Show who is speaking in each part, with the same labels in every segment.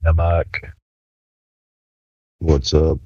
Speaker 1: Yeah, Mike, what's up?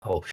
Speaker 2: Oh,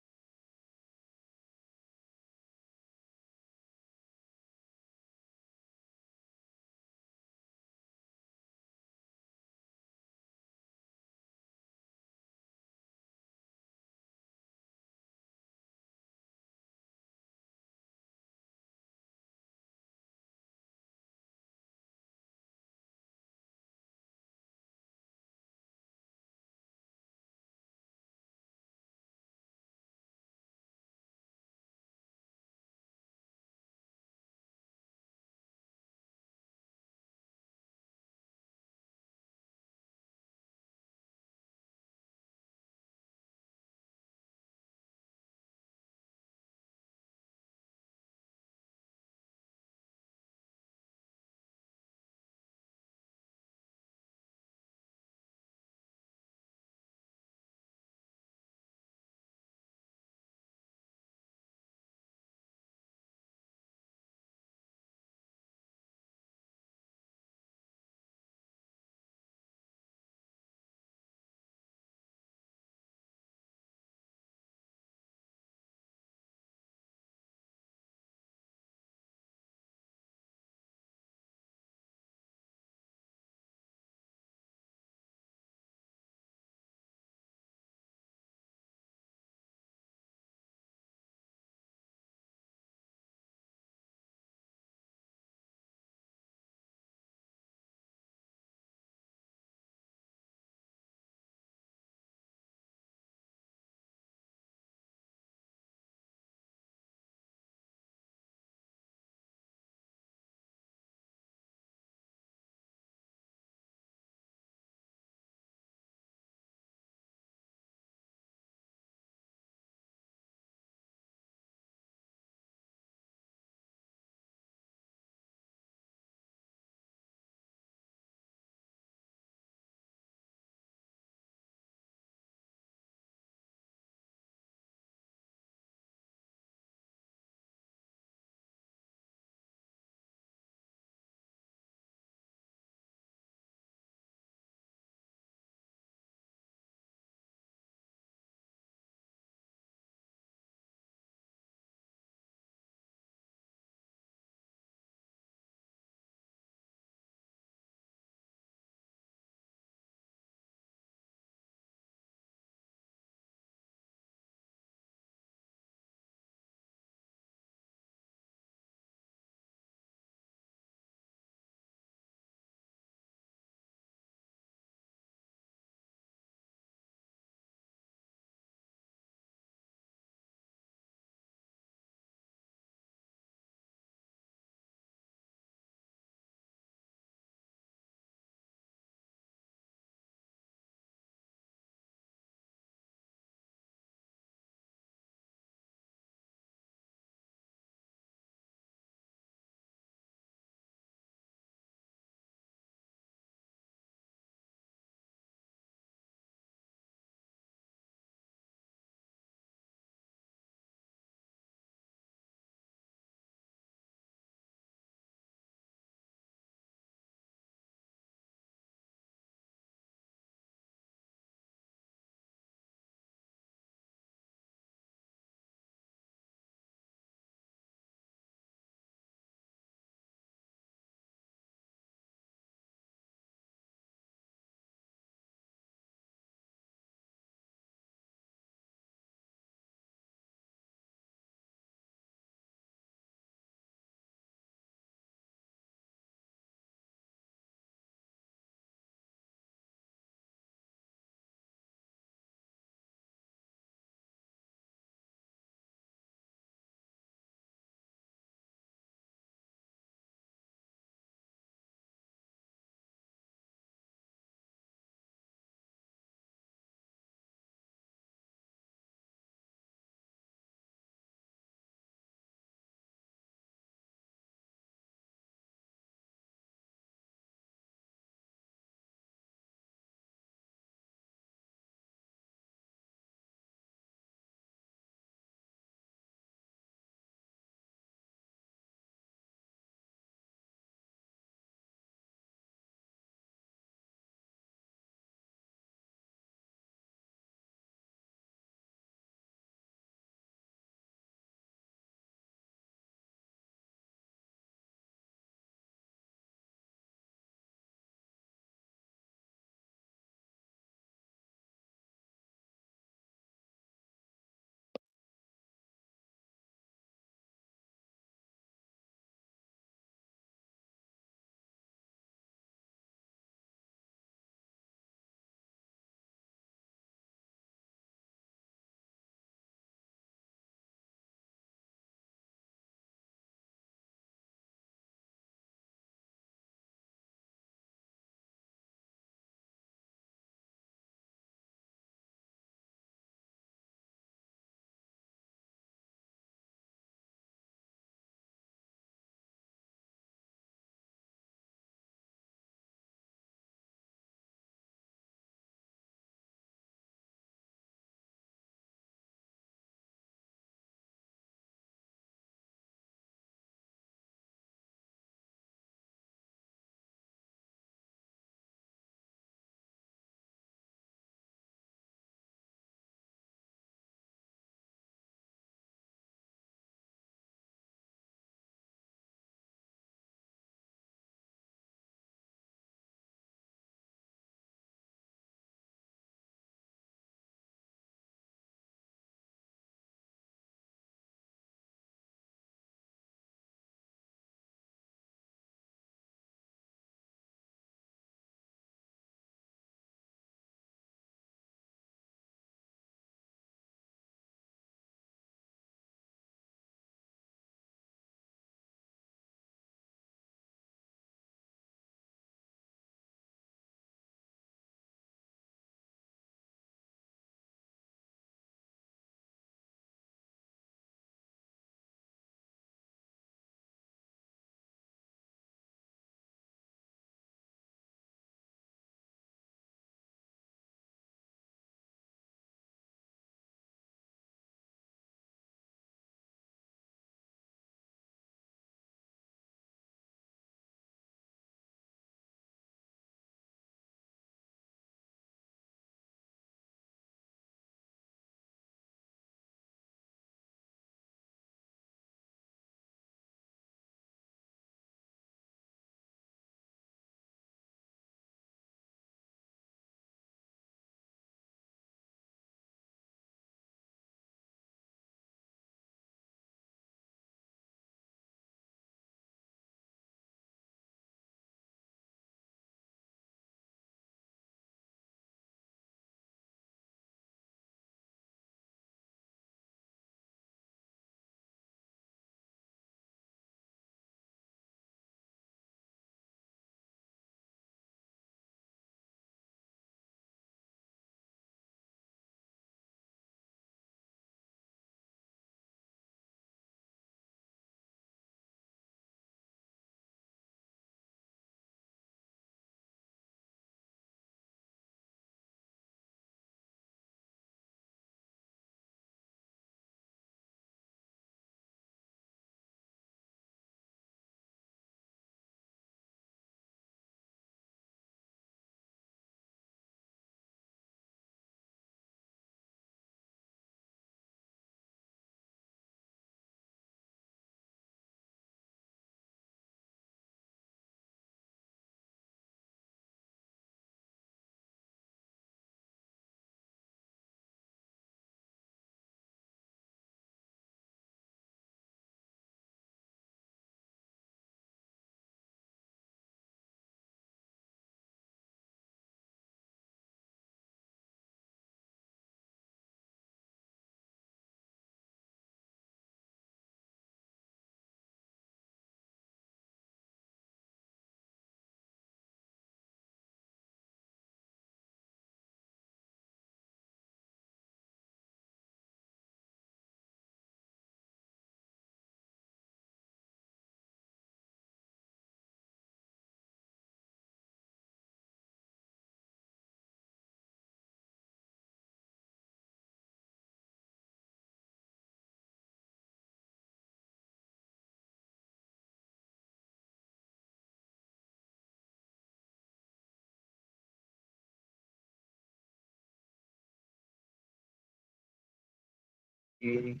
Speaker 2: Mm,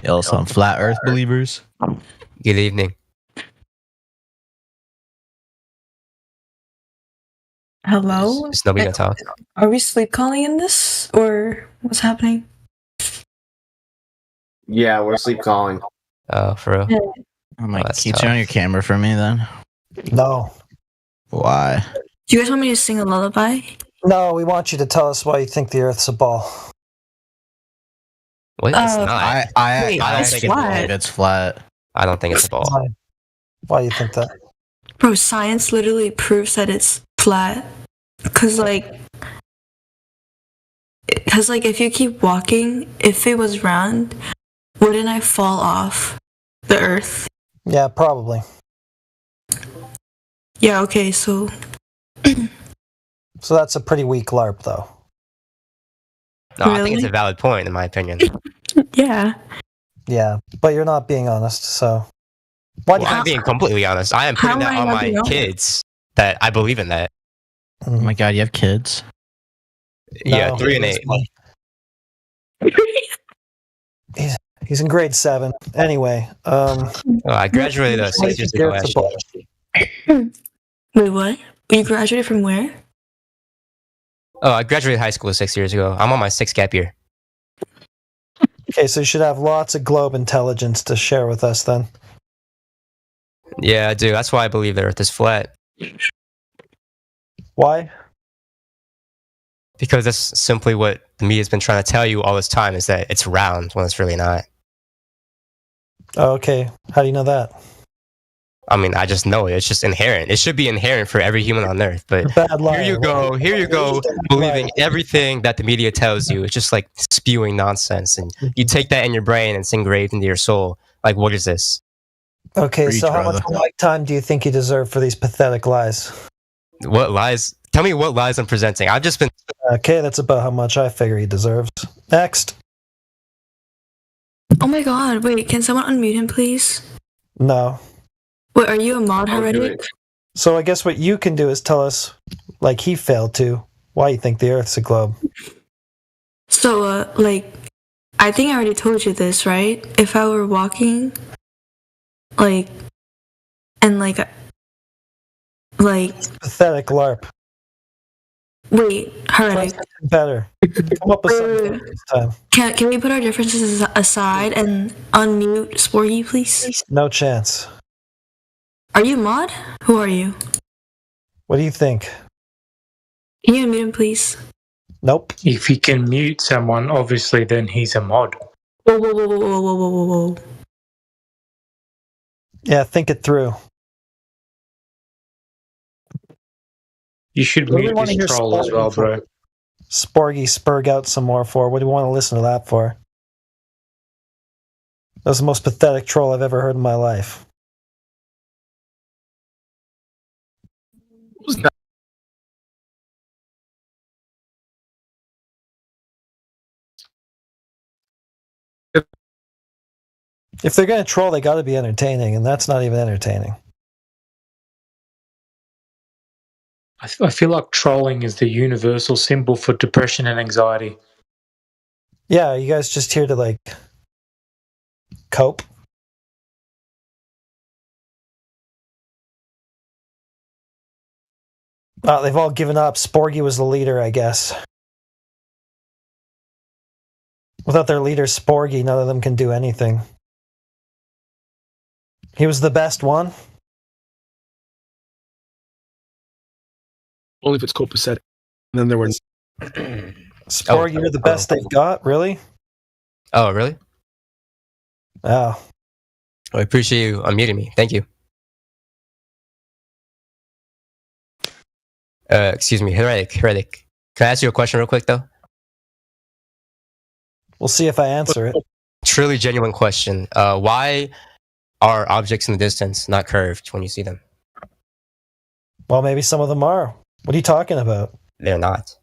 Speaker 2: Y'all some flat Earth believers.
Speaker 3: Good evening.
Speaker 4: Hello?
Speaker 3: Is nobody gonna talk?
Speaker 4: Are we sleep calling in this? Or what's happening?
Speaker 5: Yeah, we're sleep calling.
Speaker 3: Oh, for real?
Speaker 2: I'm like,
Speaker 3: that's
Speaker 2: can you turn on your camera for me then?
Speaker 6: No.
Speaker 2: Why?
Speaker 4: Do you guys want me to sing a lullaby?
Speaker 6: No, we want you to tell us why you think the Earth's a ball.
Speaker 3: What? It's not.
Speaker 2: I
Speaker 4: Wait,
Speaker 2: don't
Speaker 4: it's
Speaker 2: think
Speaker 4: flat.
Speaker 2: it's flat.
Speaker 3: I don't think it's a ball.
Speaker 6: Why you think that?
Speaker 4: Bro, science literally proves that it's flat. Cause if you keep walking, if it was round, wouldn't I fall off the Earth?
Speaker 6: Yeah, probably.
Speaker 4: Yeah, okay, so
Speaker 6: So that's a pretty weak LARP, though.
Speaker 3: No, I think it's
Speaker 4: Really?
Speaker 3: a valid point in my opinion.
Speaker 4: yeah.
Speaker 6: Yeah, but you're not being honest, so... Why do
Speaker 3: Well,
Speaker 6: you
Speaker 3: I'm
Speaker 6: think...
Speaker 3: being completely honest. I am
Speaker 4: How
Speaker 3: putting
Speaker 4: am
Speaker 3: that
Speaker 4: I
Speaker 3: on
Speaker 4: not
Speaker 3: my
Speaker 4: being honest?
Speaker 3: kids that I believe in that.
Speaker 2: Oh my god, you have kids?
Speaker 3: Yeah,
Speaker 6: No,
Speaker 3: 3 and
Speaker 6: he
Speaker 3: 8.
Speaker 6: is- He's in grade 7. Anyway,
Speaker 3: Oh, I graduated
Speaker 6: why do
Speaker 3: 6
Speaker 6: you
Speaker 3: years
Speaker 6: think the
Speaker 3: ago.
Speaker 6: Earth's a
Speaker 3: Actually.
Speaker 6: ball?
Speaker 4: Wait, what? You graduated from where?
Speaker 3: Oh, I graduated high school 6 years ago. I'm on my 6th gap year.
Speaker 6: Okay, so you should have lots of globe intelligence to share with us, then.
Speaker 3: Yeah, I do. That's why I believe the Earth is flat.
Speaker 6: Why?
Speaker 3: Because that's simply what the media's been trying to tell you all this time, is that it's round when it's really not.
Speaker 6: Oh, okay. How do you know that?
Speaker 3: I mean, I just know it. It's just inherent. It should be inherent for every human on Earth. But
Speaker 6: Bad liar.
Speaker 3: here you go, believing everything that the media tells you. It's just like spewing nonsense. And you take that in your brain and it's engraved into your soul. Like, what is this?
Speaker 6: Okay,
Speaker 2: Preach,
Speaker 6: so how much
Speaker 2: brother.
Speaker 6: mic time do you think you deserve for these pathetic lies?
Speaker 3: What lies? Tell me what lies I'm presenting. I've just been...
Speaker 6: Okay, that's about how much I figure he deserves. Next.
Speaker 4: Oh my god, wait, can someone unmute him, please?
Speaker 6: No.
Speaker 4: Wait, are you a mod
Speaker 5: I'll do
Speaker 4: already?
Speaker 5: it.
Speaker 6: So I guess what you can do is tell us, like he failed to, why you think the Earth's a globe.
Speaker 4: So, I think I already told you this, right? If I were walking,
Speaker 6: Pathetic LARP.
Speaker 4: wait,
Speaker 6: Try
Speaker 4: Heretic,
Speaker 6: something better. Come up with something this time.
Speaker 4: can we put our differences aside and unmute Sporgy, please?
Speaker 6: No chance.
Speaker 4: Are you a mod? Who are you?
Speaker 6: What do you think?
Speaker 4: Can you unmute him, please?
Speaker 6: Nope.
Speaker 7: If he can mute someone, obviously then he's a mod.
Speaker 4: Whoa, whoa, whoa, whoa, whoa, whoa, whoa, whoa, whoa.
Speaker 6: Yeah, think it through.
Speaker 7: You should
Speaker 6: What do we
Speaker 7: mute
Speaker 6: wanna
Speaker 7: this
Speaker 6: hear
Speaker 7: troll as well, bro.
Speaker 6: Sporgy spurg out some more for. What do you want to listen to that for? That's the most pathetic troll I've ever heard in my life. If they're going to troll, they got to be entertaining, and that's not even entertaining.
Speaker 7: I feel like trolling is the universal symbol for depression and anxiety.
Speaker 6: Yeah, are you guys just here to, like, cope? They've all given up. Sporgy was the leader, I guess. Without their leader, Sporgy, none of them can do anything. He was the best one?
Speaker 8: Only if it's copacetic. And then there were
Speaker 6: Sporgy, you're the best they've got? Really?
Speaker 3: Oh, really?
Speaker 6: Oh.
Speaker 3: I appreciate you unmuting me. Thank you. Excuse me, Heretic. Can I ask you a question real quick, though?
Speaker 6: We'll see if I answer it.
Speaker 3: Truly genuine question. Why are objects in the distance not curved when you see them?
Speaker 6: Well, maybe some of them are. What are you talking about?
Speaker 3: They're not.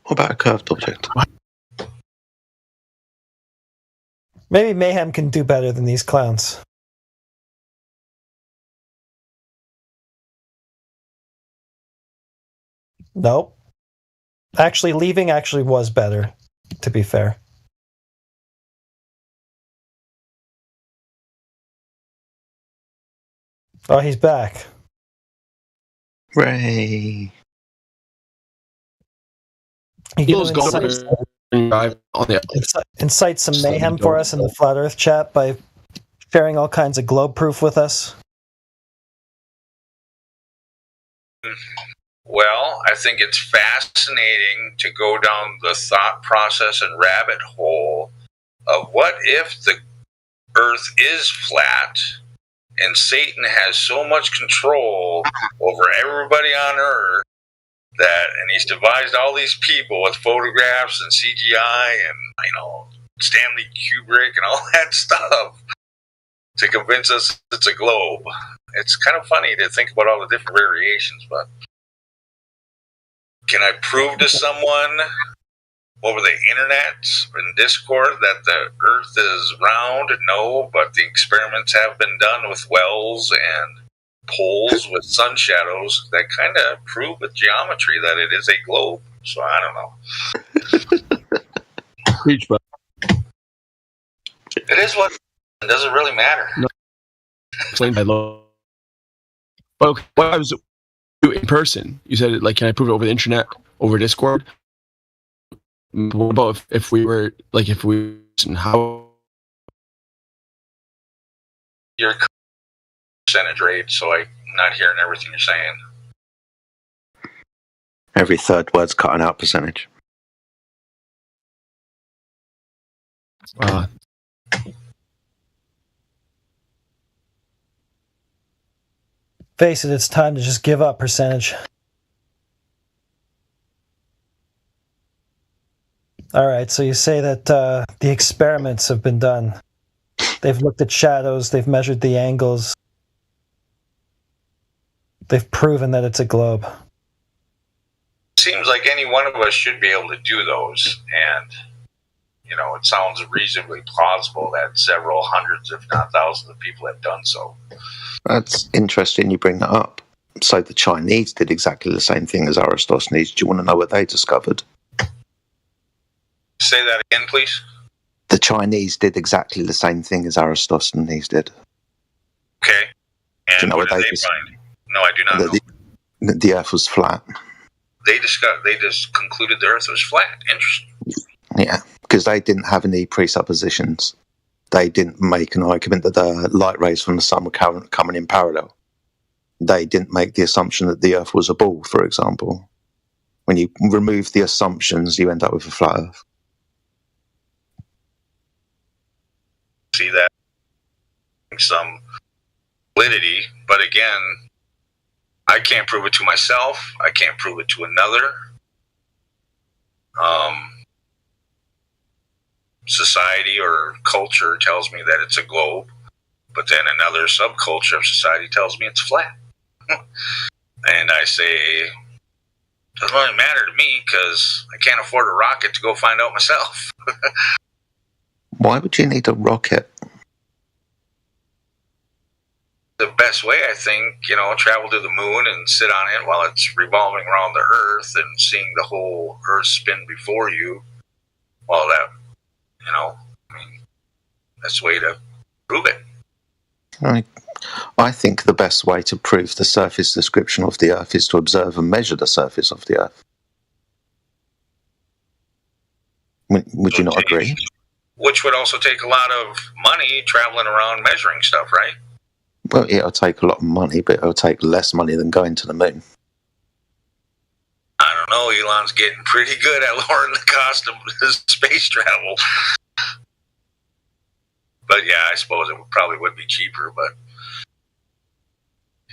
Speaker 1: What about a curved object?
Speaker 6: Maybe Mayhem can do better than these clowns. Nope. Actually, leaving actually was better, to be fair. Oh, he's back.
Speaker 1: Ray.
Speaker 6: You
Speaker 8: Eagles
Speaker 6: gonna
Speaker 8: go
Speaker 6: incite,
Speaker 8: and drive on the
Speaker 6: incite some mayhem for us in the Flat Earth chat by sharing all kinds of globe proof with us?
Speaker 5: Well, I think it's fascinating to go down the thought process and rabbit hole of what if the Earth is flat and Satan has so much control over everybody on Earth and he's devised all these people with photographs and CGI and Stanley Kubrick and all that stuff to convince us it's a globe. It's kind of funny to think about all the different variations, but can I prove to someone over the internet and Discord that the Earth is round? No, but the experiments have been done with wells and poles with sun shadows that kind of prove with geometry that it is a globe. So I don't know.
Speaker 8: Preach, but
Speaker 5: It is what it doesn't really matter.
Speaker 8: No. Explained by law. But okay, what I was in person, you said, like, can I prove it over the internet, over Discord? What about if we were, and how?
Speaker 5: Your percentage rate, so I'm not hearing everything you're saying.
Speaker 1: Every third word's cutting out percentage.
Speaker 6: Face it, it's time to just give up, percentage. Alright, so you say that the experiments have been done. They've looked at shadows, they've measured the angles. They've proven that it's a globe.
Speaker 5: Seems like any one of us should be able to do those, and it sounds reasonably plausible that several hundreds, if not thousands, of people have done so.
Speaker 1: That's interesting you bring that up. So the Chinese did exactly the same thing as Eratosthenes. Do you want to know what they discovered?
Speaker 5: Say that again, please.
Speaker 1: The Chinese did exactly the same thing as Eratosthenes did.
Speaker 5: Okay. And
Speaker 1: Do you know
Speaker 5: what
Speaker 1: what
Speaker 5: did
Speaker 1: they
Speaker 5: they find? No, I do not know.
Speaker 1: The Earth was flat.
Speaker 5: They just concluded the Earth was flat. Interesting.
Speaker 1: Yeah, because they didn't have any presuppositions. They didn't make an argument that the light rays from the sun were coming in parallel. They didn't make the assumption that the Earth was a ball, for example. When you remove the assumptions, you end up with a flat Earth.
Speaker 5: See that? Some validity, but again, I can't prove it to myself. I can't prove it to another. Society or culture tells me that it's a globe, but then another subculture of society tells me it's flat. And I say, it doesn't really matter to me because I can't afford a rocket to go find out myself.
Speaker 1: Why would you need a rocket?
Speaker 5: The best way, I think, travel to the moon and sit on it while it's revolving around the Earth and seeing the whole Earth spin before you. Well, that's the way to prove it.
Speaker 1: I think the best way to prove the surface description of the Earth is to observe and measure the surface of the Earth. Would you not agree?
Speaker 5: Which would also take a lot of money traveling around measuring stuff, right?
Speaker 1: Well, it'll take a lot of money, but it'll take less money than going to the moon.
Speaker 5: I don't know. Elon's getting pretty good at lowering the cost of space travel. But yeah, I suppose it probably would be cheaper, but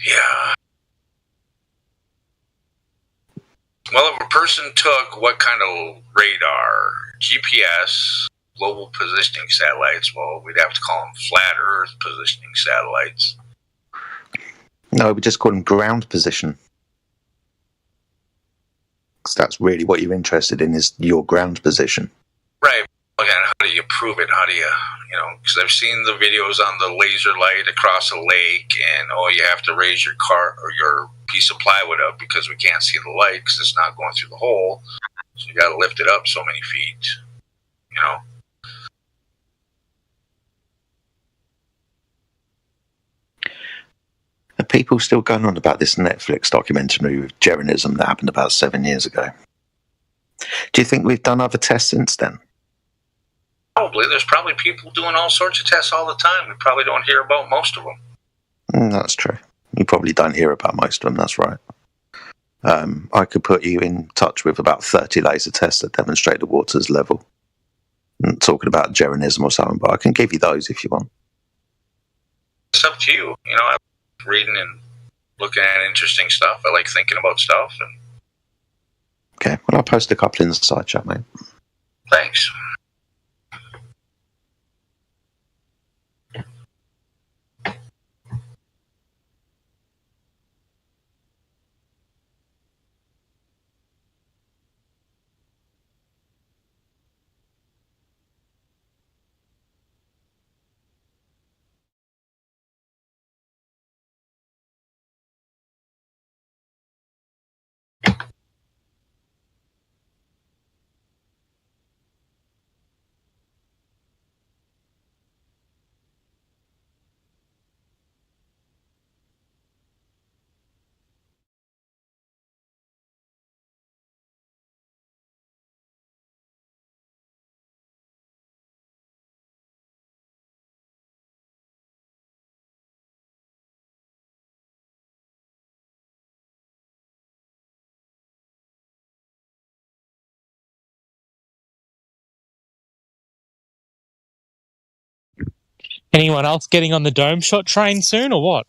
Speaker 5: yeah. Well, if a person took what kind of radar, GPS, global positioning satellites, well, we'd have to call them flat Earth positioning satellites.
Speaker 1: No, we just call them ground position. Because that's really what you're interested in, is your ground position.
Speaker 5: Right. Again, how do you prove it? How do you because I've seen the videos on the laser light across a lake, and you have to raise your car or your piece of plywood up because we can't see the light because it's not going through the hole. So you got to lift it up so many feet.
Speaker 1: people still going on about this Netflix documentary with Jeranism that happened about 7 years ago. Do you think we've done other tests since then?
Speaker 5: Probably. There's probably people doing all sorts of tests all the time. We probably don't hear about most of them.
Speaker 1: That's true. You probably don't hear about most of them, that's right. I could put you in touch with about 30 laser tests that demonstrate the water's level. I'm talking about Jeranism or something, but I can give you those if you want.
Speaker 5: It's up to you. You know, I like reading and looking at interesting stuff. I like thinking about stuff. And
Speaker 1: Okay, well, I'll post a couple in the side chat, mate.
Speaker 5: thanks.
Speaker 9: Anyone else getting on the dome shot train soon, or what?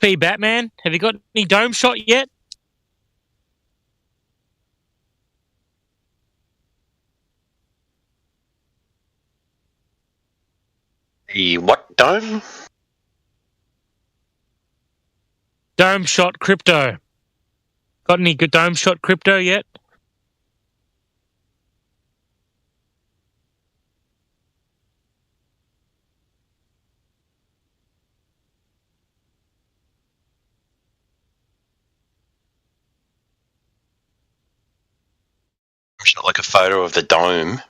Speaker 9: FE Batman, have you got any dome shot yet?
Speaker 10: The what dome?
Speaker 9: Dome shot crypto. Got any good dome shot crypto yet?
Speaker 10: It's not like a photo of the dome.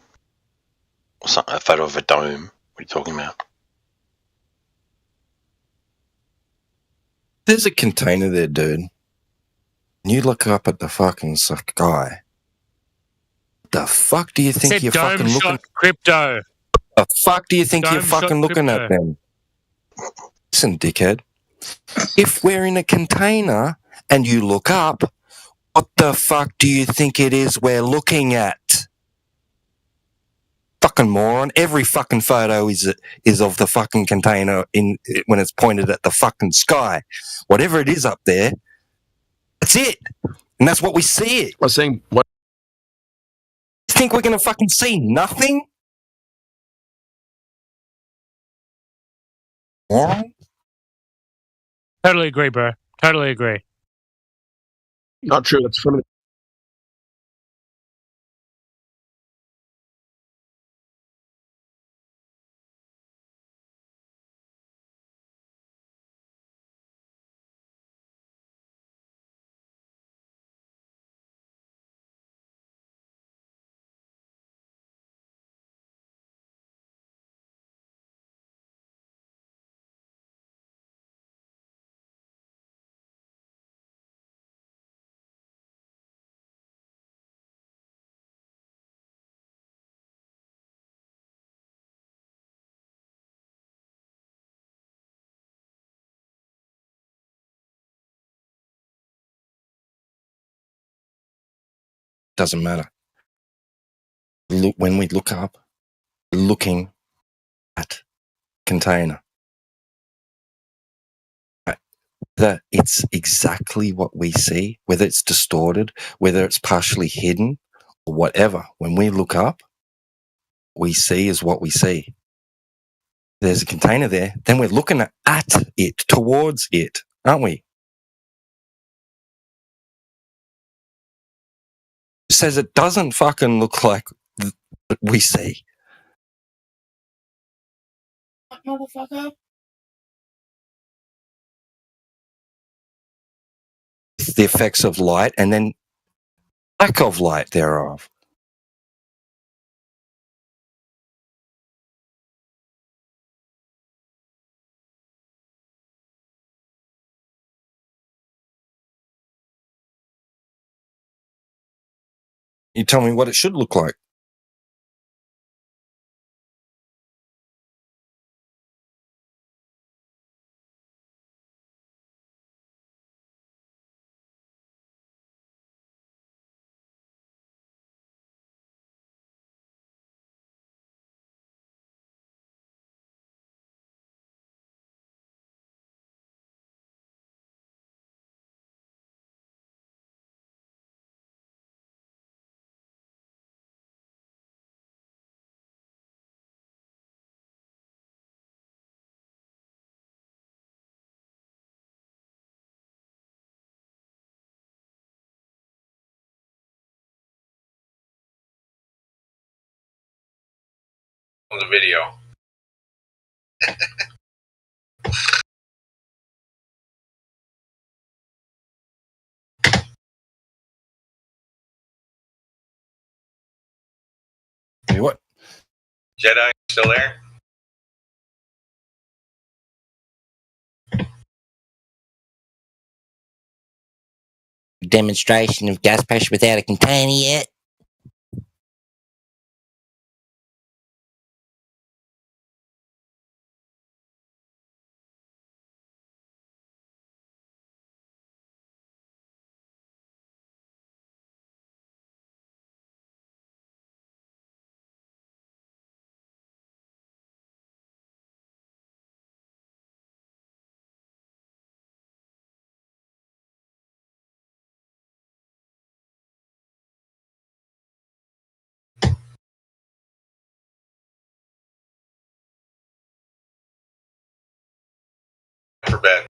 Speaker 10: Or something, a photo of a dome. What are you talking about?
Speaker 11: There's a container there, dude. You look up at the fucking sky. The fuck do you think you're fucking
Speaker 9: dome
Speaker 11: looking
Speaker 9: shot crypto.
Speaker 11: The fuck do you think
Speaker 9: Dome
Speaker 11: you're fucking
Speaker 9: shot
Speaker 11: looking
Speaker 9: crypto.
Speaker 11: at then? Listen, dickhead. If we're in a container and you look up, what the fuck do you think it is we're looking at? Fucking moron. Every fucking photo is of the fucking container when it's pointed at the fucking sky. Whatever it is up there, that's it. And that's what we see it.
Speaker 8: I was saying, what?
Speaker 11: You think we're going to fucking see nothing? Moron?
Speaker 9: Totally agree, bro. Totally agree.
Speaker 8: Not true. That's from
Speaker 11: Doesn't matter. Look, when we look up, we're looking at container. Whether it's exactly what we see, whether it's distorted, whether it's partially hidden, or whatever, when we look up, we see is what we see. There's a container there, then we're looking at it, towards it, aren't we? It says it doesn't fucking look like what we see. Motherfucker. the effects of light and then lack of light thereof. You tell me what it should look like.
Speaker 5: On the video.
Speaker 11: Hey, what?
Speaker 5: Jedi still there?
Speaker 12: Demonstration of gas pressure without a container yet?
Speaker 5: For bed.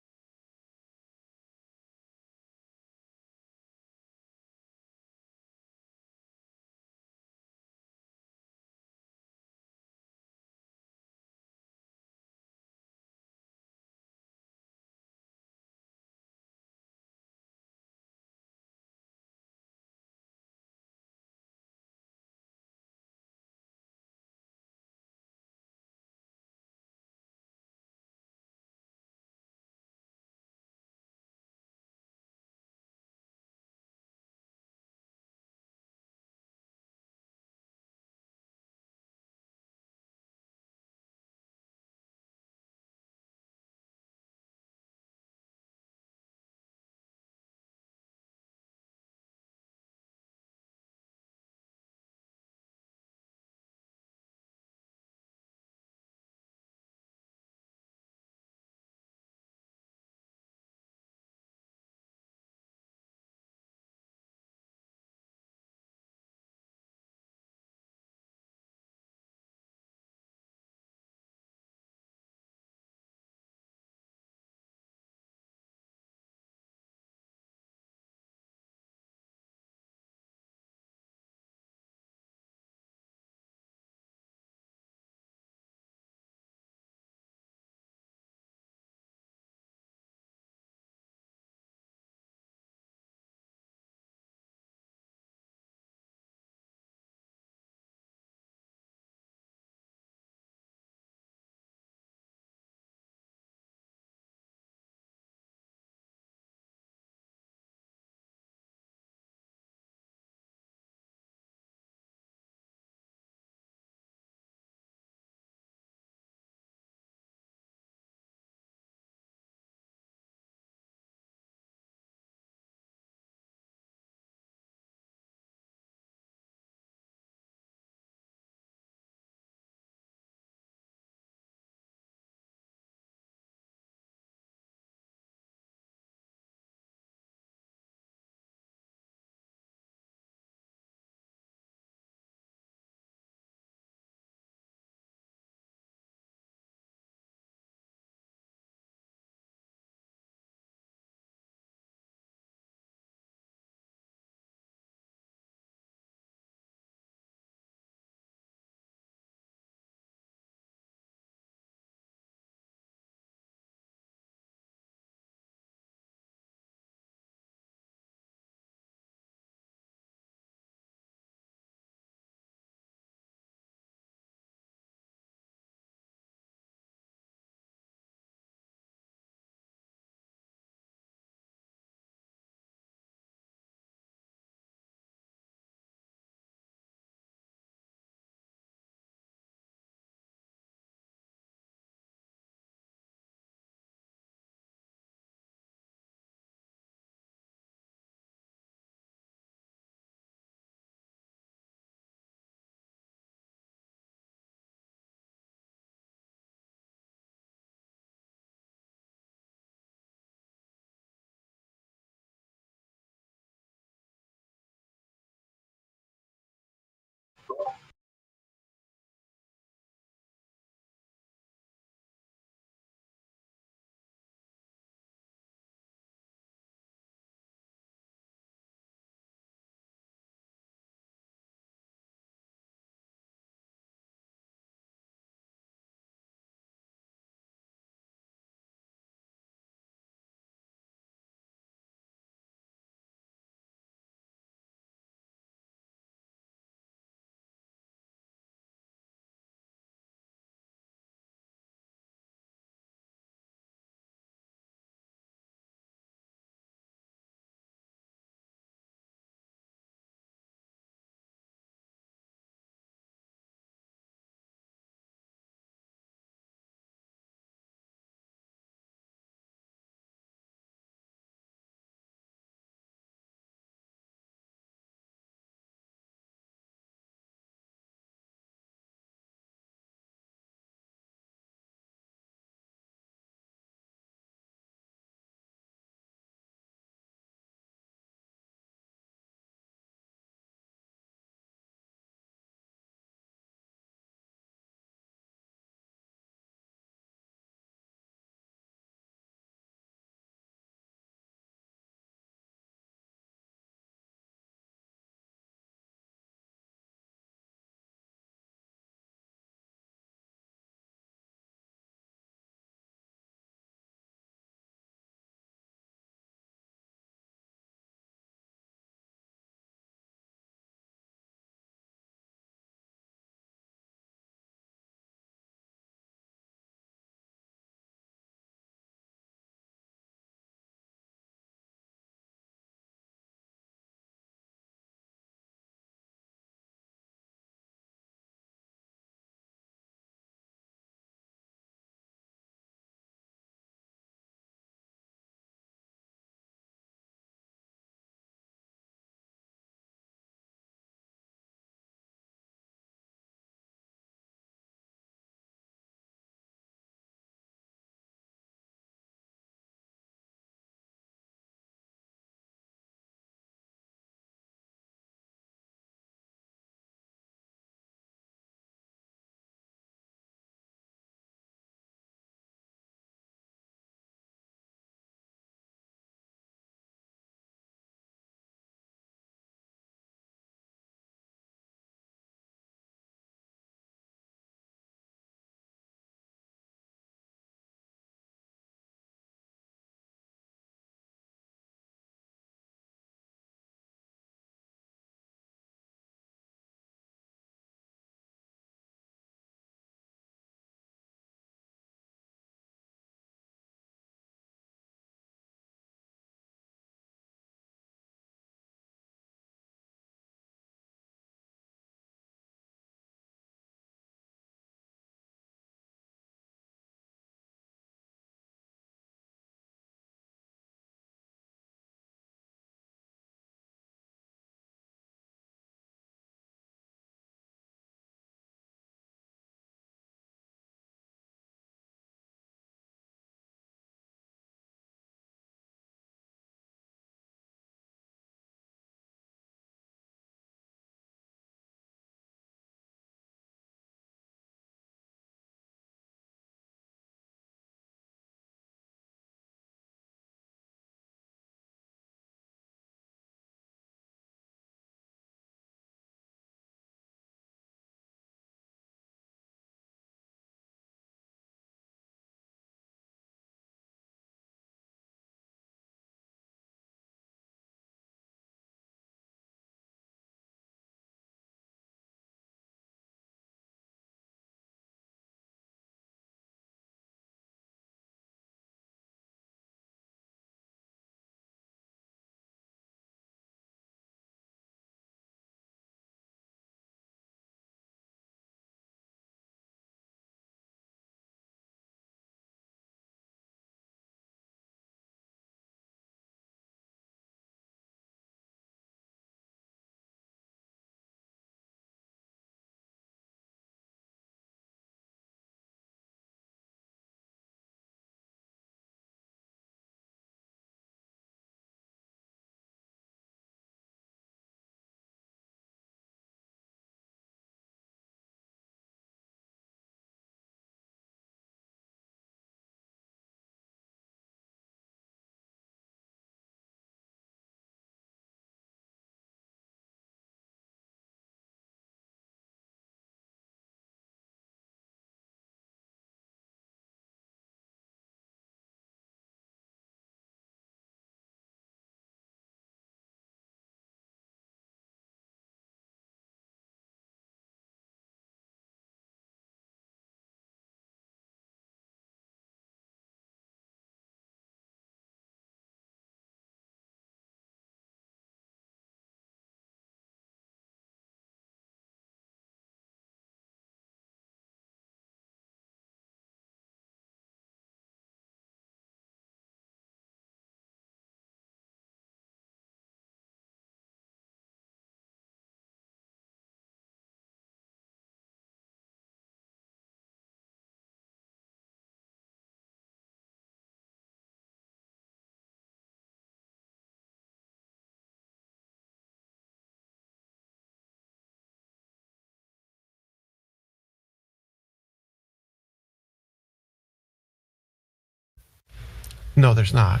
Speaker 13: No, there's not.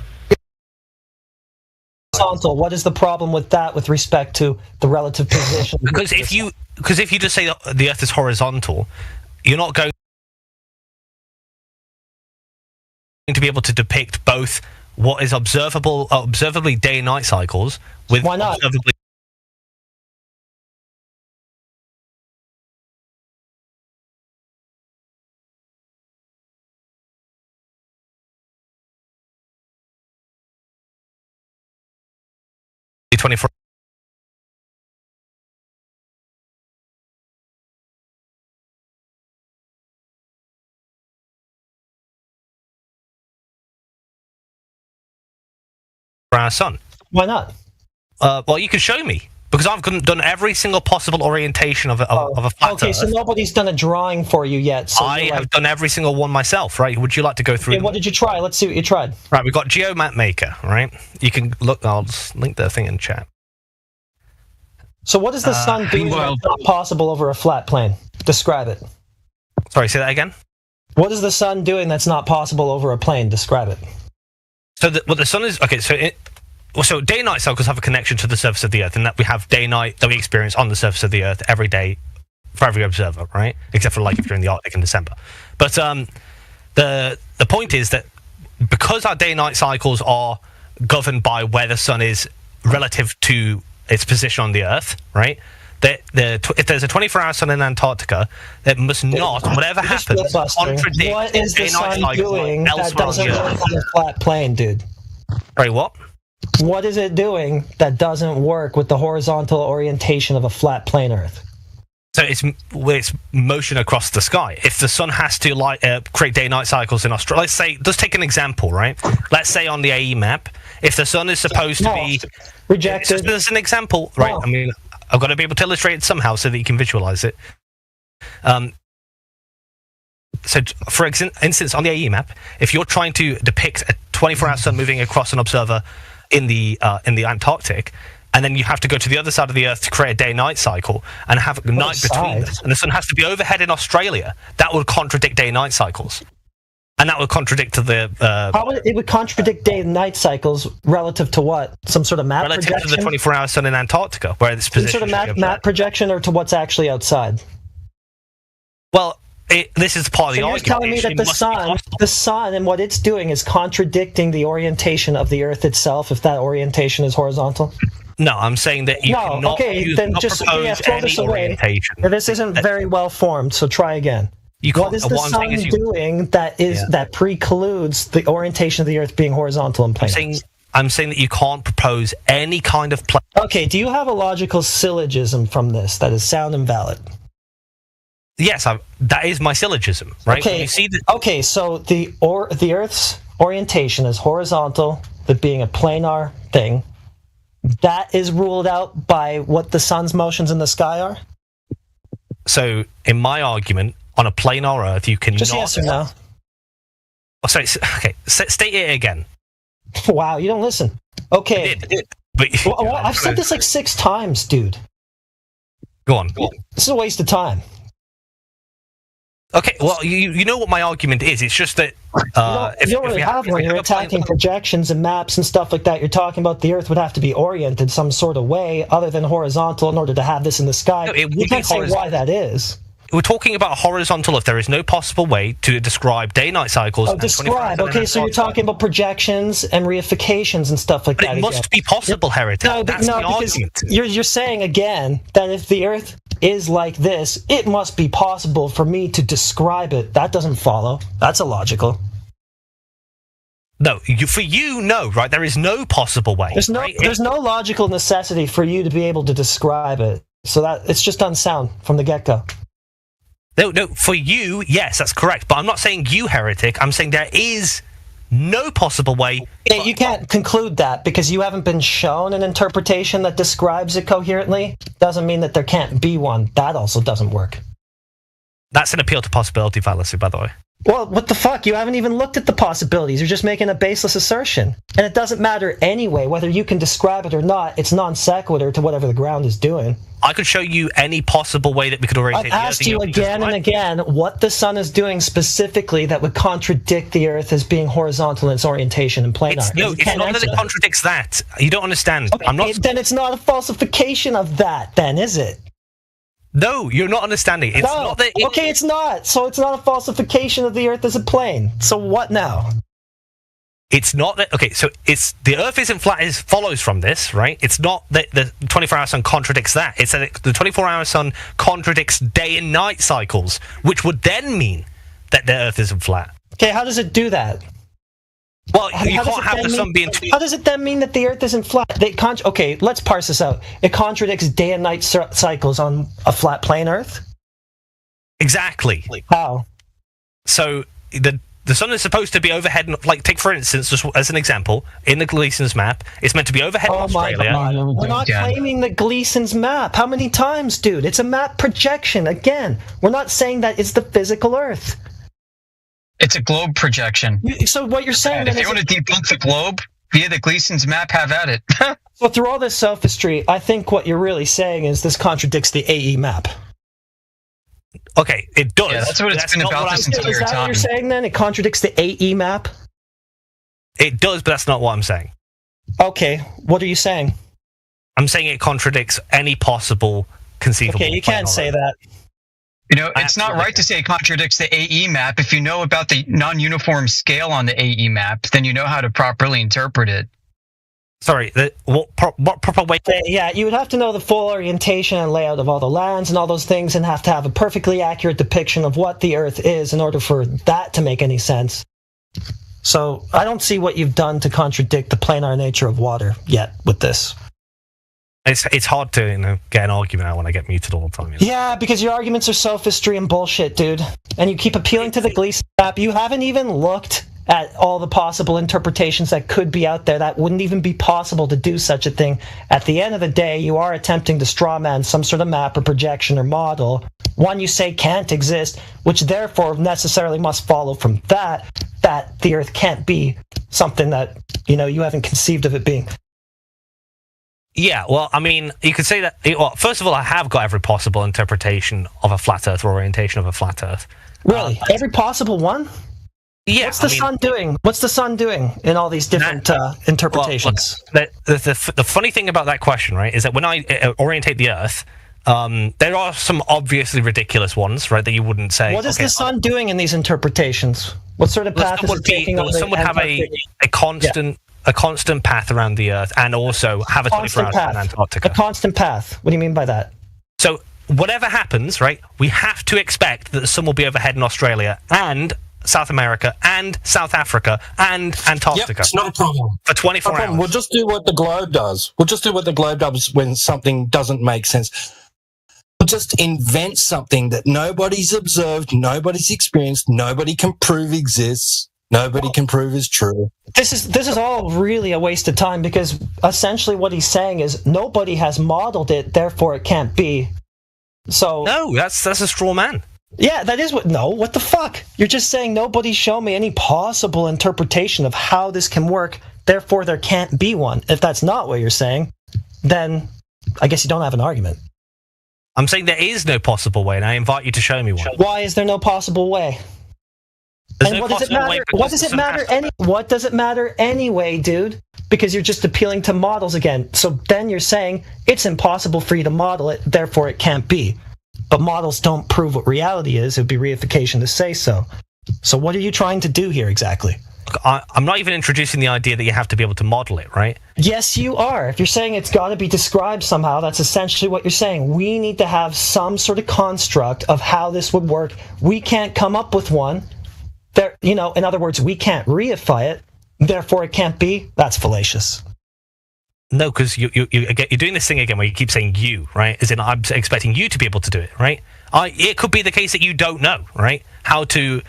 Speaker 6: Horizontal. What is the problem with that with respect to the relative position?
Speaker 14: Because if you just say that the Earth is horizontal, you're not going to be able to depict both what is observably day and night cycles with
Speaker 6: why not?
Speaker 14: Observably .24 our sun.
Speaker 6: Why not?
Speaker 14: Well, you can show me, because I've done every single possible orientation of a flat
Speaker 6: Okay,
Speaker 14: Earth.
Speaker 6: so nobody's done a drawing for you yet. So
Speaker 14: I have done every single one myself, right? Would you like to go through
Speaker 6: Okay, what did you try? Let's see what you tried.
Speaker 14: Right, we've got GeoMap Maker, right? You can look, I'll just link the thing in chat.
Speaker 6: So what is the sun doing that's not possible over a flat plane? Describe it.
Speaker 14: Sorry, say that again?
Speaker 6: What is the sun doing that's not possible over a plane? Describe it.
Speaker 14: So what the sun is, okay, so day and night cycles have a connection to the surface of the Earth, and that we have day and night that we experience on the surface of the Earth every day for every observer, right? Except for like if you're in the Arctic in December. But the point is that because our day and night cycles are governed by where the sun is relative to its position on the Earth, right? If there's a 24-hour sun in Antarctica, it must not, whatever happens, contradict
Speaker 6: what is the sun doing that doesn't work on a flat plane, dude?
Speaker 14: Sorry, what?
Speaker 6: What is it doing that doesn't work with the horizontal orientation of a flat plane Earth?
Speaker 14: So it's motion across the sky. If the sun has to create day-night cycles in Australia, let's take an example, right? Let's say on the AE map, if the sun is supposed to be
Speaker 6: rejected,
Speaker 14: there's an example, right? I mean, I've got to be able to illustrate it somehow so that you can visualize it. So, for instance, on the AE map, if you're trying to depict a 24-hour sun moving across an observer in the Antarctic, and then you have to go to the other side of the Earth to create a day-night cycle and have a night between them, and the sun has to be overhead in Australia, that would contradict day-night cycles. And that would contradict to the...
Speaker 6: it would contradict day and night cycles relative to what? Some sort of map
Speaker 14: relative
Speaker 6: projection?
Speaker 14: to the 24-hour sun in Antarctica, where it's
Speaker 6: Some
Speaker 14: positioned.
Speaker 6: sort of map projection, or to what's actually outside?
Speaker 14: Well, this is part of the
Speaker 6: you're
Speaker 14: argument.
Speaker 6: telling me that the sun and what it's doing is contradicting the orientation of the Earth itself, if that orientation is horizontal?
Speaker 14: No, I'm saying that you cannot propose
Speaker 6: throw
Speaker 14: any
Speaker 6: this away.
Speaker 14: orientation.
Speaker 6: This isn't very well formed, so try again. What is the sun doing that precludes the orientation of the Earth being horizontal and plane?
Speaker 14: I'm saying that you can't propose any kind of plane.
Speaker 6: Okay, do you have a logical syllogism from this that is sound and valid?
Speaker 14: Yes, that is my syllogism, right?
Speaker 6: Okay,
Speaker 14: you see
Speaker 6: okay, so the Earth's orientation is horizontal, that being a planar thing. That is ruled out by what the sun's motions in the sky are?
Speaker 14: So, in my argument, on a planar Earth, you cannot...
Speaker 6: Just yes or no?
Speaker 14: Oh, sorry, okay, state it again.
Speaker 6: Wow, you don't listen. Okay.
Speaker 14: I did. But,
Speaker 6: well, I've said this like 6 times, dude.
Speaker 14: Go on.
Speaker 6: This is a waste of time.
Speaker 14: Okay, well, you know what my argument is. It's just that...
Speaker 6: you don't really have one. You're attacking projections and maps and stuff like that. You're talking about the Earth would have to be oriented some sort of way other than horizontal in order to have this in the sky.
Speaker 14: No, it would
Speaker 6: you can't
Speaker 14: be
Speaker 6: say why that is.
Speaker 14: We're talking about horizontal if there is no possible way to describe day-night cycles.
Speaker 6: Oh, describe. Okay, so you're talking about projections and reifications and stuff like that.
Speaker 14: But it must be possible, Heretic.
Speaker 6: No,
Speaker 14: that's the
Speaker 6: because
Speaker 14: argument.
Speaker 6: You're saying again that if the Earth is like this, it must be possible for me to describe it. That doesn't follow. That's illogical.
Speaker 14: No, for you, no, right? There is no possible way.
Speaker 6: There's no logical necessity for you to be able to describe it. So that it's just unsound from the get-go.
Speaker 14: No, for you, yes, that's correct. But I'm not saying you, Heretic. I'm saying there is no possible way.
Speaker 6: Yeah, you can't conclude that because you haven't been shown an interpretation that describes it coherently. Doesn't mean that there can't be one. That also doesn't work.
Speaker 14: That's an appeal to possibility fallacy, by the way.
Speaker 6: Well, what the fuck? You haven't even looked at the possibilities. You're just making a baseless assertion. And it doesn't matter anyway, whether you can describe it or not. It's non sequitur to whatever the ground is doing.
Speaker 14: I could show you any possible way that we could orientate
Speaker 6: I've
Speaker 14: the Earth.
Speaker 6: asked you again and again what the sun is doing specifically that would contradict the Earth as being horizontal in its orientation and planar.
Speaker 14: It's not that it contradicts that. You don't understand.
Speaker 6: Okay, then it's not a falsification of that, then, is it?
Speaker 14: No, you're not understanding. It's
Speaker 6: no.
Speaker 14: not that.
Speaker 6: Okay, it's not. So it's not a falsification of the Earth as a plane. So what now?
Speaker 14: It's not that. Okay, so it's the Earth isn't flat. It follows from this, right? It's not that the 24-hour sun contradicts that. It's that the 24-hour sun contradicts day and night cycles, which would then mean that the Earth isn't flat.
Speaker 6: Okay, how does it do that?
Speaker 14: Well, you can't have the sun being.
Speaker 6: How does it then mean that the Earth isn't flat? Okay, let's parse this out. It contradicts day and night cycles on a flat plane Earth?
Speaker 14: Exactly.
Speaker 6: How?
Speaker 14: So the sun is supposed to be overhead. Like, take for instance, just as an example, in the Gleason's map, it's meant to be overhead in Australia.
Speaker 6: We're not claiming the Gleason's map. How many times, dude? It's a map projection. Again, we're not saying that it's the physical Earth.
Speaker 13: It's a globe projection.
Speaker 6: So what you're saying...
Speaker 13: If you want to debunk the globe via the Gleason's map, have at it.
Speaker 6: So through all this sophistry, I think what you're really saying is this contradicts the AE map.
Speaker 14: Okay, it does.
Speaker 13: Yeah, that's what it's been about this entire time.
Speaker 6: Is that what you're saying then? It contradicts the AE map?
Speaker 14: It does, but that's not what I'm saying.
Speaker 6: Okay, what are you saying?
Speaker 14: I'm saying it contradicts any possible conceivable...
Speaker 6: Okay, you can't say that.
Speaker 13: You know, it's not right to say it contradicts the AE map. If you know about the non-uniform scale on the AE map, then you know how to properly interpret it.
Speaker 14: Sorry, what proper way?
Speaker 6: Yeah, you would have to know the full orientation and layout of all the lands and all those things, and have to have a perfectly accurate depiction of what the Earth is in order for that to make any sense. So I don't see what you've done to contradict the planar nature of water yet with this.
Speaker 14: It's hard to get an argument out when I get muted all the time.
Speaker 6: Yeah, because your arguments are sophistry and bullshit, dude. And you keep appealing to the Gleason map. You haven't even looked at all the possible interpretations that could be out there. That wouldn't even be possible to do such a thing. At the end of the day, you are attempting to strawman some sort of map or projection or model. One you say can't exist, which therefore necessarily must follow from that the Earth can't be something that, you haven't conceived of it being.
Speaker 14: Yeah, well, I mean, you could say that... Well, first of all, I have got every possible interpretation of a flat Earth or orientation of a flat Earth.
Speaker 6: Really? Every possible one?
Speaker 14: Yeah.
Speaker 6: What's the sun doing? What's the sun doing in all these different interpretations?
Speaker 14: Well, look, the funny thing about that question, right, is that when I orientate the Earth, there are some obviously ridiculous ones, right, that you wouldn't say...
Speaker 6: What is the sun doing in these interpretations? What sort of path is it taking?
Speaker 14: The sun would have a constant... Yeah. A constant path around the Earth, and also have a 24-hour sun in Antarctica.
Speaker 6: A constant path. What do you mean by that?
Speaker 14: So whatever happens, right, we have to expect that the sun will be overhead in Australia and South America and South Africa and Antarctica.
Speaker 11: Yep, it's not a problem.
Speaker 14: For 24 hours.
Speaker 11: We'll just do what the globe does. We'll just do what the globe does when something doesn't make sense. We'll just invent something that nobody's observed, nobody's experienced, nobody can prove exists. Nobody can prove is true.
Speaker 6: This is all really a waste of time, because essentially what he's saying is nobody has modeled it, therefore it can't be. So
Speaker 14: no, that's a straw man.
Speaker 6: Yeah, that is what. No, what the fuck? You're just saying nobody's shown me any possible interpretation of how this can work, therefore there can't be one. If that's not what you're saying, then I guess you don't have an argument.
Speaker 14: I'm saying there is no possible way, and I invite you to show me one.
Speaker 6: Why is there no possible way? And what does it matter? What does it matter? What does it matter anyway, dude? Because you're just appealing to models again. So then you're saying it's impossible for you to model it, therefore it can't be. But models don't prove what reality is. It would be reification to say so. So what are you trying to do here exactly?
Speaker 14: I'm not even introducing the idea that you have to be able to model it, right?
Speaker 6: Yes, you are. If you're saying it's got to be described somehow, that's essentially what you're saying. We need to have some sort of construct of how this would work. We can't come up with one. There, in other words, we can't reify it, therefore it can't be. That's fallacious.
Speaker 14: No, because you're doing this thing again where you keep saying you, right? As in, I'm expecting you to be able to do it, right? It could be the case that you don't know, right? How to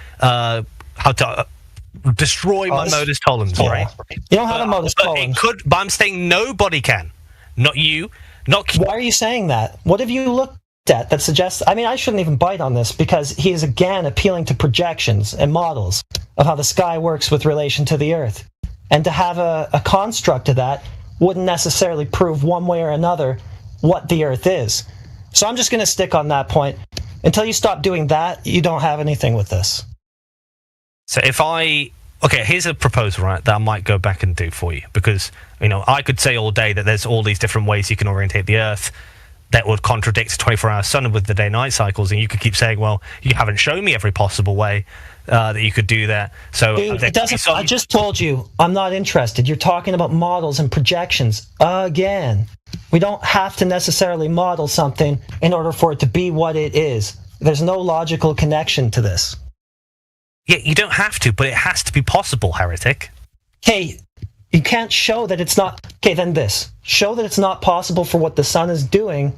Speaker 14: destroy my modus tollens, right?
Speaker 6: You don't have a modus tollens.
Speaker 14: But I'm saying nobody can. Not you. Not.
Speaker 6: Why are you saying that? What have you looked at that suggests, I mean, I shouldn't even bite on this because he is again appealing to projections and models of how the sky works with relation to the Earth. And to have a construct of that wouldn't necessarily prove one way or another what the Earth is. So I'm just going to stick on that point. Until you stop doing that, you don't have anything with this.
Speaker 14: So okay, here's a proposal, right, that I might go back and do for you, because, you know, I could say all day that there's all these different ways you can orientate the Earth that would contradict the 24-hour sun with the day-night cycles, and you could keep saying, well, you haven't shown me every possible way that you could do that. So
Speaker 6: dude, it doesn't. I just told you I'm not interested. You're talking about models and projections again. We don't have to necessarily model something in order for it to be what it is. There's no logical connection to this.
Speaker 14: Yeah, you don't have to, but it has to be possible, heretic.
Speaker 6: Okay, you can't show that it's not. Okay, then this. Show that it's not possible for what the sun is doing.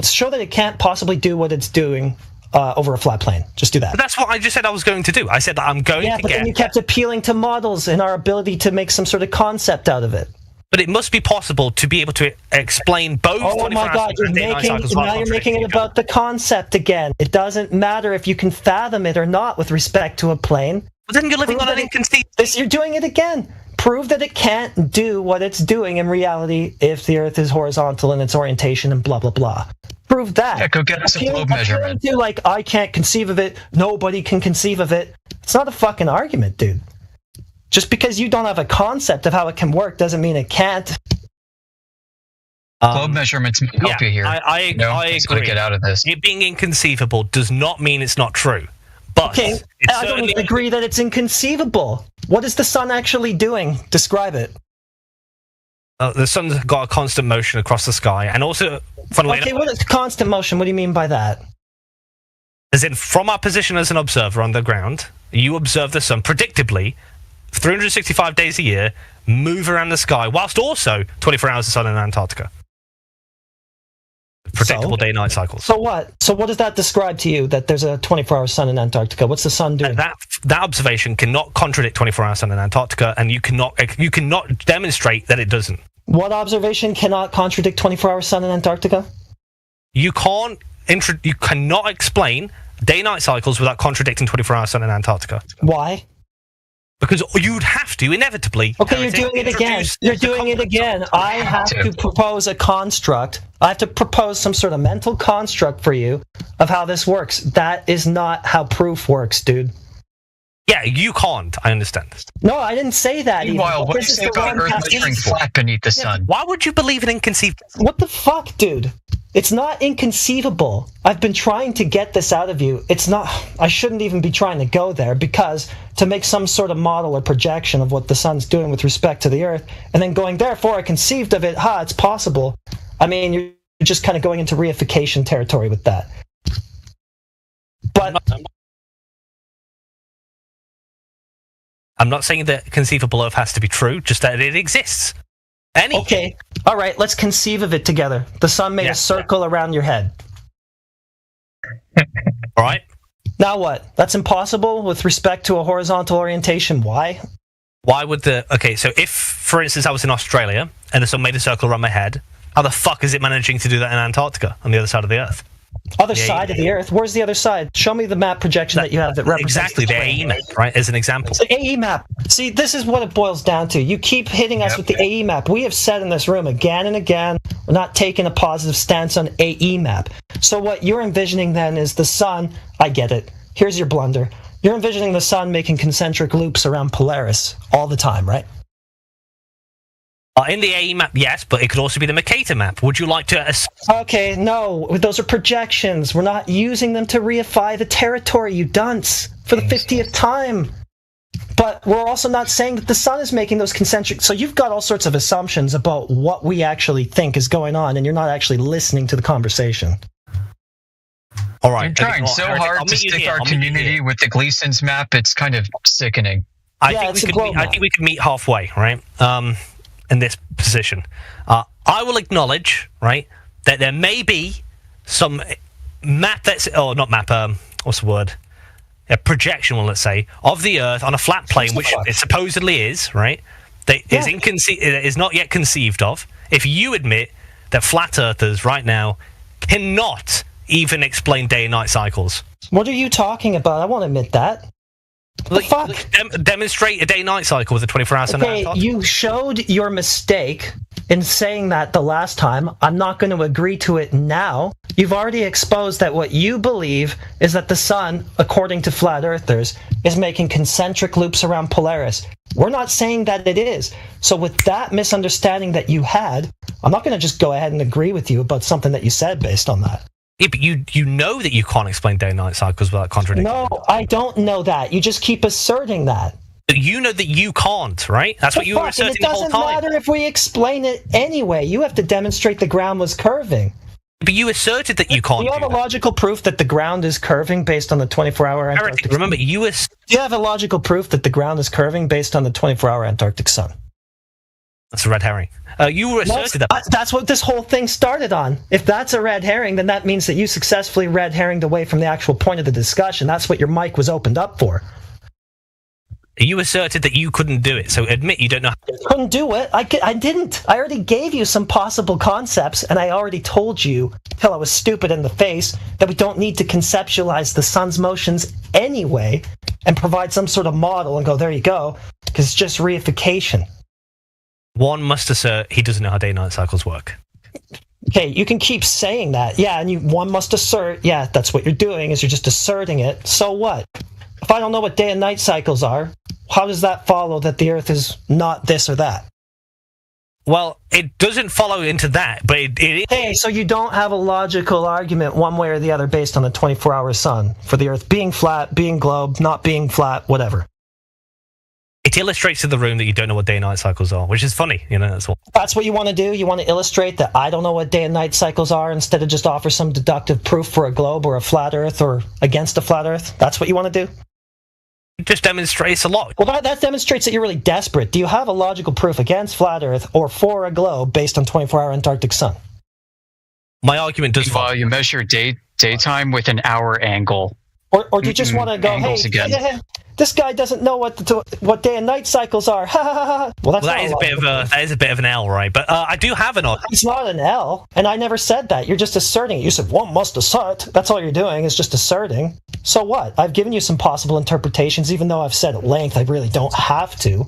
Speaker 6: Show that it can't possibly do what it's doing over a flat plane. Just do that.
Speaker 14: But that's what I just said I was going to do. I said that I'm going to
Speaker 6: but then you kept appealing to models and our ability to make some sort of concept out of it.
Speaker 14: But it must be possible to be able to explain both.
Speaker 6: Oh my God! Now you're making it about the concept again. It doesn't matter if you can fathom it or not with respect to a plane.
Speaker 14: But then you're living on an inconceivable.
Speaker 6: You're doing it again. Prove that it can't do what it's doing in reality if the Earth is horizontal in its orientation and blah blah blah. Prove that.
Speaker 13: Yeah, go get us a globe measurement.
Speaker 6: Like, I can't conceive of it. Nobody can conceive of it. It's not a fucking argument, dude. Just because you don't have a concept of how it can work doesn't mean it can't.
Speaker 13: Globe measurements help you here.
Speaker 14: I agree.
Speaker 13: Get out of this.
Speaker 14: It being inconceivable does not mean it's not true. But
Speaker 6: okay, I don't even agree that it's inconceivable. What is the sun actually doing? Describe it.
Speaker 14: The sun's got a constant motion across the sky, and also,
Speaker 6: okay, what is constant motion? What do you mean by that?
Speaker 14: As in, from our position as an observer on the ground, you observe the sun predictably 365 days a year, move around the sky, whilst also 24 hours of sun in Antarctica. Predictable day-night cycles.
Speaker 6: So what? So what does that describe to you, that there's a 24-hour sun in Antarctica? What's the sun doing?
Speaker 14: That observation cannot contradict 24-hour sun in Antarctica, and you cannot demonstrate that it doesn't.
Speaker 6: What observation cannot contradict 24-hour sun in Antarctica?
Speaker 14: You cannot explain day-night cycles without contradicting 24-hour sun in Antarctica.
Speaker 6: Why?
Speaker 14: Because you'd have to, inevitably.
Speaker 6: Okay, you're doing it again. You're doing it again. I have to propose a construct. I have to propose some sort of mental construct for you of how this works. That is not how proof works, dude.
Speaker 14: Yeah, you can't. I understand.
Speaker 6: No, I didn't say that.
Speaker 13: Meanwhile, what do you say about Earth measuring flat beneath the sun?
Speaker 14: Why would you believe in inconceivable?
Speaker 6: What the fuck, dude? It's not inconceivable. I've been trying to get this out of you. It's not. I shouldn't even be trying to go there, because to make some sort of model or projection of what the sun's doing with respect to the Earth, and then going, therefore, I conceived of it. It's possible. I mean, you're just kind of going into reification territory with that. But
Speaker 14: I'm not saying that conceivable Earth has to be true, just that it exists.
Speaker 6: Okay, all right, let's conceive of it together. The sun made a circle around your head.
Speaker 14: All right.
Speaker 6: Now what? That's impossible with respect to a horizontal orientation. Why?
Speaker 14: Why would okay, so if, for instance, I was in Australia and the sun made a circle around my head, how the fuck is it managing to do that in Antarctica, on the other side of the Earth?
Speaker 6: Other side of the Earth? Where's the other side? Show me the map projection that you have that represents
Speaker 14: exactly the AE map, right? As an example.
Speaker 6: It's the AE map. See, this is what it boils down to. You keep hitting us with the AE map. We have said in this room again and again, we're not taking a positive stance on AE map. So what you're envisioning then is the sun. I get it. Here's your blunder. You're envisioning the sun making concentric loops around Polaris all the time, right?
Speaker 14: In the AE map, yes, but it could also be the Mercator map. Would you like to...
Speaker 6: Okay, no. Those are projections. We're not using them to reify the territory, you dunce, for the 50th time. But we're also not saying that the sun is making those concentric... So you've got all sorts of assumptions about what we actually think is going on, and you're not actually listening to the conversation.
Speaker 14: All right.
Speaker 13: You're trying so hard to stick our community with the Gleason's map, it's kind of sickening.
Speaker 14: I think we could meet halfway, right? In this position. I will acknowledge, right, that there may be some map not map, what's the word? A projection, well, let's say, of the Earth on a flat plane, which it supposedly is, right, that is not yet conceived of. If you admit that flat earthers right now cannot even explain day and night cycles.
Speaker 6: What are you talking about? I won't admit that. Fuck.
Speaker 14: Demonstrate a day-night cycle with a 24-hour sun.
Speaker 6: Okay, you showed your mistake in saying that the last time. I'm not going to agree to it now. You've already exposed that what you believe is that the sun, according to flat earthers, is making concentric loops around Polaris. We're not saying that it is. So with that misunderstanding that you had, I'm not going to just go ahead and agree with you about something that you said based on that.
Speaker 14: Yeah, but you know that you can't explain day and night cycles without contradicting.
Speaker 6: No, I don't know that. You just keep asserting that.
Speaker 14: You know that you can't, right? That's what you were asserting the whole time.
Speaker 6: It doesn't matter if we explain it anyway. You have to demonstrate the ground was curving.
Speaker 14: But you asserted that you can't.
Speaker 6: Do you have a logical proof that the ground is curving based on the 24-hour Antarctic sun?
Speaker 14: Remember, do you have
Speaker 6: a logical proof that the ground is curving based on the 24-hour Antarctic sun?
Speaker 14: That's a red herring. You were asserted that.
Speaker 6: That's what this whole thing started on. If that's a red herring, then that means that you successfully red herringed away from the actual point of the discussion. That's what your mic was opened up for.
Speaker 14: You asserted that you couldn't do it, so admit you don't know.
Speaker 6: Couldn't do it. I didn't. I already gave you some possible concepts, and I already told you, till I was stupid in the face, that we don't need to conceptualize the sun's motions anyway and provide some sort of model and go, there you go, because it's just reification.
Speaker 14: One must assert he doesn't know how day-night cycles work.
Speaker 6: Okay, you can keep saying that. Yeah, and one must assert, yeah, that's what you're doing, is you're just asserting it. So what? If I don't know what day and night cycles are, how does that follow that the Earth is not this or that?
Speaker 14: Well, it doesn't follow into that, but it is.
Speaker 6: Hey, so you don't have a logical argument one way or the other based on the 24-hour sun for the Earth being flat, being globe, not being flat, whatever.
Speaker 14: It illustrates to the room that you don't know what day and night cycles are, which is funny, you know.
Speaker 6: That's what you want to do? You want to illustrate that I don't know what day and night cycles are instead of just offer some deductive proof for a globe or a flat Earth or against a flat Earth? That's what you want to do?
Speaker 14: It just demonstrates a lot.
Speaker 6: Well, that demonstrates that you're really desperate. Do you have a logical proof against flat Earth or for a globe based on 24-hour Antarctic sun?
Speaker 14: My argument does
Speaker 13: follow. You measure daytime with an hour angle.
Speaker 6: Or do you just want to go, hey, this guy doesn't know what day and night cycles are. Well,
Speaker 14: that is a bit of an L, right? But I do have an L.
Speaker 6: It's not an L, and I never said that. You're just asserting it. You said one must assert. That's all you're doing is just asserting. So what? I've given you some possible interpretations, even though I've said at length I really don't have to.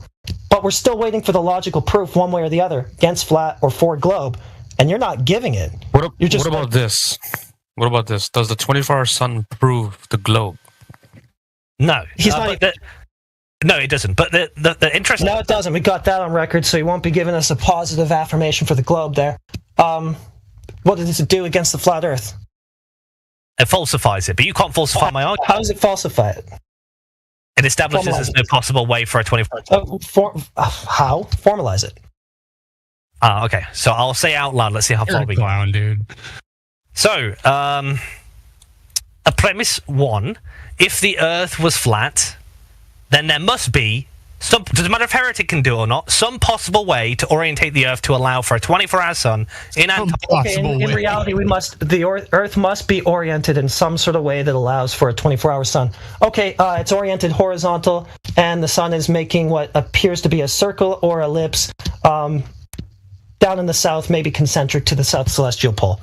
Speaker 6: But we're still waiting for the logical proof one way or the other, against flat or for globe, and you're not giving it.
Speaker 15: What about this? What about this? Does the 24-hour sun prove the globe?
Speaker 14: No, no, it doesn't. But the interesting.
Speaker 6: No, it doesn't. We got that on record, so he won't be giving us a positive affirmation for the globe there. What does it do against the flat Earth?
Speaker 14: It falsifies it, but you can't falsify my argument.
Speaker 6: How does it falsify it?
Speaker 14: It establishes there's no possible way for a 24.
Speaker 6: How? Formalize it.
Speaker 14: Okay. So I'll say out loud. Let's see how far we go.
Speaker 15: Clown, dude.
Speaker 14: So, a premise one. If the Earth was flat, then there must be some, doesn't matter if Heretic can do it or not, some possible way to orientate the Earth to allow for a 24-hour sun in Antarctica.
Speaker 6: Okay, in reality, the Earth must be oriented in some sort of way that allows for a 24-hour sun. Okay, it's oriented horizontal, and the sun is making what appears to be a circle or ellipse down in the south, maybe concentric to the south celestial pole.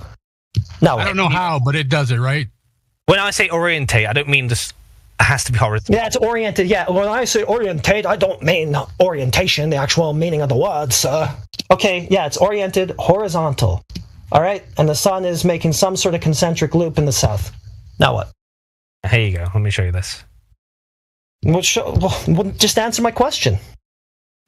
Speaker 6: No,
Speaker 15: I don't know how, but it does it, right?
Speaker 14: When I say orientate, I don't mean this. It has to be horizontal.
Speaker 6: Yeah, it's oriented. Yeah, when I say orientate, I don't mean orientation, the actual meaning of the words. Okay, yeah, it's oriented horizontal. All right, and the sun is making some sort of concentric loop in the south. Now what?
Speaker 14: Here you go. Let me show you this.
Speaker 6: Well, just answer my question.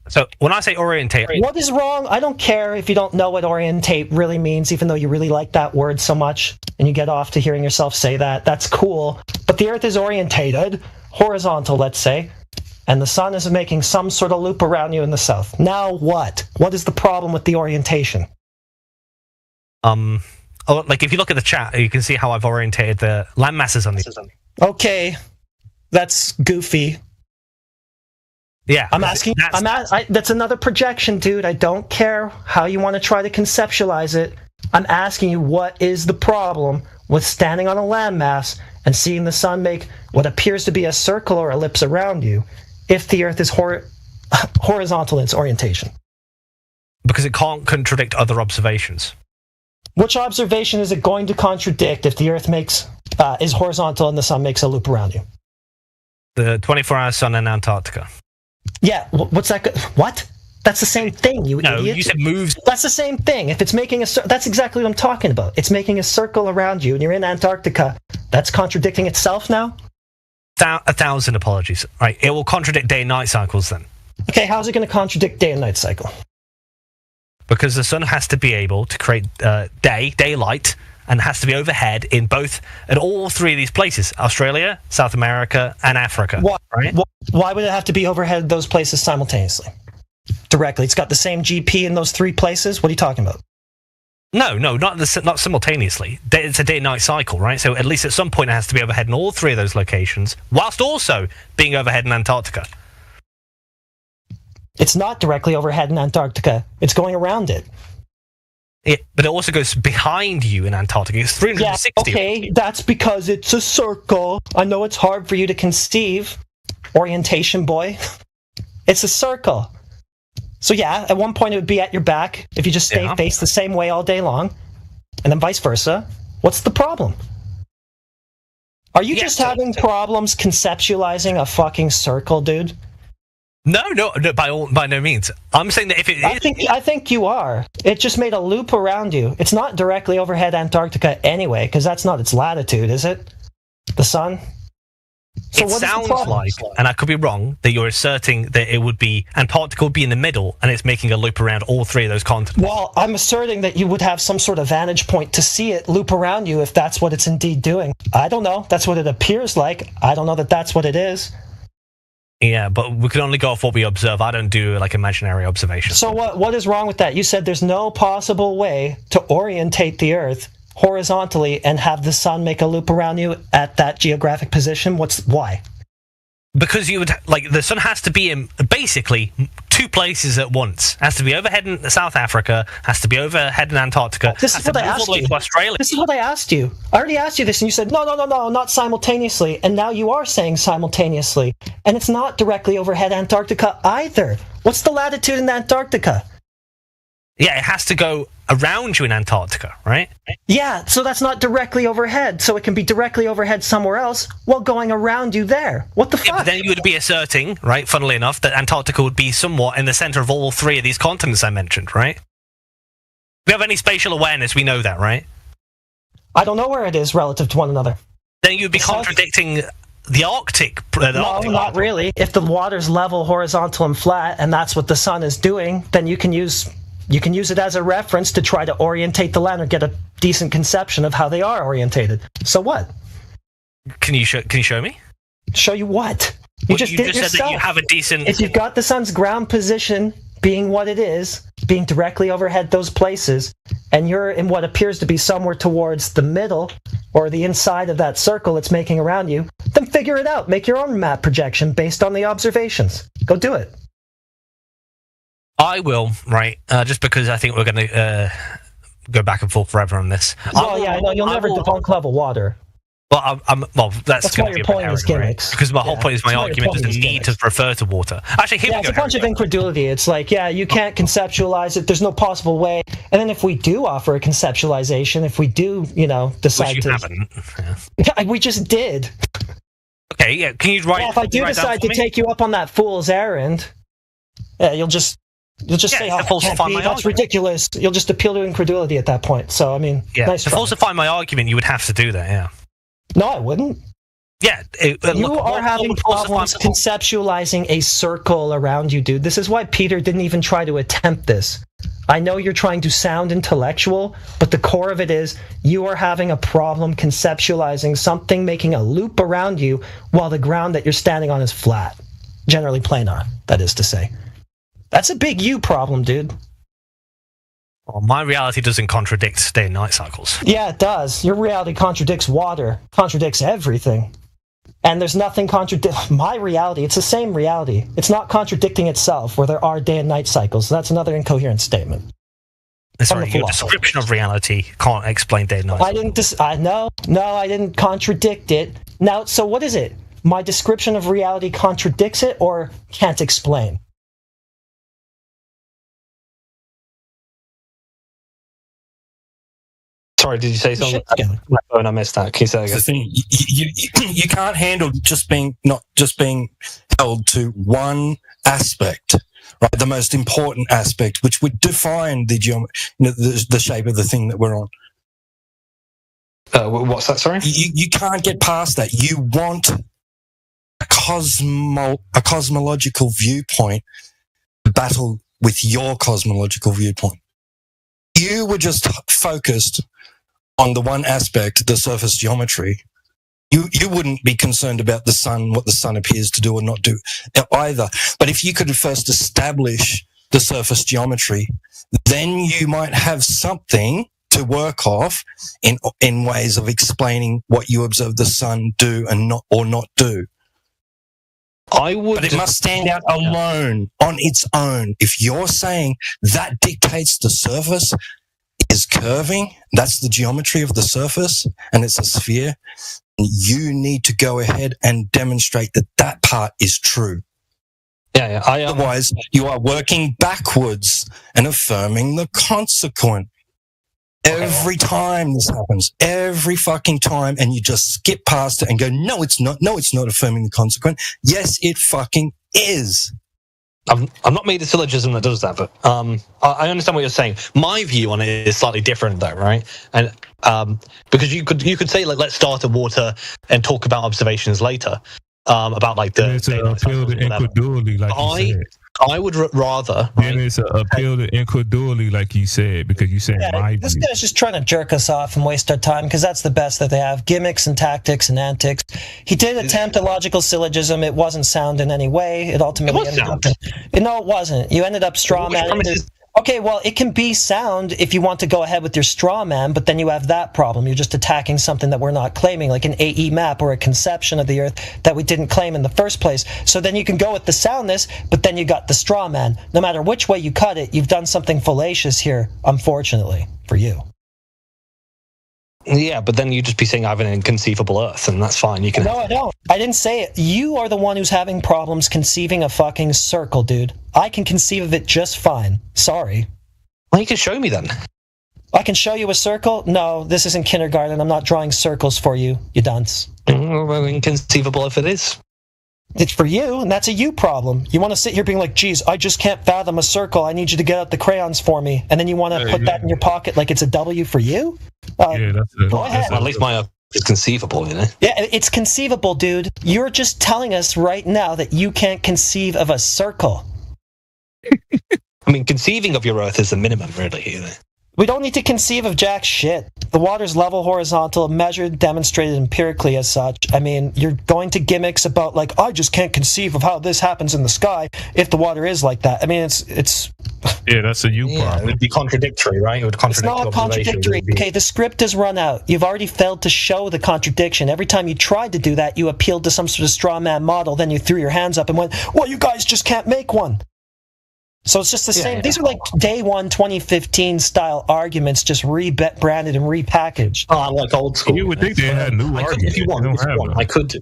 Speaker 14: So when I say orientate,
Speaker 6: what is wrong? I don't care if you don't know what orientate really means, even though you really like that word so much and you get off to hearing yourself say that. That's cool. But the Earth is orientated, horizontal, let's say, and the sun is making some sort of loop around you in the south. Now what? What is the problem with the orientation?
Speaker 14: Like if you look at the chat, you can see how I've orientated the land masses on the.
Speaker 6: Okay, that's goofy.
Speaker 14: Yeah,
Speaker 6: I'm asking. That's another projection, dude. I don't care how you want to try to conceptualize it. I'm asking you, what is the problem with standing on a landmass and seeing the sun make what appears to be a circle or ellipse around you, if the Earth is horizontal in its orientation?
Speaker 14: Because it can't contradict other observations.
Speaker 6: Which observation is it going to contradict if the Earth is horizontal and the sun makes a loop around you?
Speaker 14: The 24-hour sun in Antarctica.
Speaker 6: Yeah, what's that? What? That's the same thing, you idiot.
Speaker 14: You said moves.
Speaker 6: That's the same thing. If it's making that's exactly what I'm talking about. It's making a circle around you, and you're in Antarctica. That's contradicting itself now?
Speaker 14: 1,000 apologies. Right, it will contradict day and night cycles then.
Speaker 6: Okay, how's it going to contradict day and night cycle?
Speaker 14: Because the sun has to be able to create daylight, and has to be overhead at all three of these places: Australia, South America, and Africa. Right?
Speaker 6: Why would it have to be overhead those places simultaneously? Directly. It's got the same GP in those three places? What are you talking about?
Speaker 14: No, not simultaneously. It's a day-night cycle, right? So at least at some point it has to be overhead in all three of those locations, whilst also being overhead in Antarctica.
Speaker 6: It's not directly overhead in Antarctica. It's going around it.
Speaker 14: But it also goes behind you in Antarctica. It's 360.
Speaker 6: Yeah, okay, that's because it's a circle. I know it's hard for you to conceive, orientation boy. It's a circle. So yeah, at one point it would be at your back if you just stay faced the same way all day long, and then vice versa. What's the problem? Are you just having problems conceptualizing a fucking circle, dude?
Speaker 14: No, by no means. I'm saying that if it
Speaker 6: I think you are. It just made a loop around you. It's not directly overhead Antarctica anyway, because that's not its latitude, is it? The sun? So
Speaker 14: it sounds like, and I could be wrong, that you're asserting that it would be Antarctica would be in the middle, and it's making a loop around all three of those continents.
Speaker 6: Well, I'm asserting that you would have some sort of vantage point to see it loop around you if that's what it's indeed doing. I don't know. That's what it appears like. I don't know that that's what it is.
Speaker 14: Yeah, but we can only go off what we observe. I don't do like imaginary observations.
Speaker 6: So what is wrong with that? You said there's no possible way to orientate the Earth horizontally and have the sun make a loop around you at that geographic position. Why?
Speaker 14: Because you would the sun has to be in basically two places at once. Has to be overhead in South Africa. Has to be overhead in Antarctica.
Speaker 6: This is what I asked you.
Speaker 14: Australia.
Speaker 6: This is what I asked you. I already asked you this, and you said no, not simultaneously. And now you are saying simultaneously, and it's not directly overhead Antarctica either. What's the latitude in Antarctica?
Speaker 14: Yeah, it has to go around you in Antarctica, right?
Speaker 6: Yeah, so that's not directly overhead, so it can be directly overhead somewhere else while going around you there. What the fuck?
Speaker 14: But then you would be asserting, right, funnily enough, that Antarctica would be somewhat in the center of all three of these continents I mentioned, right? If we have any spatial awareness, we know that, right?
Speaker 6: I don't know where it is relative to one another.
Speaker 14: Then you'd be contradicting the Arctic.
Speaker 6: No, not really. If the water's level, horizontal, and flat, and that's what the sun is doing, then you can use it as a reference to try to orientate the land or get a decent conception of how they are orientated. So what?
Speaker 14: Can you show me?
Speaker 6: Show you what?
Speaker 14: You just said that you have a decent.
Speaker 6: If you've got the sun's ground position being what it is, being directly overhead those places, and you're in what appears to be somewhere towards the middle or the inside of that circle it's making around you, then figure it out. Make your own map projection based on the observations. Go do it.
Speaker 14: I will, right? Just because I think we're going to go back and forth forever on this.
Speaker 6: Oh yeah, I know you'll never debunk level water.
Speaker 14: Well, that's going to be a bit arrogant,
Speaker 6: gimmicks.
Speaker 14: right? Because my whole point is my argument doesn't need to refer to water. Actually, here we go.
Speaker 6: It's a bunch of incredulity. It's like, yeah, you can't conceptualize it. There's no possible way. And then if we do offer a conceptualization, if we do, decide
Speaker 14: Which you
Speaker 6: to,
Speaker 14: haven't.
Speaker 6: Yeah, we just did.
Speaker 14: Okay, yeah. Can you write?
Speaker 6: Yeah, if I do decide to take you up on that fool's errand, yeah, you'll just say, "Oh, that's ridiculous." You'll just appeal to incredulity at that point. So, I mean, nice
Speaker 14: to
Speaker 6: try.
Speaker 14: falsify my argument, you would have to do that. Yeah.
Speaker 6: No, I wouldn't.
Speaker 14: Yeah,
Speaker 6: you are having problems conceptualizing a circle around you, dude. This is why Peter didn't even try to attempt this. I know you're trying to sound intellectual, but the core of it is you are having a problem conceptualizing something making a loop around you while the ground that you're standing on is flat. Generally planar, that is to say. That's a big you problem, dude.
Speaker 14: Well, my reality doesn't contradict day and night cycles.
Speaker 6: Yeah, it does. Your reality contradicts water, contradicts everything. And there's nothing my reality. It's the same reality. It's not contradicting itself where there are day and night cycles. That's another incoherent statement.
Speaker 14: Sorry, your description of reality can't explain day and night cycles.
Speaker 6: I didn't contradict it. Now, so what is it? My description of reality contradicts it or can't explain?
Speaker 14: Sorry, did you say something? My phone, I missed that. Can you say
Speaker 11: That's
Speaker 14: again?
Speaker 11: the thing. You can't handle not just being held to one aspect, right? The most important aspect, which would define the the shape of the thing that we're on.
Speaker 14: What's that? Sorry.
Speaker 11: You can't get past that. You want a cosmological viewpoint to battle with your cosmological viewpoint. You were just focused on the one aspect, the surface geometry. You wouldn't be concerned about the sun, what the sun appears to do or not do either. But if you could first establish the surface geometry, then you might have something to work off in ways of explaining what you observe the sun do and not do. But it must stand out alone on its own. If you're saying that dictates the surface is curving, that's the geometry of the surface, and it's a sphere, you need to go ahead and demonstrate that that part is true. Otherwise, you are working backwards and affirming the consequent. Every time this happens, every fucking time, and you just skip past it and go, no, it's not affirming the consequent. Yes, it fucking is.
Speaker 14: I've not made a syllogism that does that, but I understand what you're saying. My view on it is slightly different, though, right? And because you could say, like, let's start at water and talk about observations later about like the.
Speaker 16: It's an appeal to incredulity, like you said.
Speaker 14: I would rather.
Speaker 16: Then it's an appeal to incredulity, like you said, because you said my
Speaker 6: This
Speaker 16: view.
Speaker 6: guy's just trying to jerk us off and waste our time because that's the best that they have. Gimmicks and tactics and antics. He did attempt a logical syllogism. It wasn't sound in any way. It ultimately ended up. No, it wasn't. You ended up straw man. Okay, well, it can be sound if you want to go ahead with your straw man, but then you have that problem. You're just attacking something that we're not claiming, like an AE map or a conception of the Earth that we didn't claim in the first place. So then you can go with the soundness, but then you got the straw man. No matter which way you cut it, you've done something fallacious here, unfortunately, for you.
Speaker 14: Yeah, but then you'd just be saying I have an inconceivable Earth, and that's fine. You can.
Speaker 6: No, I don't. I didn't say it. You are the one who's having problems conceiving a fucking circle, dude. I can conceive of it just fine. Sorry.
Speaker 14: Well, you can show me then.
Speaker 6: I can show you a circle? No, this isn't kindergarten. I'm not drawing circles for you, you dunce.
Speaker 14: Well, inconceivable if it is.
Speaker 6: It's for you, and that's a you problem. You want to sit here being like, geez, I just can't fathom a circle. I need you to get out the crayons for me. And then you want to put that in your pocket like it's a W for you?
Speaker 16: Yeah, that's it.
Speaker 6: Go ahead.
Speaker 14: Well, at least my Earth is conceivable, you know?
Speaker 6: Yeah, it's conceivable, dude. You're just telling us right now that you can't conceive of a circle.
Speaker 14: I mean, conceiving of your Earth is the minimum, really, you know?
Speaker 6: We don't need to conceive of jack shit. The water's level, horizontal, measured, demonstrated empirically as such. I mean, you're going to gimmicks about, like, I just can't conceive of how this happens in the sky if the water is like that. I mean, it's
Speaker 16: Yeah, that's a you
Speaker 14: It
Speaker 16: problem.
Speaker 14: would be contradictory, right? It would
Speaker 6: It's
Speaker 14: contradict
Speaker 6: not
Speaker 14: observation.
Speaker 6: contradictory. Okay, the script has run out. You've already failed to show the contradiction. Every time you tried to do that, you appealed to some sort of straw man model, then you threw your hands up and went, well, you guys just can't make one. So it's just the same. These are like day one 2015 style arguments, just rebranded and repackaged.
Speaker 14: Oh, I like old school.
Speaker 16: You would think they had new arguments.
Speaker 14: If you want, I could.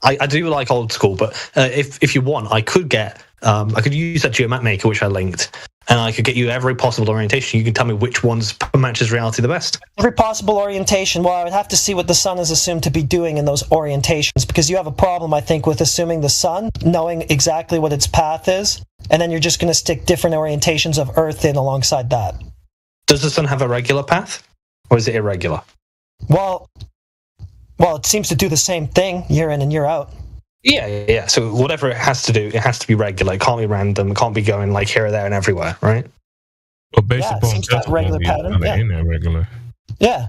Speaker 14: I do like old school, but if you want, I could get. I could use that GeoMap Maker, which I linked, and I could get you every possible orientation. You can tell me which ones matches reality the best.
Speaker 6: Every possible orientation. Well, I would have to see what the sun is assumed to be doing in those orientations, because you have a problem, I think, with assuming the sun, knowing exactly what its path is, and then you're just going to stick different orientations of Earth in alongside that.
Speaker 14: Does the sun have a regular path, or is it irregular?
Speaker 6: Well, it seems to do the same thing year in and year out.
Speaker 14: Yeah. So whatever it has to do, it has to be regular. It can't be random. It can't be going like here, there, and everywhere, right?
Speaker 16: But based
Speaker 6: Yeah, it
Speaker 16: upon
Speaker 6: seems to have a regular
Speaker 16: testimony,
Speaker 6: pattern,
Speaker 16: it's
Speaker 6: yeah.
Speaker 16: kinda irregular.
Speaker 6: Yeah.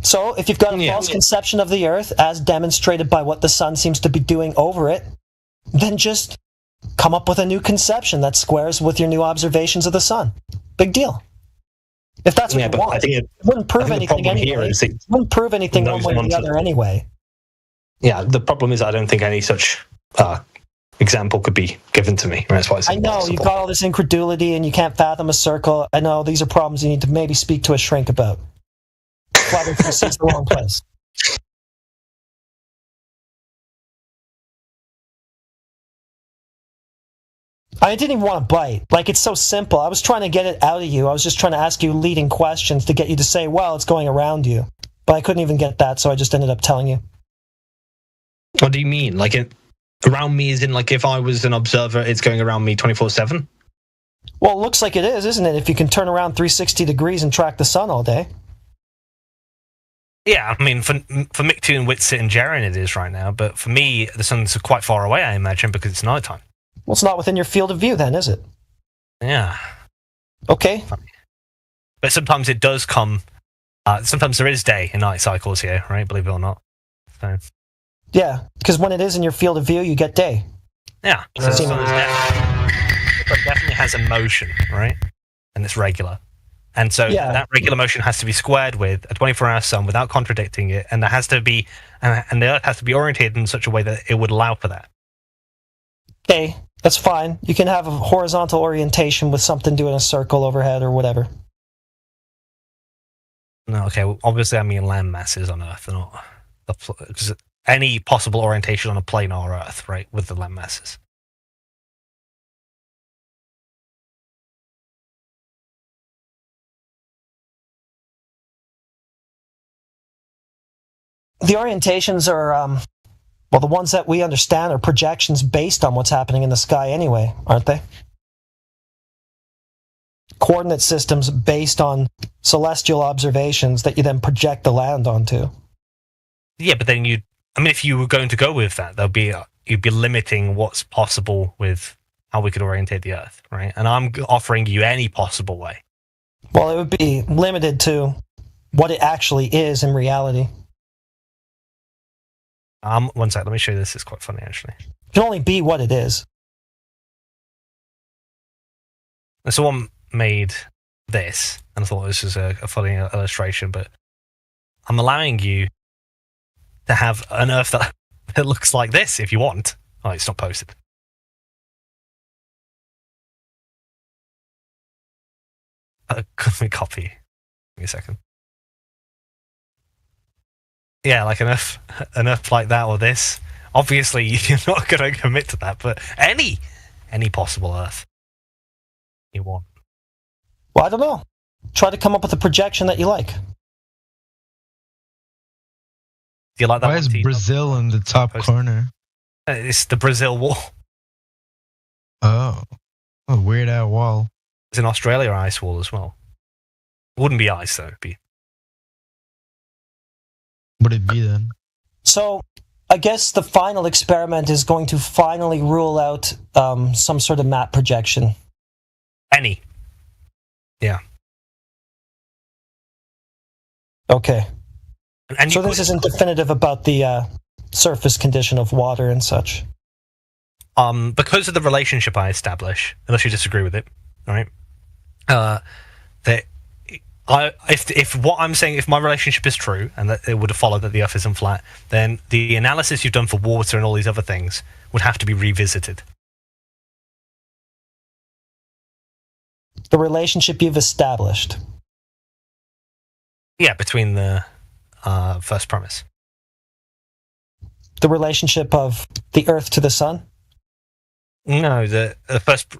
Speaker 6: So if you've got a false conception of the Earth, as demonstrated by what the sun seems to be doing over it, then just come up with a new conception that squares with your new observations of the sun. Big deal. If that's what you want,
Speaker 14: I think
Speaker 6: it wouldn't prove anything anyway. It wouldn't prove anything one way or the other anyway.
Speaker 14: Yeah, the problem is I don't think any such example could be given to me. Right? That's why it's
Speaker 6: I know you've got all this incredulity and you can't fathom a circle. I know these are problems you need to maybe speak to a shrink about. Flat Earth is the wrong place. I didn't even want to bite. Like, it's so simple. I was trying to get it out of you. I was just trying to ask you leading questions to get you to say, well, it's going around you. But I couldn't even get that, so I just ended up telling you.
Speaker 14: What do you mean? Like, around me is in, like, if I was an observer, it's going around me 24/7?
Speaker 6: Well, it looks like it is, isn't it? If you can turn around 360 degrees and track the sun all day.
Speaker 14: Yeah, I mean, for Mictu and Witsit and Jaren it is right now, but for me, the sun's quite far away, I imagine, because it's nighttime.
Speaker 6: Well, it's not within your field of view then, is it?
Speaker 14: Yeah.
Speaker 6: Okay.
Speaker 14: But sometimes it does come... sometimes there is day and night cycles here, right? Believe it or not. So.
Speaker 6: Yeah, because when it is in your field of view, you get day.
Speaker 14: Yeah. So the sun is definitely has a motion, right? And it's regular. And so that regular motion has to be squared with a 24-hour sun without contradicting it, and there has to be, and the Earth has to be orientated in such a way that it would allow for that.
Speaker 6: Okay, that's fine. You can have a horizontal orientation with something doing a circle overhead or whatever.
Speaker 14: No, okay. Well, obviously, I mean land masses on Earth, not because any possible orientation on a planar Earth, right, with the land masses.
Speaker 6: The orientations are, well, the ones that we understand are projections based on what's happening in the sky anyway, aren't they? Coordinate systems based on celestial observations that you then project the land onto.
Speaker 14: Yeah, but then if you were going to go with that, you'd be limiting what's possible with how we could orientate the Earth, right? And I'm offering you any possible way.
Speaker 6: Well, it would be limited to what it actually is in reality.
Speaker 14: One sec, let me show you this. It's quite funny, actually.
Speaker 6: It can only be what it is.
Speaker 14: And someone made this, and I thought this was a funny illustration, but I'm allowing you to have an Earth that looks like this if you want. Oh, it's not posted. Let me copy. Give me a second. Yeah, like an Earth like that or this. Obviously, you're not going to commit to that, but any possible Earth you want.
Speaker 6: Well, I don't know. Try to come up with a projection that you like.
Speaker 14: Do you like that?
Speaker 17: Why is Brazil in the top corner?
Speaker 14: It's the Brazil wall.
Speaker 17: Oh, a weird out wall.
Speaker 14: It's in Australia ice wall as well. It wouldn't be ice though. It'd be.
Speaker 17: Would it be then?
Speaker 6: So, I guess the final experiment is going to finally rule out some sort of map projection.
Speaker 14: Any. Yeah.
Speaker 6: Okay.
Speaker 14: And
Speaker 6: so this isn't definitive about the surface condition of water and such?
Speaker 14: Because of the relationship I establish, unless you disagree with it, all right? That if what I'm saying, if my relationship is true, and that it would have followed that the Earth isn't flat, then the analysis you've done for water and all these other things would have to be revisited.
Speaker 6: The relationship you've established.
Speaker 14: Yeah, between the first premise.
Speaker 6: The relationship of the Earth to the Sun?
Speaker 14: No, the first...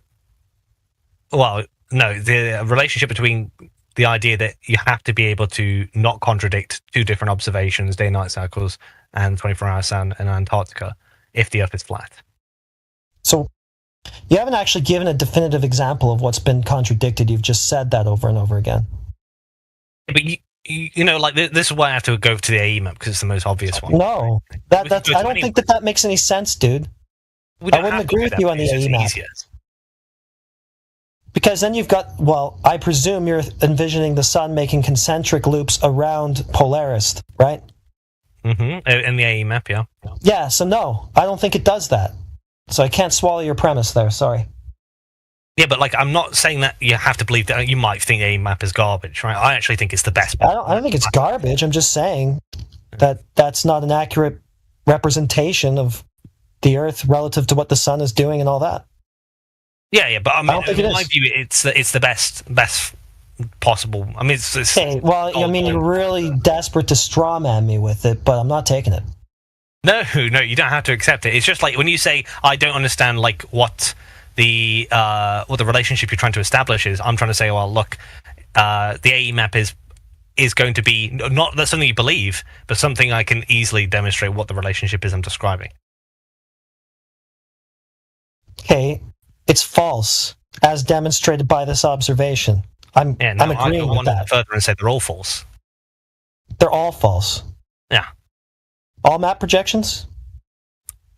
Speaker 14: Well, no, the relationship between the idea that you have to be able to not contradict two different observations, day-night cycles, and 24-hour sun in Antarctica, if the Earth is flat.
Speaker 6: So, you haven't actually given a definitive example of what's been contradicted. You've just said that over and over again.
Speaker 14: But you know, like this is why I have to go to the AE map because it's the most obvious one.
Speaker 6: No, I don't think that makes any sense, dude. I wouldn't agree with you on the AE map. Because then you've got, well, I presume you're envisioning the sun making concentric loops around Polaris, right?
Speaker 14: Mm-hmm. In the AE map, yeah.
Speaker 6: Yeah, so no, I don't think it does that. So I can't swallow your premise there, sorry.
Speaker 14: Yeah, but like, I'm not saying that you have to believe that. You might think the AE map is garbage, right? I actually think it's the best.
Speaker 6: I don't think it's garbage. I'm just saying that that's not an accurate representation of the Earth relative to what the sun is doing and all that.
Speaker 14: Yeah, but I mean,
Speaker 6: don't think
Speaker 14: in
Speaker 6: it
Speaker 14: my
Speaker 6: is.
Speaker 14: view, it's the best possible. I mean, it's
Speaker 6: okay, well, I mean, you're really desperate to strawman me with it, but I'm not taking it.
Speaker 14: No, you don't have to accept it. It's just like when you say, I don't understand, like, what the relationship you're trying to establish is. I'm trying to say, well, look, the AE map is going to be not that's something you believe, but something I can easily demonstrate what the relationship is I'm describing.
Speaker 6: Okay, it's false, as demonstrated by this observation. I'm agreeing with that.
Speaker 14: Further and say they're all false.
Speaker 6: They're all false.
Speaker 14: Yeah.
Speaker 6: All map projections?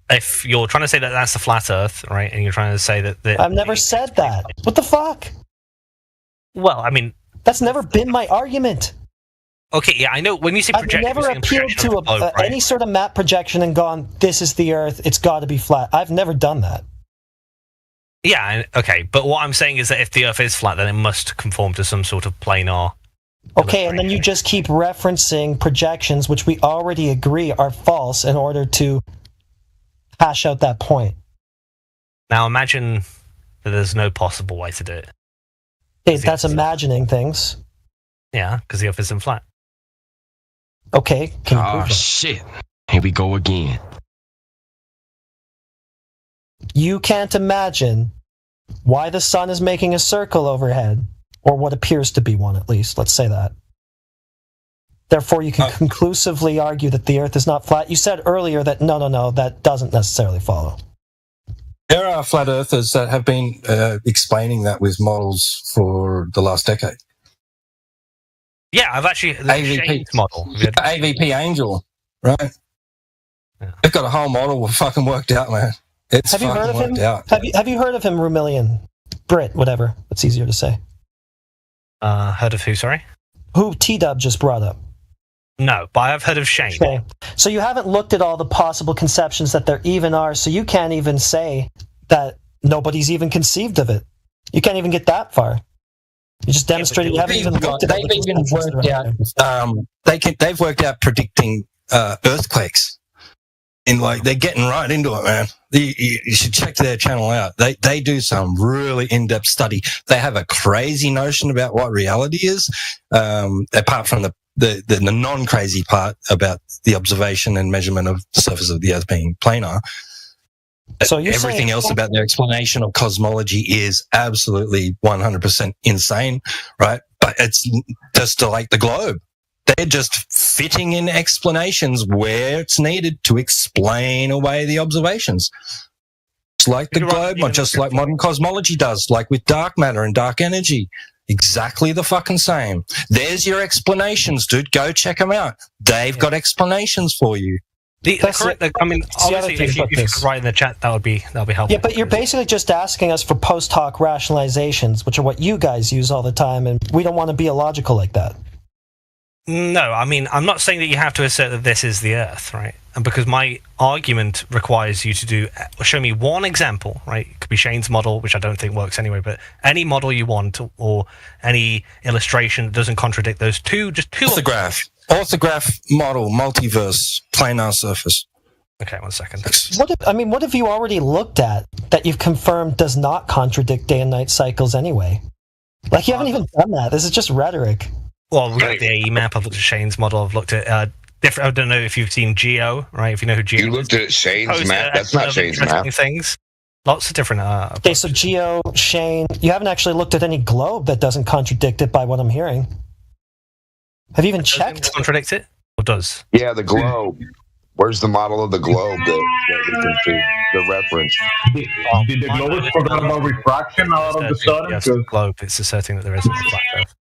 Speaker 14: If you're trying to say that that's the flat Earth, right, and you're trying to say that
Speaker 6: I've never said that. What the fuck?
Speaker 14: Well, I mean,
Speaker 6: that's never been my argument.
Speaker 14: Okay, yeah, I know. When you say projection,
Speaker 6: I've never appealed to
Speaker 14: globe, right?
Speaker 6: any sort of map projection and gone, "This is the Earth. It's got to be flat." I've never done that.
Speaker 14: Yeah, okay, but what I'm saying is that if the Earth is flat, then it must conform to some sort of planar.
Speaker 6: Okay, and then you just keep referencing projections, which we already agree are false, in order to hash out that point.
Speaker 14: Now imagine that there's no possible way to do it.
Speaker 6: Hey, that's imagining things.
Speaker 14: Yeah, because the Earth isn't flat.
Speaker 6: Okay, can you prove
Speaker 18: Oh
Speaker 6: that?
Speaker 18: shit! Here we go again.
Speaker 6: You can't imagine why the sun is making a circle overhead, or what appears to be one, at least. Let's say that. Therefore, you can conclusively argue that the Earth is not flat. You said earlier that no, that doesn't necessarily follow.
Speaker 11: There are flat earthers that have been explaining that with models for the last decade.
Speaker 14: Yeah, I've actually
Speaker 11: AVP
Speaker 14: model.
Speaker 11: AVP Angel, right?
Speaker 14: Yeah.
Speaker 11: They've got a whole model fucking worked out, man. It's
Speaker 6: Have you heard of him?
Speaker 11: worked out.
Speaker 6: Have you heard of him, Rumillion? Brit, whatever. It's easier to say.
Speaker 14: Heard of who, sorry?
Speaker 6: Who T-Dub just brought up.
Speaker 14: No, but I've heard of Shane.
Speaker 6: Okay. So you haven't looked at all the possible conceptions that there even are, so you can't even say that nobody's even conceived of it. You can't even get that far. You just demonstrated you haven't even looked at
Speaker 11: They've even worked out. They've worked out predicting earthquakes. And like they're getting right into it, man. You should check their channel out. They do some really in-depth study. They have a crazy notion about what reality is, apart from the non-crazy part about the observation and measurement of the surface of the Earth being planar.
Speaker 6: So
Speaker 11: everything else about their explanation of cosmology is absolutely 100% insane, right? But it's just like the globe. They're just fitting in explanations where it's needed to explain away the observations. It's like the globe, just like modern cosmology does, like with dark matter and dark energy. Exactly the fucking same. There's your explanations, dude. Go check them out. They've got explanations for you.
Speaker 14: Obviously, if you could write in the chat, that would be helpful.
Speaker 6: Yeah, but you're basically just asking us for post hoc rationalizations, which are what you guys use all the time, and we don't want to be illogical like that.
Speaker 14: No, I mean, I'm not saying that you have to assert that this is the Earth, right? And because my argument requires you to show me one example, right? It could be Shane's model, which I don't think works anyway, but any model you want, or any illustration that doesn't contradict those two, just two.
Speaker 11: Orthograph model, multiverse, planar surface.
Speaker 14: Okay, 1 second.
Speaker 6: What have you already looked at that you've confirmed does not contradict day and night cycles anyway? Like, you haven't even done that. This is just rhetoric.
Speaker 14: Well, we've got the AE map. I've looked at Shane's model. I've looked at different. I don't know if you've seen Geo, right? If you know who Geo is.
Speaker 19: You looked at Shane's map. That's not Shane's map.
Speaker 14: Things. Lots of different.
Speaker 6: Okay, so Geo, Shane, you haven't actually looked at any globe that doesn't contradict it by what I'm hearing. Have you even checked?
Speaker 14: Contradict it? Or does?
Speaker 19: Yeah, the globe. Where's the model of the globe that we can see? The reference.
Speaker 20: Did the globe forget about refraction out of the sun?
Speaker 14: Yes, the globe. It's asserting that there isn't a flat Earth.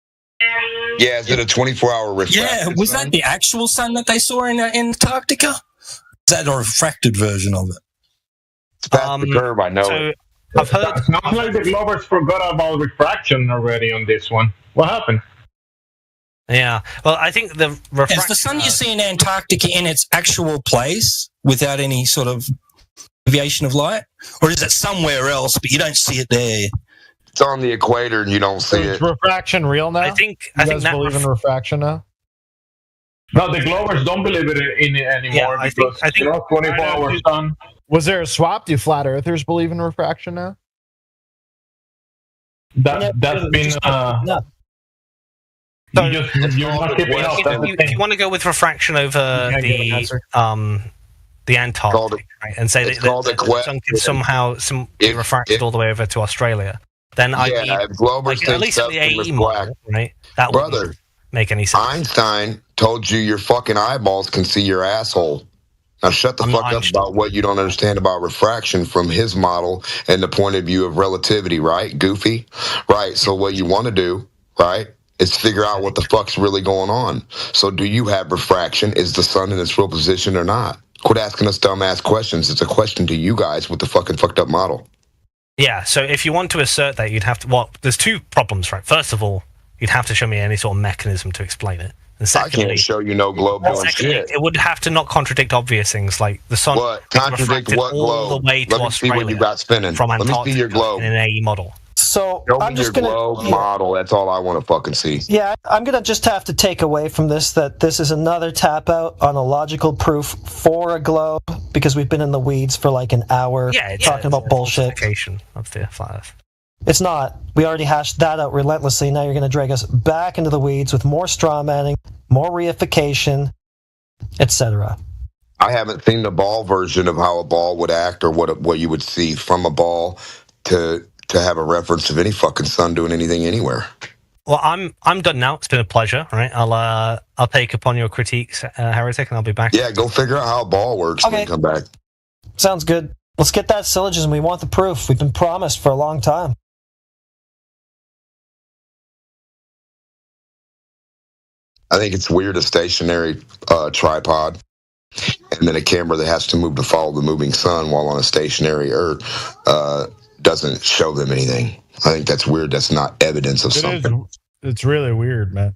Speaker 19: Yeah, is it a 24-hour refraction?
Speaker 11: Yeah, was that the actual sun that they saw in Antarctica? Is that a refracted version of it?
Speaker 19: It's past the curve, I know it.
Speaker 14: I've heard.
Speaker 20: It's not like the Glovers forgot about refraction already on this one. What happened?
Speaker 14: Yeah, well, I think the refraction...
Speaker 11: Is the sun you see in Antarctica in its actual place without any sort of deviation of light? Or is it somewhere else, but you don't see it there?
Speaker 19: It's on the equator and you don't see
Speaker 21: Is
Speaker 19: it.
Speaker 21: refraction real now?
Speaker 14: I think
Speaker 21: guys believe in refraction now?
Speaker 20: No, the Glovers don't believe in it anymore because I think 24-hour sun.
Speaker 21: Was there a swap? Do flat earthers believe in refraction now?
Speaker 20: That's been...
Speaker 14: If you want to go with refraction over the the Antarctic, right, and say that the sun can somehow be refracted all the way over to Australia, then I need,
Speaker 19: if Globers
Speaker 14: like, at least in the AE model, right? That wouldn't make any sense.
Speaker 19: Einstein told you your fucking eyeballs can see your asshole. Now shut the fuck up about what you don't understand about refraction from his model and the point of view of relativity, right, Goofy? Right, so what you want to do, right, is figure out what the fuck's really going on. So do you have refraction? Is the sun in its real position or not? Quit asking us dumbass questions. It's a question to you guys with the fucking fucked up model.
Speaker 14: Yeah, so if you want to assert that, you'd have to... Well, there's two problems, right? First of all, you'd have to show me any sort of mechanism to explain it. And secondly,
Speaker 19: I can't show you no globe doing shit.
Speaker 14: It would have to not contradict obvious things like the sun.
Speaker 19: What? Contradict what
Speaker 14: all
Speaker 19: globe?
Speaker 14: The way to
Speaker 19: Let me
Speaker 14: Australia
Speaker 19: see what you got spinning.
Speaker 14: From
Speaker 19: Let me see your globe.
Speaker 14: in an AE model.
Speaker 6: So
Speaker 19: Show
Speaker 6: I'm
Speaker 19: me
Speaker 6: just
Speaker 19: your
Speaker 6: gonna
Speaker 19: globe model. That's all I want to fucking see.
Speaker 6: Yeah, I'm gonna just have to take away from this that this is another tap out on a logical proof for a globe because we've been in the weeds for like an hour talking about bullshit.
Speaker 14: Of the flat Earth.
Speaker 6: It's not. We already hashed that out relentlessly. Now you're going to drag us back into the weeds with more straw manning, more reification, etc.
Speaker 19: I haven't seen the ball version of how a ball would act or what you would see from a ball to have a reference of any fucking sun doing anything anywhere.
Speaker 14: Well, I'm done now. It's been a pleasure. All right, I'll take upon your critiques, Heretic, and I'll be back.
Speaker 19: Yeah, go figure out how a ball works and then come back.
Speaker 6: Sounds good. Let's get that syllogism. We want the proof. We've been promised for a long time.
Speaker 19: I think it's weird a stationary tripod and then a camera that has to move to follow the moving sun while on a stationary Earth doesn't show them anything. I think that's weird. That's not evidence of something.
Speaker 21: It's really weird, man.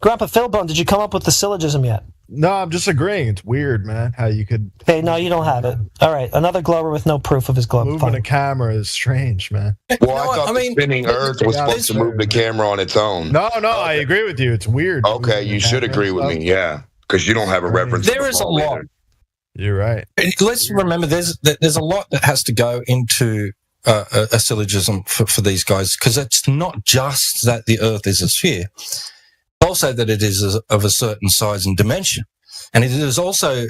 Speaker 6: Grandpa Philbone, did you come up with the syllogism yet?
Speaker 21: No, I'm just agreeing. It's weird, man. How you could...
Speaker 6: Okay, no, you don't have it. All right, another glober with no proof of his globe.
Speaker 21: Moving a camera is strange, man.
Speaker 19: Well, I thought the spinning Earth was supposed to move the camera on its own.
Speaker 21: No, I agree with you. It's weird.
Speaker 19: Okay, you should agree with me, yeah. Because you don't have a reference.
Speaker 2: There is a lot.
Speaker 21: You're right.
Speaker 2: Let's remember there's a lot that has to go into a syllogism for these guys, because it's not just that the Earth is a sphere, also that it is of a certain size and dimension. And it is also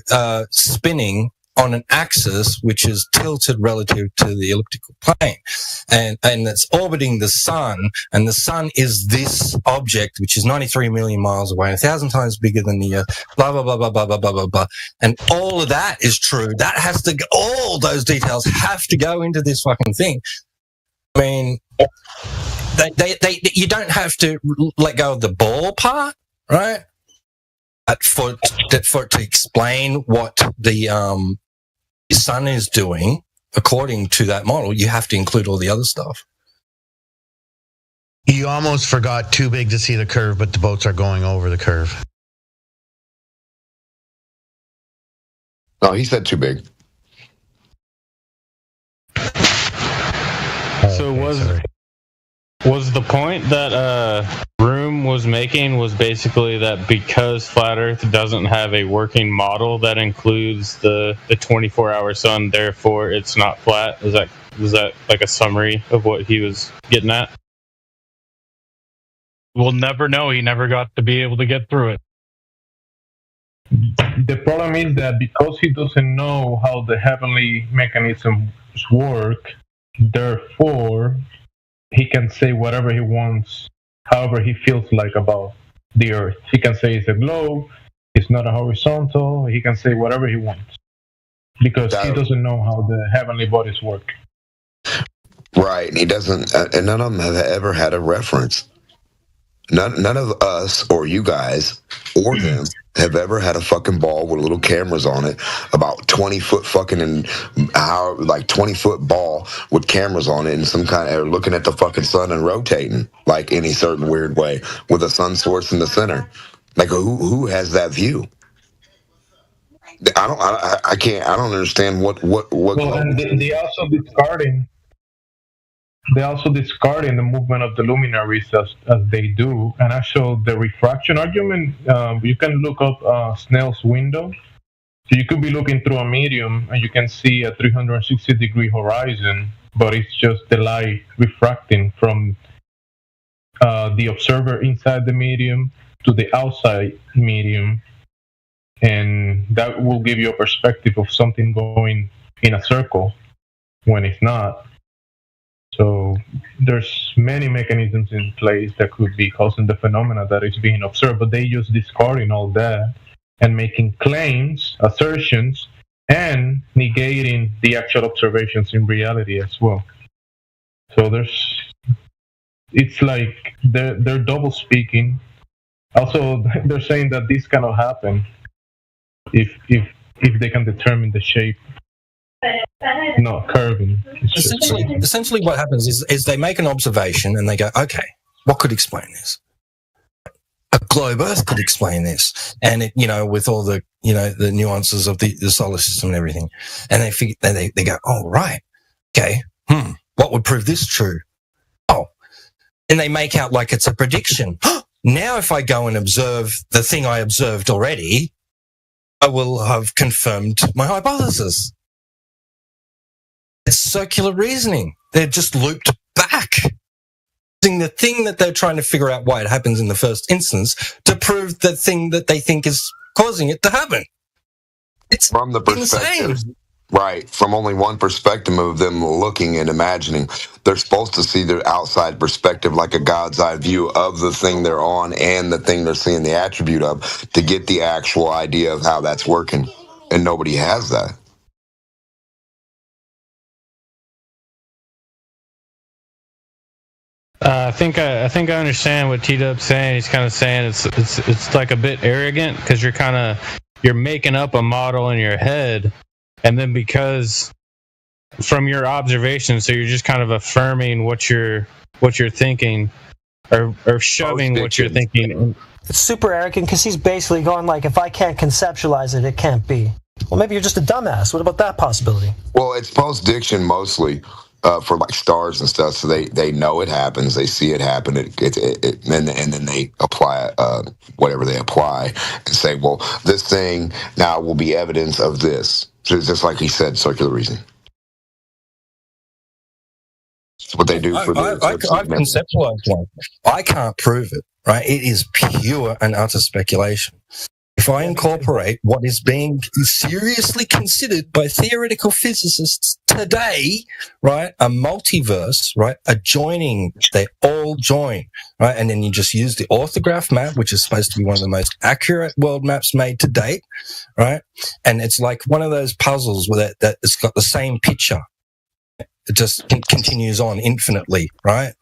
Speaker 2: spinning on an axis which is tilted relative to the elliptical plane. And it's orbiting the sun, and the sun is this object which is 93 million miles away, 1,000 times bigger than the Earth, blah, blah, blah, blah, blah, blah, blah, blah, blah. And all of that is true. That has to go, all those details have to go into this fucking thing. I mean, you don't have to let go of the ball part, right? For it to explain what the sun is doing according to that model, you have to include all the other stuff.
Speaker 17: You almost forgot too big to see the curve, but the boats are going over the curve.
Speaker 19: No, he said too big.
Speaker 20: So was the point that Room was making was basically that because Flat Earth doesn't have a working model that includes the 24-hour sun, therefore it's not flat? Was that like a summary of what he was getting at?
Speaker 22: We'll never know. He never got to be able to get through it.
Speaker 20: The problem is that because he doesn't know how the heavenly mechanisms work, therefore he can say whatever he wants, however he feels like about the Earth. He can say it's a globe, it's not a horizontal, he can say whatever he wants. Because he doesn't know how the heavenly bodies work.
Speaker 19: Right, and he doesn't, and none of them have ever had a reference. None of us, or you guys, or them, have ever had a fucking ball with little cameras on it, about 20-foot fucking, and how, like 20-foot ball with cameras on it, and some kind of looking at the fucking sun and rotating like any certain weird way with a sun source in the center. Like who has that view? I don't understand what.
Speaker 20: Well, and they also discarding. They also discarding the movement of the luminaries as they do, and actually the refraction argument. You can look up Snell's window, so you could be looking through a medium and you can see a 360-degree horizon, but it's just the light refracting from the observer inside the medium to the outside medium, and that will give you a perspective of something going in a circle when it's not. So there's many mechanisms in place that could be causing the phenomena that is being observed, but they just discarding all that and making claims, assertions, and negating the actual observations in reality as well. So it's like they're double speaking. Also, they're saying that this cannot happen if they can determine the shape, not curving.
Speaker 2: Essentially what happens is they make an observation and they go, okay, what could explain this? A globe Earth could explain this, and it, with all the the nuances of the solar system and everything, and they figure they go, oh right, okay, what would prove this true? Oh, and they make out like it's a prediction. Now, if I go and observe the thing I observed already, I will have confirmed my hypothesis. It's circular reasoning. They're just looped back. The thing that they're trying to figure out why it happens in the first instance to prove the thing that they think is causing it to happen. It's
Speaker 19: from the perspective, right? From only one perspective of them looking and imagining. They're supposed to see their outside perspective like a God's eye view of the thing they're on and the thing they're seeing the attribute of to get the actual idea of how that's working. And nobody has that.
Speaker 22: I think I understand what T-Dub's saying. He's kind of saying it's like a bit arrogant because you're making up a model in your head, and then because from your observation, so you're just kind of affirming what you're thinking, or shoving what you're thinking.
Speaker 6: It's super arrogant because he's basically going like, if I can't conceptualize it, it can't be. Well, maybe you're just a dumbass. What about that possibility?
Speaker 19: Well, it's post-diction mostly. For like stars and stuff, so they know it happens, they see it happen, and then they apply whatever they apply and say, well, this thing now will be evidence of this. So it's just like he said, circular reasoning. It's what they do for
Speaker 2: I've conceptualized one. I can't prove it, right? It is pure and utter speculation. If I incorporate what is being seriously considered by theoretical physicists today, right, a multiverse, right, a joining, they all join, right, and then you just use the orthograph map, which is supposed to be one of the most accurate world maps made to date, right, and it's like one of those puzzles where that it's got the same picture. It just continues on infinitely, right?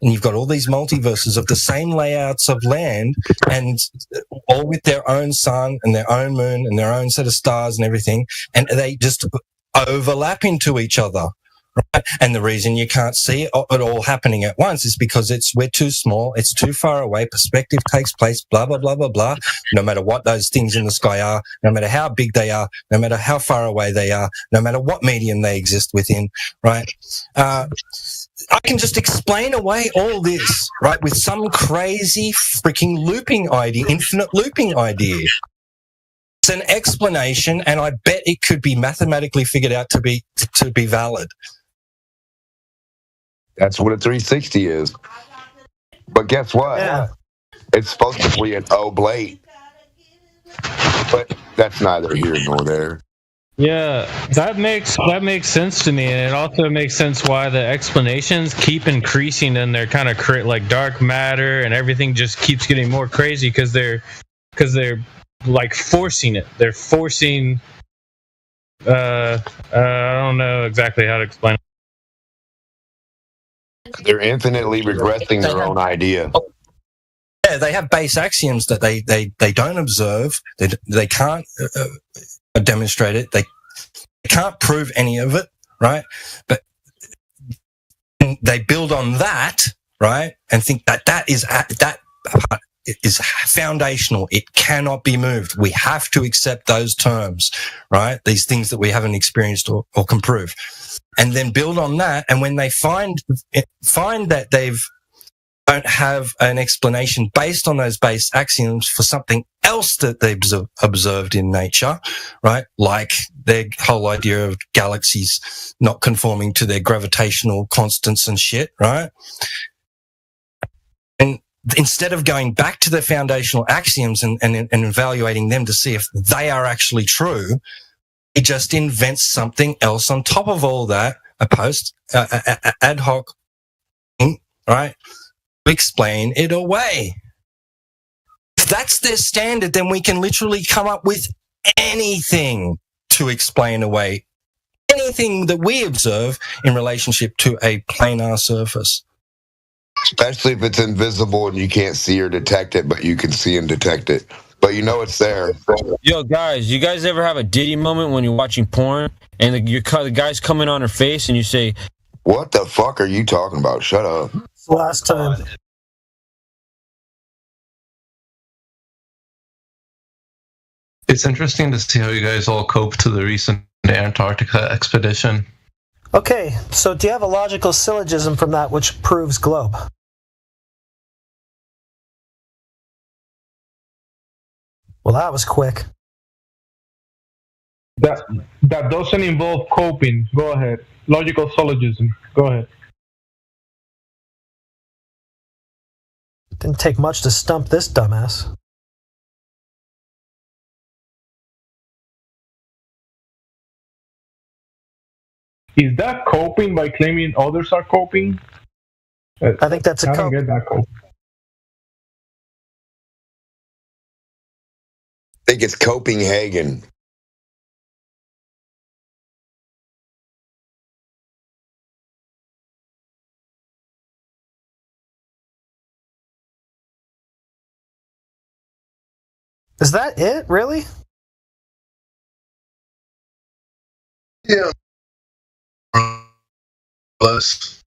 Speaker 2: And you've got all these multiverses of the same layouts of land, and all with their own sun and their own moon and their own set of stars and everything, and they just overlap into each other. Right? And the reason you can't see it all happening at once is because we're too small, it's too far away, perspective takes place, blah, blah, blah, blah, blah. No matter what those things in the sky are, no matter how big they are, no matter how far away they are, no matter what medium they exist within, right? I can just explain away all this, right, with some crazy freaking looping idea, infinite looping idea. It's an explanation, and I bet it could be mathematically figured out to be valid.
Speaker 19: That's what a 360 is. But guess what?
Speaker 6: Yeah.
Speaker 19: It's supposed to be an oblate. But that's neither here nor there.
Speaker 22: Yeah, that makes sense to me, and it also makes sense why the explanations keep increasing, and they're kind of like dark matter, and everything just keeps getting more crazy because they're like forcing it. They're forcing. I don't know exactly how to explain it.
Speaker 19: They're infinitely regressing their own idea.
Speaker 2: Yeah, they have base axioms that they don't observe. They can't demonstrate it. They can't prove any of it, right? But they build on that, right, and think that is foundational. It cannot be moved. We have to accept those terms, right? These things that we haven't experienced or can prove, and then build on that. And when they find that don't have an explanation based on those base axioms for something else that they've observed in nature, right? Like their whole idea of galaxies not conforming to their gravitational constants and shit, right? And instead of going back to the foundational axioms and evaluating them to see if they are actually true, he just invents something else on top of all that, ad hoc, right, to explain it away. If that's their standard, then we can literally come up with anything to explain away anything that we observe in relationship to a planar surface.
Speaker 19: Especially if it's invisible and you can't see or detect it, but you can see and detect it. But you know it's there.
Speaker 4: Yo, guys, you guys ever have a Diddy moment when you're watching porn and the guy's coming on her face and you say,
Speaker 19: "What the fuck are you talking about? Shut up."
Speaker 6: Last time.
Speaker 7: It's interesting to see how you guys all cope to the recent Antarctica expedition.
Speaker 6: Okay, so do you have a logical syllogism from that which proves globe? Well, that was quick.
Speaker 20: That doesn't involve coping. Go ahead. Logical syllogism. Go ahead.
Speaker 6: Didn't take much to stump this dumbass.
Speaker 20: Is that coping by claiming others are coping?
Speaker 6: I think that's a
Speaker 20: I don't get that cope.
Speaker 19: I think it's Copenhagen.
Speaker 6: Is that it? Really?
Speaker 7: Yeah. Plus.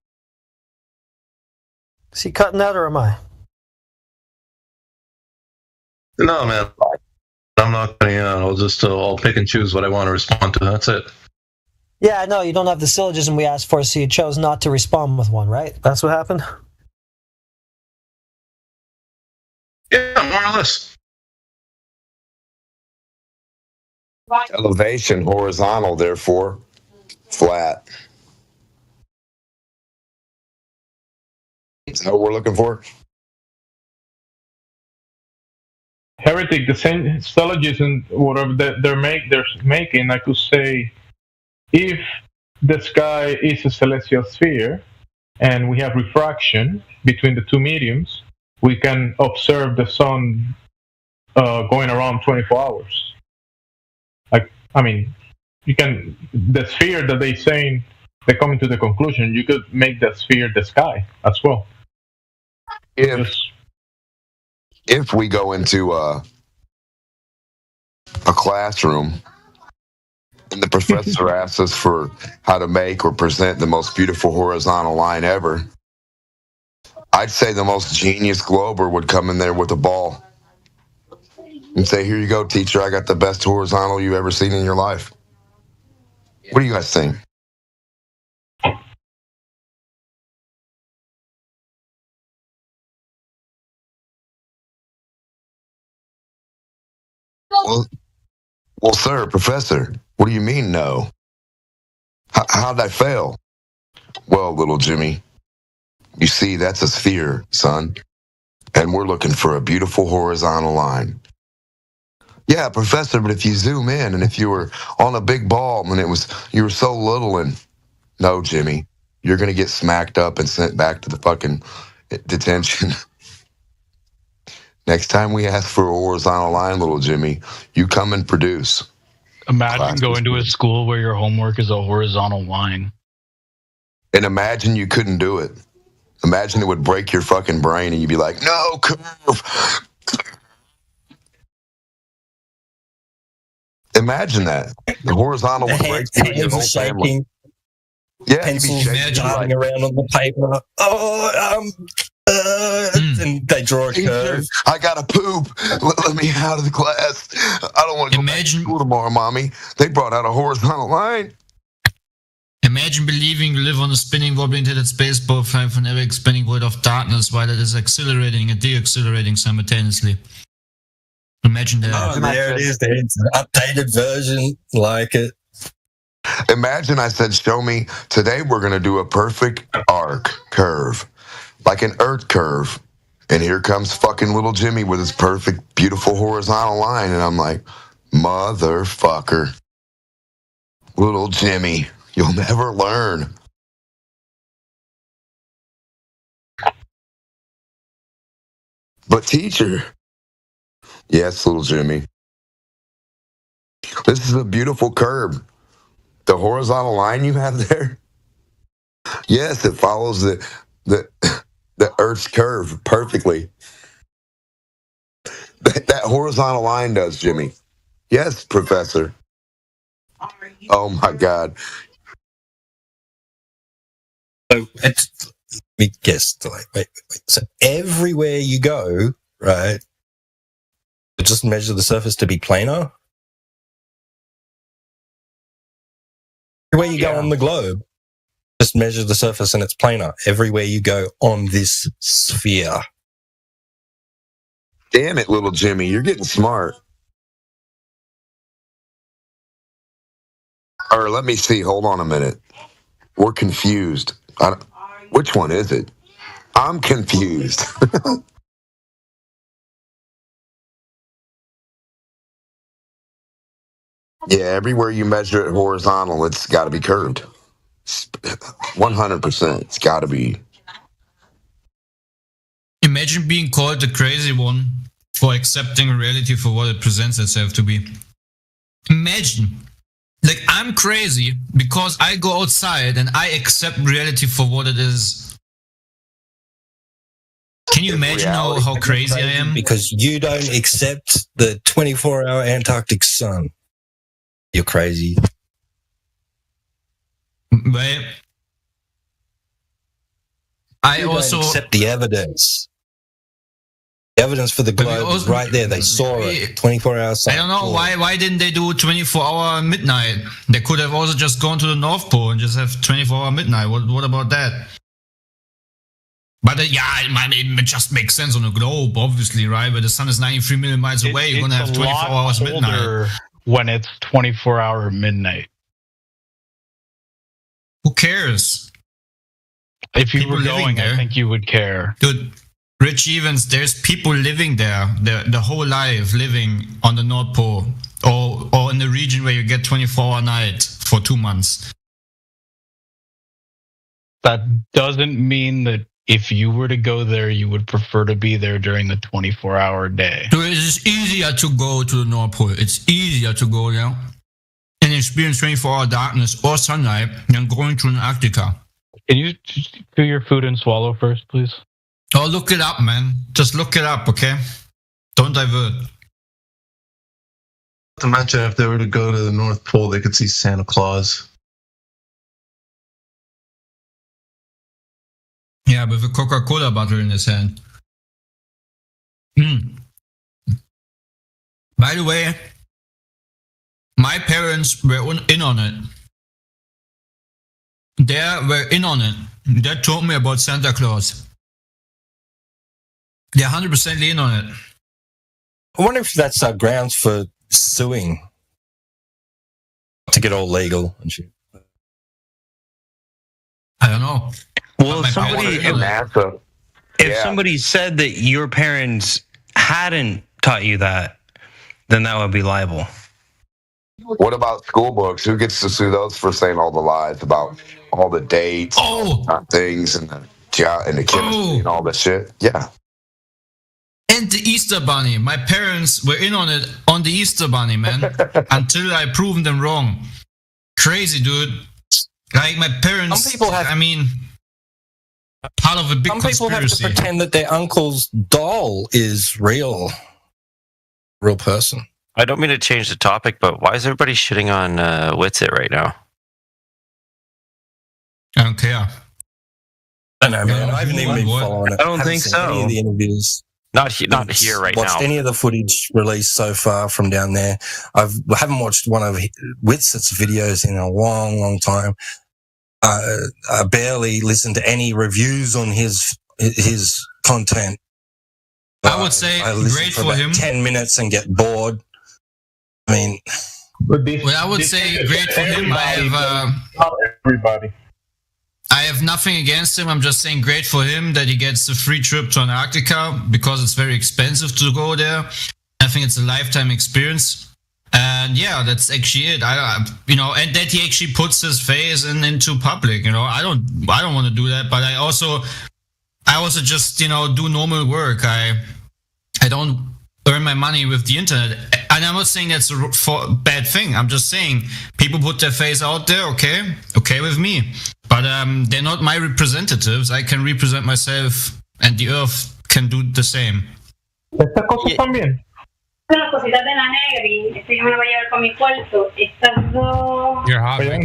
Speaker 6: Is he cutting out or am I?
Speaker 7: No, man. I'm not cutting out. I'll pick and choose what I want to respond to. That's it.
Speaker 6: Yeah, no, you don't have the syllogism we asked for, so you chose not to respond with one, right? That's what happened?
Speaker 7: Yeah, more or less.
Speaker 19: Elevation, horizontal, therefore flat. Is that what we're looking for?
Speaker 20: Heretic, the same syllogism, whatever they're making, I could say, if the sky is a celestial sphere and we have refraction between the two mediums, we can observe the sun going around 24 hours. You can, the sphere that they're saying, they're coming to the conclusion, you could make the sphere the sky as well.
Speaker 19: If we go into a classroom and the professor asks us for how to make or present the most beautiful horizontal line ever, I'd say the most genius glober would come in there with a ball and say, "Here you go, teacher, I got the best horizontal you've ever seen in your life." What do you guys think? Well, sir, professor, what do you mean, no? How'd I fail? Well, little Jimmy, you see, that's a sphere, son, and we're looking for a beautiful horizontal line. Yeah, professor, but if you zoom in and if you were on a big ball and you were so little and... No, Jimmy, you're going to get smacked up and sent back to the fucking detention. Next time we ask for a horizontal line, little Jimmy, you come and produce.
Speaker 23: Imagine going to a school where your homework is a horizontal line.
Speaker 19: And imagine you couldn't do it. Imagine it would break your fucking brain and you'd be like, "No, curve." Imagine that. The horizontal would break you and your whole family. Yeah,
Speaker 2: pencils darting around on the paper. And they draw a curve.
Speaker 19: I gotta poop. Let me out of the class. I don't want to go back to school tomorrow, mommy. They brought out a horizontal line.
Speaker 24: Imagine believing you live on a spinning, wobbling tilted space ball flying from every expanding void of darkness while it is accelerating and deaccelerating simultaneously. Imagine that.
Speaker 2: Oh, there it is. There's an updated version like it.
Speaker 19: Imagine I said, "Show me. Today we're going to do a perfect arc curve, like an Earth curve, And here comes fucking little Jimmy with his perfect, beautiful horizontal line. And I'm like, motherfucker. Little Jimmy, you'll never learn. But teacher, yes, little Jimmy, this is a beautiful curve. The horizontal line you have there, yes, it follows the Earth's curve perfectly. That horizontal line does, Jimmy. Yes, Professor. Oh my God.
Speaker 2: So it's, we guessed, like, wait. So everywhere you go, right, you just measure the surface to be planar. Everywhere you go on the globe, just measure the surface and it's planar. Everywhere you go on this sphere.
Speaker 19: Damn it, little Jimmy, you're getting smart. Or let me see, hold on a minute. We're confused. Which one is it? I'm confused. Yeah, everywhere you measure it horizontal, it's got to be curved. 100%. It's got to be.
Speaker 24: Imagine being called the crazy one for accepting reality for what it presents itself to be. Imagine. Like, I'm crazy because I go outside and I accept reality for what it is. Can you imagine how crazy I am?
Speaker 2: Because you don't accept the 24-hour Antarctic sun. You're crazy.
Speaker 24: Right. I
Speaker 2: You
Speaker 24: also
Speaker 2: don't accept the evidence. The evidence for the globe is right there. They saw it. 24-hour sun.
Speaker 24: I don't know why didn't they do 24-hour midnight? They could have also just gone to the North Pole and just have 24-hour midnight. What about that? But it just makes sense on a globe, obviously, right? Where the sun is 93 million miles away, you're gonna have 24 hours midnight.
Speaker 23: When it's 24-hour midnight.
Speaker 24: Who cares?
Speaker 23: If you
Speaker 24: People
Speaker 23: were
Speaker 24: living
Speaker 23: going,
Speaker 24: there.
Speaker 23: I think you would care.
Speaker 24: Dude, Rich Evans, there's people living there, the whole life living on the North Pole or in the region where you get 24-hour night for 2 months.
Speaker 23: That doesn't mean that if you were to go there, you would prefer to be there during the 24-hour day.
Speaker 24: So it's easier to go to the North Pole. It's easier to go there and experience 24-hour darkness or sunlight than going to Antarctica.
Speaker 23: Can you do your food and swallow first, please?
Speaker 24: Oh, look it up, man. Just look it up, okay? Don't divert.
Speaker 7: Imagine if they were to go to the North Pole, they could see Santa Claus.
Speaker 24: Yeah, with a Coca-Cola bottle in his hand. By the way, my parents were in on it. They were in on it. They told me about Santa Claus. They're 100% in on it.
Speaker 2: I wonder if that's grounds for suing to get all legal and shit.
Speaker 24: I don't know.
Speaker 1: Well, if
Speaker 19: Yeah.
Speaker 1: somebody said that your parents hadn't taught you that, then that would be liable.
Speaker 19: What about school books? Who gets to sue those for saying all the lies about all the dates, things, and the chemistry and all that shit? Yeah.
Speaker 24: And the Easter Bunny. My parents were in on it on the Easter Bunny, man. Until I proved them wrong. Crazy, dude. Like, my parents,
Speaker 2: Some people have,
Speaker 24: part of a big
Speaker 2: some people have to
Speaker 24: conspiracy.
Speaker 2: pretend that their uncle's doll is real person.
Speaker 3: I don't mean to change the topic, but why is everybody shitting on Witsit right now?
Speaker 24: I don't care.
Speaker 2: I know, man. I haven't even been following it.
Speaker 3: I don't
Speaker 2: Haven't
Speaker 3: think
Speaker 2: seen
Speaker 3: so.
Speaker 2: Any of the interviews.
Speaker 3: Not here right
Speaker 2: watched
Speaker 3: now.
Speaker 2: any of the footage released so far from down there. I haven't watched one of Witsit's videos in a long, long time. I barely listened to any reviews on his content.
Speaker 24: I would say
Speaker 2: I listen
Speaker 24: great
Speaker 2: for
Speaker 24: for
Speaker 2: about
Speaker 24: him.
Speaker 2: 10 minutes and get bored. I mean,
Speaker 24: Well, I would say great for him.
Speaker 20: Not everybody.
Speaker 24: I have nothing against him. I'm just saying great for him that he gets a free trip to Antarctica because it's very expensive to go there. I think it's a lifetime experience. And yeah, that's actually it. And that he actually puts his face into public. I don't want to do that, but I also just do normal work. I don't earn my money with the internet, and I'm not saying that's a bad thing. I'm just saying people put their face out there. Okay with me, but they're not my representatives. I can represent myself, and the Earth can do the same.
Speaker 20: Estas cosas también.
Speaker 8: Las cositas de la Negri, esto yo me lo voy a llevar con mi cuarto. Estas dos.
Speaker 15: You're hot,
Speaker 8: Esto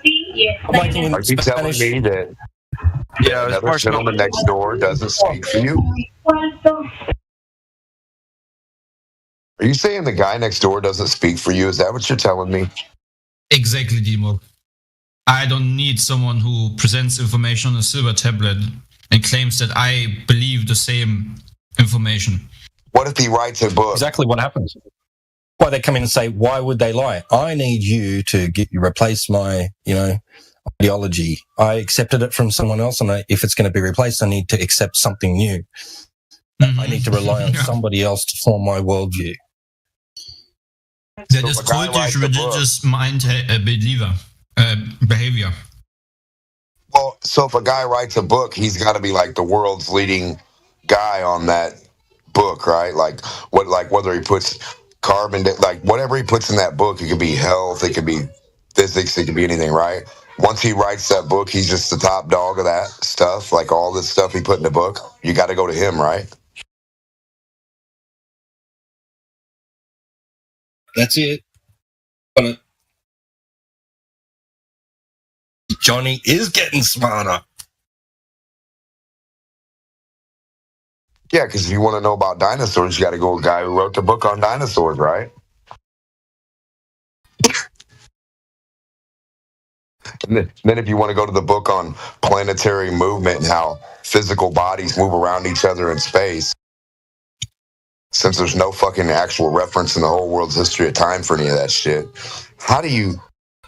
Speaker 8: sí, y esta.
Speaker 19: Are you telling me that another gentleman next door doesn't speak for you? Are you saying the guy next door doesn't speak for you? Is that what you're telling me?
Speaker 24: Exactly, Demo. I don't need someone who presents information on a silver tablet and claims that I believe the same information.
Speaker 19: What if he writes a book?
Speaker 2: Exactly what happens. Why they come in and say, why would they lie? I need you to replace my, ideology. I accepted it from someone else, and if it's going to be replaced, I need to accept something new. I need to rely on somebody else to form my worldview.
Speaker 24: That is cultish religious behavior.
Speaker 19: Well, so if a guy writes a book, he's got to be like the world's leading guy on that book, right? Like whether he puts whatever he puts in that book, it could be health, it could be physics, it could be anything, right? Once he writes that book, he's just the top dog of that stuff, like all this stuff he put in the book. You got to go to him, right?
Speaker 2: That's it. Johnny is getting smarter.
Speaker 19: Yeah, because if you want to know about dinosaurs, you got to go to a guy who wrote the book on dinosaurs, right? And then if you want to go to the book on planetary movement and how physical bodies move around each other in space, since there's no fucking actual reference in the whole world's history of time for any of that shit,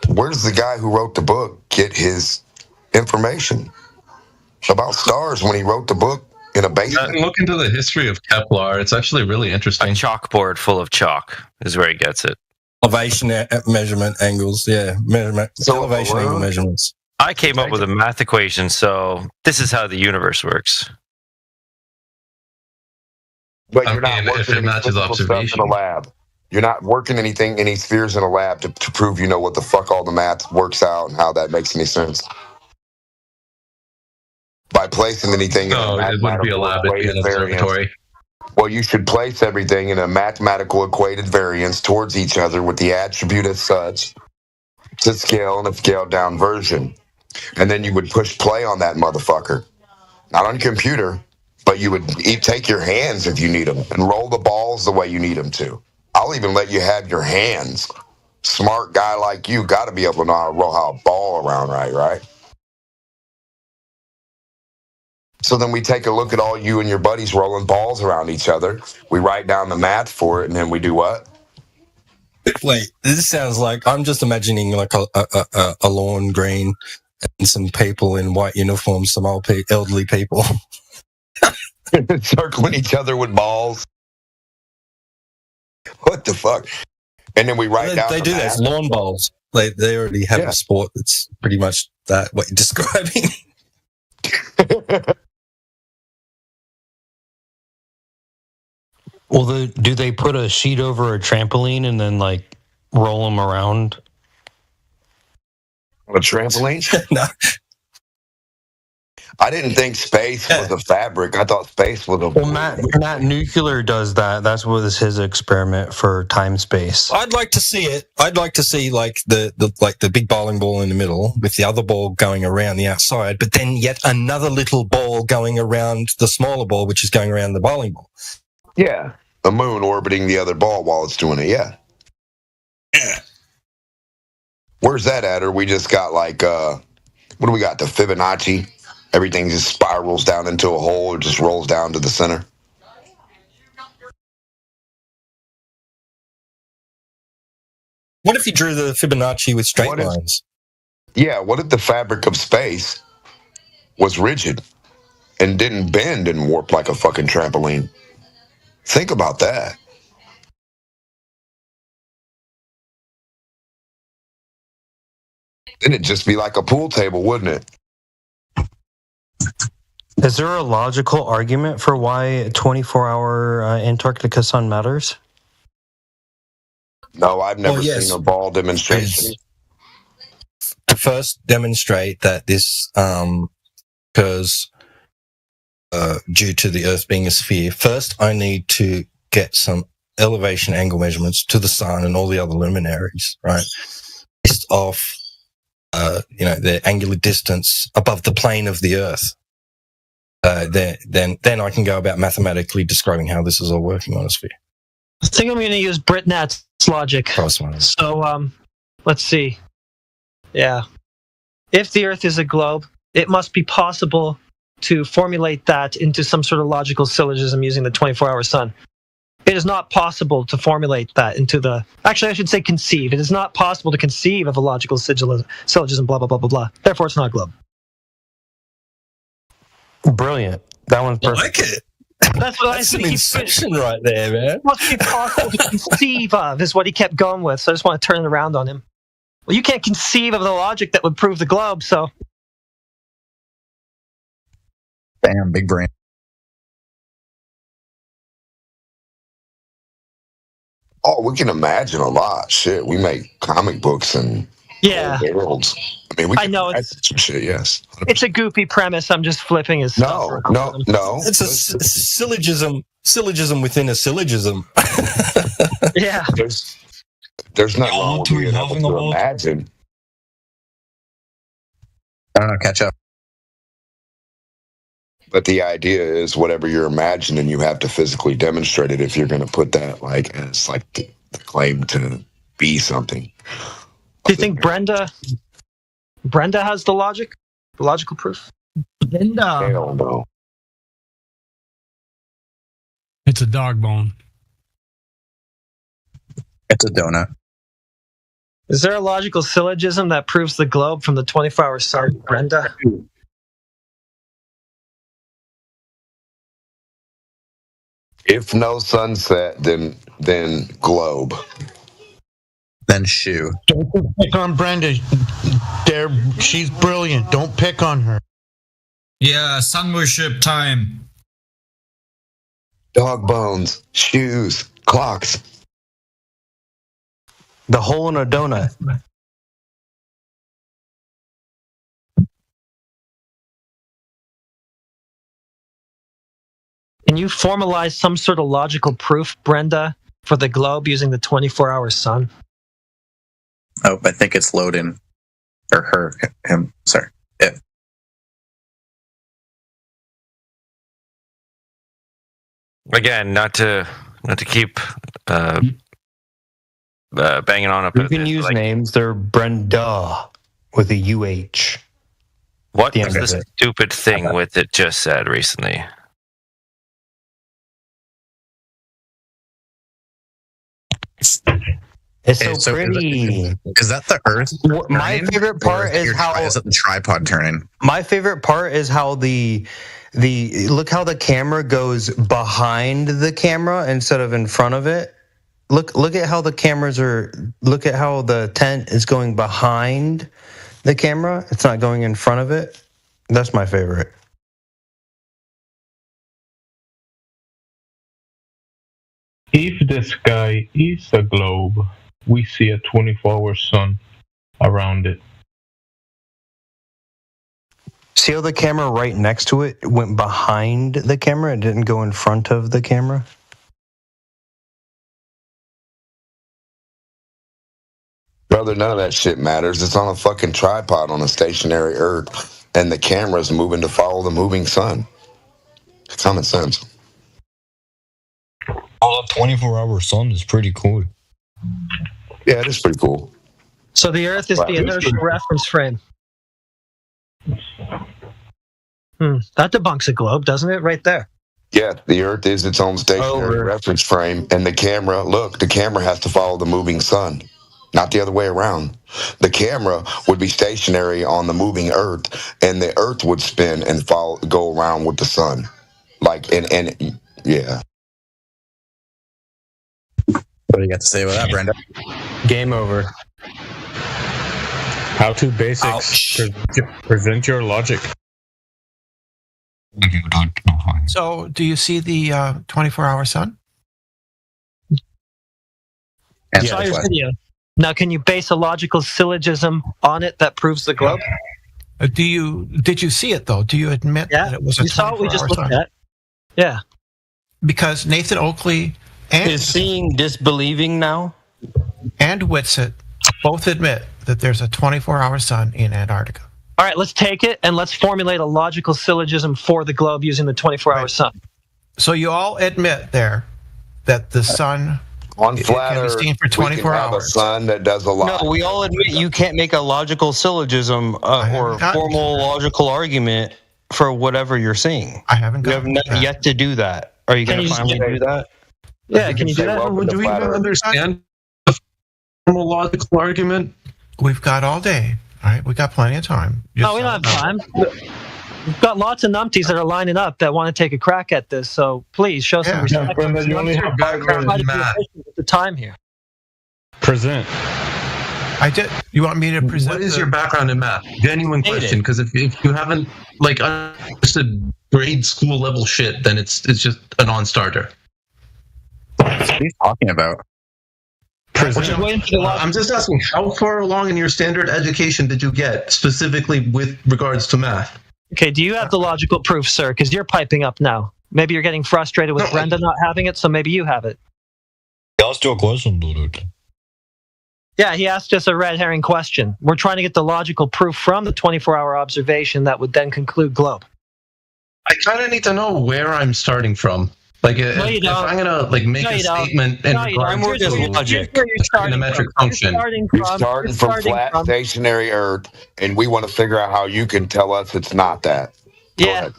Speaker 19: where does the guy who wrote the book get his information about stars when he wrote the book in a basement?
Speaker 7: Look into the history of Kepler. It's actually really interesting.
Speaker 3: A chalkboard full of chalk is where he gets it.
Speaker 2: Elevation measurement angles, elevation angle measurements.
Speaker 3: I came up with a math equation, so this is how the universe works.
Speaker 19: But you're not working any physical stuff in a lab. You're not working any spheres in a lab to prove you know what the fuck all the math works out and how that makes any sense. By placing anything in a
Speaker 7: it wouldn't be a lab, it'd be an observatory.
Speaker 19: Well, you should place everything in a mathematical equated variance towards each other with the attribute as such to scale in a scaled down version. And then you would push play on that motherfucker. Not on your computer, but you would take your hands if you need them and roll the balls the way you need them to. I'll even let you have your hands. Smart guy like you got to be able to know how to roll a ball around right? So then we take a look at all you and your buddies rolling balls around each other. We write down the math for it, and then we do what?
Speaker 2: Wait, this sounds like I'm just imagining like a lawn green and some people in white uniforms, some elderly people.
Speaker 19: Circling each other with balls. What the fuck? And then we write down
Speaker 2: They do that. It's lawn bowls. They already have a sport that's pretty much that, what you're describing.
Speaker 15: Well, do they put a sheet over a trampoline and then like roll them around?
Speaker 19: A trampoline?
Speaker 2: No.
Speaker 19: I didn't think space was a fabric. I thought space was a.
Speaker 15: Well, Matt Nuclear does that. That's what is his experiment for time space.
Speaker 2: I'd like to see it. I'd like to see like the big bowling ball in the middle with the other ball going around the outside, but then yet another little ball going around the smaller ball, which is going around the bowling ball.
Speaker 19: Yeah, the moon orbiting the other ball while it's doing it. Yeah. Where's that at? Or we just got like what do we got? The Fibonacci. Everything just spirals down into a hole or just rolls down to the center.
Speaker 2: What if you drew the Fibonacci with straight lines?
Speaker 19: Yeah, what if the fabric of space was rigid and didn't bend and warp like a fucking trampoline? Think about that. Then it'd just be like a pool table, wouldn't it?
Speaker 1: Is there a logical argument for why a 24-hour Antarctica sun matters?
Speaker 19: No, I've never
Speaker 2: yes.
Speaker 19: seen a ball demonstration.
Speaker 2: To first demonstrate that this occurs due to the Earth being a sphere, first I need to get some elevation angle measurements to the sun and all the other luminaries, right? Based off, their angular distance above the plane of the Earth. Then I can go about mathematically describing how this is all working on a sphere.
Speaker 6: I think I'm going to use Britnat's logic. So, let's see. Yeah. If the Earth is a globe, it must be possible to formulate that into some sort of logical syllogism using the 24-hour sun. It is not possible to formulate that into the... Actually, I should say conceive. It is not possible to conceive of a logical syllogism, blah, blah, blah, blah, blah. Therefore, it's not a globe.
Speaker 1: Brilliant. That one's perfect.
Speaker 2: I like it.
Speaker 6: That's what
Speaker 2: That's an inception right there, man.
Speaker 6: It must be possible to conceive of, is what he kept going with, so I just want to turn it around on him. Well, you can't conceive of the logic that would prove the globe, so...
Speaker 5: Bam, big brain.
Speaker 19: Oh, we can imagine a lot. Shit, we make comic books and
Speaker 6: yeah
Speaker 19: worlds. I mean, we can
Speaker 6: know
Speaker 19: imagine some shit, yes.
Speaker 6: It's a goofy premise. I'm just flipping his stuff.
Speaker 19: No.
Speaker 2: It's a syllogism within a syllogism.
Speaker 6: Yeah.
Speaker 19: There's nothing wrong with being able to imagine.
Speaker 5: I don't know, catch up.
Speaker 19: But the idea is whatever you're imagining, you have to physically demonstrate it if you're going to put that as the claim to be something.
Speaker 6: Do you think Brenda has the logical proof?
Speaker 9: Brenda.
Speaker 19: Hell no.
Speaker 9: It's a dog bone.
Speaker 5: It's a donut.
Speaker 6: Is there a logical syllogism that proves the globe from the 24-hour sun, Brenda?
Speaker 19: If no sunset, then globe.
Speaker 5: Then shoe.
Speaker 17: Don't pick on Brenda. She's brilliant. Don't pick on her.
Speaker 24: Yeah, sun worship time.
Speaker 19: Dog bones, shoes, clocks.
Speaker 1: The hole in a donut.
Speaker 6: Can you formalize some sort of logical proof, Brenda, for the globe using the 24-hour sun?
Speaker 5: Oh, I think it's loading. Or her. Him. Sorry. It.
Speaker 3: Again, not to keep banging on up.
Speaker 1: You can use names. They're Brenda with a UH.
Speaker 3: What was the stupid thing with it just said recently?
Speaker 1: It's so pretty.
Speaker 5: Is that the Earth?
Speaker 1: My favorite part is how
Speaker 5: is it the tripod turning?
Speaker 1: My favorite part is how the look how the camera goes behind the camera instead of in front of it. Look at how the cameras are. Look at how the tent is going behind the camera. It's not going in front of it. That's my favorite.
Speaker 20: If the sky is a globe, we see a 24-hour sun around it.
Speaker 1: See how the camera right next to it went behind the camera? It didn't go in front of the camera?
Speaker 19: Brother, none of that shit matters. It's on a fucking tripod on a stationary Earth, and the camera's moving to follow the moving sun. It's common sense.
Speaker 18: Oh, that 24-hour sun is pretty cool.
Speaker 19: Yeah, it is pretty cool.
Speaker 6: So the Earth is the inertial reference frame. That debunks a globe, doesn't it? Right there.
Speaker 19: Yeah, the Earth is its own stationary reference frame, and the camera has to follow the moving sun. not the other way around. The camera would be stationary on the moving Earth, and the Earth would spin and go around with the sun. Like, and yeah.
Speaker 5: What do you got to say about that, Brenda?
Speaker 1: Game over.
Speaker 22: How to basics. Present your logic.
Speaker 10: So, do you see the 24-hour sun?
Speaker 6: I saw your video. Now, can you base a logical syllogism on it that proves the globe?
Speaker 10: Did you see it though? Do you admit that it was a 24-hour sun?
Speaker 6: You saw what we just looked at. Yeah.
Speaker 10: Because Nathan Oakley
Speaker 1: is seeing disbelieving now,
Speaker 10: and Whitsitt both admit that there's a 24-hour sun in Antarctica.
Speaker 6: All right, let's take it and let's formulate a logical syllogism for the globe using the 24-hour sun.
Speaker 10: So you all admit there that the sun
Speaker 19: on flat
Speaker 10: can be
Speaker 19: Earth,
Speaker 10: seen for 24
Speaker 19: we can have
Speaker 10: hours.
Speaker 19: a sun that does a lot.
Speaker 1: No, we all admit you can't make a logical syllogism or formal logical argument for whatever you're seeing.
Speaker 10: I haven't.
Speaker 1: You have not yet to do that. Are you going to finally do that?
Speaker 6: Yeah, can you do that?
Speaker 7: Do we even understand the formal logical argument?
Speaker 10: We've got all day. All right, we got plenty of time.
Speaker 6: No, we don't have time. We've got lots of numpties that are lining up that want to take a crack at this. So please show some respect.
Speaker 20: Brenda, you only have background
Speaker 6: Try to be
Speaker 20: math.
Speaker 6: efficient with the time here.
Speaker 22: Present.
Speaker 10: I did. You want me to present?
Speaker 7: What is your background in math? Genuine question, because if you haven't like understood grade school level shit, then it's just a non-starter.
Speaker 5: What are you talking about?
Speaker 7: I'm just asking, how far along in your standard education did you get specifically with regards to math?
Speaker 6: Okay, do you have the logical proof, sir? Because you're piping up now. Maybe you're getting frustrated with Brenda not having it, so maybe you have it.
Speaker 18: Ask your question, dude.
Speaker 6: Yeah, he asked us a red herring question. We're trying to get the logical proof from the 24-hour observation that would then conclude globe.
Speaker 7: I kind of need to know where I'm starting from. Like, if I'm gonna make a statement in regards to
Speaker 19: logic,
Speaker 7: trigonometric function,
Speaker 19: you're starting from flat, stationary Earth, and we want to figure out how you can tell us it's not that.
Speaker 6: Yeah.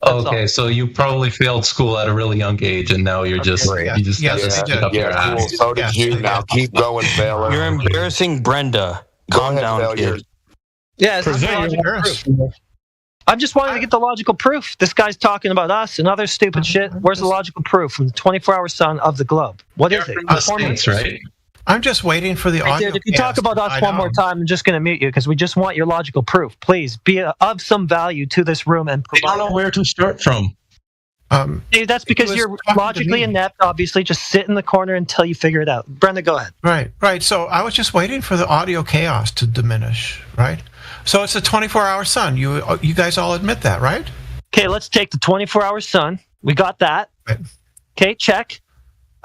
Speaker 7: Okay, so you probably failed school at a really young age, and now you're just you just got to stick up your ass.
Speaker 19: Cool. So did you. Now keep going, failure.
Speaker 1: You're embarrassing Brenda. Calm down, kid.
Speaker 6: Yeah, it's logical proof. I'm just wanting to get the logical proof. This guy's talking about us and other stupid shit. Where's the logical proof from the 24-hour sun of the globe? What is it?
Speaker 7: States, right?
Speaker 10: I'm just waiting for the audio.
Speaker 6: Dude, if you talk about us one more time, I'm just going to mute you because we just want your logical proof. Please be of some value to this room and provide.
Speaker 7: I don't know where to start from.
Speaker 6: Dude, that's because you're logically inept. Obviously, just sit in the corner until you figure it out. Brenda, go ahead.
Speaker 10: Right. So I was just waiting for the audio chaos to diminish. Right. So it's a 24-hour sun. You guys all admit that, right?
Speaker 6: Okay, let's take the 24-hour sun. We got that.
Speaker 10: Right.
Speaker 6: Okay, check.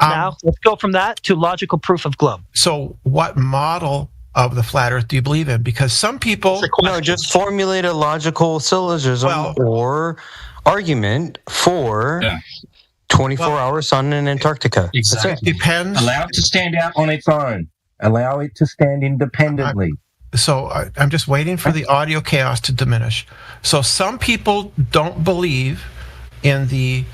Speaker 6: Now, let's go from that to logical proof of globe.
Speaker 10: So what model of the flat Earth do you believe in? Because some people...
Speaker 1: No, just formulate a logical syllogism or argument for 24-hour sun in Antarctica.
Speaker 12: Exactly.
Speaker 10: It depends.
Speaker 12: Allow it to stand out on its own. Allow it to stand independently.
Speaker 10: So I'm just waiting for the audio chaos to diminish. So some people don't believe in the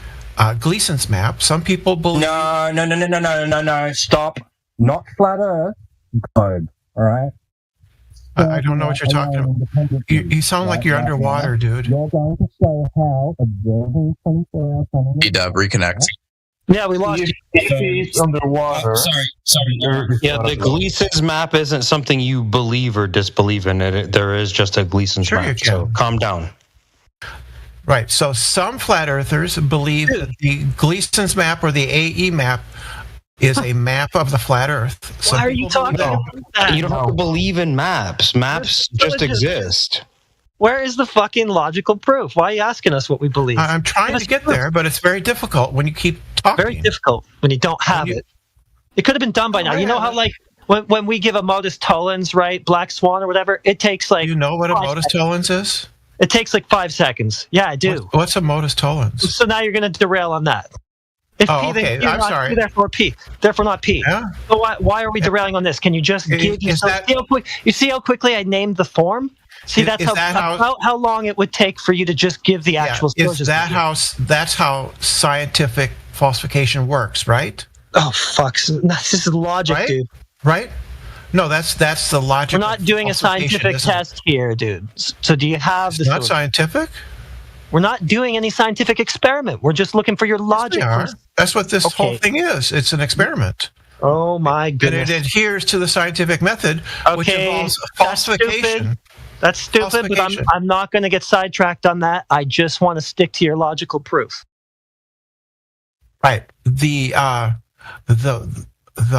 Speaker 10: Gleason's map. Some people believe...
Speaker 12: No. Stop. Not flat Earth. Globe. All right?
Speaker 10: I don't know what you're talking about. You sound like you're underwater, dude.
Speaker 12: You're going to show how observing 24-hour sun...
Speaker 5: D-Dub, reconnect.
Speaker 6: Yeah, we lost
Speaker 20: He's underwater.
Speaker 12: Sorry.
Speaker 1: Yeah, the Gleason's map isn't something you believe or disbelieve in. There is just a Gleason's map, so calm down.
Speaker 10: Right, so some flat earthers believe that the Gleason's map or the AE map is a map of the flat Earth.
Speaker 6: Why are you talking about that?
Speaker 1: You don't have to believe in maps. Maps just exist.
Speaker 6: Where is the fucking logical proof? Why are you asking us what we believe?
Speaker 10: I'm trying to get there, but it's very difficult when you keep talking.
Speaker 6: Very difficult when you don't have it. It could have been done by now. You know how, like, when we give a modus tollens, right, Black Swan or whatever, it takes like...
Speaker 10: You know what a modus tollens is?
Speaker 6: It takes like 5 seconds. Yeah, I do.
Speaker 10: What's a modus tollens?
Speaker 6: So now you're going to derail on that. If P,
Speaker 10: okay.
Speaker 6: then
Speaker 10: I'm sorry.
Speaker 6: Q, therefore P. Therefore not P.
Speaker 10: Yeah.
Speaker 6: So why are we derailing on this? Can you just give yourself... You see how quickly I named the form? See, that's how long it would take for you to just give the actual sources.
Speaker 10: That's how scientific falsification works, right?
Speaker 6: Oh, fuck. This is logic,
Speaker 10: right?
Speaker 6: dude.
Speaker 10: Right? No, that's the logic.
Speaker 6: We're not doing a scientific test here, dude. So do you have
Speaker 10: It's not scientific?
Speaker 6: We're not doing any scientific experiment. We're just looking for your logic.
Speaker 10: Yes, we are. That's what this whole thing is. It's an experiment.
Speaker 6: Oh my goodness.
Speaker 10: And it adheres to the scientific method, which involves falsification.
Speaker 6: That's stupid, but I'm not going to get sidetracked on that. I just want to stick to your logical proof.
Speaker 10: Right. The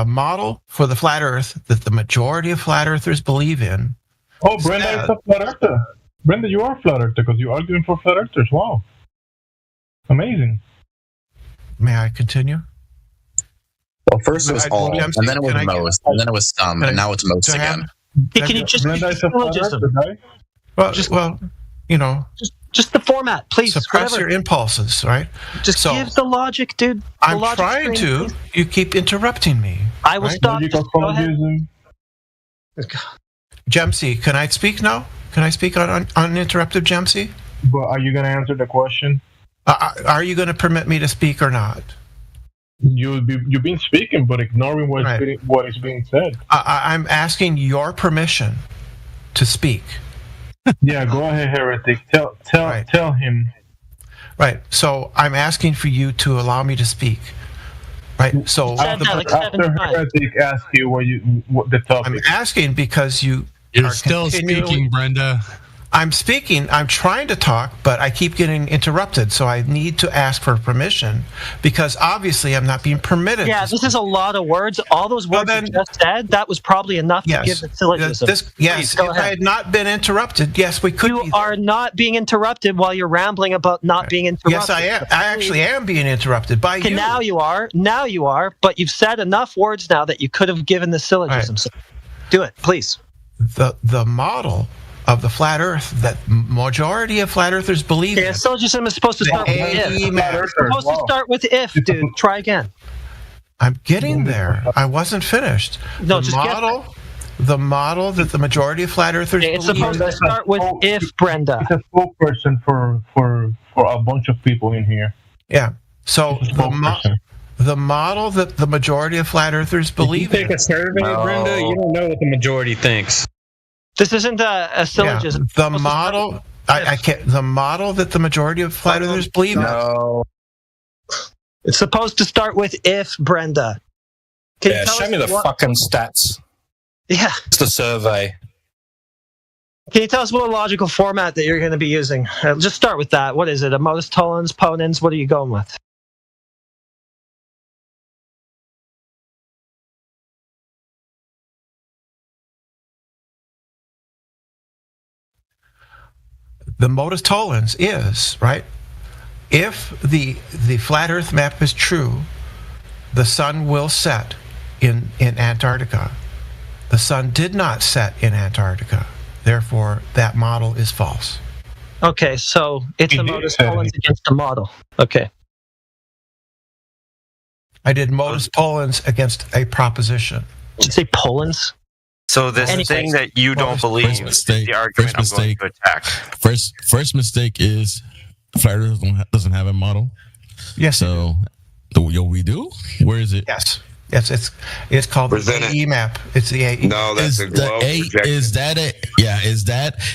Speaker 10: model for the flat Earth that the majority of flat earthers believe in.
Speaker 20: Oh, Brenda is a flat earther. Brenda, you are a flat earther because you're arguing for flat earthers. Wow. Amazing.
Speaker 10: May I continue?
Speaker 5: Well, first it was all, and then it was most, and then it was some, and now it's most again.
Speaker 6: Can you just
Speaker 10: well, you know,
Speaker 6: just the format, please.
Speaker 10: Suppress your impulses, right?
Speaker 6: Just give the logic, dude.
Speaker 10: I'm trying to. You keep interrupting me.
Speaker 6: I will stop. Go ahead.
Speaker 10: Jemsy, can I speak now? Can I speak uninterrupted, Jemsy?
Speaker 20: But are you going to answer the question?
Speaker 10: Are you going to permit me to speak or not?
Speaker 20: You've been speaking, but ignoring what is being said.
Speaker 10: I'm asking your permission to speak.
Speaker 20: Yeah, go ahead, heretic. Tell him.
Speaker 10: Right. So I'm asking for you to allow me to speak. Right. So
Speaker 20: after heretic asks you what the topic.
Speaker 10: I'm asking because you're
Speaker 9: still speaking, Brenda.
Speaker 10: I'm speaking. I'm trying to talk, but I keep getting interrupted. So I need to ask for permission because obviously I'm not being permitted.
Speaker 6: Yeah, this is a lot of words. All those words you just said, that was probably enough to give the syllogism.
Speaker 10: Yes, if I had not been interrupted, yes, we could.
Speaker 6: You are not being interrupted while you're rambling about not being interrupted.
Speaker 10: Yes, I am. I actually am being interrupted by you.
Speaker 6: Now you are. Now you are. But you've said enough words now that you could have given the syllogism. So do it, please.
Speaker 10: The model of the flat Earth that majority of flat earthers believe in.
Speaker 6: Syllogism is supposed to start with if. It's supposed to start with if, dude. Try again.
Speaker 10: I'm getting there. I wasn't finished.
Speaker 6: No,
Speaker 10: the model that the majority of flat earthers believe in.
Speaker 6: It's supposed to start with if, Brenda.
Speaker 20: It's a spokesperson for a bunch of people in here.
Speaker 10: Yeah. So the model that the majority of flat earthers believe in.
Speaker 22: If you take a survey, Brenda, you don't know what the majority thinks.
Speaker 6: This isn't a syllogism.
Speaker 10: Yeah, the model, I can't. The model that the majority of flat earthers believe in.
Speaker 6: It's supposed to start with if, Brenda.
Speaker 2: Show me the fucking stats.
Speaker 6: Yeah,
Speaker 2: it's the survey.
Speaker 6: Can you tell us what logical format that you're going to be using? Just start with that. What is it? A modus tollens, ponens? What are you going with?
Speaker 10: The modus tollens is, right, if the flat Earth map is true, the sun will set in Antarctica. The sun did not set in Antarctica. Therefore, that model is false.
Speaker 6: Okay, so it's a modus tollens against a model. Okay.
Speaker 10: I did modus tollens against a proposition.
Speaker 6: Did you say pollens?
Speaker 3: So this thing that you don't believe is the argument I'm going to attack.
Speaker 18: First mistake is flat Earth doesn't have a model.
Speaker 10: Yes.
Speaker 18: So we do? Where is it?
Speaker 10: Yes. Yes, it's called the AE map. It's the AE.
Speaker 19: No, that's a globe projection.
Speaker 18: Is that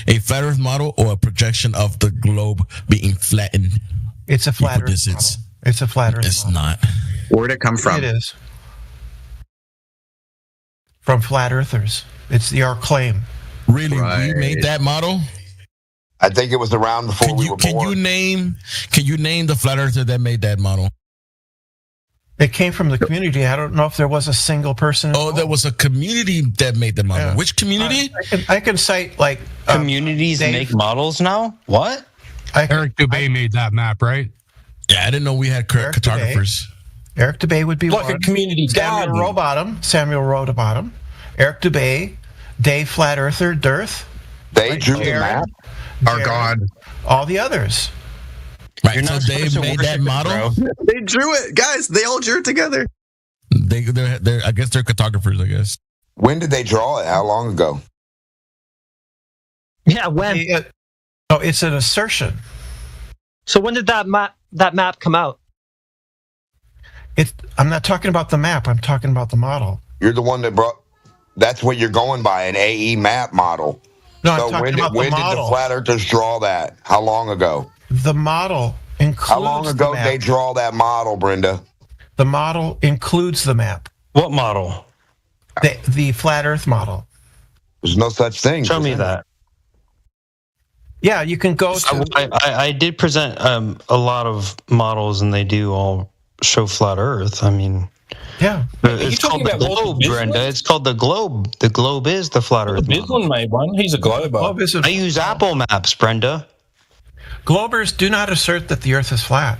Speaker 18: a flat Earth model or a projection of the globe being flattened?
Speaker 10: It's a flat Earth model. It's a flat Earth
Speaker 18: It's
Speaker 10: model.
Speaker 18: not.
Speaker 5: Where'd it come from?
Speaker 10: It is. From flat earthers. It's our claim.
Speaker 18: Really? We made that model?
Speaker 19: I think it was around before we were born.
Speaker 18: Can you name the flat earther that made that model?
Speaker 10: It came from the community. I don't know if there was a single person involved.
Speaker 18: Oh, there was a community that made the model. Yeah. Which community?
Speaker 10: I can cite like
Speaker 1: communities make models now. What?
Speaker 9: Eric Dubay made that map, right?
Speaker 18: Yeah, I didn't know we had cartographers.
Speaker 10: Eric Dubay would be
Speaker 2: like
Speaker 10: one.
Speaker 2: A community
Speaker 10: Samuel Rowbottom. Eric Dubay, Dave Flat Earther, Dearth.
Speaker 19: They drew the map.
Speaker 5: Our God.
Speaker 10: All the others.
Speaker 18: Right, so Dave made that model.
Speaker 5: They drew it, guys. They all drew it together.
Speaker 18: They're I guess they're cartographers. I guess.
Speaker 19: When did they draw it? How long ago?
Speaker 6: Yeah, when?
Speaker 10: It's an assertion.
Speaker 6: So when did that map come out?
Speaker 10: I'm not talking about the map. I'm talking about the model.
Speaker 19: You're the one that brought. That's what you're going by, an AE map model.
Speaker 10: No, I'm
Speaker 19: so
Speaker 10: talking about the
Speaker 19: when did
Speaker 10: model.
Speaker 19: the flat earthers draw that? How long ago?
Speaker 10: The model includes
Speaker 19: How long ago
Speaker 10: the
Speaker 19: did they
Speaker 10: map.
Speaker 19: draw that model, Brenda?
Speaker 10: The model includes the map.
Speaker 2: What model?
Speaker 10: The flat Earth model.
Speaker 19: There's no such thing.
Speaker 1: Show me that.
Speaker 10: Yeah, you can go to.
Speaker 1: I did present a lot of models, and they do all show flat Earth. I mean,
Speaker 10: yeah,
Speaker 1: it's called the globe, Brenda. It's called the globe. The globe is the flat Earth.
Speaker 2: Bislin made one. He's a glober.
Speaker 1: I use Apple Maps, Brenda.
Speaker 10: Globers do not assert that the Earth is flat.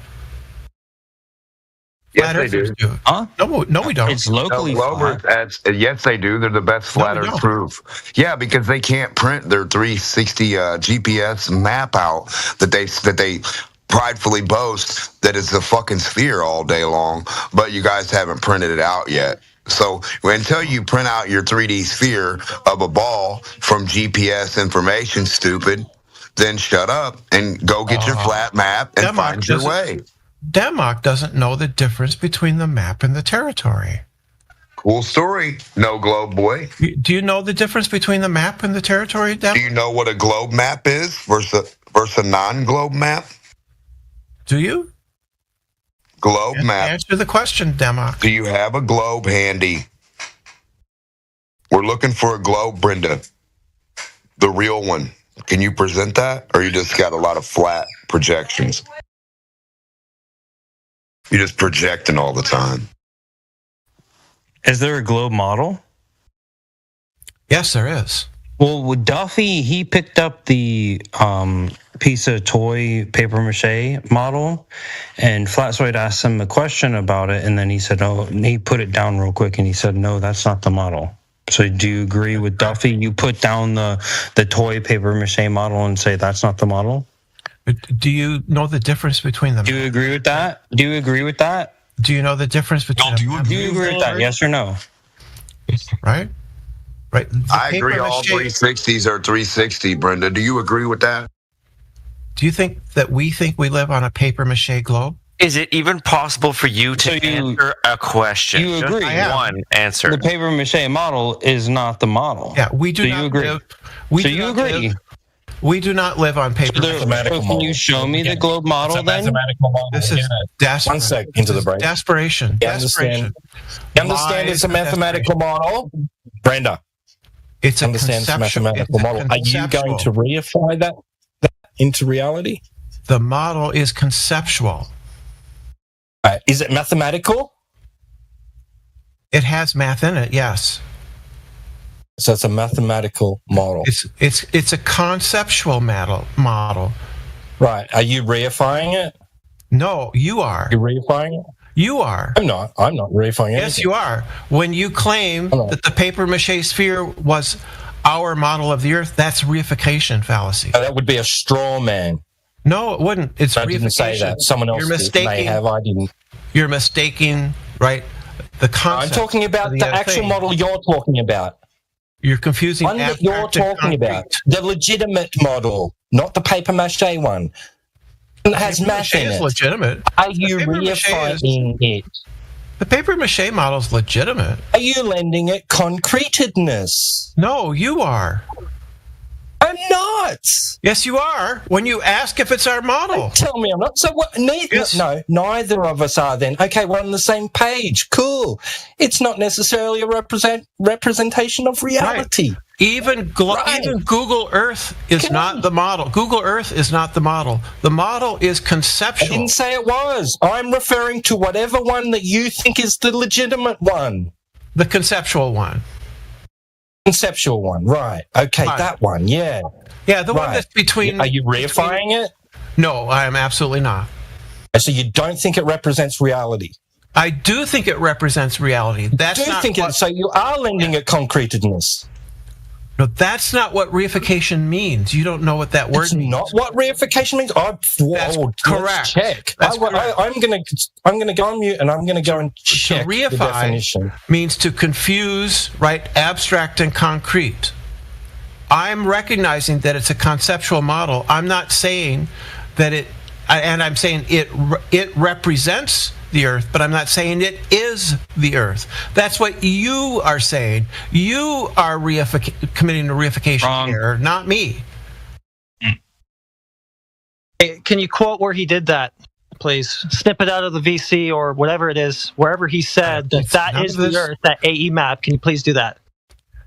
Speaker 19: Yes, they do.
Speaker 1: Huh?
Speaker 10: No, we don't.
Speaker 1: It's locally flat.
Speaker 19: Yes, they do. They're the best flat Earth proof. Yeah, because they can't print their 360 GPS map out that they pridefully boast that it's a fucking sphere all day long, but you guys haven't printed it out yet. So until you print out your 3D sphere of a ball from GPS information, stupid, then shut up and go get your flat map and find your way.
Speaker 10: Denmark doesn't know the difference between the map and the territory.
Speaker 19: Cool story. No globe boy.
Speaker 10: Do you know the difference between the map and the territory, Denmark?
Speaker 19: Do you know what a globe map is versus a non-globe map?
Speaker 10: Do you?
Speaker 19: Globe map.
Speaker 10: Answer the question, Denmark.
Speaker 19: Do you have a globe handy? We're looking for a globe, Brenda. The real one. Can you present that? Or you just got a lot of flat projections? You're just projecting all the time.
Speaker 1: Is there a globe model?
Speaker 10: Yes, there is.
Speaker 1: Well, with Duffy, he picked up the piece of toy paper mache model, and Flatzoid asked him a question about it, and then he said, "Oh," and he put it down real quick, and he said, "No, that's not the model." So, do you agree with Duffy? You put down the toy paper mache model and say that's not the model.
Speaker 10: Do you know the difference between them?
Speaker 1: Do you agree with that? Do you agree with that?
Speaker 10: Do you know the difference between?
Speaker 1: Do you agree with that? Yes or no?
Speaker 10: Right. Right.
Speaker 19: I agree. All 360s are 360, Brenda. Do you agree with that?
Speaker 10: Do you think that we live on a paper mache globe?
Speaker 3: Is it even possible for you to answer a question?
Speaker 1: You agree?
Speaker 3: Just one answer.
Speaker 1: The paper mache model is not the model.
Speaker 10: Yeah, we do
Speaker 1: so
Speaker 10: not
Speaker 1: you agree.
Speaker 10: live.
Speaker 1: So you agree.
Speaker 10: We do not live on paper.
Speaker 1: So can you show me the globe model then?
Speaker 10: This is desperate.
Speaker 2: 1 sec into the brain.
Speaker 10: Desperation.
Speaker 2: You understand it's a mathematical model, Brenda?
Speaker 10: It's a
Speaker 2: mathematical model. Are you going to reify that into reality?
Speaker 10: The model is conceptual.
Speaker 2: Is it mathematical?
Speaker 10: It has math in it. Yes.
Speaker 2: So it's a mathematical model.
Speaker 10: It's a conceptual model.
Speaker 2: Right. Are you reifying it?
Speaker 10: No, you are.
Speaker 2: You're reifying it?
Speaker 10: You are.
Speaker 2: I'm not reifying it.
Speaker 10: Yes, you are. When you claim that the paper mache sphere was our model of the Earth, that's reification fallacy.
Speaker 2: That would be a straw man.
Speaker 10: No, it wouldn't. It's reification.
Speaker 2: I didn't say that. Someone else may have. I didn't.
Speaker 10: You're mistaking, right? The concept.
Speaker 2: I'm talking about the actual model you're talking about.
Speaker 10: You're confusing
Speaker 2: one that you're talking about. The legitimate model, not the paper mache one. It has math in it.
Speaker 10: Legitimate.
Speaker 2: Are you reifying it?
Speaker 10: The paper mache model is legitimate.
Speaker 2: Are you lending it concretedness?
Speaker 10: No, you are.
Speaker 2: I'm not.
Speaker 10: Yes, you are. When you ask if it's our model.
Speaker 2: Don't tell me I'm not. So what? No, neither of us are then. Okay, we're on the same page. Cool. It's not necessarily a representation of reality.
Speaker 10: Right. Even Google Earth is not the model. Google Earth is not the model. The model is conceptual.
Speaker 2: I didn't say it was. I'm referring to whatever one that you think is the legitimate one.
Speaker 10: The conceptual one.
Speaker 2: Conceptual one, right. Okay, that one, yeah.
Speaker 10: Yeah, the one that's between...
Speaker 2: Are you reifying it?
Speaker 10: No, I am absolutely not.
Speaker 2: So you don't think it represents reality?
Speaker 10: I do think it represents reality.
Speaker 2: So you are lending it concretedness?
Speaker 10: No, that's not what reification means. You don't know what that word means.
Speaker 2: Not what reification means?
Speaker 10: That's correct.
Speaker 2: Check. I'm going to go on mute and I'm going to go and check the definition.
Speaker 10: Means to confuse, right, abstract and concrete. I'm recognizing that it's a conceptual model. I'm not saying that I'm saying it represents the Earth, but I'm not saying it is the Earth. That's what you are saying. You are committing a reification error, not me.
Speaker 6: Hey, can you quote where he did that, please? Snip it out of the VC or whatever it is, wherever he said that is the Earth, that AE map. Can you please do that?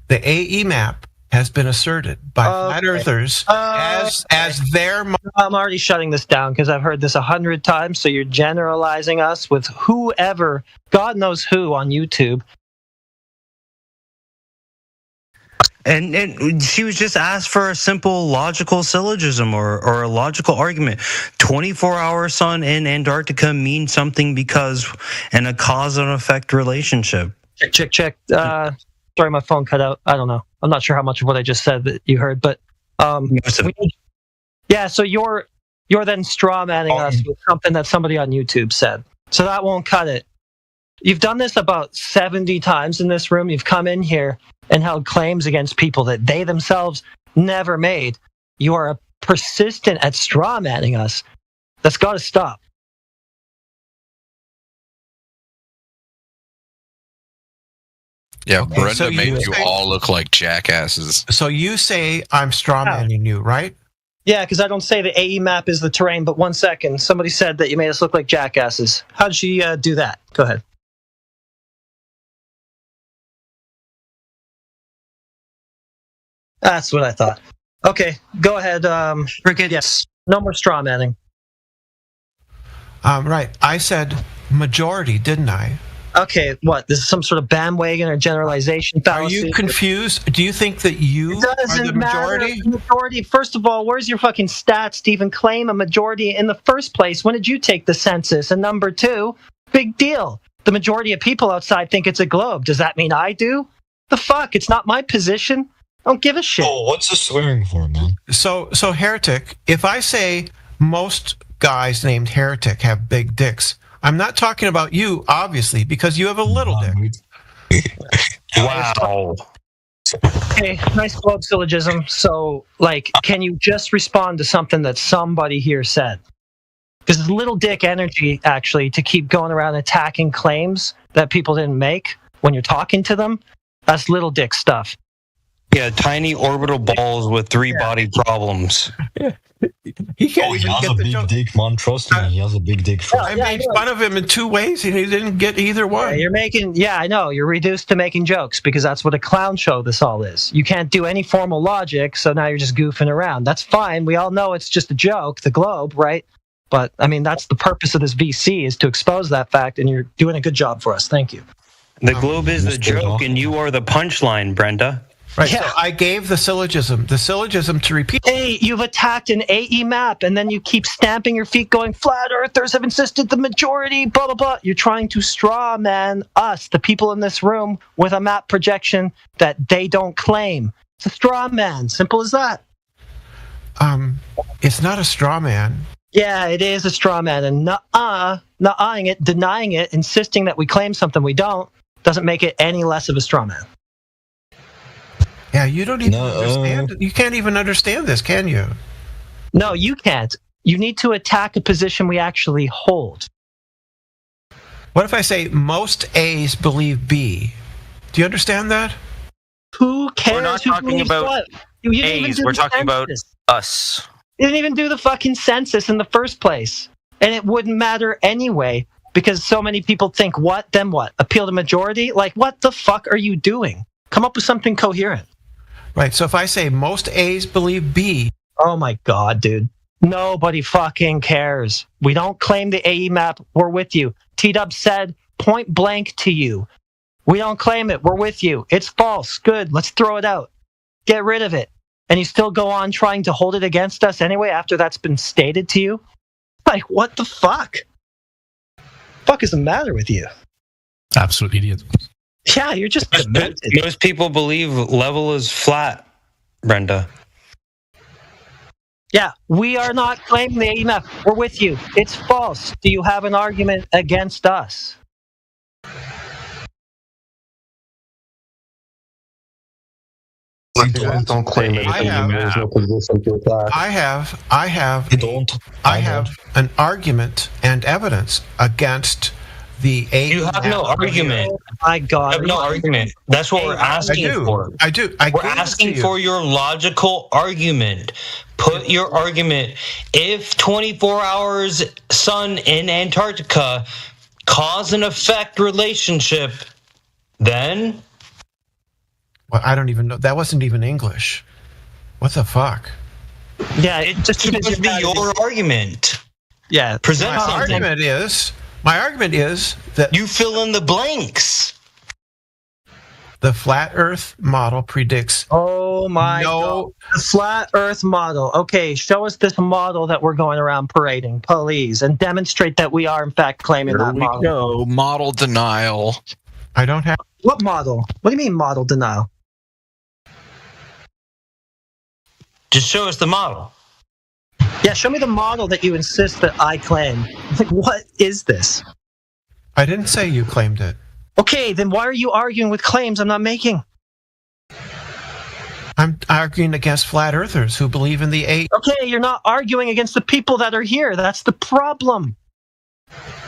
Speaker 10: The AE map has been asserted by flat earthers as their.
Speaker 6: I'm already shutting this down because I've heard this 100 times. So you're generalizing us with whoever, God knows who, on YouTube.
Speaker 1: And she was just asked for a simple logical syllogism or a logical argument. 24-hour sun in Antarctica means something because in a cause and effect relationship.
Speaker 6: Check. Sorry, my phone cut out. I don't know. I'm not sure how much of what I just said that you heard, but yeah. So you're then straw manning us with something that somebody on YouTube said. So that won't cut it. You've done this about 70 times in this room. You've come in here and held claims against people that they themselves never made. You are persistent at straw manning us. That's got to stop.
Speaker 11: Yeah,
Speaker 10: Okay,
Speaker 11: Brenda
Speaker 10: so
Speaker 11: made
Speaker 10: you
Speaker 11: you
Speaker 10: say-
Speaker 11: all look like jackasses.
Speaker 10: So you say I'm straw manning you, right?
Speaker 6: Yeah, because I don't say the AE map is the terrain, but 1 second. Somebody said that you made us look like jackasses. How did she do that? Go ahead. That's what I thought. Okay, go ahead. Yes, no more straw manning.
Speaker 10: Right. I said majority, didn't I?
Speaker 6: Okay, what? This is some sort of bandwagon or generalization fallacy?
Speaker 10: Are you confused? Do you think that you are the majority?
Speaker 6: Majority. First of all, where's your fucking stats to even claim a majority in the first place? When did you take the census? And number two, big deal. The majority of people outside think it's a globe. Does that mean I do? The fuck? It's not my position. I don't give a shit.
Speaker 13: Oh, what's the swearing for, man?
Speaker 10: So Heretic, if I say most guys named Heretic have big dicks, I'm not talking about you, obviously, because you have a little dick.
Speaker 1: Wow.
Speaker 6: Okay, nice globe syllogism. So, can you just respond to something that somebody here said? Because it's little dick energy, actually, to keep going around attacking claims that people didn't make when you're talking to them. That's little dick stuff.
Speaker 1: Yeah, tiny orbital balls with three body problems.
Speaker 10: He can't
Speaker 13: he
Speaker 10: even
Speaker 13: has
Speaker 10: get
Speaker 13: a
Speaker 10: the
Speaker 13: big
Speaker 10: joke.
Speaker 13: dick, man. Trust me, he has a big dick.
Speaker 10: I made fun of him in two ways, and he didn't get either one.
Speaker 6: I know. You're reduced to making jokes because that's what a clown show this all is. You can't do any formal logic, so now you're just goofing around. That's fine. We all know it's just a joke, the globe, right? But, I mean, that's the purpose of this VC, is to expose that fact, and you're doing a good job for us. Thank you.
Speaker 1: The globe is the joke, and you are the punchline, Brenda.
Speaker 10: Right, so I gave the syllogism to repeat.
Speaker 6: Hey, you've attacked an AE map, and then you keep stamping your feet going, flat earthers have insisted the majority, blah, blah, blah. You're trying to straw man us, the people in this room, with a map projection that they don't claim. It's a straw man. Simple as that.
Speaker 10: It's not a straw man.
Speaker 6: Yeah, it is a straw man, and nuh-uh-ing it, denying it, insisting that we claim something we don't, doesn't make it any less of a straw man.
Speaker 10: Yeah, you don't even understand. You can't even understand this, can you?
Speaker 6: No, you can't. You need to attack a position we actually hold.
Speaker 10: What if I say most A's believe B? Do you understand that?
Speaker 6: Who cares?
Speaker 3: We're not
Speaker 6: who
Speaker 3: talking
Speaker 6: believes
Speaker 3: about
Speaker 6: what? You didn't even
Speaker 3: A's.
Speaker 6: do
Speaker 3: We're
Speaker 6: the
Speaker 3: talking about
Speaker 6: census.
Speaker 3: us.
Speaker 6: You didn't even do the fucking census in the first place. And it wouldn't matter anyway, because so many people think, what, then what? Appeal to majority? Like, what the fuck are you doing? Come up with something coherent.
Speaker 10: Right, so if I say most A's believe B.
Speaker 6: Oh my God, dude. Nobody fucking cares. We don't claim the AE map. We're with you. T-Dub said point blank to you. We don't claim it. We're with you. It's false. Good. Let's throw it out. Get rid of it. And you still go on trying to hold it against us anyway after that's been stated to you? Like, what the fuck? Fuck is the matter with you?
Speaker 9: Absolute idiot.
Speaker 6: Yeah, you're just
Speaker 1: Most people believe level is flat, Brenda.
Speaker 6: Yeah, we are not claiming the AE map. We're with you. It's false. Do you have an argument against us?
Speaker 10: Don't claim it. I have an argument and evidence against the AE.
Speaker 4: You have no argument.
Speaker 6: Oh my God.
Speaker 4: You have no argument. That's what we're asking for.
Speaker 10: I do.
Speaker 4: We're asking for your logical argument. Put your argument. If 24 hours sun in Antarctica cause and effect relationship, then?
Speaker 10: Well, I don't even know. That wasn't even English. What the fuck?
Speaker 6: Yeah,
Speaker 4: it's just supposed to be your argument.
Speaker 6: Yeah.
Speaker 4: Present
Speaker 10: My
Speaker 4: something.
Speaker 10: My argument is that
Speaker 4: you fill in the blanks.
Speaker 10: The flat Earth model predicts.
Speaker 6: Oh my God! The flat Earth model. Okay, show us this model that we're going around parading, please, and demonstrate that we are in fact claiming that model.
Speaker 11: Go. Model denial.
Speaker 10: I don't have.
Speaker 6: What model? What do you mean model denial?
Speaker 4: Just show us the model.
Speaker 6: Yeah, show me the model that you insist that I claim. Like, what is this?
Speaker 10: I didn't say you claimed it.
Speaker 6: Okay, then why are you arguing with claims I'm not making?
Speaker 10: I'm arguing against flat earthers who believe in the eight.
Speaker 6: Okay, you're not arguing against the people that are here. That's the problem.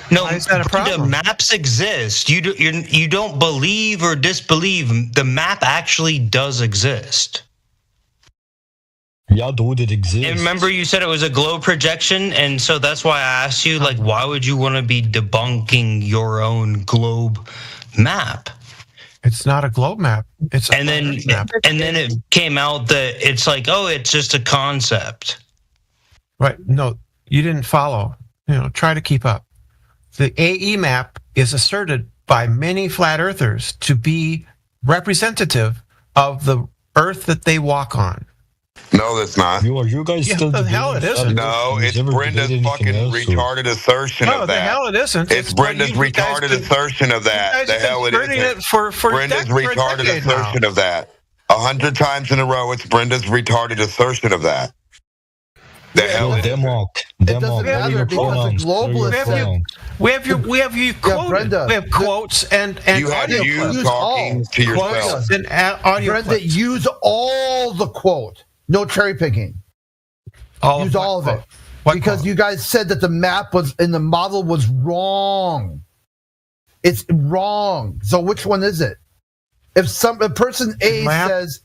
Speaker 4: No, the maps exist. You don't believe or disbelieve. The map actually does exist.
Speaker 13: Yeah, dude, it exists.
Speaker 4: And remember, you said it was a globe projection, and so that's why I asked you, like, why would you want to be debunking your own globe map?
Speaker 10: It's not a globe map. It's a map.
Speaker 4: And then it came out that it's like, oh, it's just a concept.
Speaker 10: Right? No, you didn't follow. Try to keep up. The AE map is asserted by many flat earthers to be representative of the Earth that they walk on.
Speaker 19: No, that's not.
Speaker 13: You guys still
Speaker 10: the hell it isn't.
Speaker 19: No, it's Brenda's fucking retarded assertion of that.
Speaker 10: No, the hell it isn't.
Speaker 19: It's Brenda's retarded assertion of that. The hell it isn't. Brenda's retarded assertion of that. 100 times in a row, it's Brenda's retarded assertion of that. The hell it isn't.
Speaker 17: It doesn't matter because the globalists.
Speaker 10: We have you quoted.
Speaker 17: Brenda,
Speaker 10: we have quotes and
Speaker 19: you have you talking to yourself.
Speaker 10: And audio
Speaker 17: Brenda,
Speaker 10: clips.
Speaker 17: use all the quote. No cherry picking. Use all of it. Because you guys said that the map was and the model was wrong. It's wrong. So which one is it? If a person A says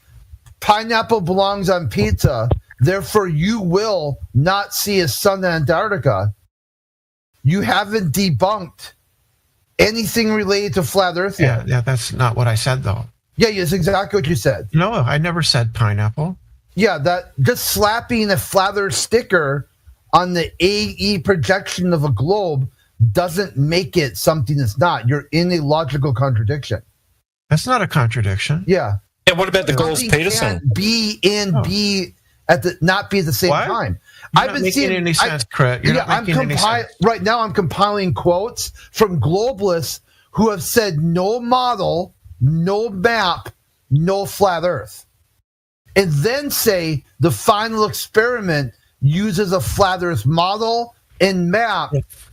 Speaker 17: pineapple belongs on pizza, therefore you will not see a sun in Antarctica, you haven't debunked anything related to flat Earth yet.
Speaker 10: Yeah, that's not what I said though.
Speaker 17: Yeah, it's exactly what you said.
Speaker 10: No, I never said pineapple.
Speaker 17: Yeah, that just slapping a flat Earth sticker on the AE projection of a globe doesn't make it something that's not. You're in a logical contradiction.
Speaker 10: That's not a contradiction.
Speaker 17: Yeah.
Speaker 2: Yeah. What about the Gauls-Peterson?
Speaker 17: B and B not be at the same time.
Speaker 10: You're not making any sense, Craig.
Speaker 17: Right now I'm compiling quotes from globalists who have said no model, no map, no flat Earth. And then say the final experiment uses a flat Earth model and map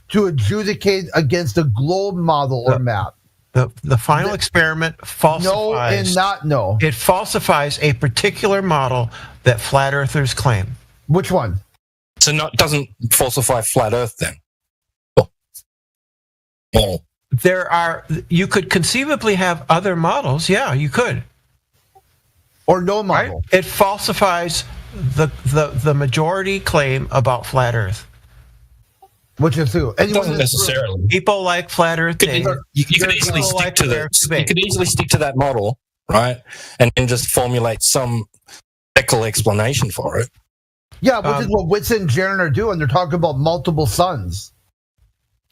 Speaker 17: to adjudicate against a globe model or map.
Speaker 10: The final experiment falsifies.
Speaker 17: No and not no.
Speaker 10: It falsifies a particular model that flat earthers claim.
Speaker 17: Which one?
Speaker 2: So doesn't falsify flat Earth then? Oh.
Speaker 10: You could conceivably have other models. Yeah, you could.
Speaker 17: Or no model.
Speaker 10: Right? It falsifies the majority claim about flat Earth.
Speaker 17: Which is who?
Speaker 2: It doesn't necessarily.
Speaker 10: People like flat Earth.
Speaker 2: You could easily stick to that. You could easily stick to that model, right? And then just formulate some ethical explanation for it.
Speaker 17: Yeah, which is what Whitson and Jaron are doing. They're talking about multiple suns.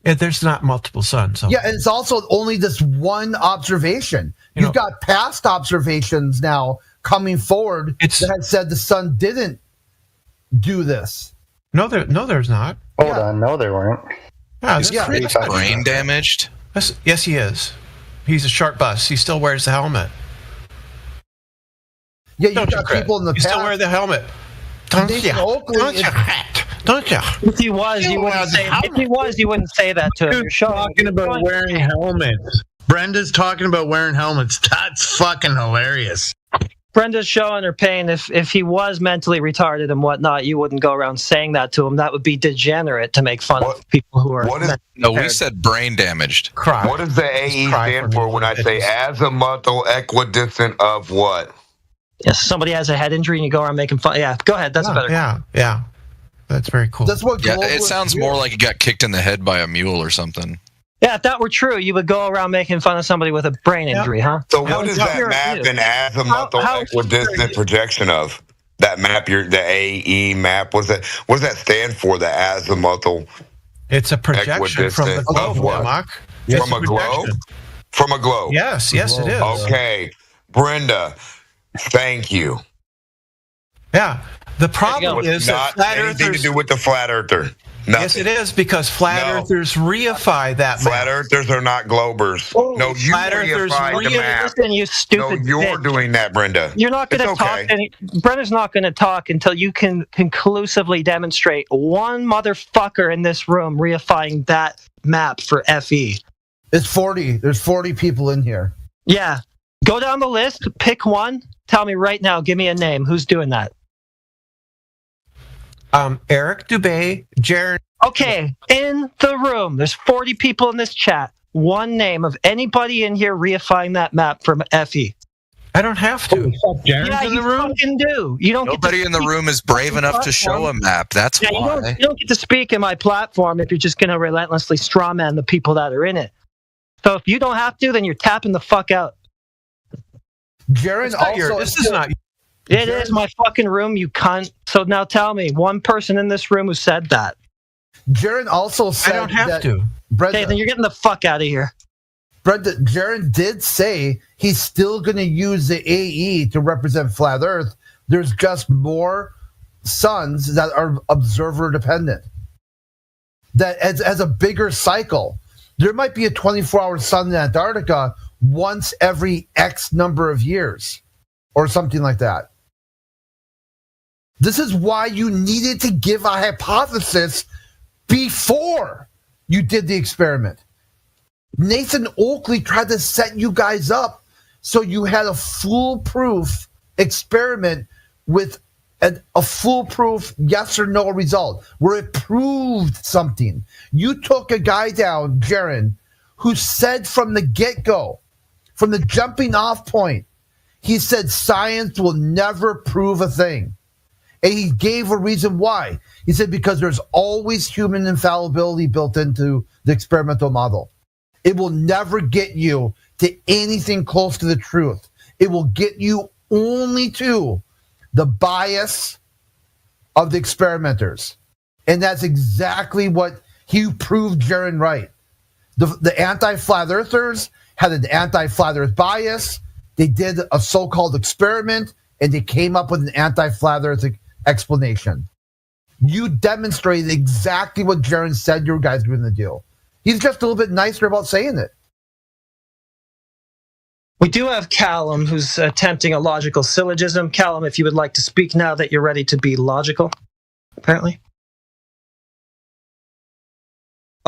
Speaker 10: Yeah, there's not multiple suns. So.
Speaker 17: Yeah, and it's also only this one observation. You've got past observations now coming forward that had said the sun didn't do this.
Speaker 10: No, there's not.
Speaker 12: Hold on, no, there weren't.
Speaker 11: Brain damaged?
Speaker 10: Yes, he is. He's a short bus. He still wears the helmet.
Speaker 17: Yeah, you've got people in the past.
Speaker 10: You still wear the helmet. Don't you? Don't you?
Speaker 6: If he was, you wouldn't say. If he was, you wouldn't say that to him. You're
Speaker 17: talking about wearing helmets. Brenda's talking about wearing helmets. That's fucking hilarious.
Speaker 6: Brenda's showing her pain. If he was mentally retarded and whatnot, you wouldn't go around saying that to him. That would be degenerate to make fun of people who are.
Speaker 11: No, we said brain damaged.
Speaker 19: What does the AE stand for when I say azimuthal equidistant of what?
Speaker 6: Yes, somebody has a head injury and you go around making fun. Yeah, go ahead. That's better.
Speaker 10: Yeah. That's very cool.
Speaker 17: That's what.
Speaker 11: Yeah, it sounds more like he got kicked in the head by a mule or something.
Speaker 6: Yeah, if that were true, you would go around making fun of somebody with a brain injury, huh?
Speaker 19: So what is that map an azimuthal equidistant projection of? That map, the AE map, what does that stand for, the azimuthal?
Speaker 10: It's a projection from the globe, Mark.
Speaker 19: From a globe? From a globe?
Speaker 10: Yes, it is.
Speaker 19: Okay. Brenda, thank you.
Speaker 10: Yeah. The problem is that flat earthers...
Speaker 19: anything to do with the flat earther. Nothing.
Speaker 10: Yes, it is, because flat earthers reify that map.
Speaker 19: Flat earthers are not globers. No, you reified the map.
Speaker 6: Listen, you stupid
Speaker 19: No, you're doing that, Brenda.
Speaker 6: You're not going to talk. Brenda's not going to talk until you can conclusively demonstrate one motherfucker in this room reifying that map for FE.
Speaker 17: It's 40. There's 40 people in here.
Speaker 6: Yeah. Go down the list, pick one, tell me right now, give me a name. Who's doing that?
Speaker 10: Eric Dubé, Jared.
Speaker 6: Okay, in the room, there's 40 people in this chat. One name of anybody in here reifying that map from FE.
Speaker 10: I don't have to.
Speaker 6: Yeah, you fucking do. You don't.
Speaker 11: Nobody in the room is brave enough to show a map. That's why.
Speaker 6: You don't get to speak in my platform if you're just going to relentlessly strawman the people that are in it. So if you don't have to, then you're tapping the fuck out.
Speaker 17: Jared,
Speaker 10: this is not.
Speaker 6: It is my fucking room, you cunt. So now tell me, one person in this room who said that.
Speaker 17: Jared also said
Speaker 10: I don't have to.
Speaker 17: Brenda,
Speaker 6: okay, then you're getting the fuck out of here.
Speaker 17: Brenda, Jared did say he's still going to use the AE to represent Flat Earth. There's just more suns that are observer dependent. That as a bigger cycle. There might be a 24-hour sun in Antarctica once every X number of years or something like that. This is why you needed to give a hypothesis before you did the experiment. Nathan Oakley tried to set you guys up so you had a foolproof experiment with a foolproof yes or no result where it proved something. You took a guy down, Jaron, who said from the get-go, from the jumping off point, he said science will never prove a thing. And he gave a reason why. He said because there's always human infallibility built into the experimental model. It will never get you to anything close to the truth. It will get you only to the bias of the experimenters. And that's exactly what he proved Jaron right. The anti-flat earthers had an anti-flat earth bias. They did a so-called experiment, and they came up with an anti-flat earth explanation. You demonstrated exactly what Jaron said you guys were going to do. He's just a little bit nicer about saying it.
Speaker 6: We do have Callum, who's attempting a logical syllogism. Callum, if you would like to speak now that you're ready to be logical, apparently.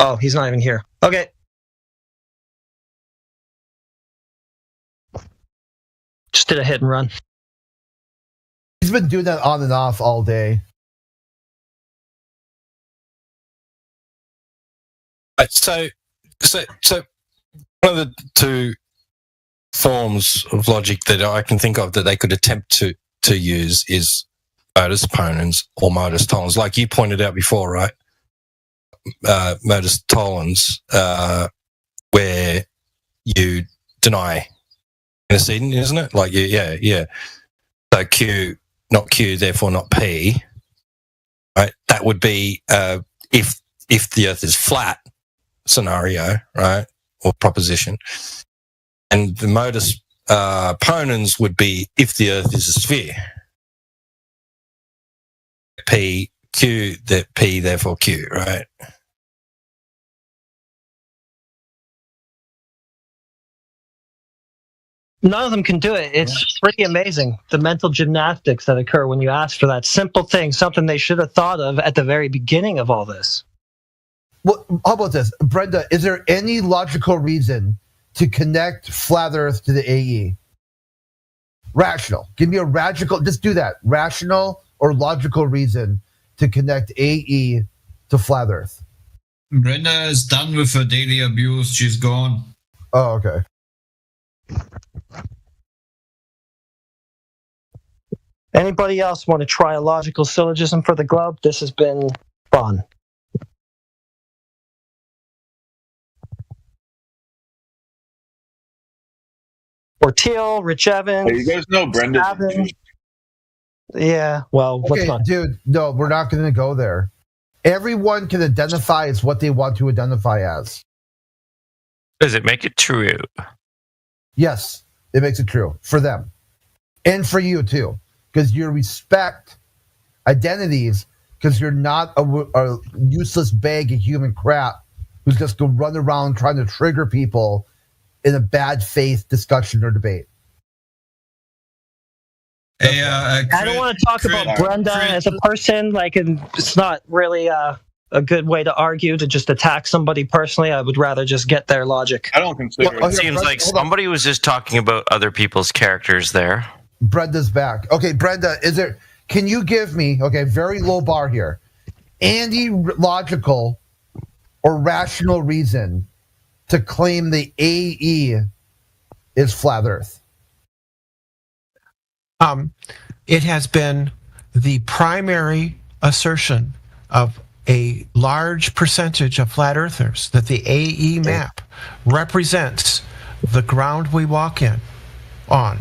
Speaker 6: Oh, he's not even here. Okay. Just did a hit and run.
Speaker 17: He's been doing that on and off all day.
Speaker 2: So one of the two forms of logic that I can think of that they could attempt to use is modus ponens or modus tollens. Like you pointed out before, right? Modus tollens, where you deny antecedent, isn't it? Like, yeah. So Q, not Q, therefore not P, right? That would be if the Earth is flat scenario, right, or proposition. And the modus ponens would be if the Earth is a sphere. P, Q, that P, therefore Q, right?
Speaker 6: None of them can do it. It's pretty amazing, the mental gymnastics that occur when you ask for that simple thing, something they should have thought of at the very beginning of all this.
Speaker 17: Well, how about this? Brenda, is there any logical reason to connect Flat Earth to the AE? Rational. Give me a rational. Just do that. Rational or logical reason to connect AE to flat Earth.
Speaker 24: Brenda is done with her daily abuse. She's gone.
Speaker 17: Oh, okay.
Speaker 6: Anybody else want to try a logical syllogism for the globe? This has been fun. Orteal, Rich Evans.
Speaker 14: Hey, you guys know Brenda.
Speaker 6: Yeah, well, let's
Speaker 17: Okay,
Speaker 6: not.
Speaker 17: dude, no, we're not going to go there. Everyone can identify as what they want to identify as.
Speaker 3: Does it make it true?
Speaker 17: Yes, it makes it true for them. And for you, too. Because you respect identities, because you're not a useless bag of human crap who's just going to run around trying to trigger people in a bad faith discussion or debate.
Speaker 24: Hey,
Speaker 6: I don't want to talk about Brenda as a person. Like, and it's not really a good way to argue to just attack somebody personally. I would rather just get their logic.
Speaker 14: I don't consider
Speaker 3: It seems like somebody was just talking about other people's characters there.
Speaker 17: Brenda's back. Okay, Brenda, can you give me, very low bar here, any logical or rational reason to claim the AE is flat Earth?
Speaker 10: It has been the primary assertion of a large percentage of flat earthers that the AE map represents the ground we walk on.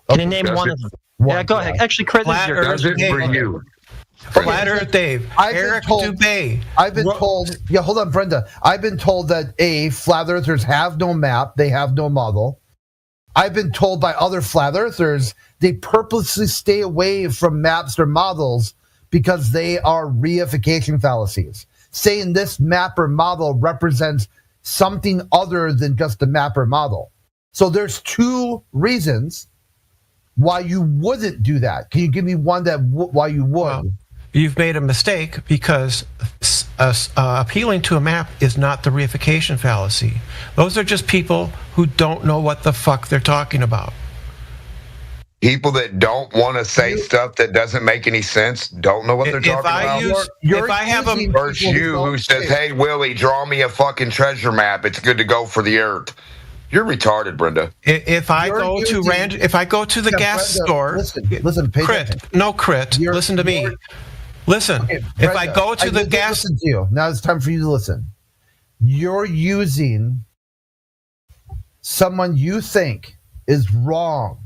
Speaker 6: Can you name one of them? Yeah, go ahead. Actually, Chris,
Speaker 10: Flat Earth Dave. Flat Earth Dave. Eric Dubé.
Speaker 17: I've been told. Yeah, hold on, Brenda. I've been told that flat earthers have no map. They have no model. I've been told by other flat earthers they purposely stay away from maps or models because they are reification fallacies, saying this map or model represents something other than just a map or model. So there's two reasons why you wouldn't do that. Can you give me one why you would?
Speaker 10: Well, you've made a mistake because appealing to a map is not the reification fallacy. Those are just people who don't know what the fuck they're talking about.
Speaker 19: People that don't want to say stuff that doesn't make any sense, don't know what they're talking about.
Speaker 10: If I have a
Speaker 19: versus you who says, "Hey Willie, draw me a fucking treasure map. It's good to go for the Earth." You're retarded, Brenda.
Speaker 10: If I go to the gas store,
Speaker 17: listen,
Speaker 10: Crit. Listen to me. Listen,
Speaker 17: Okay,
Speaker 10: if
Speaker 17: Brenda,
Speaker 10: I go to the
Speaker 17: need
Speaker 10: gas,
Speaker 17: listen to you. Now it's time for you to listen. You're using someone you think is wrong,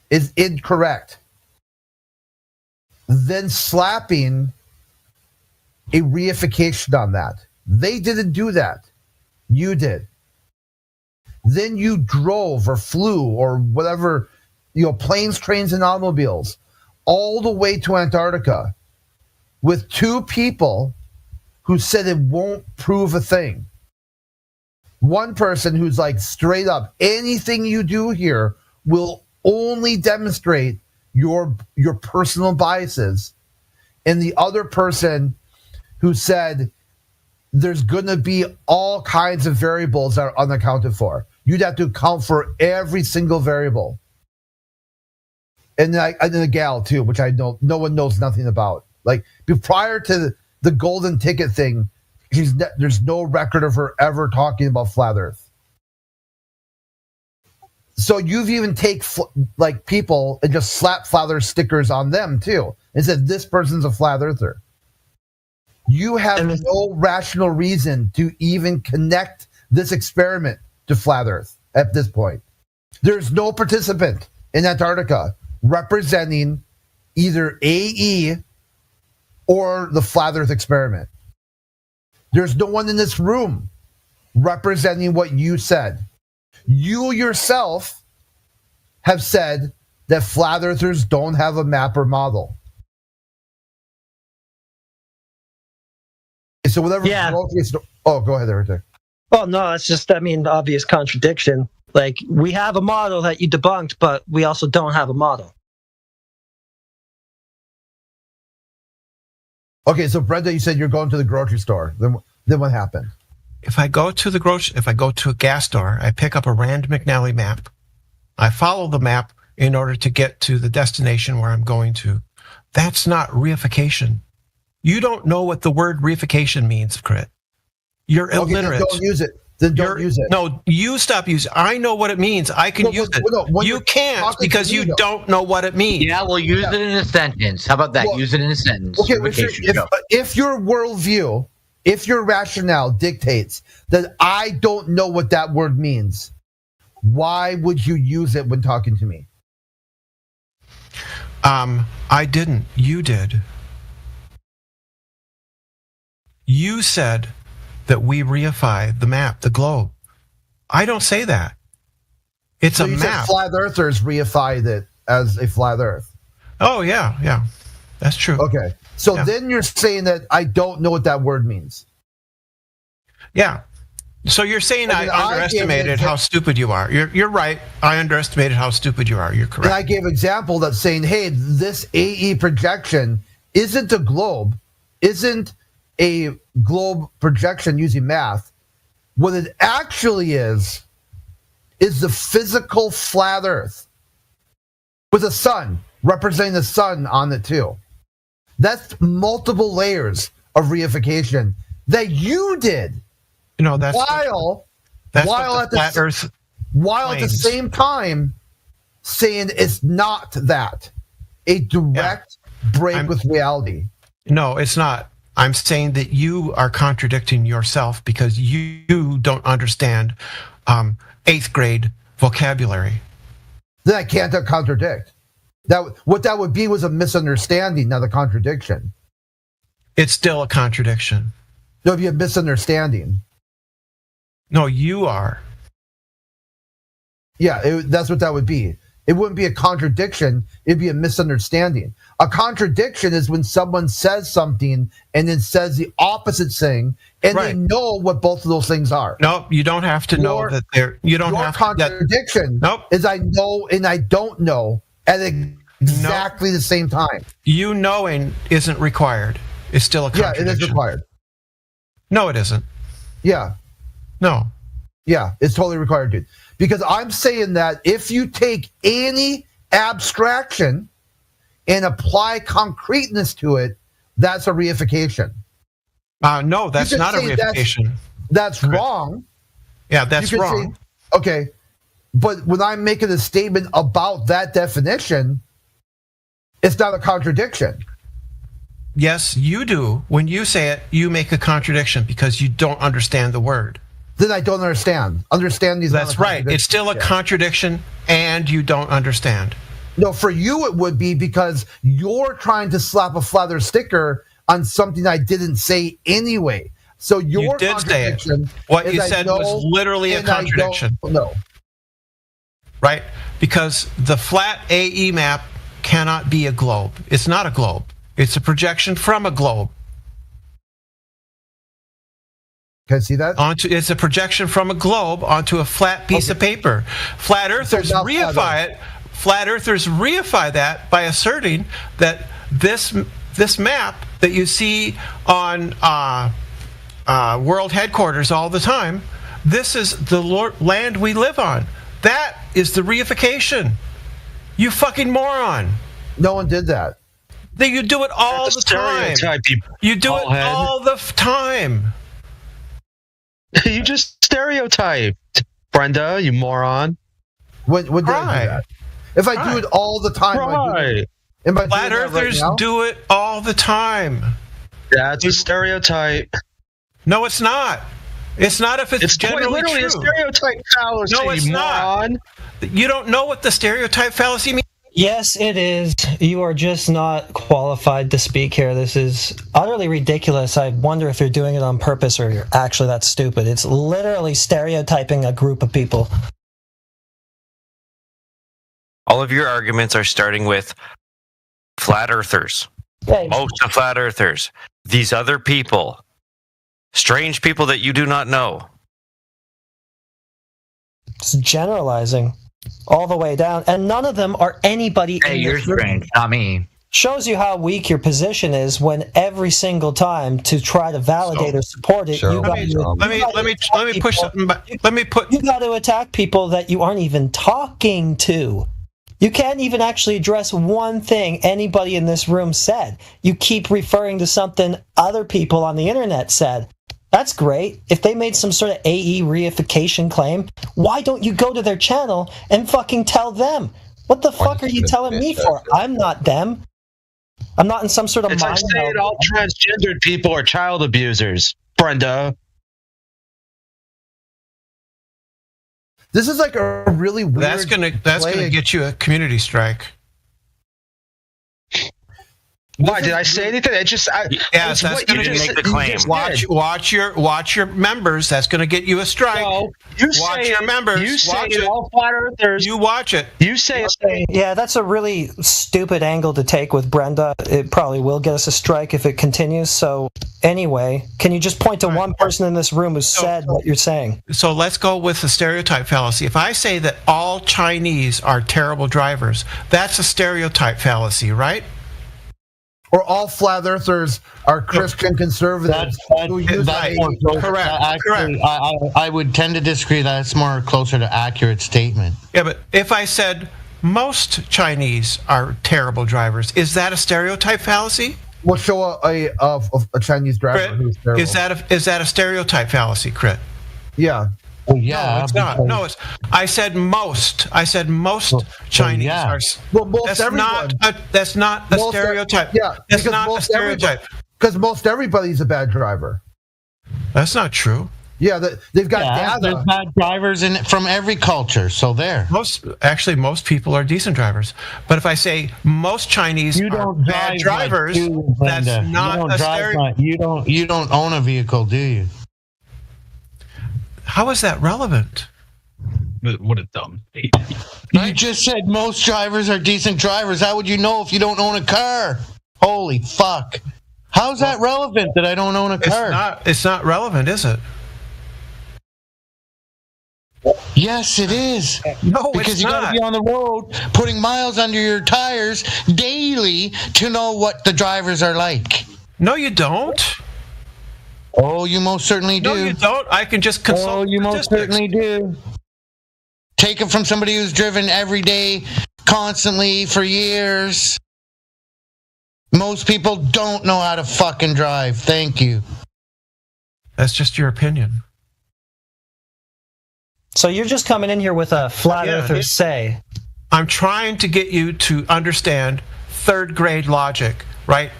Speaker 17: is incorrect, then slapping a reification on that. They didn't do that. You did. Then you drove or flew or whatever, planes, trains, and automobiles all the way to Antarctica with two people who said it won't prove a thing. One person who's like straight up, anything you do here will only demonstrate your personal biases. And the other person who said there's going to be all kinds of variables that are unaccounted for. You'd have to account for every single variable. And then the gal too, which I know no one knows nothing about. Like prior to the golden ticket thing, there's no record of her ever talking about flat Earth. So you've even take people and just slap flat Earth stickers on them too, and said this person's a flat earther. You have no rational reason to even connect this experiment to flat Earth at this point. There's no participant in Antarctica representing either AE or the flat Earth experiment. There's no one in this room representing what you said. You yourself have said that flat earthers don't have a map or model. So whatever.
Speaker 6: Yeah.
Speaker 17: Oh, go ahead, Eric.
Speaker 6: Well, no, it's just, obvious contradiction. Like, we have a model that you debunked, but we also don't have a model.
Speaker 17: Okay, so Brenda, you said you're going to the grocery store. Then what happened?
Speaker 10: If I go to a gas store, I pick up a Rand McNally map. I follow the map in order to get to the destination where I'm going to. That's not reification. You don't know what the word reification means, Crit. You're illiterate.
Speaker 17: Then don't use it. Then don't use it.
Speaker 10: No, you stop using it. I know what it means. I can use it. You can't because you don't know what it means.
Speaker 14: Yeah, well, use it in a sentence. How about that? Use it in a sentence.
Speaker 17: Okay, if your worldview, if your rationale dictates that I don't know what that word means, why would you use it when talking to me?
Speaker 10: I didn't. You did. You said that we reify the map, the globe. I don't say that. It's
Speaker 17: so
Speaker 10: a
Speaker 17: you
Speaker 10: map.
Speaker 17: Said flat earthers reified it as a flat earth.
Speaker 10: Oh, yeah. That's true.
Speaker 17: Okay. So then you're saying that I don't know what that word means.
Speaker 10: Yeah. So you're saying I underestimated how stupid you are. You're right. I underestimated how stupid you are. You're correct.
Speaker 17: And I gave an example that's saying, hey, this AE projection isn't a globe, isn't a globe projection using math. What it actually is the physical flat earth with a sun, representing the sun on it too. That's multiple layers of reification that you did.
Speaker 10: That's
Speaker 17: while
Speaker 10: at
Speaker 17: the same time saying it's not that. A direct break with reality.
Speaker 10: No, it's not. I'm saying that you are contradicting yourself because you don't understand 8th grade vocabulary.
Speaker 17: Then I can't contradict. What that would be was a misunderstanding, not a contradiction.
Speaker 10: It's still a contradiction.
Speaker 17: It would be a misunderstanding.
Speaker 10: No, you are.
Speaker 17: Yeah, that's what that would be. It wouldn't be a contradiction. It'd be a misunderstanding. A contradiction is when someone says something and then says the opposite thing, and they know what both of those things are.
Speaker 10: No, you don't have to know that they're. You don't have
Speaker 17: contradiction. Is I know and I don't know at exactly the same time.
Speaker 10: You knowing isn't required. It's still a contradiction.
Speaker 17: Yeah, it is required.
Speaker 10: No, it isn't.
Speaker 17: Yeah.
Speaker 10: No.
Speaker 17: Yeah, it's totally required, dude. Because I'm saying that if you take any abstraction and apply concreteness to it, that's a reification.
Speaker 10: No, that's not a reification.
Speaker 17: That's wrong.
Speaker 10: Yeah, that's wrong.
Speaker 17: Okay. But when I'm making a statement about that definition, it's not a contradiction.
Speaker 10: Yes, you do. When you say it, you make a contradiction because you don't understand the word.
Speaker 17: Then I don't understand.
Speaker 10: That's right. It's still a contradiction and you don't understand.
Speaker 17: No, for you it would be because you're trying to slap a flat earth sticker on something I didn't say anyway. So your contradiction.
Speaker 10: Say it. What you said was literally a contradiction.
Speaker 17: No.
Speaker 10: Right? Because the flat AE map cannot be a globe. It's not a globe. It's a projection from a globe.
Speaker 17: Can I see that?
Speaker 10: It's a projection from a globe onto a flat piece of paper. Flat earthers reify it. Flat earthers reify that by asserting that this map that you see on world headquarters all the time, this is the land we live on. That is the reification. You fucking moron.
Speaker 17: No one did that.
Speaker 10: You do it all the time. You do it all the time.
Speaker 16: You just stereotyped, Brenda, you moron.
Speaker 17: When did I do that? If I do it all the time,
Speaker 10: Flat earthers do it all the time.
Speaker 16: That's a stereotype.
Speaker 10: No, it's not. It's not if it's generally
Speaker 16: literally
Speaker 10: true.
Speaker 16: A stereotype fallacy.
Speaker 10: No, it's
Speaker 16: moron.
Speaker 10: Not. You don't know what the stereotype fallacy means.
Speaker 6: Yes, it is. You are just not qualified to speak here. This is utterly ridiculous. I wonder if you're doing it on purpose or you're actually that stupid. It's literally stereotyping a group of people.
Speaker 3: All of your arguments are starting with flat earthers. Most of flat earthers. These other people. Strange people that you do not know.
Speaker 6: It's generalizing all the way down, and none of them are anybody.
Speaker 14: Hey, you're strange, not me.
Speaker 6: Shows you how weak your position is when every single time to try to validate or support it, you got to attack people that you aren't even talking to. You can't even actually address one thing anybody in this room said. You keep referring to something other people on the internet said. That's great. If they made some sort of AE reification claim, why don't you go to their channel and fucking tell them? What the fuck are you telling me for? I'm not them. I'm not in some sort of
Speaker 16: It's like saying all transgendered people are child abusers, Brenda.
Speaker 17: This is like a really weird.
Speaker 10: That's gonna get you a community strike.
Speaker 16: Why did I say anything? It just
Speaker 10: yes, that's going to make the claim. Watch your members. That's going to get you a strike.
Speaker 16: No,
Speaker 10: watch your members.
Speaker 16: You say it. All flat earthers.
Speaker 10: You watch it.
Speaker 16: You say it.
Speaker 6: Yeah, that's a really stupid angle to take with Brenda. It probably will get us a strike if it continues. So anyway, can you just point to one person in this room who said what you're saying?
Speaker 10: So let's go with the stereotype fallacy. If I say that all Chinese are terrible drivers, that's a stereotype fallacy, right?
Speaker 17: Or all flat earthers are Christian conservatives.
Speaker 8: Correct. I would tend to disagree. That's more closer to accurate statement.
Speaker 10: Yeah, but if I said most Chinese are terrible drivers, is that a stereotype fallacy?
Speaker 17: We'll show a Chinese driver who's terrible.
Speaker 10: Is that a stereotype fallacy, Crit?
Speaker 17: Yeah.
Speaker 8: Well, yeah,
Speaker 10: no, it's not. No, I said most. Chinese are.
Speaker 17: Well, most everyone.
Speaker 10: That's not a stereotype. That's not a stereotype.
Speaker 17: Because most everybody's a bad driver.
Speaker 10: That's not true.
Speaker 17: Yeah, they've got data.
Speaker 8: There's bad drivers from every culture. So there.
Speaker 10: Most people are decent drivers. But if I say most Chinese are bad drivers, that's not a stereotype.
Speaker 8: You don't own a vehicle, do you?
Speaker 10: How is that relevant?
Speaker 9: What a dumb statement.
Speaker 8: You just said most drivers are decent drivers. How would you know if you don't own a car? Holy fuck. How's that relevant that I don't own a car?
Speaker 10: It's not relevant, is it?
Speaker 8: Yes, it is.
Speaker 10: No,
Speaker 8: because you got to be on the road putting miles under your tires daily to know what the drivers are like.
Speaker 10: No, you don't.
Speaker 8: Oh, you most certainly do.
Speaker 10: No, you don't. I can just consult.
Speaker 8: Oh, you most certainly do. Take it from somebody who's driven every day, constantly, for years. Most people don't know how to fucking drive. Thank you.
Speaker 10: That's just your opinion.
Speaker 6: So you're just coming in here with a flat earther say.
Speaker 10: I'm trying to get you to understand third grade logic, right?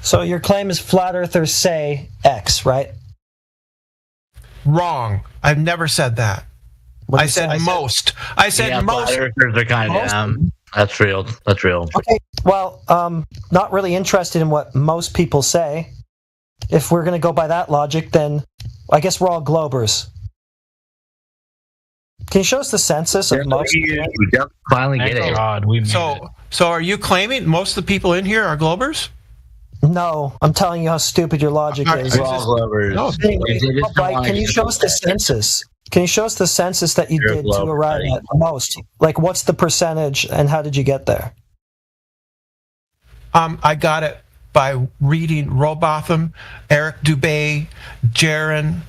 Speaker 6: So your claim is flat earthers say X, right?
Speaker 10: Wrong. I've never said that. I said most. I said most.
Speaker 14: Flat earthers are kind of that's real. That's real.
Speaker 6: Okay. Well, not really interested in what most people say. If we're going to go by that logic, then I guess we're all globers. Can you show us the census of most?
Speaker 14: Finally get it.
Speaker 10: So are you claiming most of the people in here are globers?
Speaker 6: No, I'm telling you how stupid your logic is.
Speaker 14: Anyway,
Speaker 6: can you show us the census? Can you show us the census that you did to arrive at most? Like, what's the percentage, and how did you get there?
Speaker 10: I got it by reading Robotham, Eric Dubay, Jaron,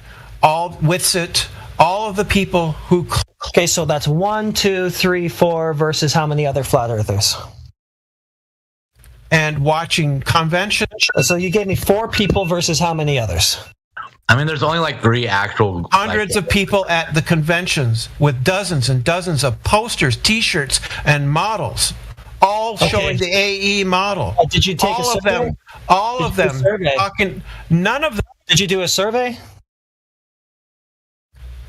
Speaker 10: Witsit, all of the people who.
Speaker 6: Okay, so that's 1, 2, 3, 4 versus how many other flat earthers?
Speaker 10: And watching conventions.
Speaker 6: So you gave me 4 people versus how many others?
Speaker 14: I mean, there's only like 3 actual.
Speaker 10: Hundreds of people at the conventions with dozens and dozens of posters, T-shirts, and models, all showing the AE model.
Speaker 6: Did you take a survey?
Speaker 10: All of them. None of them.
Speaker 6: Did you do a survey?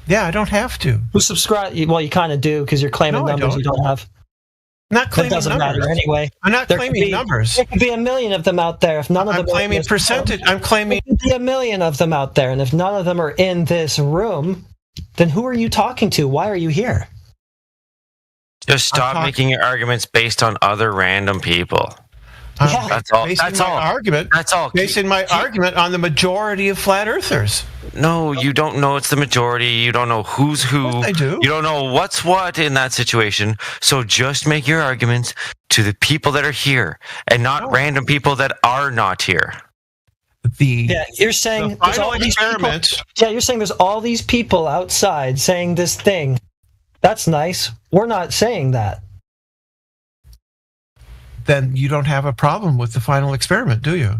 Speaker 10: Yeah, I don't have to.
Speaker 6: Who subscribe? Well, you kind of do because you're claiming numbers you don't have.
Speaker 10: I'm not claiming
Speaker 6: numbers.
Speaker 10: Matter
Speaker 6: anyway.
Speaker 10: I'm not claiming numbers.
Speaker 6: There could be 1 million of them out there. If none of them.
Speaker 10: I'm claiming percentage. I'm claiming.
Speaker 6: There could be 1 million of them out there, and if none of them are in this room, then who are you talking to? Why are you here?
Speaker 3: Just stop making your arguments based on other random people. That's all. That's all.
Speaker 10: Argument.
Speaker 3: That's all.
Speaker 10: Basing my argument on the majority of flat earthers.
Speaker 3: No, you don't know it's the majority. You don't know who's who.
Speaker 10: Yes, I do.
Speaker 3: You don't know what's what in that situation. So just make your arguments to the people that are here and not random people that are not here.
Speaker 6: You're saying there's all these people. Yeah, you're saying there's all these people outside saying this thing. That's nice. We're not saying that.
Speaker 10: Then you don't have a problem with the final experiment, do you?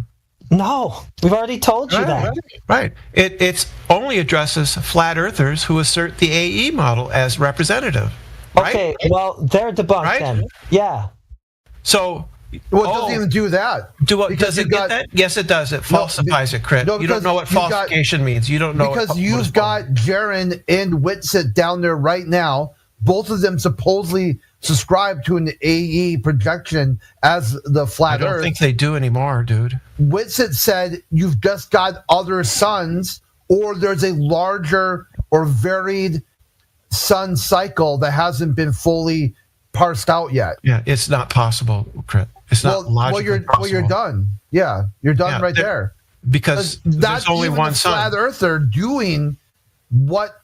Speaker 6: No, we've already told you that.
Speaker 10: Right. It only addresses flat earthers who assert the AE model as representative. Right?
Speaker 6: Okay, well, they're debunked then. Yeah.
Speaker 10: So...
Speaker 17: Well, it doesn't even do that.
Speaker 10: Does it get that? Yes, it does. It falsifies it, Crit. You don't know what falsification means. You don't know
Speaker 17: because you've got Jaren and Witsit down there right now. Both of them supposedly subscribe to an AE projection as the flat Earth.
Speaker 10: I don't think they do anymore, dude.
Speaker 17: Witsit said you've just got other suns, or there's a larger or varied sun cycle that hasn't been fully parsed out yet.
Speaker 10: Yeah, it's not possible, Crit. It's not logically possible.
Speaker 17: Well, you're done. Yeah, you're done right there.
Speaker 10: Because there's only one sun.
Speaker 17: Flat Earther doing what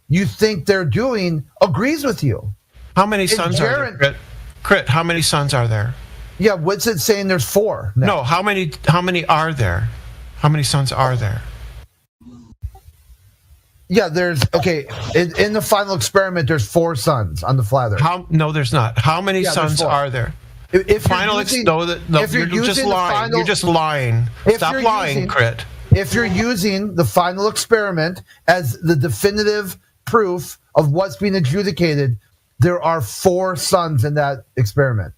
Speaker 17: you think they're doing agrees with you.
Speaker 10: How many suns are there? Crit, how many suns are there?
Speaker 17: Yeah, what's it saying? There's 4. Now.
Speaker 10: No, how many are there? How many suns are there?
Speaker 17: Yeah, there's in the final experiment. There's 4 suns on the flat Earth.
Speaker 10: No, there's not. How many suns are there?
Speaker 17: If you're
Speaker 10: just lying. You're just lying. Stop lying, Crit.
Speaker 17: If you're using the final experiment as the definitive proof of what's being adjudicated, there are 4 suns in that experiment.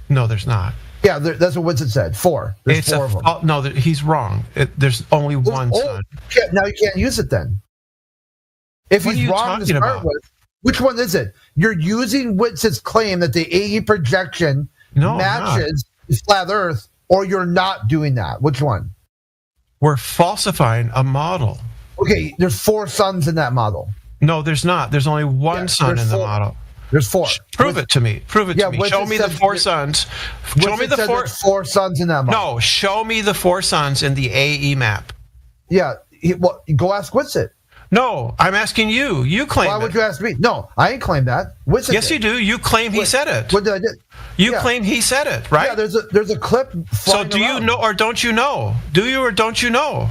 Speaker 10: No, there's not.
Speaker 17: Yeah, that's what Winston said. 4. There's 4 of them.
Speaker 10: No, he's wrong. There's only one sun.
Speaker 17: Now you can't use it then. If he's wrong to start with, which one is it? You're using Winston's claim that the AE projection matches the flat Earth, or you're not doing that. Which one?
Speaker 10: We're falsifying a model.
Speaker 17: Okay, there's 4 suns in that model.
Speaker 10: No, there's not. There's only one sun in the model.
Speaker 17: There's 4.
Speaker 10: Prove it to me. Prove it to me. Show me the 4 suns. Show me the
Speaker 17: 4 suns in that model.
Speaker 10: No, show me the 4 suns in the AE map.
Speaker 17: Yeah, go ask Winston.
Speaker 10: No, I'm asking you. You claim
Speaker 17: Why would you ask me? No, I ain't claim that. Winston
Speaker 10: yes, you do. You claim he said it.
Speaker 17: What did I do?
Speaker 10: You claim he said it, right?
Speaker 17: Yeah, there's a clip.
Speaker 10: So do you know or don't you know? Do you or don't you know?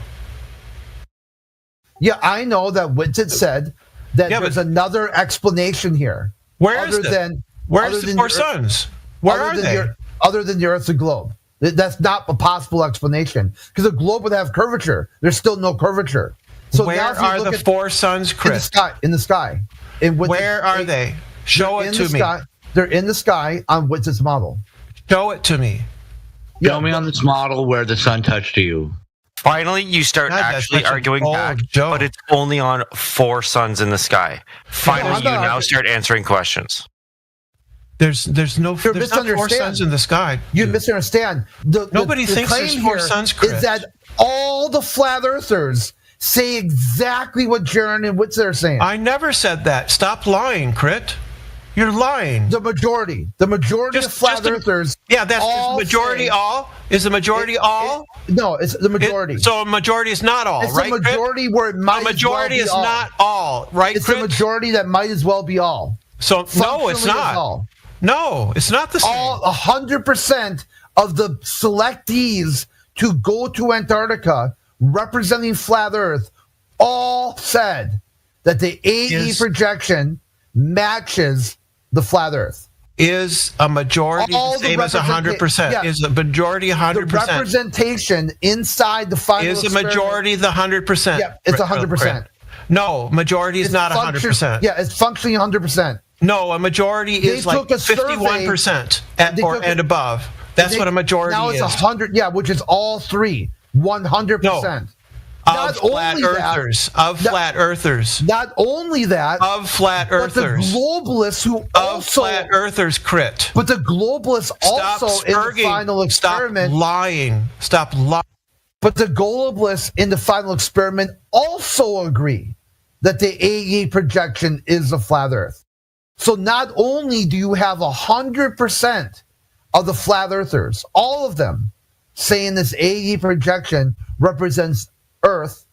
Speaker 17: Yeah, I know that Winston said that there's another explanation here.
Speaker 10: Where is it? Where's the 4 suns? Where are they?
Speaker 17: Other than the Earth's a globe. That's not a possible explanation because a globe would have curvature. There's still no curvature.
Speaker 10: So where are the 4 suns, Chris?
Speaker 17: In the sky.
Speaker 10: Where are they? Show it to me.
Speaker 17: They're in the sky on Winston's model.
Speaker 10: Show it to me.
Speaker 14: Show me on this model where the sun touched you.
Speaker 3: Finally, you start actually arguing back, but it's only on 4 suns in the sky. Finally, you now start answering questions.
Speaker 10: There's not 4 suns in the sky.
Speaker 17: You misunderstand.
Speaker 10: Nobody thinks there's 4 suns, Chris.
Speaker 17: Is that all the flat earthers say exactly what Jaren and Winston are saying?
Speaker 10: I never said that. Stop lying, Crit. You're lying.
Speaker 17: The majority of flat earthers.
Speaker 10: Yeah, that's majority all. Is the majority all?
Speaker 17: No, it's the majority.
Speaker 10: So a majority is not all, right?
Speaker 17: It's the majority where it might.
Speaker 10: A majority is not all, right?
Speaker 17: It's the majority that might as well be all.
Speaker 10: So no, it's not. No, it's not the same.
Speaker 17: 100% of the selectees to go to Antarctica representing flat Earth all said that the AE projection matches the flat Earth.
Speaker 10: Is a majority the same as 100%?
Speaker 17: Yeah.
Speaker 10: Is a majority 100%?
Speaker 17: The representation inside the final
Speaker 10: is a majority the 100%?
Speaker 17: Yeah, it's 100%.
Speaker 10: No, majority is not 100%.
Speaker 17: Yeah, it's functionally 100%.
Speaker 10: No, a majority is like 51% and above. That's what a majority is.
Speaker 17: Now it's 100, which is all 3, 100%.
Speaker 10: Of flat earthers. Flat earthers.
Speaker 17: Not only that.
Speaker 10: Of flat earthers.
Speaker 17: But the globalists who also.
Speaker 10: Flat earthers, Crit.
Speaker 17: But the globalists also in the final experiment.
Speaker 10: Stop lying.
Speaker 17: But the globalists in the final experiment also agree that the AE projection is a flat Earth. So not only do you have 100% of the flat earthers, all of them, saying this AE projection represents Earth,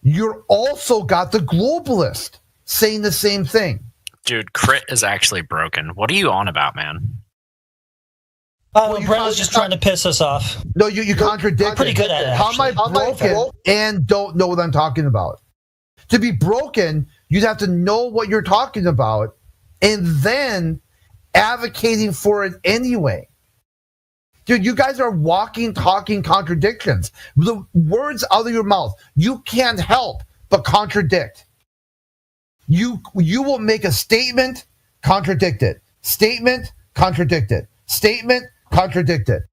Speaker 17: you're also got the globalist saying the same thing.
Speaker 7: Dude, Crit is actually broken. What are you on about, man?
Speaker 6: Oh, Brenda's just trying to piss us off.
Speaker 17: No, you contradict.
Speaker 6: Pretty good at it.
Speaker 17: How am I broken and don't know what I'm talking about? To be broken, you'd have to know what you're talking about, and then advocating for it anyway. Dude, you guys are walking, talking contradictions. The words out of your mouth, you can't help but contradict. You will make a statement, contradict it. Statement, contradict it. Statement, contradict it.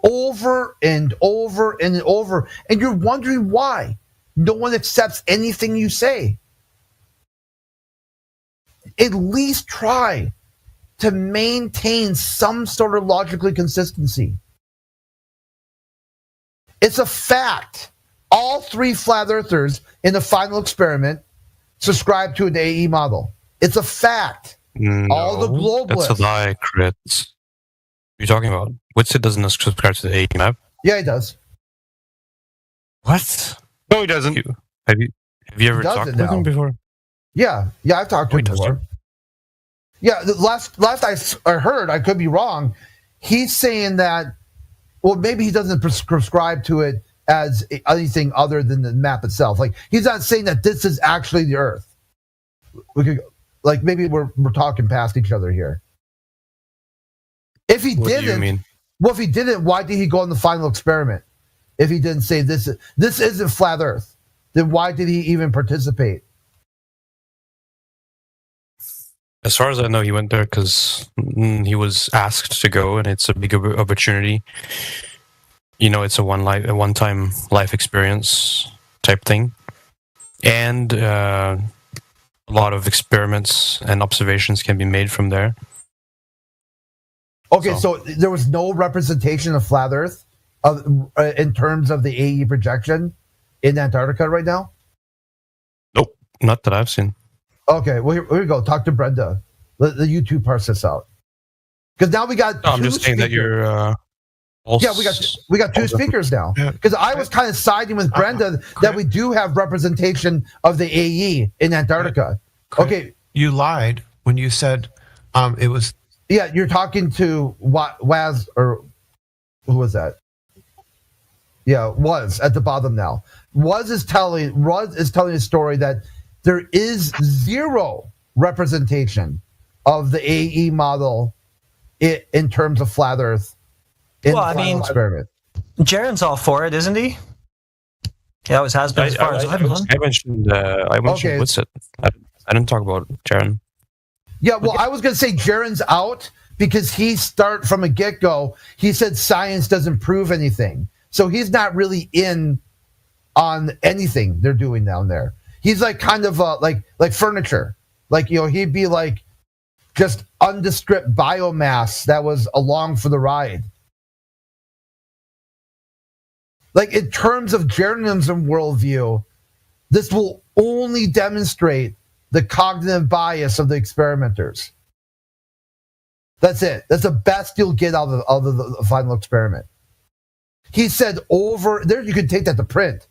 Speaker 17: Over and over and over. And you're wondering why no one accepts anything you say. At least try to maintain some sort of logical consistency. It's a fact. All 3 flat earthers in the final experiment subscribe to an AE model. It's a fact.
Speaker 15: No,
Speaker 17: all the globalists.
Speaker 15: That's a lie, Crit. What are you talking about? Witsit doesn't subscribe to the AE map.
Speaker 17: Yeah, he does.
Speaker 15: What?
Speaker 9: No, he doesn't.
Speaker 15: Have you ever talked with him before?
Speaker 17: Yeah, I've talked to him before. Yeah, the last I heard, I could be wrong, he's saying that, well, maybe he doesn't prescribe to it as anything other than the map itself. Like, he's not saying that this is actually the Earth. We could, like, maybe we're talking past each other here. If he didn't, well, if he didn't, why did he go on the final experiment? If he didn't say this isn't flat Earth, then why did he even participate?
Speaker 15: As far as I know, he went there because he was asked to go, and it's a big opportunity. You know, it's a one-time life experience type thing, and a lot of experiments and observations can be made from there.
Speaker 17: Okay, so there was no representation of flat Earth in terms of the AE projection in Antarctica right now?
Speaker 15: Nope, not that I've seen.
Speaker 17: Okay, well, here we go. Talk to Brenda. Let you two parse this out. Because now we got.
Speaker 15: No, I'm just saying that you're.
Speaker 17: Yeah, we got 2 speakers now. Because I was kind of siding with Brenda that we do have representation of the AE in Antarctica. Okay,
Speaker 10: you lied when you said it was.
Speaker 17: Yeah, you're talking to Waz, or who was that? Yeah, Was at the bottom now. Was is telling a story that there is 0 representation of the AE model in terms of flat Earth.
Speaker 6: Well, I mean,
Speaker 17: experiment.
Speaker 6: Jaren's all for it, isn't he? He always has been, as far as I've known.
Speaker 15: I mentioned Witsit. I didn't talk about Jaren.
Speaker 17: Yeah, well, I was going to say Jaren's out because he start from a get-go. He said science doesn't prove anything. So he's not really in on anything they're doing down there. He's like kind of like furniture. Like, you know, he'd be like just undescript biomass that was along for the ride. Like, in terms of Jeranism worldview, this will only demonstrate the cognitive bias of the experimenters. That's it. That's the best you'll get out of the final experiment. He said over there, you can take that to print.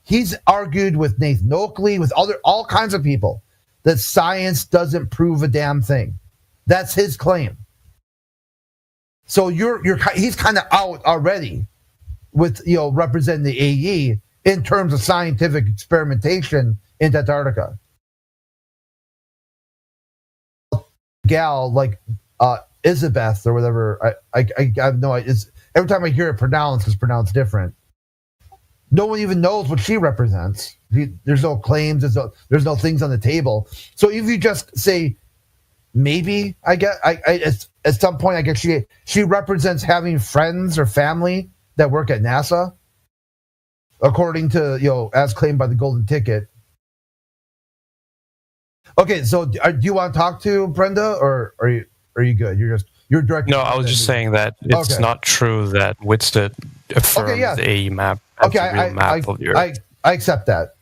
Speaker 17: He's argued with Nathan Oakley, with all kinds of people, that science doesn't prove a damn thing. That's his claim. So he's kind of out already with, you know, representing the AE in terms of scientific experimentation in Antarctica. Gal like Isabeth or whatever. I have no idea. Every time I hear it pronounced, it's pronounced different. No one even knows what she represents. There's no claims. There's no things on the table. So if you just say maybe, I get at some point I guess she represents having friends or family that work at NASA, according to, you know, as claimed by the Golden Ticket. Okay, so do you want to talk to Brenda, or are you good? You're directing.
Speaker 15: No, I was just saying that it's not true that Witsit affirms the AE map.
Speaker 17: Okay, I accept that.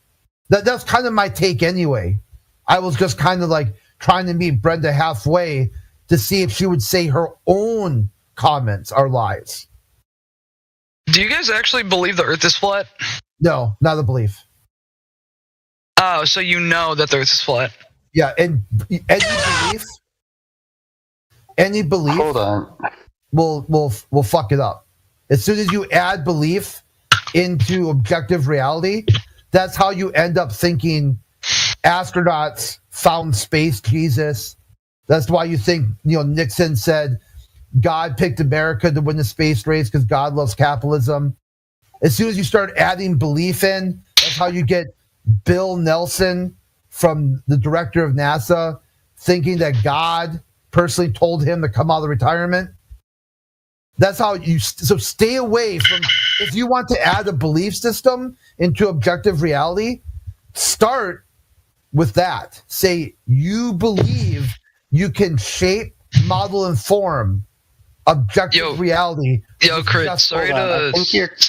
Speaker 17: That's kind of my take anyway. I was just kind of like trying to meet Brenda halfway to see if she would say her own comments are lies.
Speaker 21: Do you guys actually believe the Earth is flat?
Speaker 17: No, not a belief.
Speaker 21: Oh, so you know that the Earth is flat.
Speaker 17: Yeah, and any belief
Speaker 5: Hold on.
Speaker 17: will fuck it up. As soon as you add belief into objective reality, that's how you end up thinking astronauts found space Jesus. That's why you think, Nixon said God picked America to win the space race because God loves capitalism. As soon as you start adding belief in, that's how you get Bill Nelson, from the director of NASA, thinking that God personally told him to come out of retirement. That's how so stay away from, if you want to add a belief system into objective reality, start with that. Say, you believe you can shape, model, and form objective reality.
Speaker 21: Crit, sorry to...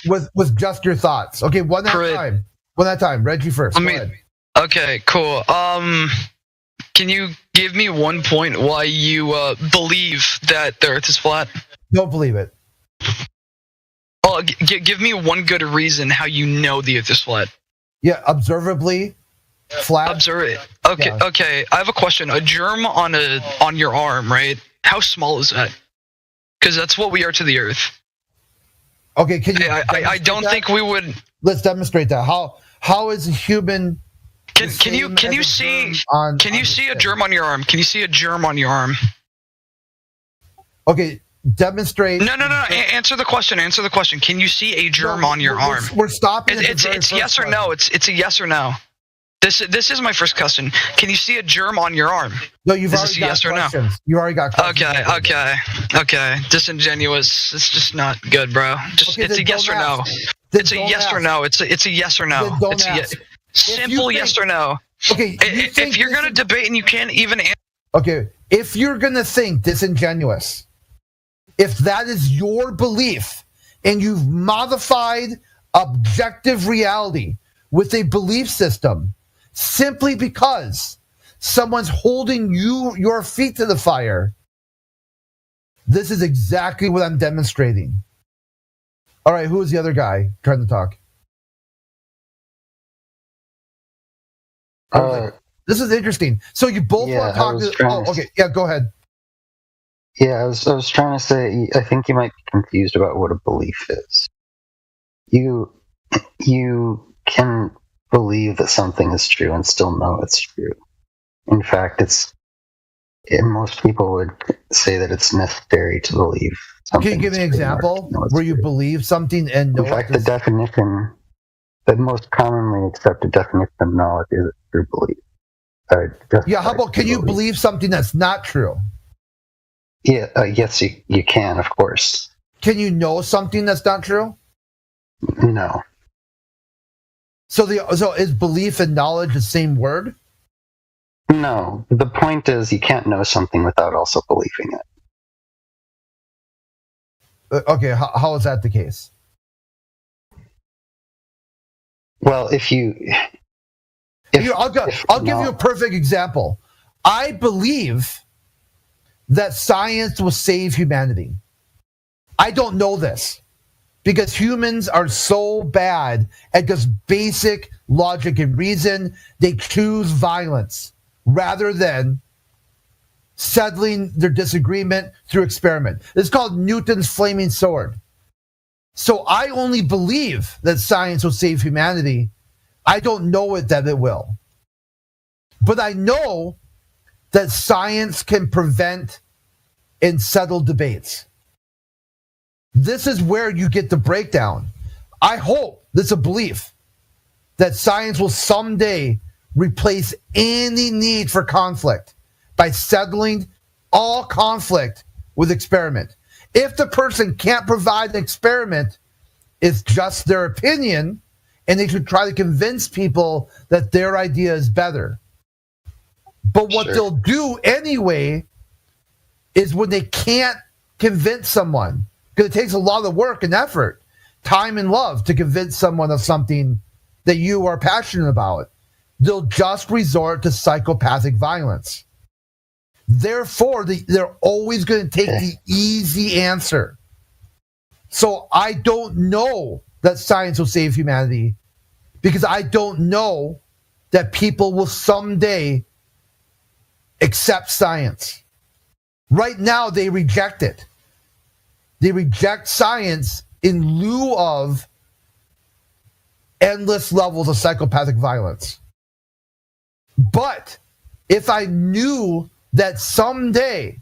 Speaker 17: With just your thoughts. Okay, one at a time. Reggie first. Go ahead.
Speaker 21: Okay, cool. Can you give me one point why you believe that the Earth is flat?
Speaker 17: Don't believe it.
Speaker 21: Oh, give me one good reason how you know the Earth is flat.
Speaker 17: Yeah, observably flat.
Speaker 21: Observe it. Okay,
Speaker 17: Yeah.
Speaker 21: okay. I have a question. A germ on your arm, right? How small is that? Because that's what we are to the Earth.
Speaker 17: Okay, can you?
Speaker 21: I don't think we would.
Speaker 17: Let's demonstrate that. How is a human?
Speaker 21: Can you see a germ on your arm? Can you see a germ on your arm?
Speaker 17: Okay, demonstrate.
Speaker 21: No. Answer the question. Answer the question. Can you see a germ on your arm?
Speaker 17: We're stopping.
Speaker 21: It's yes or no. It's a yes or no. This is my first question. Can you see a germ on your arm?
Speaker 17: No, you've
Speaker 21: is
Speaker 17: already
Speaker 21: this
Speaker 17: got
Speaker 21: yes or
Speaker 17: questions.
Speaker 21: no?
Speaker 17: You already got questions.
Speaker 21: Okay. Disingenuous. It's just not good, bro. It's a yes or no. It's a yes or no. It's a yes or no. It's a simple yes or no.
Speaker 17: Okay.
Speaker 21: If you're gonna debate and you can't even answer.
Speaker 17: Okay, if you're gonna think disingenuous, if that is your belief, and you've modified objective reality with a belief system simply because someone's holding your feet to the fire, this is exactly what I'm demonstrating. All right, who is the other guy trying to talk? This is interesting. So you both want to talk to... okay. Yeah, go ahead.
Speaker 5: Yeah, I was trying to say, I think you might be confused about what a belief is. You can believe that something is true and still know it's true. In fact, most people would say that it's necessary to believe something.
Speaker 17: Can you give me an example where you believe something and know?
Speaker 5: In fact, the definition, the most commonly accepted definition of knowledge is true belief.
Speaker 17: How about, can you believe something that's not true?
Speaker 5: Yeah, yes, you can, of course.
Speaker 17: Can you know something that's not true?
Speaker 5: No.
Speaker 17: So is belief and knowledge the same word?
Speaker 5: No. The point is you can't know something without also believing it.
Speaker 17: Okay, how is that the case?
Speaker 5: Well,
Speaker 17: I'll give you a perfect example. I believe that science will save humanity. I don't know this because humans are so bad at just basic logic and reason. They choose violence rather than settling their disagreement through experiment. It's called Newton's flaming sword. So I only believe that science will save humanity. I don't know that it will. But I know that science can prevent and settle debates. This is where you get the breakdown. I hope this is a belief that science will someday replace any need for conflict by settling all conflict with experiment. If the person can't provide an experiment, it's just their opinion, and they should try to convince people that their idea is better. But what they'll do anyway is when they can't convince someone, because it takes a lot of work and effort, time and love to convince someone of something that you are passionate about, they'll just resort to psychopathic violence. Therefore, they're always going to take the easy answer. So I don't know that science will save humanity because I don't know that people will someday accept science. Right now, they reject it. They reject science in lieu of endless levels of psychopathic violence. But if I knew that someday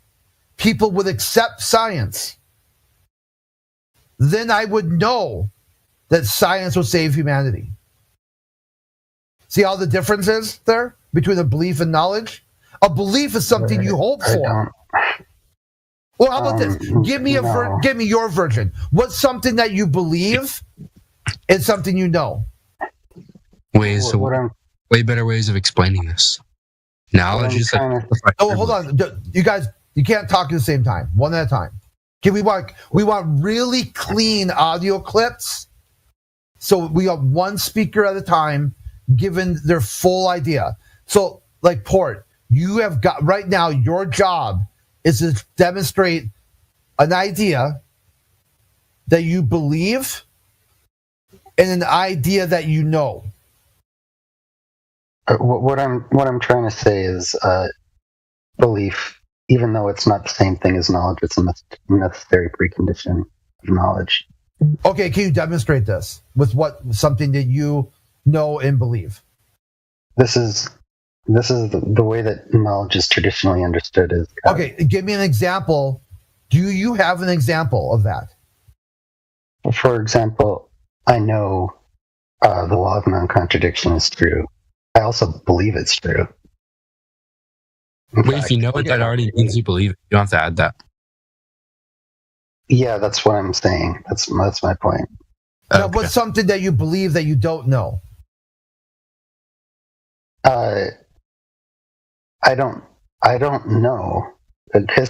Speaker 17: people would accept science, then I would know that science will save humanity. See how the difference is there between a belief and knowledge? A belief is something you hope for. Well, how about this? Give me give me your version. What's something that you believe and something you know?
Speaker 18: Way better ways of explaining this. Knowledge is
Speaker 17: oh, hold on, you guys. You can't talk at the same time. One at a time. Okay, we want really clean audio clips. So we have one speaker at a time, given their full idea. So, like Port, you have got right now. Your job is to demonstrate an idea that you believe and an idea that you know.
Speaker 5: What I'm trying to say is belief, even though it's not the same thing as knowledge, it's a necessary precondition of knowledge.
Speaker 17: Okay, can you demonstrate this with something that you know and believe?
Speaker 5: This is the way that knowledge is traditionally understood.
Speaker 17: Okay, give me an example. Do you have an example of that?
Speaker 5: For example, I know the law of non-contradiction is true. I also believe it's true.
Speaker 18: If you know it, that already means you believe it. You don't have to add that.
Speaker 5: Yeah, that's what I'm saying. That's my point.
Speaker 17: Now, what's something that you believe that you don't know?
Speaker 5: I don't know, because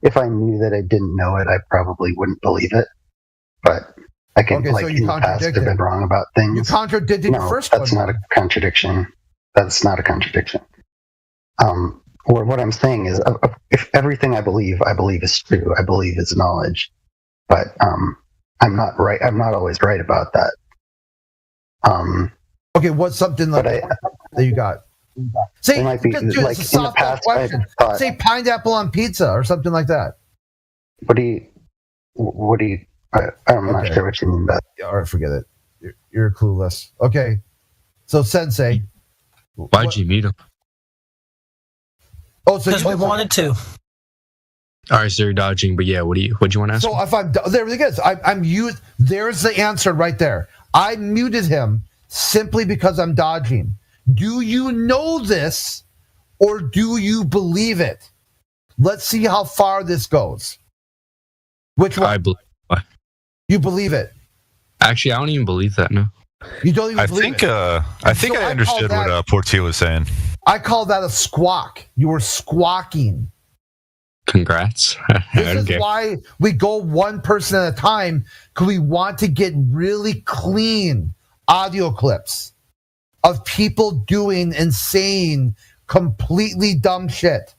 Speaker 5: if I knew that I didn't know it, I probably wouldn't believe it. But I can in the past have been wrong about things.
Speaker 17: You contradicted your first one.
Speaker 5: That's not a contradiction. That's not a contradiction. What I'm saying is, if everything I believe is true, I believe is knowledge. But I'm not right. I'm not always right about that.
Speaker 17: Okay, what's something like that you got? Say,
Speaker 5: might be,
Speaker 17: dude,
Speaker 5: like,
Speaker 17: it's a softball question. Say pineapple on pizza or something like that.
Speaker 5: What do you? I'm not sure what you mean by that.
Speaker 17: All right, forget it. You're clueless. Okay, so Sensei.
Speaker 18: Why'd you mute him?
Speaker 17: Oh, so
Speaker 6: because we wanted to.
Speaker 18: All right, so you're dodging, but yeah, what do you want to ask?
Speaker 17: So if there it is. I'm mute. There's the answer right there. I muted him simply because I'm dodging. Do you know this, or do you believe it? Let's see how far this goes. Which one?
Speaker 18: I believe.
Speaker 17: You believe it?
Speaker 18: Actually, I don't even believe that. No.
Speaker 17: You don't even believe it?
Speaker 20: I think I understood what Portillo was saying.
Speaker 17: I call that a squawk. You were squawking.
Speaker 18: Congrats.
Speaker 17: This is why we go one person at a time, because we want to get really clean audio clips of people doing and saying completely dumb shit.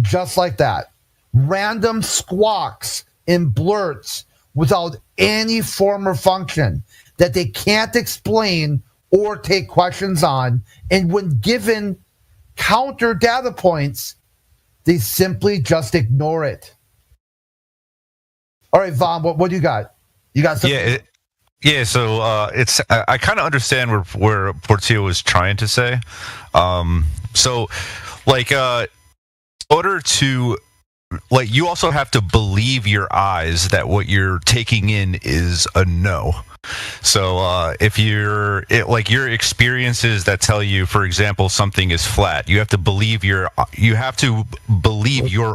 Speaker 17: Just like that. Random squawks and blurts without any form or function that they can't explain or take questions on. And when given counter data points, they simply just ignore it. All right, Vaughn, what do you got? You got something?
Speaker 20: Yeah. So I kind of understand where Portillo was trying to say. So, like, in order to, like, you also have to believe your eyes that what you're taking in is a no. So if your experiences that tell you, for example, something is flat, you have to believe your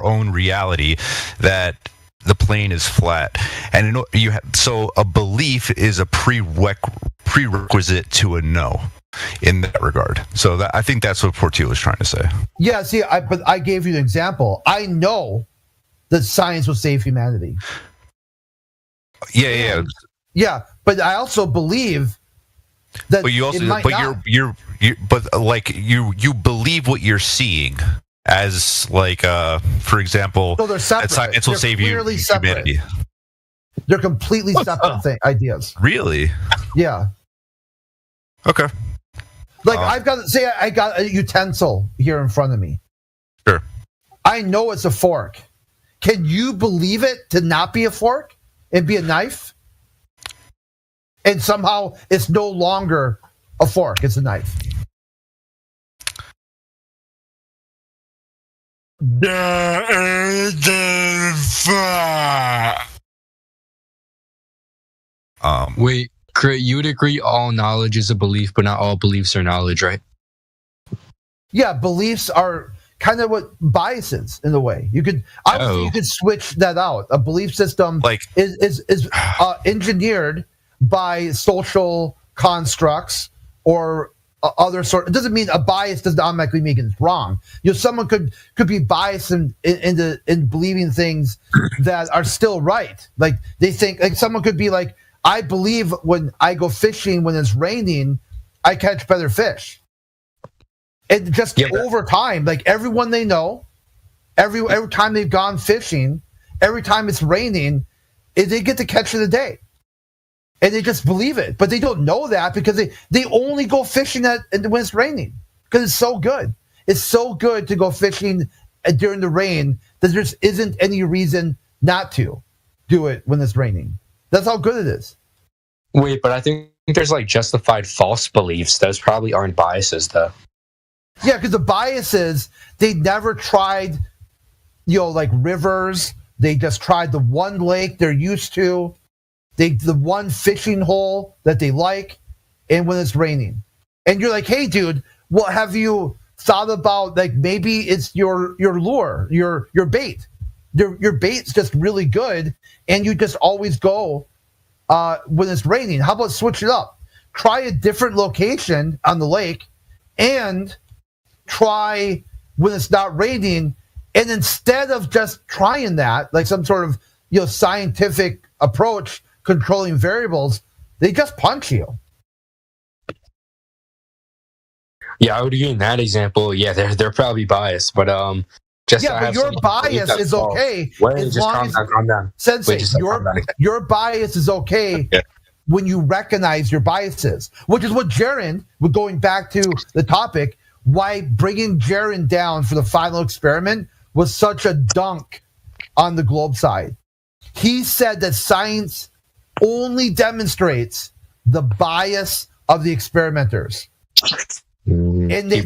Speaker 20: own reality that the plane is flat, and so a belief is a prerequisite to a no in that regard. So I think that's what Portillo was trying to say.
Speaker 17: Yeah, see, but I gave you an example. I know that science will save humanity. Yeah, but I also believe that. But you also,
Speaker 20: you believe what you're seeing as, like, for example,
Speaker 17: so they're separate.
Speaker 20: Science will save humanity.
Speaker 17: They're completely separate ideas.
Speaker 20: Really?
Speaker 17: Yeah.
Speaker 20: Okay.
Speaker 17: Like I got a utensil here in front of me. I know it's a fork. Can you believe it to not be a fork and be a knife? And somehow it's no longer a fork, it's a knife.
Speaker 18: Wait, Crit, you would agree all knowledge is a belief, but not all beliefs are knowledge, right?
Speaker 17: Yeah, beliefs are kind of what biases in a way. You could obviously you could switch that out. A belief system is engineered by social constructs or other sort. It doesn't mean a bias doesn't automatically make it wrong. Someone could be biased in believing things that are still right. Like they think, like someone could be like, I believe when I go fishing when it's raining, I catch better fish. And just over time, like everyone they know, every time they've gone fishing, every time it's raining, they get the catch of the day. And they just believe it. But they don't know that because they only go fishing when it's raining. Because it's so good. It's so good to go fishing during the rain that there just isn't any reason not to do it when it's raining. That's how good it is.
Speaker 18: Wait, but I think there's like justified false beliefs. Those probably aren't biases, though.
Speaker 17: Yeah, because the biases, they never tried, like rivers. They just tried the one lake they're used to. The one fishing hole that they like, and when it's raining. And you're like, hey, dude, what have you thought about, like, maybe it's your lure, your bait. Your bait's just really good, and you just always go when it's raining. How about switch it up? Try a different location on the lake, and try when it's not raining. And instead of just trying that, like some sort of scientific approach controlling variables, they just punch you.
Speaker 18: Yeah, I would agree in that example. Yeah, they're probably biased, but
Speaker 17: but your bias is okay.
Speaker 18: Wait, just calm down.
Speaker 17: Sensei, your bias is okay when you recognize your biases, which is what Jaren, going back to the topic, why bringing Jaren down for the final experiment was such a dunk on the Globe side. He said that science only demonstrates the bias of the experimenters. And they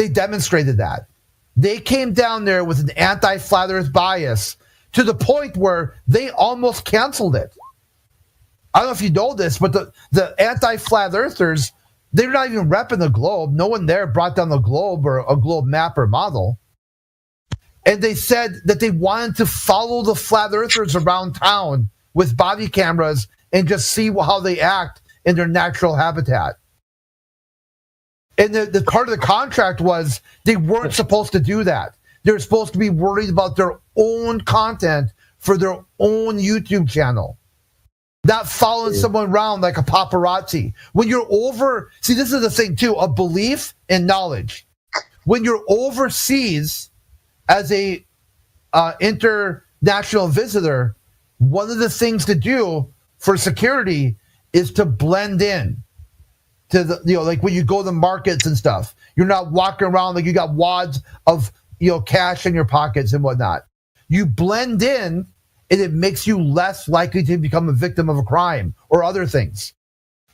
Speaker 17: demonstrated that. They came down there with an anti-flat earth bias to the point where they almost canceled it. I don't know if you know this, but the anti-flat earthers, they're not even repping the globe. No one there brought down the globe or a globe map or model. And they said that they wanted to follow the flat earthers around town with body cameras and just see how they act in their natural habitat. And the part of the contract was they weren't supposed to do that. They're supposed to be worried about their own content for their own YouTube channel. Not following someone around like a paparazzi. When you're see, this is the thing too, a belief and knowledge. When you're overseas as a international visitor, one of the things to do for security is to blend in to the, like when you go to the markets and stuff, you're not walking around like you got wads of, cash in your pockets and whatnot. You blend in, and it makes you less likely to become a victim of a crime or other things.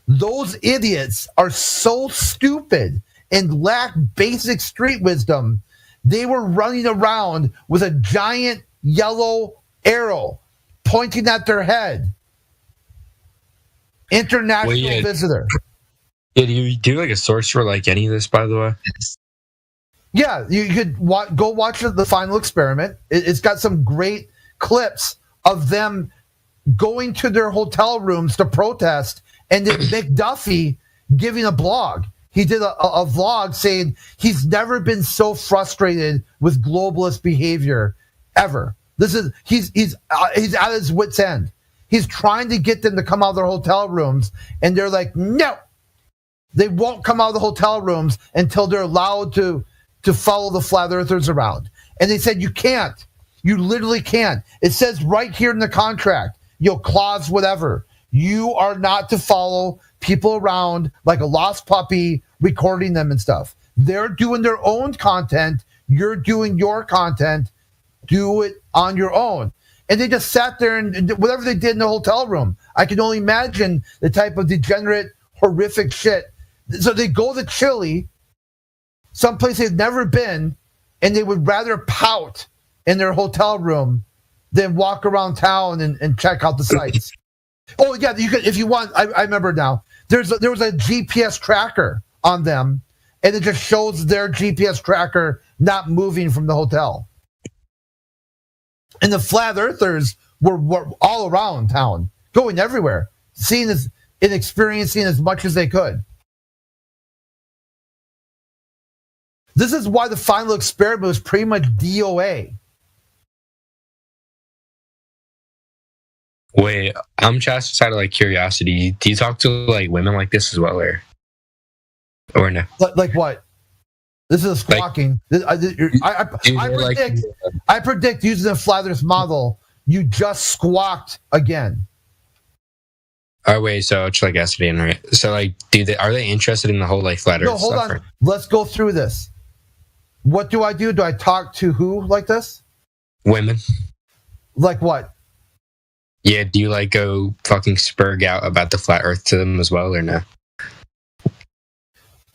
Speaker 17: Those idiots are so stupid and lack basic street wisdom. They were running around with a giant yellow arrow pointing at their head. International visitor.
Speaker 18: Yeah, do you do like a source for like any of this, by the way?
Speaker 17: Yeah, you could go watch the final experiment. It's got some great clips of them going to their hotel rooms to protest, and then McDuffie giving a blog. He did a vlog saying he's never been so frustrated with globalist behavior ever. He's at his wit's end. He's trying to get them to come out of their hotel rooms, and they're like, no. They won't come out of the hotel rooms until they're allowed to follow the flat earthers around. And they said, you can't. You literally can't. It says right here in the contract, clause whatever. You are not to follow people around like a lost puppy, recording them and stuff. They're doing their own content. You're doing your content. Do it on your own. And they just sat there and whatever they did in the hotel room. I can only imagine the type of degenerate, horrific shit. So they go to Chile, someplace they've never been, and they would rather pout in their hotel room than walk around town and check out the sights. Oh yeah, you could if you want. I remember now. There was a GPS tracker on them, and it just shows their GPS tracker not moving from the hotel. And the flat earthers were all around town, going everywhere, seeing and experiencing as much as they could. This is why the final experiment was pretty much DOA.
Speaker 18: Wait, I'm just out of like curiosity. Do you talk to like women like this as well, or no?
Speaker 17: Like what? This is squawking. I predict using the flat Earth model, you just squawked again.
Speaker 18: Oh wait, so it's like yesterday, right? So like, are they interested in the whole like flat Earth?
Speaker 17: No, hold on. Let's go through this. What do I do? Do I talk to who like this?
Speaker 18: Women.
Speaker 17: Like what?
Speaker 18: Yeah, do you like go fucking spurg out about the flat Earth to them as well, or no?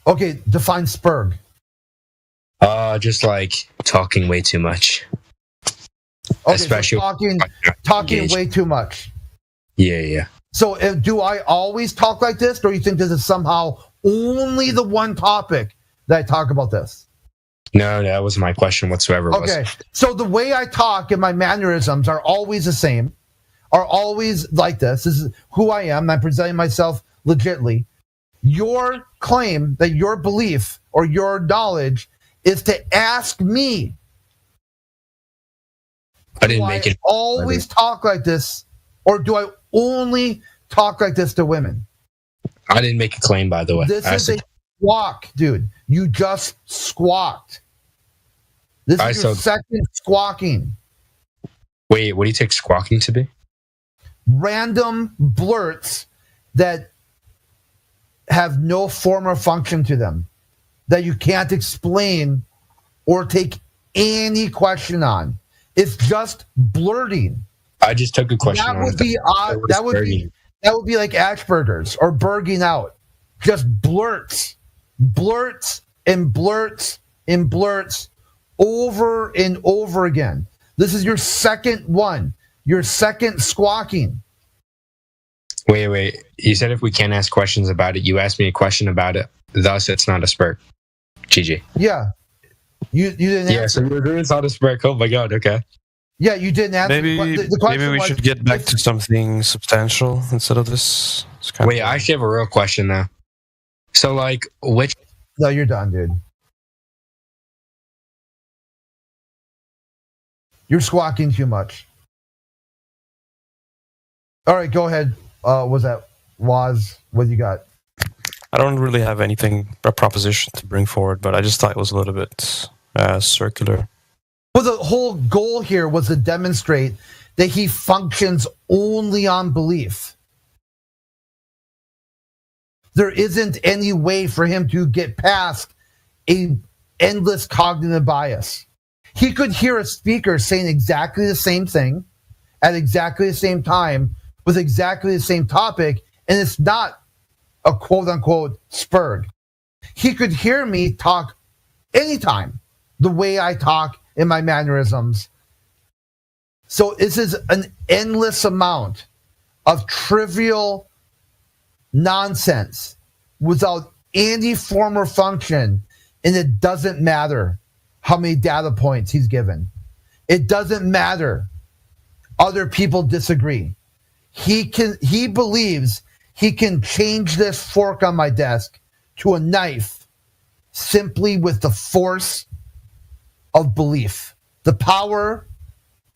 Speaker 17: Okay, define spurg.
Speaker 18: Just like talking way too much.
Speaker 17: Okay, especially so talking way too much.
Speaker 18: Yeah.
Speaker 17: So do I always talk like this, or do you think this is somehow only the one topic that I talk about this?
Speaker 18: No, that wasn't my question whatsoever.
Speaker 17: Okay, so the way I talk and my mannerisms are always the same, are always like this. This is who I am. I'm presenting myself legitly. Your claim that your belief or your knowledge is to ask me.
Speaker 18: I didn't make it.
Speaker 17: Always talk like this, or do I only talk like this to women?
Speaker 18: I didn't make a claim, by the way.
Speaker 17: This is a squawk, dude. You just squawked. This is your second squawking.
Speaker 18: Wait, what do you take squawking to be?
Speaker 17: Random blurts that have no form or function to them, that you can't explain or take any question on. It's just blurting.
Speaker 18: I just took a question.
Speaker 17: That would be odd. That would be like Asperger's or Berging out. Just blurts and blurts and blurts over and over again. This is your second one. Your second squawking.
Speaker 18: Wait. You said if we can't ask questions about it, you asked me a question about it. Thus, it's not a spurg. GG.
Speaker 17: Yeah. You didn't answer.
Speaker 18: Yeah, so you agree it's not a spurg. Oh my god, okay.
Speaker 17: Yeah, you didn't answer.
Speaker 15: Maybe we should get back to something substantial instead of this.
Speaker 18: Wait, I actually have a real question now. So, like, which...
Speaker 17: No, you're done, dude. You're squawking too much. All right, go ahead. Was that Waz? What you got?
Speaker 15: I don't really have a proposition to bring forward, but I just thought it was a little bit circular.
Speaker 17: Well, the whole goal here was to demonstrate that he functions only on belief. There isn't any way for him to get past a endless cognitive bias. He could hear a speaker saying exactly the same thing at exactly the same time with exactly the same topic, and it's not a quote-unquote spurg. He could hear me talk anytime the way I talk in my mannerisms. So this is an endless amount of trivial nonsense without any form or function, and it doesn't matter how many data points he's given. It doesn't matter. Other people disagree. He believes he can change this fork on my desk to a knife simply with the force of belief, the power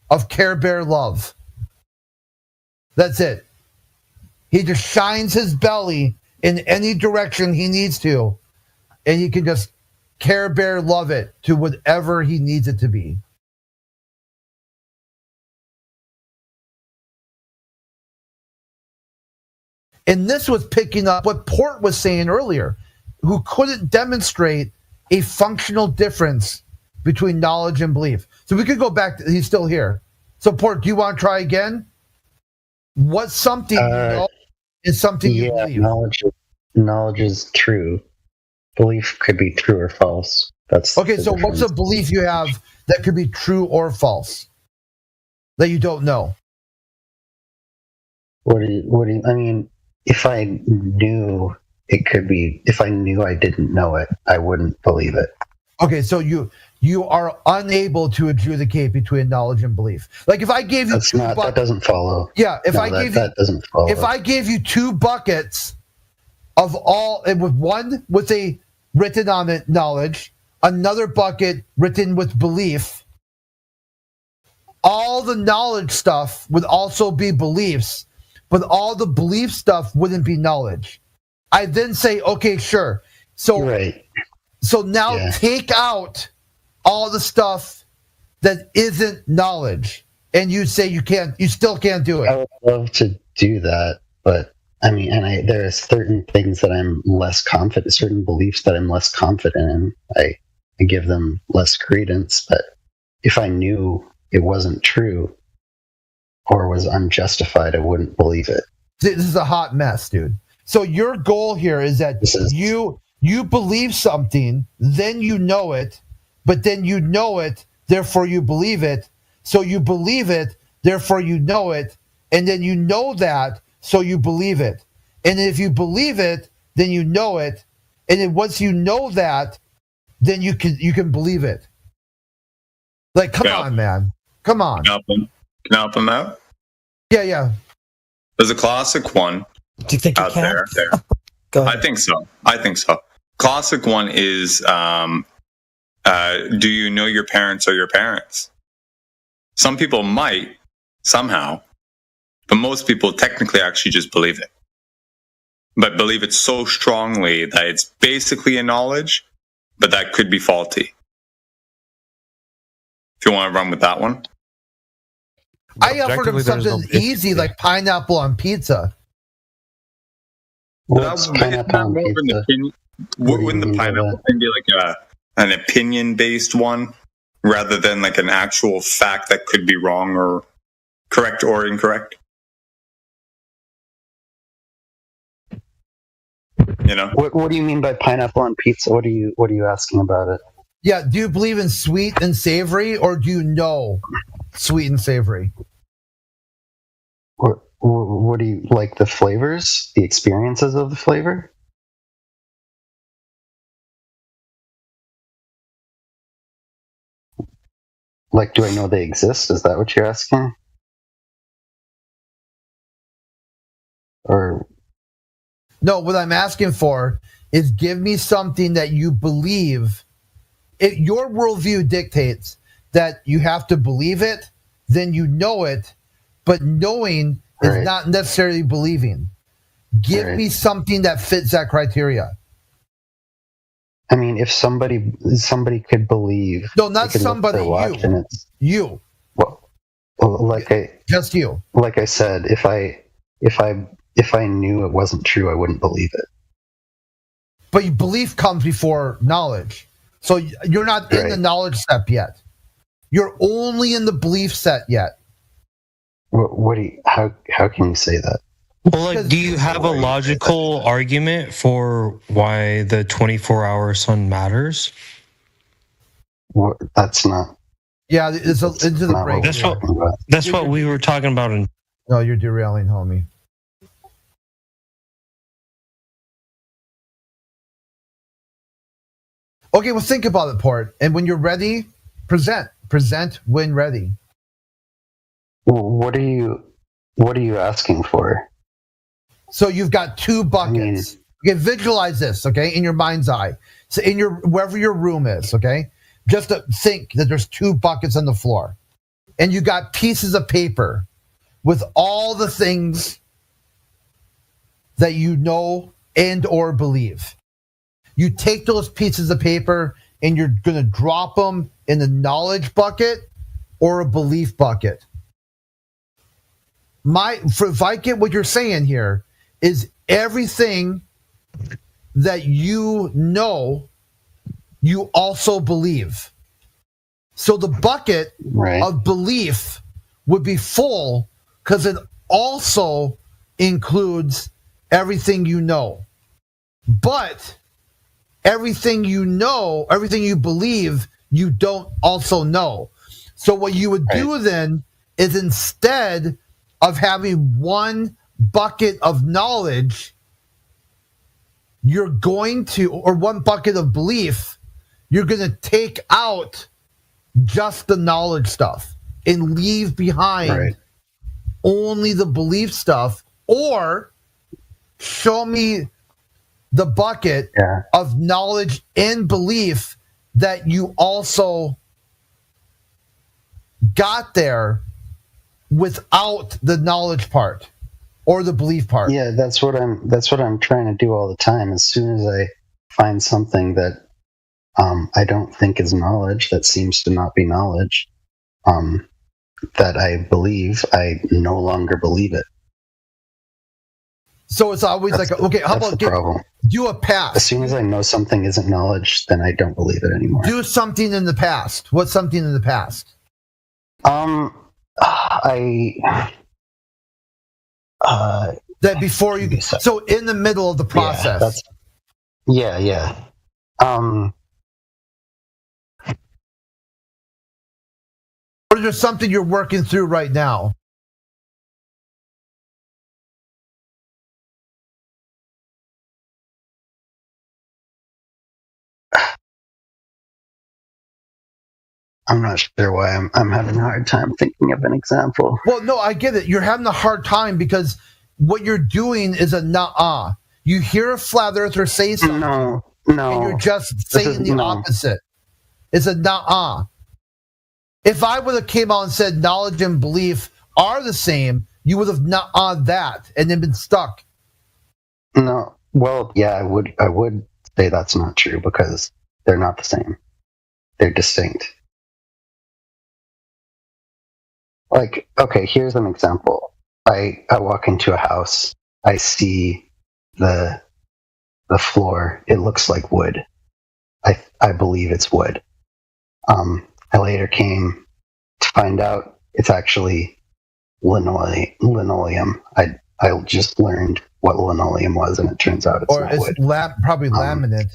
Speaker 17: of Care Bear love. That's it. He just shines his belly in any direction he needs to, and he can just Care Bear love it to whatever he needs it to be. And this was picking up what Port was saying earlier, who couldn't demonstrate a functional difference between knowledge and belief. So we could go back. He's still here. So, Port, do you want to try again? What's something you know is something you believe?
Speaker 5: Knowledge is true. Belief could be true or false. That's
Speaker 17: okay. So, what's a belief you have that could be true or false that you don't know?
Speaker 5: What do you? I mean, if I knew it could be, if I knew I didn't know it, I wouldn't believe it.
Speaker 17: Okay, so you are unable to adjudicate between knowledge and belief. Like if I gave you
Speaker 5: that doesn't follow.
Speaker 17: Yeah,
Speaker 5: that doesn't follow.
Speaker 17: If I gave you 2 buckets of all, and with one with a written on it knowledge, another bucket written with belief, all the knowledge stuff would also be beliefs, but all the belief stuff wouldn't be knowledge. I then say, okay, sure. So
Speaker 5: right.
Speaker 17: So now take out all the stuff that isn't knowledge, and you say you still can't do it.
Speaker 5: I would love to do that, but I mean, there are certain things that I'm less confident, certain beliefs that I'm less confident in. I give them less credence, but if I knew it wasn't true or was unjustified, I wouldn't believe it.
Speaker 17: This is a hot mess, dude. So your goal here is that you believe something, then you know it, but then you know it, therefore you believe it. So you believe it, therefore you know it, and then you know that, so you believe it. And if you believe it, then you know it, and then once you know that, then you can believe it. Like, come on, man. Come on.
Speaker 1: Can I help him out?
Speaker 17: Yeah.
Speaker 1: There's a classic one
Speaker 6: Do you think
Speaker 1: out there.
Speaker 6: Go ahead.
Speaker 1: I think so. Classic one is, do you know your parents are your parents? Some people might, somehow, but most people technically actually just believe it. But believe it so strongly that it's basically a knowledge, but that could be faulty. If you want to run with that one.
Speaker 17: I offered him something easy like pineapple on pizza.
Speaker 1: Wouldn't the pineapple thing be like an opinion-based one rather than like an actual fact that could be wrong or correct or incorrect? You know,
Speaker 5: what do you mean by pineapple on pizza? What are you asking about it?
Speaker 17: Yeah, do you believe in sweet and savory, or do you know sweet and savory?
Speaker 5: What do you like? The flavors, the experiences of the flavor? Like, do I know they exist? Is that what you're asking? Or
Speaker 17: no, what I'm asking for is give me something that you believe. Your worldview dictates that you have to believe it, then you know it, but knowing is not necessarily believing. Give me something that fits that criteria.
Speaker 5: I mean, if somebody could believe.
Speaker 17: No, not somebody. You.
Speaker 5: Well,
Speaker 17: just you.
Speaker 5: Like I said, if I knew it wasn't true, I wouldn't believe it.
Speaker 17: But belief comes before knowledge, so you're not in the knowledge step yet. You're only in the belief set yet.
Speaker 5: How can you say that?
Speaker 15: Well, like, do you have a logical argument for why the 24-hour sun matters?
Speaker 5: That's not.
Speaker 17: Yeah, it's into the break.
Speaker 15: That's what we were talking about.
Speaker 17: No, you're derailing, homie. Okay, well, think about it, Port. And when you're ready, present when ready.
Speaker 5: What are you asking for?
Speaker 17: So you've got 2 buckets. Okay, visualize this, okay, in your mind's eye. So wherever your room is, okay? Just to think that there's 2 buckets on the floor. And you got pieces of paper with all the things that you know and or believe. You take those pieces of paper and you're going to drop them in the knowledge bucket or a belief bucket. If I get what you're saying here, is everything that you know, you also believe. So the bucket of belief would be full because it also includes everything you know. But everything you know, everything you believe, you don't also know. So what you would do then is instead of having one bucket of knowledge, you're going to, or one bucket of belief, you're going to take out just the knowledge stuff and leave behind only the belief stuff, or show me the bucket of knowledge and belief that you also got there without the knowledge part or the belief part.
Speaker 5: Yeah, that's what I'm trying to do all the time. As soon as I find something that I don't think is knowledge, that seems to not be knowledge, that I believe, I no longer believe it.
Speaker 17: So it's always
Speaker 5: that's
Speaker 17: like, okay, how about do a past?
Speaker 5: As soon as I know something isn't knowledge, then I don't believe it anymore.
Speaker 17: Do something in the past. What's something in the past? That before you, so in the middle of the process.
Speaker 5: Yeah.
Speaker 17: Or is there something you're working through right now?
Speaker 5: I'm not sure why I'm having a hard time thinking of an example.
Speaker 17: Well, no, I get it. You're having a hard time because what you're doing is a nah. You hear a flat earther say something,
Speaker 5: no,
Speaker 17: and you're just saying the opposite. It's a nah. If I would have came out and said knowledge and belief are the same, you would have nah that and then been stuck.
Speaker 5: No, well, yeah, I would say that's not true because they're not the same. They're distinct. Like, okay, here's an example. I walk into a house. I see the floor. It looks like wood. I believe it's wood. I later came to find out it's actually linoleum. I just learned what linoleum was, and it turns out it's not wood.
Speaker 17: Probably laminate.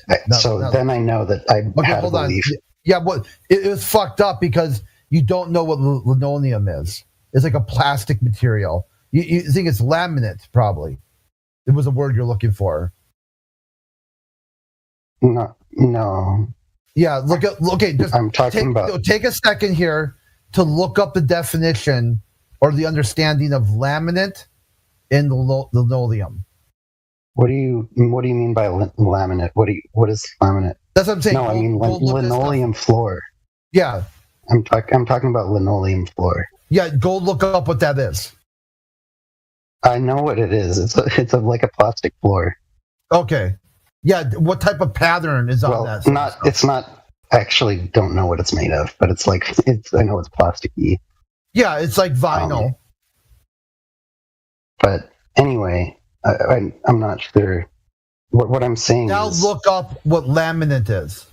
Speaker 5: Then I know that I had a belief.
Speaker 17: Yeah, but it was fucked up because you don't know what linoleum is. It's like a plastic material. You think it's laminate, probably. It was a word you're looking for.
Speaker 5: No.
Speaker 17: Yeah, I'm talking about. Take a second here to look up the definition or the understanding of laminate and linoleum.
Speaker 5: What do you mean by laminate? What is laminate?
Speaker 17: That's what I'm saying.
Speaker 5: No, I mean linoleum floor.
Speaker 17: Yeah.
Speaker 5: I'm talking about linoleum floor.
Speaker 17: Yeah, go look up what that is.
Speaker 5: I know what it is. It's like a plastic floor.
Speaker 17: Okay. Yeah, what type of pattern is on that?
Speaker 5: It's not. I actually don't know what it's made of, but I know it's plasticky.
Speaker 17: Yeah, it's like vinyl.
Speaker 5: But anyway, I'm not sure. What I'm saying
Speaker 17: now
Speaker 5: is...
Speaker 17: look up what laminate is.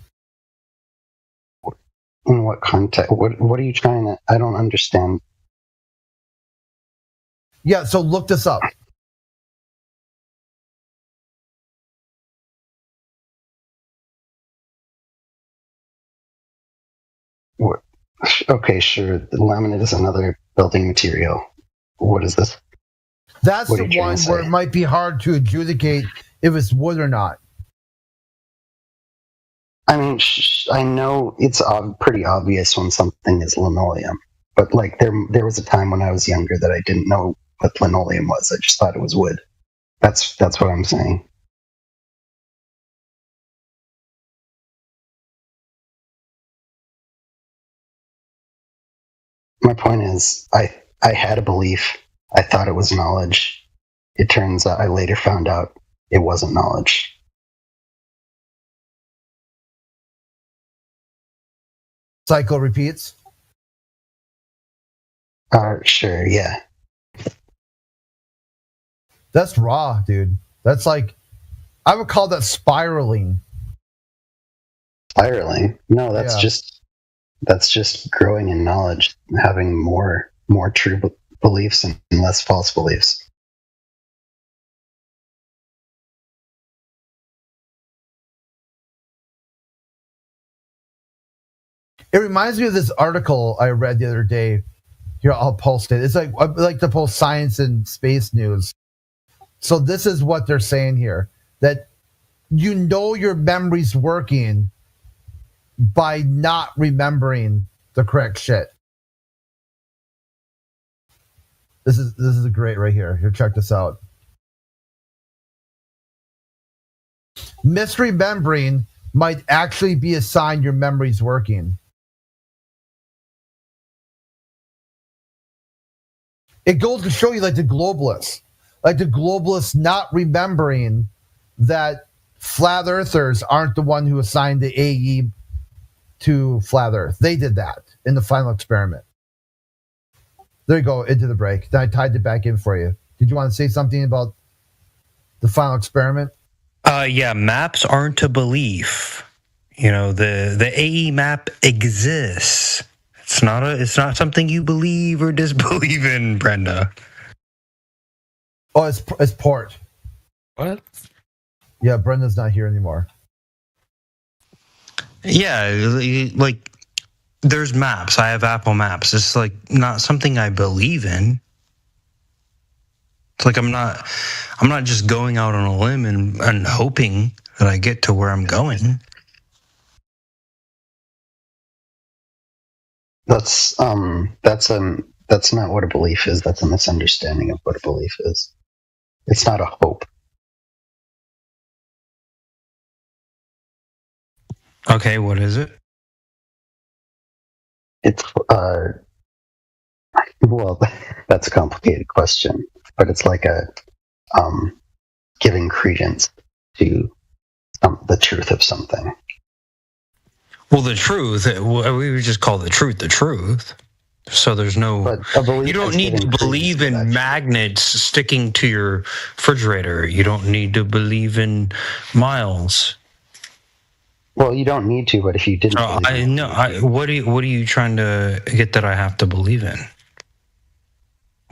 Speaker 5: In what context? What are you trying to... I don't understand.
Speaker 17: Yeah, so look this up.
Speaker 5: Okay, sure. The laminate is another building material. What is this?
Speaker 17: That's the one where it might be hard to adjudicate if it's wood or not.
Speaker 5: I mean, I know it's pretty obvious when something is linoleum, but like there was a time when I was younger that I didn't know what linoleum was. I just thought it was wood. That's what I'm saying. My point is, I had a belief. I thought it was knowledge. It turns out I later found out it wasn't knowledge.
Speaker 17: Cycle repeats?
Speaker 5: Sure, yeah.
Speaker 17: That's raw, dude. That's like, I would call that spiraling.
Speaker 5: Spiraling? No, that's just That's just growing in knowledge, having more true beliefs and less false beliefs.
Speaker 17: It reminds me of this article I read the other day. Here, I'll post it. It's like to post science and space news. So this is what they're saying here, that you know your memory's working by not remembering the correct shit. This is a great right here. Here, check this out. Misremembering might actually be a sign your memory's working. It goes to show you, like the globalists not remembering that flat earthers aren't the one who assigned the AE to flat earth. They did that in the final experiment. There you go, into the break. Then I tied it back in for you. Did you want to say something about the final experiment?
Speaker 4: Yeah, maps aren't a belief. You know, the AE map exists. It's not something you believe or disbelieve in, Brenda.
Speaker 17: Oh, it's port.
Speaker 4: What?
Speaker 17: Yeah, Brenda's not here anymore.
Speaker 4: Yeah, like there's maps. I have Apple Maps. It's like not something I believe in. It's like I'm not just going out on a limb and hoping that I get to where I'm going.
Speaker 5: That's not what a belief is. That's a misunderstanding of what a belief is. It's not a hope.
Speaker 4: Okay, what is it?
Speaker 5: It's well, that's a complicated question, but it's like a giving credence to the truth of something.
Speaker 4: Well, the truth, we would just call the truth. So there's no, you don't need to believe in magnets sticking to your refrigerator. You don't need to believe in miles.
Speaker 5: Well, you don't need to, but if you didn't,
Speaker 4: what are you trying to get that I have to believe in?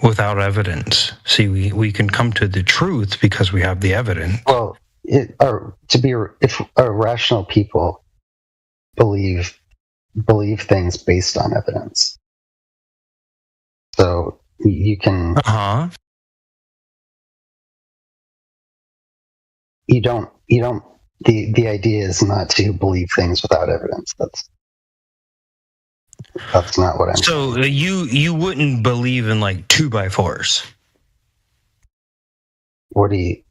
Speaker 4: Without evidence. See, we can come to the truth because we have the evidence.
Speaker 5: Well, if rational people believe things based on evidence, so you can. You don't. The idea is not to believe things without evidence. That's not what I'm
Speaker 4: saying. So you wouldn't believe in like 2x4s?
Speaker 5: What do you?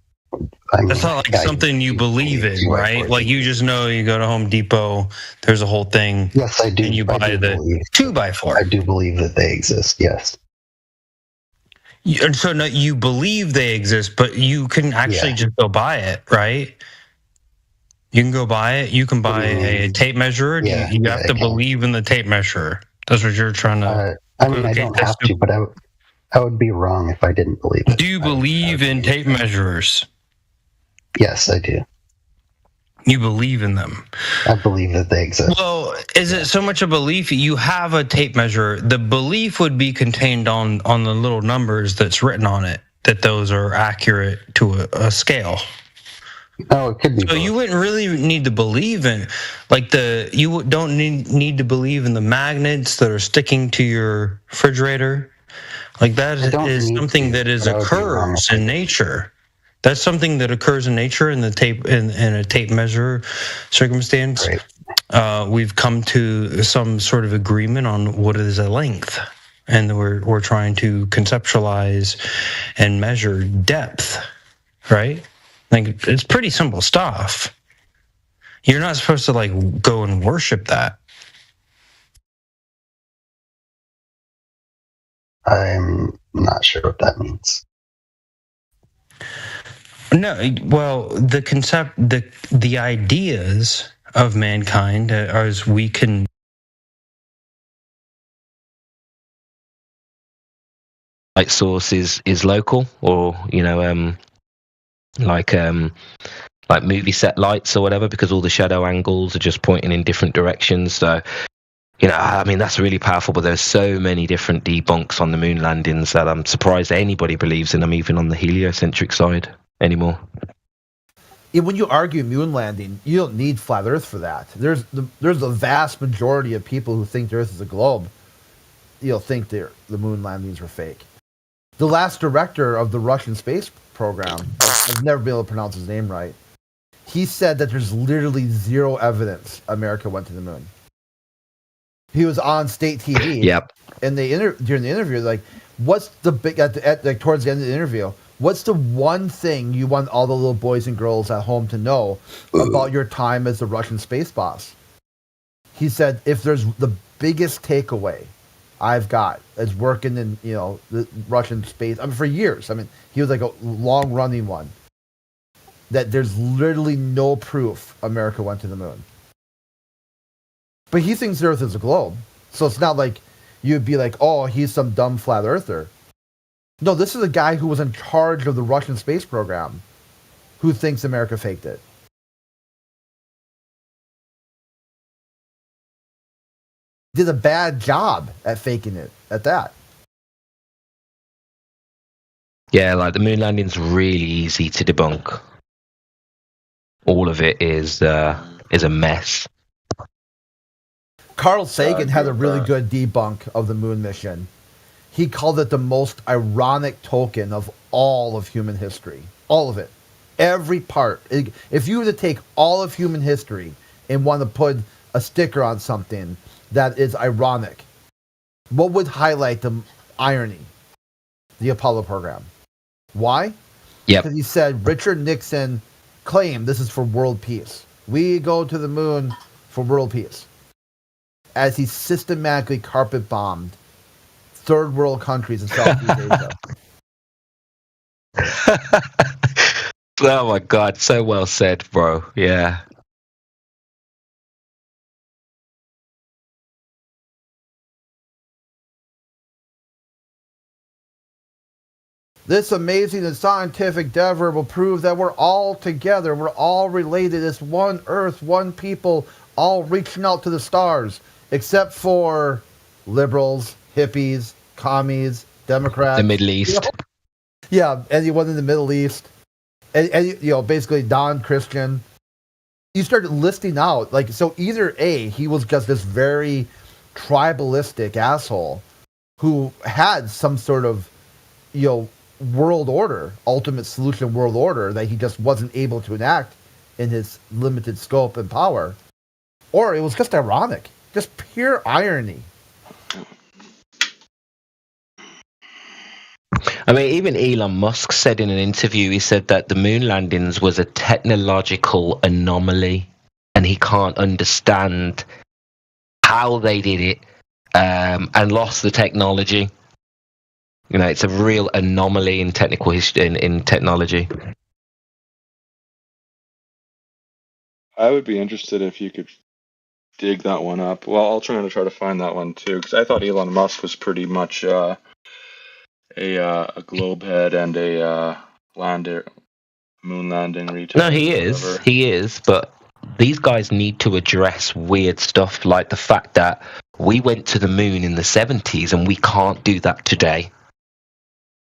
Speaker 4: That's not like something you believe in, right? Like you just know you go to Home Depot, there's a whole thing.
Speaker 5: Yes, I do.
Speaker 4: And you buy the 2x4.
Speaker 5: I do believe that they exist. Yes.
Speaker 4: And so no, you believe they exist, but you can actually just go buy it, right? You can go buy it. You can buy a tape measure.
Speaker 5: Yeah,
Speaker 4: you have to believe in the tape measure. That's what you're trying to.
Speaker 5: I mean, I don't have to, but I would be wrong if I didn't believe it.
Speaker 4: Do you believe in tape measures?
Speaker 5: Yes, I do.
Speaker 4: You believe in them.
Speaker 5: I believe that they exist.
Speaker 4: Well, is it so much a belief? You have a tape measure. The belief would be contained on the little numbers that's written on it, that those are accurate to a scale.
Speaker 5: Oh, it could be.
Speaker 4: So both. You wouldn't really need to believe in, you don't need to believe in the magnets that are sticking to your refrigerator. Like that is something that occurs in nature. That's something that occurs in nature in the tape in a tape measure circumstance. Right. We've come to some sort of agreement on what is a length, and we're trying to conceptualize and measure depth, right? Like it's pretty simple stuff. You're not supposed to go and worship that.
Speaker 5: I'm not sure what that means.
Speaker 4: No, well, the concept, the ideas of mankind as we can.
Speaker 13: Light source is local, or like movie set lights or whatever, because all the shadow angles are just pointing in different directions. So I mean, that's really powerful, but there's so many different debunks on the moon landings that I'm surprised anybody believes in them, even on the heliocentric side anymore.
Speaker 17: When you argue moon landing, you don't need flat Earth for that. There's a vast majority of people who think the Earth is a globe. Think the moon landings were fake. The last director of the Russian space program, I've never been able to pronounce his name right. He said that there's literally zero evidence America went to the moon. He was on state TV.
Speaker 13: Yep.
Speaker 17: And during the interview, like, what's the big towards the end of the interview? What's the one thing you want all the little boys and girls at home to know about your time as the Russian space boss? He said, if there's the biggest takeaway I've got as working in the Russian space, for years. He was like a long running one. That there's literally no proof America went to the moon. But he thinks the Earth is a globe, so it's not like you'd be like, oh, he's some dumb flat earther. No, this is a guy who was in charge of the Russian space program who thinks America faked it. Did a bad job at faking it at that.
Speaker 13: Yeah, like the moon landing's really easy to debunk. All of it is a mess.
Speaker 17: Carl Sagan had a really good debunk of the moon mission. He called it the most ironic token of all of human history. All of it. Every part. If you were to take all of human history and want to put a sticker on something that is ironic, what would highlight the irony? The Apollo program. Why?
Speaker 13: Yeah.
Speaker 17: Because he said Richard Nixon claimed this is for world peace. We go to the moon for world peace. As he systematically carpet bombed third world countries in Southeast Asia.
Speaker 13: Oh my God, so well said, bro. Yeah.
Speaker 17: This amazing and scientific endeavor will prove that we're all together. We're all related. It's one Earth, one people, all reaching out to the stars, except for liberals, hippies, commies, Democrats.
Speaker 13: The Middle East.
Speaker 17: Yeah, anyone in the Middle East. And basically non-Christian. You started listing out, so either A, he was just this very tribalistic asshole who had some sort of, world order, ultimate solution world order that he just wasn't able to enact in his limited scope and power. Or it was just ironic. Just pure irony.
Speaker 13: I mean, even Elon Musk said in an interview, he said that the moon landings was a technological anomaly and he can't understand how they did it and lost the technology. It's a real anomaly in technical history, in technology.
Speaker 11: I would be interested if you could dig that one up. Well, I'll try to find that one too, because I thought Elon Musk was pretty much a globe head and a moon landing retard.
Speaker 13: No, he is, but these guys need to address weird stuff like the fact that we went to the moon in the 70s and we can't do that today.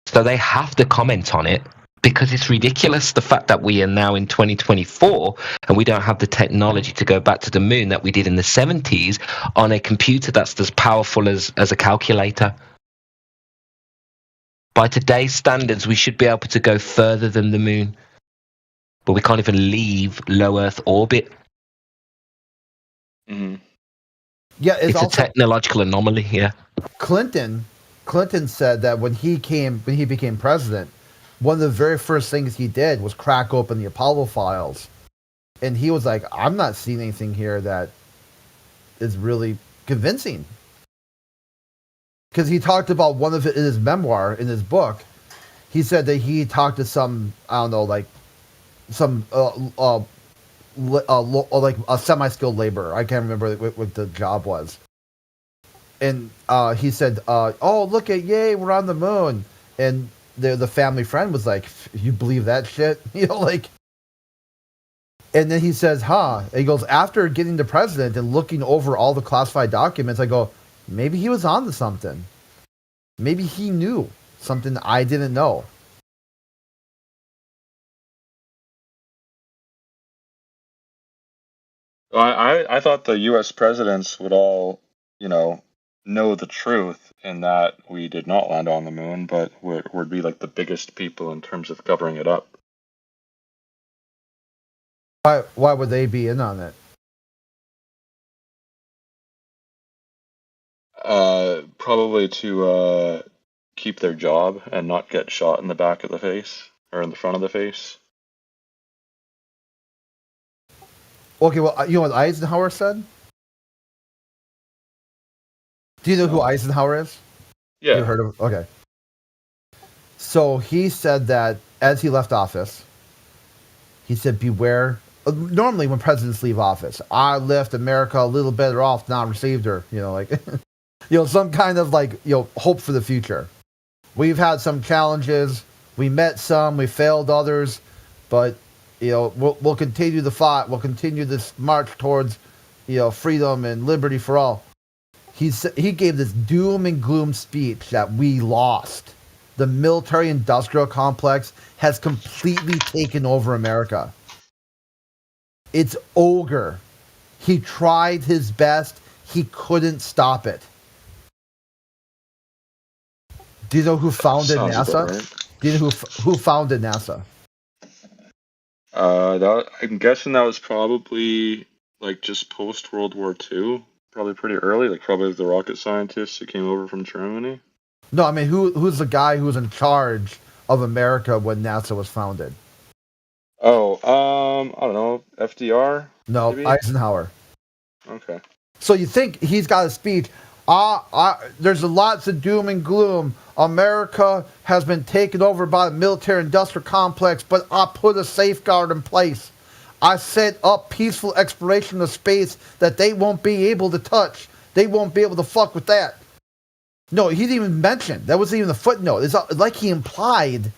Speaker 13: So they have to comment on it because it's ridiculous, the fact that we are now in 2024 and we don't have the technology to go back to the moon that we did in the 70s on a computer that's as powerful as a calculator. By today's standards, we should be able to go further than the moon, but we can't even leave low Earth orbit.
Speaker 11: Mm-hmm.
Speaker 17: Yeah,
Speaker 13: it's a technological anomaly. Yeah.
Speaker 17: Clinton said that when he became president, one of the very first things he did was crack open the Apollo files, and he was like, "I'm not seeing anything here that is really convincing." Because he talked about one of it in his memoir, in his book. He said that he talked to some, I don't know, like a semi-skilled laborer. I can't remember what the job was. And he said, "Oh, look at, yay, we're on the moon." And the family friend was like, "You believe that shit?" And then he says, he goes, after getting the president and looking over all the classified documents, I go, maybe he was on to something. Maybe he knew something I didn't know.
Speaker 11: I thought the U.S. presidents would all, know the truth in that we did not land on the moon, but would be like the biggest people in terms of covering it up.
Speaker 17: Why would they be in on it?
Speaker 11: Probably to keep their job and not get shot in the back of the face or in the front of the face.
Speaker 17: Okay, well, you know what Eisenhower said? Do you know who Eisenhower is?
Speaker 11: Yeah.
Speaker 17: You heard of? Okay. So he said that as he left office, he said, beware. Normally when presidents leave office, I left America a little better off than I received her. Some kind of hope for the future. We've had some challenges. We met some, we failed others, but we'll continue the fight. We'll continue this march towards, freedom and liberty for all. He gave this doom and gloom speech that we lost. The military-industrial complex has completely taken over America. It's ogre. He tried his best. He couldn't stop it. Do you know who founded NASA?
Speaker 11: Right.
Speaker 17: Do you know who founded NASA?
Speaker 11: I'm guessing that was probably just post World War II. Probably pretty early, probably the rocket scientists who came over from Germany.
Speaker 17: No, I mean, who's the guy who was in charge of America when NASA was founded?
Speaker 11: Oh, I don't know, FDR?
Speaker 17: No,
Speaker 11: maybe?
Speaker 17: Eisenhower.
Speaker 11: Okay.
Speaker 17: So you think he's got a speech, there's lots of doom and gloom. America has been taken over by the military-industrial complex, but I put a safeguard in place. I set up peaceful exploration of space that they won't be able to touch. They won't be able to fuck with that. No, he didn't even mention. That wasn't even a footnote. It's like he implied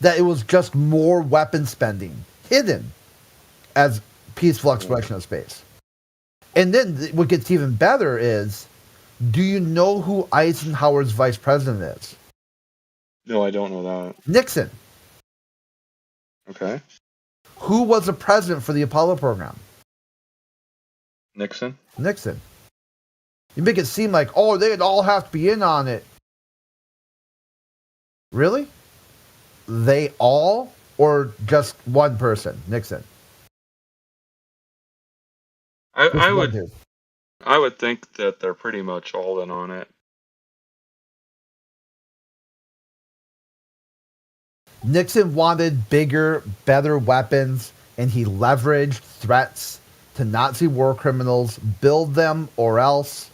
Speaker 17: that it was just more weapon spending hidden as peaceful exploration of space. And then what gets even better is, do you know who Eisenhower's vice president is?
Speaker 11: No, I don't know that.
Speaker 17: Nixon.
Speaker 11: Okay.
Speaker 17: Who was the president for the Apollo program?
Speaker 11: Nixon.
Speaker 17: You make it seem like, they'd all have to be in on it. Really? They all? Or just one person, Nixon?
Speaker 11: I would think that they're pretty much all in on it.
Speaker 17: Nixon wanted bigger, better weapons, and he leveraged threats to Nazi war criminals, build them or else,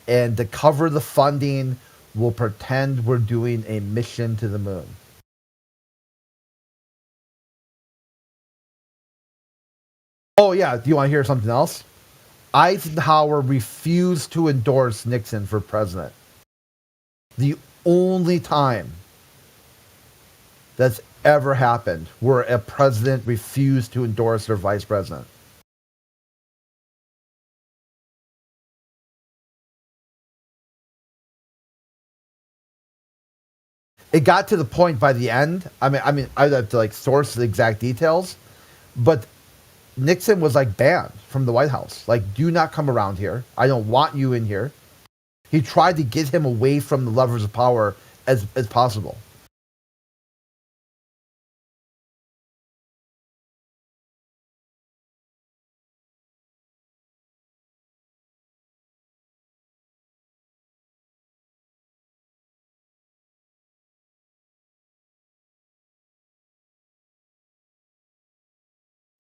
Speaker 17: and to cover the funding, we'll pretend we're doing a mission to the moon. Oh yeah, do you want to hear something else? Eisenhower refused to endorse Nixon for president. The only time that's ever happened where a president refused to endorse their vice president. It got to the point by the end. I mean, I'd have to source the exact details, but Nixon was banned from the White House. Do not come around here. I don't want you in here. He tried to get him away from the levers of power as possible.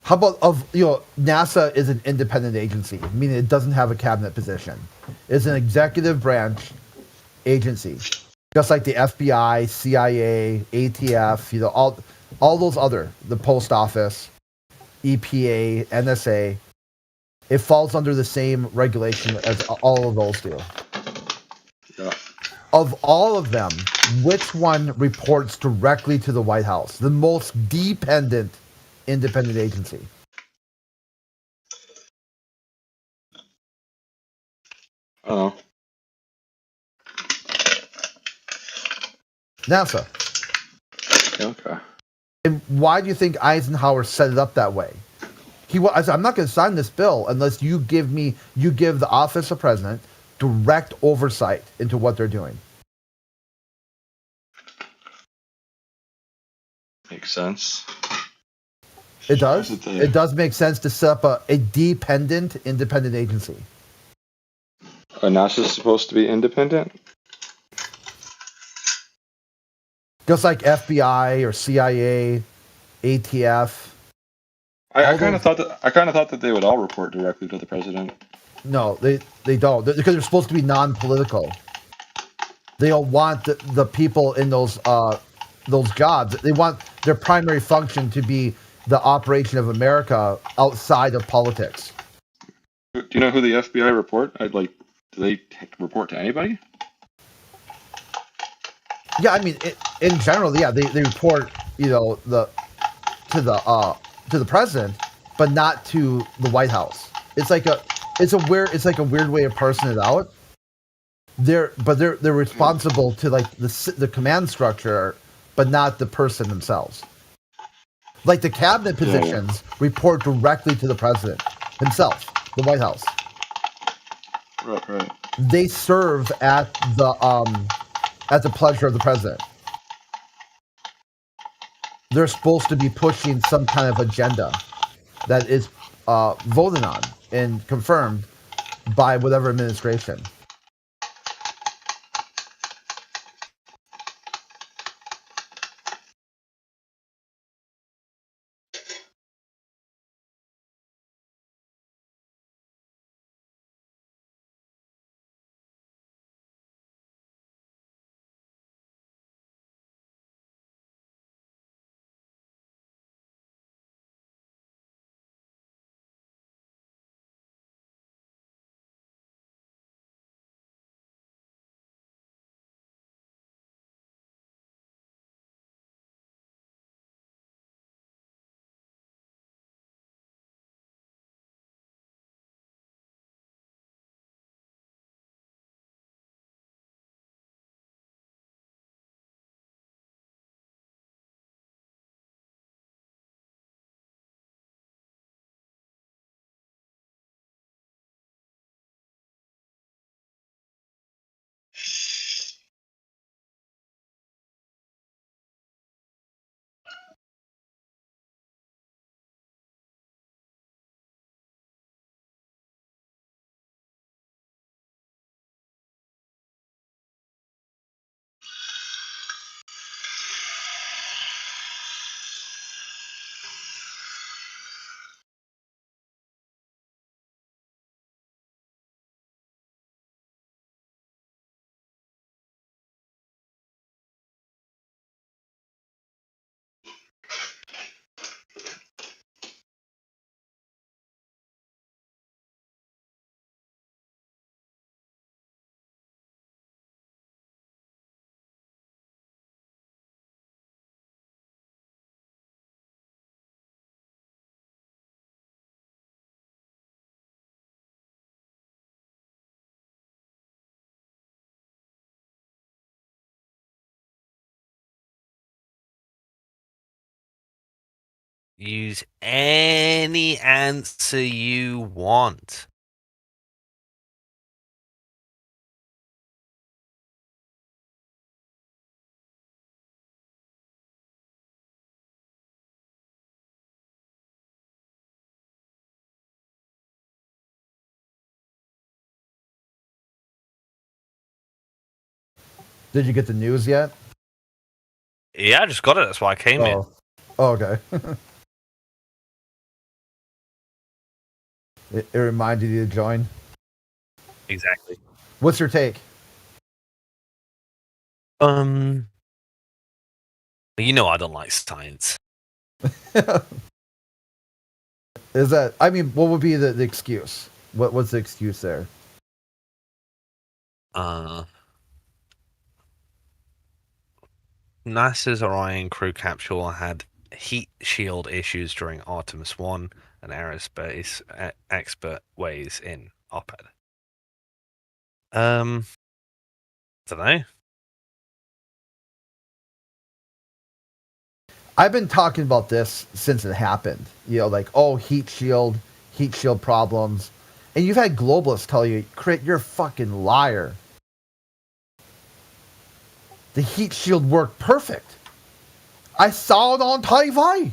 Speaker 17: How about NASA is an independent agency, meaning it doesn't have a cabinet position. It's an executive branch agency, just like the FBI, CIA, ATF, all those the Post Office, EPA, NSA. It falls under the same regulation as all of those do.
Speaker 11: Yeah.
Speaker 17: Of all of them, which one reports directly to the White House? The most dependent independent agency.
Speaker 11: Oh.
Speaker 17: NASA.
Speaker 11: Okay.
Speaker 17: And why do you think Eisenhower set it up that way? I said, I'm not going to sign this bill unless you give the office of president direct oversight into what they're doing.
Speaker 11: Makes sense.
Speaker 17: It does. It does make sense to set up a dependent, independent agency.
Speaker 11: NASA's supposed to be independent?
Speaker 17: Just like FBI or CIA, ATF.
Speaker 11: I kind of thought that they would all report directly to the president.
Speaker 17: No, they don't, because they're supposed to be non-political. They don't want the people in those jobs. They want their primary function to be the operation of America outside of politics.
Speaker 11: Do you know who the FBI report? Do they report to anybody?
Speaker 17: Yeah, I mean, in general, yeah, they report, to the president, but not to the White House. It's like a weird way of parsing it out. They're responsible to like the command structure, but not the person themselves. Like the cabinet positions report directly to the president himself, the White House.
Speaker 11: Right.
Speaker 17: They serve at the pleasure of the president. They're supposed to be pushing some kind of agenda that is voted on and confirmed by whatever administration.
Speaker 2: Use any answer you want.
Speaker 17: Did you get the news yet?
Speaker 2: Yeah, I just got it. That's why I came in.
Speaker 17: Oh, okay. It reminded you to join.
Speaker 2: Exactly.
Speaker 17: What's your take?
Speaker 2: You know I don't like science.
Speaker 17: Is that? I mean, what would be the excuse? What's the excuse there?
Speaker 2: NASA's Orion crew capsule had heat shield issues during Artemis 1, an aerospace expert weighs in op-ed. Don't know.
Speaker 17: I've been talking about this since it happened. Like, oh, heat shield problems. And you've had globalists tell you, Crit, you're a fucking liar. The heat shield worked perfect. I saw it on TV.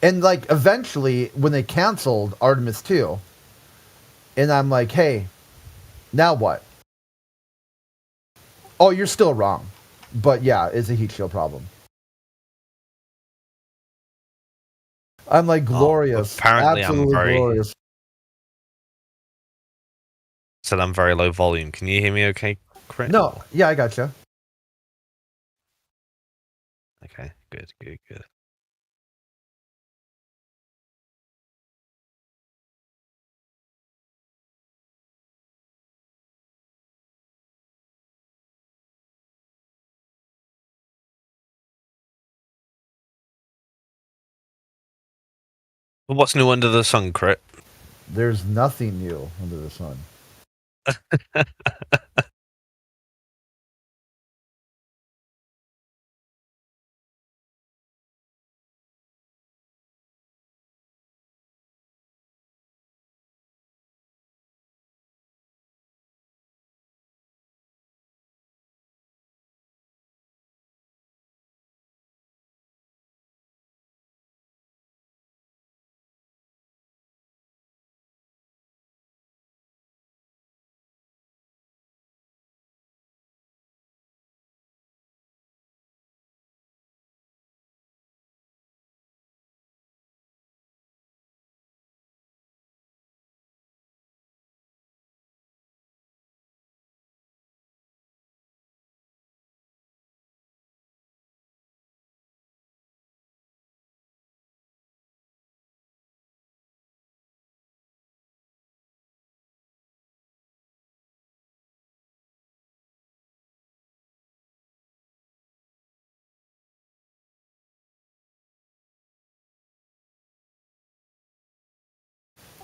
Speaker 17: And like eventually when they canceled Artemis 2, and I'm like, hey, now what? Oh, you're still wrong. But yeah, it's a heat shield problem. I'm like glorious.
Speaker 2: Apparently
Speaker 17: absolutely
Speaker 2: I'm very
Speaker 17: glorious.
Speaker 2: Said I'm very low volume. Can you hear me okay, Crit?
Speaker 17: No, yeah, I gotcha.
Speaker 2: Okay, good. Well, what's new under the sun, Crit?
Speaker 17: There's nothing new under the sun.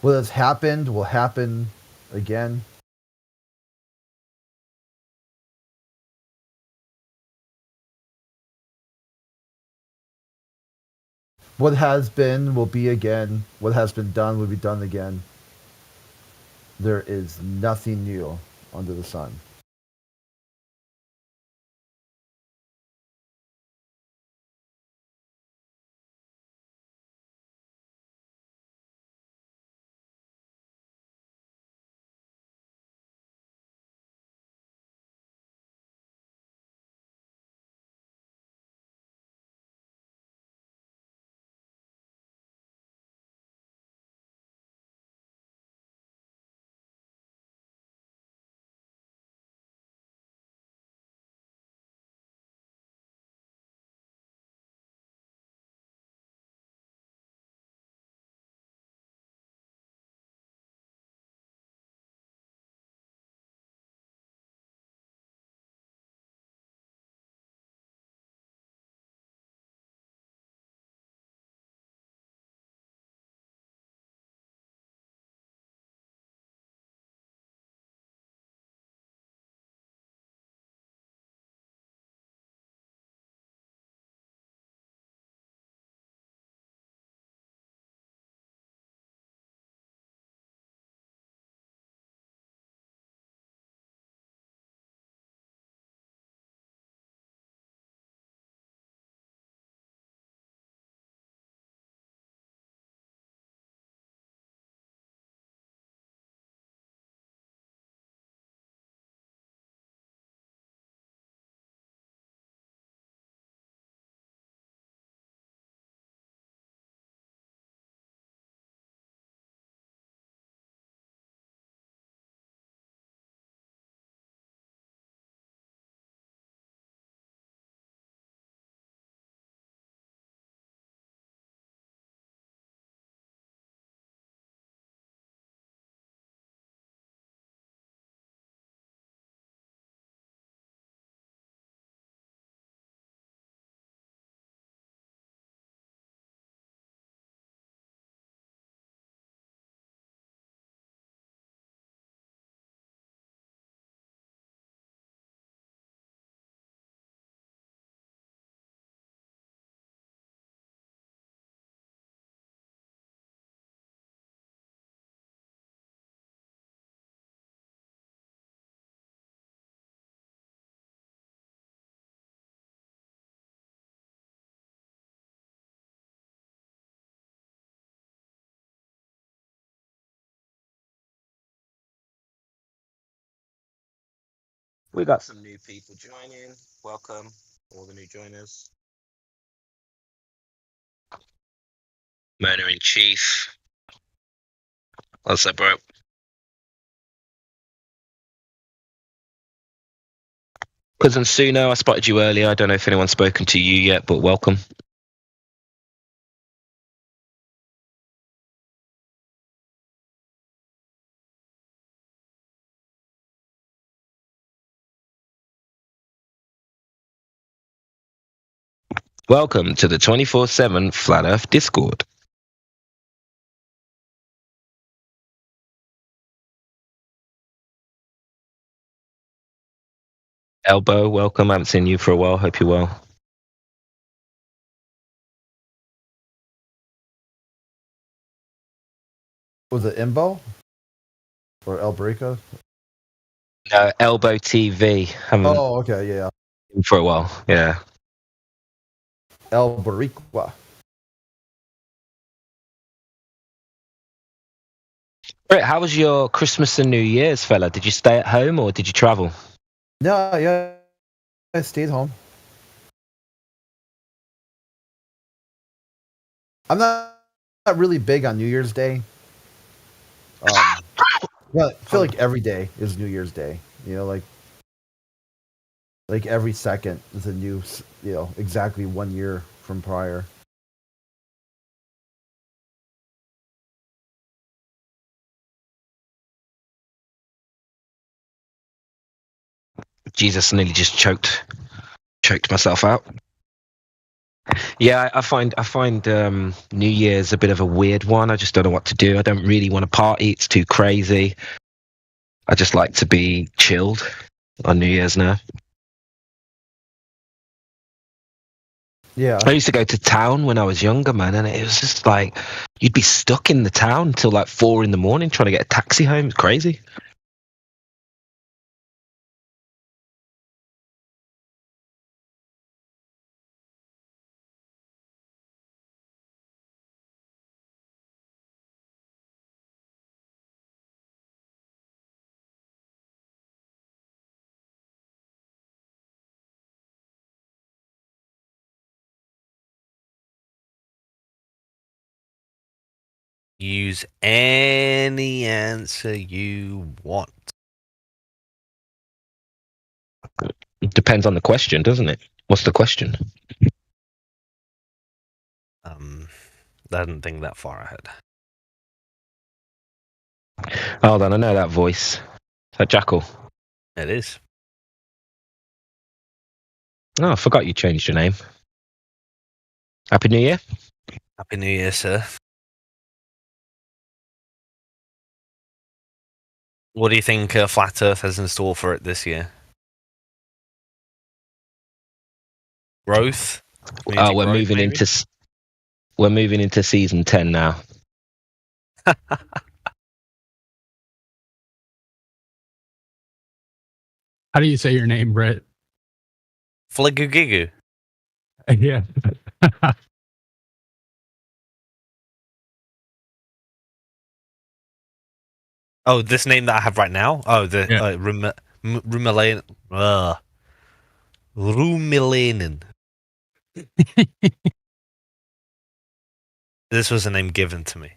Speaker 17: What has happened will happen again. What has been will be again. What has been done will be done again. There is nothing new under the sun.
Speaker 13: We got some new people joining. Welcome, all the new joiners. Murder in Chief. What's up, bro? Cousin Suno, I spotted you earlier. I don't know if anyone's spoken to you yet, but welcome. Welcome to the 24/7 Flat Earth Discord. Elbow, welcome. I haven't seen you for a while. Hope you're well.
Speaker 17: Was it Imbo? Or El Barico?
Speaker 13: Elbow TV.
Speaker 17: Oh, okay, yeah.
Speaker 13: For a while, yeah.
Speaker 17: El Bariqua.
Speaker 13: Brett, how was your Christmas and New Year's, fella? Did you stay at home or did you travel?
Speaker 17: No, yeah. I stayed home. I'm not really big on New Year's Day. Well, I feel like every day is New Year's Day. You know, like every second is a new, exactly 1 year from prior.
Speaker 13: Jesus, nearly just choked myself out. Yeah, I find New Year's a bit of a weird one. I just don't know what to do. I don't really want to party. It's too crazy. I just like to be chilled on New Year's now.
Speaker 17: Yeah.
Speaker 13: I used to go to town when I was younger, man, and it was just like you'd be stuck in the town till like 4 a.m. trying to get a taxi home. It's crazy.
Speaker 2: Use any answer you want.
Speaker 13: It depends on the question, doesn't it? What's the question?
Speaker 2: I didn't think that far ahead.
Speaker 13: Hold on, I know that voice. Is that Jackal?
Speaker 2: It is.
Speaker 13: Oh, I forgot you changed your name. Happy New Year.
Speaker 2: Happy New Year, sir. What do you think Flat Earth has in store for it this year? Growth?
Speaker 13: Oh, we're moving into season 10 now.
Speaker 12: How do you say your name, Brett?
Speaker 2: Flagugigu.
Speaker 12: Yeah.
Speaker 2: Oh, this name that I have right now? Oh, the Rumilanen. This was a name given to me.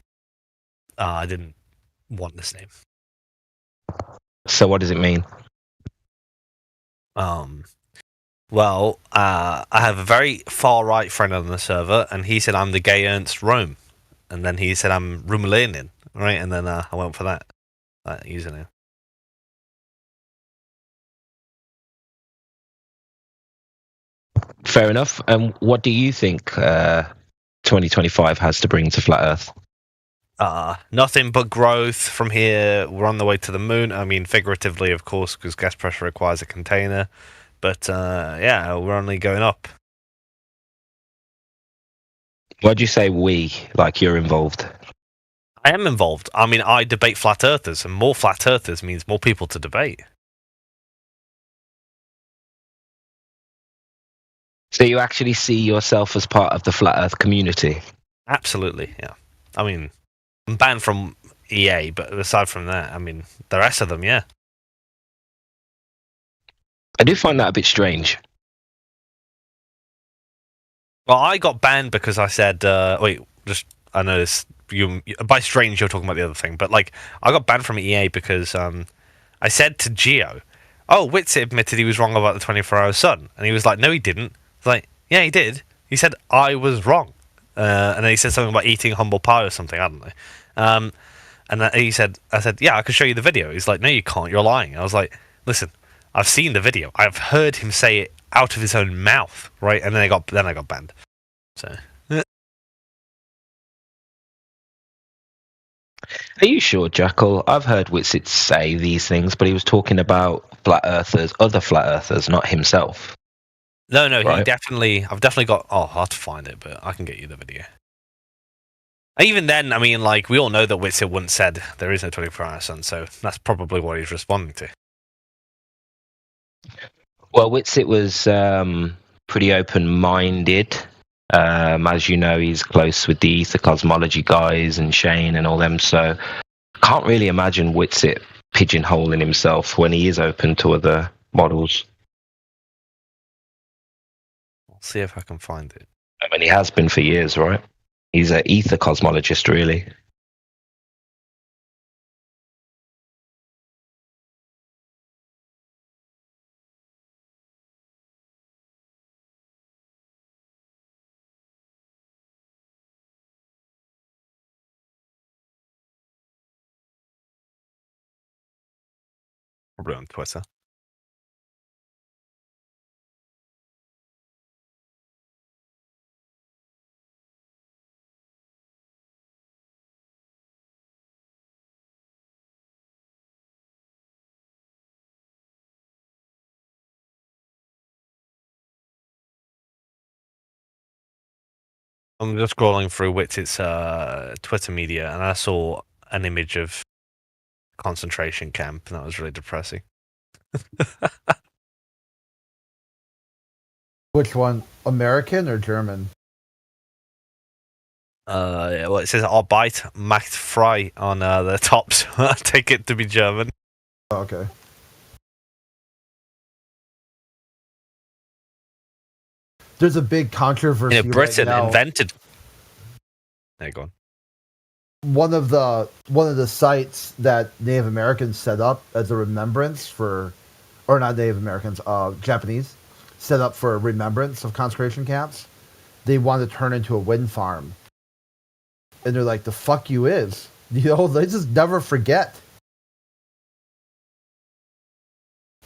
Speaker 2: I didn't want this name.
Speaker 13: So what does it mean?
Speaker 2: Well, I have a very far-right friend on the server, and he said I'm the gay Ernst Rome. And then he said I'm Rumilanen, right? And then I went for that username.
Speaker 13: Fair enough. And what do you think 2025 has to bring to Flat Earth?
Speaker 2: Nothing but growth from here. We're on the way to the moon. I mean, figuratively, of course, because gas pressure requires a container. But yeah, we're only going up.
Speaker 13: Why'd you say we, like you're involved?
Speaker 2: I am involved. I mean, I debate flat earthers, and more flat earthers means more people to debate.
Speaker 13: So you actually see yourself as part of the Flat Earth community?
Speaker 2: Absolutely, yeah. I mean, I'm banned from EA, but aside from that, I mean, the rest of them, yeah.
Speaker 13: I do find that a bit strange.
Speaker 2: Well, I got banned because I said, I know this. By strange, you're talking about the other thing, but like, I got banned from EA because I said to Geo, "Oh, Witsit admitted he was wrong about the 24-hour sun," and he was like, "No, he didn't." I was like, "Yeah, he did. He said I was wrong," and then he said something about eating humble pie or something. I don't know. And I said, "Yeah, I can show you the video." He's like, "No, you can't. You're lying." I was like, "Listen, I've seen the video. I've heard him say it out of his own mouth, right?" And then I got banned. So.
Speaker 13: Are you sure, Jackal? I've heard Witsit say these things, but he was talking about flat earthers, other flat earthers, not himself.
Speaker 2: No, right? I've definitely got. Oh, hard to find it, but I can get you the video. Even then, I mean, like, we all know that Witsit once said there is no 24-hour sun, so that's probably what he's responding to.
Speaker 13: Well, Witsit was pretty open-minded. As you know, he's close with the Ether Cosmology guys and Shane and all them, so can't really imagine Witsit pigeonholing himself when he is open to other models.
Speaker 2: I'll see if I can find it.
Speaker 13: I mean, he has been for years, right? He's an Ether Cosmologist, really.
Speaker 2: Probably on Twitter. I'm just scrolling through Witsit's Twitter media, and I saw an image of concentration camp, and that was really depressing.
Speaker 17: Which one? American or German?
Speaker 2: Well, it says Arbeit macht frei on the tops. I take it to be German.
Speaker 17: Oh, okay. There's a big controversy.
Speaker 2: Yeah, Britain
Speaker 17: right now.
Speaker 2: invented. There you go.
Speaker 17: One of the sites that Native Americans set up as a remembrance for, or not Native Americans, Japanese, set up for a remembrance of concentration camps. They want to turn into a wind farm, and they're like, "The fuck you is," they just never forget.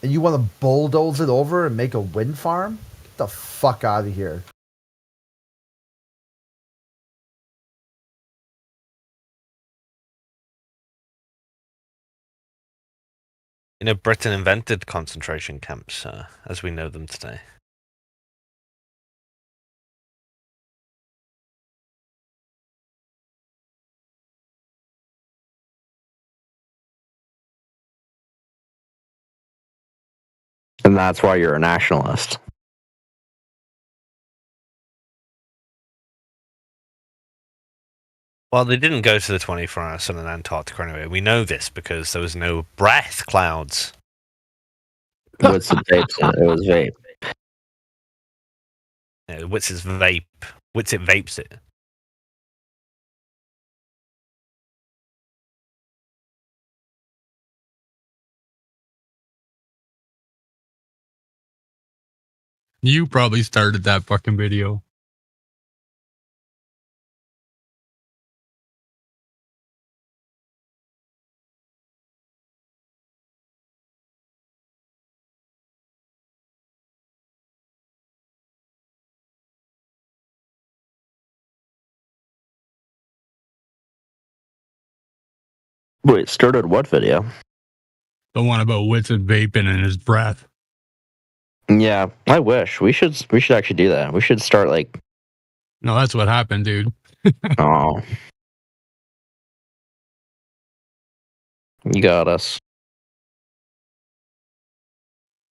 Speaker 17: And you want to bulldoze it over and make a wind farm? Get the fuck out of here.
Speaker 2: You know, Britain invented concentration camps as we know them today.
Speaker 19: And that's why you're a nationalist.
Speaker 2: Well, they didn't go to the 24-hour sun in Antarctica anyway. We know this because there was no breath clouds.
Speaker 19: What's the vape? It was vape.
Speaker 2: Yeah, Witsit's vape. Witsit vapes it.
Speaker 12: You probably started that fucking video.
Speaker 19: Wait, started what video?
Speaker 12: The one about Witsit vaping in his breath.
Speaker 19: Yeah, I wish we should actually do that. We should start like.
Speaker 12: No, that's what happened, dude.
Speaker 19: Oh, you got us.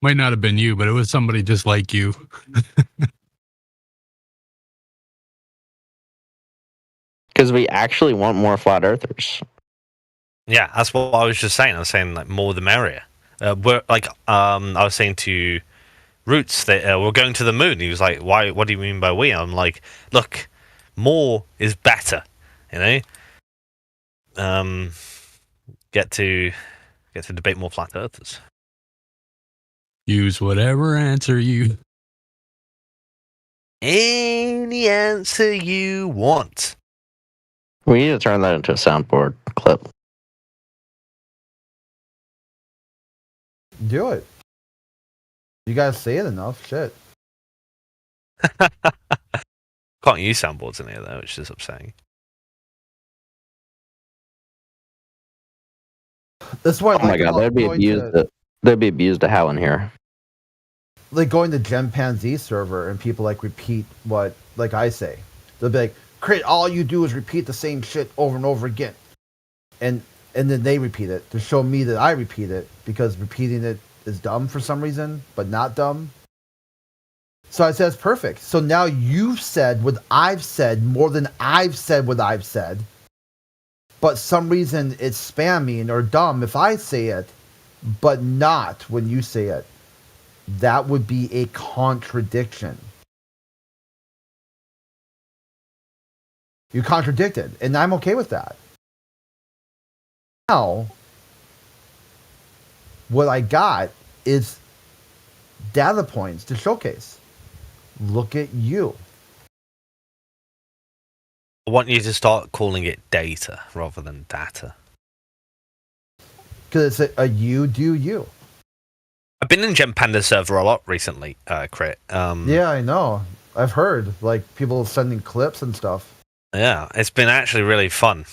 Speaker 12: Might not have been you, but it was somebody just like you.
Speaker 19: Because we actually want more flat earthers.
Speaker 2: Yeah, that's what I was just saying. I was saying like more the merrier. We're like I was saying to Roots, we're going to the moon. He was like, why? What do you mean by we? I'm like, look, more is better, you know. Get to debate more flat earthers.
Speaker 12: Use whatever answer you.
Speaker 2: Any answer you want.
Speaker 19: We need to turn that into a soundboard clip.
Speaker 17: Do it. You guys say it enough. Shit.
Speaker 2: Can't use soundboards in here though, which is upsetting.
Speaker 17: That's why.
Speaker 19: Oh my god, they'd be abused to hell in here.
Speaker 17: Like going to Gempanzee server and people like repeat what like I say. They'll be like, "Crit, all you do is repeat the same shit over and over again," and then they repeat it to show me that I repeat it because repeating it is dumb for some reason, but not dumb. So I said it's perfect. So now you've said what I've said more than I've said what I've said. But some reason it's spamming or dumb if I say it, but not when you say it. That would be a contradiction. You contradicted, and I'm okay with that. Now, what I got is data points to showcase. Look at you.
Speaker 2: I want you to start calling it data rather than data.
Speaker 17: Because it's a you do you.
Speaker 2: I've been in Gem Panda server a lot recently, Crit.
Speaker 17: Yeah, I know. I've heard like people sending clips and stuff.
Speaker 2: Yeah, it's been actually really fun.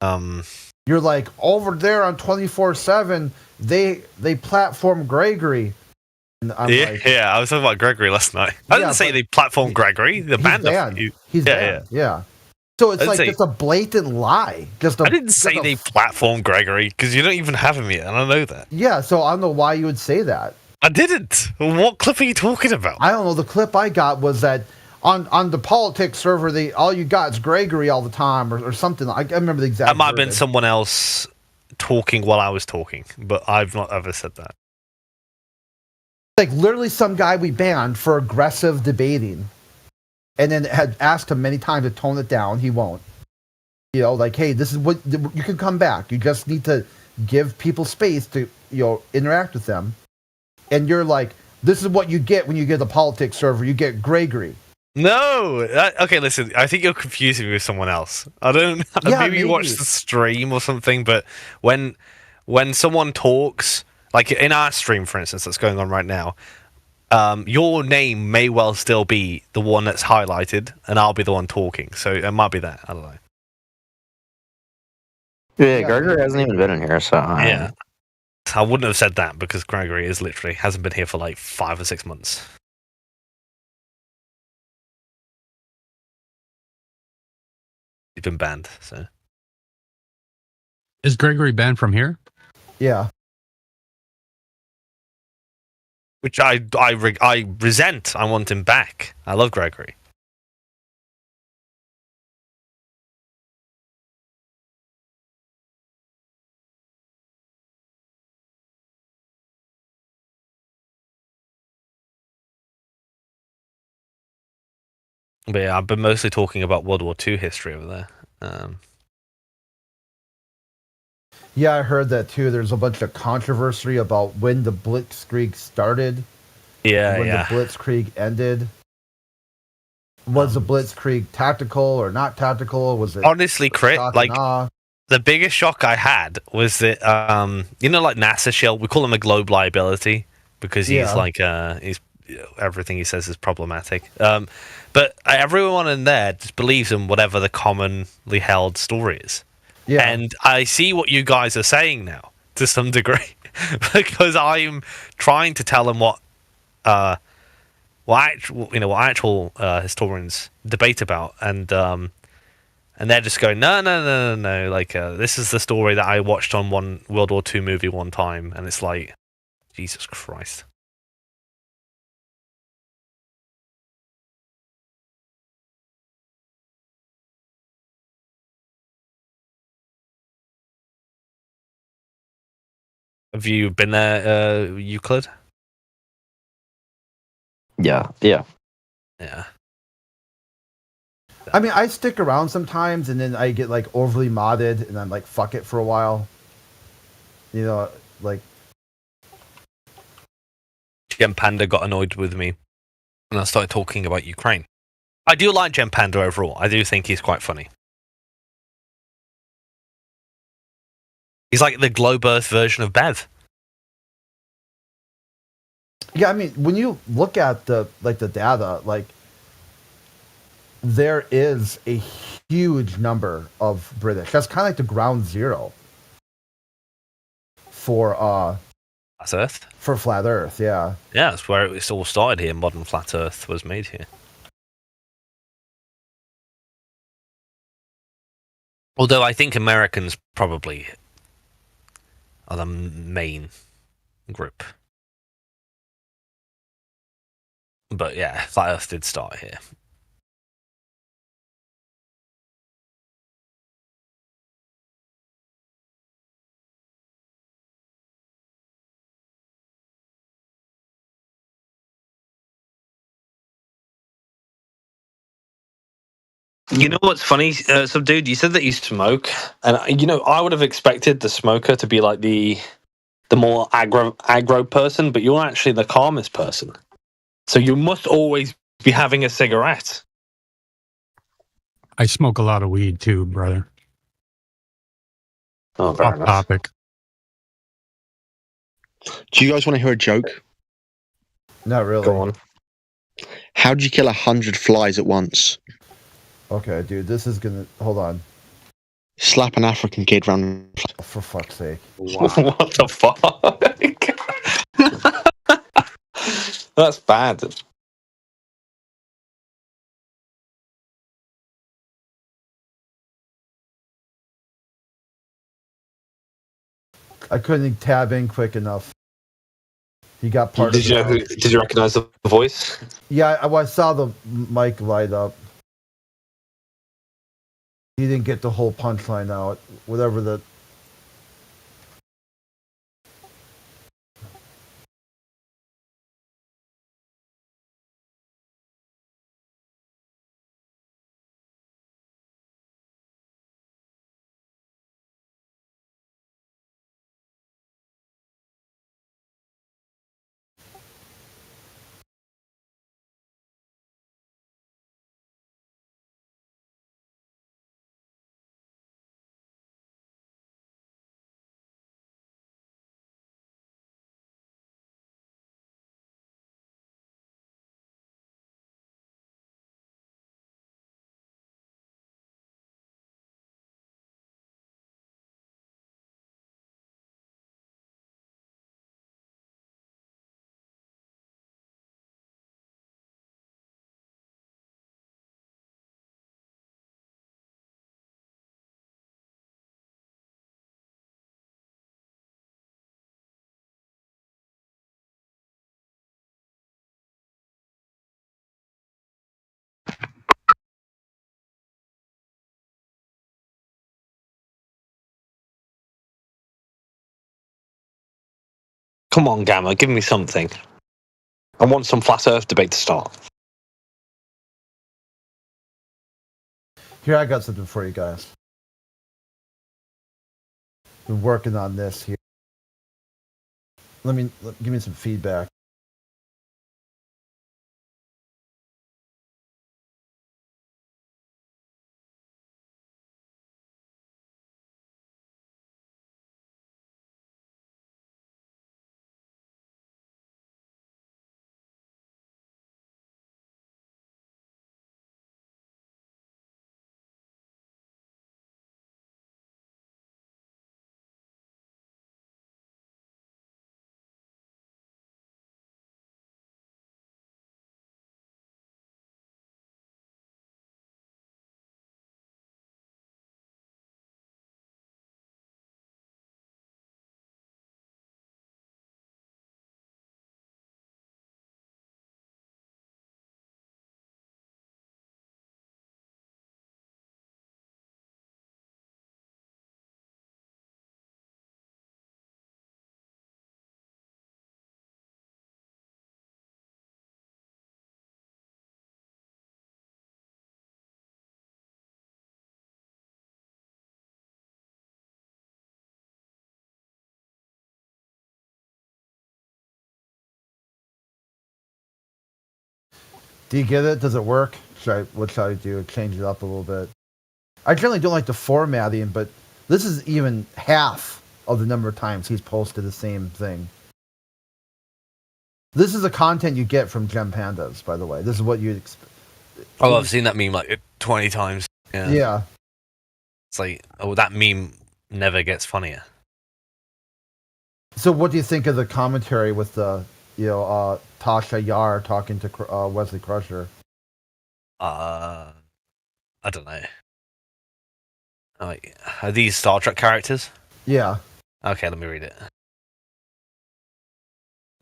Speaker 17: You're like over there on 24/7. They platform Gregory. And I'm like,
Speaker 2: I was talking about Gregory last night. I didn't say they platform Gregory. The band.
Speaker 17: He's banned. Yeah. So it's like just a blatant lie.
Speaker 2: I didn't say they platform Gregory because you don't even have him yet, and I know that.
Speaker 17: Yeah, so I don't know why you would say that.
Speaker 2: I didn't. What clip are you talking about?
Speaker 17: I don't know. The clip I got was that on the politics server, all you got is Gregory all the time, or something. I remember the exact.
Speaker 2: That might have been someone else talking while I was talking, but I've not ever said that.
Speaker 17: Like literally, some guy we banned for aggressive debating. And then had asked him many times to tone it down. He won't. You know, like, hey, this is what you can come back. You just need to give people space to, interact with them. And you're like, this is what you get when you get the politics server. You get Gregory.
Speaker 2: No. Okay, listen. I think you're confusing me with someone else. I don't. Yeah, maybe you watched the stream or something. But when someone talks, like in our stream, for instance, that's going on right now. Your name may well still be the one that's highlighted, and I'll be the one talking. So it might be that. I don't know.
Speaker 19: Yeah, Gregory hasn't even been in here, so
Speaker 2: yeah. I wouldn't have said that because Gregory hasn't been here for like 5 or 6 months. He's been banned. So
Speaker 12: is Gregory banned from here?
Speaker 17: Yeah.
Speaker 2: Which I resent. I want him back. I love Gregory. But yeah, I've been mostly talking about World War II history over there.
Speaker 17: Yeah, I heard that too. There's a bunch of controversy about when the Blitzkrieg started.
Speaker 2: Yeah,
Speaker 17: when the Blitzkrieg ended. Was the Blitzkrieg tactical or not tactical? Was it
Speaker 2: honestly, Crit? Like the biggest shock I had was that like NASA Shill, we call him a globe liability because he's everything he says is problematic. But everyone in there just believes in whatever the commonly held story is. Yeah. And I see what you guys are saying now to some degree because I'm trying to tell them what actual historians debate about, and they're just going no. Like this is the story that I watched on one World War II movie one time, and it's like, Jesus Christ. Have you been there, Euclid?
Speaker 19: Yeah.
Speaker 2: Yeah.
Speaker 17: I mean, I stick around sometimes, and then I get like overly modded, and I'm like, fuck it for a while. You know, like.
Speaker 2: Gem Panda got annoyed with me, and I started talking about Ukraine. I do like Gem Panda overall. I do think he's quite funny. He's like the Globe Earth version of Bev.
Speaker 17: Yeah, I mean, when you look at the data, like there is a huge number of British. That's kind of like the ground zero for
Speaker 2: Flat Earth.
Speaker 17: For Flat Earth, yeah.
Speaker 2: Yeah, that's where it all started here. Modern Flat Earth was made here. Although I think Americans probably are the main group. But yeah, Flat Earth did start here. You know what's funny, Subdued? You said that you smoke, and I would have expected the smoker to be like the more aggro person, but you're actually the calmest person. So you must always be having a cigarette.
Speaker 12: I smoke a lot of weed too, brother.
Speaker 2: Oh, fair
Speaker 12: Off
Speaker 2: enough.
Speaker 12: topic.
Speaker 16: Do you guys want to hear a joke?
Speaker 17: Not really.
Speaker 2: Go on.
Speaker 16: How did you kill 100 flies at once?
Speaker 17: Okay, dude, this is gonna. Hold on.
Speaker 16: Slap an African kid round.
Speaker 17: For fuck's sake.
Speaker 2: Wow. What the fuck? That's bad.
Speaker 17: I couldn't tab in quick enough. He got part
Speaker 2: Did
Speaker 17: of
Speaker 2: you know did you recognize the voice?
Speaker 17: Yeah, I saw the mic light up. He didn't get the whole punchline out. Whatever the.
Speaker 2: Come on, Gamma, give me something. I want some flat Earth debate to start.
Speaker 17: Here, I got something for you guys. Been working on this here. Give me some feedback. Do you get it? Does it work? What should I do? Change it up a little bit. I generally don't like the formatting, but this is even half of the number of times he's posted the same thing. This is the content you get from Gem Pandas, by the way. This is what you expect.
Speaker 2: Oh, I've seen that meme like 20 times.
Speaker 17: Yeah.
Speaker 2: It's like, oh, that meme never gets funnier.
Speaker 17: So what do you think of the commentary with the, Tasha Yar talking to Wesley Crusher?
Speaker 2: I don't know. Like, are these Star Trek characters?
Speaker 17: Yeah.
Speaker 2: Okay, let me read it.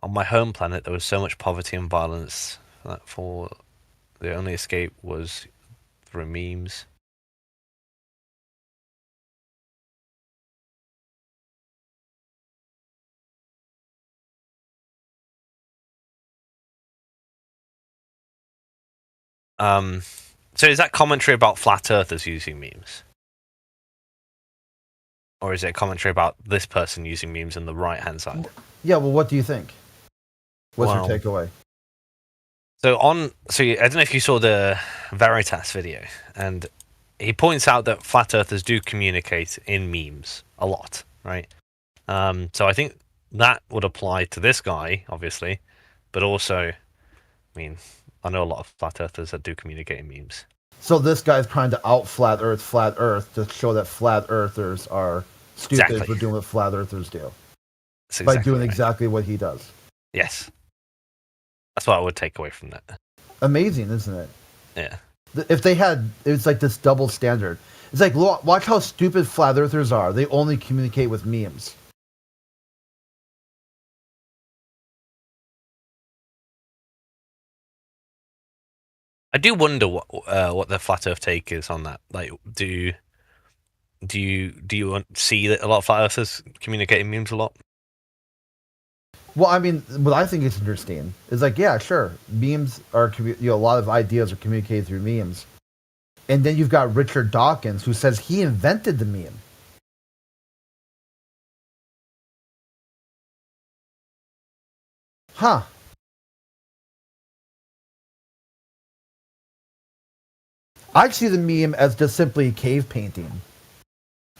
Speaker 2: On my home planet, there was so much poverty and violence that for the only escape was through memes. So is that commentary about flat earthers using memes? Or is it a commentary about this person using memes on the right-hand side?
Speaker 17: Yeah, well, what do you think? What's your takeaway?
Speaker 2: So I don't know if you saw the Veritas video, and he points out that flat earthers do communicate in memes a lot, right? So I think that would apply to this guy, obviously, but also, I mean, I know a lot of flat earthers that do communicate in memes.
Speaker 17: So this guy's trying to out flat Earth to show that flat earthers are stupid for doing what flat earthers do. By doing exactly what he does.
Speaker 2: Yes. That's what I would take away from that.
Speaker 17: Amazing, isn't it?
Speaker 2: Yeah.
Speaker 17: If they had, it's like this double standard. It's like, watch how stupid flat earthers are. They only communicate with memes.
Speaker 2: I do wonder what the flat Earth take is on that. Like, do you see that a lot of flat earthers communicate in memes a lot?
Speaker 17: Well, I mean, what I think is interesting is like, yeah, sure, memes are a lot of ideas are communicated through memes, and then you've got Richard Dawkins who says he invented the meme. Huh. I see the meme as just simply cave painting,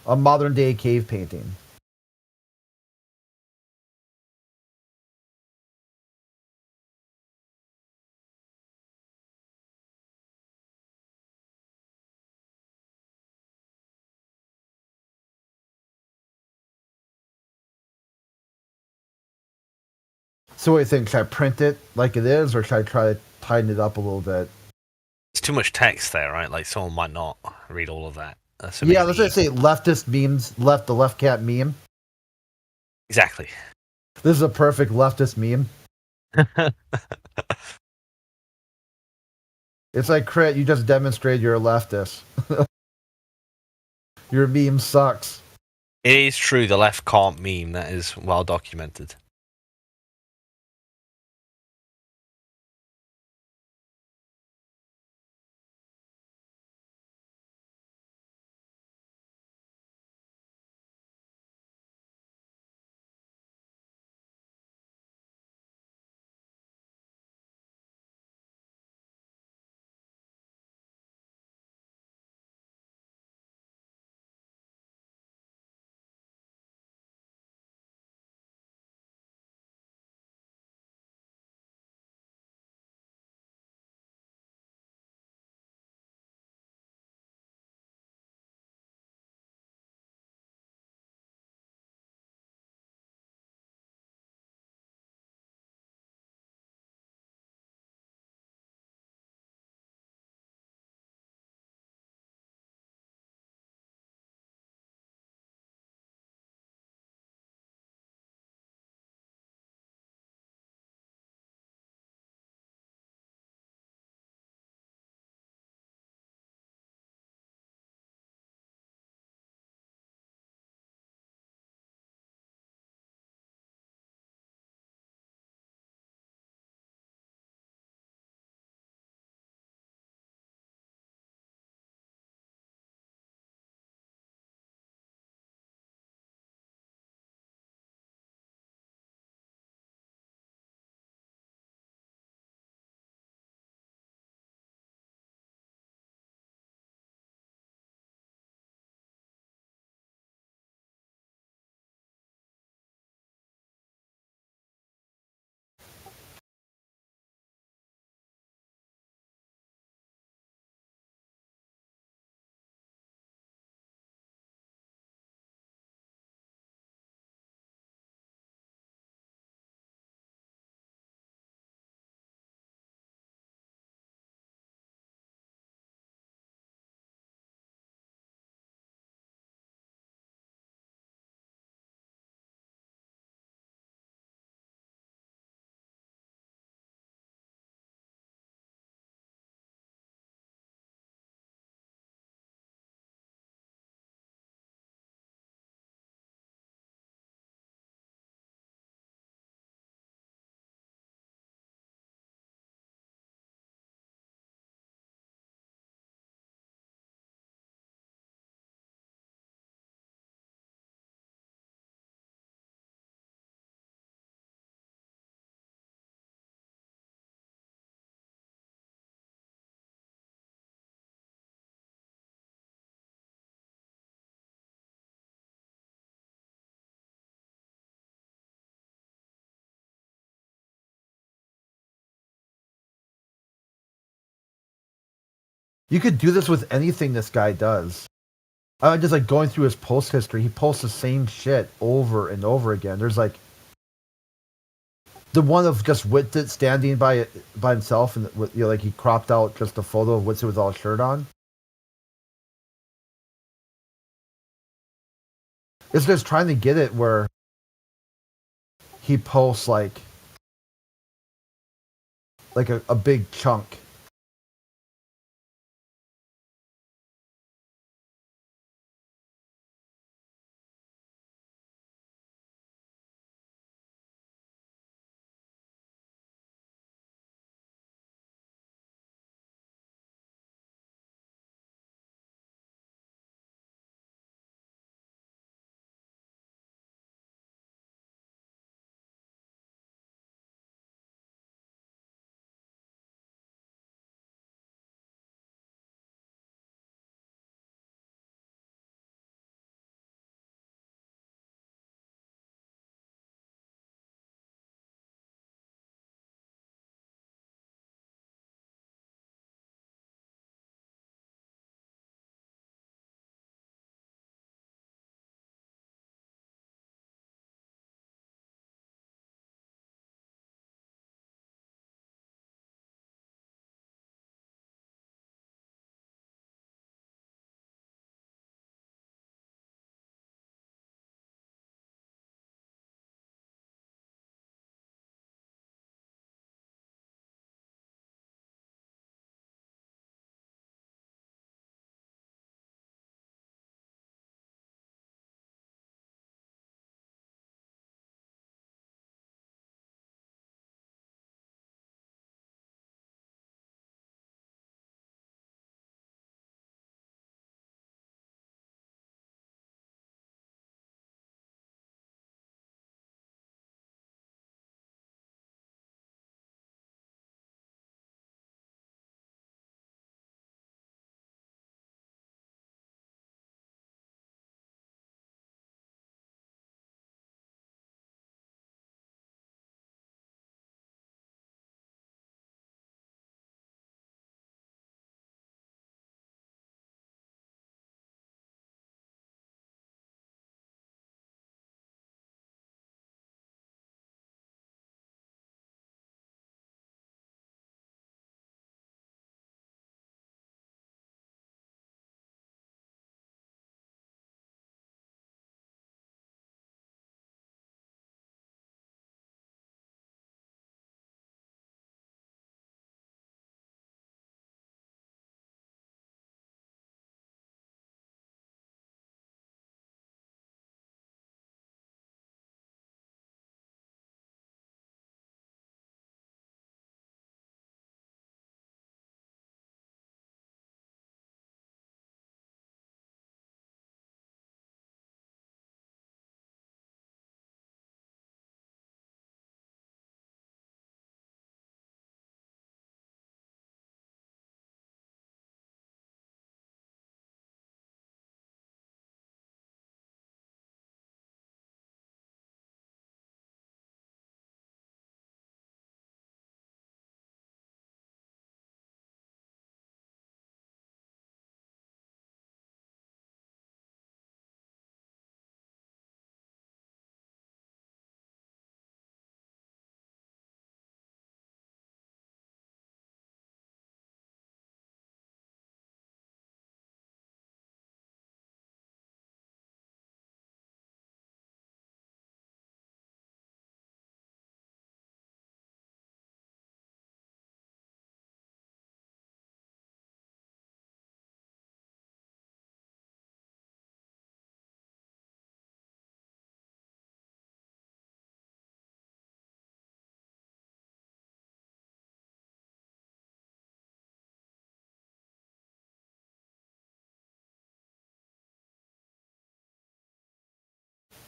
Speaker 17: a modern day cave painting. So what do you think? Should I print it like it is, or should I try to tighten it up a little bit?
Speaker 2: It's too much text there, right? Like someone might not read all of that. So
Speaker 17: yeah, let's just say leftist memes, the left cat meme.
Speaker 2: Exactly.
Speaker 17: This is a perfect leftist meme. It's like, Crit, you just demonstrated you're a leftist. Your meme sucks.
Speaker 2: It is true, the left can't meme. That is well documented.
Speaker 17: You could do this with anything this guy does. I'm just like going through his post history. He posts the same shit over and over again. There's like the one of just Witsit standing by himself, and like he cropped out just a photo of Witsit with all shirt on. It's just trying to get it where he posts like a big chunk.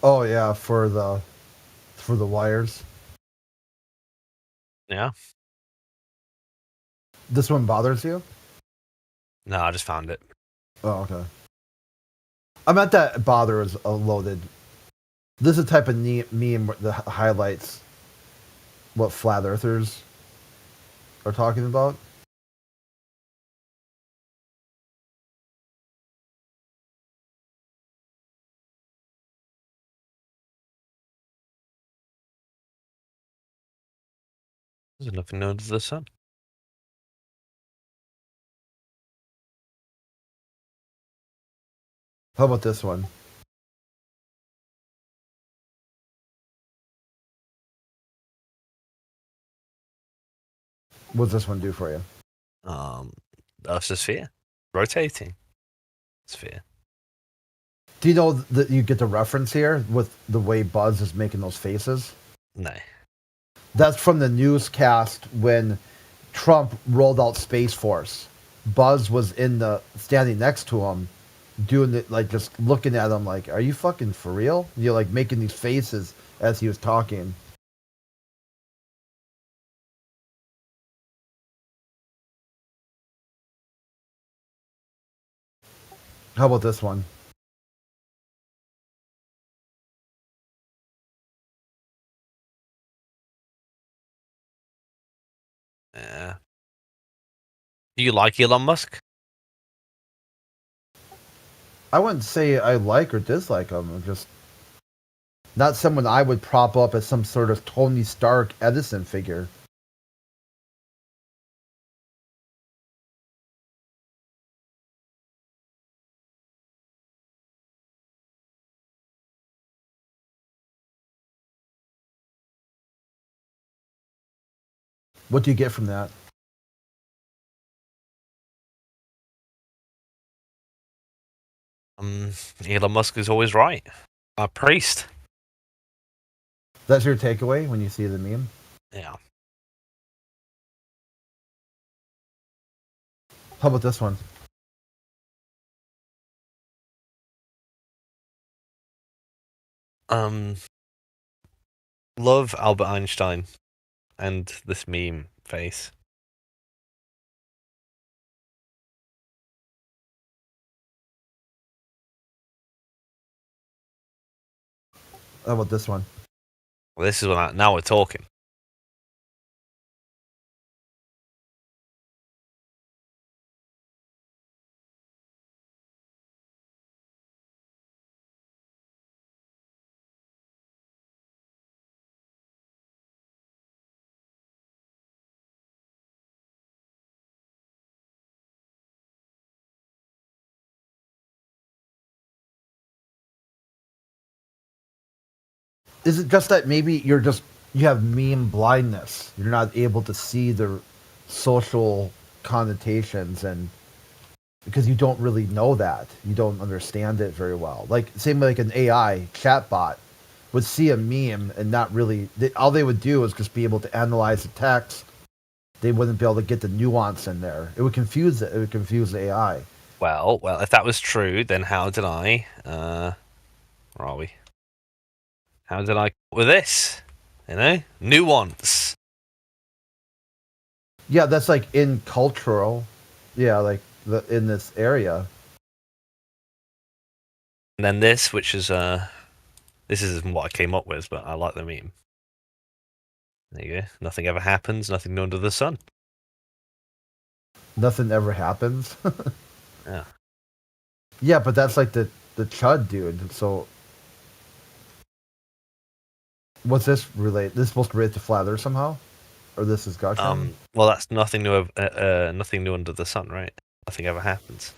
Speaker 17: Oh yeah, for the wires.
Speaker 2: Yeah.
Speaker 17: This one bothers you?
Speaker 2: No, I just found it.
Speaker 17: Oh, okay. I meant that bother is loaded. This is the type of meme that highlights what flat earthers are talking about.
Speaker 2: There's nothing new under the sun.
Speaker 17: How about this one? What does this one do for you?
Speaker 2: Earth's a sphere. Rotating sphere.
Speaker 17: Do you know that you get the reference here with the way Buzz is making those faces?
Speaker 2: No.
Speaker 17: That's from the newscast when Trump rolled out Space Force. Buzz was standing next to him, doing it, like just looking at him like, "Are you fucking for real?" You're like making these faces as he was talking. How about this one?
Speaker 2: Yeah. Do you like Elon Musk?
Speaker 17: I wouldn't say I like or dislike him. I'm just not someone I would prop up as some sort of Tony Stark Edison figure. What do you get from that?
Speaker 2: Elon Musk is always right. A priest.
Speaker 17: That's your takeaway when you see the meme?
Speaker 2: Yeah.
Speaker 17: How about this one?
Speaker 2: Love Albert Einstein and this meme face.
Speaker 17: How about this one?
Speaker 2: Well, this is when now we're talking.
Speaker 17: Is it just that maybe you have meme blindness? You're not able to see the social connotations, and because you don't really know that, you don't understand it very well. Like same like an AI chatbot would see a meme and not really. All they would do is just be able to analyze the text. They wouldn't be able to get the nuance in there. It would confuse it. It would confuse the AI.
Speaker 2: Well, if that was true, then how did I? Where are we? How did I with this? You know, nuance.
Speaker 17: Yeah, that's like in cultural. Yeah, like in this area.
Speaker 2: And then this, which is this isn't what I came up with, but I like the meme. There you go. Nothing ever happens. Nothing new under the sun.
Speaker 17: Nothing ever happens.
Speaker 2: Yeah.
Speaker 17: Yeah, but that's like the chud dude. So what's this relate? This supposed to relate to Flat Earth somehow, or this is gotcha?
Speaker 2: Well, that's nothing new. Nothing new under the sun, right? Nothing ever happens.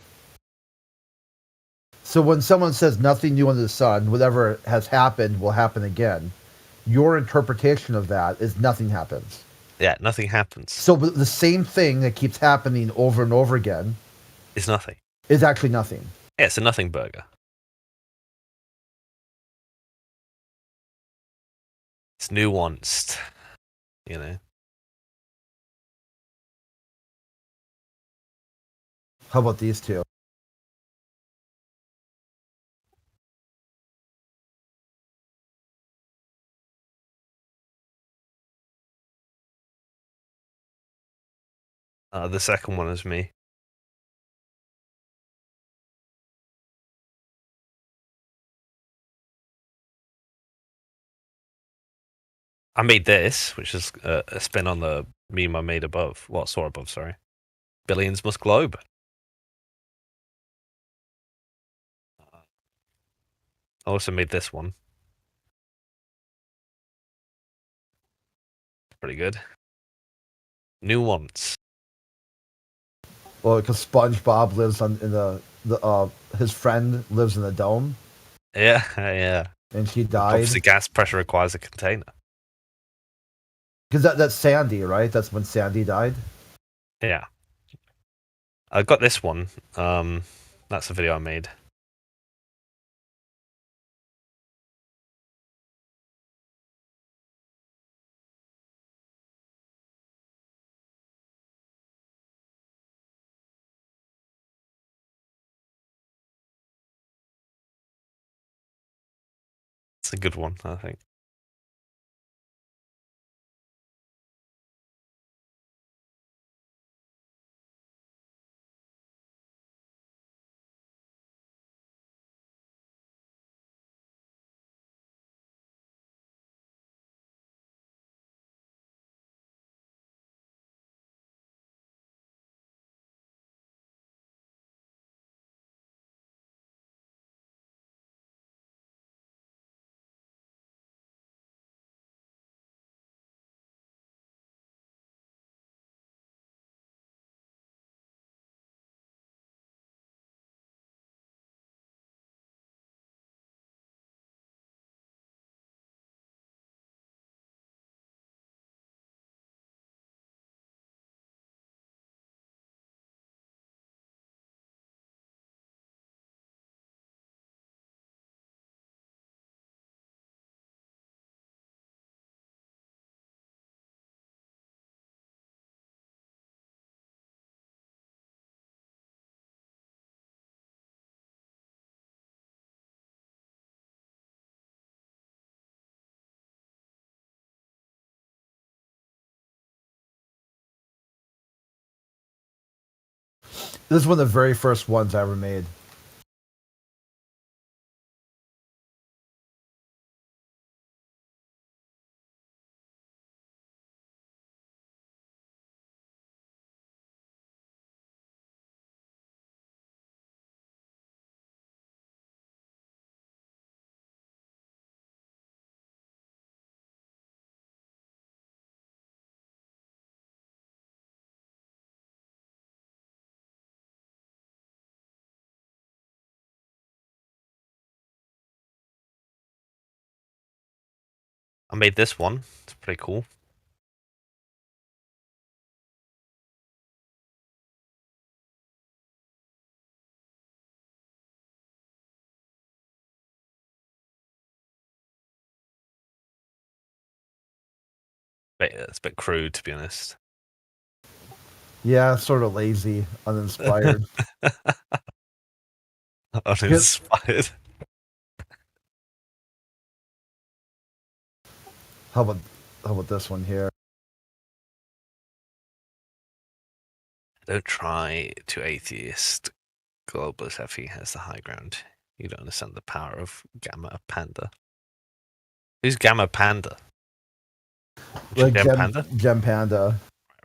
Speaker 17: So when someone says nothing new under the sun, whatever has happened will happen again. Your interpretation of that is nothing happens.
Speaker 2: Yeah, nothing happens.
Speaker 17: So the same thing that keeps happening over and over again
Speaker 2: is nothing.
Speaker 17: Is actually nothing.
Speaker 2: Yeah, it's a nothing burger. It's nuanced, you know.
Speaker 17: How about these two?
Speaker 2: The second one is me. I made this, which is a spin on the meme I made above. Well, saw above, sorry. Billions must globe. I also made this one. Pretty good. Nuance.
Speaker 17: Well, because SpongeBob lives his friend lives in the dome.
Speaker 2: Yeah, yeah.
Speaker 17: And she died.
Speaker 2: Obviously, gas pressure requires a container.
Speaker 17: Because that's Sandy, right? That's when Sandy died.
Speaker 2: Yeah. I got this one. That's the video I made. It's a good one, I think.
Speaker 17: This is one of the very first ones I ever made.
Speaker 2: I made this one. It's pretty cool. It's a bit crude, to be honest.
Speaker 17: Yeah, sort of lazy, uninspired.
Speaker 2: Uninspired.
Speaker 17: How about this one here?
Speaker 2: Don't try to atheist globalist Effie has the high ground. You don't understand the power of Gamma Panda. Who's Gamma Panda?
Speaker 17: Like
Speaker 2: Gem Panda?
Speaker 17: Gem Panda.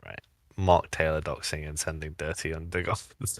Speaker 2: Right. Mark Taylor doxing and sending dirty on Dig Offers.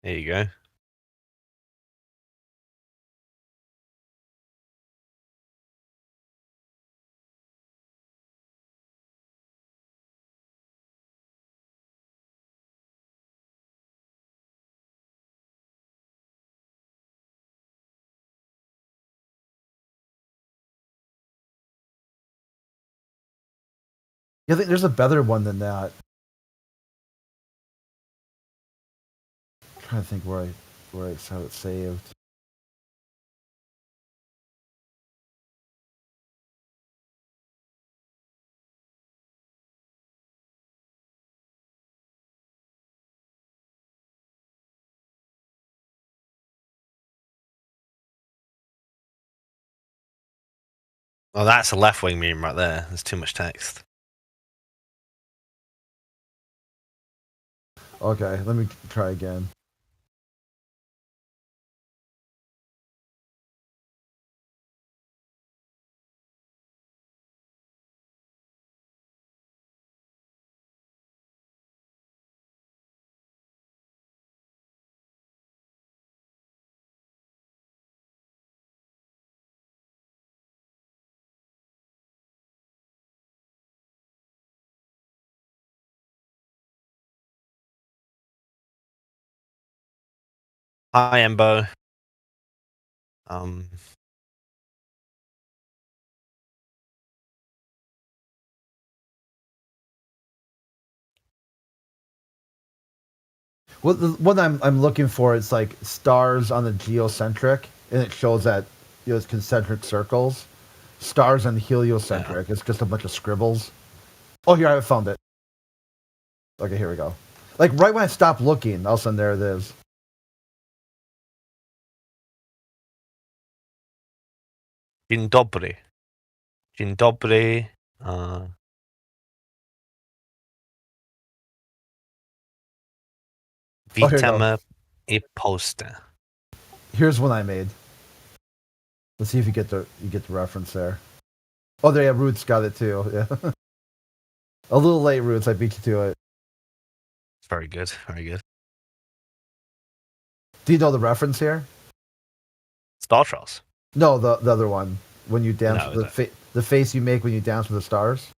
Speaker 2: There you go.
Speaker 17: I think there's a better one than that. trying to think where I have it saved.
Speaker 2: Oh, that's a left wing meme right there. There's too much text.
Speaker 17: Okay, let me try again.
Speaker 2: Hi, Embo.
Speaker 17: Well, the one I'm looking for is like stars on the geocentric, and it shows that it's concentric circles. Stars on the heliocentric, it's just a bunch of scribbles. Oh, here I found it. Okay, here we go. Like right when I stopped looking, all of a sudden there it is.
Speaker 2: Dzień dobry. Dzień dobry. Witamy I posta.
Speaker 17: Here's one I made. Let's see if you get the reference there. Oh, there, yeah, Roots got it too. Yeah, a little late, Roots. I beat you to it.
Speaker 2: Very good. Very good.
Speaker 17: Do you know the reference here?
Speaker 2: Star Trek.
Speaker 17: No, the other one. When you dance,
Speaker 2: No,
Speaker 17: the face you make when you dance with the stars.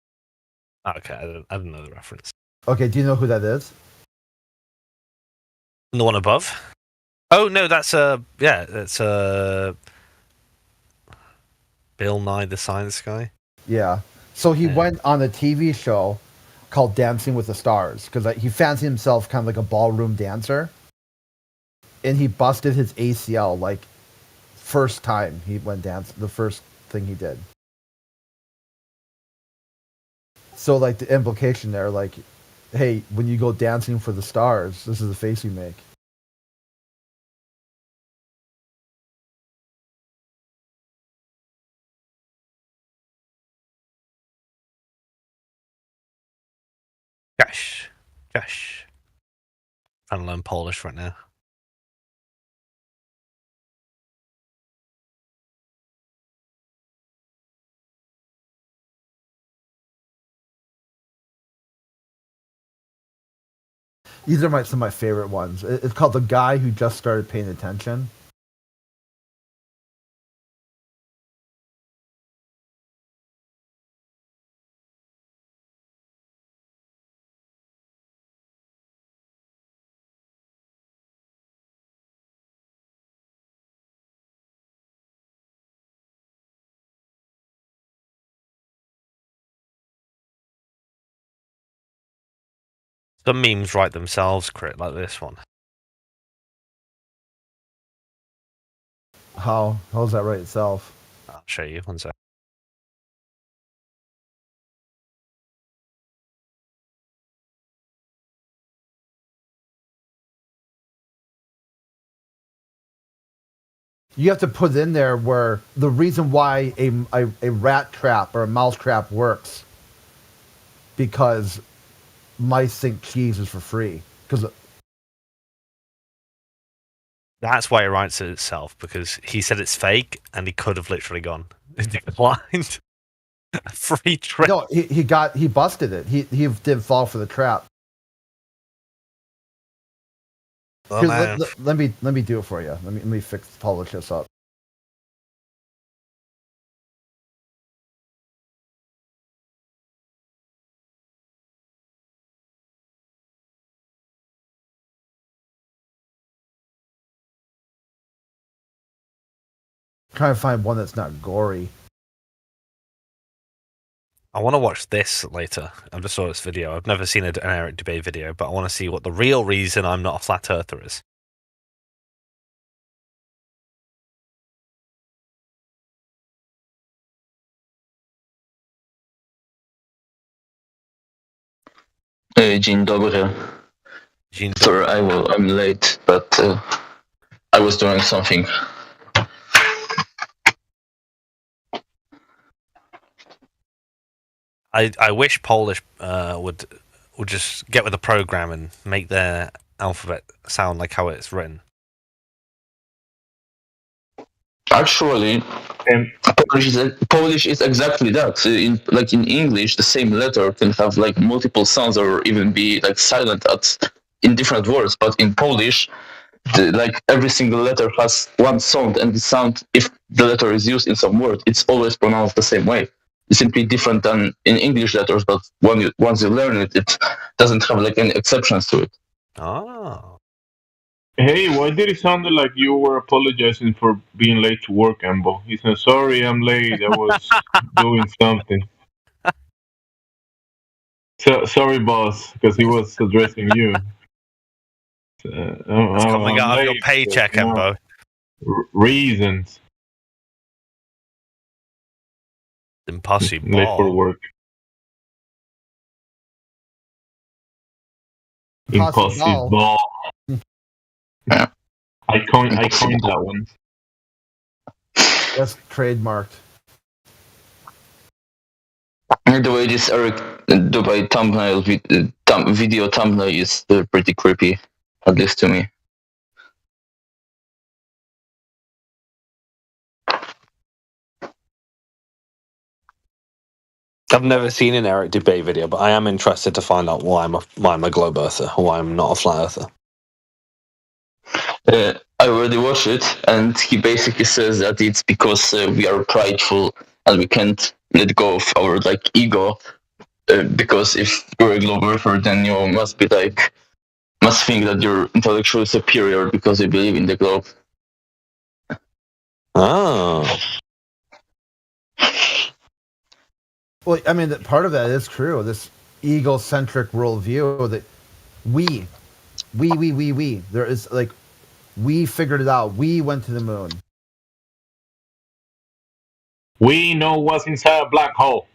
Speaker 2: Okay, I don't know the reference.
Speaker 17: Okay, do you know who that is?
Speaker 2: The one above? Oh no, that's that's Bill Nye the Science Guy.
Speaker 17: Yeah. So he went on a TV show called Dancing with the Stars because he fancied himself kind of like a ballroom dancer, and he busted his ACL like first time he went dance. The first thing he did. So like the implication there, like, hey, when you go dancing for the stars, this is the face you make.
Speaker 2: Gosh. Trying to learn Polish right now.
Speaker 17: These are some of my favorite ones. It's called The Guy Who Just Started Paying Attention.
Speaker 2: Some memes write themselves, Crit, like this one.
Speaker 17: How's that write itself?
Speaker 2: I'll show you one sec.
Speaker 17: You have to put in there where the reason why a rat trap or a mouse trap works because mice think cheese is for free. Because
Speaker 2: that's why it writes it itself, because he said it's fake and he could have literally gone declined a free trap.
Speaker 17: No, he busted it. He didn't fall for the trap.
Speaker 2: Oh,
Speaker 17: let me do it for you. Let me polish this up. Trying to find one that's not gory.
Speaker 2: I want to watch this later. I just saw this video. I've never seen an Eric debate video, but I want to see what the real reason I'm not a flat earther is.
Speaker 8: Dzień dobry. Sorry, I'm late, but I was doing something.
Speaker 2: I wish Polish would just get with the program and make their alphabet sound like how it's written.
Speaker 8: Actually, Polish is exactly that. In English, the same letter can have like multiple sounds or even be like silent in different words. But in Polish, every single letter has one sound, and the sound, if the letter is used in some word, it's always pronounced the same way. It's simply different than in English letters, but once you learn it, it doesn't have like any exceptions to it.
Speaker 2: Oh.
Speaker 22: Hey, why did it sound like you were apologizing for being late to work, Ambo? He said, sorry, I'm late. I was doing something. So, sorry, boss, because he was addressing you.
Speaker 2: It's coming out of your paycheck, Ambo.
Speaker 22: Reasons.
Speaker 2: Impossible.
Speaker 22: Late for work. Impossible.
Speaker 8: Yeah.
Speaker 22: I coined that one.
Speaker 17: That's trademarked.
Speaker 8: The way this Eric Dubai thumbnail video thumbnail is pretty creepy, at least to me.
Speaker 23: I've never seen an Eric Dubay video, but I am interested to find out why I'm a globe earther, or why I'm not a flat earther.
Speaker 8: I already watched it, and he basically says that it's because we are prideful and we can't let go of our ego. Because if you're a globe earther, then you must think that you're intellectually superior because you believe in the globe.
Speaker 23: Oh.
Speaker 17: Well, I mean, part of that is true. This egocentric worldview that we. There is we figured it out. We went to the moon.
Speaker 22: We know what's inside a black hole.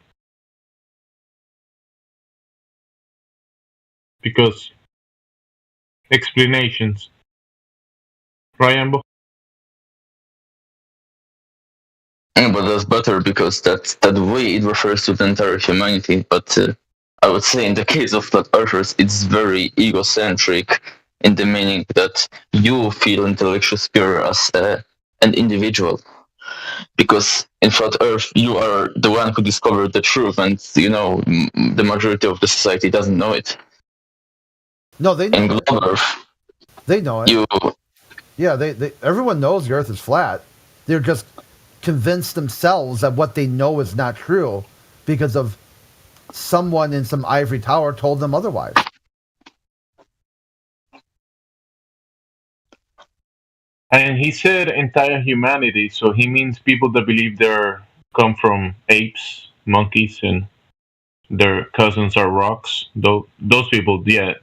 Speaker 22: Because explanations. Right, Ambo?
Speaker 8: Yeah, but that's better because that way it refers to the entire humanity. But I would say in the case of flat earthers, it's very egocentric in the meaning that you feel intellectually superior as an individual. Because in flat earth, you are the one who discovered the truth, and the majority of the society doesn't know it.
Speaker 17: No, they know.
Speaker 8: In globe earth,
Speaker 17: they know it. They everyone knows the earth is flat. They're just convinced themselves that what they know is not true because of someone in some ivory tower told them otherwise.
Speaker 22: And he said entire humanity, so he means people that believe they come from apes, monkeys, and their cousins are rocks. Those people, yeah,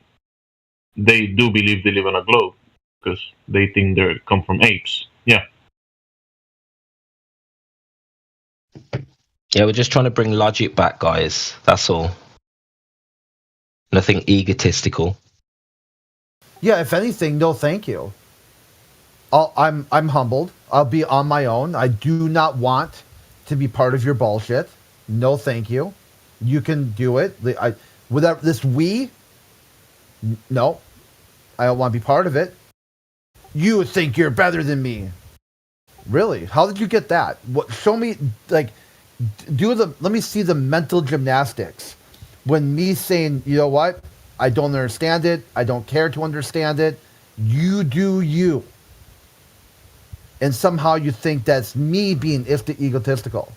Speaker 22: they do believe they live on a globe because they think they come from apes. Yeah.
Speaker 13: Yeah, we're just trying to bring logic back, guys. That's all. Nothing egotistical.
Speaker 17: Yeah, if anything, no thank you. I'm humbled. I'll be on my own. I do not want to be part of your bullshit. No thank you. You can do it. Without this no. I don't want to be part of it. You think you're better than me. Really? How did you get that? What? Show me, let me see the mental gymnastics. When me saying, you know what? I don't understand it. I don't care to understand it. You do you. And somehow you think that's me being egotistical.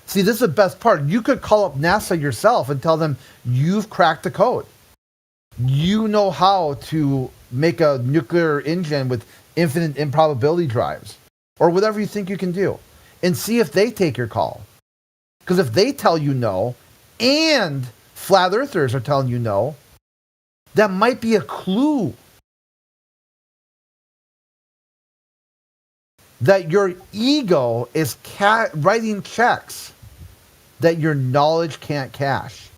Speaker 17: See, this is the best part. You could call up NASA yourself and tell them you've cracked the code. You know how to make a nuclear engine with infinite improbability drives, or whatever you think you can do, and see if they take your call. Because if they tell you no, and flat earthers are telling you no, that might be a clue that your ego is writing checks that your knowledge can't cash.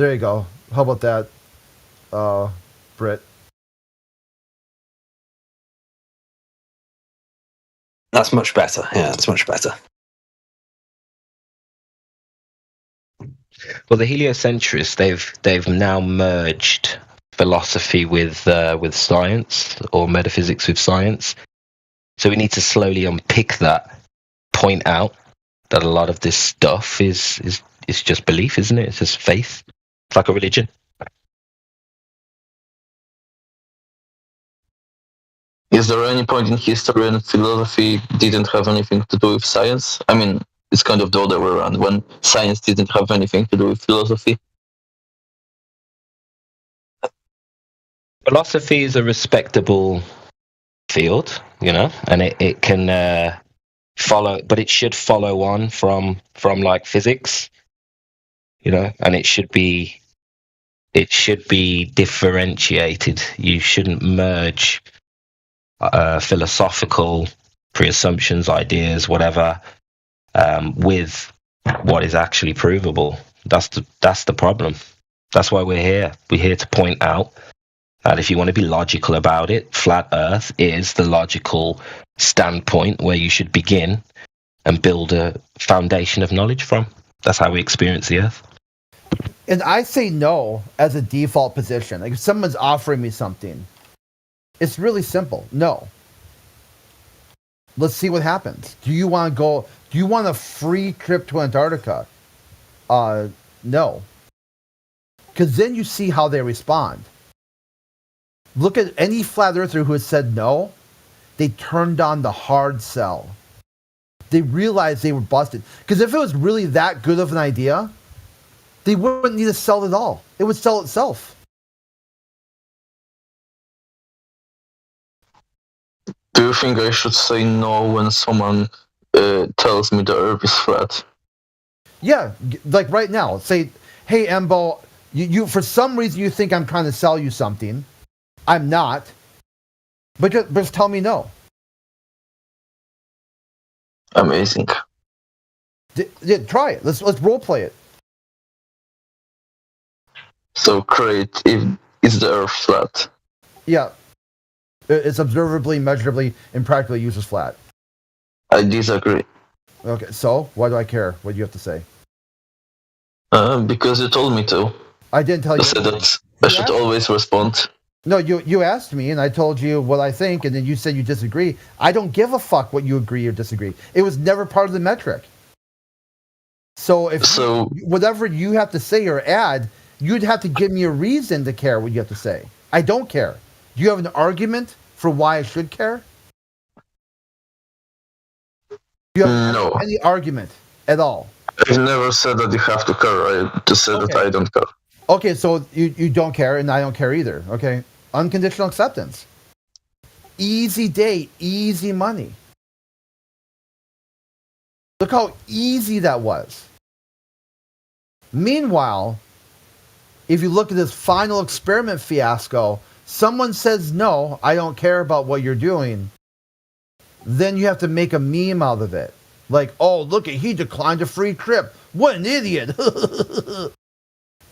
Speaker 17: There you go. How about that, Britt?
Speaker 23: That's much better. Yeah, that's much better.
Speaker 13: Well, the heliocentrists, they've now merged philosophy with science, or metaphysics with science. So we need to slowly unpick that, point out that a lot of this stuff is just belief, isn't it? It's just faith. It's like a religion.
Speaker 8: Is there any point in history when philosophy didn't have anything to do with science? I mean, it's kind of the other way around, when science didn't have anything to do with philosophy.
Speaker 13: Philosophy is a respectable field, and it can follow, but it should follow on from like physics, and it should be differentiated. You shouldn't merge philosophical pre-assumptions, ideas, whatever, with what is actually provable. That's the problem. That's why we're here. We're here to point out that if you want to be logical about it, flat Earth is the logical standpoint where you should begin and build a foundation of knowledge from. That's how we experience the Earth.
Speaker 17: And I say no as a default position. Like if someone's offering me something, it's really simple. No. Let's see what happens. Do you want to go? Do you want a free trip to Antarctica? No. Because then you see how they respond. Look at any flat earther who has said no. They turned on the hard sell. They realized they were busted. Because if it was really that good of an idea, they wouldn't need to sell it at all. It would sell itself.
Speaker 8: Do you think I should say no when someone tells me the Earth is flat?
Speaker 17: Yeah, like right now. Say, hey, Embo, you for some reason you think I'm trying to sell you something. I'm not. But just tell me no.
Speaker 8: Amazing.
Speaker 17: Yeah, try it. Let's role play it.
Speaker 8: So great. Is the Earth flat?
Speaker 17: Yeah. It's observably, measurably, and practically uses flat.
Speaker 8: I disagree.
Speaker 17: Okay, so why do I care what you have to say?
Speaker 8: Because you told me to.
Speaker 17: I didn't tell you.
Speaker 8: I said that I should always respond.
Speaker 17: No, you asked me, and I told you what I think, and then you said you disagree. I don't give a fuck what you agree or disagree. It was never part of the metric. So whatever you have to say or add, you'd have to give me a reason to care what you have to say. I don't care. Do you have an argument for why I should care? Do you have any argument at all?
Speaker 8: I've never said that you have to care. I just said that I don't care.
Speaker 17: Okay, so you don't care, and I don't care either. Okay, unconditional acceptance. Easy date, easy money. Look how easy that was. Meanwhile, if you look at this final experiment fiasco, someone says, no, I don't care about what you're doing. Then you have to make a meme out of it. Like, oh, look at, he declined a free trip. What an idiot.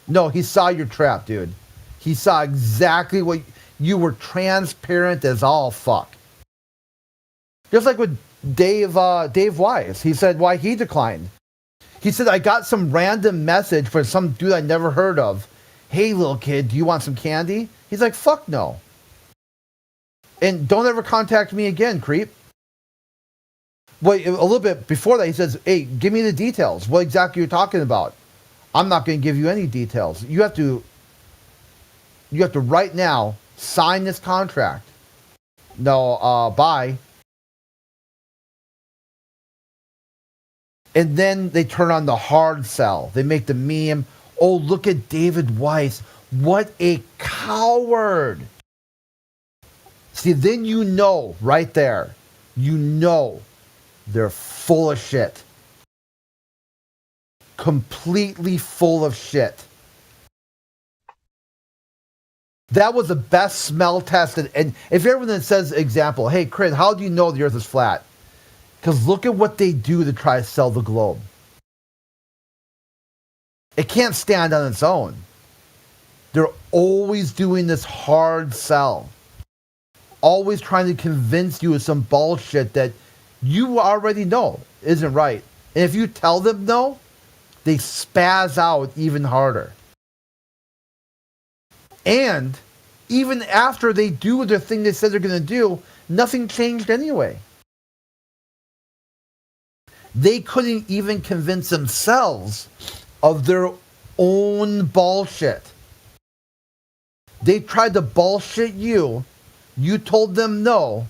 Speaker 17: No, he saw your trap, dude. He saw exactly what you were, transparent as all fuck. Just like with Dave Wise. He said why he declined. He said, I got some random message from some dude I never heard of. Hey, little kid, do you want some candy? He's like, fuck no. And don't ever contact me again, creep. Wait, a little bit before that, he says, hey, give me the details. What exactly you're talking about? I'm not going to give you any details. You have to right now sign this contract. No, bye. And then they turn on the hard sell. They make the meme. Oh, look at David Weiss. What a coward. See, then you know right there. You know they're full of shit. Completely full of shit. That was the best smell tested. And if everyone says, example, hey, Chris, how do you know the earth is flat? Because look at what they do to try to sell the globe. It can't stand on its own. They're always doing this hard sell. Always trying to convince you of some bullshit that you already know isn't right. And if you tell them no, they spaz out even harder. And even after they do the thing they said they're going to do, nothing changed anyway. They couldn't even convince themselves of their own bullshit. They tried to bullshit you. You told them no.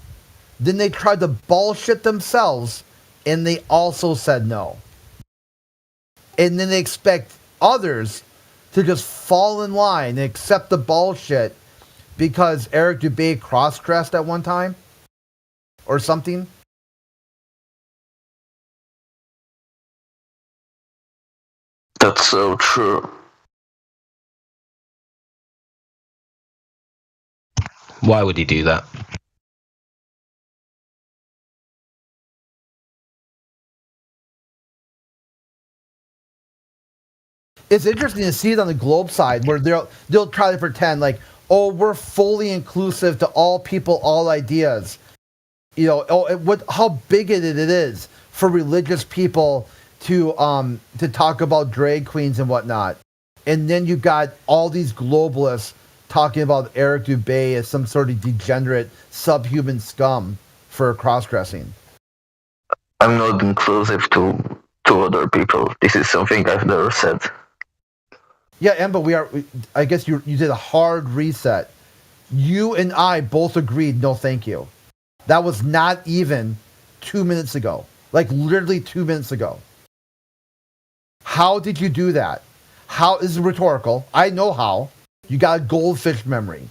Speaker 17: Then they tried to bullshit themselves, and they also said no. And then they expect others to just fall in line and accept the bullshit because Eric Dubé cross-dressed at one time or something.
Speaker 8: That's so true.
Speaker 13: Why would he do that?
Speaker 17: It's interesting to see it on the Globe side where they'll try to pretend like, oh, we're fully inclusive to all people, all ideas. You know, how big it is for religious people to talk about drag queens and whatnot. And then you got all these globalists talking about Eric Dubé as some sort of degenerate, subhuman scum for cross-dressing.
Speaker 8: I'm not inclusive to other people. This is something I've never said.
Speaker 17: Yeah, Emba, I guess you did a hard reset. You and I both agreed, no thank you. That was not even 2 minutes ago. Like literally 2 minutes ago. How did you do that? How is rhetorical? I know how. You got a goldfish memory.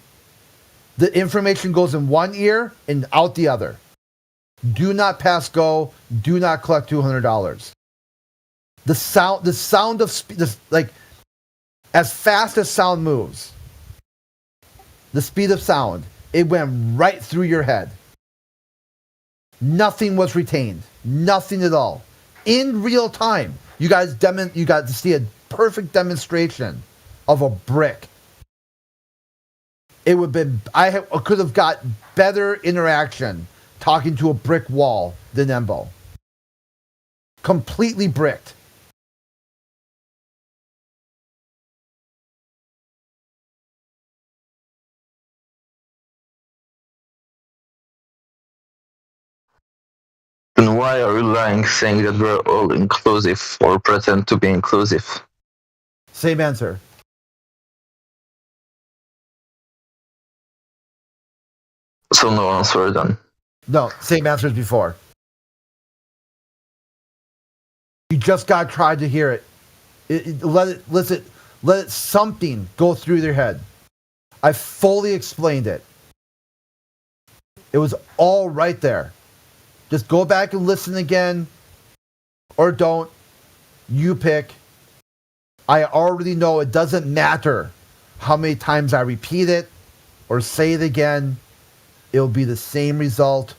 Speaker 17: The information goes in one ear and out the other. Do not pass go. Do not collect $200. The sound of like as fast as sound moves, the speed of sound, it went right through your head. Nothing was retained. Nothing at all. In real time, you got to see a perfect demonstration of a brick. It would have been, I could have got better interaction talking to a brick wall than Embo. Completely bricked.
Speaker 8: Then why are you lying, saying that we're all inclusive or pretend to be inclusive?
Speaker 17: Same answer.
Speaker 8: So no answer then.
Speaker 17: No, same answer as before. You just got tried to hear it. Let something go through their head. I fully explained it. It was all right there. Just go back and listen again, or don't. You pick. I already know it doesn't matter how many times I repeat it or say it again. It'll be the same result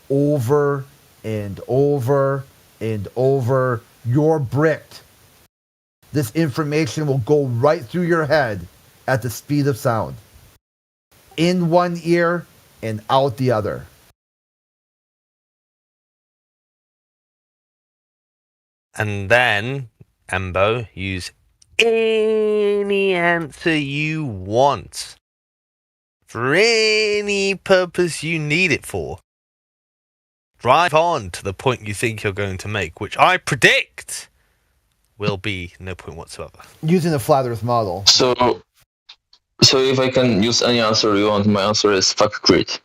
Speaker 17: over and over and over. You're bricked. This information will go right through your head at the speed of sound. In one ear and out the other.
Speaker 2: And then, Embo, use any answer you want. For any purpose you need it for. Drive on to the point you think you're going to make, which I predict will be no point whatsoever.
Speaker 17: Using the flat earth model.
Speaker 8: So if I can use any answer you want, my answer is fuck grid.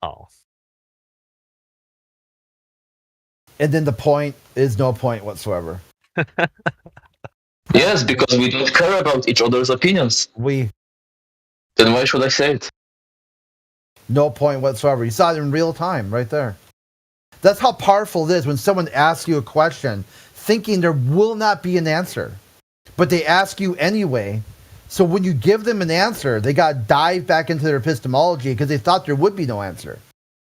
Speaker 2: Oh.
Speaker 17: And then the point is no point whatsoever.
Speaker 8: Yes, because we don't care about each other's opinions. Then why should I say it?
Speaker 17: No point whatsoever. You saw it in real time right there. That's how powerful it is when someone asks you a question thinking there will not be an answer. But they ask you anyway. So when you give them an answer, they got to dive back into their epistemology because they thought there would be no answer.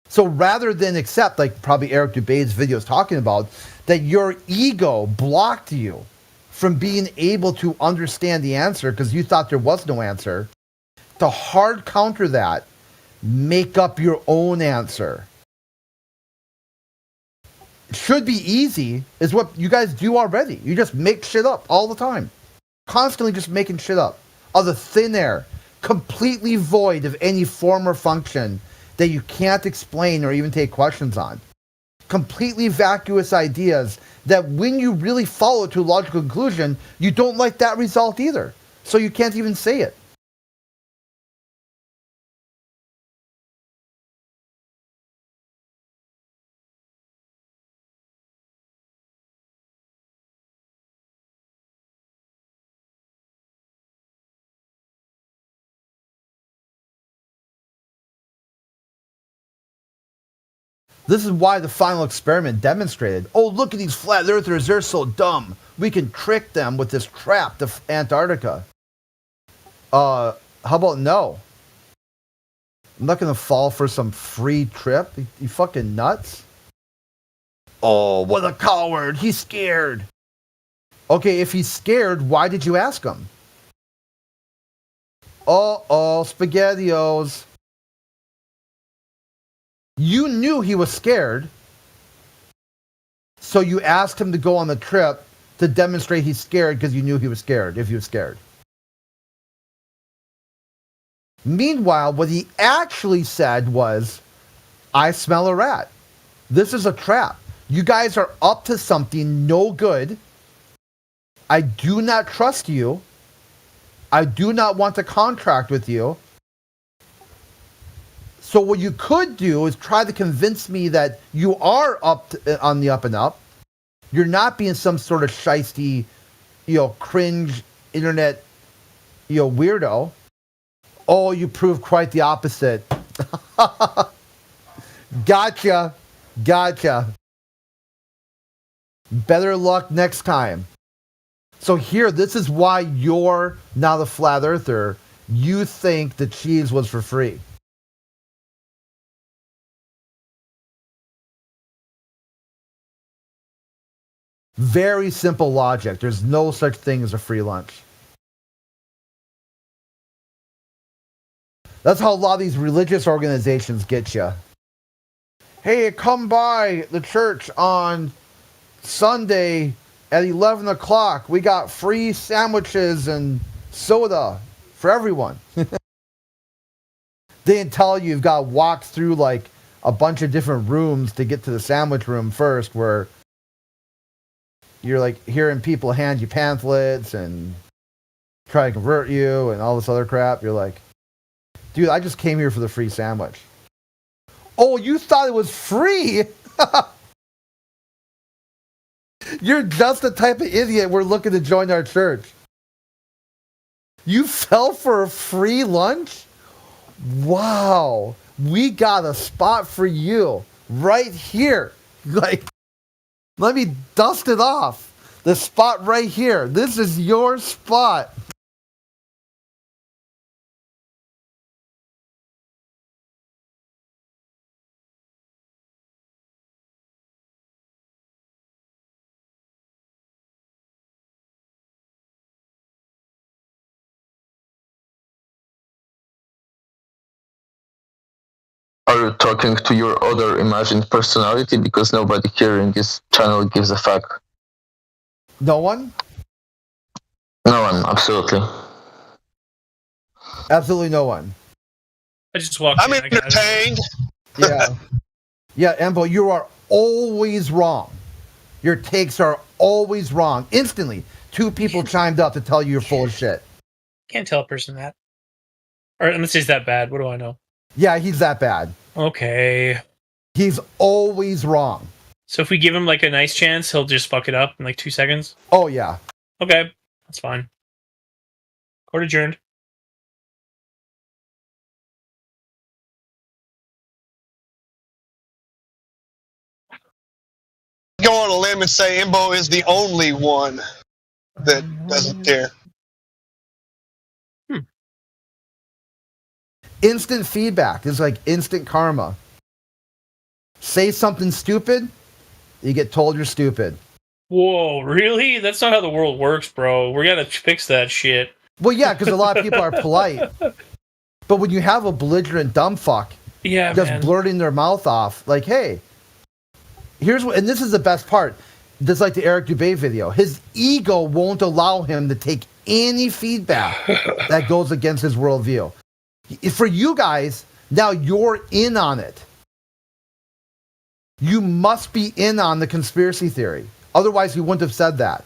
Speaker 17: So rather than accept, like probably Eric Dubé's video is talking about, that your ego blocked you from being able to understand the answer because you thought there was no answer. To hard counter that, make up your own answer. It should be easy, is what you guys do already. You just make shit up all the time. Constantly just making shit up. Out of thin air. Completely void of any form or function that you can't explain or even take questions on. Completely vacuous ideas that when you really follow to a logical conclusion, you don't like that result either. So you can't even say it. This is why the final experiment demonstrated, oh, look at these flat earthers, they're so dumb. We can trick them with this trap to Antarctica. How about no? I'm not going to fall for some free trip. You fucking nuts? Oh, what a coward. He's scared. Okay, if he's scared, why did you ask him? Uh-oh, SpaghettiOs. You knew he was scared, so you asked him to go on the trip to demonstrate he's scared because you knew he was scared, if he was scared. Meanwhile, what he actually said was, I smell a rat. This is a trap. You guys are up to something no good. I do not trust you. I do not want to contract with you. So what you could do is try to convince me that you are on the up and up. You're not being some sort of shiesty, cringe internet, weirdo. Oh, you prove quite the opposite. Gotcha. Better luck next time. So here, this is why you're not a flat earther. You think the cheese was for free. Very simple logic. There's no such thing as a free lunch. That's how a lot of these religious organizations get you. Hey, come by the church on Sunday at 11 o'clock. We got free sandwiches and soda for everyone. They tell you you've got to walk through like a bunch of different rooms to get to the sandwich room first, where you're like hearing people hand you pamphlets and try to convert you and all this other crap. You're like, dude, I just came here for the free sandwich. Oh, you thought it was free? You're just the type of idiot we're looking to join our church. You fell for a free lunch? Wow. We got a spot for you right here. Like, let me dust it off. The spot right here. This is your spot.
Speaker 8: Are you talking to your other imagined personality? Because nobody here in this channel gives a fuck.
Speaker 17: No one?
Speaker 8: No one, absolutely.
Speaker 17: Absolutely no one.
Speaker 3: I just walked
Speaker 7: I'm entertained.
Speaker 17: Yeah. Yeah, Embo, you are always wrong. Your takes are always wrong. Instantly, 2 people chimed up to tell you you're full of shit.
Speaker 3: Can't tell a person that. Or unless he's that bad. What do I know?
Speaker 17: Yeah, he's that bad.
Speaker 3: Okay.
Speaker 17: He's always wrong.
Speaker 3: So if we give him like a nice chance, he'll just fuck it up in like 2 seconds?
Speaker 17: Oh, yeah.
Speaker 3: Okay. That's fine. Court adjourned.
Speaker 7: Go on a limb and say Imbo is the only one that doesn't care.
Speaker 17: Instant feedback is like instant karma. Say something stupid, you get told you're stupid.
Speaker 3: Whoa, really? That's not how the world works, bro. We gotta fix that shit.
Speaker 17: Well, yeah, because a lot of people are polite. But when you have a belligerent dumb fuck just blurting their mouth off, like, hey, here's what, and this is the best part, just like the Eric Dubé video, his ego won't allow him to take any feedback that goes against his worldview. For you guys, now you're in on it. You must be in on the conspiracy theory. Otherwise, he wouldn't have said that.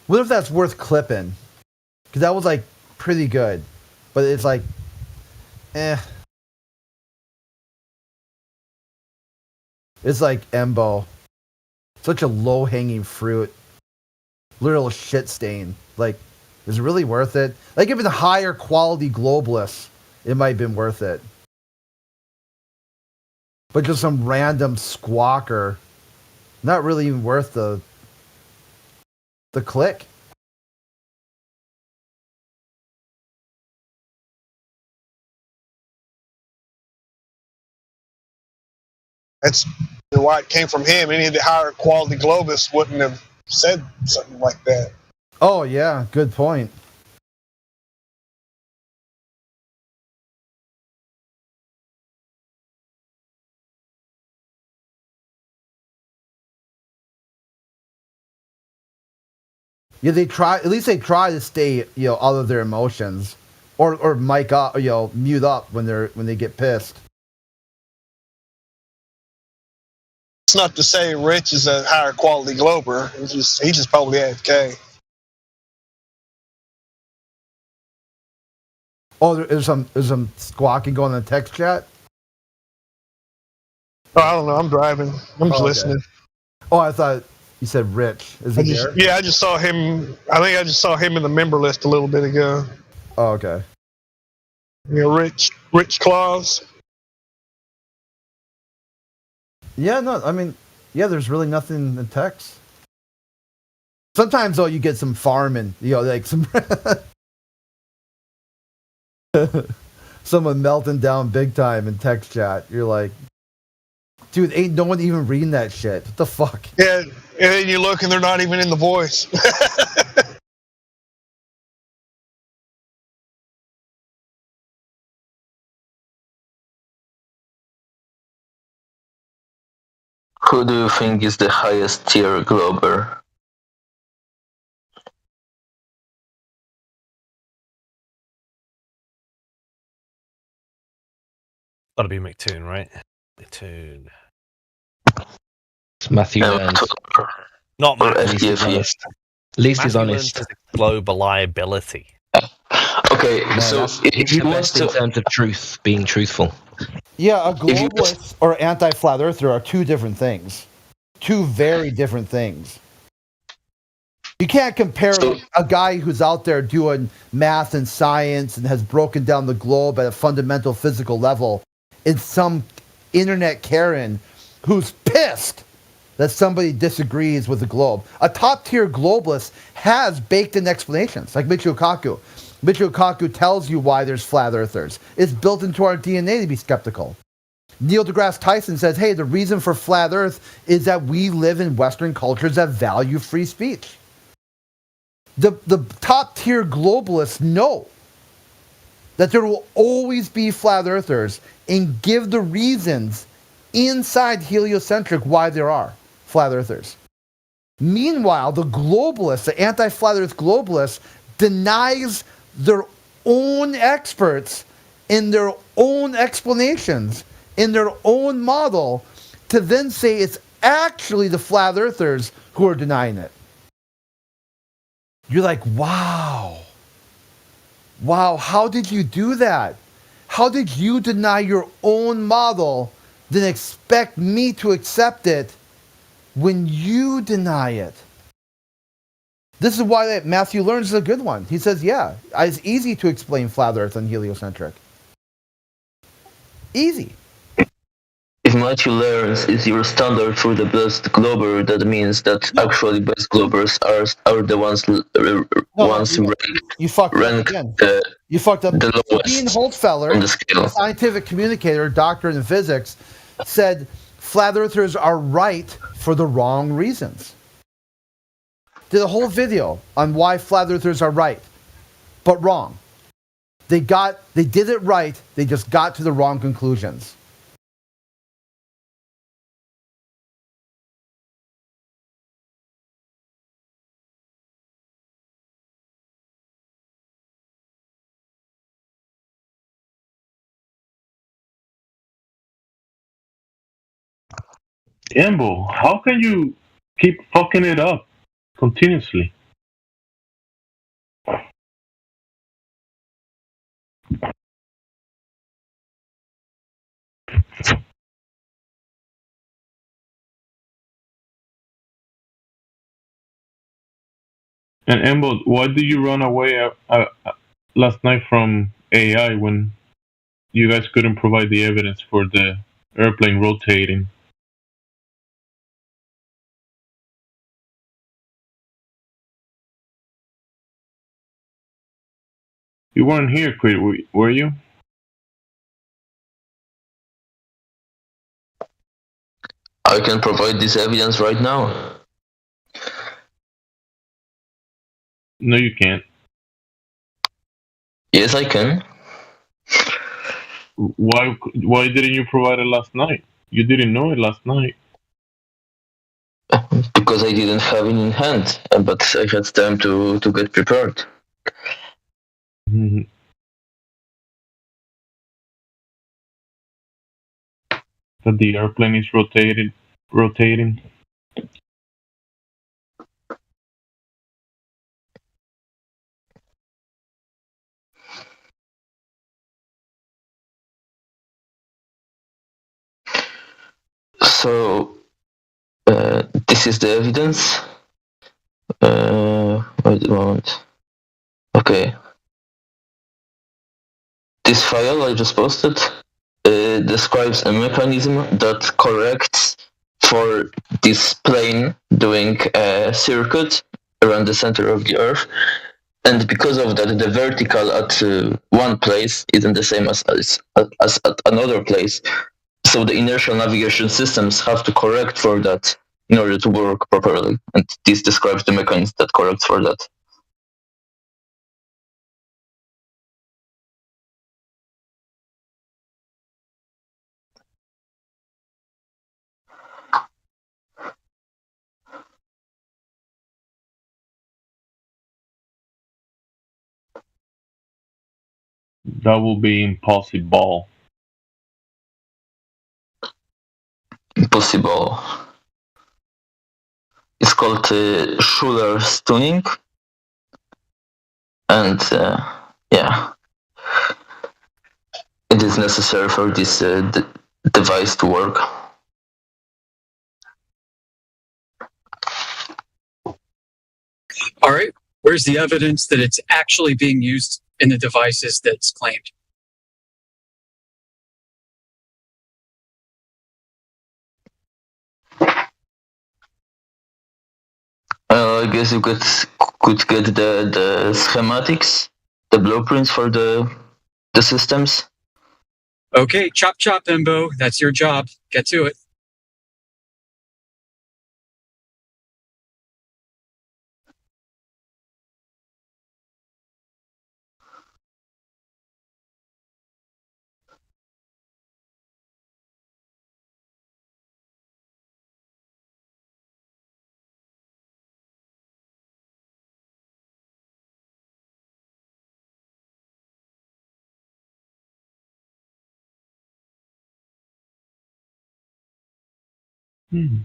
Speaker 17: What if that's worth clipping? Because that was like pretty good, but it's like, It's like Embo, such a low-hanging fruit, literal shit stain. Like, is it really worth it? Like, if it's a higher quality globalists, it might have been worth it. But just some random squawker, not really even worth the click.
Speaker 7: That's why it came from him. Any of the higher quality globalists wouldn't have said something like that.
Speaker 17: Oh, yeah, good point. Yeah, at least they try to stay, out of their emotions. Or mic up, mute up when they get pissed.
Speaker 7: It's not to say Rich is a higher quality glober. He just probably AFK.
Speaker 17: Oh, there's some squawking going in the text chat?
Speaker 7: Oh, I don't know. I'm driving. I'm just listening.
Speaker 17: Oh, I thought you said Rich. Is he there?
Speaker 7: Yeah, I just saw him. I think I just saw him in the member list a little bit ago.
Speaker 17: Oh, okay.
Speaker 7: Rich Claus.
Speaker 17: Yeah, no, I mean, there's really nothing in text. Sometimes, though, you get some farming, like some... someone melting down big time in text chat. You're like, dude, ain't no one even reading that shit. What the fuck?
Speaker 7: Yeah, and then you look and they're not even in the voice.
Speaker 8: Who do you think is the highest tier glober?
Speaker 2: Gotta be McToon, right? McToon.
Speaker 13: It's Matthew Learns.
Speaker 2: Not
Speaker 13: Matthew. Least is honest.
Speaker 2: Global liability.
Speaker 8: Okay, so if
Speaker 13: he wants to, in terms of truth, being truthful.
Speaker 17: Yeah, a globalist or anti-flat earther are two different things. Two very different things. You can't compare a guy who's out there doing math and science and has broken down the globe at a fundamental physical level and some internet Karen who's pissed that somebody disagrees with the globe. A top-tier globalist has baked-in explanations, like Michio Kaku. Michio Kaku tells you why there's flat earthers. It's built into our DNA to be skeptical. Neil deGrasse Tyson says, hey, the reason for flat earth is that we live in Western cultures that value free speech. The top-tier globalists know that there will always be flat earthers and give the reasons inside heliocentric why there are flat earthers. Meanwhile, the globalists, the anti-flat earth globalists, denies their own experts in their own explanations, in their own model, to then say it's actually the flat earthers who are denying it. You're like, wow, how did you do that? How did you deny your own model, then expect me to accept it when you deny it? This is why Matthew Learns is a good one. He says, yeah, it's easy to explain flat earth and heliocentric. Easy.
Speaker 8: If Matthew Learns is your standard for the best glober, that means that actually best globers are the ones
Speaker 17: you fucked up again. You fucked up.
Speaker 8: The lowest
Speaker 17: Dean Holtzfeller,
Speaker 8: on the scale.
Speaker 17: a scientific communicator, doctorate in physics, said flat earthers are right for the wrong reasons. Did a whole video on why flat earthers are right, but wrong. They did it right, they just got to the wrong conclusions.
Speaker 22: Embo, how can you keep fucking it up continuously? And Embo, why did you run away last night from AI when you guys couldn't provide the evidence for the airplane rotating? You weren't here, Quid, were you?
Speaker 8: I can provide this evidence right now.
Speaker 22: No, you can't.
Speaker 8: Yes, I can.
Speaker 22: Why didn't you provide it last night? You didn't know it last night.
Speaker 8: Because I didn't have it in hand, but I had time to get prepared.
Speaker 22: Mm-hmm. That the airplane is rotating.
Speaker 8: So, this is the evidence. Wait a moment. Okay. This file I just posted describes a mechanism that corrects for this plane doing a circuit around the center of the Earth. And because of that, the vertical at one place isn't the same as at another place. So the inertial navigation systems have to correct for that in order to work properly. And this describes the mechanism that corrects for that.
Speaker 22: That will be impossible.
Speaker 8: Impossible. It's called Schuller's tuning. And yeah, it is necessary for this device to work.
Speaker 9: All right, where's the evidence that it's actually being used in the devices that's claimed?
Speaker 8: I guess you could get the schematics, the blueprints for the systems.
Speaker 9: Okay, chop chop, Embo. That's your job. Get to it.
Speaker 22: Hmm.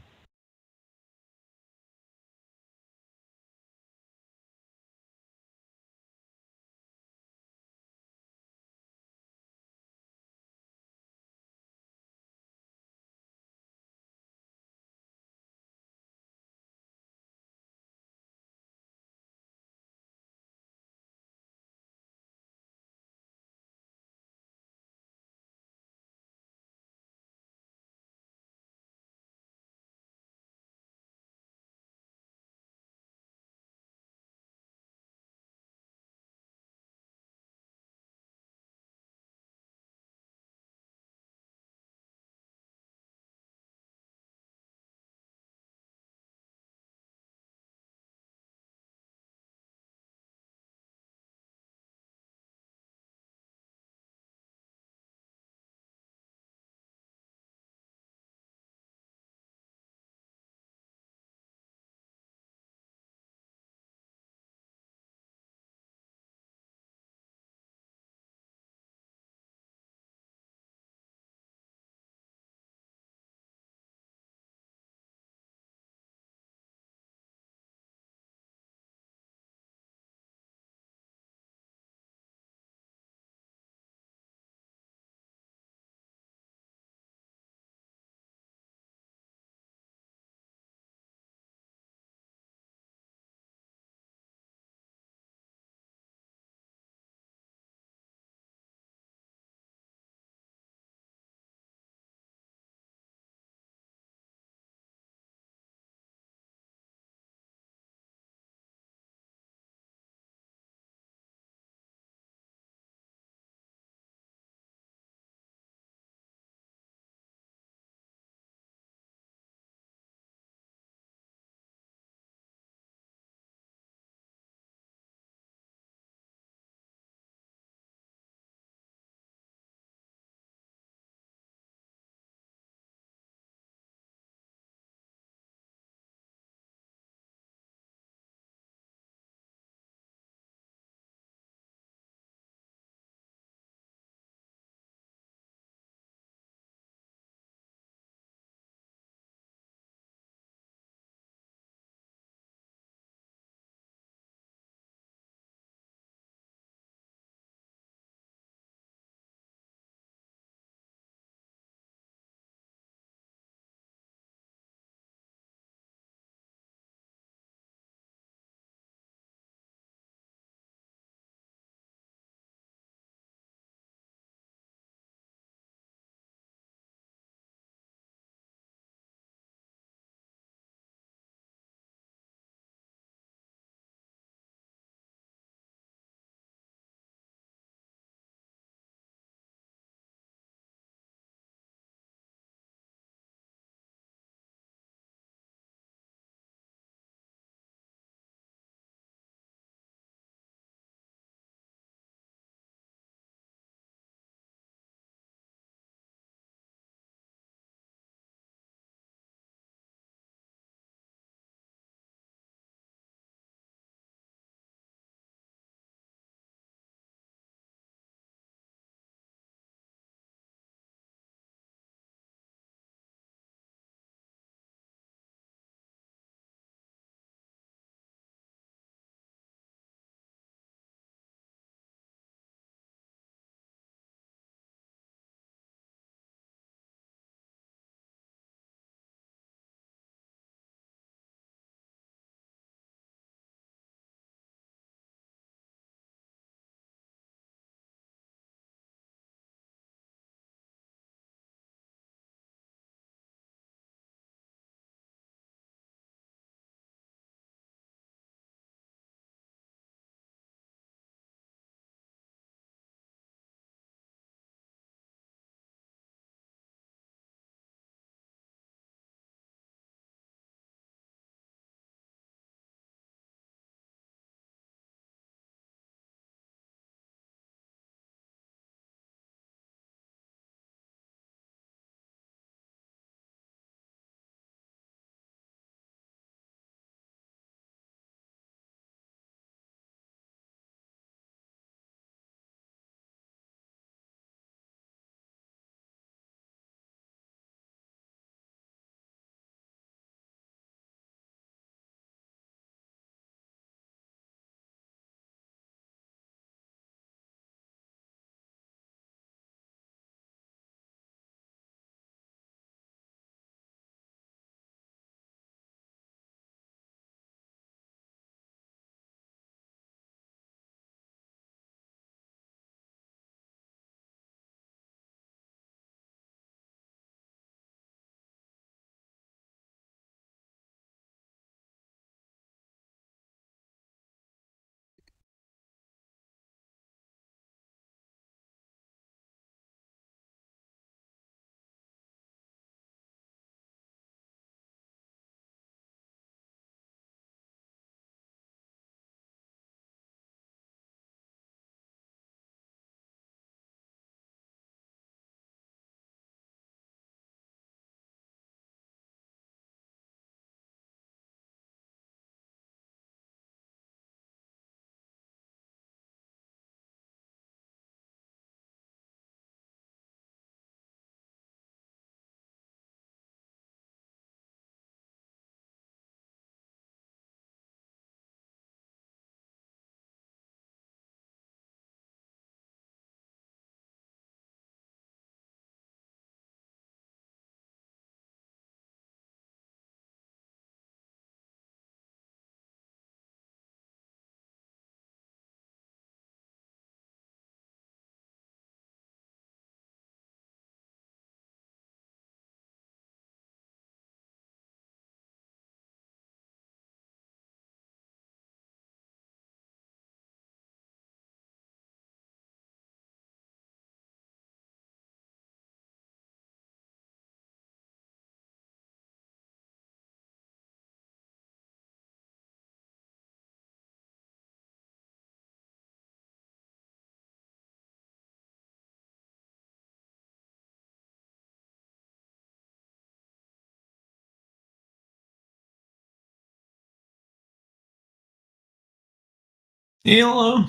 Speaker 10: Hello.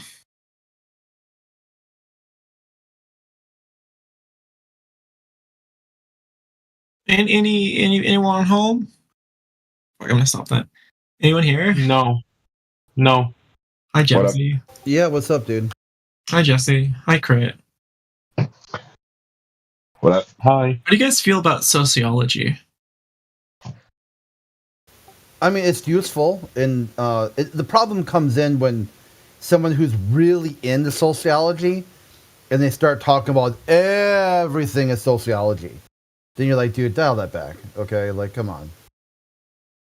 Speaker 10: And anyone home? I'm gonna stop that. Anyone here?
Speaker 22: No.
Speaker 10: Hi, Jesse.
Speaker 17: Yeah, what's up, dude?
Speaker 10: Hi, Jesse. Hi, Crit.
Speaker 22: What? Hi.
Speaker 10: How do you guys feel about sociology?
Speaker 17: I mean, it's useful, and the problem comes in when someone who's really into sociology and they start talking about everything is sociology. Then you're like, dude, dial that back, okay? Like, come on.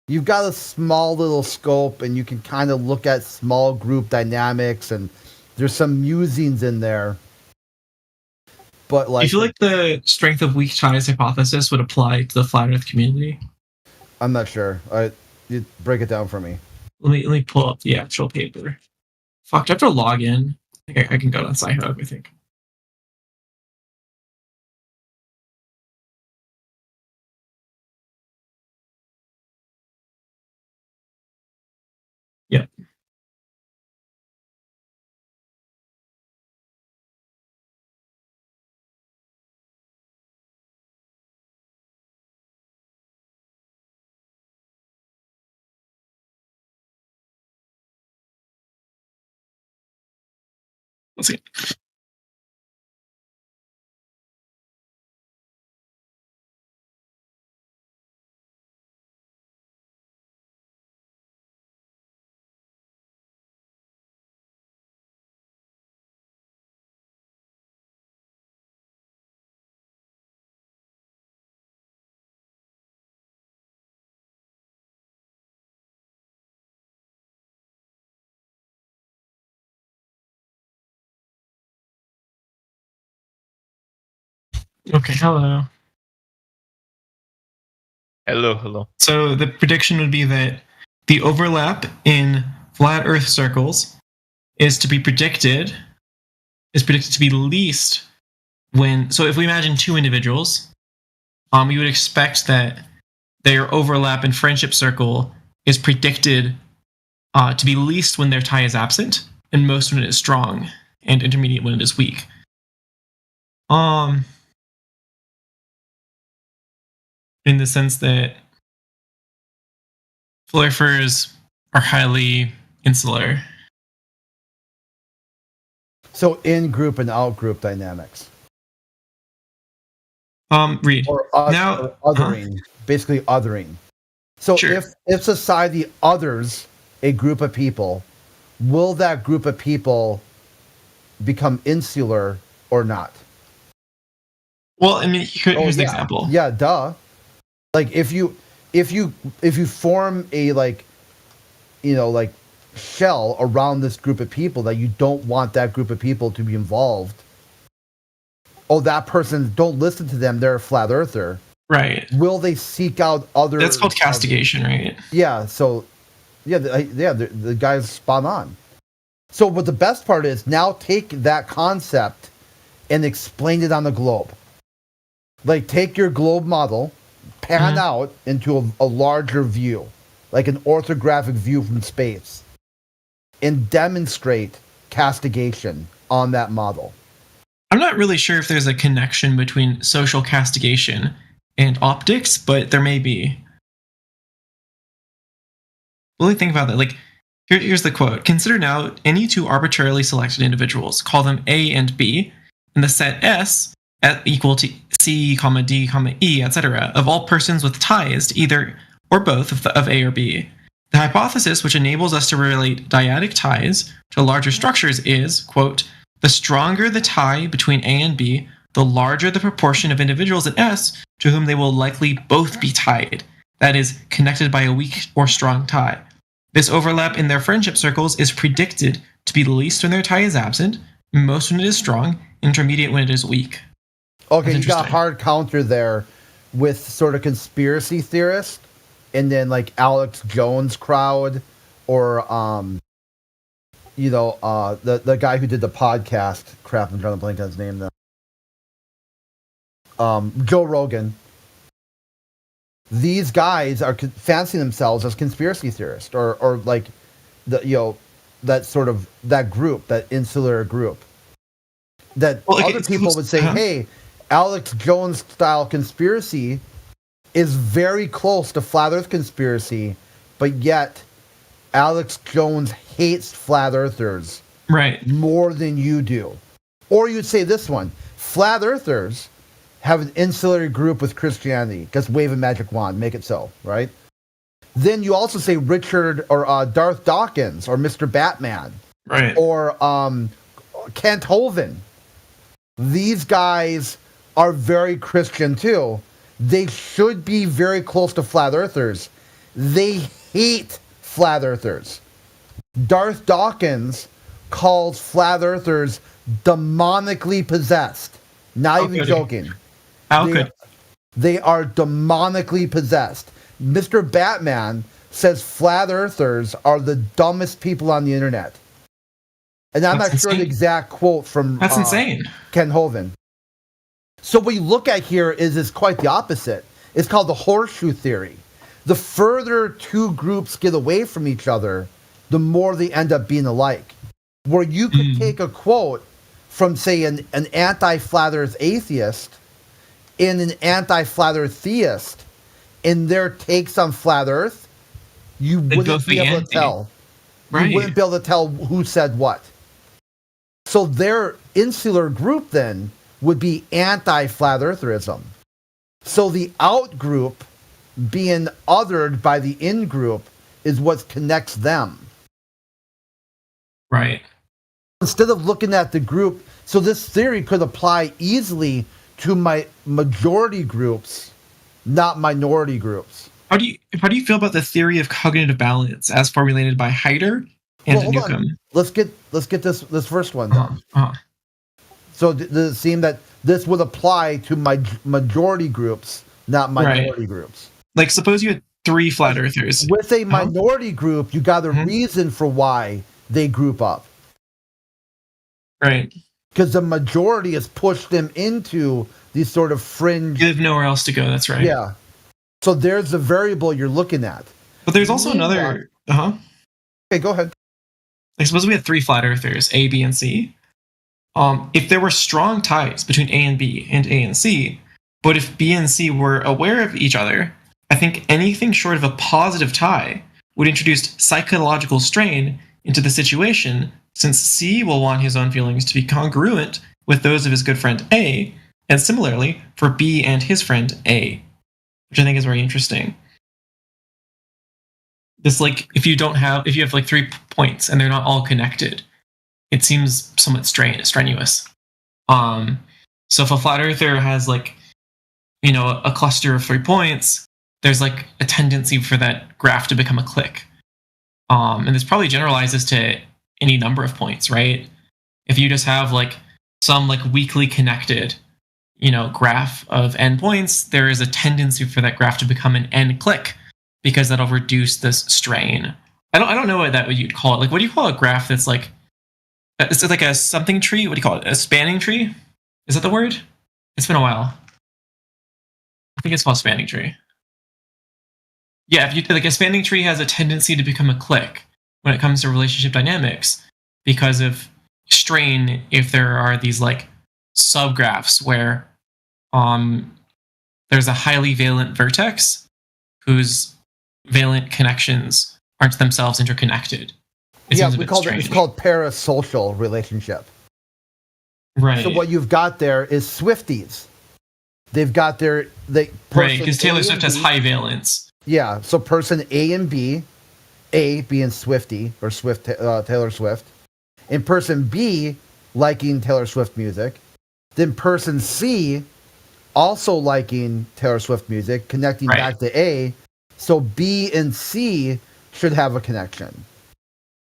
Speaker 17: You've got a small little scope, and you can kind of look at small group dynamics, and there's some musings in there. But like,
Speaker 10: Do you feel like the strength of weak ties hypothesis would apply to the flat Earth community?
Speaker 17: I'm not sure. You break it down for me.
Speaker 10: Let me pull up the actual paper. Fuck, do I have to log in? I can go to Sci-Hub, I think. Yeah. Let's see. Okay, hello.
Speaker 14: Hello.
Speaker 10: So the prediction would be that the overlap in flat Earth circles is predicted to be least when. So if we imagine two individuals, we would expect that their overlap in friendship circle is predicted to be least when their tie is absent, and most when it is strong, and intermediate when it is weak. In the sense that flippers are highly insular.
Speaker 17: So in-group and out-group dynamics.
Speaker 10: Read.
Speaker 17: Or othering. Basically othering. So
Speaker 10: Sure.
Speaker 17: if society others a group of people, will that group of people become insular or not?
Speaker 10: Well, I mean, here's the example.
Speaker 17: Yeah, duh. Like if you form a shell around this group of people that you don't want that group of people to be involved. Oh, that person, don't listen to them, they're a flat earther.
Speaker 10: Right.
Speaker 17: Will they seek out other...
Speaker 10: That's called castigation, right?
Speaker 17: Yeah, so... the guy's spot on. So what the best part is, now take that concept and explain it on the globe. Like, take your globe model, pan out into a larger view, like an orthographic view from space, and demonstrate castigation on that model.
Speaker 10: I'm not really sure if there's a connection between social castigation and optics, but there may be. Really think about that. Like, here's the quote. Consider now any two arbitrarily selected individuals. Call them A and B, and the set S equal to C, D, E, etc. of all persons with ties to either or both of A or B. The hypothesis which enables us to relate dyadic ties to larger structures is, quote, the stronger the tie between A and B, the larger the proportion of individuals in S to whom they will likely both be tied, that is, connected by a weak or strong tie. This overlap in their friendship circles is predicted to be least when their tie is absent, most when it is strong, intermediate when it is weak.
Speaker 17: Okay, you got a hard counter there with sort of conspiracy theorists, and then like Alex Jones crowd, or the guy who did the podcast. Crap, I'm trying to blank on his name now. Joe Rogan. These guys are fancying themselves as conspiracy theorists, or like the sort of that group, that insular group. That other people would say, hey, Alex Jones style conspiracy is very close to flat Earth conspiracy, but yet Alex Jones hates flat earthers more than you do. Or you'd say this one, flat earthers have an insular group with Christianity. Just wave a magic wand, make it so, right? Then you also say Richard or Darth Dawkins or Mr. Batman.
Speaker 10: Right.
Speaker 17: Or Kent Hovind. These guys are very Christian too. They should be very close to flat earthers. They hate flat earthers. Darth Dawkins calls flat earthers demonically possessed. Not even joking.
Speaker 10: How could
Speaker 17: they are demonically possessed. Mr. Batman says flat earthers are the dumbest people on the internet. And I'm not sure the exact quote from
Speaker 10: That's insane.
Speaker 17: Ken Hovind. So what you look at here is quite the opposite. It's called the horseshoe theory. The further two groups get away from each other, the more they end up being alike. Where you could take a quote from, say, an anti-flat earth atheist and an anti-flat earth theist in their takes on flat earth, you wouldn't be able to tell. You wouldn't be able to tell who said what. So their insular group then would be anti-flat eartherism. So the out group being othered by the in group is what connects them.
Speaker 10: Right.
Speaker 17: Instead of looking at the group, so this theory could apply easily to my majority groups, not minority groups.
Speaker 10: How do you feel about the theory of cognitive balance as formulated by Heider and Newcomb?
Speaker 17: Let's get this first one done. So does it seem that this would apply to my majority groups, not minority groups?
Speaker 10: Like, suppose you had 3 flat earthers.
Speaker 17: With a minority group, you got a reason for why they group up.
Speaker 10: Right.
Speaker 17: Because the majority has pushed them into these sort of fringe.
Speaker 10: You have nowhere else to go, that's right.
Speaker 17: Yeah. So there's the variable you're looking at.
Speaker 10: But there's also another.
Speaker 17: Okay, go ahead.
Speaker 10: Like, suppose we had 3 flat earthers, A, B, and C. If there were strong ties between A and B and A and C, but if B and C were aware of each other, I think anything short of a positive tie would introduce psychological strain into the situation, since C will want his own feelings to be congruent with those of his good friend A, and similarly for B and his friend A, which I think is very interesting. This, like, if you have like 3 points and they're not all connected, it seems somewhat strenuous. So if a flat earther has, like, you know, a cluster of 3 points, there's like a tendency for that graph to become a clique. And this probably generalizes to any number of points, right? If you just have like some like weakly connected, you know, graph of n points, there is a tendency for that graph to become an n clique, because that'll reduce this strain. I don't know what you'd call it. Like, what do you call a graph that's like, is it like a something tree? What do you call it? A spanning tree? Is that the word? It's been a while. I think it's called spanning tree. Yeah, if you like, a spanning tree has a tendency to become a clique when it comes to relationship dynamics because of strain. If there are these like subgraphs where there's a highly valent vertex whose valent connections aren't themselves interconnected. It's
Speaker 17: called parasocial relationship.
Speaker 10: Right.
Speaker 17: So what you've got there is Swifties. They've got right,
Speaker 10: because Taylor Swift has high valence.
Speaker 17: Yeah, so person A and B, A being Swiftie or Taylor Swift, and person B liking Taylor Swift music, then person C also liking Taylor Swift music, connecting back to A, so B and C should have a connection.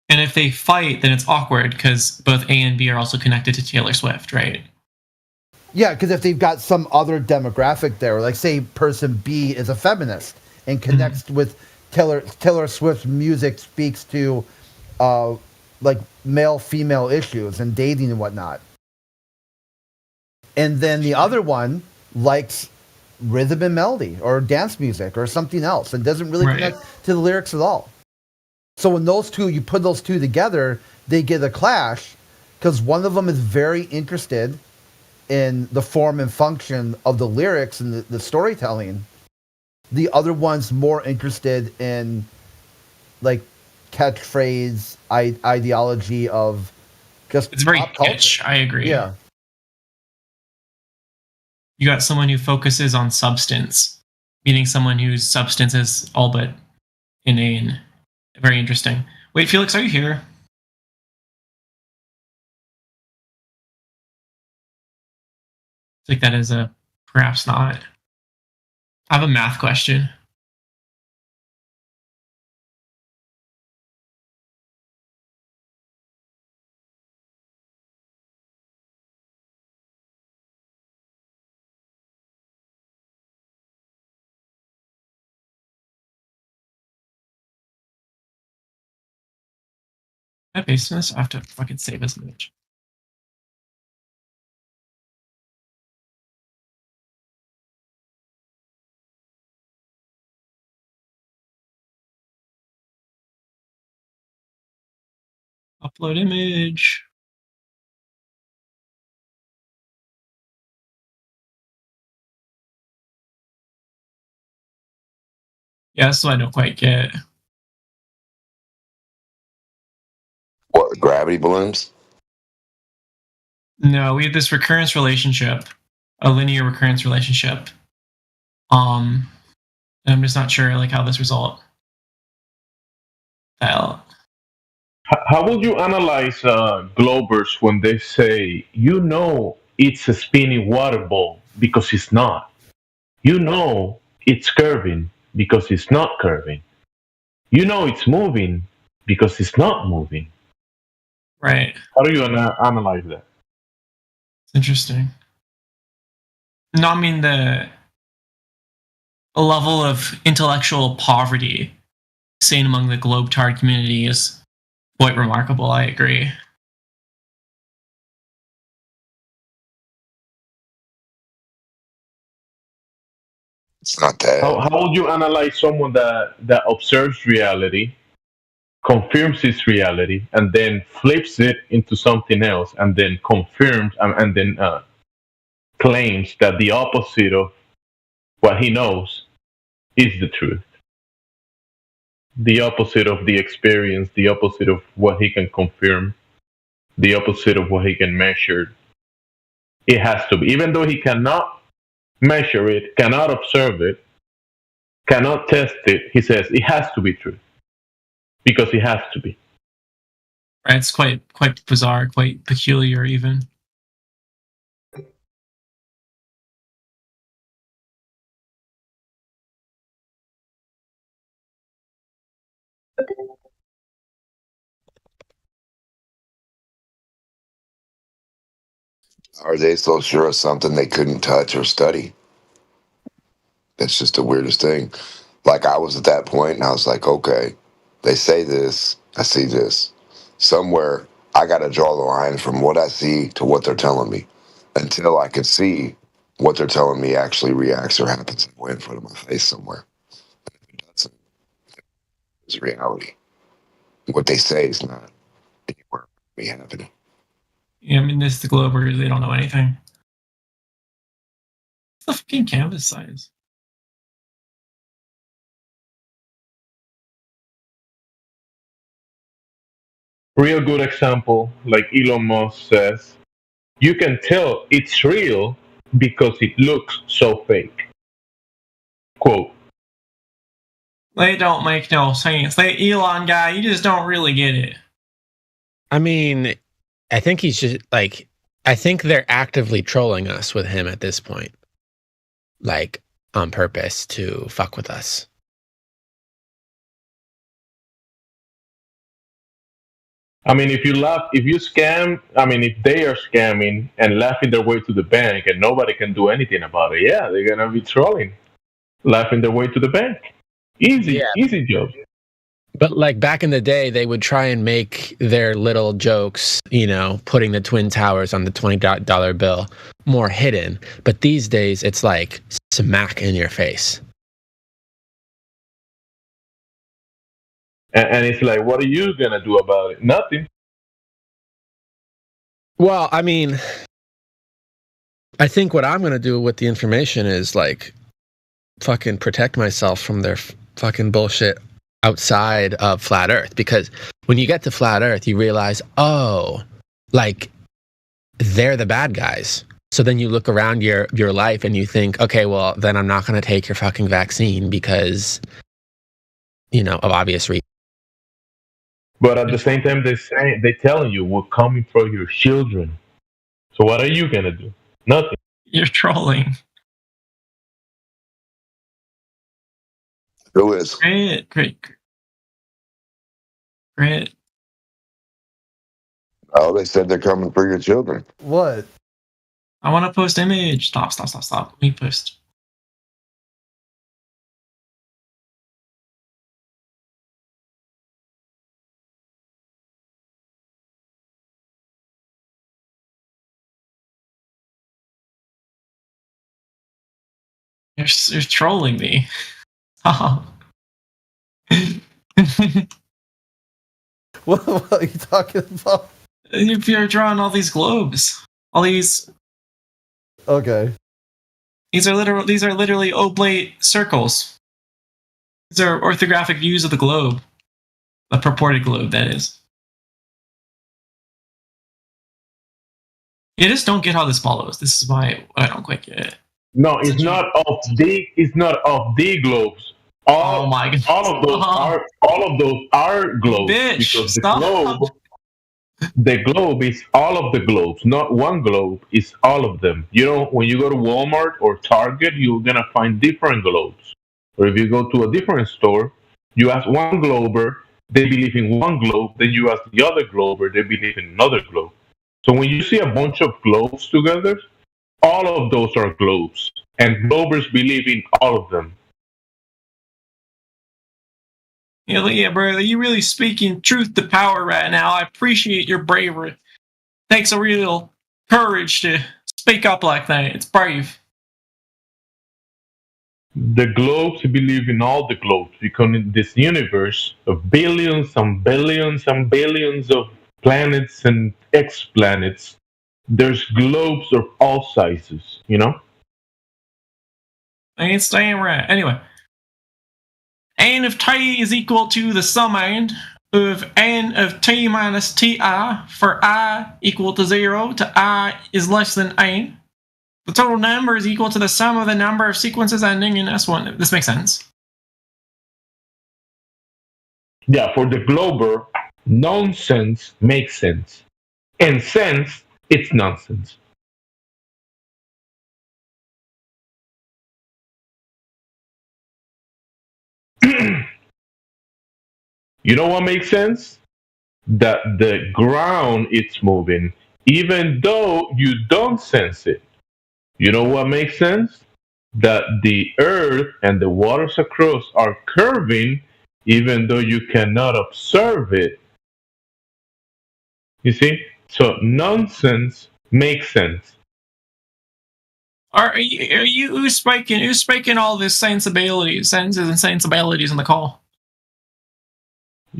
Speaker 10: And if they fight, then it's awkward because both A and B are also connected to Taylor Swift, right?
Speaker 17: Yeah, because if they've got some other demographic there, like say person B is a feminist and connects with Taylor Swift's music, speaks to like male-female issues and dating and whatnot. And then the other one likes rhythm and melody or dance music or something else and doesn't really connect to the lyrics at all. So when you put those two together, they get a clash because one of them is very interested in the form and function of the lyrics and the storytelling. The other one's more interested in like catchphrase ideology of just
Speaker 10: It's very
Speaker 17: pop culture.
Speaker 10: kitsch. I agree.
Speaker 17: Yeah.
Speaker 10: You got someone who focuses on substance, meaning someone whose substance is all but inane. Very interesting. Wait, Felix, are you here? Take that as a perhaps not. I have a math question. Can I paste this? I have to fucking save this image. Upload image. Yeah, that's what I don't quite get.
Speaker 14: What, gravity balloons?
Speaker 10: No, we have this recurrence relationship, a linear recurrence relationship. And I'm just not sure like how this result fell.
Speaker 22: How would you analyze Globers when they say, you know, it's a spinning water ball because it's not? You know, it's curving because it's not curving. You know, it's moving because it's not moving.
Speaker 10: Right.
Speaker 22: How do you analyze that?
Speaker 10: It's interesting. No, I mean the level of intellectual poverty seen among the Globetard community is quite remarkable. I agree.
Speaker 14: It's not that.
Speaker 22: How would you analyze someone that observes reality, confirms its reality, and then flips it into something else, and then confirms and then claims that the opposite of what he knows is the truth? The opposite of the experience, the opposite of what he can confirm, the opposite of what he can measure. It has to be. Even though he cannot measure it, cannot observe it, cannot test it, he says it has to be true. Because it has to be.
Speaker 10: Right, it's quite bizarre, quite peculiar even.
Speaker 14: Are they so sure of something they couldn't touch or study? That's just the weirdest thing. Like, I was at that point and I was like, okay, they say this, I see this. Somewhere I got to draw the line from what I see to what they're telling me until I could see what they're telling me actually reacts or happens way in front of my face somewhere. It doesn't. It's reality. What they say is not anywhere me happening.
Speaker 10: Yeah, I mean, this the Globers, they don't know anything. What's the fucking canvas size?
Speaker 22: Real good example, like Elon Musk says, you can tell it's real because it looks so fake. Quote.
Speaker 10: They don't make no sense. They Elon guy, you just don't really get it.
Speaker 18: I mean, I think he's just like, I think they're actively trolling us with him at this point. Like, on purpose to fuck with us.
Speaker 22: I mean, if you scam, I mean, if they are scamming and laughing their way to the bank and nobody can do anything about it, yeah, they're going to be trolling, laughing their way to the bank. Easy job.
Speaker 18: But like back in the day, they would try and make their little jokes, you know, putting the Twin Towers on the $20 bill more hidden. But these days, it's like smack in your face.
Speaker 22: And it's like, what are you going to do about it? Nothing.
Speaker 18: Well, I mean, I think what I'm going to do with the information is like fucking protect myself from their fucking bullshit outside of flat Earth. Because when you get to flat Earth, you realize, oh, like they're the bad guys. So then you look around your life and you think, okay, well, then I'm not going to take your fucking vaccine because, of obvious reasons.
Speaker 22: But at the same time, they're telling you we're coming for your children. So what are you gonna do? Nothing.
Speaker 3: You're trolling.
Speaker 14: Who is?
Speaker 3: Great.
Speaker 14: Oh, they said they're coming for your children.
Speaker 17: What?
Speaker 3: I want to post image. Stop. Let me post. You're trolling me. Oh.
Speaker 17: What are you talking about?
Speaker 3: You're drawing all these globes. All these.
Speaker 17: Okay.
Speaker 3: These are literally oblate circles. These are orthographic views of the globe. The purported globe, that is. You just don't get how this follows. This is why I don't quite get it.
Speaker 22: No, it's not of the globes.
Speaker 3: Oh my God.
Speaker 22: All of those are globes.
Speaker 3: Bitch,
Speaker 22: because
Speaker 3: stop.
Speaker 22: the globe is all of the globes, not one globe, it's all of them. When you go to Walmart or Target, you're gonna find different globes. Or if you go to a different store, you ask one glober, they believe in one globe, then you ask the other glober, they believe in another globe. So when you see a bunch of globes together, all of those are globes, and globers believe in all of them.
Speaker 3: Yeah, brother, you really speaking truth to power right now. I appreciate your bravery. Takes a real courage to speak up like that. It's brave.
Speaker 22: The globes believe in all the globes because in this universe of billions and billions and billions of planets and exoplanets, there's globes of all sizes,
Speaker 3: It's damn right. Anyway, n of t is equal to the summand of n of t minus ti for I equal to 0 to I is less than n. The total number is equal to the sum of the number of sequences ending in S1. This makes sense.
Speaker 22: Yeah, for the glober, nonsense makes sense. And sense, it's nonsense. You know what makes sense? That the ground is moving, even though you don't sense it. You know what makes sense? That the earth and the waters across are curving, even though you cannot observe it. You see? So nonsense makes sense.
Speaker 3: Are you who's speaking all this senses and sensibilities in the call?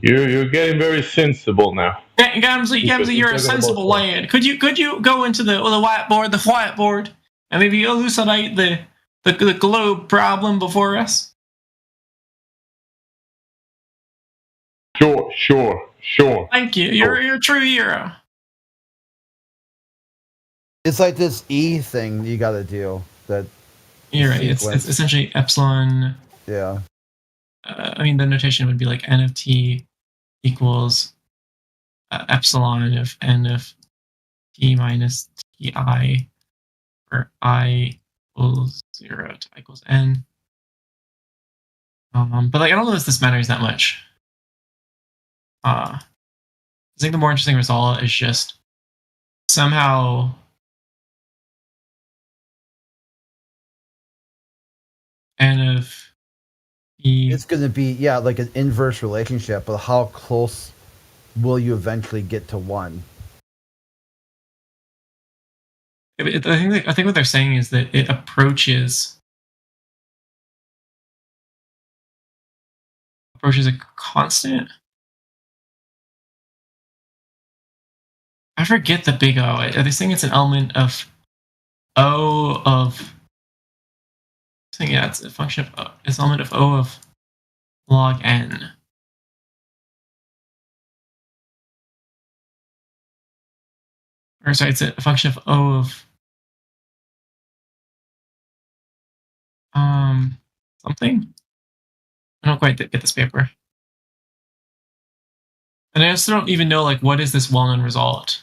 Speaker 22: You're getting very sensible now.
Speaker 3: Gamzee, you're a sensible lad. Could you go into the whiteboard, and maybe elucidate the globe problem before us?
Speaker 22: Sure.
Speaker 3: Thank you. You're a true hero.
Speaker 17: It's like this E thing you got to do. That
Speaker 3: you're right. It's essentially epsilon.
Speaker 17: Yeah.
Speaker 3: The notation would be like n of t equals epsilon of n of t minus ti, where I equals 0 to I equals n. But I don't know if this matters that much. I think the more interesting result is just somehow n of t.
Speaker 17: It's going to be like an inverse relationship, but how close will you eventually get to 1?
Speaker 3: I think what they're saying is that it approaches a constant. I forget the big O. Are they saying it's an element of O of? I think yeah, it's a function of O. It's an element of O of log n. Or sorry, it's a function of O of something. I don't quite get this paper. And I also don't even know, like, what is this well-known result?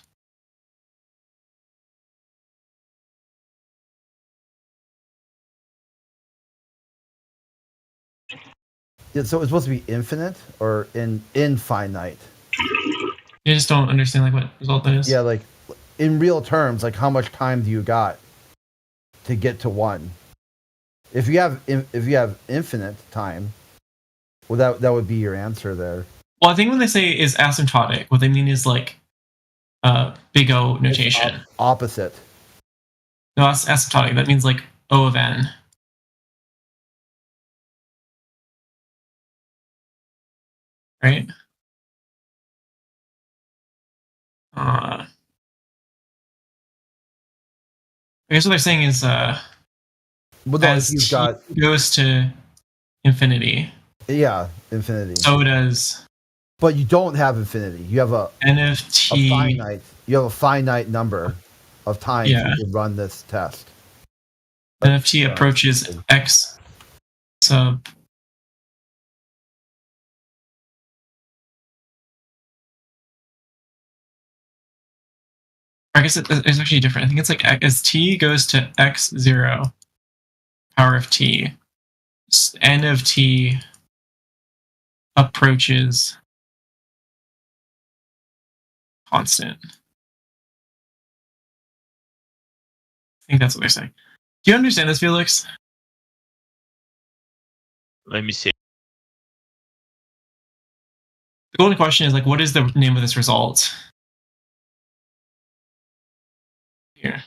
Speaker 17: Yeah, so it's supposed to be infinite or infinite.
Speaker 3: You just don't understand, like, what result that is?
Speaker 17: Yeah, like, in real terms, like, how much time do you got to get to 1? If you have infinite time, well, that would be your answer there.
Speaker 3: Well, I think when they say is asymptotic, what they mean is like big O notation.
Speaker 17: Opposite.
Speaker 3: No, asymptotic. That means like O of n. Right? I guess what they're saying is as
Speaker 17: you've
Speaker 3: t
Speaker 17: got
Speaker 3: goes to infinity.
Speaker 17: Yeah, infinity.
Speaker 3: So does.
Speaker 17: But you don't have infinity. You have a
Speaker 3: n of t.
Speaker 17: A finite. You have a finite number of times you can run this test.
Speaker 3: N of t approaches x sub. I guess it's actually different. I think it's like as t goes to x0 power of t, n of t approaches constant. I think that's what they're saying. Do you understand this, Felix?
Speaker 6: Let me see.
Speaker 3: The golden question is like, what is the name of this result? Here.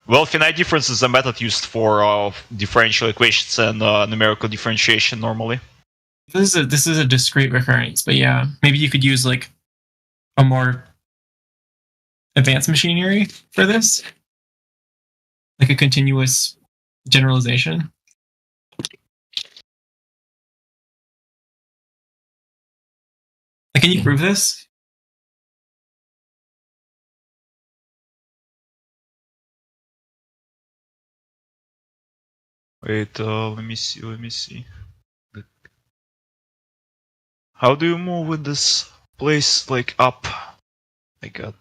Speaker 6: Well, finite difference is a method used for differential equations and numerical differentiation normally.
Speaker 3: This is a discrete recurrence, but yeah, maybe you could use like a more advanced machinery for this, like a continuous generalization. Like, can you prove this?
Speaker 6: Wait, let me see. How do you move in this place, like up? My god.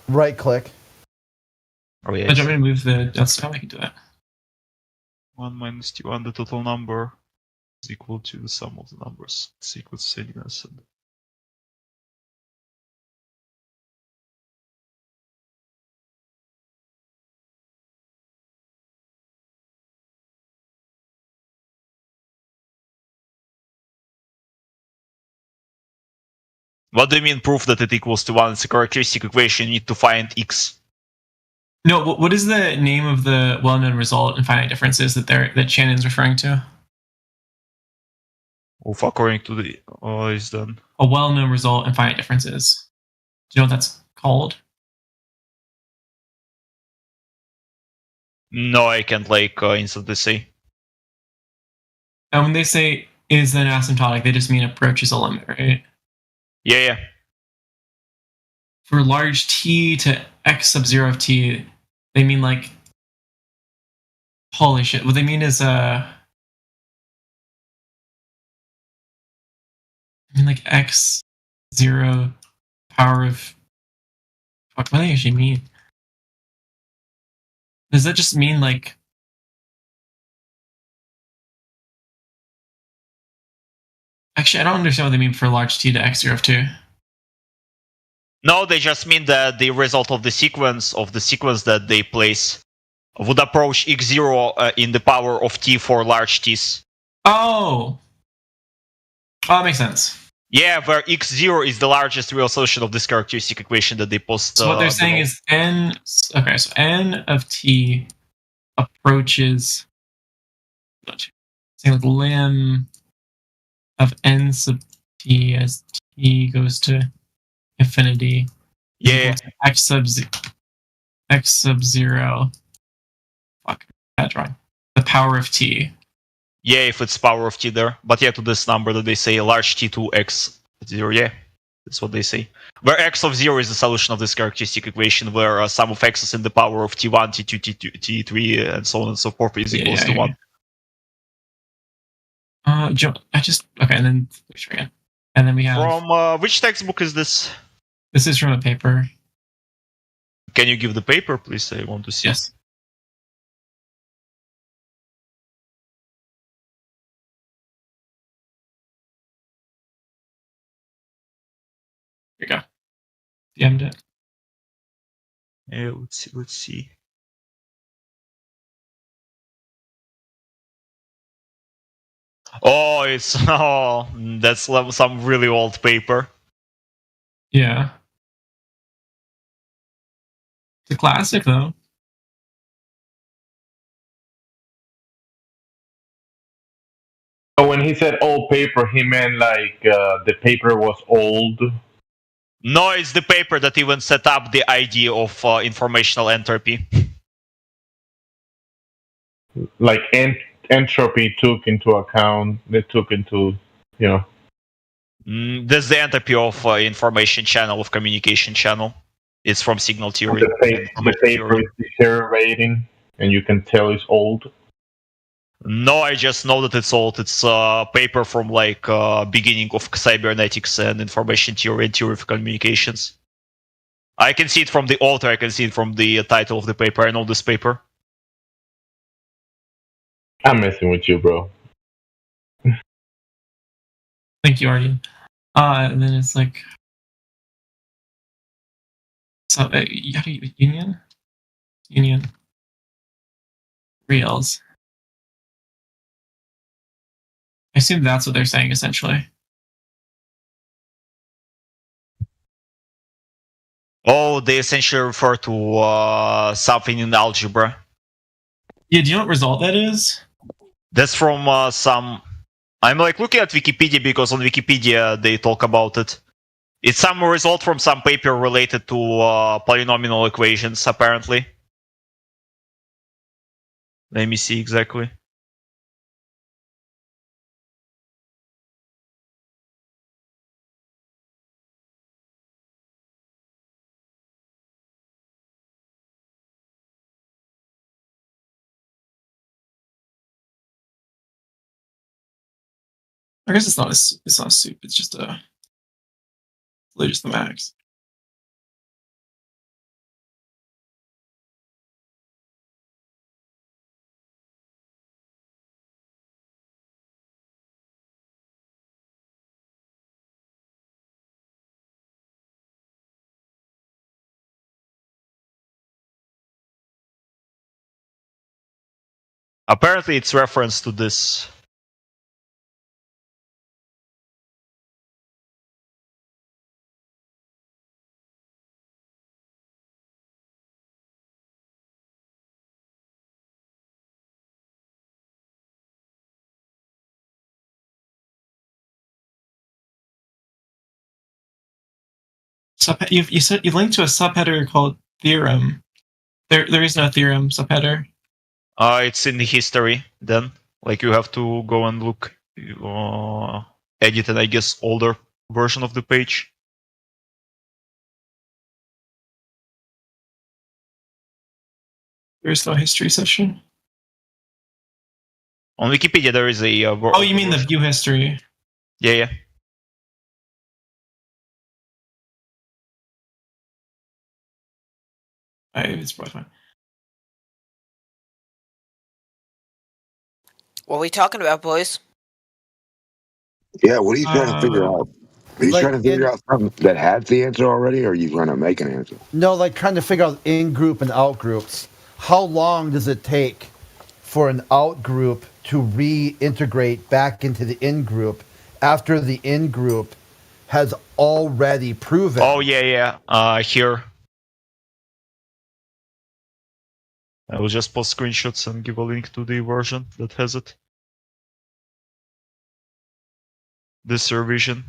Speaker 17: Right click.
Speaker 6: Oh yeah.
Speaker 3: Do you want me to move the desktop? I can do that.
Speaker 6: 1 minus t1, the total number is equal to the sum of the numbers. It's equal to steadiness. What do you mean proof that it equals to 1? It's a characteristic equation. You need to find x.
Speaker 3: No, what is the name of the well-known result in finite differences that Shannon's referring to?
Speaker 6: According to the is done.
Speaker 3: A well-known result in finite differences. Do you know what that's called?
Speaker 6: No, I can't instantly say.
Speaker 3: And when they say is an asymptotic, they just mean approaches a limit, right?
Speaker 6: Yeah.
Speaker 3: For large t to x sub 0 of t, they mean like, holy shit. What they mean is like x0 power of, fuck, what do they actually mean? Does that just mean like, actually, I don't understand what they mean for large t to x0 of 2.
Speaker 6: No, they just mean that the result of the sequence that they place would approach x0 in the power of t for large t's.
Speaker 3: Oh, that makes sense.
Speaker 6: Yeah, where x0 is the largest real solution of this characteristic equation that they post.
Speaker 10: So what they're saying is n. Okay, so n of t approaches. Saying like lim of n sub t as t goes to infinity.
Speaker 6: Yeah.
Speaker 10: X sub 0. Fuck, bad drawing. The power of t.
Speaker 6: Yeah, if it's power of t there. But yeah, to this number that they say large t to x 0. Yeah, that's what they say. Where x of 0 is the solution of this characteristic equation, where sum of x is in the power of t1, t2, t3, and so on and so forth is equals to 1.
Speaker 10: I just okay, and then again, and then we have
Speaker 6: from which textbook is this?
Speaker 10: This is from a paper.
Speaker 6: Can you give the paper, please? I want to see.
Speaker 10: Yes. Here you go. DM'd it.
Speaker 6: Yeah, let's see. Oh, it's that's some really old paper.
Speaker 10: Yeah. It's a classic though.
Speaker 22: So when he said old paper, he meant like the paper was old.
Speaker 6: No, it's the paper that even set up the idea of informational entropy.
Speaker 22: Like entropy took into account. They took into, you know.
Speaker 6: That's the entropy of information channel, of communication channel. It's from signal theory.
Speaker 22: The paper is deteriorating, and you can tell it's old.
Speaker 6: No, I just know that it's old. It's a paper from like beginning of cybernetics and information theory and theory of communications. I can see it from the author. I can see it from the title of the paper. I know this paper.
Speaker 22: I'm messing with you, bro.
Speaker 10: Thank you, Arden. And then it's like, so how do you union reals. I assume that's what they're saying essentially.
Speaker 6: Oh, they essentially refer to something in algebra.
Speaker 10: Yeah, do you know what result that is?
Speaker 6: That's from some. I'm like looking at Wikipedia because on Wikipedia they talk about it. It's some result from some paper related to polynomial equations, apparently. Let me see exactly.
Speaker 10: I guess it's not a soup. It's just just the max.
Speaker 6: Apparently, it's reference to this.
Speaker 10: You said you linked to a subheader called theorem. There is no theorem subheader.
Speaker 6: It's in the history then. Like you have to go and look, edit, and I guess older version of the page.
Speaker 10: There is no history session.
Speaker 6: On Wikipedia, there is a.
Speaker 10: Oh, you mean the view history?
Speaker 6: Yeah, yeah.
Speaker 10: It's probably fine.
Speaker 1: What are we talking about, boys?
Speaker 14: Yeah, what are you trying to figure out? Are you trying to figure out something that has the answer already, or are you trying to make an answer?
Speaker 17: No, like trying to figure out in-group and out-groups. How long does it take for an out-group to reintegrate back into the in-group after the in-group has already proven.
Speaker 6: Oh yeah. Here. I will just post screenshots and give a link to the version that has it. This revision.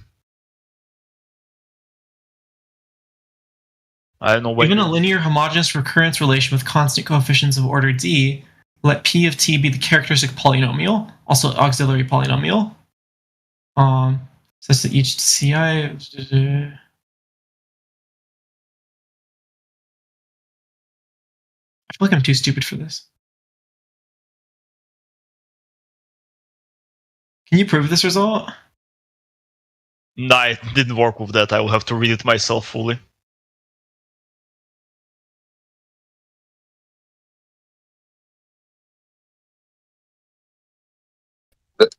Speaker 6: I don't know what.
Speaker 10: Given a linear homogeneous recurrence relation with constant coefficients of order d, let P of t be the characteristic polynomial, also auxiliary polynomial. Such that each Ci. I feel like I'm too stupid for this. Can you prove this result?
Speaker 6: No, it didn't work with that. I will have to read it myself fully.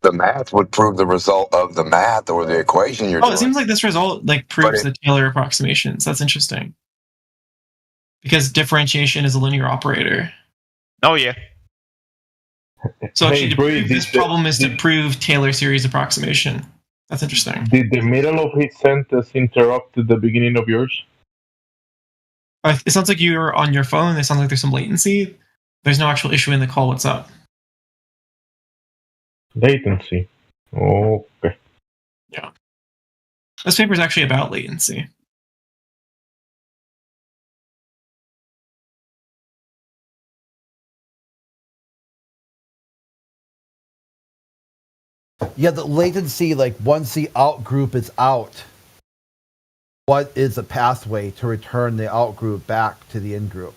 Speaker 14: The math would prove the result of the math or the equation you're doing.
Speaker 10: It seems like this result proves the Taylor approximations. That's interesting. Because differentiation is a linear operator.
Speaker 6: Oh yeah.
Speaker 10: So actually, to prove this problem is to prove Taylor series approximation. That's interesting.
Speaker 22: Did the middle of his sentence interrupt the beginning of yours?
Speaker 10: It sounds like you're on your phone. It sounds like there's some latency. There's no actual issue in the call. What's up?
Speaker 22: Latency. Okay.
Speaker 10: Yeah. This paper is actually about latency.
Speaker 17: Yeah, the latency, once the out group is out, what is the pathway to return the out group back to the in group?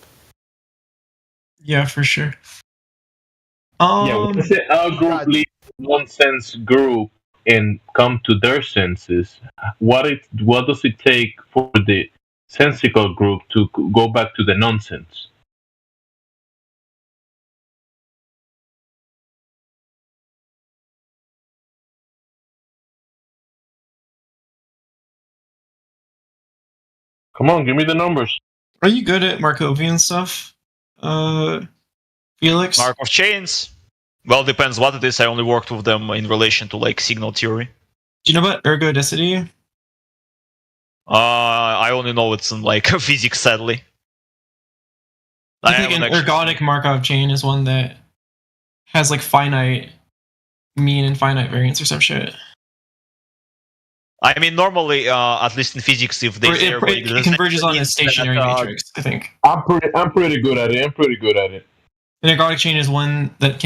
Speaker 10: Yeah, for sure.
Speaker 22: Once the out group leaves one sense group and come to their senses, what does it take for the sensical group to go back to the nonsense? Come on, give me the numbers.
Speaker 10: Are you good at Markovian stuff, Felix?
Speaker 6: Markov chains. Well, depends what it is. I only worked with them in relation to signal theory.
Speaker 10: Do you know about ergodicity?
Speaker 6: I only know it's in physics, sadly.
Speaker 10: I think an ergodic Markov chain is one that has finite mean and finite variance or some shit.
Speaker 6: I mean, normally, at least in physics, if they
Speaker 10: it converges on a stationary matrix, I think.
Speaker 22: I'm pretty good at it.
Speaker 10: An ergodic chain is one that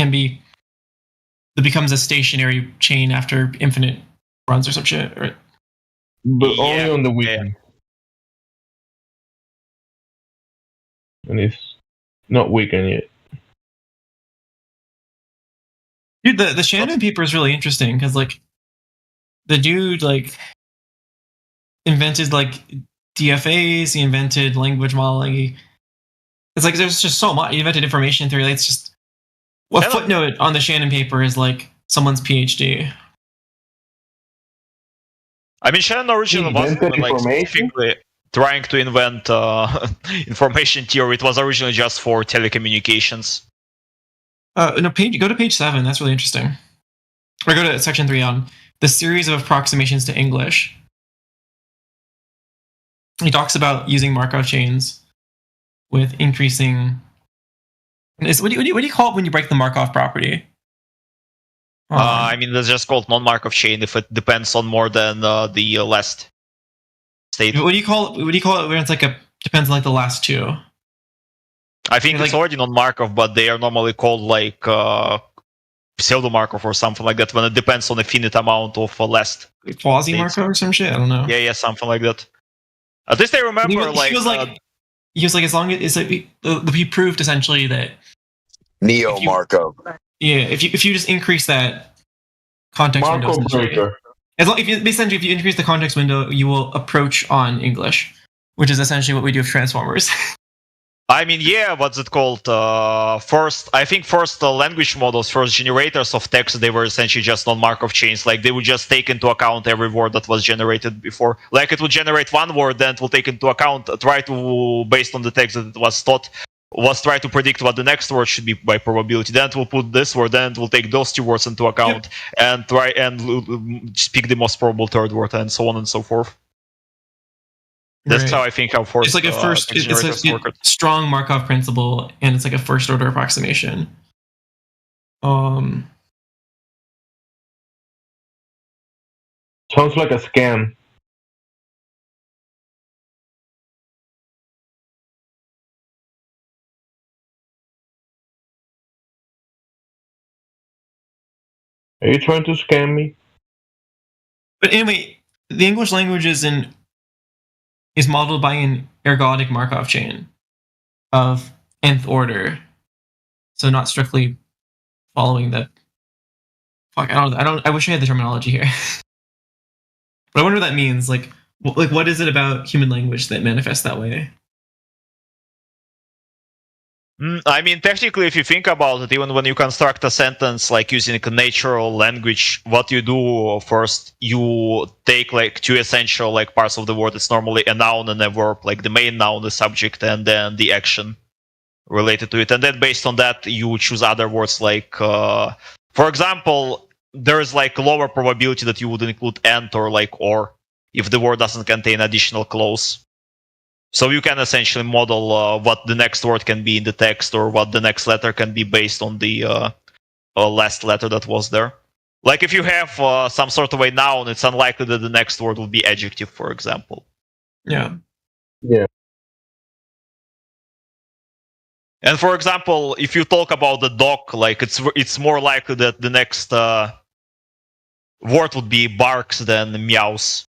Speaker 10: becomes a stationary chain after infinite runs or some shit.
Speaker 22: But only on the weekend. And it's not weekend yet.
Speaker 10: Dude, the Shannon paper is really interesting because the dude invented DFAs, he invented language modeling. It's there's just so much. He invented information theory. It's just a footnote on the Shannon paper is someone's PhD.
Speaker 6: I mean, Shannon originally wasn't specifically trying to invent information theory. It was originally just for telecommunications.
Speaker 10: No, go to page 7. That's really interesting. Or go to section 3 on the series of approximations to English. He talks about using Markov chains with increasing. What do you call it when you break the Markov property?
Speaker 6: I mean, that's just called non-Markov chain if it depends on more than the last state.
Speaker 10: What do you call it? What do you call it when it's depends on the last two?
Speaker 6: I think it's already non-Markov, but they are normally called pseudo-Markov or something like that when it depends on a finite amount of last.
Speaker 10: Quasi-Markov or some shit? I don't know.
Speaker 6: Yeah, something like that. At least I remember
Speaker 10: he was as long as he proved essentially that
Speaker 14: Neo Markov.
Speaker 10: Yeah, if you just increase that context window, if you increase the context window, you will approach on English, which is essentially what we do with transformers.
Speaker 6: I mean, what's it called? First language models, first generators of text, they were essentially just non-Markov chains. They would just take into account every word that was generated before. It would generate one word, then it will take into account, try to, based on the text that it was taught, was try to predict what the next word should be by probability. Then it will put this word, then it will take those two words into account and try and pick the most probable third word, and so on and so forth. That's how I think how forced
Speaker 10: it's like a first it's like a strong Markov principle, and it's like a first order approximation.
Speaker 22: Sounds like a scam. Are you trying to scam me?
Speaker 10: But anyway, the English language is modeled by an ergodic Markov chain of nth order, so not strictly following the. Fuck, I wish I had the terminology here. But I wonder what that means. Like, what is it about human language that manifests that way?
Speaker 6: I mean, technically, if you think about it, even when you construct a sentence like using a natural language, what you do first, you take like two essential like parts of the word. It's normally a noun and a verb, like the main noun, the subject, and then the action related to it. And then based on that, you choose other words like, for example, there is like lower probability that you would include and or like or if the word doesn't contain additional clause. So you can essentially model what the next word can be in the text or what the next letter can be based on the last letter that was there. Like if you have some sort of a noun, it's unlikely that the next word will be adjective, for example.
Speaker 10: Yeah.
Speaker 22: Yeah.
Speaker 6: And for example, if you talk about the dog, like it's more likely that the next word would be barks than meows.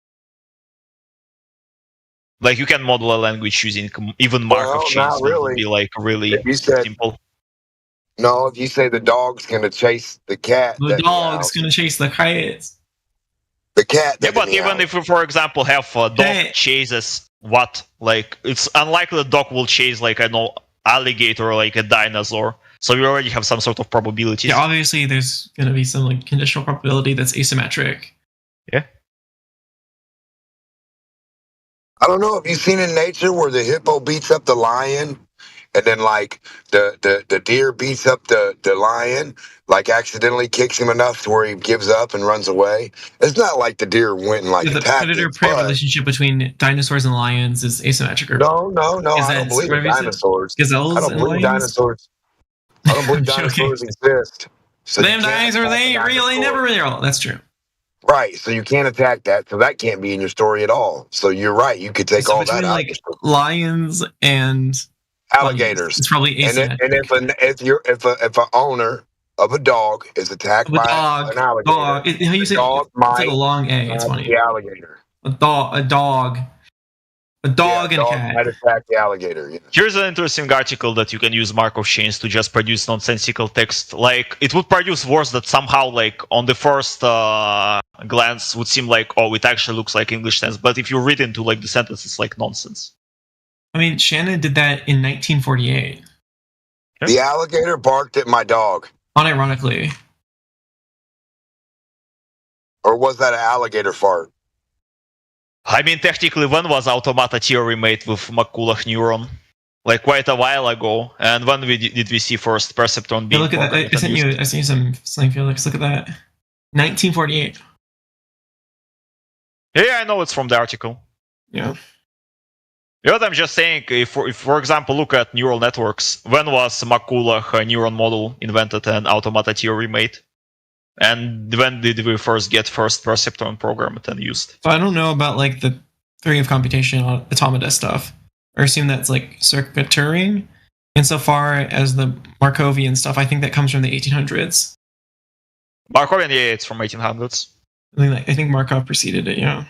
Speaker 6: Like you can model a language using even Markov chains.
Speaker 14: Not really.
Speaker 6: Would be like really simple.
Speaker 14: No, if you say the dog's gonna chase the cat,
Speaker 10: the dog's gonna chase the cat.
Speaker 14: The cat.
Speaker 6: Yeah, but even if we, for example, have a dog chases what, like it's unlikely the dog will chase like I know alligator or like a dinosaur. So we already have some sort of probabilities.
Speaker 10: Yeah, obviously there's gonna be some like conditional probability that's asymmetric.
Speaker 6: Yeah.
Speaker 14: I don't know if you've seen in nature where the hippo beats up the lion, and then like the deer beats up the lion, like accidentally kicks him enough to where he gives up and runs away. It's not like the deer went and like
Speaker 10: the predator-prey relationship between dinosaurs and lions is asymmetric.
Speaker 14: No, I don't believe in dinosaurs.
Speaker 10: Gazelles
Speaker 14: I don't
Speaker 10: and
Speaker 14: believe
Speaker 10: lions?
Speaker 14: dinosaurs. I don't believe dinosaurs exist. So
Speaker 10: them dinosaurs ain't real, they never real. That's true.
Speaker 14: Right, so you can't attack that, so that can't be in your story at all. So you're right, you could take
Speaker 10: so
Speaker 14: all that out.
Speaker 10: Like lions and
Speaker 14: alligators.
Speaker 10: It's probably asymmetric.
Speaker 14: And if an owner of a dog is attacked by an alligator,
Speaker 10: how you say
Speaker 14: dog
Speaker 10: it's like a long A. It's funny.
Speaker 14: The alligator.
Speaker 10: A dog and a cat
Speaker 14: might attack the alligator. Yeah.
Speaker 6: Here's an interesting article that you can use Markov chains to just produce nonsensical text. Like it would produce words that somehow, like on the first glance, would seem like, oh, it actually looks like English sense. But if you read into like the sentence, it's like nonsense.
Speaker 10: I mean, Shannon did that in 1948.
Speaker 14: The alligator barked at my dog.
Speaker 10: Unironically.
Speaker 14: Or was that an alligator fart?
Speaker 6: I mean, technically, when was automata theory made with McCulloch neuron? Like quite a while ago. And when did we see first perceptron being
Speaker 10: look at that. I sent you some slang, Felix. Look at that. 1948.
Speaker 6: Yeah, I know it's from the article.
Speaker 10: Yeah.
Speaker 6: You know what I'm just saying? If for example, look at neural networks. When was McCulloch neuron model invented and automata theory made? And when did we first get first perceptron programmed and used?
Speaker 10: So I don't know about like the theory of computation automata stuff. I assume that's like circuit Turing. Insofar as the Markovian stuff, I think that comes from the 1800s.
Speaker 6: Markovian, yeah, it's from 1800s.
Speaker 10: I think Markov preceded it, yeah.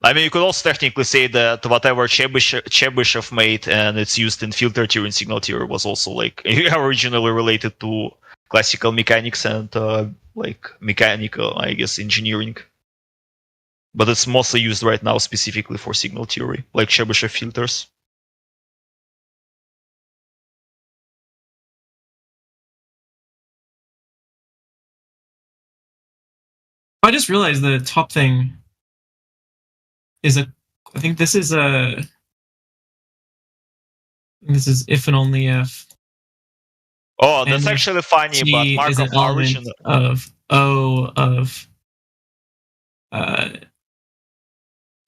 Speaker 6: I mean, you could also technically say that whatever Chebyshev made and it's used in filter theory and signal theory was also like originally related to classical mechanics and like mechanical, I guess, engineering. But it's mostly used right now specifically for signal theory, like Chebyshev filters.
Speaker 10: I just realized the top thing is a. I think this is a. This is if and only if.
Speaker 6: Oh, that's actually funny, but
Speaker 10: T is an
Speaker 6: Markov
Speaker 10: element
Speaker 6: origin.
Speaker 10: of O of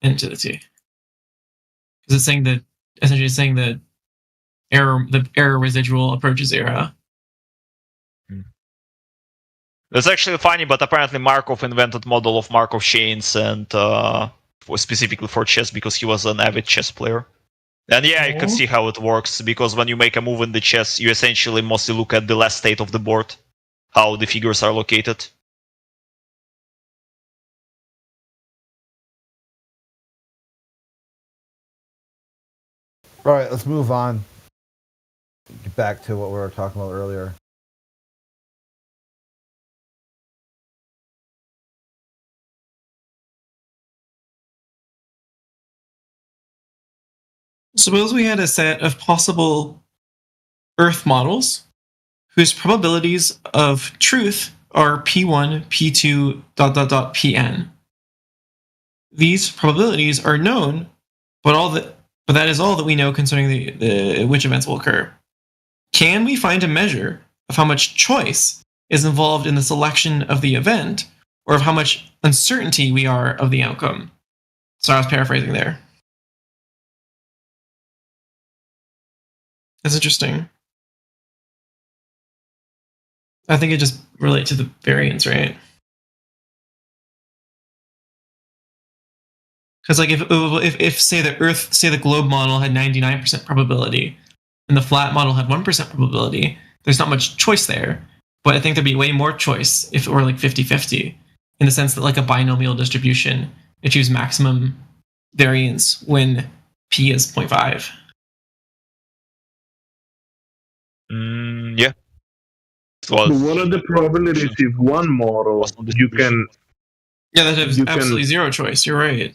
Speaker 10: n to the t. Because it's saying that essentially it's saying that the error residual approaches zero.
Speaker 6: That's actually funny, but apparently Markov invented model of Markov chains and specifically for chess because he was an avid chess player. And yeah, you can see how it works because when you make a move in the chess, you essentially mostly look at the last state of the board, how the figures are located.
Speaker 17: All right, let's move on. Get back to what we were talking about earlier.
Speaker 10: Suppose we had a set of possible Earth models whose probabilities of truth are P1, P2, ... Pn. These probabilities are known, but that is all that we know concerning the which events will occur. Can we find a measure of how much choice is involved in the selection of the event, or of how much uncertainty we are of the outcome? So I was paraphrasing there. That's interesting. I think it just relates to the variance, right? Because like if say the globe model had 99% probability, and the flat model had 1% probability, there's not much choice there. But I think there'd be way more choice if it were like 50-50, in the sense that like a binomial distribution achieves maximum variance when p is 0.5.
Speaker 6: Yeah.
Speaker 22: But what are the probabilities if one model you can?
Speaker 10: Yeah, that has absolutely zero choice. You're right.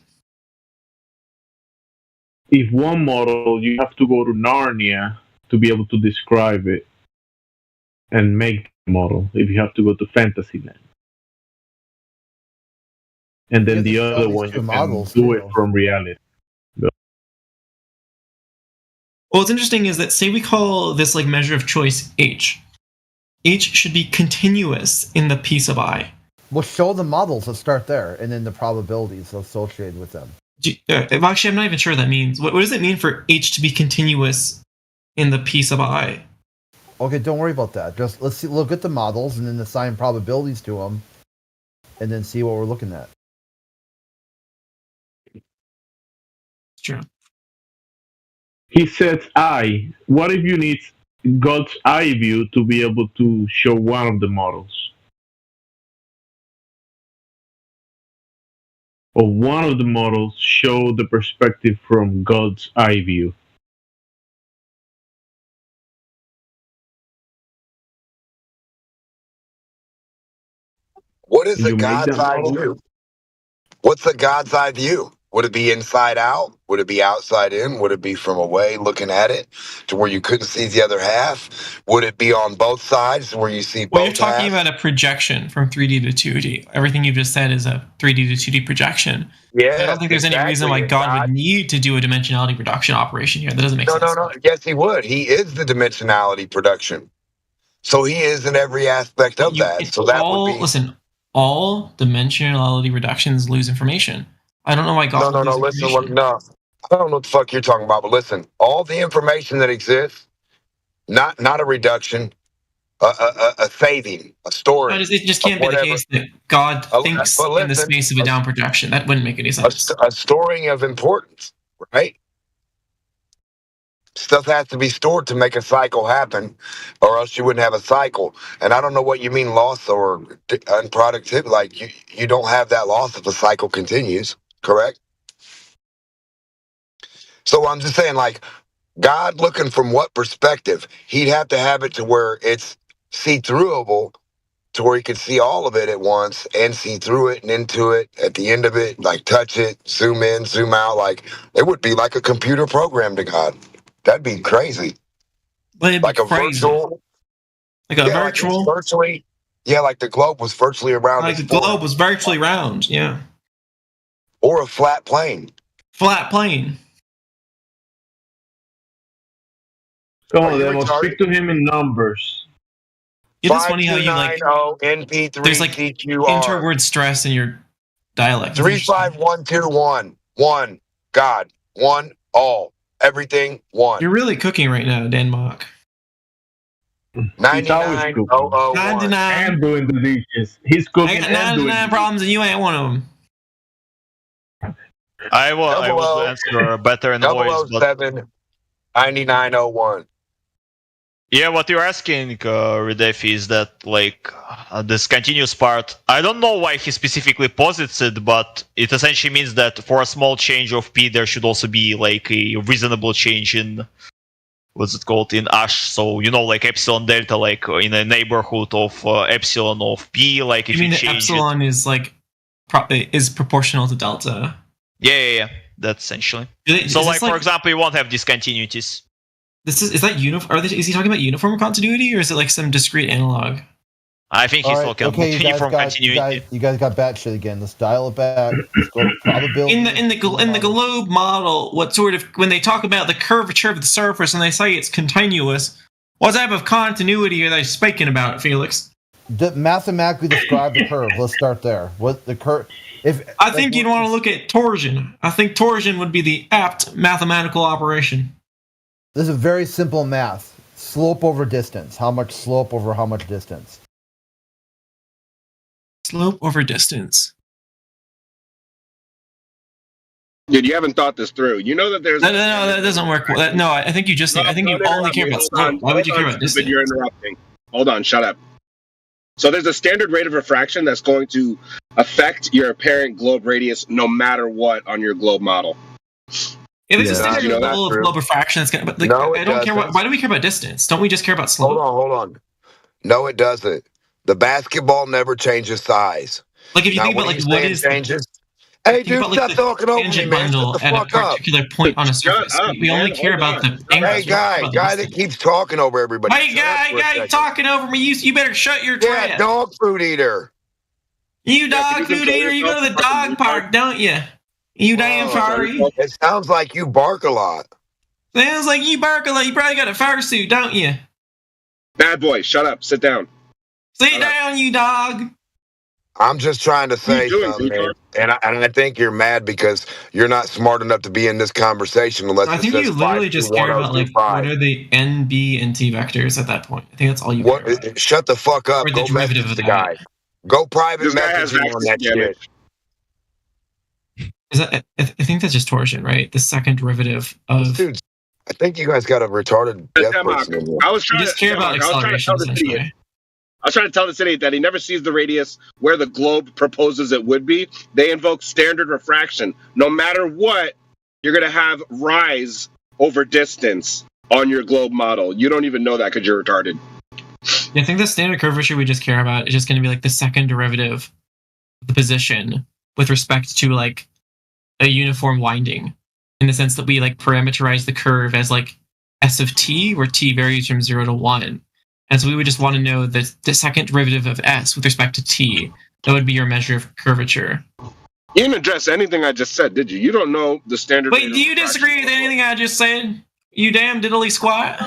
Speaker 22: If one model, you have to go to Narnia to be able to describe it and make the model. If you have to go to Fantasyland, and then the other one you can do it from reality.
Speaker 10: Well, what's interesting is that say we call this like measure of choice H. H should be continuous in the P sub I.
Speaker 17: We'll show the models. Let's start there, and then the probabilities associated with them.
Speaker 10: Actually, I'm not even sure what that means. What does it mean for H to be continuous in the P sub I?
Speaker 17: Okay, don't worry about that. Just let's look at the models and then assign probabilities to them, and then see what we're looking at.
Speaker 10: True.
Speaker 22: He says I. What if you need God's eye view to be able to show one of the models? Or one of the models show the perspective from God's eye view.
Speaker 14: What is a God's eye view? What's a God's eye view? Would it be inside out? Would it be outside in? Would it be from away looking at it to where you couldn't see the other half? Would it be on both sides where you see both
Speaker 10: Well, you're talking
Speaker 14: halves?
Speaker 10: about a projection from 3D to 2D. Everything you've just said is a 3D to 2D projection.
Speaker 14: Yeah,
Speaker 10: I don't think there's any reason why God would need to do a dimensionality reduction operation here. That doesn't make sense.
Speaker 14: No. Yes, he would. He is the dimensionality production. So he is in every aspect of that. So that would be...
Speaker 10: Listen, all dimensionality reductions lose information. I don't know why God would lose
Speaker 14: listen,
Speaker 10: information.
Speaker 14: no. I don't know what the fuck you're talking about, but listen, all the information that exists, not a reduction, a saving, a story.
Speaker 10: No, it just can't be the case that God thinks in the space of a down projection. That wouldn't make any sense.
Speaker 14: A storing of importance, right? Stuff has to be stored to make a cycle happen, or else you wouldn't have a cycle. And I don't know what you mean loss or unproductivity. Like you don't have that loss if a cycle continues, correct? So I'm just saying, like, God looking from what perspective? He'd have to have it to where it's see-throughable, to where he could see all of it at once and see through it and into it at the end of it, like touch it, zoom in, zoom out. Like, it would be like a computer program to God. That'd be crazy. Like a virtual.
Speaker 10: Like a virtual?
Speaker 14: Like virtually. Yeah, like the globe was virtually around.
Speaker 10: Like the globe was virtually round, yeah.
Speaker 14: Or a flat plane.
Speaker 3: Flat plane.
Speaker 22: Come
Speaker 14: Are
Speaker 22: on,
Speaker 14: you
Speaker 22: Demo.
Speaker 14: retarded?
Speaker 22: Speak to him in numbers.
Speaker 3: It's funny how you like.
Speaker 14: 5290
Speaker 3: There's like
Speaker 14: NP3TQR.
Speaker 3: interword stress in your dialect.
Speaker 14: 35121. 1. God. 1. All. Everything. 1.
Speaker 3: You're really cooking right now, Denmark.
Speaker 14: 99,001.
Speaker 3: 99.
Speaker 22: And doing the dishes. He's cooking
Speaker 3: I got
Speaker 22: and doing
Speaker 3: 99 problems and you ain't one of them.
Speaker 6: I will answer better in voice, but
Speaker 14: 007 9901.
Speaker 6: yeah, what you're asking, Redef, is that like this continuous part. I don't know why he specifically posits it, but it essentially means that for a small change of p, there should also be like a reasonable change in what's it called in ash. So like epsilon delta, like in a neighborhood of epsilon of p. Like if
Speaker 3: You mean
Speaker 6: you
Speaker 3: that
Speaker 6: change
Speaker 3: epsilon is like is proportional to delta?
Speaker 6: yeah. That's essentially.
Speaker 3: Is
Speaker 6: So
Speaker 3: this
Speaker 6: like for
Speaker 3: like-
Speaker 6: example, you won't have discontinuities.
Speaker 3: Is that uniform? Is he talking about uniform continuity or is it like some discrete analog?
Speaker 6: I think he's
Speaker 15: All right,
Speaker 6: talking
Speaker 15: okay,
Speaker 6: about
Speaker 15: you
Speaker 6: uniform
Speaker 15: guys
Speaker 6: continuity.
Speaker 15: you guys got batshit again. Let's dial it back. Let's go to probability.
Speaker 3: In the globe model, what sort of when they talk about the curvature of the surface and they say it's continuous, what type of continuity are they speaking about, Felix?
Speaker 15: Mathematically describe the curve. Let's start there. What the curve?
Speaker 3: I think you'd want to look at torsion. I think torsion would be the apt mathematical operation.
Speaker 15: This is very simple math. Slope over distance. How much slope over how much distance?
Speaker 3: Slope over distance.
Speaker 20: Dude, you haven't thought this through. You know that there's
Speaker 3: No, that doesn't work. No, I think you just. I think you only care about slope. Why would you care about distance?
Speaker 20: You're interrupting. Hold on, shut up. So there's a standard rate of refraction that's going to affect your apparent globe radius no matter what on your globe model.
Speaker 3: If it's a standard
Speaker 20: You know that's
Speaker 3: level of
Speaker 20: true.
Speaker 3: globe refraction, it's gonna. But like,
Speaker 14: No,
Speaker 3: I
Speaker 14: it
Speaker 3: don't care.
Speaker 14: doesn't.
Speaker 3: Why do we care about distance? Don't we just care about slope?
Speaker 14: Hold on. No, it doesn't. The basketball never changes size.
Speaker 3: Like if you
Speaker 14: Now,
Speaker 3: think about
Speaker 14: when
Speaker 3: like
Speaker 14: you
Speaker 3: what
Speaker 14: say it
Speaker 3: is
Speaker 14: changes. Hey,
Speaker 3: think
Speaker 14: dude,
Speaker 3: about, like,
Speaker 14: stop
Speaker 3: the
Speaker 14: talking over me,
Speaker 3: tangent
Speaker 14: man. Shut
Speaker 3: bundle
Speaker 14: the
Speaker 3: at a
Speaker 14: fuck up.
Speaker 3: particular point on a surface.
Speaker 20: up,
Speaker 3: We only
Speaker 20: man.
Speaker 3: care
Speaker 20: Hold
Speaker 3: about
Speaker 20: on.
Speaker 3: the angles.
Speaker 14: Hey,
Speaker 3: We don't care about the
Speaker 14: guy that
Speaker 3: distance.
Speaker 14: keeps talking over everybody.
Speaker 3: Hey,
Speaker 14: Shut up for a
Speaker 3: guy,
Speaker 14: second.
Speaker 3: talking over me. You better shut your
Speaker 14: Yeah,
Speaker 3: trap.
Speaker 14: dog food eater.
Speaker 3: You
Speaker 20: can
Speaker 3: dog
Speaker 20: you
Speaker 3: food
Speaker 20: control
Speaker 3: eater. You go to the
Speaker 20: yourself, fucking
Speaker 3: dog park, don't you? You damn furry.
Speaker 14: It sounds like you bark a lot.
Speaker 3: Sounds like you bark a lot. You probably got a fursuit, don't you?
Speaker 20: Bad boy, shut up. Sit down.
Speaker 3: Sit down, you dog.
Speaker 14: I'm just trying to say
Speaker 20: doing,
Speaker 14: something,
Speaker 20: retard?
Speaker 14: man. And I think you're mad because you're not smart enough to be in this conversation unless
Speaker 3: I
Speaker 14: it
Speaker 3: think
Speaker 14: says
Speaker 3: you literally just care about like
Speaker 14: 521025.
Speaker 3: what are the n, b, and t vectors at that point. I think that's all you
Speaker 14: What?
Speaker 3: care about.
Speaker 14: Shut the fuck up.
Speaker 3: Or the
Speaker 14: Go
Speaker 3: derivative
Speaker 14: message
Speaker 3: of
Speaker 14: the
Speaker 3: that.
Speaker 14: guy. Go private
Speaker 20: This guy has
Speaker 14: message him on that
Speaker 20: vaccine damage.
Speaker 14: shit.
Speaker 3: Is that? I think that's just torsion, right? The second derivative of.
Speaker 14: Dude, I think you guys got a retarded deaf person in here.
Speaker 20: I was trying
Speaker 3: You just care about
Speaker 20: I was trying to
Speaker 3: acceleration,
Speaker 20: tell this idiot.
Speaker 3: essentially.
Speaker 20: I was trying to tell this idiot that he never sees the radius where the globe proposes it would be. They invoke standard refraction. No matter what, you're going to have rise over distance on your globe model. You don't even know that because you're retarded.
Speaker 3: Yeah, I think the standard curvature we just care about is just going to be like the second derivative of the position with respect to like a uniform winding, in the sense that we like parameterize the curve as like s of t, where t varies from 0 to 1. And so we would just want to know the second derivative of s with respect to t. That would be your measure of curvature.
Speaker 20: You didn't address anything I just said, did you? You don't know the standard.
Speaker 3: Wait, do you disagree with anything I just said? You damn diddly squat.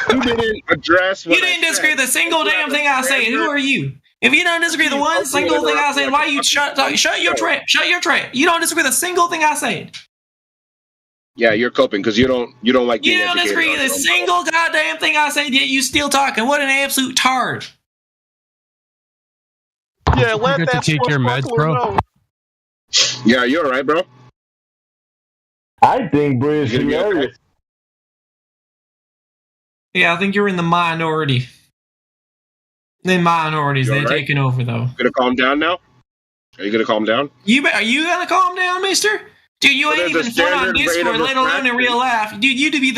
Speaker 20: You didn't address what
Speaker 3: You didn't disagree with a single damn thing I said. Who are you? If you don't disagree with the one single thing I said, why you shut your trap? Shut your trap. You don't disagree with a single thing I said.
Speaker 20: Yeah, you're coping because you don't like being
Speaker 3: You don't
Speaker 20: educated
Speaker 3: disagree
Speaker 20: on
Speaker 3: with a
Speaker 20: your own.
Speaker 3: single goddamn thing I said, yet you still talking. What an absolute tard.
Speaker 11: Yeah, let
Speaker 12: You got to take your meds, bro.
Speaker 20: Yeah, you all right, bro?
Speaker 22: I think Brie is
Speaker 20: You gonna be okay?
Speaker 22: hilarious.
Speaker 3: Yeah, I think you're in the minority. The minorities,
Speaker 20: You
Speaker 3: they're
Speaker 20: all right?
Speaker 3: taking over though.
Speaker 20: Gonna calm down now? Are you gonna calm down?
Speaker 3: Are you gonna calm down, mister? Dude, you
Speaker 20: Well,
Speaker 3: ain't
Speaker 20: there's
Speaker 3: even
Speaker 20: a
Speaker 3: fun on
Speaker 20: standard rate
Speaker 3: Discord,
Speaker 20: of
Speaker 3: let alone in
Speaker 20: refraction.
Speaker 3: real life. Dude, you'd be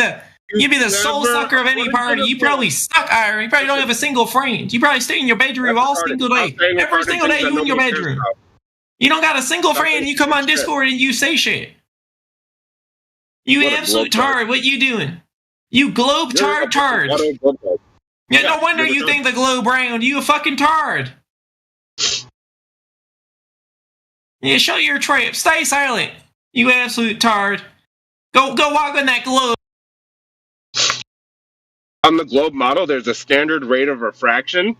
Speaker 3: the soul
Speaker 20: never
Speaker 3: sucker of any
Speaker 20: wanted
Speaker 3: party.
Speaker 20: to
Speaker 3: You
Speaker 20: do
Speaker 3: probably
Speaker 20: it.
Speaker 3: suck, Ira. You probably don't have a single friend. You probably stay in your bedroom
Speaker 20: That's
Speaker 3: all
Speaker 20: retarded.
Speaker 3: single
Speaker 20: I'm
Speaker 3: day.
Speaker 20: saying
Speaker 3: Every
Speaker 20: retarded
Speaker 3: single day
Speaker 20: things that
Speaker 3: you in your
Speaker 20: nobody cares
Speaker 3: bedroom.
Speaker 20: about.
Speaker 3: You don't got a single
Speaker 20: Stop
Speaker 3: friend.
Speaker 20: making
Speaker 3: You come on
Speaker 20: shit.
Speaker 3: Discord and you say shit. You
Speaker 20: What a
Speaker 3: absolute
Speaker 20: globe
Speaker 3: tard. What you doing? You globe tard tard.
Speaker 20: What a globe tard.
Speaker 3: Yeah,
Speaker 20: Yeah,
Speaker 3: no wonder
Speaker 20: you're
Speaker 3: you
Speaker 20: retarded.
Speaker 3: think the globe round. You a fucking tard. Yeah, shut your trap. Stay silent. You absolute tard. Go walk on that globe.
Speaker 20: On the globe model, there's a standard rate of refraction.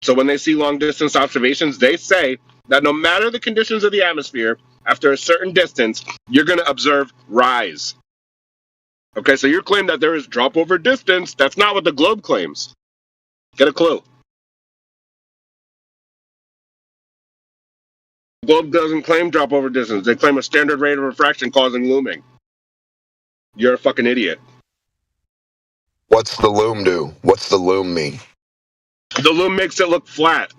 Speaker 20: So when they see long distance observations, they say that no matter the conditions of the atmosphere, after a certain distance, you're going to observe rise. Okay, so your claim that there is drop over distance, that's not what the globe claims. Get a clue. The globe doesn't claim drop over distance. They claim a standard rate of refraction causing looming. You're a fucking idiot.
Speaker 14: What's the loom do? What's the loom mean?
Speaker 20: The loom makes it look flat.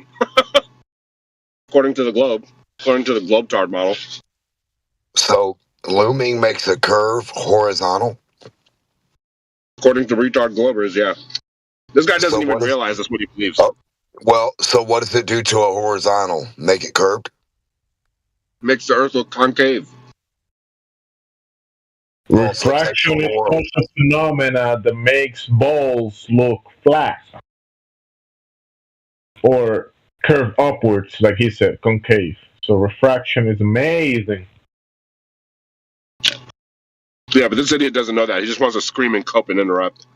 Speaker 20: According to the globe. According to the globetard model.
Speaker 14: So looming makes a curve horizontal?
Speaker 20: According to retard globers, yeah. This guy doesn't even realize that's what he believes.
Speaker 14: Oh, well, so what does it do to a horizontal? Make it curved?
Speaker 20: Makes the Earth look concave.
Speaker 22: Refraction is also a phenomena that makes balls look flat or curve upwards, like he said, concave. So refraction is amazing.
Speaker 20: Yeah, but this idiot doesn't know that. He just wants to scream and cope and interrupt.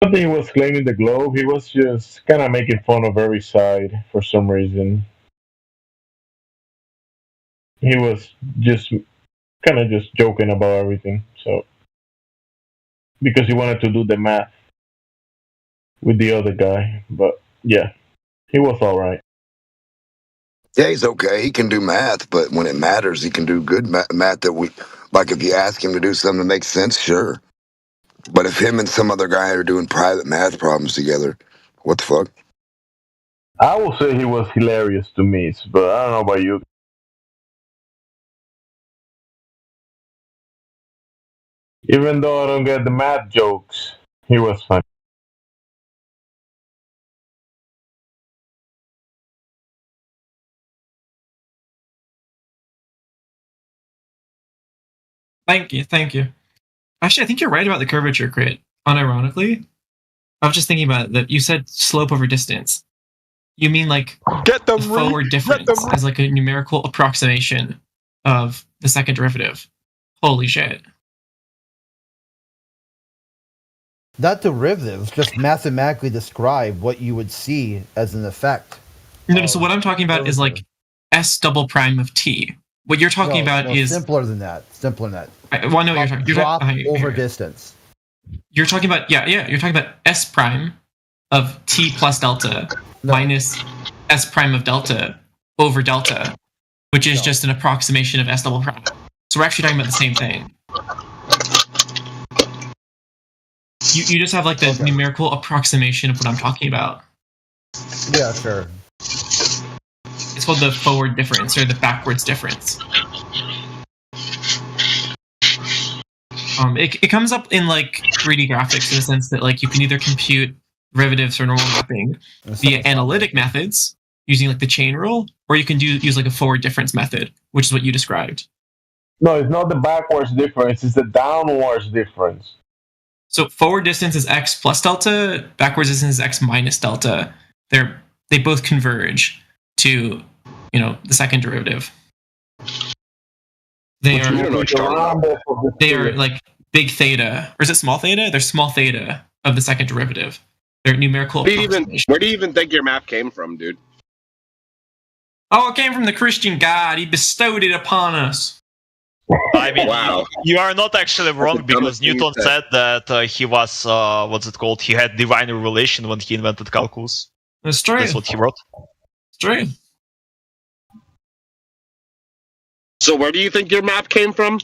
Speaker 22: I don't think he was claiming the globe. He was just kind of making fun of every side for some reason. He was just kind of just joking about everything. So because he wanted to do the math with the other guy, but yeah, he was all right.
Speaker 14: Yeah, he's okay. He can do math, but when it matters, he can do good math that we like. If you ask him to do something that makes sense, sure. But if him and some other guy are doing private math problems together, what the fuck?
Speaker 22: I will say he was hilarious to me, but I don't know about you. Even though I don't get the math jokes, he was funny.
Speaker 3: Thank you. Actually, I think you're right about the curvature crit. Unironically, I was just thinking about it, that you said slope over distance. You mean like the forward difference as like a numerical approximation of the second derivative. Holy shit.
Speaker 17: That derivatives just mathematically describe what you would see as an effect.
Speaker 3: No, so what I'm talking about is like S double prime of T. What you're talking about is
Speaker 17: simpler than that. Simpler than that.
Speaker 3: I know what you're talking.
Speaker 17: Drop over distance.
Speaker 3: You're talking about You're talking about S prime of T plus delta minus S prime of delta over delta, which is just an approximation of S double prime. So we're actually talking about the same thing. You just have like the numerical approximation of what I'm talking about.
Speaker 17: Yeah, sure.
Speaker 3: It's called the forward difference or the backwards difference. It comes up in like 3D graphics in the sense that like you can either compute derivatives for normal mapping via analytic methods using like the chain rule, or you can use like a forward difference method, which is what you described.
Speaker 22: No, it's not the backwards difference, it's the downwards difference.
Speaker 3: So forward distance is x plus delta, backwards distance is x minus delta. They both converge to, the second derivative. They are like big theta, or is it small theta? They're small theta of the second derivative. They're numerical.
Speaker 20: Where do you even think your map came from, dude?
Speaker 3: Oh, it came from the Christian God. He bestowed it upon us.
Speaker 6: I mean, wow. You are not actually wrong, because Newton said that he was, he had divine revelation when he invented calculus.
Speaker 3: That's true.
Speaker 6: That's what he wrote.
Speaker 3: It's true.
Speaker 20: So where do you think your map came from?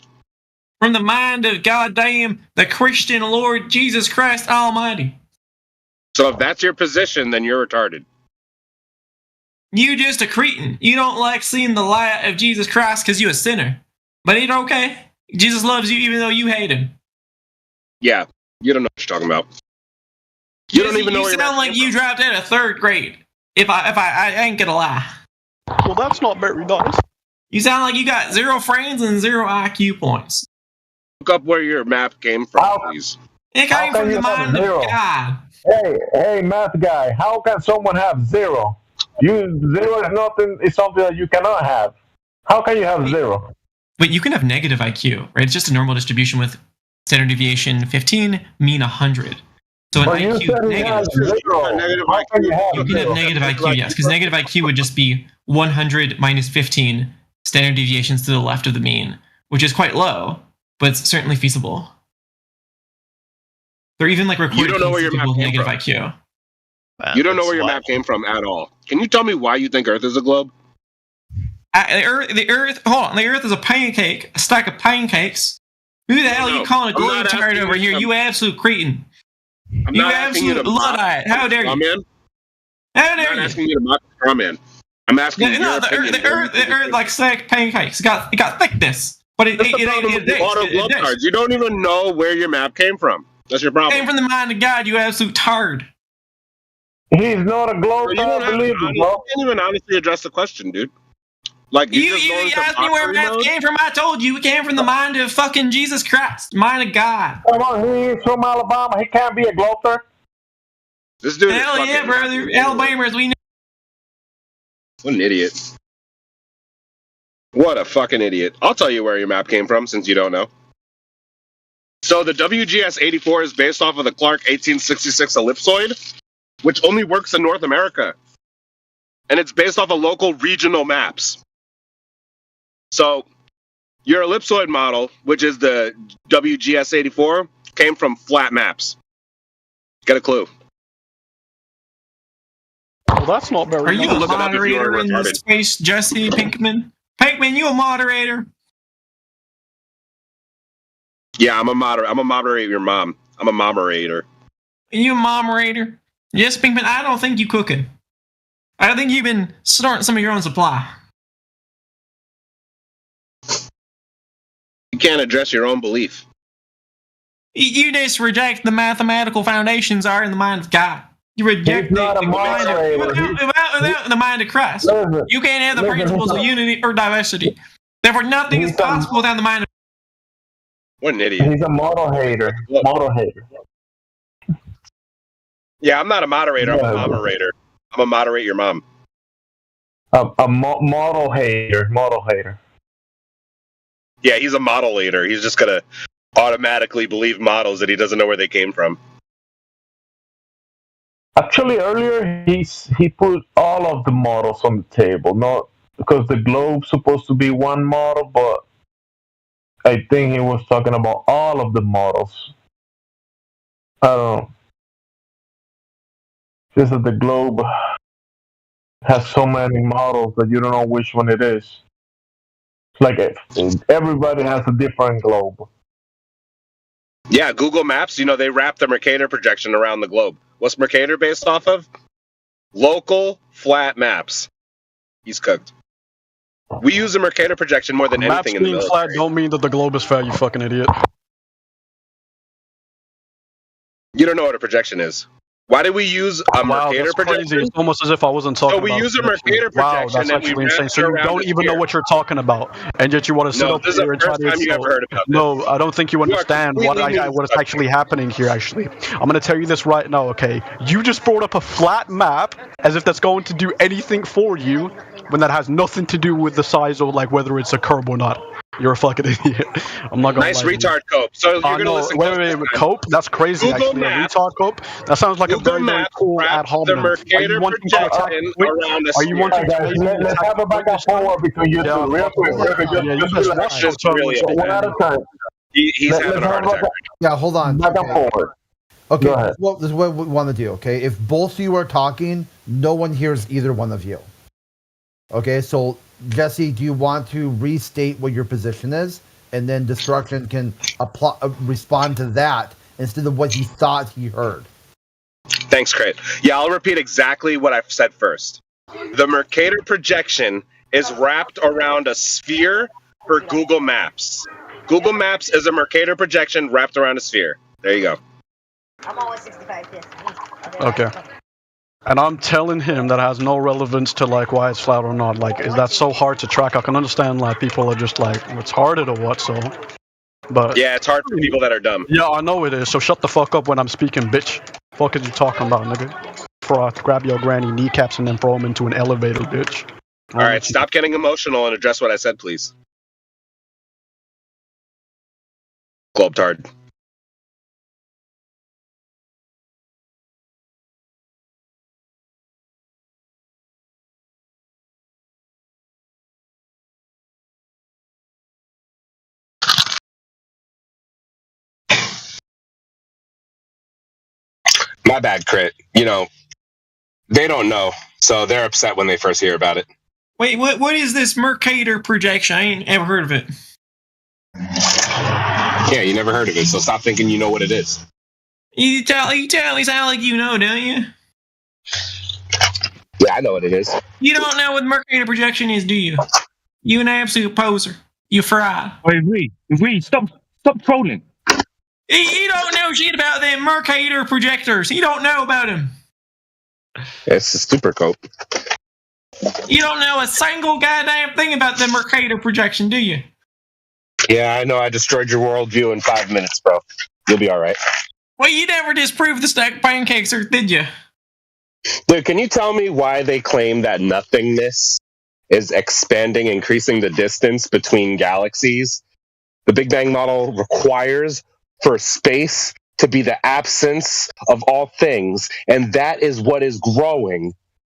Speaker 3: From the mind of goddamn the Christian Lord Jesus Christ Almighty.
Speaker 20: So if that's your position, then you're retarded.
Speaker 3: You just a cretin. You don't like seeing the light of Jesus Christ because you're a sinner. But it's okay. Jesus loves you even though you hate him.
Speaker 20: Yeah, you don't know what you're talking about. You don't even know where
Speaker 3: you sound like you dropped out of third grade. If I ain't gonna lie.
Speaker 11: Well, that's not very nice.
Speaker 3: You sound like you got 0 friends and 0 IQ points.
Speaker 20: Look up where your map came from, please.
Speaker 3: It came from the mind of God.
Speaker 22: Hey, math guy, how can someone have zero? Zero is nothing. It's something that you cannot have. How can you have zero?
Speaker 10: But you can have negative IQ, right? It's just a normal distribution with standard deviation 15, mean 100. So an IQ negative. You can have negative IQ, yes, because negative IQ would just be 100 minus 15 standard deviations to the left of the mean, which is quite low, but it's certainly feasible. There are even like recorded
Speaker 20: You don't know where your
Speaker 10: cases of
Speaker 20: map
Speaker 10: people with
Speaker 20: came
Speaker 10: negative
Speaker 20: from.
Speaker 10: IQ.
Speaker 20: You don't know where your map came from at all. Can you tell me why you think Earth is a globe?
Speaker 10: The Earth is a pancake, a stack of pancakes. Who the hell are you calling a globe tart over here? You absolute cretin. You absolute Luddite. How dare you? How dare you?
Speaker 20: I'm not asking you to mock the straw man. I'm asking you.
Speaker 10: No, the Earth like stack of pancakes. It got thickness, but it
Speaker 20: You don't even know where your map came from. That's your problem.
Speaker 10: Came from the mind of God, you absolute tard.
Speaker 22: He's not a globe.
Speaker 20: You can't even honestly address the question, dude. Like
Speaker 10: you asked me where math came from. I told you it came from the mind of fucking Jesus Christ, mind of God.
Speaker 22: Come on, he's from Alabama. He can't be a globe.
Speaker 20: This dude.
Speaker 10: Hell yeah, brother. Alabamers, we know.
Speaker 20: What an idiot. What a fucking idiot. I'll tell you where your map came from since you don't know. So the WGS-84 is based off of the Clark 1866 ellipsoid, which only works in North America. And it's based off of local regional maps. So your ellipsoid model, which is the WGS-84, came from flat maps. Get a clue.
Speaker 4: Well, that's not very.
Speaker 10: Are you a moderator in this space, Jesse Pinkman? Pinkman, you a moderator?
Speaker 20: Yeah, I'm a moderator. I'm a moderator. Your mom. I'm a moderator.
Speaker 10: Are you a moderator? Yes, Pinkman. I don't think you cooking. I think you've been starting some of your own supply.
Speaker 20: You can't address your own belief.
Speaker 10: You just reject the mathematical foundations are in the mind of God. You reject without the mind of Christ. You can't have the principles of unity or diversity. Therefore, nothing is possible without the mind of.
Speaker 20: What an idiot.
Speaker 22: He's a model hater. Model hater.
Speaker 20: Yeah, I'm not a moderator. I'm a moderator. I'm a moderate your mom.
Speaker 22: Model hater. Model hater.
Speaker 20: Yeah, he's a model hater. He's just gonna automatically believe models that he doesn't know where they came from.
Speaker 22: Actually, earlier he put all of the models on the table, not because the globe's supposed to be one model, but I think he was talking about all of the models. I don't know. Just that the globe has so many models that you don't know which one it is. It's like everybody has a different globe.
Speaker 20: Yeah, Google Maps, they wrap the Mercator projection around the globe. What's Mercator based off of? Local flat maps. He's cooked. We use the Mercator projection more than anything in the military.
Speaker 4: Maps being flat don't mean that the globe is fat, you fucking idiot.
Speaker 20: You don't know what a projection is. Why do we use a Mercator projection?
Speaker 4: Crazy. It's almost as if I wasn't talking about
Speaker 20: we use a Mercator projection.
Speaker 4: Wow, that's actually insane. So you don't even know what you're talking about, and yet you want to sit up here and try to insult. No, I don't think you understand what is actually happening here, actually. I'm going to tell you this right now, okay? You just brought up a flat map as if that's going to do anything for you, when that has nothing to do with the size or like whether it's a curve or not. You're a fucking idiot. I'm not gonna
Speaker 20: nice retard cope. So you're gonna listen.
Speaker 4: Wait, cope? That's crazy.
Speaker 20: Google
Speaker 4: actually,
Speaker 20: Maps,
Speaker 4: a retard cope. That sounds like
Speaker 20: Google
Speaker 4: a very cool ad hominem. Are you wanting to attack? Are you wanting to?
Speaker 22: Let's have a back and forward between you two, real quick.
Speaker 20: Just really
Speaker 22: one at a time.
Speaker 20: He's having a heart attack.
Speaker 15: Yeah, hold on.
Speaker 22: Back and forward.
Speaker 15: Okay, this is what we want to do. Okay, if both of you are talking, no one hears either one of you. Okay, so Jesse, do you want to restate what your position is, and then Destruction can respond to that instead of what he thought he heard?
Speaker 20: Thanks, Craig. Yeah, I'll repeat exactly what I've said first. The Mercator projection is wrapped around a sphere for Google Maps. Google Maps is a Mercator projection wrapped around a sphere. There you go.
Speaker 5: I'm always 65 this.
Speaker 4: Okay. And I'm telling him that has no relevance to like why it's flat or not. Like, is that so hard to track? I can understand like people are just like, it's harder or what, so But
Speaker 20: yeah, it's hard for people that are dumb.
Speaker 4: Yeah, I know it is. So shut the fuck up when I'm speaking, bitch. Fuck is you talking about, nigga? Before I grab your granny kneecaps and then throw them into an elevator, bitch.
Speaker 20: All right, stop getting emotional and address what I said, please. Globetard. My bad, Crit. You know, they don't know, so they're upset when they first hear about it.
Speaker 3: Wait, what is this Mercator projection? I ain't ever heard of it.
Speaker 20: Yeah, you never heard of it, so stop thinking you know what it is.
Speaker 3: You tell me sound like you know, don't you?
Speaker 20: Yeah, I know what it is.
Speaker 3: You don't know what Mercator projection is, do you? You an absolute poser. You fry.
Speaker 16: Wait, stop trolling.
Speaker 3: You don't know shit about them Mercator projectors. You don't know about them.
Speaker 20: It's a super coat.
Speaker 3: You don't know a single goddamn thing about the Mercator projection, do you?
Speaker 20: Yeah, I know. I destroyed your worldview in 5 minutes, bro. You'll be all right.
Speaker 3: Well, you never disproved the stacked pancakes, or did you?
Speaker 20: Dude, can you tell me why they claim that nothingness is expanding, increasing the distance between galaxies? The Big Bang model requires for space to be the absence of all things, and that is what is growing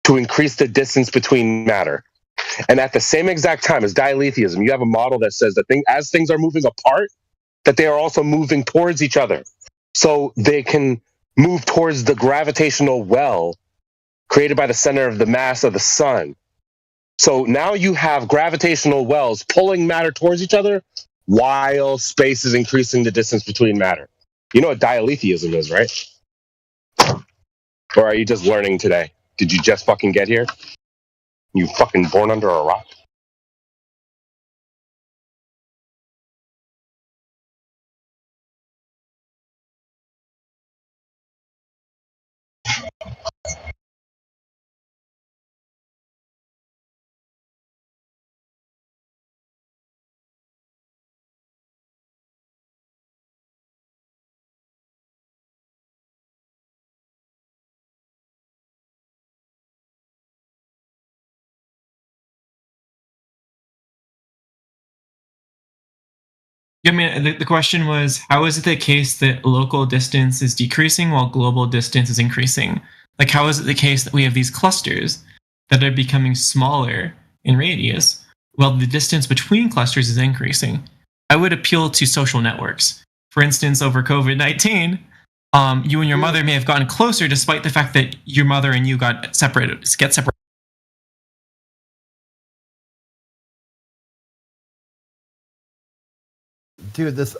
Speaker 20: to increase the distance between matter. And at the same exact time as dialetheism, you have a model that says that as things are moving apart, that they are also moving towards each other. So they can move towards the gravitational well created by the center of the mass of the sun. So now you have gravitational wells pulling matter towards each other while space is increasing the distance between matter. You know what dialetheism is, right? Or are you just learning today? Did you just fucking get here? You fucking born under a rock?
Speaker 10: I mean, the question was, how is it the case that local distance is decreasing while global distance is increasing? Like, how is it the case that we have these clusters that are becoming smaller in radius while the distance between clusters is increasing? I would appeal to social networks. For instance, over COVID-19, you and your mother may have gotten closer despite the fact that your mother and you get separated.
Speaker 15: Dude, this,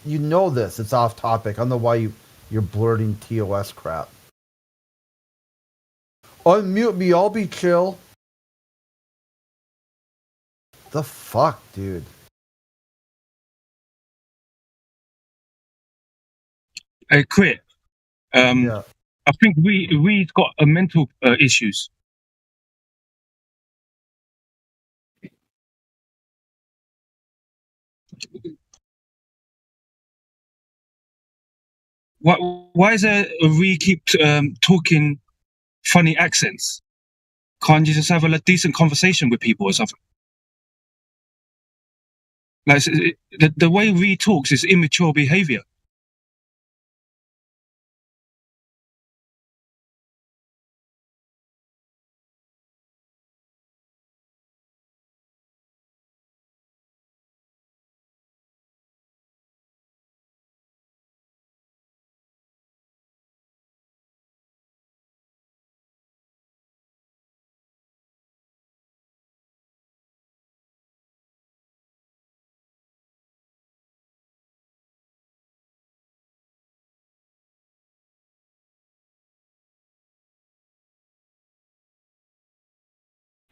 Speaker 15: you know this. It's off topic. I don't know why you're blurting TOS crap. Unmute me. I'll be chill. The fuck, dude.
Speaker 16: Quit. I think we've got mental issues. Why is it we keep talking funny accents? Can't you just have a decent conversation with people or something? Like the way we talks is immature behavior.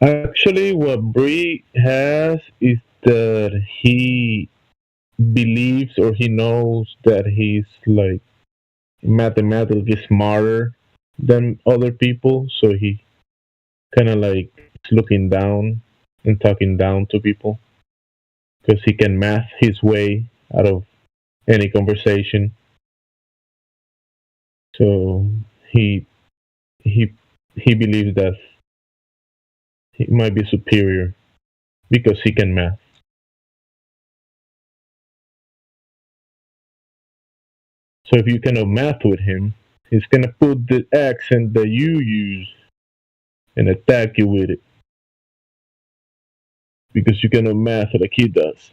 Speaker 22: Actually, what Bree has is that he believes or he knows that he's like mathematically smarter than other people, so he kind of like looking down and talking down to people because he can math his way out of any conversation. So he believes that he might be superior because he can math. So if you cannot math with him, he's gonna put the accent that you use and attack you with it because you cannot math like he does.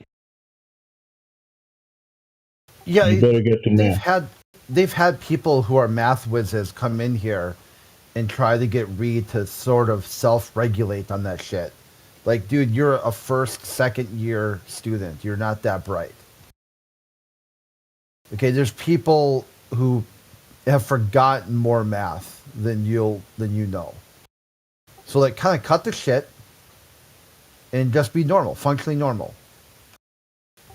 Speaker 15: Yeah,
Speaker 22: you better get to math.
Speaker 15: They've had people who are math whizzes come in here and try to get Reed to sort of self-regulate on that shit. Like, dude, you're a first, second year student. You're not that bright. Okay, there's people who have forgotten more math than you know. So like, kind of cut the shit and just be normal, functionally normal.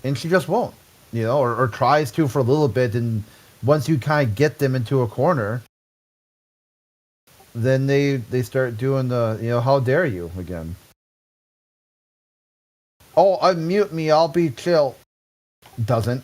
Speaker 15: And she just won't, or tries to for a little bit, and once you kind of get them into a corner, then they start doing the how dare you again. Oh, unmute me, I'll be chill. Doesn't.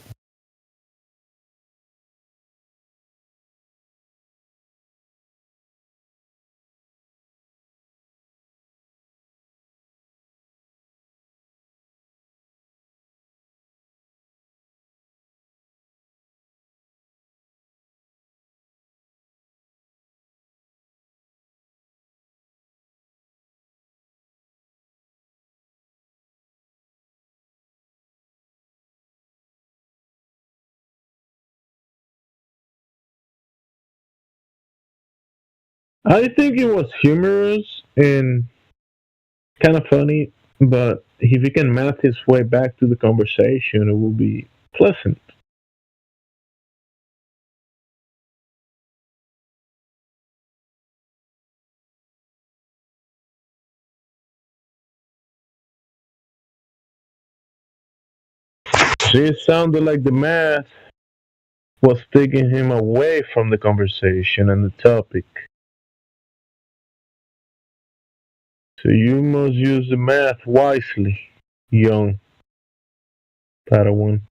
Speaker 22: I think it was humorous and kind of funny, but if he can math his way back to the conversation, it will be pleasant. See, it sounded like the math was taking him away from the conversation and the topic. So you must use the math wisely, young Padawan.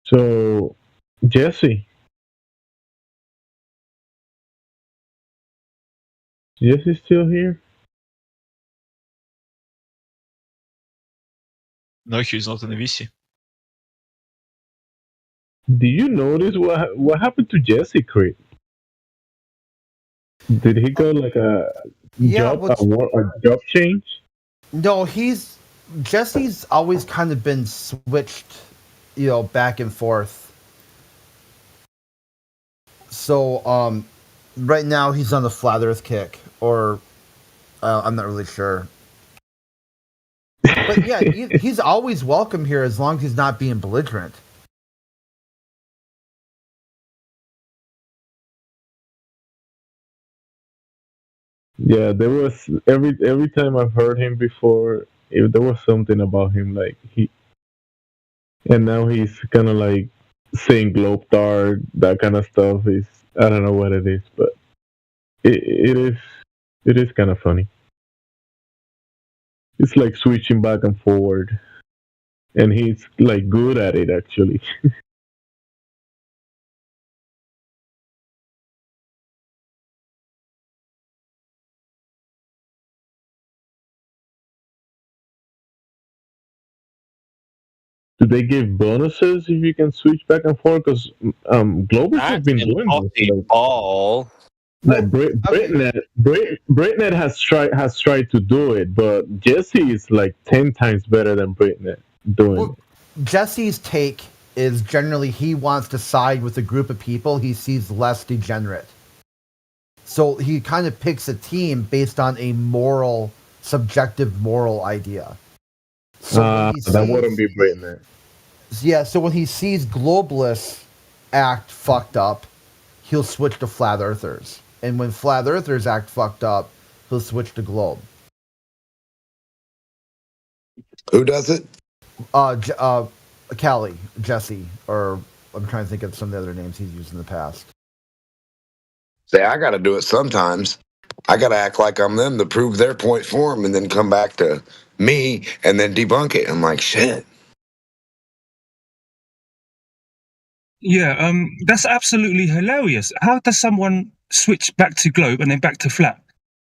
Speaker 22: So, Jesse's still here?
Speaker 6: No, he's not in the VC.
Speaker 22: Do you notice what happened to Jesse Crit? Did he go like a job change?
Speaker 15: No, Jesse's always kind of been switched, back and forth. So, right now he's on the flat Earth kick, or I'm not really sure. But yeah, he's always welcome here as long as he's not being belligerent.
Speaker 22: Yeah, there was every time I've heard him before, there was something about him like and now he's kind of like saying globe dart, that kind of stuff. Is I don't know what it is, but it is kind of funny. It's like switching back and forward, and he's like good at it actually. Do they give bonuses if you can switch back and forth? Because Globers have been doing this.
Speaker 2: All
Speaker 22: like Britnet has tried to do it, but Jesse is like 10 times better than Britnet doing it.
Speaker 15: Jesse's take is generally he wants to side with a group of people he sees less degenerate. So he kind of picks a team based on a subjective moral idea. So
Speaker 22: that wouldn't be Britnet.
Speaker 15: Yeah, so when he sees globalists act fucked up, he'll switch to flat earthers. And when flat earthers act fucked up, he'll switch to globe.
Speaker 14: Who does it?
Speaker 15: Callie, Jesse, or I'm trying to think of some of the other names he's used in the past.
Speaker 14: Say, I got to do it sometimes. I got to act like I'm them to prove their point for them and then come back to me and then debunk it. I'm like, shit.
Speaker 16: Yeah, that's absolutely hilarious. How does someone switch back to globe and then back to flat?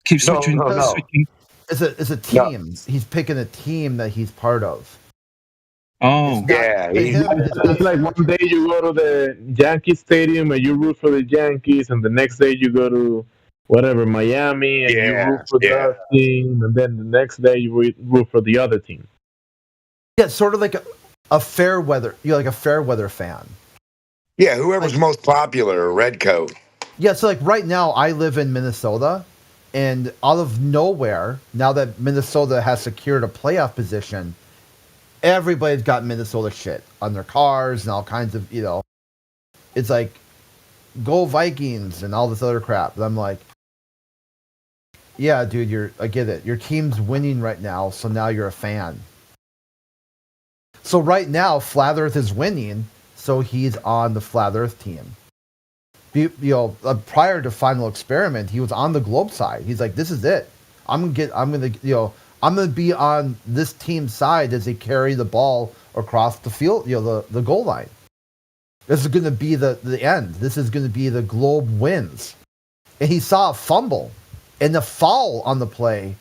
Speaker 16: Keep switching.
Speaker 15: No.
Speaker 16: Switching.
Speaker 15: It's a team. No. He's picking a team that he's part of.
Speaker 16: Oh,
Speaker 14: yeah.
Speaker 22: It's like one day you go to the Yankee Stadium and you root for the Yankees, and the next day you go to whatever Miami and you root for that team, and then the next day you root for the other team.
Speaker 15: Yeah, sort of like a fair weather. You're like a fair weather fan.
Speaker 14: Yeah, whoever's most popular, red coat.
Speaker 15: Yeah, so like right now I live in Minnesota, and out of nowhere, now that Minnesota has secured a playoff position, everybody's got Minnesota shit on their cars and all kinds of, it's like, go Vikings and all this other crap. And I'm like, yeah, dude, I get it. Your team's winning right now, so now you're a fan. So right now, Flat Earth is winning, so he's on the Flat Earth team. Prior to Final Experiment, he was on the Globe side. He's like, this is it. I'm gonna be on this team's side as they carry the ball across the field, the goal line. This is gonna be the end. This is gonna be the Globe wins. And he saw a fumble and a foul on the play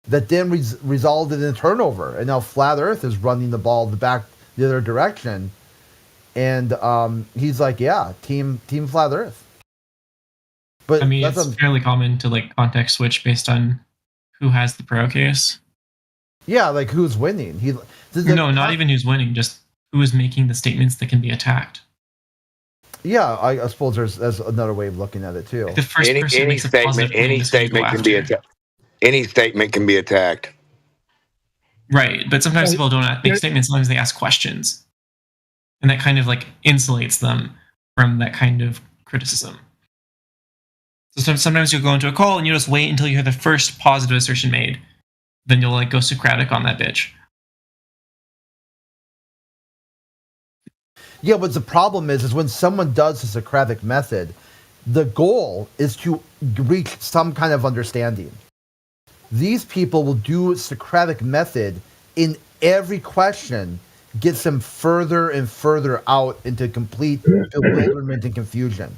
Speaker 15: that then resulted in a turnover. And now Flat Earth is running the ball the other direction. And he's like, yeah, team Flat Earth. But
Speaker 10: I mean, it's fairly common to like context switch based on who has the pro case.
Speaker 15: Yeah, like who's winning.
Speaker 10: Not even who's winning, just who is making the statements that can be attacked.
Speaker 15: Yeah, I suppose there's another way of looking at it too.
Speaker 10: Like the first person
Speaker 14: any
Speaker 10: makes a
Speaker 14: statement, any statement can be attacked. Any statement can be attacked.
Speaker 10: Right, but sometimes people don't make statements. Sometimes they ask questions, and that kind of like insulates them from that kind of criticism. So sometimes you'll go into a call and you just wait until you hear the first positive assertion made. Then you'll like go Socratic on that bitch.
Speaker 15: Yeah, but the problem is when someone does the Socratic method, the goal is to reach some kind of understanding. These people will do Socratic method in every question, gets them further and further out into complete bewilderment and confusion.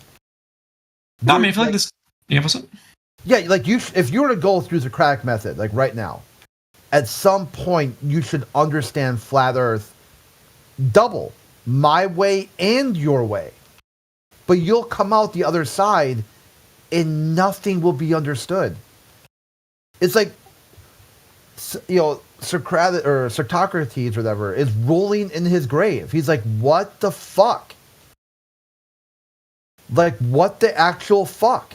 Speaker 10: I mean, I feel like this. Yeah, what's up?
Speaker 15: Yeah, like if you were to go through the Socratic method, like right now, at some point you should understand Flat Earth double, my way and your way. But you'll come out the other side and nothing will be understood. It's like, Socrates or Socrates or whatever is rolling in his grave. He's like, what the fuck? Like, what the actual fuck?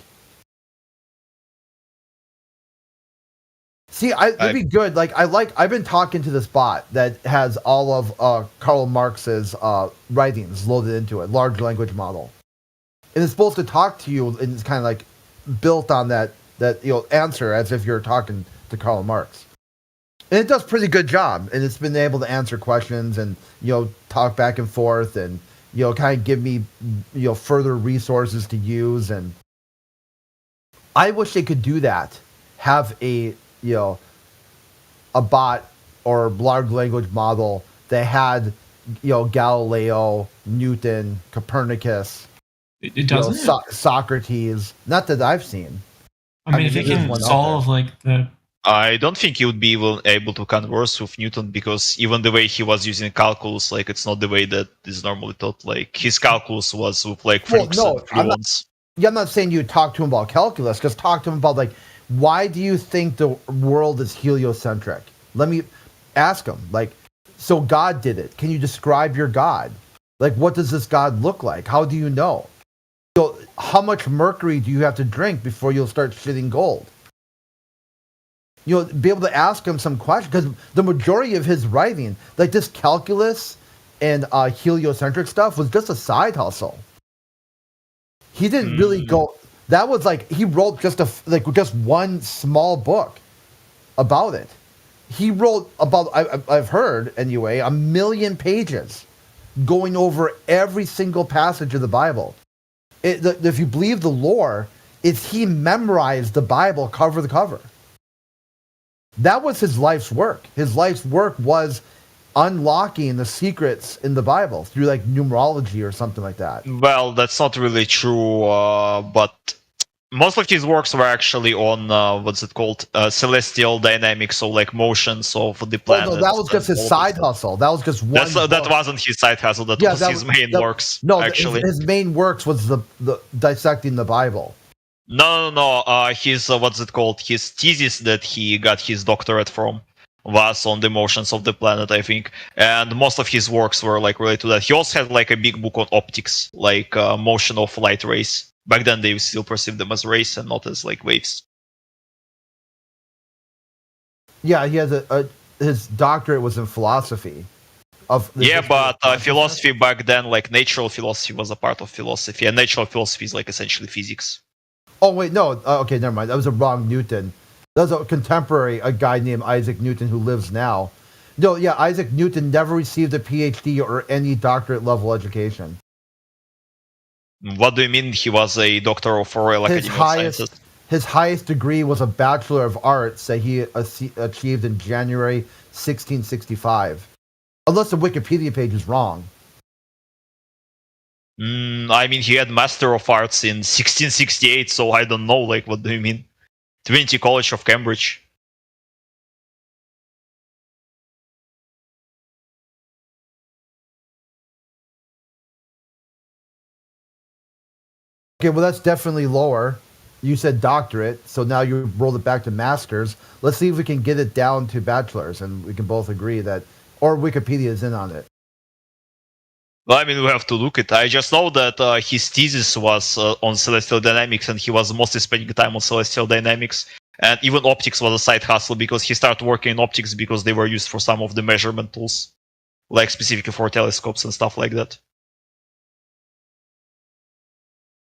Speaker 15: See, it'd be good. I've been talking to this bot that has all of Karl Marx's writings loaded into it, large language model. And it's supposed to talk to you, and it's kind of like built on that that answer as if you're talking to Karl Marx. And it does a pretty good job, and it's been able to answer questions and talk back and forth and kind of give me further resources to use. And I wish they could do that. Have a bot or large language model that had Galileo, Newton, Copernicus.
Speaker 3: It doesn't.
Speaker 15: Socrates. Not that I've seen.
Speaker 3: I mean if it can solve the.
Speaker 6: I don't think he would be able to converse with Newton because even the way he was using calculus, it's not the way that is normally taught. His calculus was with freaks and fluents.
Speaker 15: I'm not saying you talk to him about calculus, because talk to him about why do you think the world is heliocentric? Let me ask him. So God did it. Can you describe your God? What does this God look like? How do you know? So how much mercury do you have to drink before you'll start shitting gold? Be able to ask him some questions, because the majority of his writing, this calculus and heliocentric stuff, was just a side hustle. He didn't really go. That was he wrote just one small book about it. He wrote about, I've heard anyway, 1 million pages going over every single passage of the Bible. If you believe the lore, he memorized the Bible cover to cover. That was his life's work. His life's work was unlocking the secrets in the Bible through numerology or something like that.
Speaker 6: Well, that's not really true, but most of his works were actually on celestial dynamics, so motions of the planets.
Speaker 15: Oh, no, that was just his side hustle. That was just one.
Speaker 6: That wasn't his side hustle. That was his main works.
Speaker 15: No,
Speaker 6: actually,
Speaker 15: his main works was the dissecting the Bible.
Speaker 6: No. His His thesis that he got his doctorate from was on the motions of the planet, I think, and most of his works were related to that. He also had a big book on optics, motion of light rays. Back then, they still perceived them as rays and not as waves.
Speaker 15: Yeah, he has his doctorate was in philosophy.
Speaker 6: Philosophy back then, natural philosophy, was a part of philosophy, and natural philosophy is essentially physics.
Speaker 15: Oh wait, no. Okay, never mind. That was a wrong Newton. That was a contemporary, a guy named Isaac Newton who lives now. No, yeah, Isaac Newton never received a PhD or any doctorate level education.
Speaker 6: What do you mean he was a doctor of Royal Academy of Sciences?
Speaker 15: His highest degree was a Bachelor of Arts that he achieved in January 1665. Unless the Wikipedia page is wrong.
Speaker 6: I mean, he had Master of Arts in 1668, so I don't know, what do you mean? Trinity College of Cambridge.
Speaker 15: Okay, well, that's definitely lower. You said doctorate, so now you rolled it back to master's. Let's see if we can get it down to bachelor's, and we can both agree that, or Wikipedia is in on it.
Speaker 6: Well, I mean, we have to look at it. I just know that his thesis was on celestial dynamics, and he was mostly spending time on celestial dynamics. And even optics was a side hustle, because he started working in optics because they were used for some of the measurement tools, specifically for telescopes and stuff like that.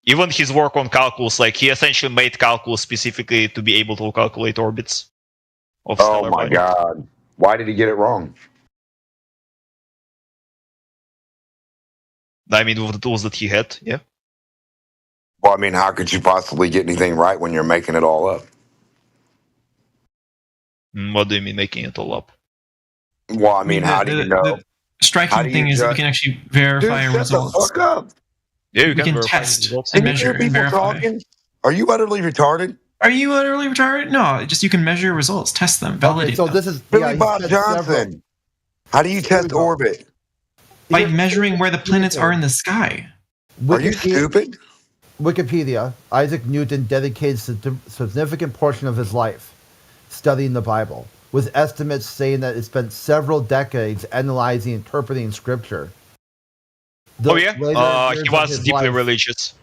Speaker 6: Even his work on calculus, he essentially made calculus specifically to be able to calculate orbits of stellar
Speaker 14: Oh my
Speaker 6: bodies.
Speaker 14: God. Why did he get it wrong?
Speaker 6: I mean, with the tools that he had, yeah.
Speaker 14: Well, I mean, how could you possibly get anything right when you're making it all up?
Speaker 6: What do you mean making it all up?
Speaker 14: Well, I mean, how do you know?
Speaker 3: The striking thing is that we can actually verify results.
Speaker 14: Shut the fuck up.
Speaker 6: Yeah,
Speaker 3: we can test and measure and
Speaker 14: People
Speaker 3: verify.
Speaker 14: talking? Are you utterly retarded?
Speaker 3: Are you utterly retarded? No, just you can measure results, test them, validate
Speaker 15: so
Speaker 3: them.
Speaker 15: this is
Speaker 14: Billy Bob Johnson. How do you test orbit?
Speaker 3: By measuring where the planets are in the sky.
Speaker 14: Are you stupid?
Speaker 15: Wikipedia, Isaac Newton dedicated a significant portion of his life studying the Bible, with estimates saying that it spent several decades analyzing and interpreting scripture.
Speaker 6: He was deeply religious.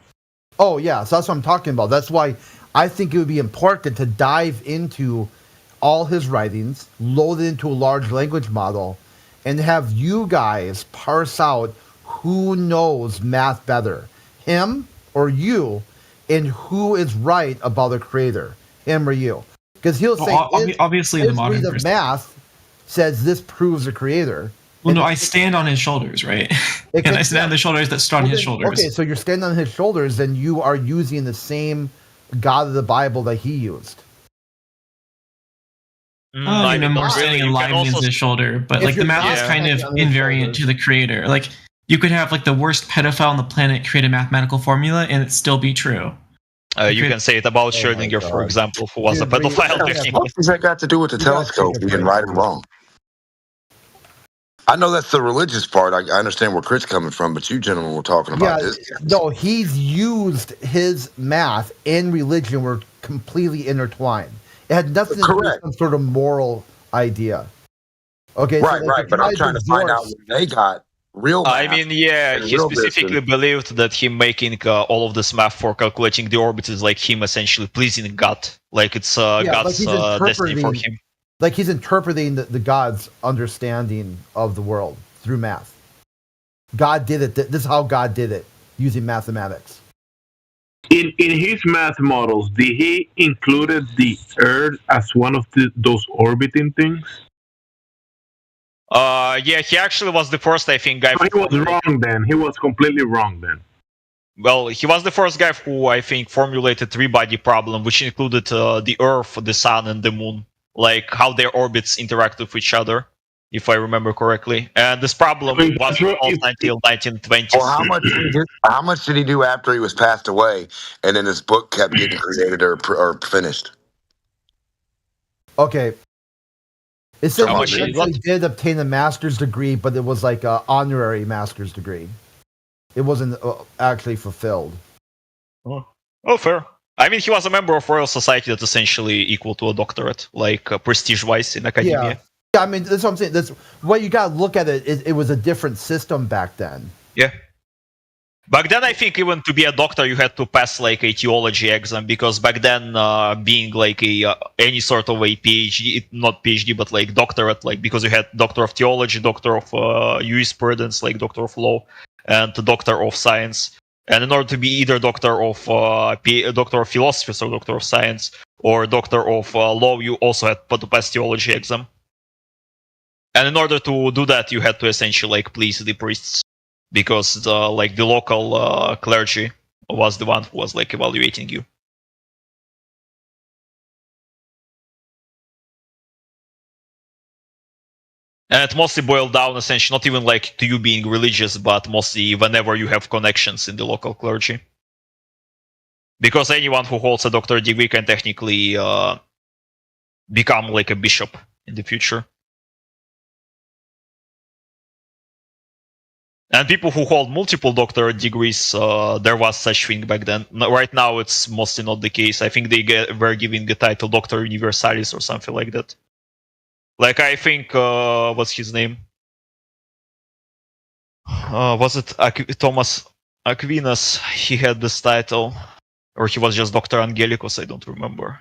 Speaker 15: Oh, yeah, so that's what I'm talking about. That's why I think it would be important to dive into all his writings, load it into a large language model, and have you guys parse out who knows math better, him or you, and who is right about the creator, him or you, because he'll say
Speaker 3: obviously
Speaker 15: his
Speaker 3: the modern
Speaker 15: read of
Speaker 3: person.
Speaker 15: math says this proves a creator.
Speaker 3: Well, no, I stand on his shoulders, right? And I stand on the shoulders that stood on his shoulders.
Speaker 15: Okay, so you're standing on his shoulders, then you are using the same God of the Bible that he used.
Speaker 3: More standing in line against his shoulder, but like the math is kind of invariant to the creator. Like you could have like the worst pedophile on the planet create a mathematical formula and it still be true.
Speaker 6: You can say it about Schrödinger, for example, who was a pedophile.
Speaker 14: What does that got to do with the telescope being right or wrong? I know that's the religious part. I understand where Chris coming from, but you gentlemen were talking about this.
Speaker 15: No, he's used his math and religion were completely intertwined. It had nothing to do with some sort of moral idea. Okay,
Speaker 14: right. But I'm trying to find out where they got real math.
Speaker 6: I mean, he specifically believed that him making all of this math for calculating the orbits is like him essentially pleasing God. Like it's God's destiny for him.
Speaker 15: Like he's interpreting the God's understanding of the world through math. God did it. This is how God did it using mathematics.
Speaker 22: In his math models, did he included the Earth as one of those orbiting things?
Speaker 6: He actually was the first, I think, guy.
Speaker 22: He was wrong then. He was completely wrong then.
Speaker 6: Well, he was the first guy who, I think, formulated three-body problem, which included the Earth, the Sun, and the Moon. Like how their orbits interact with each other, if I remember correctly. And this problem was solved until 1920s.
Speaker 14: Well, how much did he do after he was passed away, and then his book kept getting created or finished?
Speaker 15: Okay. It said he did obtain a master's degree, but it was like an honorary master's degree. It wasn't actually fulfilled.
Speaker 6: Oh, fair. I mean, he was a member of Royal Society that's essentially equal to a doctorate, like prestige-wise in academia.
Speaker 15: Yeah, I mean, that's what I'm saying. That's what you got to look at it. It was a different system back then.
Speaker 6: Yeah. Back then, I think even to be a doctor, you had to pass like a theology exam, because back then, being like any sort of a PhD, not PhD, but like doctorate, like because you had doctor of theology, doctor of jurisprudence, like doctor of law, and doctor of science. And in order to be either doctor of philosophy, so doctor of science, or doctor of law, you also had to pass theology exam. And in order to do that, you had to essentially like please the priests, because the local clergy was the one who was like evaluating you. And it mostly boiled down essentially not even like to you being religious, but mostly whenever you have connections in the local clergy. Because anyone who holds a doctorate degree can technically become like a bishop in the future. And people who hold multiple doctorate degrees, there was such thing back then. Right now, it's mostly not the case. I think they were giving the title Doctor Universalis or something like that. Like, I think, what's his name? Was it Thomas Aquinas? He had this title. Or he was just Dr. Angelicus, I don't remember.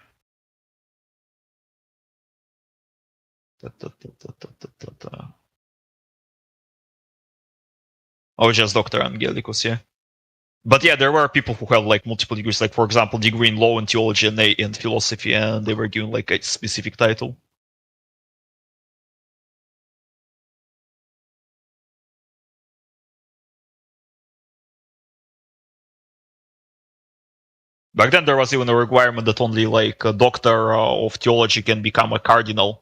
Speaker 6: Oh, just Dr. Angelicus, yeah. But yeah, there were people who had like multiple degrees, like for example, degree in law and theology and philosophy, and they were given like a specific title. Back then, there was even a requirement that only like a doctor of theology can become a cardinal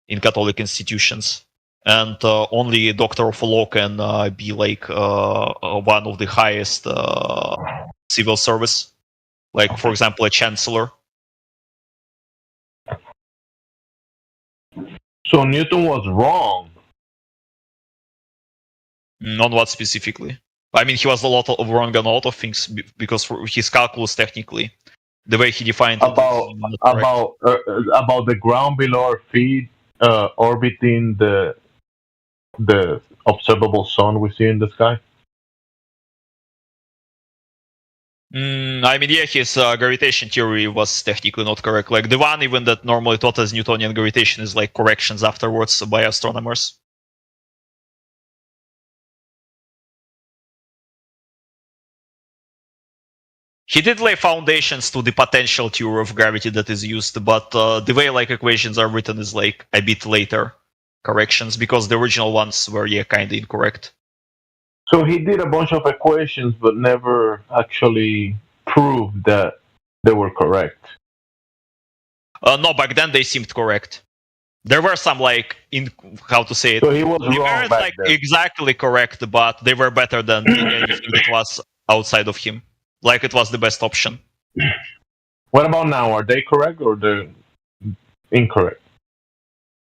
Speaker 6: in Catholic institutions, and only a doctor of law can be like one of the highest civil service, like for example, a chancellor.
Speaker 22: So Newton was wrong.
Speaker 6: On what specifically? I mean, he was wrong on a lot of things because for his calculus, technically, the way he defined
Speaker 22: about the ground below our feet orbiting the observable sun we see in the sky.
Speaker 6: I mean, yeah, his gravitation theory was technically not correct. Like the one even that normally taught as Newtonian gravitation is like corrections afterwards by astronomers. He did lay foundations to the potential theory of gravity that is used, but the way like equations are written is like a bit later corrections, because the original ones were kind of incorrect.
Speaker 22: So he did a bunch of equations, but never actually proved that they were correct.
Speaker 6: No, back then they seemed correct. There were some how to say it.
Speaker 22: So he was
Speaker 6: they
Speaker 22: wrong
Speaker 6: weren't
Speaker 22: back then.
Speaker 6: exactly correct, but they were better than anything that was outside of him. Like it was the best option.
Speaker 22: What about now? Are they correct or they're incorrect?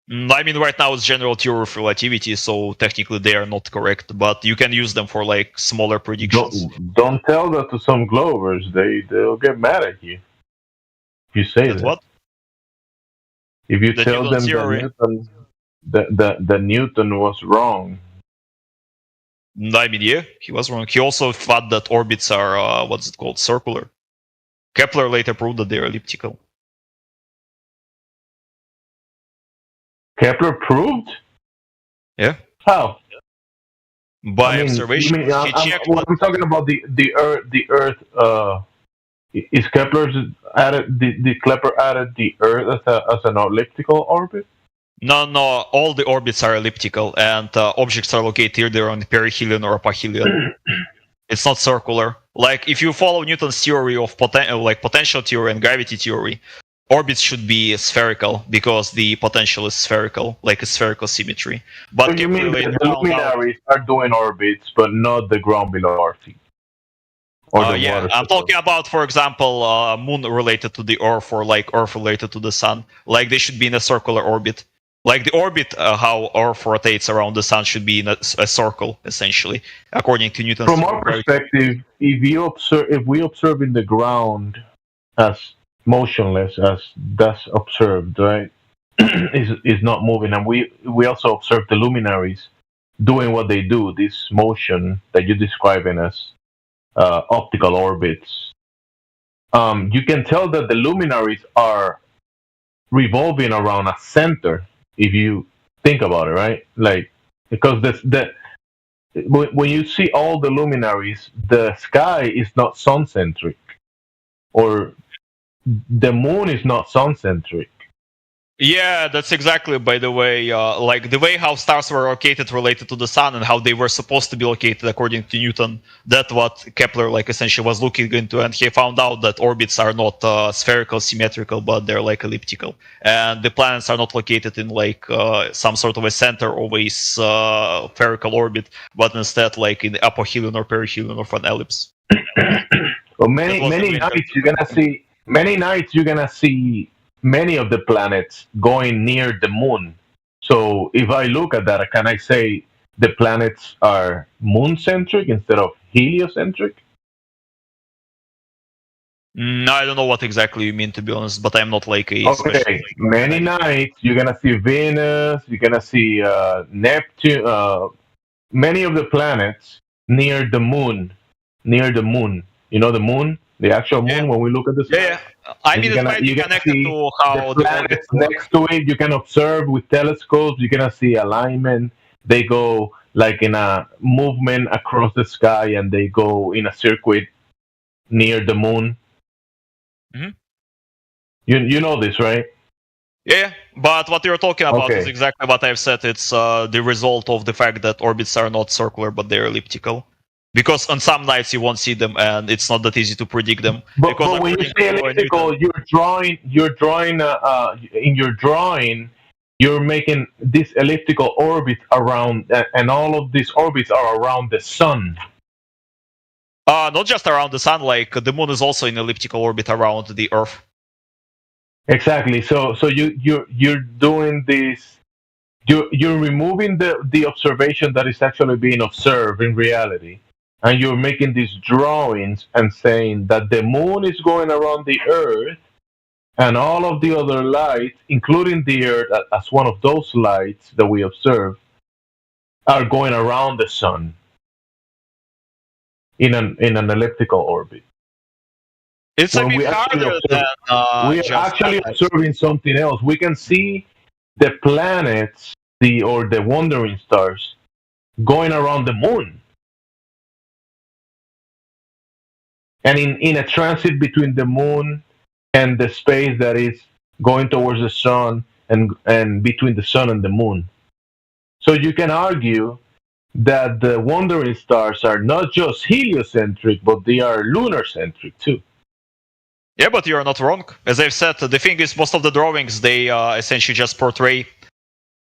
Speaker 6: I mean, right now it's general theory of relativity, so technically they are not correct, but you can use them for like smaller predictions.
Speaker 22: Don't tell that to some Glovers. They'll get mad at you. If you say that.
Speaker 6: What?
Speaker 22: If you
Speaker 6: The
Speaker 22: tell
Speaker 6: Newton
Speaker 22: them
Speaker 6: theory.
Speaker 22: that Newton was wrong.
Speaker 6: I mean, yeah, he was wrong. He also thought that orbits are, circular. Kepler later proved that they're elliptical.
Speaker 22: Kepler proved?
Speaker 6: Yeah.
Speaker 22: How?
Speaker 6: By observation.
Speaker 22: I'm talking about the Earth. The Earth. Is Kepler's added? Did Kepler added the Earth as an elliptical orbit?
Speaker 6: No, all the orbits are elliptical, and objects are located either on the perihelion or apohelion. It's not circular. Like, if you follow Newton's theory of potential theory and gravity theory, orbits should be spherical, because the potential is spherical, like a spherical symmetry. But
Speaker 22: So you mean the luminaries are doing orbits, but not the ground below our feet?
Speaker 6: Yeah, I'm talking about, for example, moon related to the Earth, or like Earth related to the Sun. Like, they should be in a circular orbit. Like the orbit, how Earth rotates around the Sun should be in a circle, essentially, according to Newton's
Speaker 22: From our perspective, if we observe in the ground as motionless as that's observed, right, is not moving, and we also observe the luminaries doing what they do, this motion that you're describing as optical orbits. You can tell that the luminaries are revolving around a center, if you think about it, right? Like, because when you see all the luminaries, the sky is not sun-centric, or the moon is not sun-centric.
Speaker 6: Yeah, that's exactly, by the way, like the way how stars were located related to the sun and how they were supposed to be located according to Newton. That's what Kepler essentially was looking into, and he found out that orbits are not spherical, symmetrical, but they're like elliptical, and the planets are not located in some sort of a center of a spherical orbit, but instead like in the apohelion or perihelion of an ellipse.
Speaker 22: Well, many nights you're gonna see many of the planets going near the moon. So if I look at that, can I say the planets are moon-centric instead of heliocentric?
Speaker 6: No, I don't know what exactly you mean, to be honest, but I'm not like a
Speaker 22: Okay, many nights you're gonna see Venus, you're gonna see Neptune, many of the planets near the moon. You know the moon? The actual moon, when we look at the sky.
Speaker 6: Yeah. I mean, it's might be connected to how
Speaker 22: the planets next to it. You can observe with telescopes. You're gonna see alignment. They go like in a movement across the sky, and they go in a circuit near the moon.
Speaker 6: Mm-hmm.
Speaker 22: You know this, right?
Speaker 6: Yeah, but what you're talking about
Speaker 22: Okay.
Speaker 6: is exactly what I've said. It's the result of the fact that orbits are not circular, but they're elliptical. Because on some nights you won't see them, and it's not that easy to predict them.
Speaker 22: But when you say elliptical, you're drawing in your drawing, you're making this elliptical orbit around, and all of these orbits are around the sun.
Speaker 6: Not just around the sun. Like the moon is also in elliptical orbit around the Earth.
Speaker 22: Exactly. So you're doing this. You're removing the observation that is actually being observed in reality. And you're making these drawings and saying that the moon is going around the Earth, and all of the other lights, including the Earth as one of those lights that we observe, are going around the sun in an elliptical orbit.
Speaker 6: It's a bit harder than
Speaker 22: we are actually observing something else. We can see the planets, the wandering stars, going around the moon. and in a transit between the moon and the space that is going towards the sun and between the sun and the moon. So you can argue that the wandering stars are not just heliocentric, but they are lunar-centric too.
Speaker 6: Yeah, but you're not wrong. As I've said, the thing is, most of the drawings, they essentially just portray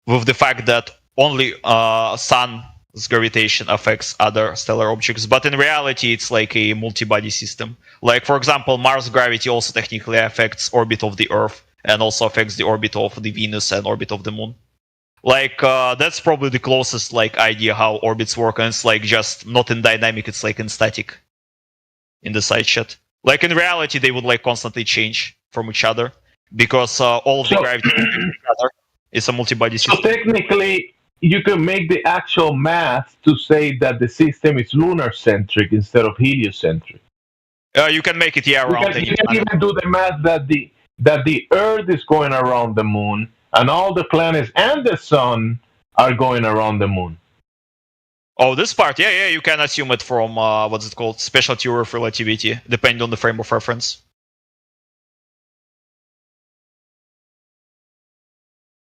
Speaker 6: with the fact that only sun's gravitation affects other stellar objects. But in reality, it's like a multi-body system. Like, for example, Mars gravity also technically affects orbit of the Earth and also affects the orbit of the Venus and orbit of the Moon. Like, that's probably the closest like idea how orbits work, and it's like just not in dynamic, it's like in static in the side chat. Like in reality, they would like constantly change from each other because all of the gravity affects each other. It's a multi-body system.
Speaker 22: So technically, you can make the actual math to say that the system is lunar-centric instead of heliocentric.
Speaker 6: You can make it around.
Speaker 22: You can even do the math that the Earth is going around the moon, and all the planets and the sun are going around the moon.
Speaker 6: Oh, this part, yeah, you can assume it from what's it called, special theory of relativity, depending on the frame of reference.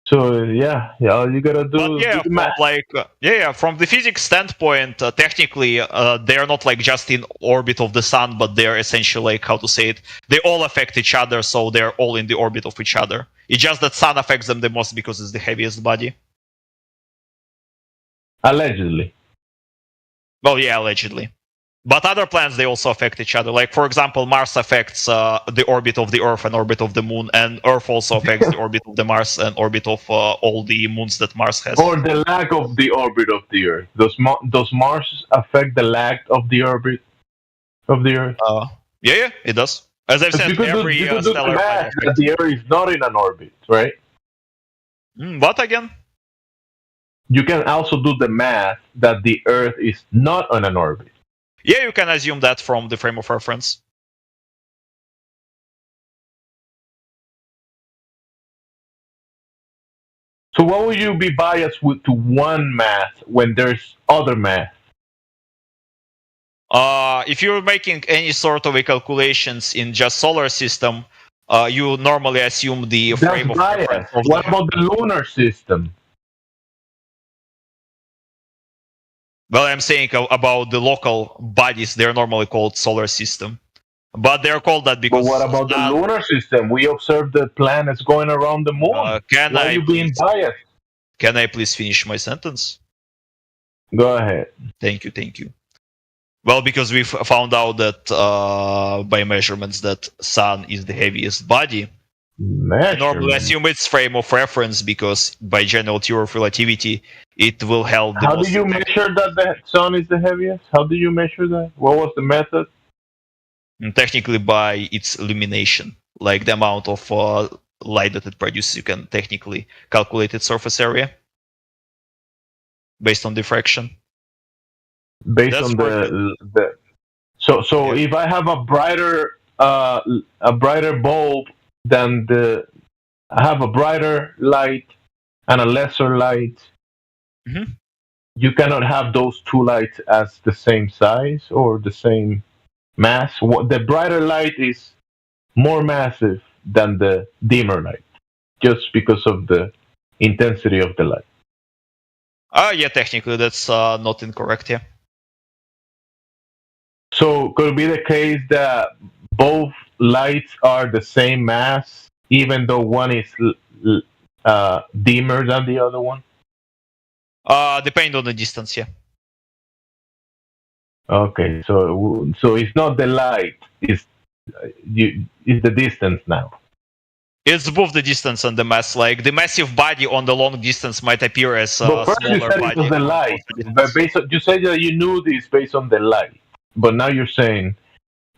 Speaker 22: So yeah, all you gotta do.
Speaker 6: But yeah, from the physics standpoint, technically, they are not like just in orbit of the sun, but they are essentially like, how to say it, they all affect each other, so they're all in the orbit of each other. It's just that sun affects them the most because it's the heaviest body.
Speaker 22: Allegedly.
Speaker 6: Well, yeah, allegedly. But other planets, they also affect each other. Like, for example, Mars affects the orbit of the Earth and orbit of the Moon, and Earth also affects the orbit of the Mars and orbit of all the moons that Mars has.
Speaker 22: Or the lag of the orbit of the Earth. Does Mars affect the lag of the orbit of the Earth?
Speaker 6: Yeah, it does. As I've said, every stellar
Speaker 22: planet, the Earth is not in an orbit, right?
Speaker 6: What again?
Speaker 22: You can also do the math that the Earth is not on an orbit.
Speaker 6: Yeah, you can assume that from the frame of reference.
Speaker 22: So why would you be biased to one math when there's other math?
Speaker 6: If you're making any sort of calculations in just solar system, you normally assume the frame of reference.
Speaker 22: What about the lunar system?
Speaker 6: Well, I'm saying about the local bodies, they're normally called solar system. But they're called that because...
Speaker 22: But what about the lunar system? We observe the planets going around the moon. Why are you being biased?
Speaker 6: Can I please finish my sentence?
Speaker 22: Go ahead.
Speaker 6: Thank you. Well, because we found out that by measurements that Sun is the heaviest body. I normally assume it's frame of reference because by general theory of relativity, it will help.
Speaker 22: How do you measure that the Sun is the heaviest? How do you measure that? What was the method?
Speaker 6: And technically by its illumination, like the amount of light that it produces, you can technically calculate its surface area based on diffraction.
Speaker 22: Based on the so if I have a brighter bulb than I have a brighter light and a lesser light.
Speaker 6: Mm-hmm.
Speaker 22: You cannot have those two lights as the same size or the same mass. The brighter light is more massive than the dimmer light, just because of the intensity of the light.
Speaker 6: Yeah, technically that's not incorrect. Yeah.
Speaker 22: So could it be the case that both lights are the same mass, even though one is dimmer than the other one?
Speaker 6: Depending on the distance, yeah.
Speaker 22: Okay, so it's not the light; it's the distance now.
Speaker 6: It's both the distance and the mass. Like the massive body on the long distance might appear as a smaller body.
Speaker 22: It was the light. But you said that you knew this based on the light, but now you're saying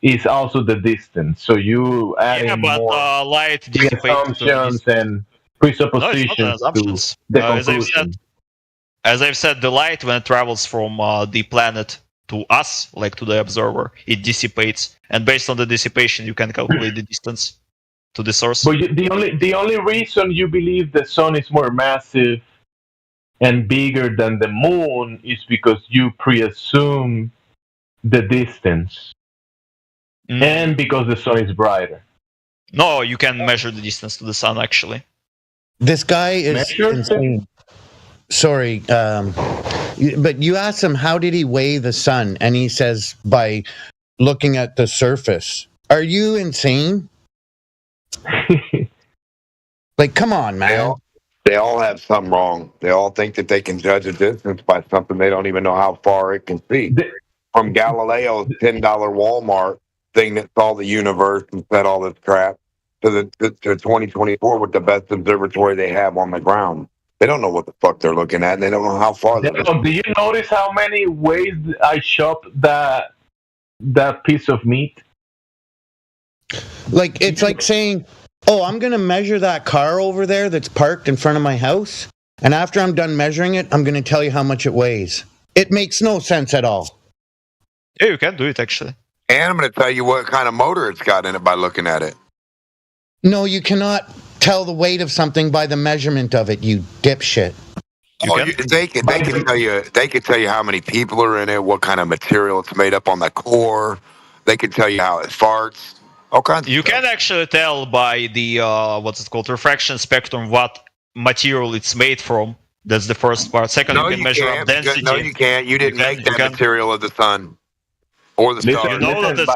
Speaker 22: it's also the distance. So you adding more
Speaker 6: light
Speaker 22: assumptions and presuppositions to the conclusion.
Speaker 6: As I've said, the light, when it travels from the planet to us, like to the observer, it dissipates, and based on the dissipation, you can calculate the distance to the source.
Speaker 22: But the only reason you believe the sun is more massive and bigger than the moon is because you presume the distance. And because the sun is brighter.
Speaker 6: No, you can measure the distance to the sun, actually.
Speaker 19: This guy is insane. Sorry, but you asked him how did he weigh the sun, and he says by looking at the surface. Are you insane? Like, come on, man.
Speaker 14: They all have something wrong. They all think that they can judge a distance by something they don't even know how far it can see. From Galileo's $10 Walmart thing that saw the universe and said all this crap to 2024 with the best observatory they have on the ground. They don't know what the fuck they're looking at, and they don't know how far they're looking.
Speaker 22: Do you notice how many ways I chopped that piece of meat?
Speaker 19: Like, it's like saying, oh, I'm going to measure that car over there that's parked in front of my house, and after I'm done measuring it, I'm going to tell you how much it weighs. It makes no sense at all.
Speaker 6: Yeah, you can do it, actually.
Speaker 14: And I'm going to tell you what kind of motor it's got in it by looking at it.
Speaker 19: No, you cannot tell the weight of something by the measurement of it, you dipshit.
Speaker 14: They can tell you how many people are in it, what kind of material it's made up on the core. They can tell you how it farts. All kinds of
Speaker 6: You
Speaker 14: stuff.
Speaker 6: can actually tell by the refraction spectrum what material it's made from. That's the first part. Second, you can measure up density.
Speaker 14: No, you can't. You didn't make that material of the sun or the stars.
Speaker 6: You know that it's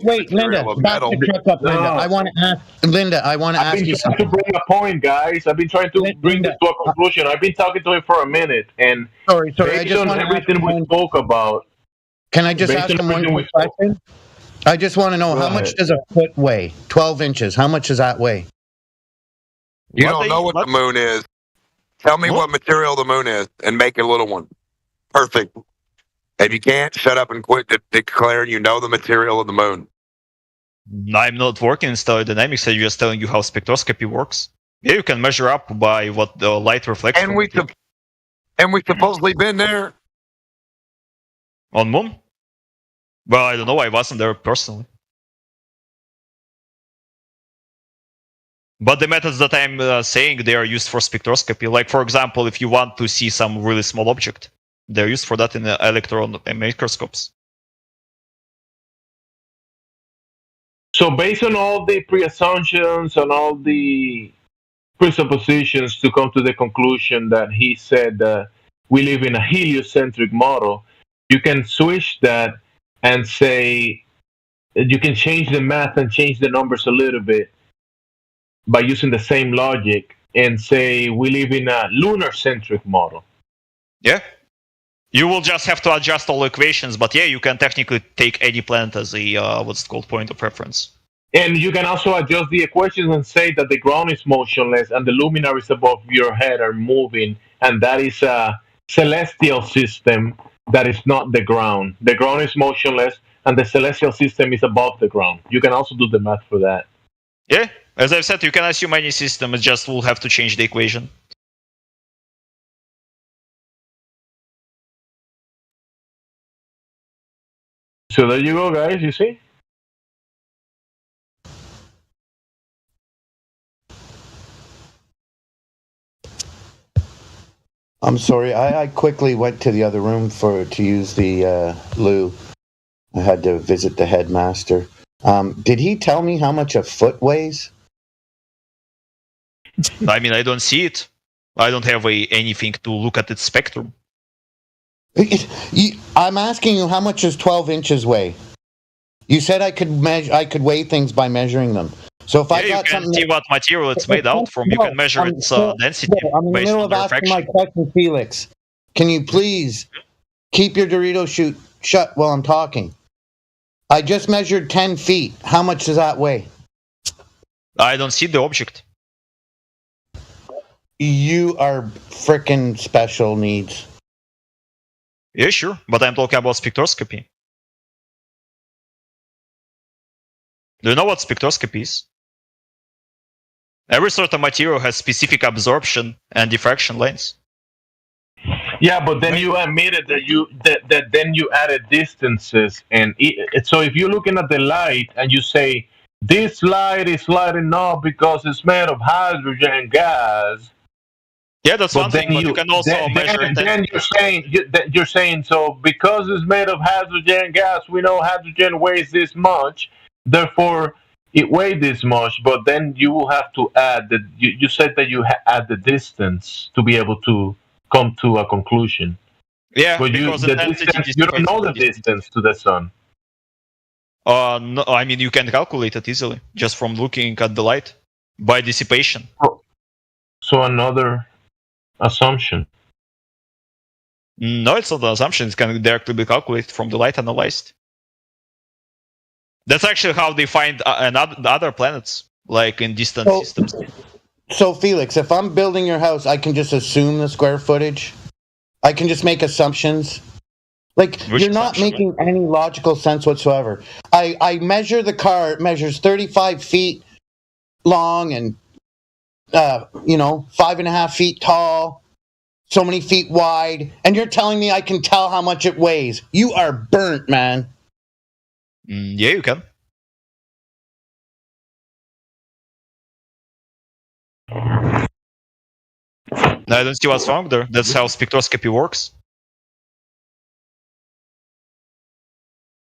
Speaker 19: Wait, Linda, back the truck up, Linda. I want to ask you
Speaker 22: something. To bring a point, guys. I've been trying to bring this to a conclusion. I've been talking to him for a minute, and
Speaker 19: sorry.
Speaker 22: Based on everything we spoke about.
Speaker 19: Can I just ask him one quick question? I just want to know how much does a foot weigh? 12 inches. How much does that weigh?
Speaker 14: You don't know what the moon is. Tell me what material the moon is and make a little one. Perfect. If you can't, shut up and quit declaring you know the material of the moon.
Speaker 6: I'm not working in stellar dynamics. I'm just telling you how spectroscopy works. Yeah, you can measure up by what the light reflects.
Speaker 14: And we supposedly been there.
Speaker 6: On moon? Well, I don't know. I wasn't there personally. But the methods that I'm saying, they are used for spectroscopy. Like, for example, if you want to see some really small object, they're used for that in electron microscopes.
Speaker 22: So based on all the pre-assumptions and all the presuppositions to come to the conclusion that he said we live in a heliocentric model, you can switch that and say you can change the math and change the numbers a little bit by using the same logic and say we live in a lunar-centric model.
Speaker 6: Yeah. You will just have to adjust all equations, but yeah, you can technically take any planet as a point of reference.
Speaker 22: And you can also adjust the equations and say that the ground is motionless and the luminaries above your head are moving, and that is a celestial system that is not the ground. The ground is motionless and the celestial system is above the ground. You can also do the math for that.
Speaker 6: Yeah, as I've said, you can assume any system, it just will have to change the equation.
Speaker 22: So there you go, guys, you see?
Speaker 19: I'm sorry, I quickly went to the other room to use the loo. I had to visit the headmaster. Did he tell me how much a foot weighs?
Speaker 6: I mean, I don't see it. I don't have anything to look at its spectrum.
Speaker 19: I'm asking you, how much does 12 inches weigh? You said I could weigh things by measuring them. So if I got
Speaker 6: you can
Speaker 19: something
Speaker 6: see what material it's made out from. You can measure its density.
Speaker 19: I'm in the middle of asking my question, Felix. Can you please keep your Dorito chute shut while I'm talking? I just measured 10 feet. How much does that weigh?
Speaker 6: I don't see the object.
Speaker 19: You are frickin' special needs.
Speaker 6: Yeah, sure, but I'm talking about spectroscopy. Do you know what spectroscopy is? Every sort of material has specific absorption and diffraction lanes.
Speaker 22: Yeah, but then you admitted that then you added distances, and so if you're looking at the light and you say this light is lighting up because it's made of hydrogen gas.
Speaker 6: Yeah, that's one thing, but you can also measure it.
Speaker 22: Then you're saying so because it's made of hydrogen gas, we know hydrogen weighs this much, therefore it weighs this much. But then you will have to add that you said that you add the distance to be able to come to a conclusion.
Speaker 6: Yeah,
Speaker 22: but
Speaker 6: because the
Speaker 22: distance, you don't know the distance to the sun.
Speaker 6: No, I mean you can calculate it easily just from looking at the light by dissipation.
Speaker 22: So another assumption.
Speaker 6: No, it's not an assumption. It can directly be calculated from the light analyzed. That's actually how they find other planets, like in distant systems.
Speaker 19: So, Felix, if I'm building your house, I can just assume the square footage? I can just make assumptions? Like, you're not making any logical sense whatsoever. I measure the car, it measures 35 feet long and 5.5 feet tall, so many feet wide, and you're telling me I can tell how much it weighs. You are burnt, man.
Speaker 6: Yeah, you can. No, I don't see what's wrong there. That's how spectroscopy works.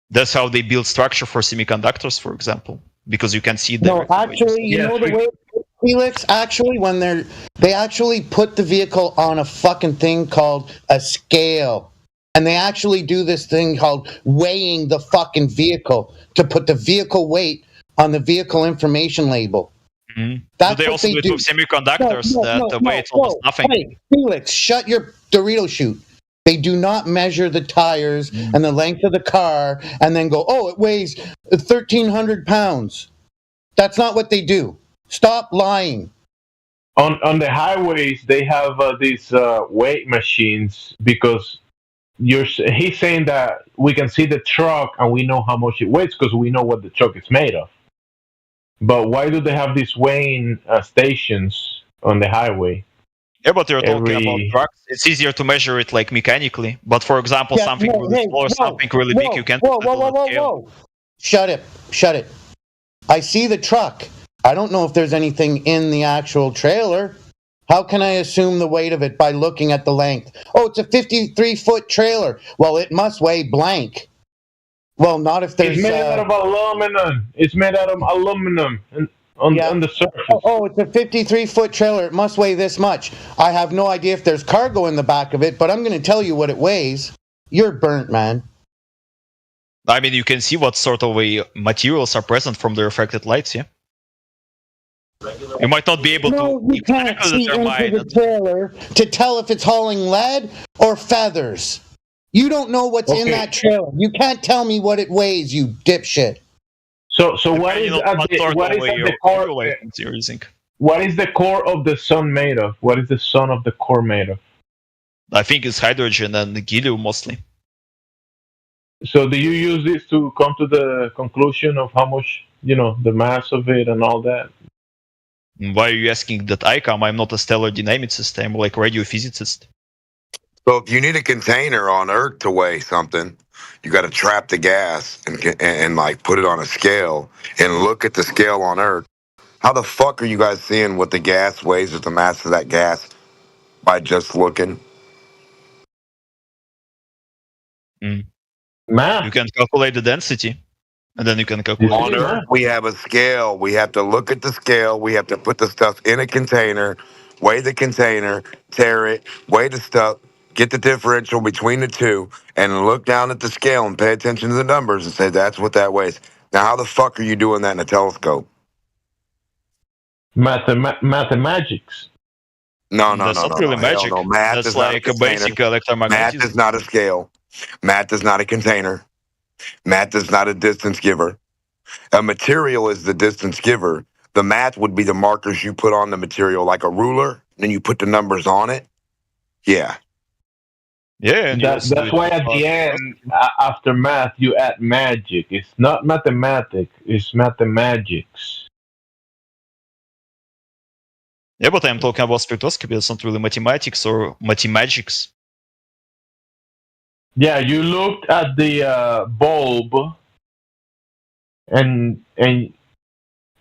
Speaker 6: That's how they build structure for semiconductors, for example, because you can see them.
Speaker 19: No, actually, you know the way, Felix, actually, when they actually put the vehicle on a fucking thing called a scale. And they actually do this thing called weighing the fucking vehicle to put the vehicle weight on the vehicle information label.
Speaker 6: Mm-hmm.
Speaker 19: That's
Speaker 6: they
Speaker 19: what
Speaker 6: also
Speaker 19: they
Speaker 6: do it with semiconductors that weight almost nothing.
Speaker 19: Hey, Felix, shut your Dorito chute. They do not measure the tires and the length of the car and then go, oh, it weighs 1,300 pounds. That's not what they do. Stop lying.
Speaker 22: On the highways, they have these weight machines because he's saying that we can see the truck and we know how much it weighs because we know what the truck is made of. But why do they have these weighing stations on the highway?
Speaker 6: Yeah, but you're talking about trucks. It's easier to measure it like mechanically. But for example, something really small or something really big, you can't put it on a scale.
Speaker 19: Shut it. I see the truck. I don't know if there's anything in the actual trailer. How can I assume the weight of it by looking at the length? Oh, it's a 53-foot trailer. Well, it must weigh blank. Well, not if there's...
Speaker 22: It's made out of aluminum. It's made out of aluminum on the surface.
Speaker 19: Oh, it's a 53-foot trailer. It must weigh this much. I have no idea if there's cargo in the back of it, but I'm going to tell you what it weighs. You're burnt, man.
Speaker 6: I mean, you can see what sort of materials are present from the reflected lights, yeah? You might not be able to
Speaker 19: exactly determine into the trailer to tell if it's hauling lead or feathers. You don't know what's in that trailer. You can't tell me what it weighs, you dipshit.
Speaker 22: So what is the core?
Speaker 6: You're using?
Speaker 22: What is the core of the sun made of? What is the sun of the core made of?
Speaker 6: I think it's hydrogen and helium mostly.
Speaker 22: So do you use this to come to the conclusion of how much, the mass of it and all that?
Speaker 6: Why are you asking that I come? I'm not a stellar dynamicist. I'm like a radiophysicist.
Speaker 14: So if you need a container on Earth to weigh something, you got to trap the gas and like put it on a scale and look at the scale on Earth. How the fuck are you guys seeing what the gas weighs or the mass of that gas by just looking?
Speaker 22: Math.
Speaker 6: You can calculate the density. And then you can calculate.
Speaker 14: On Earth, we have a scale. We have to look at the scale. We have to put the stuff in a container, weigh the container, tear it, weigh the stuff, get the differential between the two, and look down at the scale and pay attention to the numbers and say that's what that weighs. Now, how the fuck are you doing that in a telescope?
Speaker 22: Mathematics.
Speaker 14: No.
Speaker 6: That's not really magic.
Speaker 14: No. Math
Speaker 6: That's
Speaker 14: is
Speaker 6: like a basic electromagnetism.
Speaker 14: Math is not a scale. Math is not a container. Math is not a distance giver. A material is the distance giver. The math would be the markers you put on the material, like a ruler, then you put the numbers on it. Yeah.
Speaker 6: Yeah, and
Speaker 22: that's why at the end, after math, you add magic. It's not mathematics, it's mathemagics.
Speaker 6: Yeah, but I'm talking about spectroscopy. It's not really mathematics or mathemagics.
Speaker 22: Yeah, you looked at the bulb, and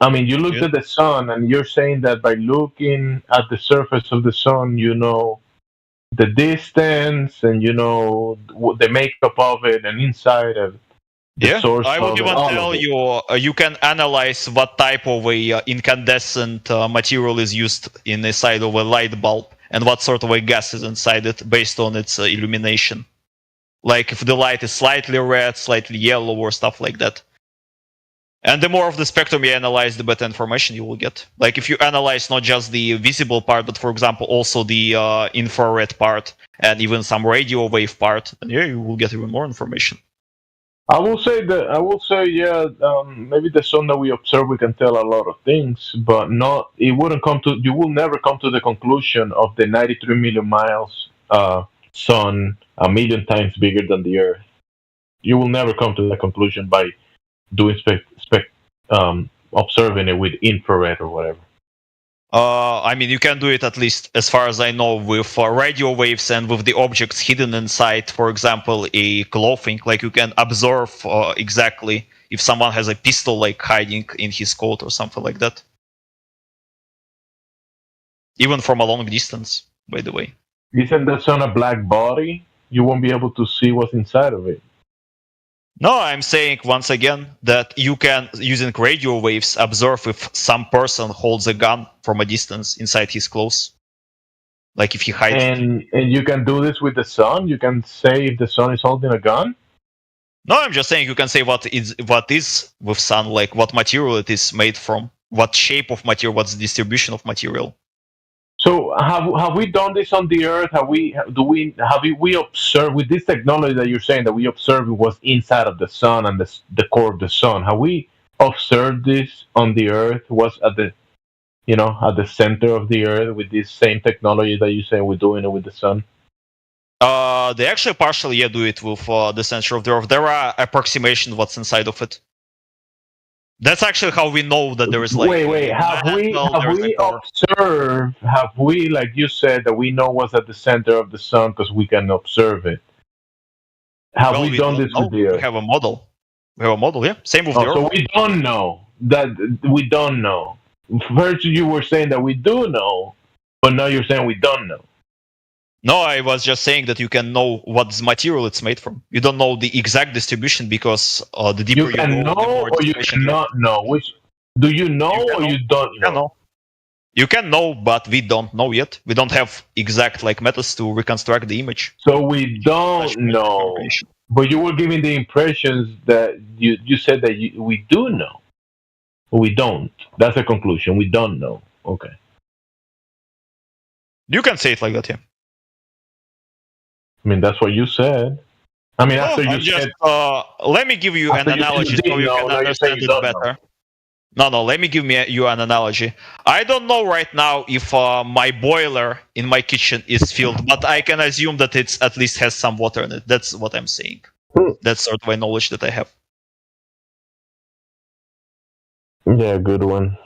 Speaker 22: I mean, you looked at the sun, and you're saying that by looking at the surface of the sun, you know the distance, and you know the makeup of it, and inside of the source
Speaker 6: I would
Speaker 22: of it,
Speaker 6: even
Speaker 22: all
Speaker 6: tell
Speaker 22: of it.
Speaker 6: you you can analyze what type of a incandescent material is used in the side of a light bulb and what sort of a gas is inside it based on its illumination. Like if the light is slightly red, slightly yellow, or stuff like that. And the more of the spectrum you analyze, the better information you will get. Like if you analyze not just the visible part, but for example also the infrared part and even some radio wave part, then you will get even more information.
Speaker 22: I will say, yeah. Maybe the sun that we observe, we can tell a lot of things, but not. It wouldn't come to. You will never come to the conclusion of the 93 million miles sun, 1,000,000 times bigger than the Earth. You will never come to that conclusion by doing observing it with infrared or whatever.
Speaker 6: I mean, you can do it at least, as far as I know, with radio waves and with the objects hidden inside, for example, a clothing. Like you can observe exactly if someone has a pistol like hiding in his coat or something like that. Even from a long distance, by the way.
Speaker 22: Isn't the sun a black body? You won't be able to see what's inside of it.
Speaker 6: No, I'm saying once again that you can, using radio waves, observe if some person holds a gun from a distance inside his clothes. Like if he hides.
Speaker 22: And you can do this with the sun? You can say if the sun is holding a gun?
Speaker 6: No, I'm just saying you can say what is with sun, like what material it is made from, what shape of material, what's the distribution of material.
Speaker 22: So have we done this on the Earth? Have we observed with this technology that you're saying that we observed what's inside of the sun and the core of the sun? Have we observed this on the Earth? What's at the center of the Earth with this same technology that you say we're doing it with the sun?
Speaker 6: They actually partially do it with the center of the Earth. There are approximations what's inside of it. That's actually how we know that there is like.
Speaker 22: Wait. Have we observed? Have we, like you said, that we know what's at the center of the sun because we can observe it? Have we done this with the Earth?
Speaker 6: We have a model. Yeah. Same with the Earth.
Speaker 22: So we don't know that. We don't know. First, you were saying that we do know, but now you're saying we don't know.
Speaker 6: No, I was just saying that you can know what material it's made from. You don't know the exact distribution because the deeper you
Speaker 22: can
Speaker 6: go,
Speaker 22: know,
Speaker 6: the more
Speaker 22: or you cannot know. Which do you know, or you don't know?
Speaker 6: You can know, but we don't know yet. We don't have exact methods to reconstruct the image.
Speaker 22: So we don't know. But you were giving the impressions that you said that we do know. We don't. That's a conclusion. We don't know. Okay.
Speaker 6: You can say it like that, yeah.
Speaker 22: I mean, that's what you said. I mean, after you said...
Speaker 6: let me give you an analogy so you can understand it better. No, let me give you an analogy. I don't know right now if my boiler in my kitchen is filled, but I can assume that it at least has some water in it. That's what I'm saying. That's sort of my knowledge that I have.
Speaker 22: Yeah, good one.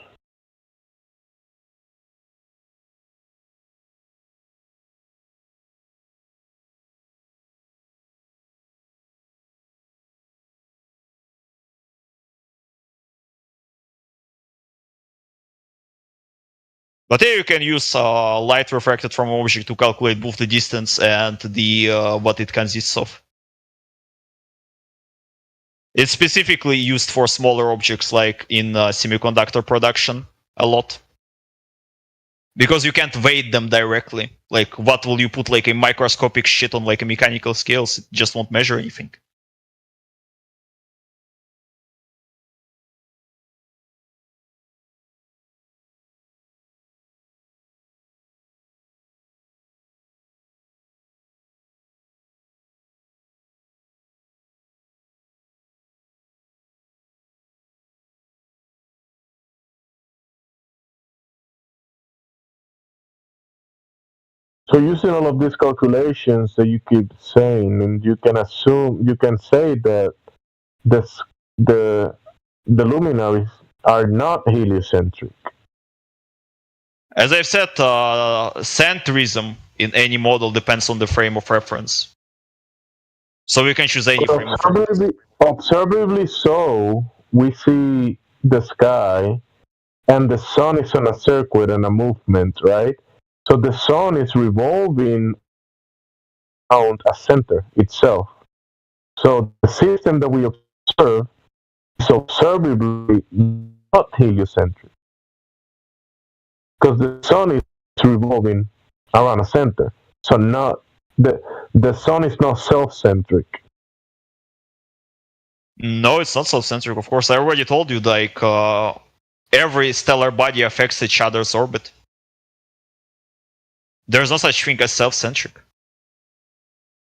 Speaker 6: But here you can use light refracted from an object to calculate both the distance and the what it consists of. It's specifically used for smaller objects, like in semiconductor production, a lot. Because you can't weight them directly. Like, what will you put, like, a microscopic shit on, like, a mechanical scales? It just won't measure anything.
Speaker 22: So using all of these calculations that you keep saying, and you can say that the luminaries are not heliocentric.
Speaker 6: As I've said, centrism in any model depends on the frame of reference. So we can choose any frame of reference.
Speaker 22: Observably so, we see the sky and the sun is on a circuit and a movement, right? So the sun is revolving around a center itself. So the system that we observe is observably not heliocentric, because the sun is revolving around a center. So not the sun is not self-centric.
Speaker 6: No, it's not self-centric, of course. I already told you, like, every stellar body affects each other's orbit. There's no such thing as self-centric.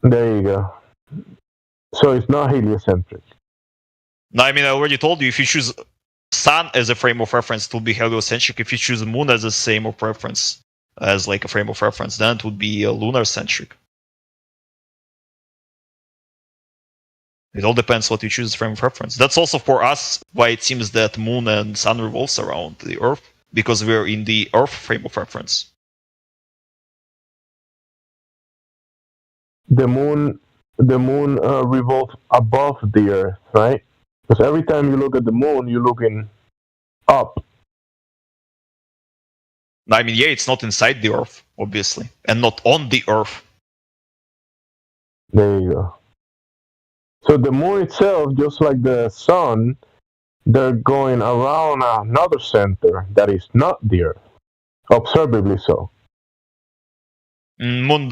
Speaker 22: There you go. So it's not heliocentric.
Speaker 6: No, I mean, I already told you, if you choose sun as a frame of reference, it will be heliocentric. If you choose moon as a frame of reference, as like a frame of reference, then it would be lunar-centric. It all depends what you choose as frame of reference. That's also for us why it seems that moon and sun revolves around the Earth, because we're in the Earth frame of reference.
Speaker 22: The moon revolves above the Earth, right? Because every time you look at the moon, you're looking up.
Speaker 6: I mean, yeah, it's not inside the Earth, obviously, and not on the Earth.
Speaker 22: There you go. So the moon itself, just like the sun, they're going around another center that is not the Earth, observably so.
Speaker 6: Moon,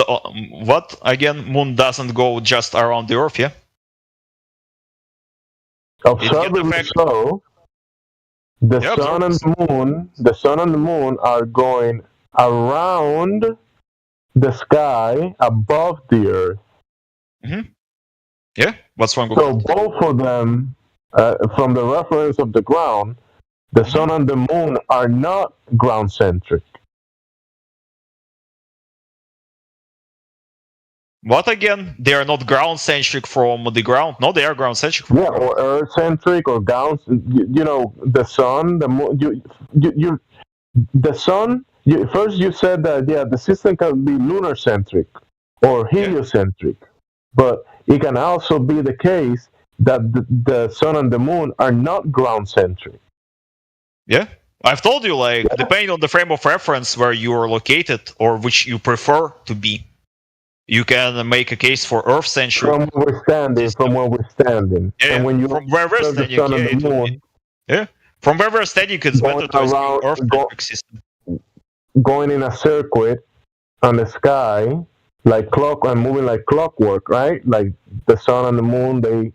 Speaker 6: what? Again, moon doesn't go just around the Earth, yeah?
Speaker 22: Observably so. The sun and the moon are going around the sky above the Earth.
Speaker 6: Mm-hmm. Yeah, what's wrong with
Speaker 22: so
Speaker 6: that?
Speaker 22: Both of them, from the reference of the ground, the sun and the moon are not ground-centric.
Speaker 6: What again? They are not ground-centric from the ground? No, they are ground-centric.
Speaker 22: Yeah, or Earth-centric or ground. You know, the sun, the moon. The sun. First, you said that the system can be lunar-centric or heliocentric, but it can also be the case that the sun and the moon are not ground-centric.
Speaker 6: Yeah, I've told you, like, depending on the frame of reference where you are located or which you prefer to be, you can make a case for Earth-centric.
Speaker 22: From where we're standing.
Speaker 6: Yeah,
Speaker 22: and when you
Speaker 6: from where we're standing, from where we're standing, it's better to assume Earth-centric system.
Speaker 22: Going in a circuit on the sky, like and moving like clockwork, right? Like the sun and the moon, they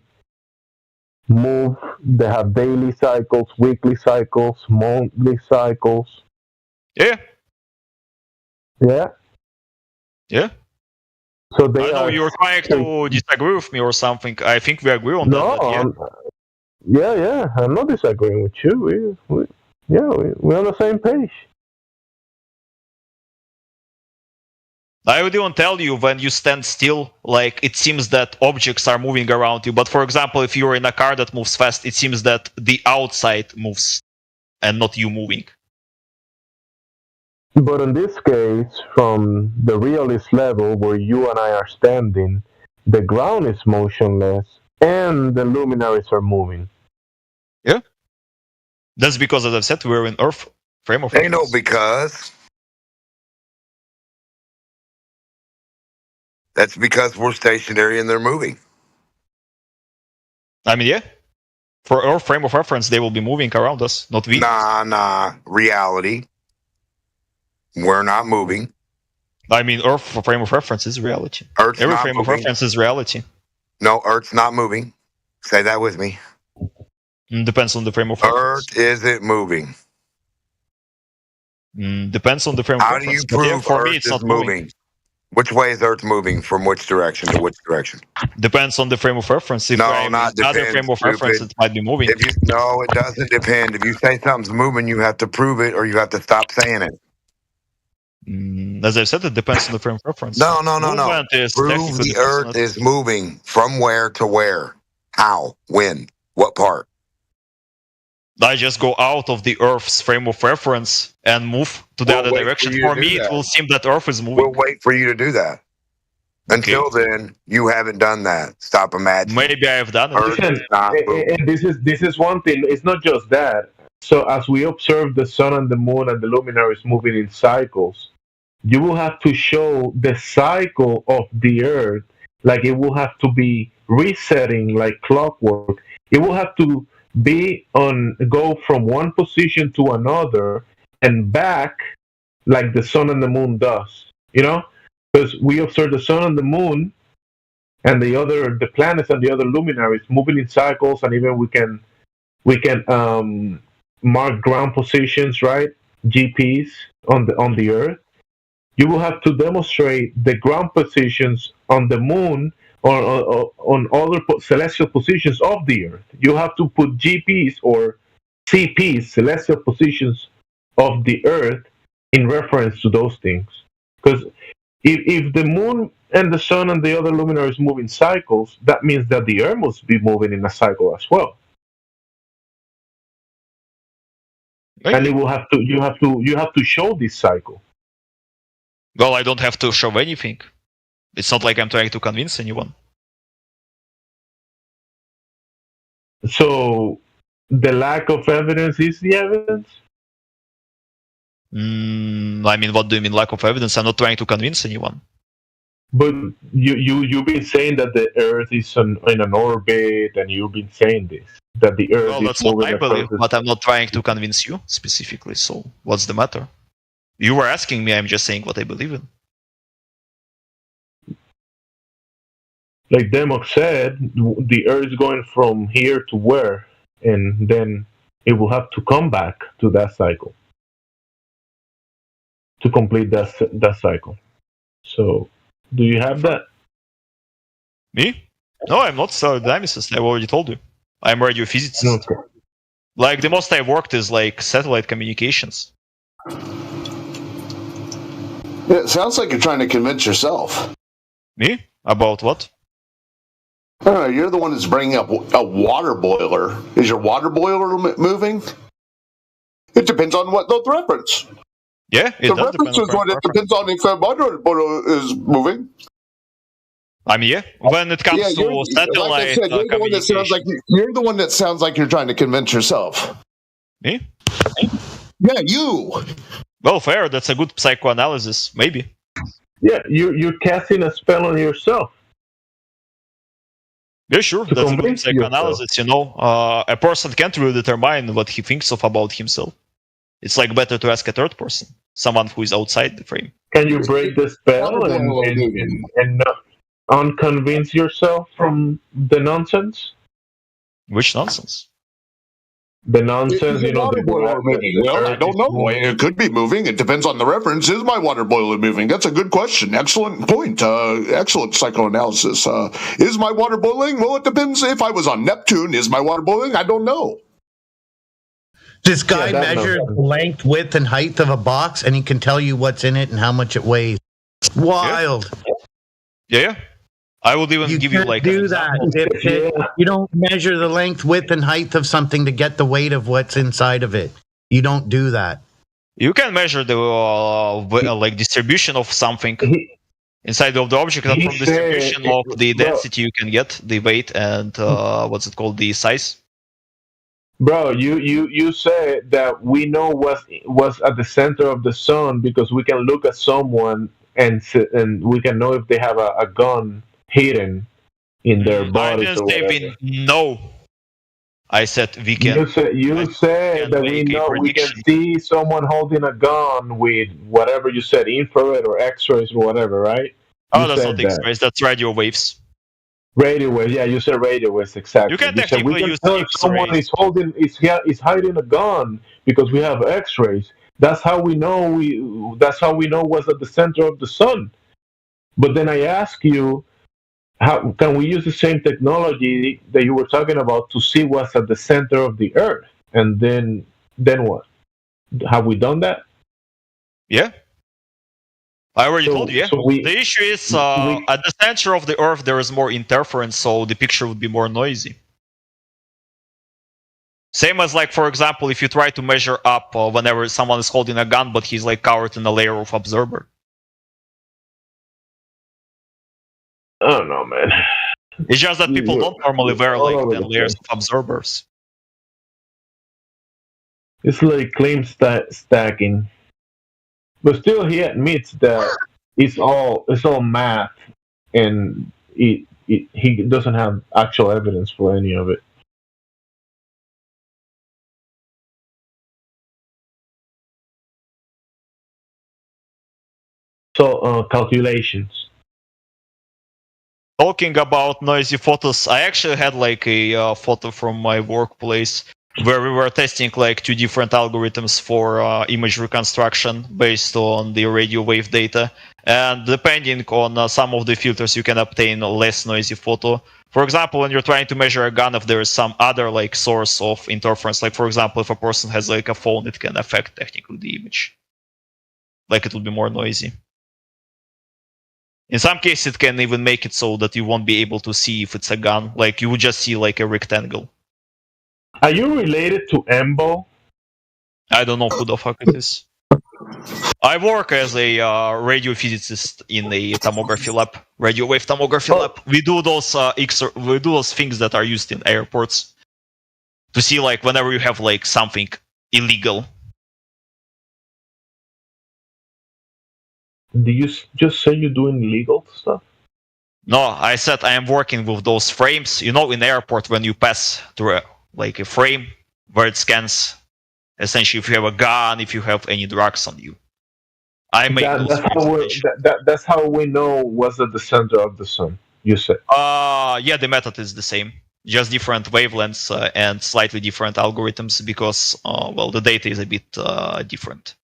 Speaker 22: move. They have daily cycles, weekly cycles, monthly cycles.
Speaker 6: Yeah.
Speaker 22: Yeah.
Speaker 6: Yeah.
Speaker 22: So they
Speaker 6: I know you were trying to disagree with me or something. I think we agree on that.
Speaker 22: Yeah. I'm not disagreeing with you. We're on the same page.
Speaker 6: I would even tell you when you stand still, like it seems that objects are moving around you. But for example, if you're in a car that moves fast, it seems that the outside moves and not you moving.
Speaker 22: But in this case, from the realist level where you and I are standing, the ground is motionless and the luminaries are moving.
Speaker 6: Yeah. That's because, as I've said, we're in Earth frame of reference.
Speaker 14: Ain't no because. That's because we're stationary and they're moving.
Speaker 6: I mean, yeah. For Earth frame of reference, they will be moving around us, not we.
Speaker 14: Nah. Reality. We're not moving.
Speaker 6: I mean, Earth frame of reference is reality.
Speaker 14: Earth's
Speaker 6: Every
Speaker 14: not
Speaker 6: frame
Speaker 14: moving.
Speaker 6: of reference is reality.
Speaker 14: No, Earth's not moving. Say that with me.
Speaker 6: Depends on the frame of reference.
Speaker 14: Earth isn't moving.
Speaker 6: Depends on the frame of reference.
Speaker 14: How do you prove
Speaker 6: for
Speaker 14: Earth
Speaker 6: me, it's
Speaker 14: is
Speaker 6: not
Speaker 14: moving? Which way is Earth moving? From which direction to which direction?
Speaker 6: Depends on the frame of reference. If
Speaker 14: No, not depends.
Speaker 6: Other frame of reference, it might be moving.
Speaker 14: No, it doesn't depend. If you say something's moving, you have to prove it or you have to stop saying it.
Speaker 6: As I said, it depends on the frame of reference.
Speaker 14: No.
Speaker 6: Prove
Speaker 14: the Earth is moving from where to where. How? When? What part?
Speaker 6: I just go out of the Earth's frame of reference and move to the other direction. For me, it will seem that Earth is moving.
Speaker 14: We'll wait for you to do that. Until then, you haven't done that. Stop imagining.
Speaker 6: Maybe I have done it.
Speaker 22: And this is one thing. It's not just that. So as we observe the sun and the moon and the luminaries moving in cycles, you will have to show the cycle of the Earth, like it will have to be resetting like clockwork. It will have to go from one position to another and back like the sun and the moon does. Because we observe the sun and the moon and the planets and the other luminaries moving in cycles, and even we can mark ground positions, right? GPs on the Earth. You will have to demonstrate the ground positions on the moon or on other celestial positions of the Earth. You have to put GPs or CPs, celestial positions of the Earth, in reference to those things. Because if the moon and the sun and the other luminaries move in cycles, that means that the Earth must be moving in a cycle as well. And you have to show this cycle.
Speaker 6: Well, I don't have to show anything. It's not like I'm trying to convince anyone.
Speaker 22: So the lack of evidence is the evidence?
Speaker 6: I mean, what do you mean lack of evidence? I'm not trying to convince anyone.
Speaker 22: But you've been saying that the Earth is in an orbit, and you've been saying this, that the Earth
Speaker 6: Well, that's what I believe, but I'm not trying to convince you specifically, so what's the matter? You were asking me, I'm just saying what I believe in.
Speaker 22: Like Demok said, the Earth is going from here to where, and then it will have to come back to that cycle to complete that cycle. So, do you have that?
Speaker 6: Me? No, I'm not dynamicist. I've already told you. I'm radiophysicist.
Speaker 22: Okay.
Speaker 6: Like, the most I've worked is like satellite communications.
Speaker 14: Yeah, it sounds like you're trying to convince yourself.
Speaker 6: Me? About what?
Speaker 14: I don't know, you're the one that's bringing up a water boiler. Is your water boiler moving? It depends on what the reference.
Speaker 6: Yeah,
Speaker 14: the reference is what it depends on if the water boiler is moving.
Speaker 6: I mean, yeah. When it comes to satellite
Speaker 14: like I said, you're the one that sounds like you're trying to convince yourself.
Speaker 6: Me?
Speaker 14: Yeah, you.
Speaker 6: Well, fair. That's a good psychoanalysis, maybe.
Speaker 22: Yeah, you're casting a spell on yourself.
Speaker 6: Yeah, sure. That's a good psychoanalysis. A person can't really determine what he thinks about himself. It's like better to ask a third person, someone who is outside the frame.
Speaker 22: Can you break the spell and not unconvince yourself from the nonsense?
Speaker 6: Which nonsense?
Speaker 22: The nonsense,
Speaker 14: the water boiler moving. Well, I don't know. It could be moving. It depends on the reference. Is my water boiler moving? That's a good question. Excellent point. Excellent psychoanalysis. Is my water boiling? Well, it depends. If I was on Neptune, is my water boiling? I don't know.
Speaker 19: This guy measured the length, width, and height of a box, and he can tell you what's in it and how much it weighs. Wild.
Speaker 6: Yeah. I would even give you like
Speaker 19: do that. You don't measure the length, width, and height of something to get the weight of what's inside of it. You don't do that.
Speaker 6: You can measure the distribution of something inside of the object, and from distribution of the density you can get the weight and the size.
Speaker 22: Bro, you said that we know what's at the center of the sun because we can look at someone and we can know if they have a gun hidden in their body.
Speaker 6: I didn't say we know. I said we can.
Speaker 22: You said that we know we can see someone holding a gun with whatever you said, infrared or X-rays or whatever, right?
Speaker 6: Oh, that's not X-rays. That's radio waves.
Speaker 22: Radio waves, yeah, you said radio waves, exactly.
Speaker 6: You can technically use X-rays.
Speaker 22: Someone is hiding a gun because we have X-rays. That's how we know. That's how we know what's at the center of the sun. But then I ask you, how can we use the same technology that you were talking about to see what's at the center of the Earth? And then what? Have we done that?
Speaker 6: Yeah. I already told you, yeah. The issue is at the center of the Earth there is more interference, so the picture would be more noisy. Same as, like, for example, if you try to measure up whenever someone is holding a gun, but he's like covered in a layer of absorber.
Speaker 22: I don't know, man.
Speaker 6: It's just that people don't normally wear like 10 layers of absorbers.
Speaker 22: It's like claim stacking, but still, he admits that it's all math, and he doesn't have actual evidence for any of it. So calculations.
Speaker 6: Talking about noisy photos, I actually had like a photo from my workplace where we were testing like 2 different algorithms for image reconstruction based on the radio wave data. And depending on some of the filters, you can obtain a less noisy photo. For example, when you're trying to measure a gun, if there is some other like source of interference, like for example, if a person has like a phone, it can affect technically the image. Like it will be more noisy. In some cases, it can even make it so that you won't be able to see if it's a gun. Like you would just see like a rectangle.
Speaker 22: Are you related to Embo?
Speaker 6: I don't know who the fuck it is. I work as a radio physicist in a tomography lab, radio wave tomography lab. We do those we do those things that are used in airports to see like whenever you have like something illegal.
Speaker 22: Do you just say you're doing illegal stuff?
Speaker 6: No, I said I am working with those frames. You know, in the airport when you pass through like a frame where it scans, essentially, if you have a gun, if you have any drugs on you. I make
Speaker 22: that's how we know what's at the center of the sun. You said.
Speaker 6: Yeah, the method is the same, just different wavelengths and slightly different algorithms because well, the data is a bit different.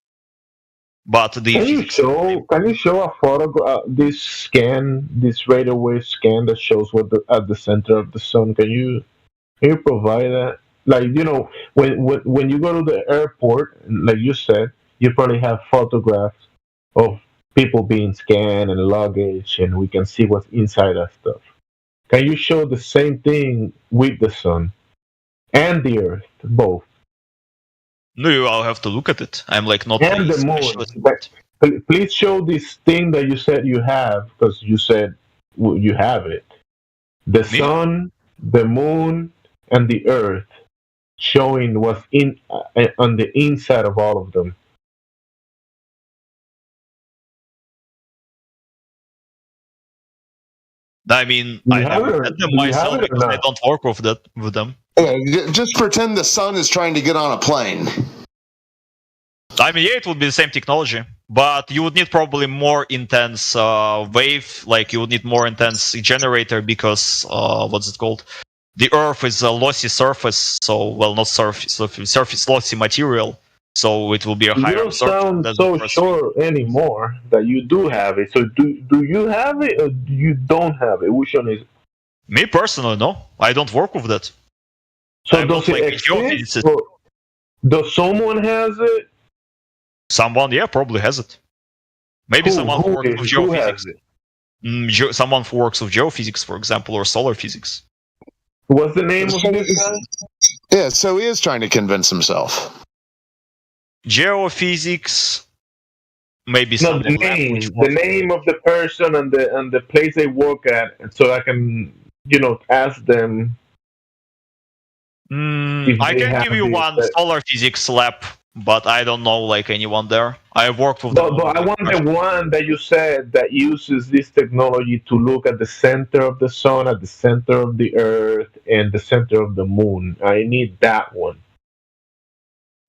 Speaker 6: But the
Speaker 22: can you show a photograph, this radio wave scan that shows what at the center of the sun? Can you provide that? Like, you know, when you go to the airport, like you said, you probably have photographs of people being scanned and luggage, and we can see what's inside that stuff. Can you show the same thing with the sun and the earth, both?
Speaker 6: No, I'll have to look at it. I'm like not.
Speaker 22: And the moon. Please show this thing that you said you have, because you said you have it. The sun, the moon, and the earth, showing what's in on the inside of all of them.
Speaker 6: I mean, I never had them myself because I don't work with them.
Speaker 7: Yeah, just pretend the sun is trying to get on a plane.
Speaker 6: I mean, yeah, it would be the same technology, but you would need probably more intense wave, like you would need more intense generator because, what's it called? The Earth is a lossy surface, so, well, not surface lossy material, so it will be a higher absorption.
Speaker 22: You don't sound so sure anymore that you do have it. So do you have it or you don't have it? Which one is it?
Speaker 6: Me personally, no. I don't work with that.
Speaker 22: So does it exist? Does someone has it?
Speaker 6: Someone, yeah, probably has it. Maybe someone who works with geophysics. Someone who works with geophysics, for example, or solar physics.
Speaker 22: What's the name of this guy?
Speaker 7: Yeah, so he is trying to convince himself.
Speaker 6: Geophysics, maybe
Speaker 22: no, the name of the person and the place they work at, so I can, you know, ask them.
Speaker 6: I can give you one solar physics lab, but I don't know like anyone there. I worked with them.
Speaker 22: But I want the one that you said that uses this technology to look at the center of the sun, at the center of the earth, and the center of the moon. I need that one.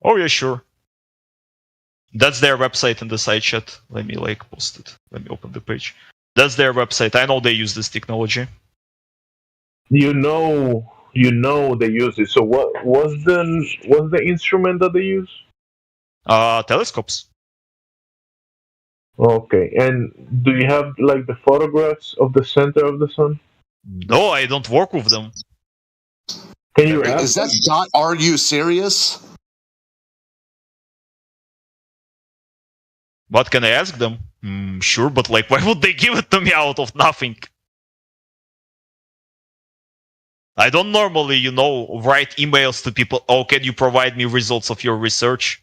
Speaker 6: Oh yeah, sure. That's their website in the side chat. Let me like post it. Let me open the page. That's their website. I know they use this technology.
Speaker 22: You know they use it. So what was the instrument that they use?
Speaker 6: Telescopes.
Speaker 22: Okay, and do you have like the photographs of the center of the sun?
Speaker 6: No, I don't work with them.
Speaker 22: Can you?
Speaker 7: Is that not? Are you serious?
Speaker 6: What can I ask them? Sure, but like, why would they give it to me out of nothing? I don't normally, you know, write emails to people. Oh, can you provide me results of your research?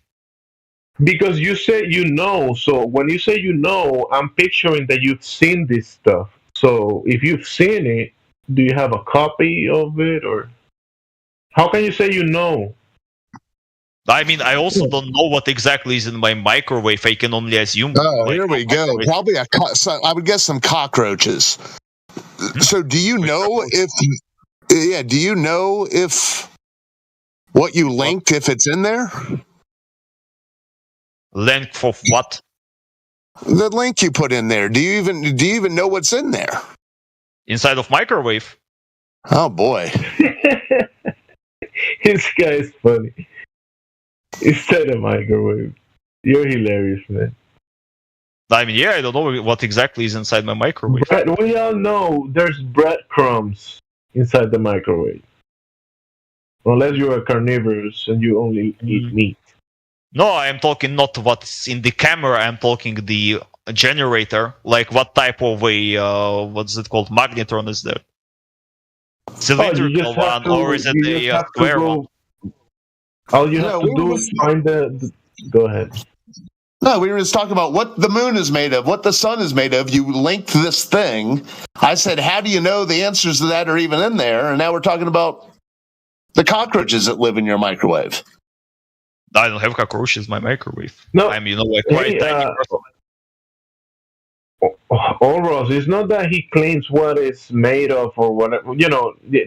Speaker 22: Because you say you know, so when you say you know, I'm picturing that you've seen this stuff. So if you've seen it, do you have a copy of it, or how can you say you know?
Speaker 6: I mean, I also don't know what exactly is in my microwave. I can only assume.
Speaker 7: Oh, here we go. Probably I would guess some cockroaches. So, do you know if? Yeah, do you know if what you linked, if it's in there?
Speaker 6: Length of what?
Speaker 7: The link you put in there. Do you even know what's in there?
Speaker 6: Inside of microwave.
Speaker 7: Oh boy.
Speaker 22: This guy is funny. Inside a microwave. You're hilarious, man.
Speaker 6: I mean, yeah, I don't know what exactly is inside my microwave.
Speaker 22: We all know there's breadcrumbs inside the microwave. Unless you are carnivorous and you only eat meat.
Speaker 6: No, I am talking not what's in the camera. I'm talking the generator. Like what type of a what's it called? Magnetron is there? Cylindrical one, or is it a square one?
Speaker 22: All you have to do is find the. Go ahead.
Speaker 7: No, we were just talking about what the moon is made of, what the sun is made of. You linked this thing. I said, how do you know the answers to that are even in there? And now we're talking about the cockroaches that live in your microwave.
Speaker 6: I don't have cockroaches in my microwave.
Speaker 22: No,
Speaker 6: I'm, like quite tiny person.
Speaker 22: Ross, it's not that he claims what it's made of or whatever.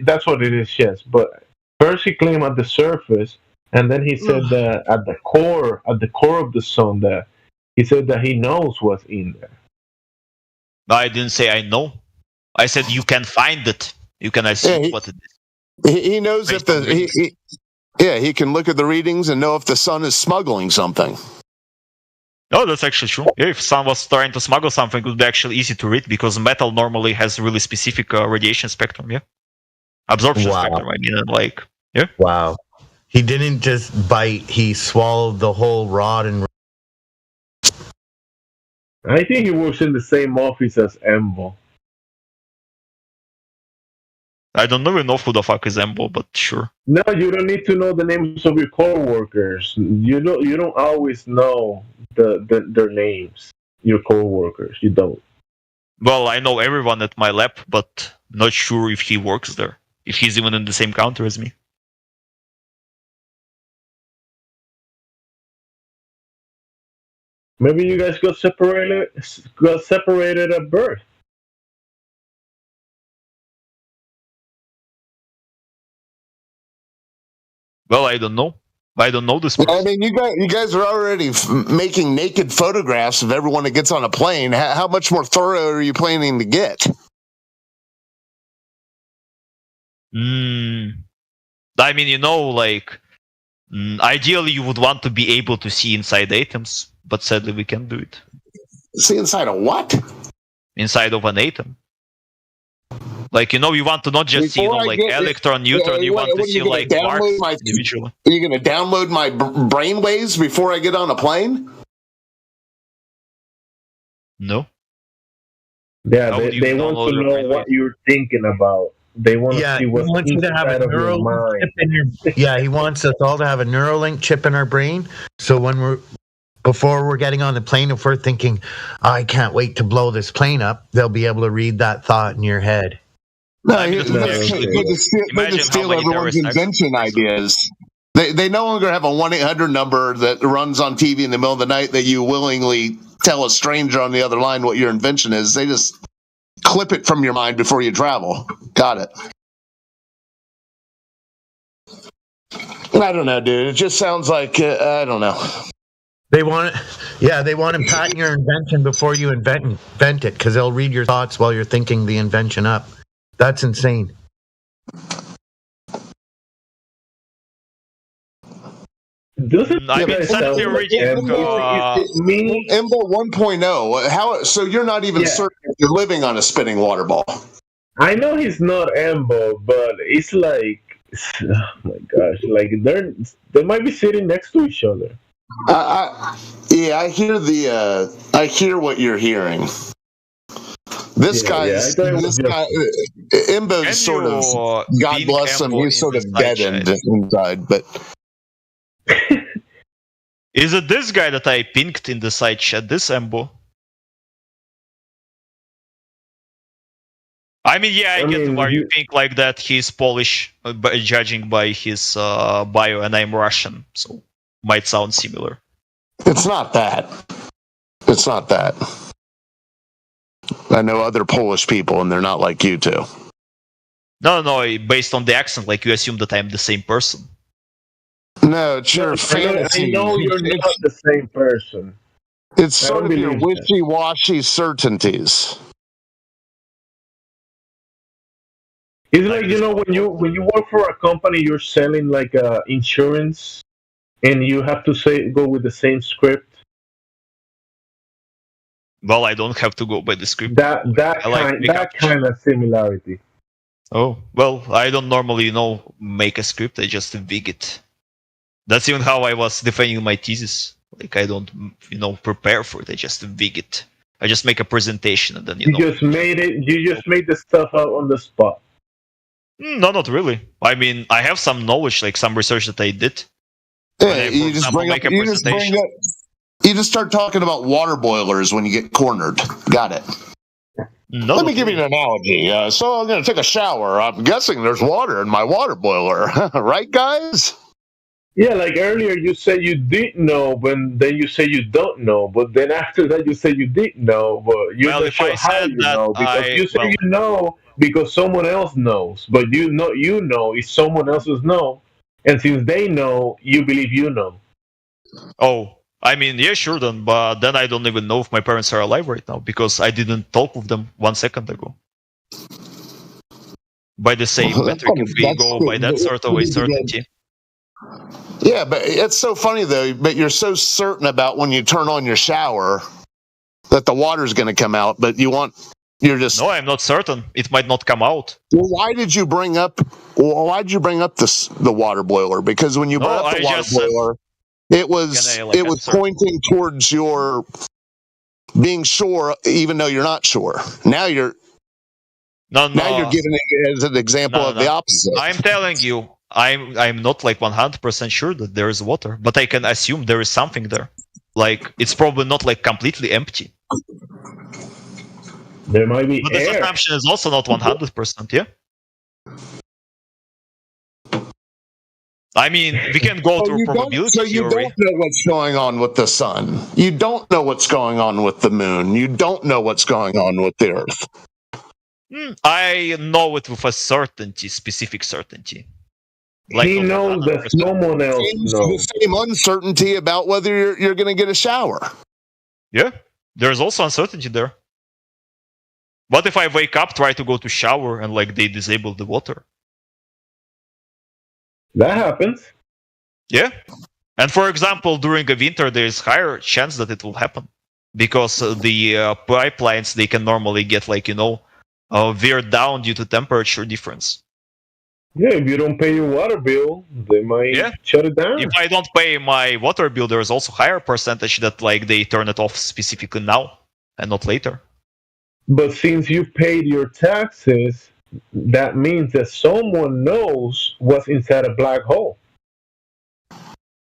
Speaker 22: That's what it is, yes. But first he claimed at the surface, and then he said that at the core of the sun, that he said that he knows what's in there.
Speaker 6: No, I didn't say I know. I said you can find it. You can assume what it
Speaker 7: is. He knows if he can look at the readings and know if the sun is smuggling something.
Speaker 6: Oh, that's actually true. Yeah, if sun was trying to smuggle something, it would be actually easy to read because metal normally has really specific radiation spectrum. Yeah, absorption spectrum. I mean, yeah.
Speaker 19: Wow. He didn't just bite; he swallowed the whole rod and.
Speaker 22: I think he works in the same office as Embo.
Speaker 6: I don't even know who the fuck is Embo, but sure.
Speaker 22: No, you don't need to know the names of your co-workers. You don't always know their names. Your co-workers, you don't.
Speaker 6: Well, I know everyone at my lab, but not sure if he works there. If he's even in the same country as me.
Speaker 22: Maybe you guys got separated at birth.
Speaker 6: Well, I don't know. I don't know this person.
Speaker 7: I mean, you guys are already making naked photographs of everyone that gets on a plane. How much more thorough are you planning to get?
Speaker 6: I mean, ideally you would want to be able to see inside atoms, but sadly we can't do it.
Speaker 7: See inside a what?
Speaker 6: Inside of an atom. You want to not just see, electron, neutron. You want to see, quarks individually.
Speaker 7: Are you going to download my brainwaves before I get on a plane?
Speaker 6: No.
Speaker 22: Yeah, they want to know what you're thinking about. They want to see what's inside of your mind.
Speaker 19: Yeah, he wants us all to have a Neuralink chip in our brain. So before we're getting on the plane, if we're thinking, I can't wait to blow this plane up, they'll be able to read that thought in your head.
Speaker 7: No, they steal everyone's invention ideas. They no longer have a 1-800 number that runs on TV in the middle of the night that you willingly tell a stranger on the other line what your invention is. They just clip it from your mind before you travel. Got it. I don't know, dude. It just sounds like, I don't know.
Speaker 19: They want to patent your invention before you invent it, because they'll read your thoughts while you're thinking the invention up. That's insane.
Speaker 7: Embo 1.0. How? So you're not even certain if you're living on a spinning water ball.
Speaker 22: I know he's not Embo, but it's like, oh my gosh, they might be sitting next to each other.
Speaker 7: I hear what you're hearing. This guy, Embo's sort of, God bless him, he's sort of deadened inside, but.
Speaker 6: Is it this guy that I pinked in the side chat, this Embo? I mean, yeah, I get why you think like that. He's Polish, judging by his bio, and I'm Russian, so might sound similar.
Speaker 7: It's not that. It's not that. I know other Polish people, and they're not like you two.
Speaker 6: No, based on the accent, like you assume that I'm the same person.
Speaker 7: No, it's your fantasy.
Speaker 22: I know you're not the same person.
Speaker 7: It's sort of your wishy-washy certainties.
Speaker 22: It's like, you know, when you work for a company, you're selling like insurance, and you have to go with the same script.
Speaker 6: Well, I don't have to go by the script.
Speaker 22: That kind of similarity.
Speaker 6: Oh, well, I don't normally, make a script. I just wing it. That's even how I was defending my thesis. Like, I don't, prepare for it. I just wing it. I just make a presentation and then,
Speaker 22: You just made it. You just made the stuff out on the spot.
Speaker 6: No, not really. I mean, I have some knowledge, like some research that I did.
Speaker 7: Yeah, you just start talking about water boilers when you get cornered. Got it.
Speaker 6: No,
Speaker 7: Let me give you an analogy. So I'm going to take a shower. I'm guessing there's water in my water boiler. Right, guys?
Speaker 22: Yeah, like earlier you said you didn't know, but then you say you don't know. But then after that you say you didn't know, but you're not sure how you know. Because you say you know because someone else knows. But you know if someone else's know. And since they know, you believe you know.
Speaker 6: Oh, I mean, yeah, sure then. But then I don't even know if my parents are alive right now because I didn't talk with them 1 second ago. By the same metric, if we go by that sort of a certainty.
Speaker 7: Yeah, but it's so funny though. But you're so certain about when you turn on your shower that the water's going to come out, but you're just.
Speaker 6: No, I'm not certain. It might not come out.
Speaker 7: Well, why did you bring up the water boiler? Because when you brought up the water boiler, it was pointing towards your being sure, even though you're not sure. Now you're giving it as an example of the opposite.
Speaker 6: I'm telling you. I'm not like 100% sure that there is water, but I can assume there is something there. Like, it's probably not like completely empty.
Speaker 22: There might be
Speaker 6: but
Speaker 22: air.
Speaker 6: This assumption is also not 100%, yeah? I mean, we can go through probability
Speaker 7: theory. So you don't know what's going on with the sun. You don't know what's going on with the moon. You don't know what's going on with the earth.
Speaker 6: I know it with a certainty, specific certainty.
Speaker 22: Like he knows that someone else knows.
Speaker 7: The same uncertainty about whether you're going to get a shower.
Speaker 6: Yeah, there's also uncertainty there. What if I wake up, try to go to shower, and like they disable the water?
Speaker 22: That happens.
Speaker 6: Yeah, and for example, during a winter, there is higher chance that it will happen because the pipelines they can normally get veered down due to temperature difference.
Speaker 22: Yeah, if you don't pay your water bill, they might shut it down.
Speaker 6: If I don't pay my water bill, there is also higher percentage that they turn it off specifically now and not later.
Speaker 22: But since you paid your taxes, that means that someone knows what's inside a black hole.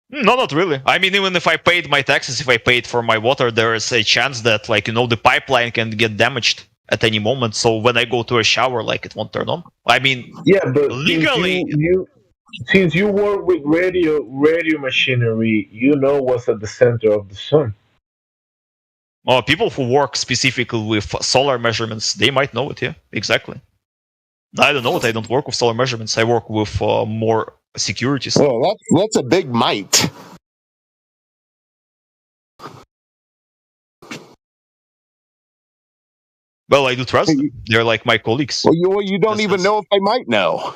Speaker 6: No, not really. I mean, even if I paid my taxes, if I paid for my water, there is a chance that the pipeline can get damaged at any moment, so when I go to a shower, it won't turn on. I mean,
Speaker 22: yeah, but
Speaker 6: legally,
Speaker 22: since you work with radio machinery, you know what's at the center of the sun.
Speaker 6: Well, people who work specifically with solar measurements, they might know it. Yeah, exactly. I don't know it. I don't work with solar measurements. I work with more security stuff.
Speaker 7: Well, that's a big might.
Speaker 6: Well, I do trust them. They're like my colleagues.
Speaker 7: Well, you don't even know if they might know.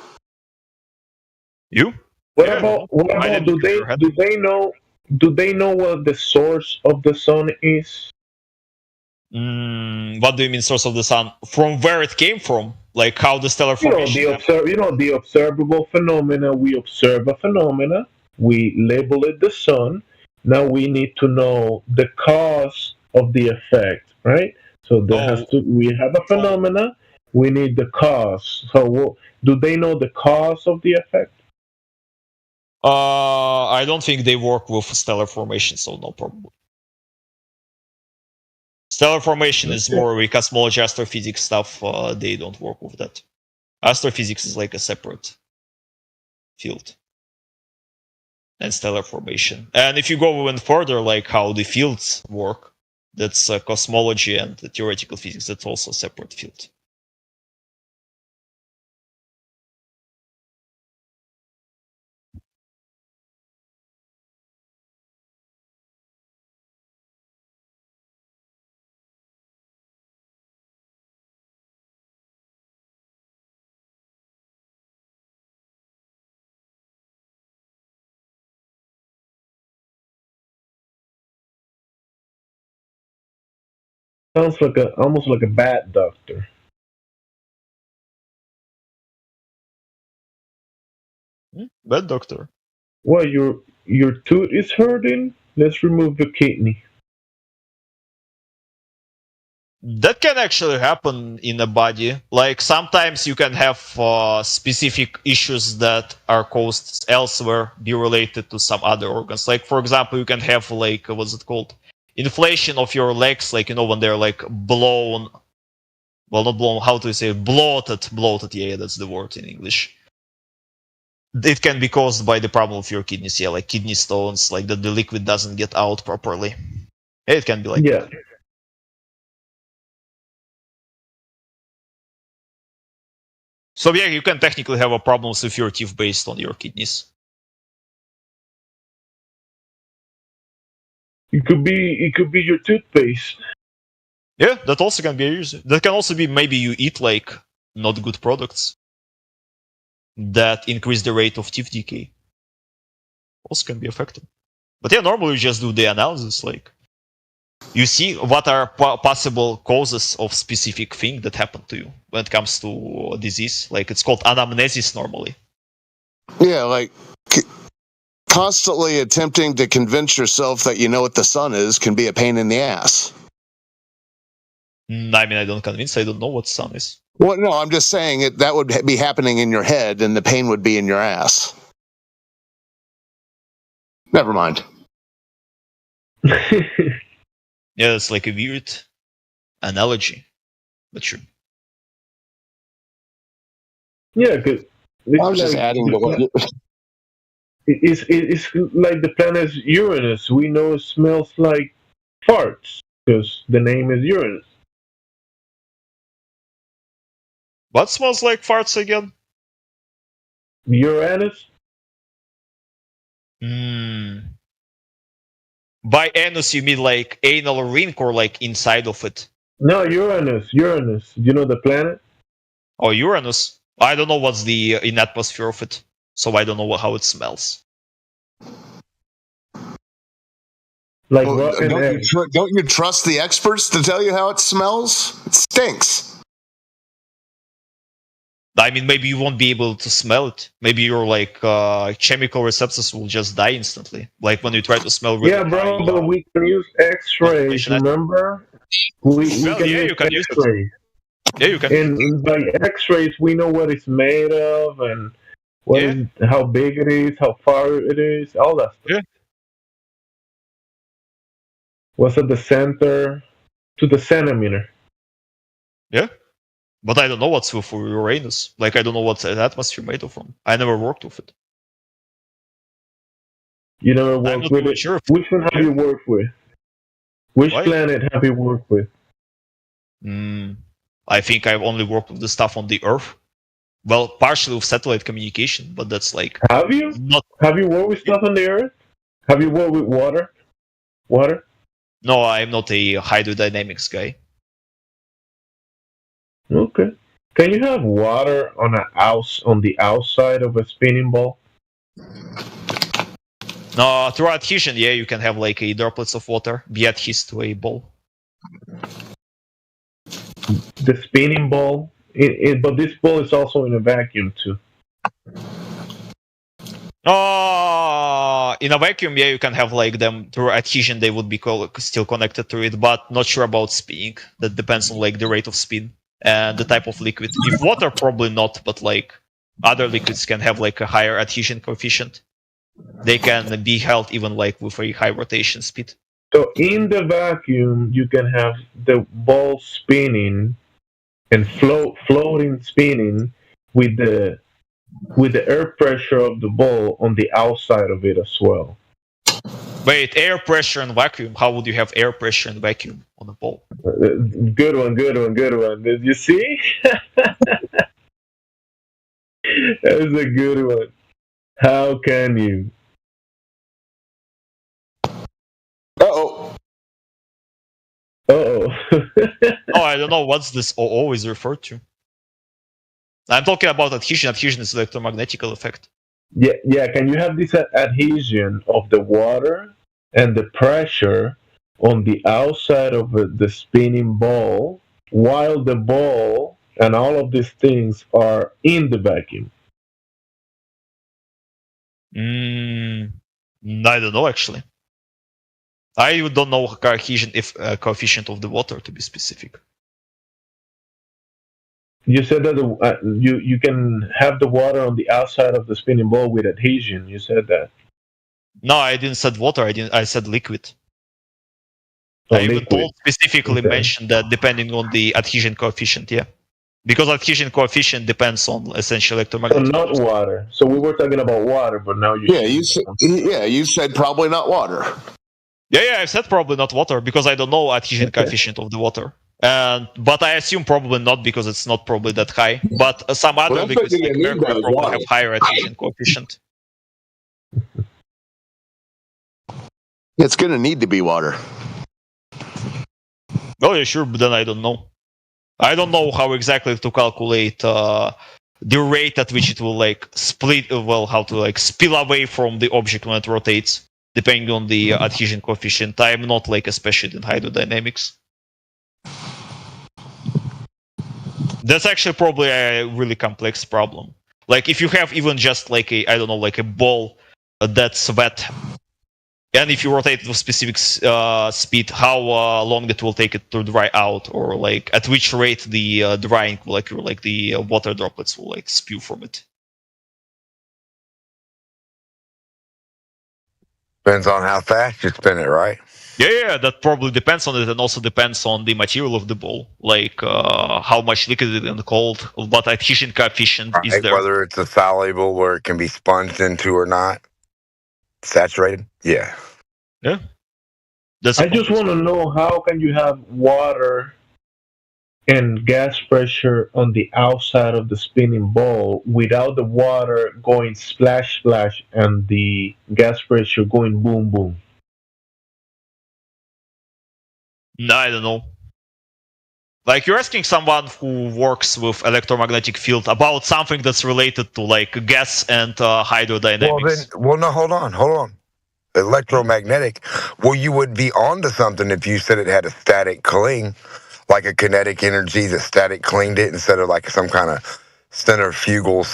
Speaker 6: You?
Speaker 22: What about do they know what the source of the sun is?
Speaker 6: What do you mean source of the sun? From where it came from? Like how the stellar formation?
Speaker 22: The observable phenomena. We observe a phenomena. We label it the sun. Now we need to know the cause of the effect, right? So we have a phenomena, we need the cause. So do they know the cause of the effect?
Speaker 6: I don't think they work with stellar formation, so no problem. Stellar formation is more like cosmology, astrophysics stuff. They don't work with that. Astrophysics is like a separate field. and stellar formation. And if you go even further, like how the fields work, that's cosmology and theoretical physics. That's also a separate field.
Speaker 22: Sounds like almost like a bad doctor.
Speaker 6: Bad doctor.
Speaker 22: Well, your tooth is hurting. Let's remove the kidney.
Speaker 6: That can actually happen in a body. Like sometimes you can have specific issues that are caused elsewhere be related to some other organs. Like for example, you can have like what's it called? Inflation of your legs, like when they're like blown. Well, not blown. How do you say bloated? Bloated. Yeah, that's the word in English. It can be caused by the problem of your kidneys. Yeah, like kidney stones, like that the liquid doesn't get out properly. It can be like that. So yeah, you can technically have a problem with your teeth based on your kidneys.
Speaker 22: It could be your toothpaste.
Speaker 6: Yeah, that also can be a reason. That can also be maybe you eat like not good products that increase the rate of teeth decay. Also can be affected. But yeah, normally you just do the analysis, like you see what are possible causes of specific thing that happened to you when it comes to a disease. Like it's called anamnesis normally.
Speaker 7: Yeah, like constantly attempting to convince yourself that you know what the sun is can be a pain in the ass.
Speaker 6: I mean, I don't convince. I don't know what sun is.
Speaker 7: Well, no, I'm just saying that would be happening in your head, and the pain would be in your ass. Never mind.
Speaker 6: Yeah, it's like a weird analogy, but sure.
Speaker 22: Yeah, because
Speaker 7: I was just adding to what.
Speaker 22: It's like the planet Uranus. We know it smells like farts because the name is Uranus.
Speaker 6: What smells like farts again?
Speaker 22: Uranus.
Speaker 6: By anus, you mean like anal ring or like inside of it?
Speaker 22: No, Uranus. Uranus. You know the planet?
Speaker 6: Oh, Uranus. I don't know what's the in atmosphere of it, so I don't know how it smells.
Speaker 22: Like
Speaker 7: don't you trust the experts to tell you how it smells? It stinks.
Speaker 6: I mean, maybe you won't be able to smell it. Maybe your like chemical receptors will just die instantly. Like when you try to smell.
Speaker 22: Really bro, but we can use X-rays. Remember? We can use X-rays.
Speaker 6: Yeah, you can.
Speaker 22: And by X-rays, we know what it's made of and how big it is, how far it is, all that stuff.
Speaker 6: Yeah.
Speaker 22: What's at the center to the centimeter.
Speaker 6: Yeah. But I don't know what's for Uranus. Like, I don't know what's an atmosphere made of from. I never worked with it.
Speaker 22: You never worked with it? Sure. Which one have you worked with? Which planet have you worked with?
Speaker 6: I think I've only worked with the stuff on the Earth. Well, partially with satellite communication, but that's like...
Speaker 22: Have you? Have you worked with stuff on the Earth? Have you worked with water? Water?
Speaker 6: No, I'm not a hydrodynamics guy.
Speaker 22: Okay. Can you have water on the outside of a spinning ball?
Speaker 6: No, through adhesion, yeah, you can have like a droplets of water be adhesed to a ball.
Speaker 22: The spinning ball, but this ball is also in a vacuum too.
Speaker 6: In a vacuum, yeah, you can have like them through adhesion. They would be still connected to it, but not sure about spinning. That depends on like the rate of spin and the type of liquid. If water, probably not, but like other liquids can have like a higher adhesion coefficient. They can be held even like with a high rotation speed.
Speaker 22: So in the vacuum, you can have the ball spinning and floating spinning with the with the air pressure of the ball on the outside of it as well.
Speaker 6: Wait, air pressure and vacuum. How would you have air pressure and vacuum on a ball?
Speaker 22: Good one. Did you see? That is a good one. How can you?
Speaker 7: Uh-oh.
Speaker 6: Oh, I don't know what's this OO is referred to. I'm talking about adhesion. Adhesion is electromagnetical effect.
Speaker 22: Yeah. Can you have this adhesion of the water and the pressure on the outside of the spinning ball while the ball and all of these things are in the vacuum?
Speaker 6: I don't know actually. I don't know cohesion coefficient of the water to be specific.
Speaker 22: You said that you can have the water on the outside of the spinning ball with adhesion. You said that.
Speaker 6: No, I didn't said water. I said liquid.
Speaker 22: Oh,
Speaker 6: I even
Speaker 22: liquid.
Speaker 6: told specifically mentioned that depending on the adhesion coefficient. Yeah, because adhesion coefficient depends on essential
Speaker 22: So
Speaker 6: electromagnetic.
Speaker 22: not water. So we were talking about water, but now
Speaker 7: you said probably not water.
Speaker 6: Yeah, I said probably not water because I don't know adhesion coefficient of the water. But I assume probably not because it's not probably that high. But some other liquids like mercury probably have higher adhesion coefficient.
Speaker 7: It's going to need to be water.
Speaker 6: Oh, yeah, sure, but then I don't know. I don't know how exactly to calculate the rate at which it will like split. How to like spill away from the object when it rotates, depending on the adhesion coefficient. I am not like a specialist in hydrodynamics. That's actually probably a really complex problem. Like if you have even just like a like a ball that's wet, and if you rotate it with specific speed, how long it will take it to dry out, or like at which rate the drying will occur, like the water droplets will like spew from it.
Speaker 14: Depends on how fast you spin it, right?
Speaker 6: Yeah, that probably depends on it, and also depends on the material of the ball, like how much liquid it is in the cold, what adhesion coefficient is there.
Speaker 14: Whether it's a soluble where it can be sponged into or not, saturated. Yeah.
Speaker 22: I just want to know, how can you have water and gas pressure on the outside of the spinning ball without the water going splash splash and the gas pressure going boom boom?
Speaker 6: No, I don't know. Like you're asking someone who works with electromagnetic field about something that's related to like gas and hydrodynamics.
Speaker 14: No, hold on. Electromagnetic. Well, you would be onto something if you said it had a static cling, like a kinetic energy that static clinged it instead of like some kind of centripetal,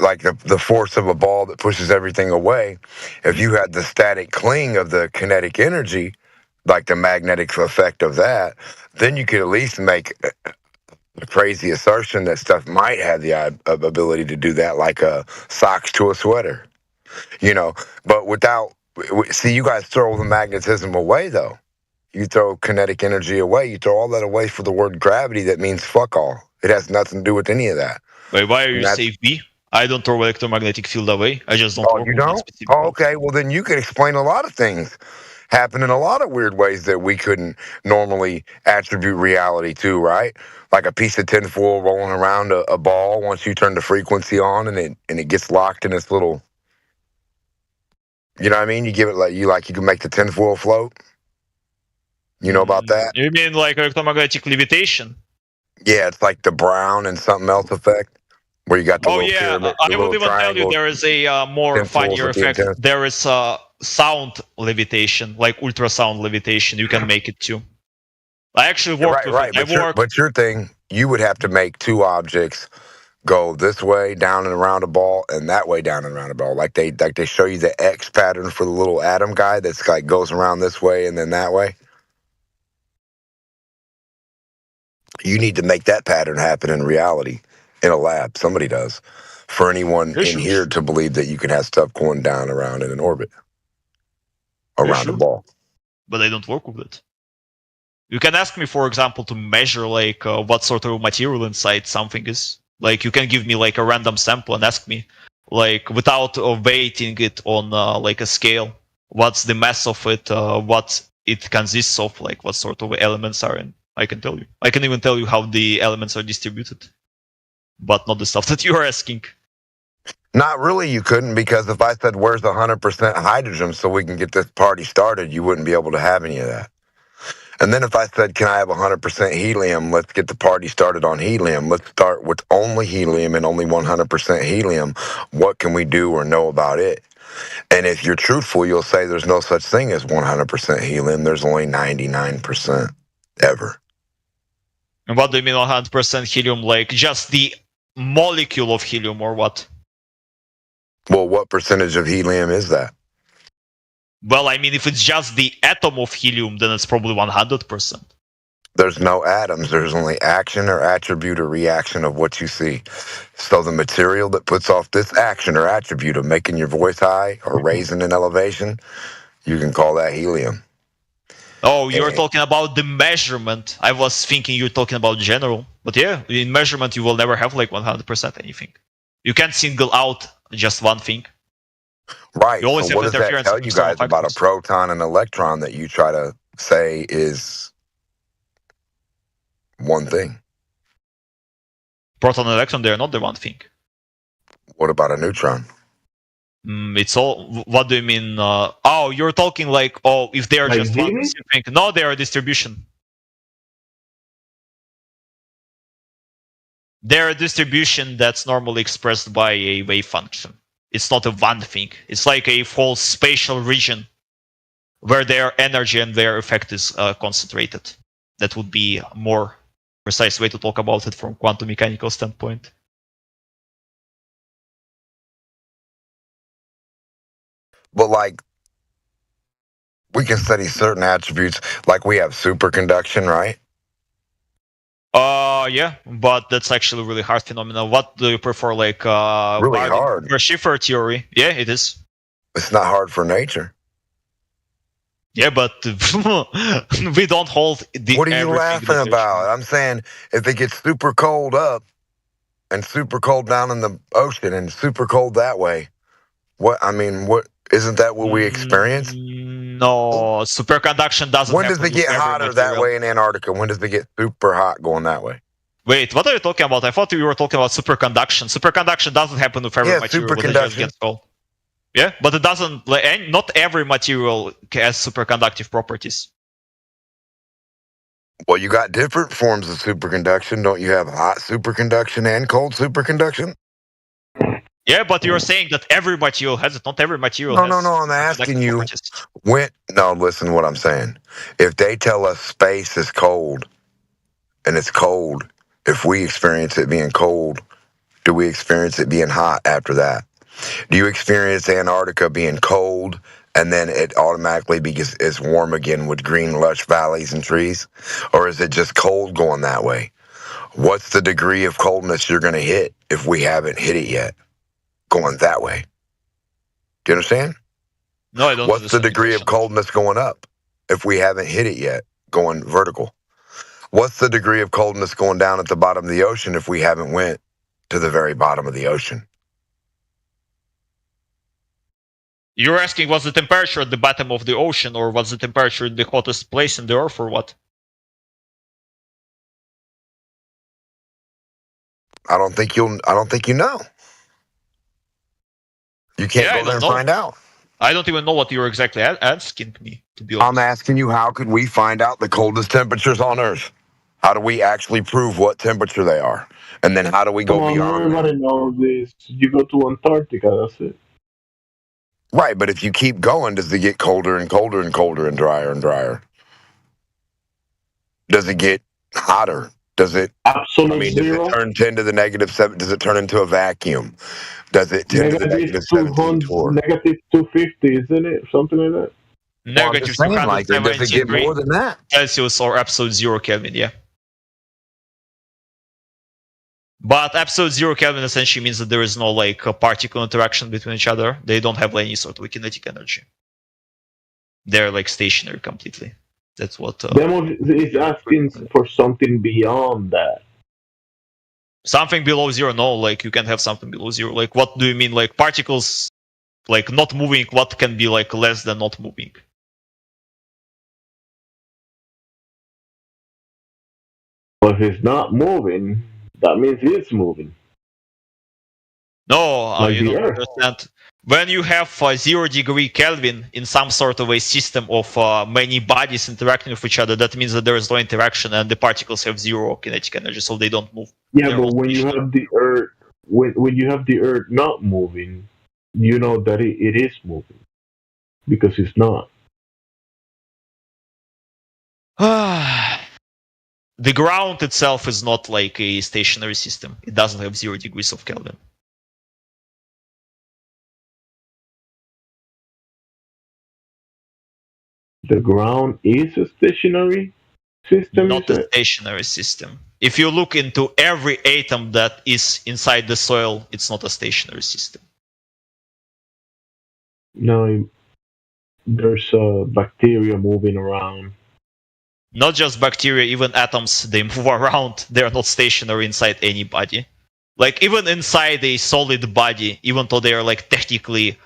Speaker 14: like the force of a ball that pushes everything away. If you had the static cling of the kinetic energy, like the magnetic effect of that, then you could at least make a crazy assertion that stuff might have the ability to do that, like a socks to a sweater. But see, you guys throw the magnetism away, though. You throw kinetic energy away. You throw all that away for the word gravity. That means fuck all. It has nothing to do with any of that.
Speaker 6: Wait, why are you saying me? I don't throw electromagnetic field away. I just don't.
Speaker 14: Oh, you don't? Oh, okay. Well, then you could explain a lot of things happen in a lot of weird ways that we couldn't normally attribute reality to, right? Like a piece of tinfoil rolling around a ball once you turn the frequency on and it gets locked in this little. You know what I mean? You give it you can make the tinfoil float. You know about that?
Speaker 6: You mean like electromagnetic levitation?
Speaker 14: Yeah, it's like the Brown and something else effect, where you got the little pyramid.
Speaker 6: I will even tell you there is a more funnier effect. There is sound levitation, like ultrasound levitation. You can make it too. I actually worked with it.
Speaker 14: But your thing, you would have to make two objects go this way down and around a ball and that way down and around a ball, like they show you the X pattern for the little atom guy that's like goes around this way and then that way. You need to make that pattern happen in reality in a lab. Somebody does. For anyone in here to believe that you can have stuff going down around in an orbit around a ball.
Speaker 6: But I don't work with it. You can ask me, for example, to measure like what sort of material inside something is. Like you can give me like a random sample and ask me, like without weighting it on like a scale, what's the mass of it, what it consists of, like what sort of elements are in. I can tell you. I can even tell you how the elements are distributed, but not the stuff that you are asking.
Speaker 14: Not really, you couldn't, because if I said, where's 100% hydrogen so we can get this party started, you wouldn't be able to have any of that. And then if I said, can I have 100% helium? Let's get the party started on helium. Let's start with only helium and only 100% helium. What can we do or know about it? And if you're truthful, you'll say there's no such thing as 100% helium. There's only 99% ever.
Speaker 6: And what do you mean 100% helium? Like just the molecule of helium or what?
Speaker 14: Well, what percentage of helium is that?
Speaker 6: Well, I mean, if it's just the atom of helium, then it's probably 100%.
Speaker 14: There's no atoms. There's only action or attribute or reaction of what you see. So the material that puts off this action or attribute of making your voice high or raising in elevation, you can call that helium.
Speaker 6: Oh, you're talking about the measurement. I was thinking you're talking about general. But yeah, in measurement, you will never have like 100% anything. You can't single out just one thing.
Speaker 14: Right.
Speaker 6: You always
Speaker 14: so
Speaker 6: have
Speaker 14: what does that tell you guys about a proton and electron that you try to say is one thing?
Speaker 6: Proton and electron, they're not the one thing.
Speaker 14: What about a neutron?
Speaker 6: It's all. What do you mean? Oh, you're talking like, oh, if they are
Speaker 22: like
Speaker 6: just one thing. No, they are a distribution. They're a distribution that's normally expressed by a wave function. It's not a one thing. It's like a whole spatial region where their energy and their effect is concentrated. That would be a more precise way to talk about it from quantum mechanical standpoint.
Speaker 14: But like, we can study certain attributes, like we have superconduction, right?
Speaker 6: Yeah, but that's actually a really hard phenomenon. What do you prefer, like
Speaker 14: really hard
Speaker 6: or Schiffer theory? Yeah, it is.
Speaker 14: It's not hard for nature.
Speaker 6: Yeah, but we don't hold the.
Speaker 14: What are you laughing about? I'm saying if it gets super cold up and super cold down in the ocean and super cold that way, what? I mean, what? Isn't that what we experience?
Speaker 6: No, superconduction doesn't.
Speaker 14: When does it get hotter that way in Antarctica? When does it get super hot going that way?
Speaker 6: Wait, what are you talking about? I thought you were talking about superconduction. Superconduction doesn't happen with every material that just gets cold. Yeah, but it doesn't. Like, not every material has superconductive properties.
Speaker 14: Well, you got different forms of superconduction. Don't you have hot superconduction and cold superconduction?
Speaker 6: Yeah, but you're saying that every material has it. Not every material has it.
Speaker 14: No, I'm asking you. No, listen to what I'm saying. If they tell us space is cold, and it's cold, if we experience it being cold, do we experience it being hot after that? Do you experience Antarctica being cold, and then it automatically it's warm again with green, lush valleys and trees? Or is it just cold going that way? What's the degree of coldness you're going to hit if we haven't hit it yet? Going that way. Do you understand?
Speaker 6: No, I don't.
Speaker 14: What's the degree of coldness going up if we haven't hit it yet, going vertical? What's the degree of coldness going down at the bottom of the ocean if we haven't went to the very bottom of the ocean?
Speaker 6: You're asking what's the temperature at the bottom of the ocean, or what's the temperature in the hottest place in the Earth, or what?
Speaker 14: I don't think you know. You can't go there and find out.
Speaker 6: I don't even know what you're exactly asking me, to be honest.
Speaker 14: I'm asking you, how could we find out the coldest temperatures on Earth? How do we actually prove what temperature they are? And then how do we go beyond?
Speaker 22: Everybody knows this. You go to Antarctica, that's it.
Speaker 14: Right, but if you keep going, does it get colder and colder and colder and drier and drier? Does it get hotter? Does it?
Speaker 22: Absolutely.
Speaker 14: Does it turn 10 to the -7? Does it turn into a vacuum? Does it 10 to the -17 tour?
Speaker 22: Negative 250, isn't it? Something like that.
Speaker 6: Negative 270
Speaker 14: does it get more than that?
Speaker 6: Celsius or absolute 0 Kelvin, yeah. But absolute 0 Kelvin essentially means that there is no like a particle interaction between each other. They don't have any sort of kinetic energy. They're like stationary completely. That's what.
Speaker 22: Demo is asking for something beyond that.
Speaker 6: Something below zero? No, like you can have something below zero. Like what do you mean? Like particles, like not moving. What can be like less than not moving?
Speaker 22: Well, if it's not moving, that means it's moving.
Speaker 6: No,
Speaker 22: Like
Speaker 6: you
Speaker 22: the
Speaker 6: don't
Speaker 22: Earth.
Speaker 6: understand. When you have 0 degree Kelvin in some sort of a system of many bodies interacting with each other, that means that there is no interaction and the particles have zero kinetic energy, so they don't move.
Speaker 22: Yeah,
Speaker 6: They're
Speaker 22: but
Speaker 6: not
Speaker 22: when you
Speaker 6: stationary.
Speaker 22: have the Earth, when you have the Earth not moving, you know that it is moving because it's not.
Speaker 6: The ground itself is not like a stationary system. It doesn't have 0 degrees of Kelvin.
Speaker 22: The ground is a stationary system.
Speaker 6: Not a stationary system. If you look into every atom that is inside the soil, it's not a stationary system.
Speaker 22: No, there's a bacteria moving around.
Speaker 6: Not just bacteria, even atoms, they move around. They're not stationary inside any body. Like even inside a solid body, even though they are like technically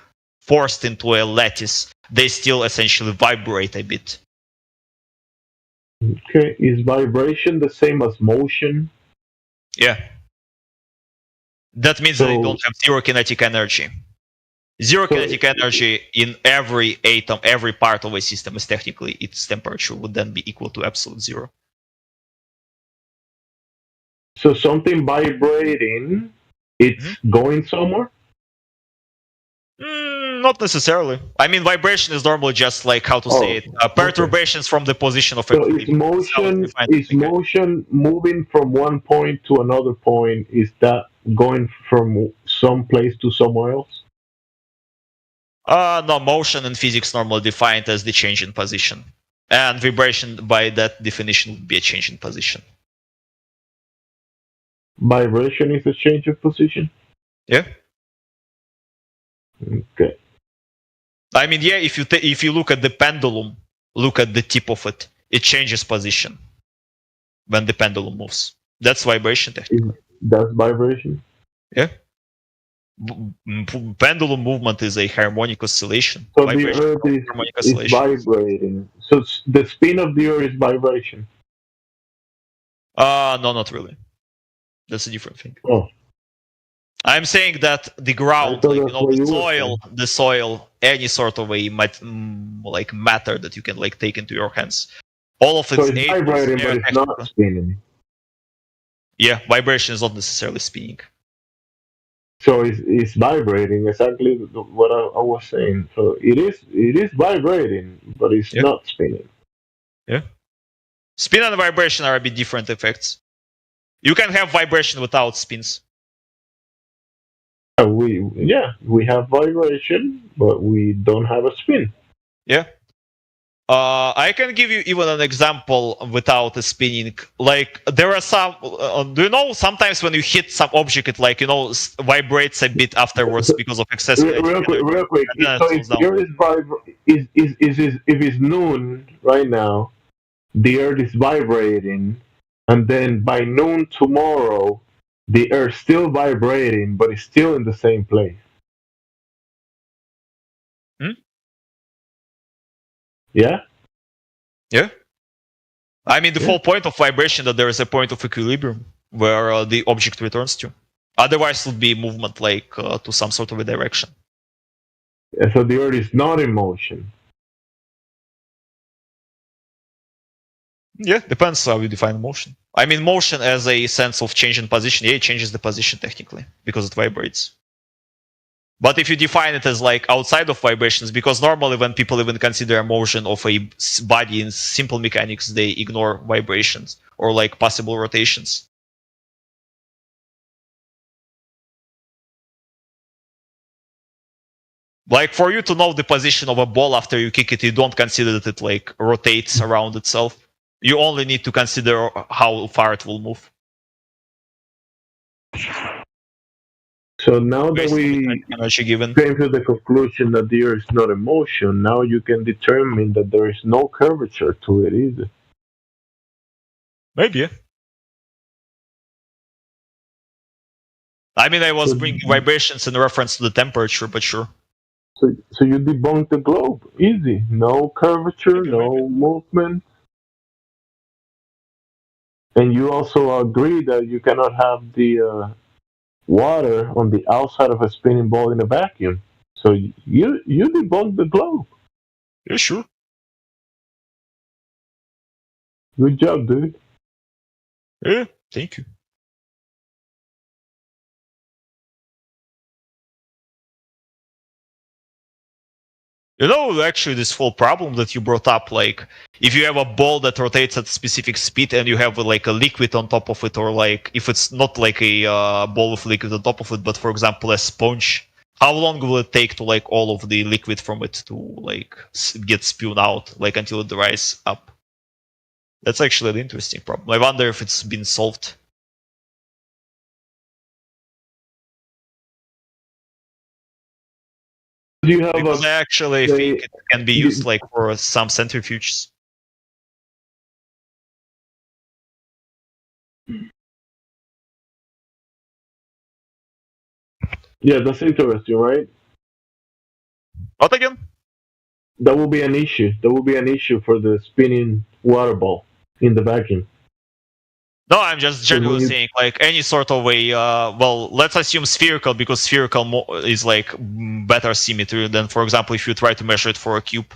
Speaker 6: forced into a lattice, they still essentially vibrate a bit.
Speaker 22: Okay, is vibration the same as motion?
Speaker 6: Yeah. That means that they don't have zero kinetic energy. Zero kinetic energy in every atom, every part of a system is technically its temperature would then be equal to absolute zero.
Speaker 22: So something vibrating, it's going somewhere?
Speaker 6: Not necessarily. I mean, vibration is normally just like, how to say it, perturbations from the position of
Speaker 22: So
Speaker 6: equilibrium.
Speaker 22: is motion moving from one point to another point? Is that going from some place to somewhere else?
Speaker 6: No, motion in physics normally defined as the change in position. And vibration, by that definition, would be a change in position.
Speaker 22: Vibration is a change of position?
Speaker 6: Yeah.
Speaker 22: Okay.
Speaker 6: I mean, yeah, if you look at the pendulum, look at the tip of it, it changes position when the pendulum moves. That's vibration technically.
Speaker 22: That's vibration?
Speaker 6: Yeah. Pendulum movement is a harmonic oscillation.
Speaker 22: So the Earth is vibrating. So the spin of the Earth is vibration?
Speaker 6: No, not really. That's a different thing.
Speaker 22: Oh.
Speaker 6: I'm saying that the ground, like, the soil, any sort of a like matter that you can like take into your hands, all of
Speaker 22: it's vibrating, but it's not spinning.
Speaker 6: Yeah, vibration is not necessarily spinning.
Speaker 22: So it's vibrating, exactly what I was saying. So it is vibrating, but it's not spinning.
Speaker 6: Yeah. Spin and vibration are a bit different effects. You can have vibration without spins.
Speaker 22: We have vibration, but we don't have a spin.
Speaker 6: Yeah. I can give you even an example without a spinning. Like there are some. Do you know sometimes when you hit some object, it like vibrates a bit afterwards because of excess.
Speaker 22: Real quick. So if it's noon right now, the Earth is vibrating, and then by noon tomorrow, the Earth still vibrating, but it's still in the same place. Yeah?
Speaker 6: Yeah. I mean, the whole point of vibration that there is a point of equilibrium where the object returns to. Otherwise, it would be movement like to some sort of a direction.
Speaker 22: Yeah, so the Earth is not in motion.
Speaker 6: Yeah, depends how you define motion. I mean, motion as a sense of change in position, yeah, it changes the position technically because it vibrates. But if you define it as like outside of vibrations, because normally when people even consider a motion of a body in simple mechanics, they ignore vibrations or like possible rotations. Like for you to know the position of a ball after you kick it, you don't consider that it like rotates around itself. You only need to consider how far it will move.
Speaker 22: So now that we came to the conclusion that the Earth is not in motion, now you can determine that there is no curvature to it either.
Speaker 6: Maybe. I mean, I was bringing vibrations in reference to the temperature, but sure.
Speaker 22: So you debunk the globe. Easy. No curvature, no movement. And you also agree that you cannot have the water on the outside of a spinning ball in a vacuum. So you debunk the globe.
Speaker 6: Yeah, sure.
Speaker 22: Good job, dude.
Speaker 6: Yeah, thank you. You know, actually, this whole problem that you brought up, like, if you have a ball that rotates at a specific speed and you have, like, a liquid on top of it, or, like, if it's not, like, a ball of liquid on top of it, but, for example, a sponge, how long will it take to, like, all of the liquid from it to, like, get spewed out, like, until it dries up? That's actually an interesting problem. I wonder if it's been solved.
Speaker 22: Do you have
Speaker 6: because I actually think it can be used like for some centrifuges.
Speaker 22: Yeah, that's interesting, right?
Speaker 6: What again?
Speaker 22: That will be an issue. That will be an issue for the spinning water ball in the vacuum.
Speaker 6: No, I'm just generally saying, like, any sort of a, well, let's assume spherical, because spherical is, like, better symmetry than, for example, if you try to measure it for a cube.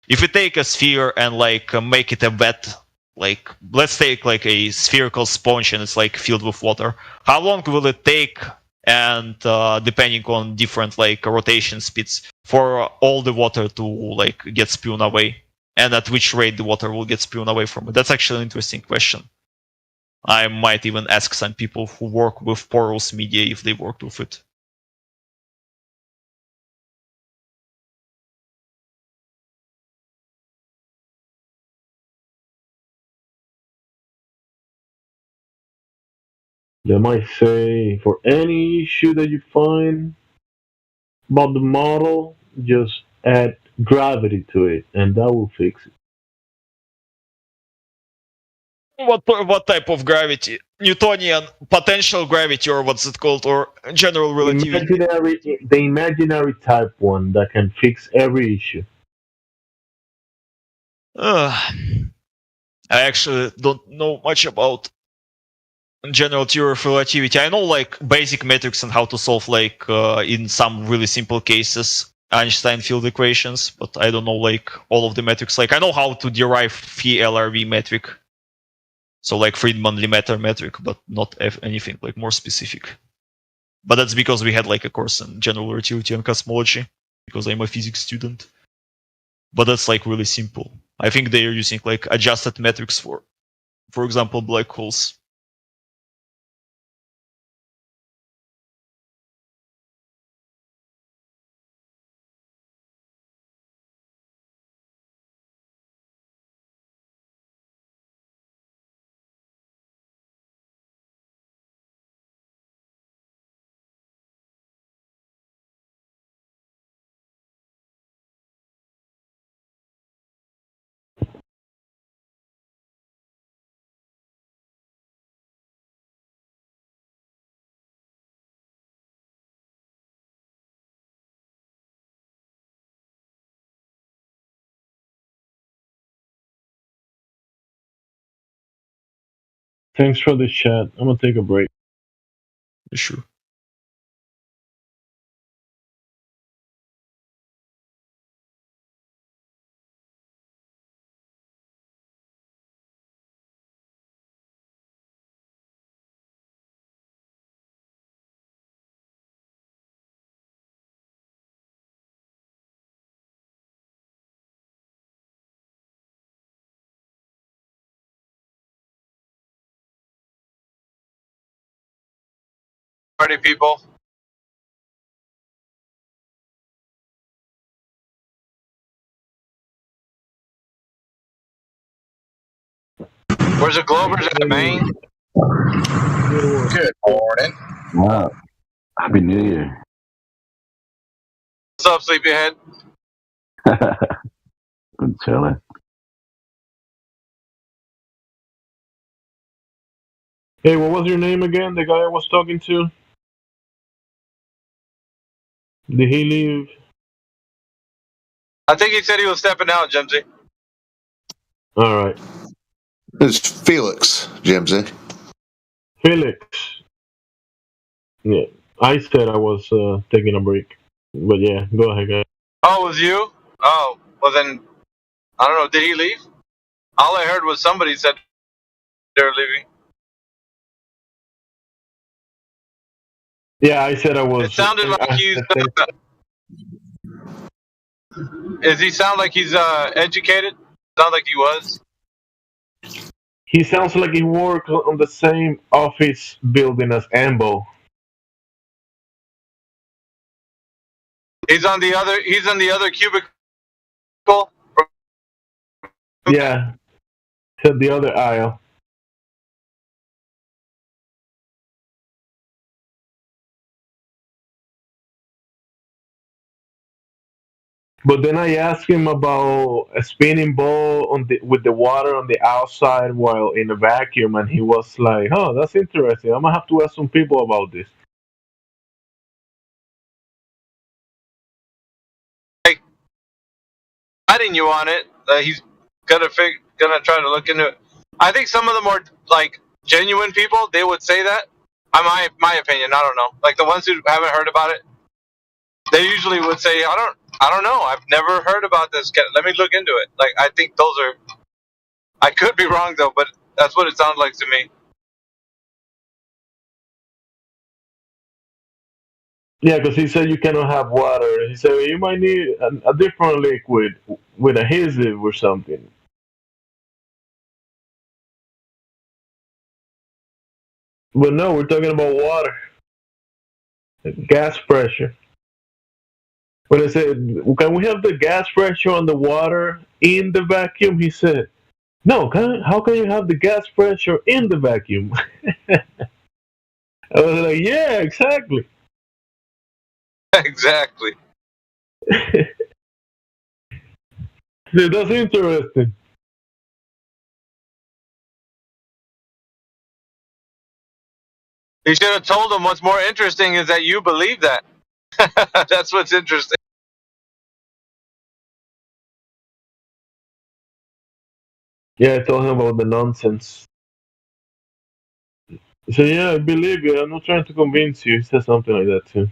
Speaker 6: If you take a sphere and, like, make it a wet, like, let's take, like, a spherical sponge and it's, like, filled with water. How long will it take, and depending on different, like, rotation speeds, for all the water to, like, get spewed away? And at which rate the water will get spewed away from it? That's actually an interesting question. I might even ask some people who work with porous media if they worked with it.
Speaker 22: They might say, for any issue that you find about the model, just add gravity to it, and that will fix it.
Speaker 6: What type of gravity? Newtonian potential gravity, or what's it called, or general relativity?
Speaker 22: The imaginary type one that can fix every issue.
Speaker 6: I actually don't know much about general theory of relativity. I know, like, basic metrics and how to solve, like, in some really simple cases, Einstein field equations, but I don't know, like, all of the metrics. Like, I know how to derive phi LRV metric. So, like, Friedmann-Lemaitre metric, but not anything, like, more specific. But that's because we had, like, a course in general relativity and cosmology, because I'm a physics student. But that's, like, really simple. I think they are using, like, adjusted metrics for example, black holes.
Speaker 22: Thanks for the chat. I'm gonna take a break.
Speaker 6: Sure.
Speaker 13: Party people. Where's the Globers at, man? Good morning.
Speaker 21: Wow. Happy New Year.
Speaker 13: What's up, sleepyhead?
Speaker 21: I'm chilling.
Speaker 22: Hey, what was your name again? The guy I was talking to? Did he leave?
Speaker 13: I think he said he was stepping out, Jimsy.
Speaker 22: All right.
Speaker 7: It's Felix, Jimsy.
Speaker 22: Felix. Yeah, I said I was taking a break, but yeah, go ahead, guys.
Speaker 13: Oh, it was you? Oh, well then, I don't know. Did he leave? All I heard was somebody said they're leaving.
Speaker 22: Yeah, I said I was.
Speaker 13: It sounded like he's. Does he sound like he's educated? Sound like he was.
Speaker 22: He sounds like he works on the same office building as Ambo.
Speaker 13: He's on the other. He's in the other cubicle.
Speaker 22: Yeah, to the other aisle. But then I asked him about a spinning ball with the water on the outside while in a vacuum, and he was like, "Oh, that's interesting. I'm gonna have to ask some people about this."
Speaker 13: Guiding you on it. He's gonna try to look into it. I think some of the more like genuine people, they would say that. My opinion. I don't know. Like the ones who haven't heard about it, they usually would say, I don't know. I've never heard about this. Let me look into it. Like I think those are. I could be wrong though, but that's what it sounds like to me.
Speaker 22: Yeah, because he said you cannot have water. He said you might need a different liquid with adhesive or something. But no, we're talking about water. Gas pressure. When I said, can we have the gas pressure on the water in the vacuum? He said, no, how can you have the gas pressure in the vacuum? I was like, yeah, exactly.
Speaker 13: Exactly.
Speaker 22: That's interesting.
Speaker 13: You should have told him what's more interesting is that you believe that. That's what's interesting.
Speaker 22: Yeah, I told him about the nonsense. He said, yeah, I believe you. I'm not trying to convince you. He said something like that too.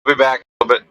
Speaker 13: We'll be back a little bit.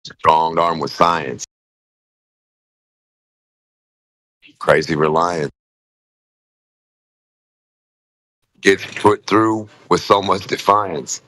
Speaker 14: Strong arm with science. Crazy reliance. Gets put through with so much defiance.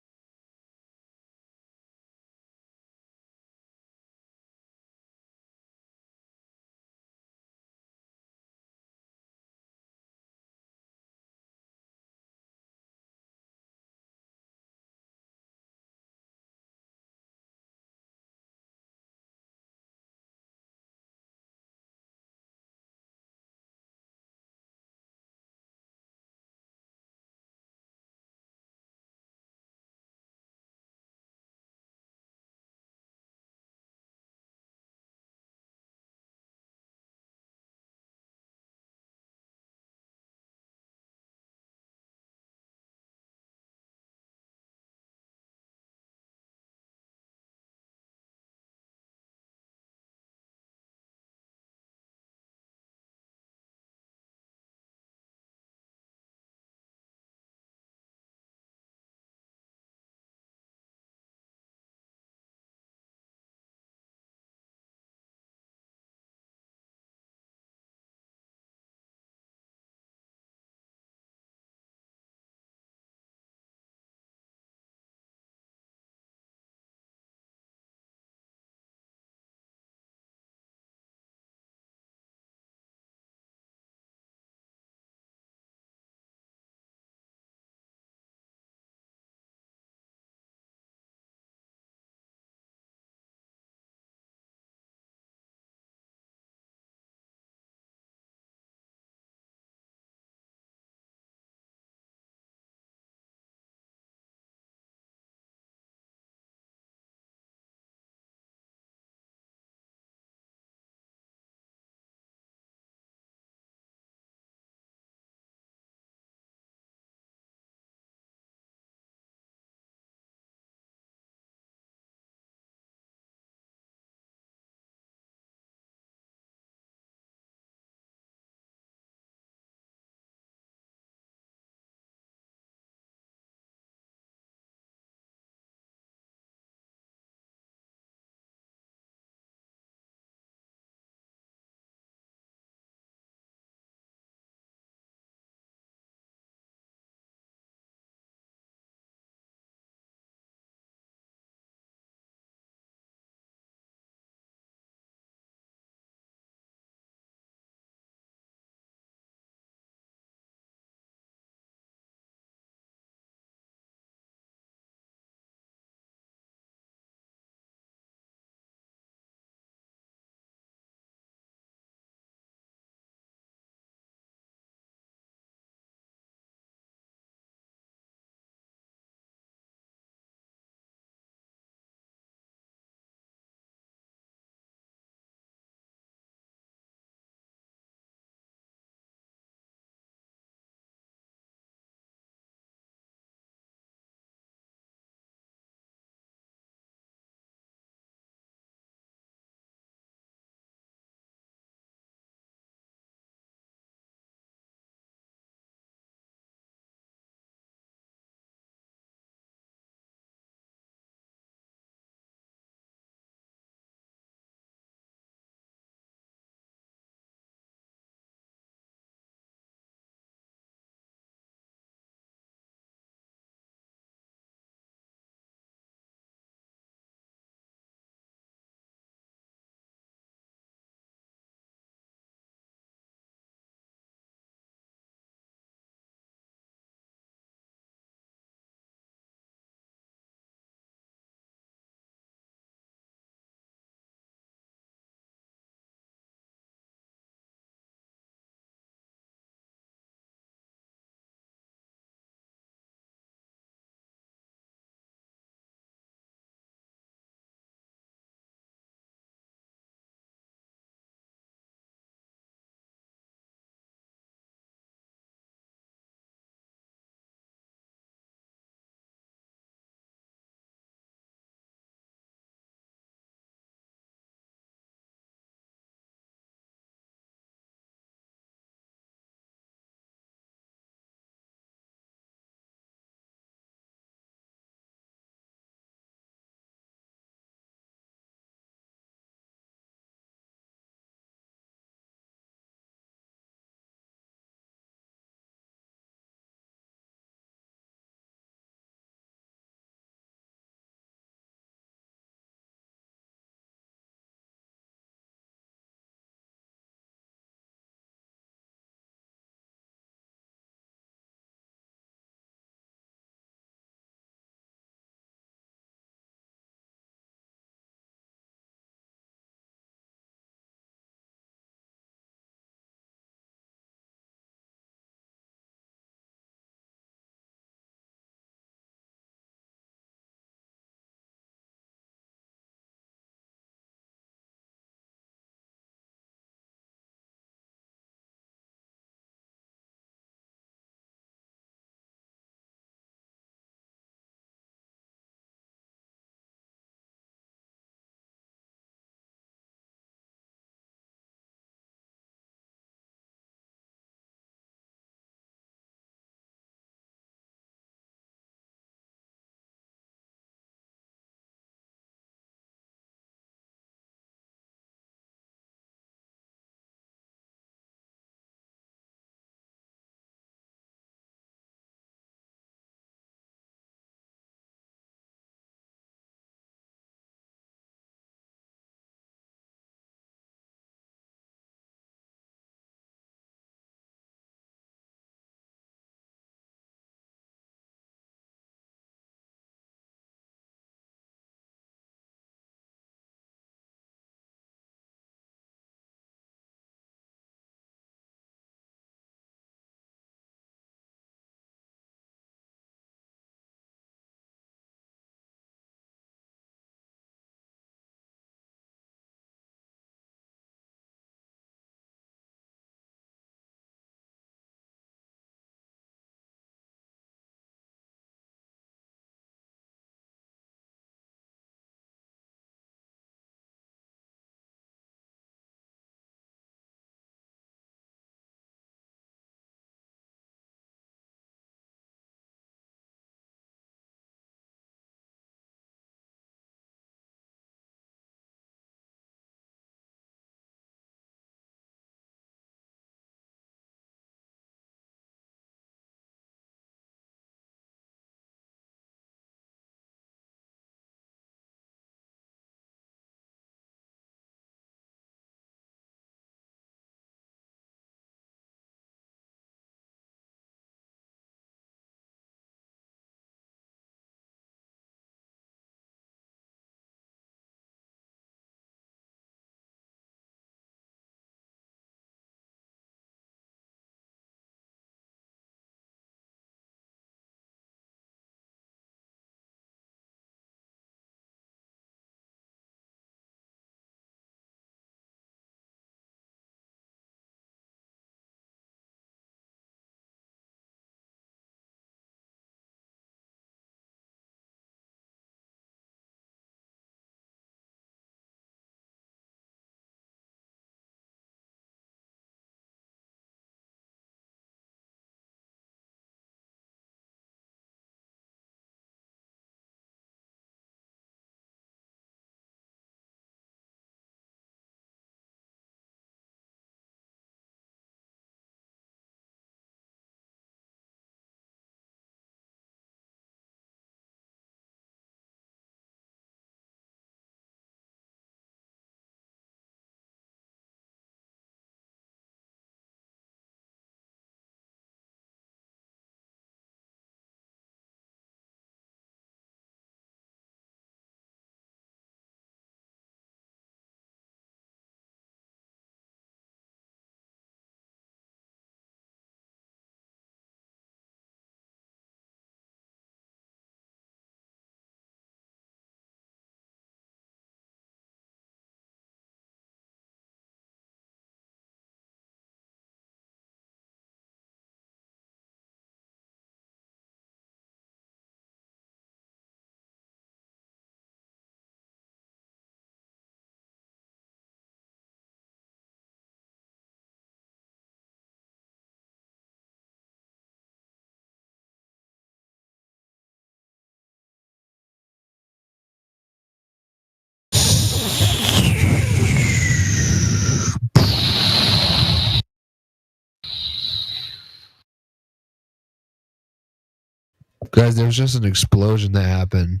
Speaker 8: Guys, there was just an explosion that happened.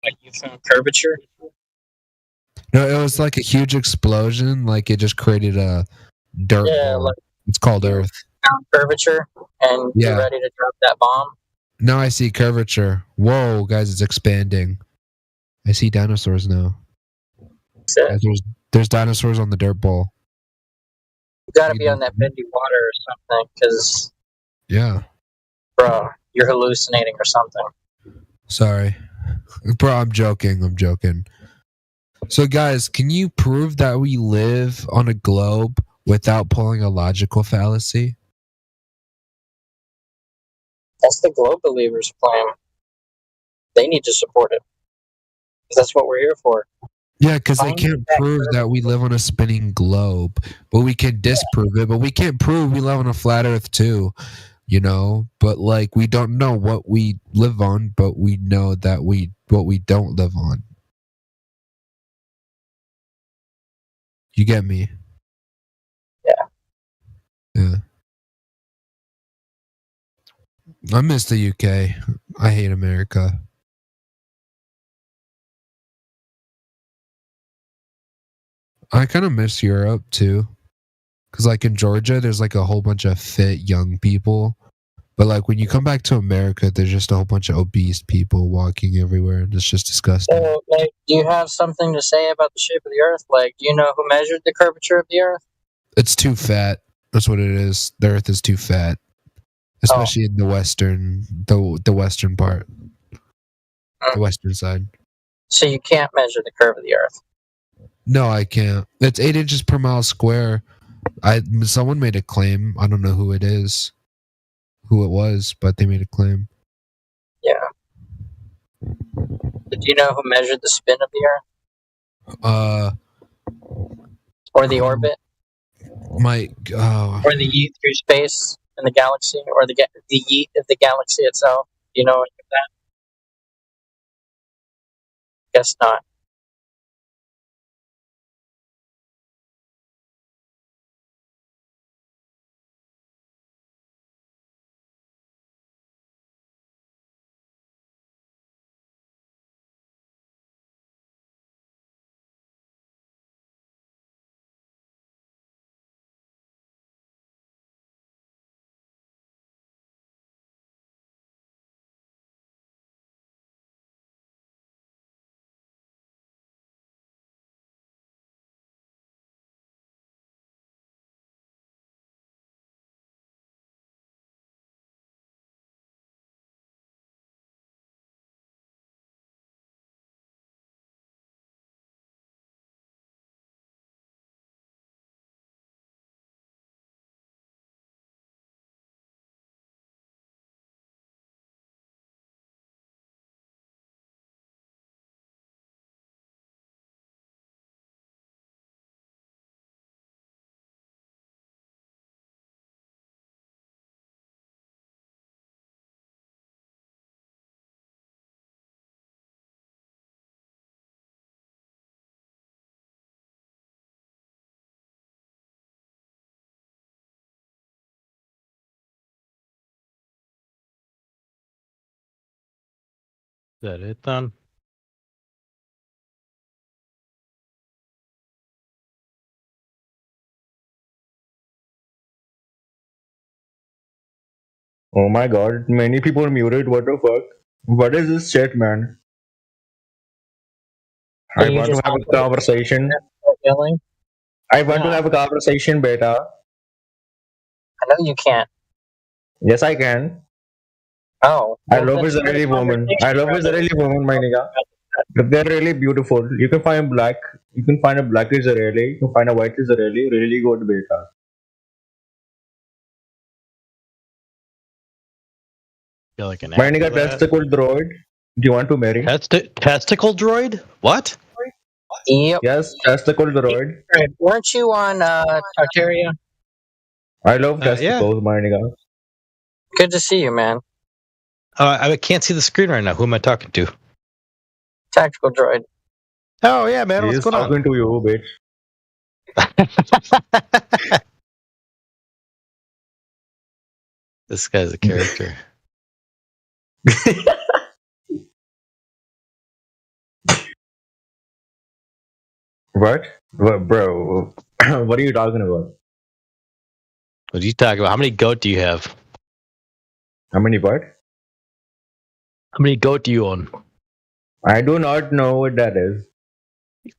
Speaker 9: Like you found curvature?
Speaker 8: No, it was like a huge explosion. Like it just created a dirt ball.
Speaker 9: Like
Speaker 8: it's called Earth.
Speaker 9: Found curvature and you're ready to drop that bomb.
Speaker 8: Now I see curvature. Whoa, guys, it's expanding. I see dinosaurs now. Guys, there's dinosaurs on the dirt ball.
Speaker 9: You gotta be on that bendy water or something, because,
Speaker 8: Yeah.
Speaker 9: bro, you're hallucinating or something.
Speaker 8: Sorry. Bro, I'm joking. So, guys, can you prove that we live on a globe without pulling a logical fallacy?
Speaker 9: That's the globe believers' claim. They need to support it. 'Cause that's what we're here for.
Speaker 8: Yeah, because they can't prove that we live on a spinning globe, but we can disprove it. But we can't prove we live on a flat Earth too, you know. But like, we don't know what we live on, but we know that what we don't live on. You get me? Yeah. I miss the UK. I hate America. I kind of miss Europe too, because like in Georgia, there's like a whole bunch of fit young people, but like when you come back to America, there's just a whole bunch of obese people walking everywhere, and it's just disgusting.
Speaker 9: So, like, do you have something to say about the shape of the Earth? Like, do you know who measured the curvature of the Earth?
Speaker 8: It's too fat. That's what it is. The Earth is too fat, especially in the western part, the western side.
Speaker 9: So you can't measure the curve of the Earth.
Speaker 8: No, I can't. It's 8 inches per mile square. Someone made a claim. I don't know who it was, but they made a claim.
Speaker 9: Yeah. But do you know who measured the spin of the Earth? Or the orbit? Or the yeet through space in the galaxy? Or the yeet of the galaxy itself? Do you know any of that? Guess not.
Speaker 23: Is that it then?
Speaker 24: Oh my god, many people muted. What the fuck? What is this chat, man? I want to have a conversation. I want to have a conversation, beta.
Speaker 9: I know you can't.
Speaker 24: Yes, I can.
Speaker 9: Oh.
Speaker 24: I love Israeli woman. I love Israeli woman, my nigga. They're really beautiful. You can find black. You can find a black Israeli. You can find a white Israeli. Really good, beta.
Speaker 23: Feel like an
Speaker 24: My nigga, testicle droid. Do you want to marry?
Speaker 23: Testicle droid? What?
Speaker 9: Yep.
Speaker 24: Yes, testicle droid.
Speaker 9: Weren't you on Tartaria?
Speaker 24: I love testicles, my nigga.
Speaker 9: Good to see you, man.
Speaker 23: I can't see the screen right now. Who am I talking to?
Speaker 9: Tactical droid.
Speaker 23: Oh yeah, man. What's going on?
Speaker 24: Talking to you, bitch.
Speaker 23: This guy's a character.
Speaker 24: What? What, bro? What are you talking about?
Speaker 23: What are you talking about? How many goat do you have?
Speaker 24: How many what?
Speaker 23: How many goat do you own?
Speaker 24: I do not know what that is.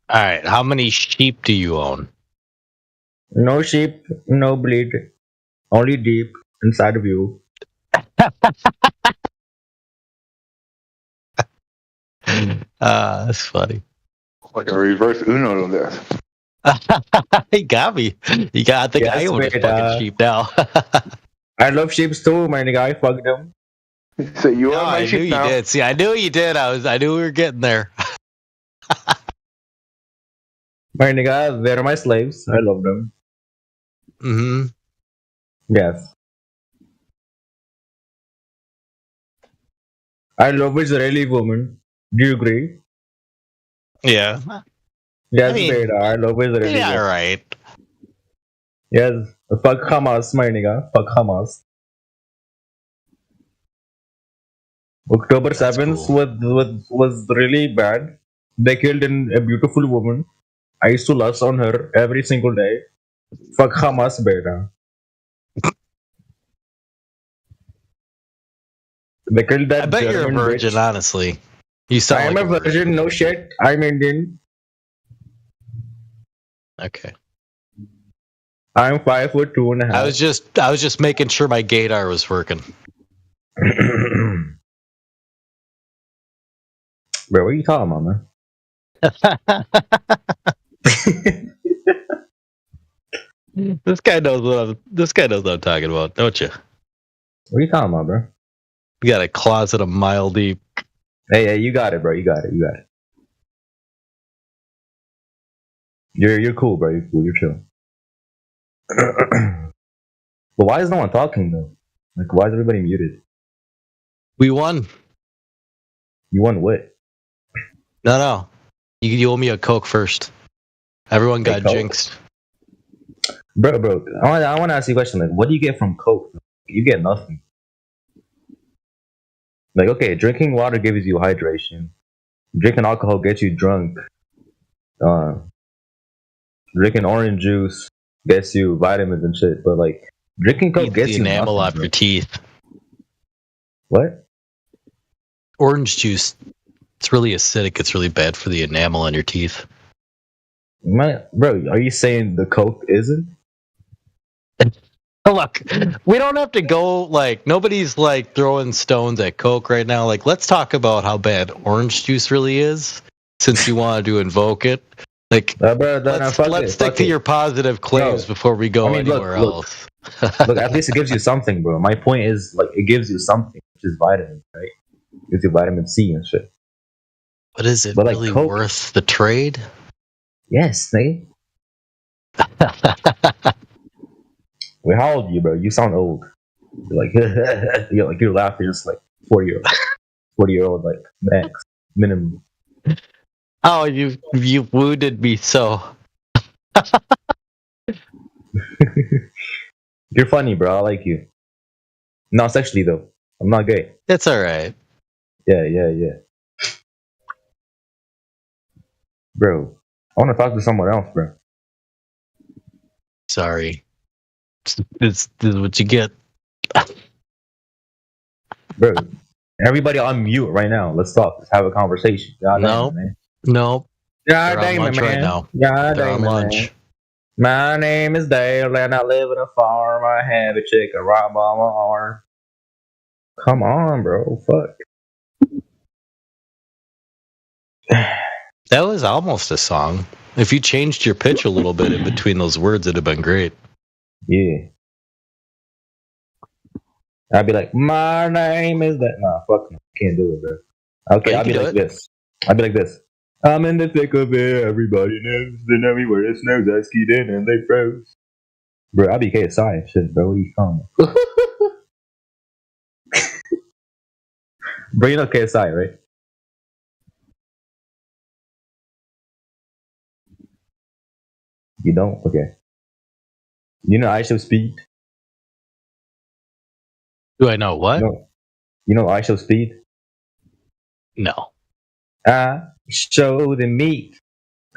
Speaker 23: All right. How many sheep do you own?
Speaker 24: No sheep, no bleed, only deep inside of you.
Speaker 23: That's funny.
Speaker 14: Like a reverse Uno there.
Speaker 23: He got me. I think I own a fucking sheep now.
Speaker 24: I love sheep too, my nigga. I fuck them.
Speaker 14: So you are my
Speaker 23: I
Speaker 14: sheep
Speaker 23: knew
Speaker 14: now.
Speaker 23: you did. See, I knew you did. I knew we were getting there.
Speaker 24: My nigga, they're my slaves. I love them.
Speaker 23: Mm-hmm.
Speaker 24: Yes. I love Israeli woman. Do you agree?
Speaker 23: Yeah.
Speaker 24: Yes,
Speaker 23: I mean,
Speaker 24: beta. I love Israeli
Speaker 23: yeah,
Speaker 24: woman.
Speaker 23: right.
Speaker 24: Yes. Fuck Hamas, my nigga. Fuck Hamas. October 7th was really bad. They killed a beautiful woman. I used to lust on her every single day. Fuck Hamas, beta. They killed that
Speaker 23: I bet you're a
Speaker 24: German
Speaker 23: virgin,
Speaker 24: bitch.
Speaker 23: honestly. You sound
Speaker 24: I am
Speaker 23: like
Speaker 24: a virgin, no shit. I'm Indian.
Speaker 23: Okay.
Speaker 24: I'm 5'2.5".
Speaker 23: I was just making sure my gaydar was working.
Speaker 24: Bro, what are you talking about, man?
Speaker 23: This guy knows what I'm talking about, don't you?
Speaker 24: What are you talking about, bro?
Speaker 23: You got a closet a mile deep.
Speaker 24: Hey, you got it, bro. You got it. You're cool, bro. You're cool. You're chill. But why is no one talking though? Like, why is everybody muted?
Speaker 23: We won.
Speaker 24: You won what?
Speaker 23: No. You owe me a Coke first. Everyone got
Speaker 24: Coke?
Speaker 23: jinxed.
Speaker 24: Bro. I want to ask you a question. Like, what do you get from Coke? You get nothing. Like, okay, drinking water gives you hydration. Drinking alcohol gets you drunk. Drinking orange juice gets you vitamins and shit. But like, drinking Coke gets
Speaker 23: the
Speaker 24: you
Speaker 23: enamel
Speaker 24: nothing,
Speaker 23: off
Speaker 24: bro.
Speaker 23: your teeth.
Speaker 24: What?
Speaker 23: Orange juice. It's really acidic. It's really bad for the enamel on your teeth.
Speaker 24: Bro, are you saying the Coke isn't?
Speaker 23: Look, we don't have to go like nobody's like throwing stones at Coke right now. Like, let's talk about how bad orange juice really is, since you wanted to invoke it. Like, let's stick to your positive claims before we go anywhere else.
Speaker 24: Look, at least it gives you something, bro. My point is, like, it gives you something, which is vitamins, right? It gives you vitamin C and shit.
Speaker 23: But is it really
Speaker 24: Coke,
Speaker 23: worth the trade?
Speaker 24: Yes, nigga. Wait, how old are you, bro? You sound old. You're like, you're laughing just like 40-year-old, like max minimum.
Speaker 23: Oh, you wounded me so.
Speaker 24: You're funny, bro. I like you. Not sexually though. I'm not gay.
Speaker 23: It's all right.
Speaker 24: Yeah. Bro, I want to talk to someone else, bro.
Speaker 23: Sorry. This is what you get.
Speaker 24: Bro, everybody on mute right now. Let's talk. Let's have a conversation.
Speaker 23: Nope.
Speaker 24: God damn it, man.
Speaker 23: Right now.
Speaker 24: God
Speaker 23: They're
Speaker 24: damn
Speaker 23: on
Speaker 24: it,
Speaker 23: lunch.
Speaker 24: man. My name is Dale and I live in a farm. I have a chicken right by my arm. Come on, bro. Fuck.
Speaker 23: That was almost a song. If you changed your pitch a little bit in between those words, it'd have been great.
Speaker 24: Yeah. I'd be like, my name is that. Nah, fuck no. Can't do it, bro. Okay, I'll be like this. I'll be like this. I'm in the thick of it. Everybody knows. Then everywhere it snows, I skied in and they froze. Bro, I'll be KSI and shit, bro. What are you talking about? Bro, you know KSI, right? You don't? Okay. You know Ice of Speed?
Speaker 23: Do I know what?
Speaker 24: You know ISO speed?
Speaker 23: No.
Speaker 24: Show the meat.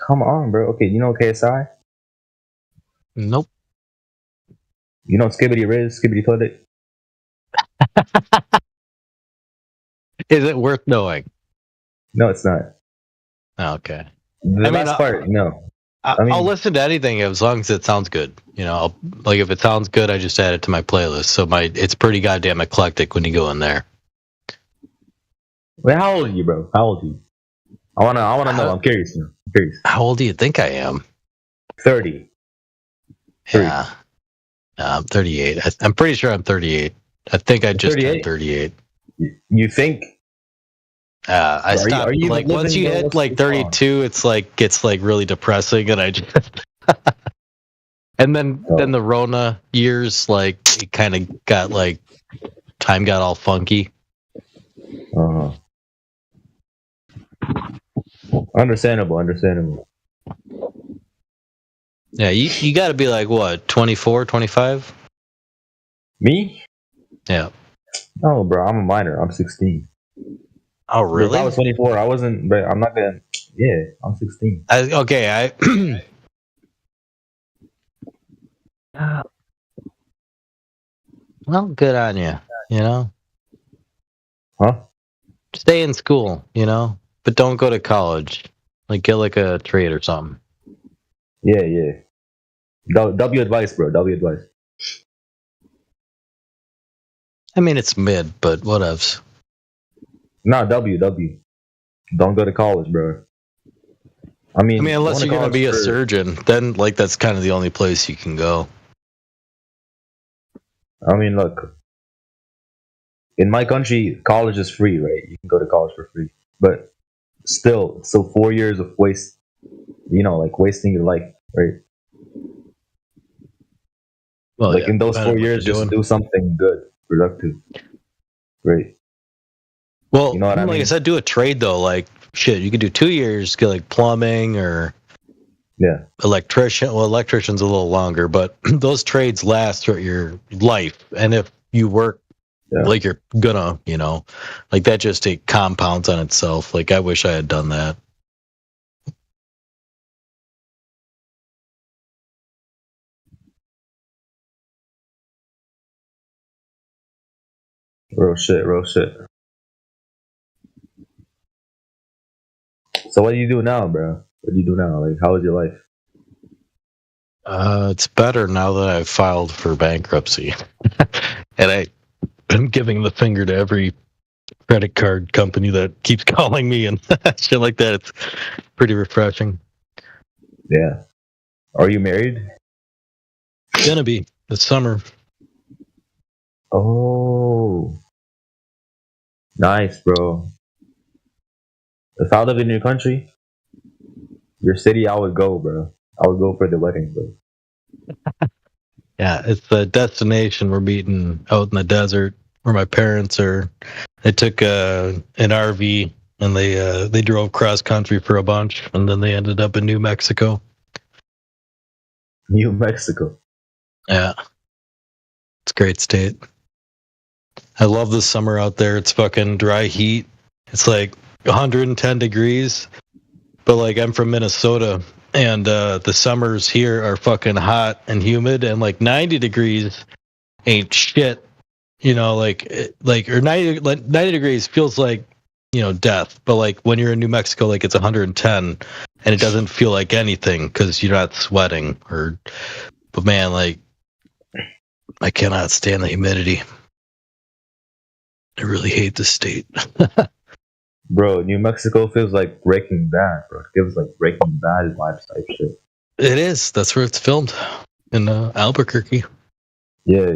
Speaker 24: Come on, bro. Okay, you know KSI?
Speaker 23: Nope.
Speaker 24: You know Skibbity Riz, Skibbity Toilet?
Speaker 23: Is it worth knowing?
Speaker 24: No, it's not.
Speaker 23: Oh, okay.
Speaker 24: The last part, no.
Speaker 23: I'll listen to anything as long as it sounds good. You know, like if it sounds good, I just add it to my playlist. So it's pretty goddamn eclectic when you go in there.
Speaker 24: Wait, how old are you, bro? How old are you? I wanna know. I'm curious now.
Speaker 23: How old do you think I am?
Speaker 24: 30.
Speaker 23: Yeah. I'm 38. I'm pretty sure I'm 38. I think I just turned 38.
Speaker 24: You think?
Speaker 23: I stopped. Like once you hit like 32, it's like gets like really depressing, and I just. And then the Rona years, like it kind of got like time got all funky.
Speaker 24: Understandable.
Speaker 23: Yeah, you got to be like what, 24, 25?
Speaker 24: Me?
Speaker 23: Yeah.
Speaker 24: Oh, bro, I'm a minor. I'm 16.
Speaker 23: Oh, really?
Speaker 24: If I was 24, I wasn't. But I'm not gonna. Yeah, I'm 16.
Speaker 23: Okay, well, good on you. You know.
Speaker 24: Huh?
Speaker 23: Stay in school, you know, but don't go to college. Like get like a trade or something.
Speaker 24: Yeah. W advice, bro. W advice.
Speaker 23: I mean, it's mid, but whatevs.
Speaker 24: No, W. Don't go to college, bro. I mean,
Speaker 23: unless you're gonna be a surgeon, then like that's kind of the only place you can go.
Speaker 24: I mean, look. In my country, college is free, right? You can go to college for free, but still 4 years of waste. You know, like wasting your life, right?
Speaker 23: Well,
Speaker 24: like in those 4 years, just do something good, productive, great.
Speaker 23: Well,
Speaker 24: you know what I mean?
Speaker 23: I said, do a trade though. Like shit, you could do 2 years, get like plumbing or electrician. Well, electrician's a little longer, but those trades last throughout your life. And if you work like you're gonna, you know, like that just compounds on itself. Like I wish I had done that.
Speaker 24: Real shit. So what do you do now, bro? What do you do now? Like, how is your life?
Speaker 23: It's better now that I've filed for bankruptcy. And I'm giving the finger to every credit card company that keeps calling me and shit like that. It's pretty refreshing.
Speaker 24: Yeah. Are you married?
Speaker 23: Gonna be this summer.
Speaker 24: Oh. Nice, bro. If I lived in your country, your city, I would go, bro. I would go for the wedding, bro.
Speaker 23: Yeah, it's the destination. We're meeting out in the desert where my parents are. They took an RV and they drove cross country for a bunch, and then they ended up in New Mexico.
Speaker 24: New Mexico.
Speaker 23: Yeah, it's a great state. I love the summer out there. It's fucking dry heat. It's like 110 degrees, but like I'm from Minnesota. And the summers here are fucking hot and humid, and like 90 degrees ain't shit, you know. Or 90 degrees feels like, you know, death. But like when you're in New Mexico, like it's 110, and it doesn't feel like anything because you're not sweating. But man, like I cannot stand the humidity. I really hate the state.
Speaker 24: Bro, New Mexico feels like Breaking Bad, bro. It gives like Breaking Bad vibes type shit.
Speaker 23: It is. That's where it's filmed, in Albuquerque.
Speaker 24: Yeah.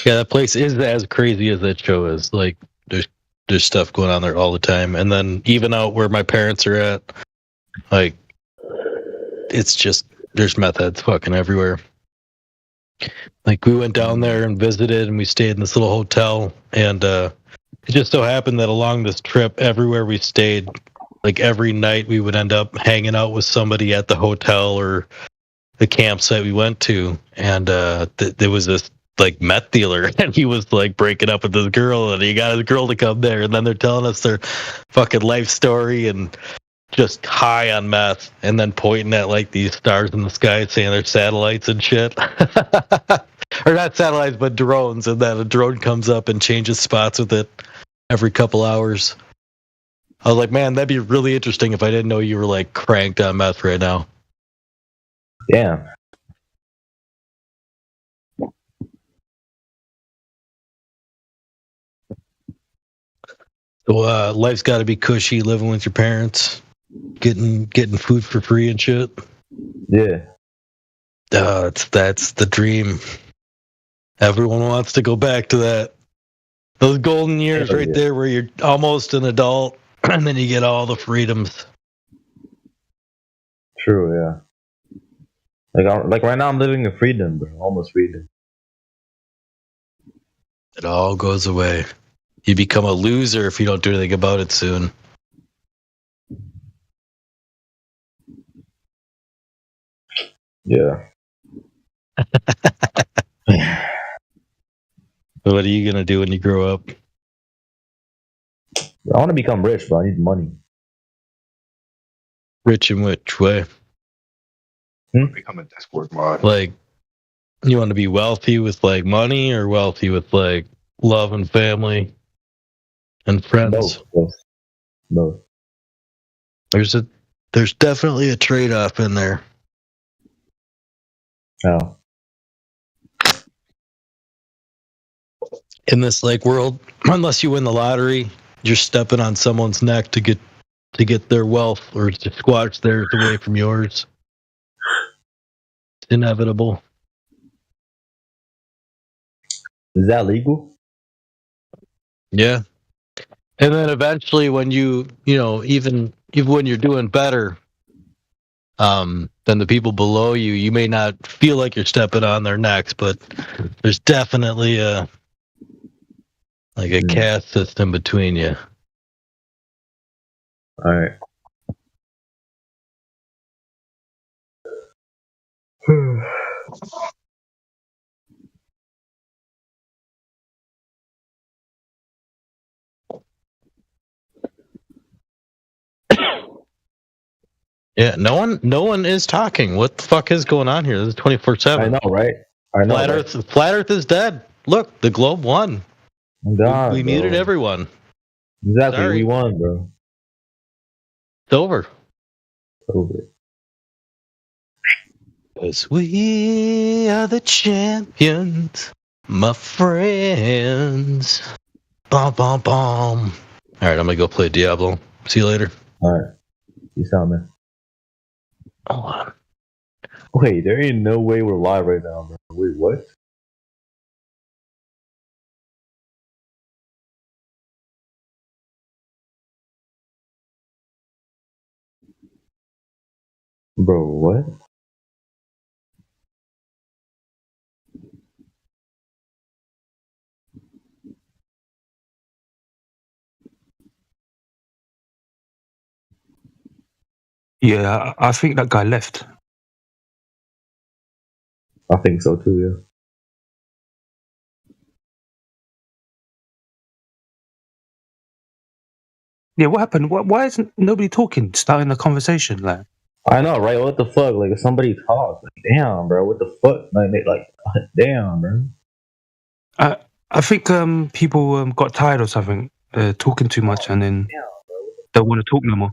Speaker 23: Yeah, that place is as crazy as that show is. Like, there's stuff going on there all the time. And then even out where my parents are at, like, it's just, there's meth heads fucking everywhere. Like, we went down there and visited, and we stayed in this little hotel, and it just so happened that along this trip, everywhere we stayed, like every night we would end up hanging out with somebody at the hotel or the campsite we went to. And there was this like meth dealer, and he was like breaking up with this girl, and he got his girl to come there, and then they're telling us their fucking life story and just high on meth, and then pointing at like these stars in the sky, saying they're satellites and shit. Or not satellites, but drones, and then a drone comes up and changes spots with it every couple hours. I was like, man, that'd be really interesting if I didn't know you were like cranked on meth right now.
Speaker 24: Damn.
Speaker 23: So life's got to be cushy, living with your parents, getting food for free and shit.
Speaker 24: Yeah.
Speaker 23: That's the dream. Everyone wants to go back to that. Those golden years right there where you're almost an adult and then you get all the freedoms.
Speaker 24: True, yeah. Like right now I'm living in freedom, bro. Almost freedom.
Speaker 23: It all goes away. You become a loser if you don't do anything about it soon.
Speaker 24: Yeah.
Speaker 23: What are you going to do when you grow up?
Speaker 24: I want to become rich, but I need money.
Speaker 23: Rich in which way?
Speaker 1: Become a Discord mod.
Speaker 23: Like, you want to be wealthy with like money, or wealthy with like love and family and friends?
Speaker 24: Both.
Speaker 23: There's definitely a trade-off in there.
Speaker 24: Oh.
Speaker 23: In this like world, unless you win the lottery, you're stepping on someone's neck to get their wealth or to squash theirs away from yours. It's inevitable.
Speaker 24: Is that legal?
Speaker 23: Yeah. And then eventually when you know, even when you're doing better than the people below you, you may not feel like you're stepping on their necks, but there's definitely a caste system between you.
Speaker 24: All right.
Speaker 23: Yeah, no one is talking. What the fuck is going on here? This is 24/7.
Speaker 24: I know, right? I know.
Speaker 23: Flat Earth is dead. Look, the globe won.
Speaker 24: God,
Speaker 23: we muted everyone.
Speaker 24: Exactly,
Speaker 23: Sorry.
Speaker 24: we won, bro.
Speaker 23: It's over.
Speaker 24: Over.
Speaker 23: Because we are the champions, my friends. Bom, bom, bom. All right, I'm going to go play Diablo. See you later.
Speaker 24: All right. Peace out, man.
Speaker 23: Hold on.
Speaker 24: Wait, there ain't no way we're live right now, bro. Wait, what? Bro, what?
Speaker 16: Yeah, I think that guy left.
Speaker 24: I think so too, yeah.
Speaker 16: Yeah, what happened? Why isn't nobody talking, starting the conversation? Like,
Speaker 24: I know, right? What the fuck? Like, if somebody talks, like, damn, bro, what the fuck? Like, damn, bro.
Speaker 16: I think people got tired or something, talking too much, and then don't want to talk no more.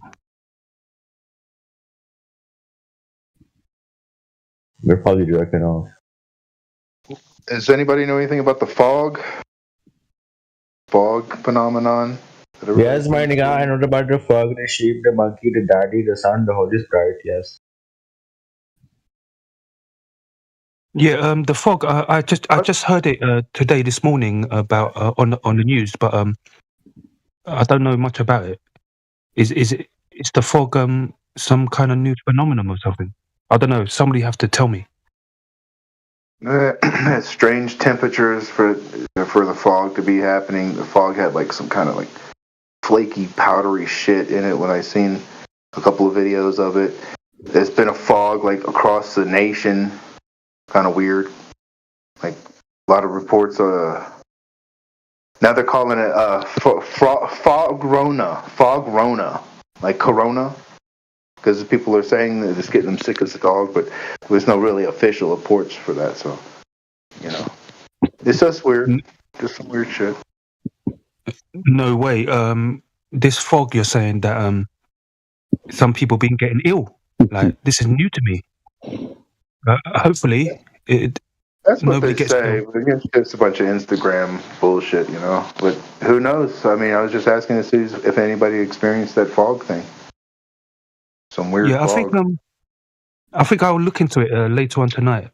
Speaker 24: They're probably directing off.
Speaker 1: Does anybody know anything about the fog phenomenon?
Speaker 24: Yes, my nigga, I know about the fog, the sheep, the monkey, the daddy, the son, the Holy Spirit, yes.
Speaker 16: Yeah, the fog. I just heard it today, this morning, about on the news, but I don't know much about it. Is the fog some kind of new phenomenon or something? I don't know. Somebody have to tell me.
Speaker 1: Strange temperatures for the fog to be happening. The fog had like some kind of like flaky, powdery shit in it when I seen a couple of videos of it. There's been a fog like across the nation. Kind of weird. Like a lot of reports. Now they're calling it fog rona, like corona, because people are saying that it's getting them sick as a dog, but there's no really official reports for that. So, it's just weird, just some weird shit.
Speaker 16: No way. This fog, you're saying that some people been getting ill. Like, this is new to me. Hopefully,
Speaker 1: that's what
Speaker 16: nobody
Speaker 1: they
Speaker 16: gets
Speaker 1: say.
Speaker 16: ill.
Speaker 1: But it's just a bunch of Instagram bullshit, But who knows? I mean, I was just asking to see if anybody experienced that fog thing. Some weird
Speaker 16: Yeah,
Speaker 1: fog.
Speaker 16: I think I'll look into it later on tonight.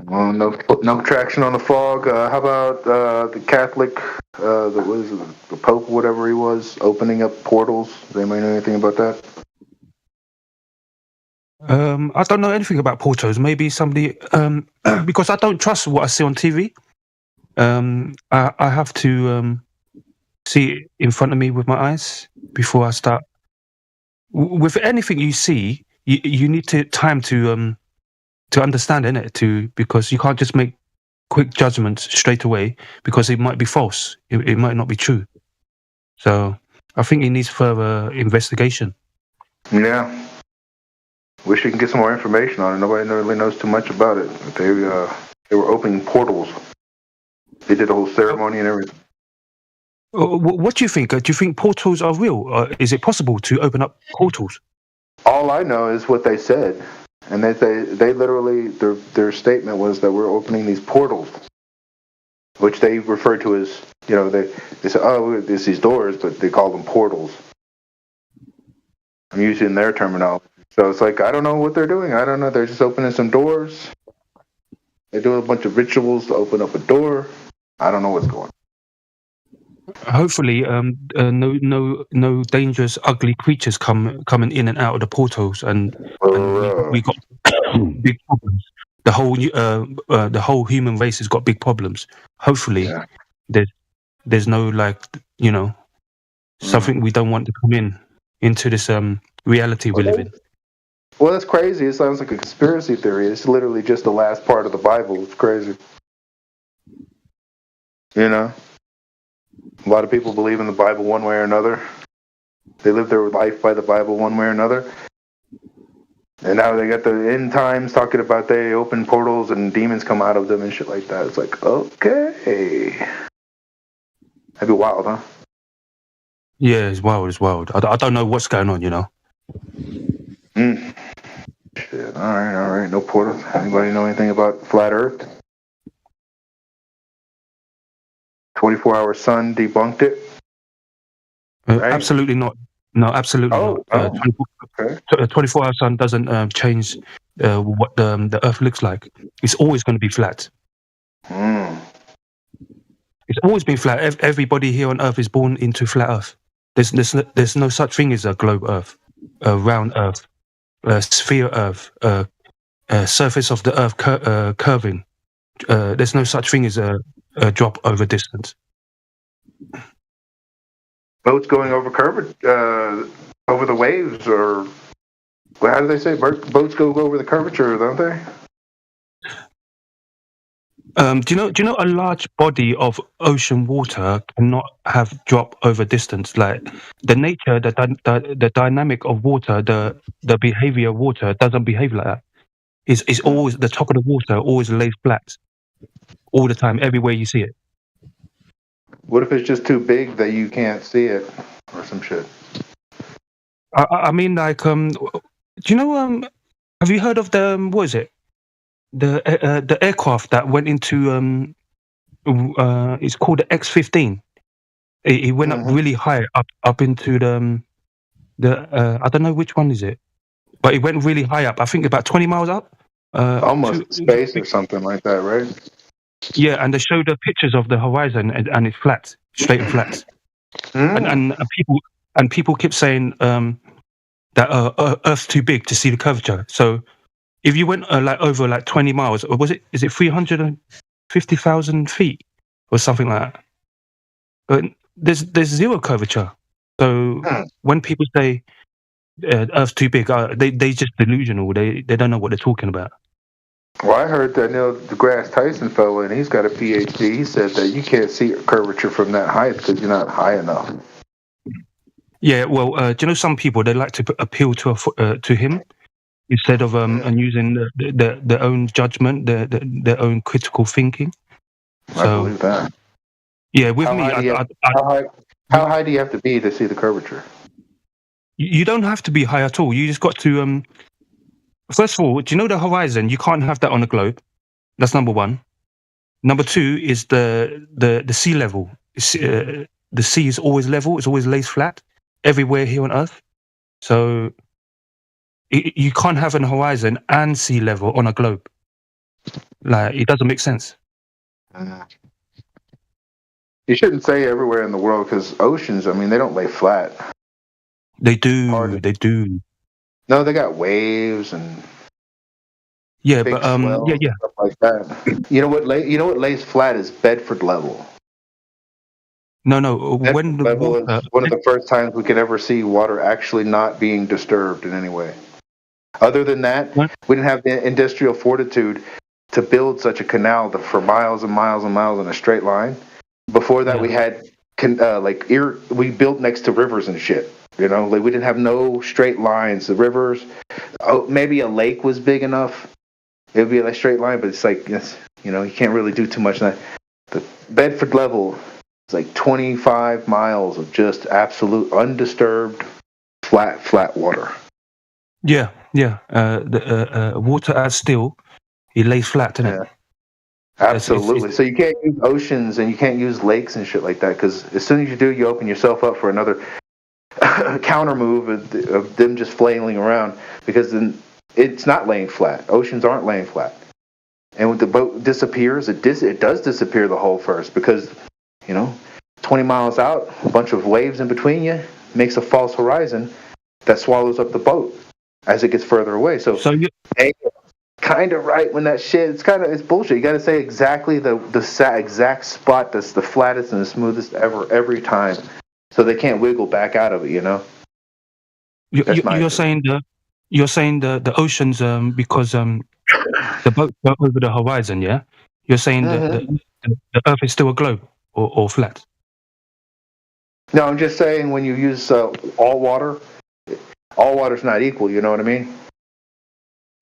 Speaker 1: Well, no traction on the fog. How about the Catholic, the Pope, whatever he was, opening up portals? Does anybody know anything about that?
Speaker 16: I don't know anything about portals. Maybe somebody, because I don't trust what I see on TV. I have to see it in front of me with my eyes before I start. With anything you see, you need time to understand, innit? Because you can't just make quick judgments straight away because it might be false. It might not be true. So I think it needs further investigation.
Speaker 1: Yeah. Wish we can get some more information on it. Nobody really knows too much about it. They were opening portals. They did a whole ceremony and everything.
Speaker 16: What do you think? Do you think portals are real? Is it possible to open up portals?
Speaker 1: All I know is what they said. And they literally, their statement was that we're opening these portals, which they refer to as, they say, oh, there's these doors, but they call them portals. I'm using their terminology. So it's like, I don't know what they're doing. I don't know. They're just opening some doors. They do a bunch of rituals to open up a door. I don't know what's going on.
Speaker 16: Hopefully, no dangerous, ugly creatures coming in and out of the portals, and we got big problems. The whole human race has got big problems. Hopefully, there's no something we don't want to come into this reality we live in.
Speaker 1: Well, that's crazy. It sounds like a conspiracy theory. It's literally just the last part of the Bible. It's crazy. A lot of people believe in the Bible one way or another. They live their life by the Bible one way or another. And now they got the end times talking about they open portals and demons come out of them and shit like that. It's like, okay. That'd be wild, huh?
Speaker 16: Yeah, it's wild. I don't know what's going on,
Speaker 1: Shit, all right. No portals. Anybody know anything about flat Earth? 24-hour sun debunked it?
Speaker 16: Right? Absolutely not. No, absolutely not. 24-hour sun doesn't change what the Earth looks like. It's always going to be flat. It's always been flat. Everybody here on Earth is born into flat Earth. There's no such thing as a globe Earth, a round Earth, a sphere Earth, surface of the Earth curving. There's no such thing as a drop over distance.
Speaker 1: Boats going over over the waves, or how do they say? Boats go over the curvature, don't they?
Speaker 16: Do you know a large body of ocean water cannot have drop over distance? Like the nature, the dynamic of water, the behavior of water doesn't behave like that. It's always the top of the water always lays flat all the time, everywhere you see it.
Speaker 1: What if it's just too big that you can't see it, or some shit?
Speaker 16: I mean, like, do you know? Have you heard of the what is it? The aircraft that went into it's called the X-15. It went up really high, up into the I don't know which one is it, but it went really high up. I think about 20 miles up.
Speaker 1: Almost space or something like that, right?
Speaker 16: Yeah, and they showed the pictures of the horizon, and it's flat, straight and flat. And people keep saying that Earth's too big to see the curvature. So if you went over 20 miles, or is it 350,000 feet or something like that? But there's zero curvature. So when people say Earth's too big, they just delusional. They don't know what they're talking about.
Speaker 1: Well, I heard that Neil deGrasse Tyson fellow, and he's got a PhD. He said that you can't see curvature from that height because you're not high enough.
Speaker 16: Yeah, well, do you know some people they like to appeal to him instead of and using their own judgment, their own critical thinking.
Speaker 1: I believe that.
Speaker 16: Yeah, with
Speaker 1: how
Speaker 16: me,
Speaker 1: how high do you have to be to see the curvature?
Speaker 16: You don't have to be high at all. You just got to first of all, do you know the horizon? You can't have that on a globe. That's number one. Number two is the sea level. The sea is always level. It's always laid flat everywhere here on Earth. So you can't have an horizon and sea level on a globe. Like it doesn't make sense.
Speaker 1: You shouldn't say everywhere in the world because oceans. I mean, they don't lay flat.
Speaker 16: They do. They do.
Speaker 1: No, they got waves and
Speaker 16: yeah, but
Speaker 1: stuff like that. You know what? You know what lays flat is Bedford Level.
Speaker 16: No.
Speaker 1: Bedford
Speaker 16: When the
Speaker 1: Level
Speaker 16: water,
Speaker 1: is one of the first times we could ever see water actually not being disturbed in any way. Other than that, we didn't have the industrial fortitude to build such a canal for miles and miles and miles in a straight line. Before that, we had we built next to rivers and shit. You know, like we didn't have no straight lines. The rivers, maybe a lake was big enough. It would be a straight line, but it's like, you know, you can't really do too much. The Bedford Level is like 25 miles of just absolute undisturbed, flat water.
Speaker 16: Yeah. The water as still, it lays flat, doesn't it?
Speaker 1: Absolutely. So you can't use oceans and you can't use lakes and shit like that because as soon as you do, you open yourself up for another counter move of them just flailing around because then it's not laying flat. Oceans aren't laying flat. And when the boat disappears, it does disappear the hull first because, you know, 20 miles out, a bunch of waves in between you makes a false horizon that swallows up the boat as it gets further away. So kind of right when that shit, it's bullshit. You got to say exactly the exact spot that's the flattest and the smoothest ever every time, so they can't wiggle back out of it. You know.
Speaker 16: You're saying the oceans because the boats go over the horizon. Yeah. You're saying the Earth is still a globe or flat.
Speaker 1: No, I'm just saying when you use all water's not equal. You know what I mean?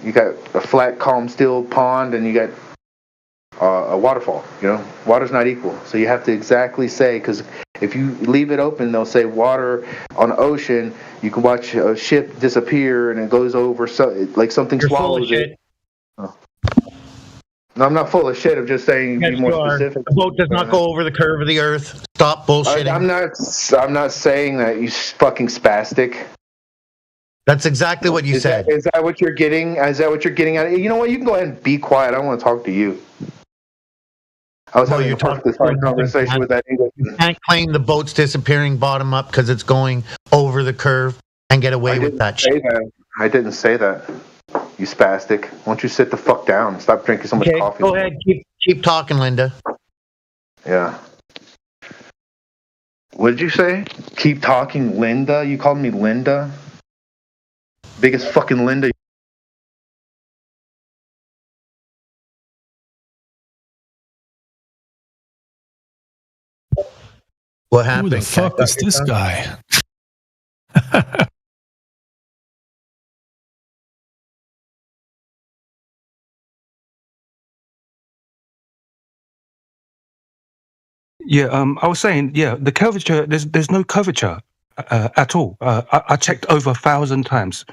Speaker 1: You got a flat, calm, still pond, and you got a waterfall. You know, water's not equal. So you have to exactly say, because if you leave it open, they'll say water on the ocean. You can watch a ship disappear, and it goes over like something swallows it. Oh. No, I'm not full of shit. I'm just saying be more specific.
Speaker 19: The boat does not go over the curve of the Earth. Stop bullshitting.
Speaker 1: I'm not saying that, you fucking spastic.
Speaker 19: That's exactly what you said.
Speaker 1: Is that what you're getting? Is that what you're getting at? You know what? You can go ahead and be quiet. I don't want to talk to you. I was having a conversation with that English.
Speaker 19: You can't claim the boat's disappearing bottom up because it's going over the curve and get away with that shit.
Speaker 1: I didn't say that. You spastic. Why don't you sit the fuck down? Stop drinking so much coffee.
Speaker 19: Go ahead. Keep talking, Linda.
Speaker 1: Yeah. What did you say? Keep talking, Linda? You called me Linda? Biggest fucking Linda.
Speaker 19: What happened?
Speaker 11: Who the fuck is this guy?
Speaker 16: Yeah, I was saying, the curvature. There's no curvature at all. I checked over 1,000 times.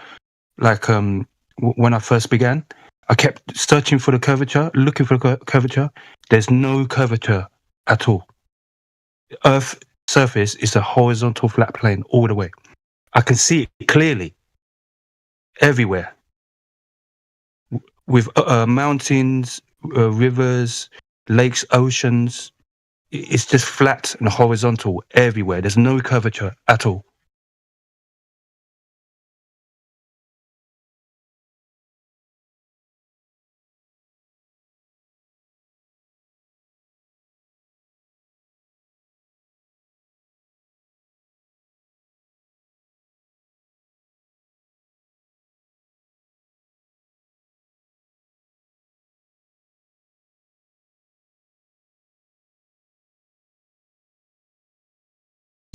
Speaker 16: Like when I first began, I kept searching for the curvature, looking for the curvature. There's no curvature at all. Earth surface is a horizontal flat plane all the way. I can see it clearly everywhere. With mountains, rivers, lakes, oceans. It's just flat and horizontal everywhere. There's no curvature at all.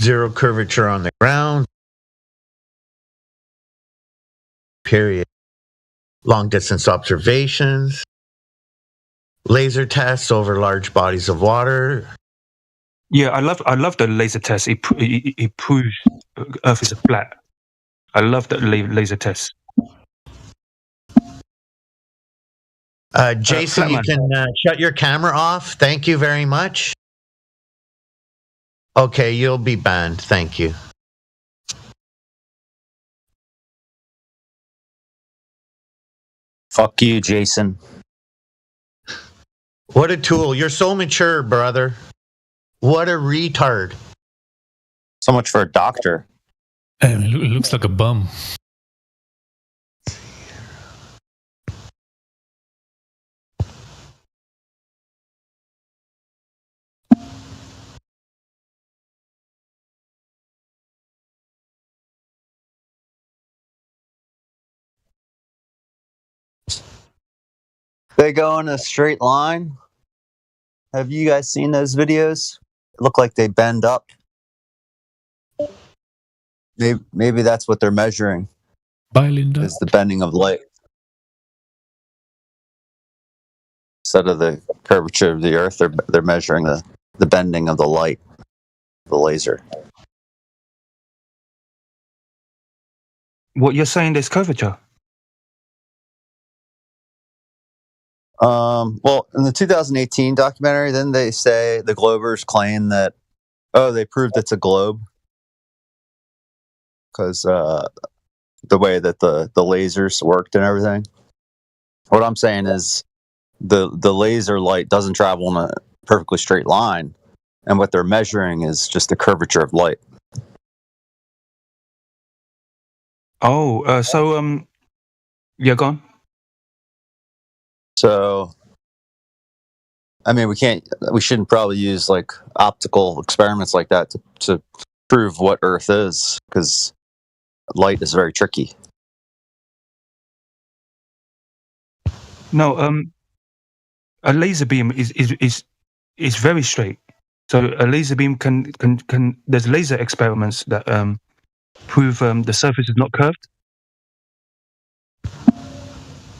Speaker 19: Zero curvature on the ground. Period. Long distance observations. Laser tests over large bodies of water.
Speaker 16: Yeah, I love the laser test. It proves Earth is a flat. I love that laser test.
Speaker 19: Jason, you can shut your camera off. Thank you very much. Okay, you'll be banned. Thank you.
Speaker 5: Fuck you, Jason.
Speaker 19: What a tool. You're so mature, brother. What a retard.
Speaker 5: So much for a doctor.
Speaker 11: It looks like a bum.
Speaker 5: They go in a straight line. Have you guys seen those videos? It look like they bend up. Maybe that's what they're measuring.
Speaker 11: Bye, Linda.
Speaker 5: Is the bending of light instead of the curvature of the Earth? They're measuring the bending of the light, the laser.
Speaker 16: What you're saying? There's curvature.
Speaker 5: Well, in the 2018 documentary, then they say the Globers claim that, they proved it's a globe because the way that the lasers worked and everything. What I'm saying is the laser light doesn't travel in a perfectly straight line, and what they're measuring is just the curvature of light.
Speaker 16: Oh, yeah, go on.
Speaker 5: So, I mean, we shouldn't probably use like optical experiments like that to prove what Earth is, because light is very tricky.
Speaker 16: No, a laser beam is very straight. So a laser beam can there's laser experiments that prove the surface is not curved.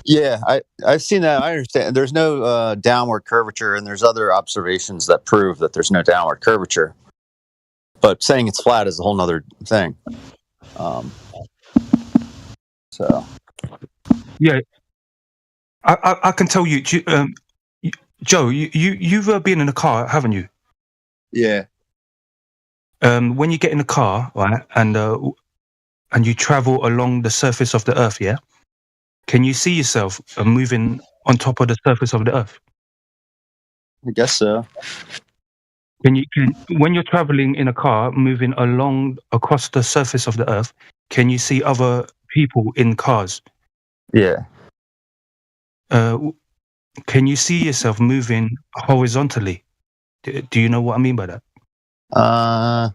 Speaker 5: Yeah, I've seen that. I understand. There's no downward curvature, and there's other observations that prove that there's no downward curvature. But saying it's flat is a whole nother thing. So,
Speaker 16: yeah, I can tell you, Joe. You've been in a car, haven't you?
Speaker 5: Yeah.
Speaker 16: When you get in a car, right, and you travel along the surface of the Earth, yeah. Can you see yourself moving on top of the surface of the Earth?
Speaker 5: I guess so.
Speaker 16: When you're traveling in a car, moving across the surface of the Earth, can you see other people in cars?
Speaker 5: Yeah.
Speaker 16: Can you see yourself moving horizontally? Do you know what I mean by that?
Speaker 5: I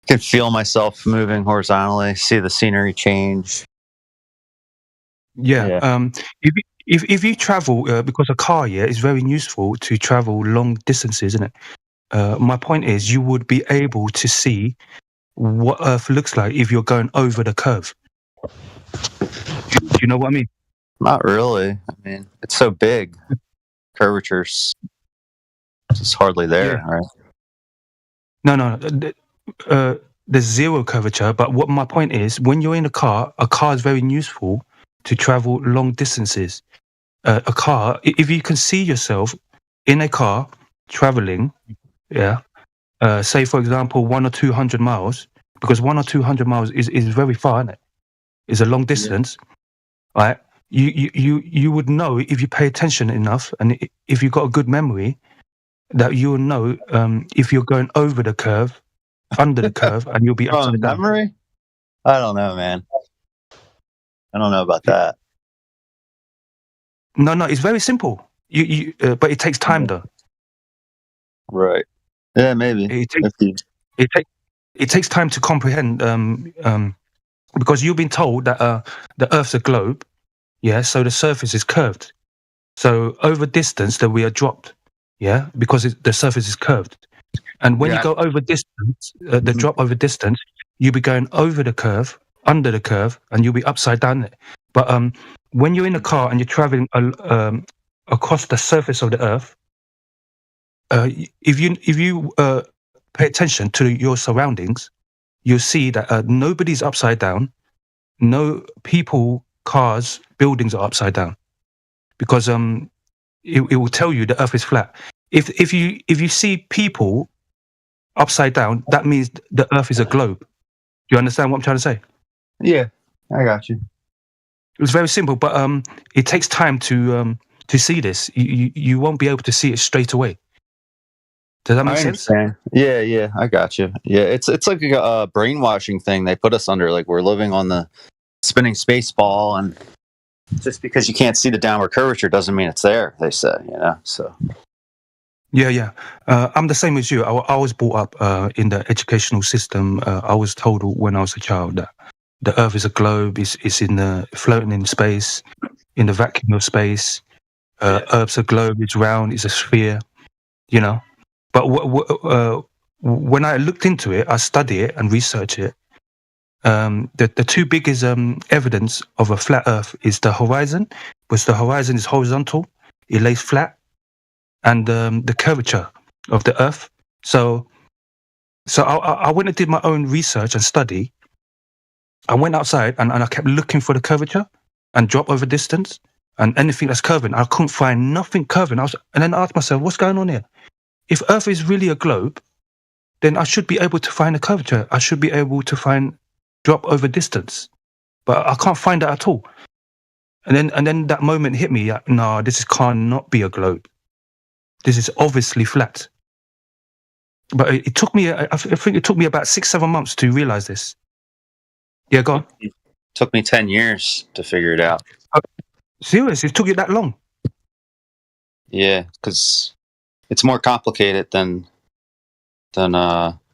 Speaker 5: can feel myself moving horizontally, see the scenery change.
Speaker 16: Yeah. If you travel, because a car, is very useful to travel long distances, isn't it? My point is, you would be able to see what Earth looks like if you're going over the curve. Do you know what I mean?
Speaker 5: Not really. I mean, it's so big. Curvature's just hardly there, right?
Speaker 16: No. There's zero curvature. But what my point is, when you're in a car is very useful to travel long distances. A car, if you can see yourself in a car traveling, say for example 100 or 200 miles, because 100 or 200 miles is very far, isn't it? It's a long distance, right? You would know if you pay attention enough, and if you've got a good memory, that you will know if you're going over the curve, under the curve, and you'll be upside down.
Speaker 5: Memory? I don't know, man. I don't know about that.
Speaker 16: No, it's very simple. But it takes time, though.
Speaker 5: Right. Yeah, maybe.
Speaker 16: It takes time to comprehend. Because you've been told that the Earth's a globe, so the surface is curved. So over distance, that we are dropped, because the surface is curved. And when you go over distance, the drop over distance, you'll be going over the curve, under the curve, and you'll be upside down. But when you're in a car and you're traveling across the surface of the Earth, if you pay attention to your surroundings, you'll see that nobody's upside down. No people, cars, buildings are upside down, because it will tell you the Earth is flat. If you see people upside down, that means the Earth is a globe. Do you understand what I'm trying to say?
Speaker 5: Yeah, I got you.
Speaker 16: It's very simple, but it takes time to see this. You won't be able to see it straight away. Does that make sense?
Speaker 5: Yeah, I got you. Yeah, it's like a brainwashing thing they put us under. Like we're living on the spinning space ball, and just because you can't see the downward curvature doesn't mean it's there. They say, so.
Speaker 16: Yeah. I'm the same as you. I was brought up in the educational system. I was told when I was a child that the Earth is a globe. It's in floating in space, in the vacuum of space. Earth's a globe. It's round. It's a sphere. But when I looked into it, I studied it and researched it. The two biggest evidence of a flat Earth is the horizon, because the horizon is horizontal, it lays flat, and the curvature of the Earth. So I went and did my own research and study. I went outside and I kept looking for the curvature and drop over distance and anything that's curving. I couldn't find nothing curving. And then I asked myself, what's going on here? If Earth is really a globe, then I should be able to find a curvature. I should be able to find drop over distance, but I can't find that at all. And then that moment hit me. No, this cannot be a globe. This is obviously flat. But it took me. I think it took me about 6-7 months to realize this. Yeah, go on.
Speaker 5: It took me 10 years to figure it out.
Speaker 16: Serious? It took you that long?
Speaker 5: Yeah, because it's more complicated than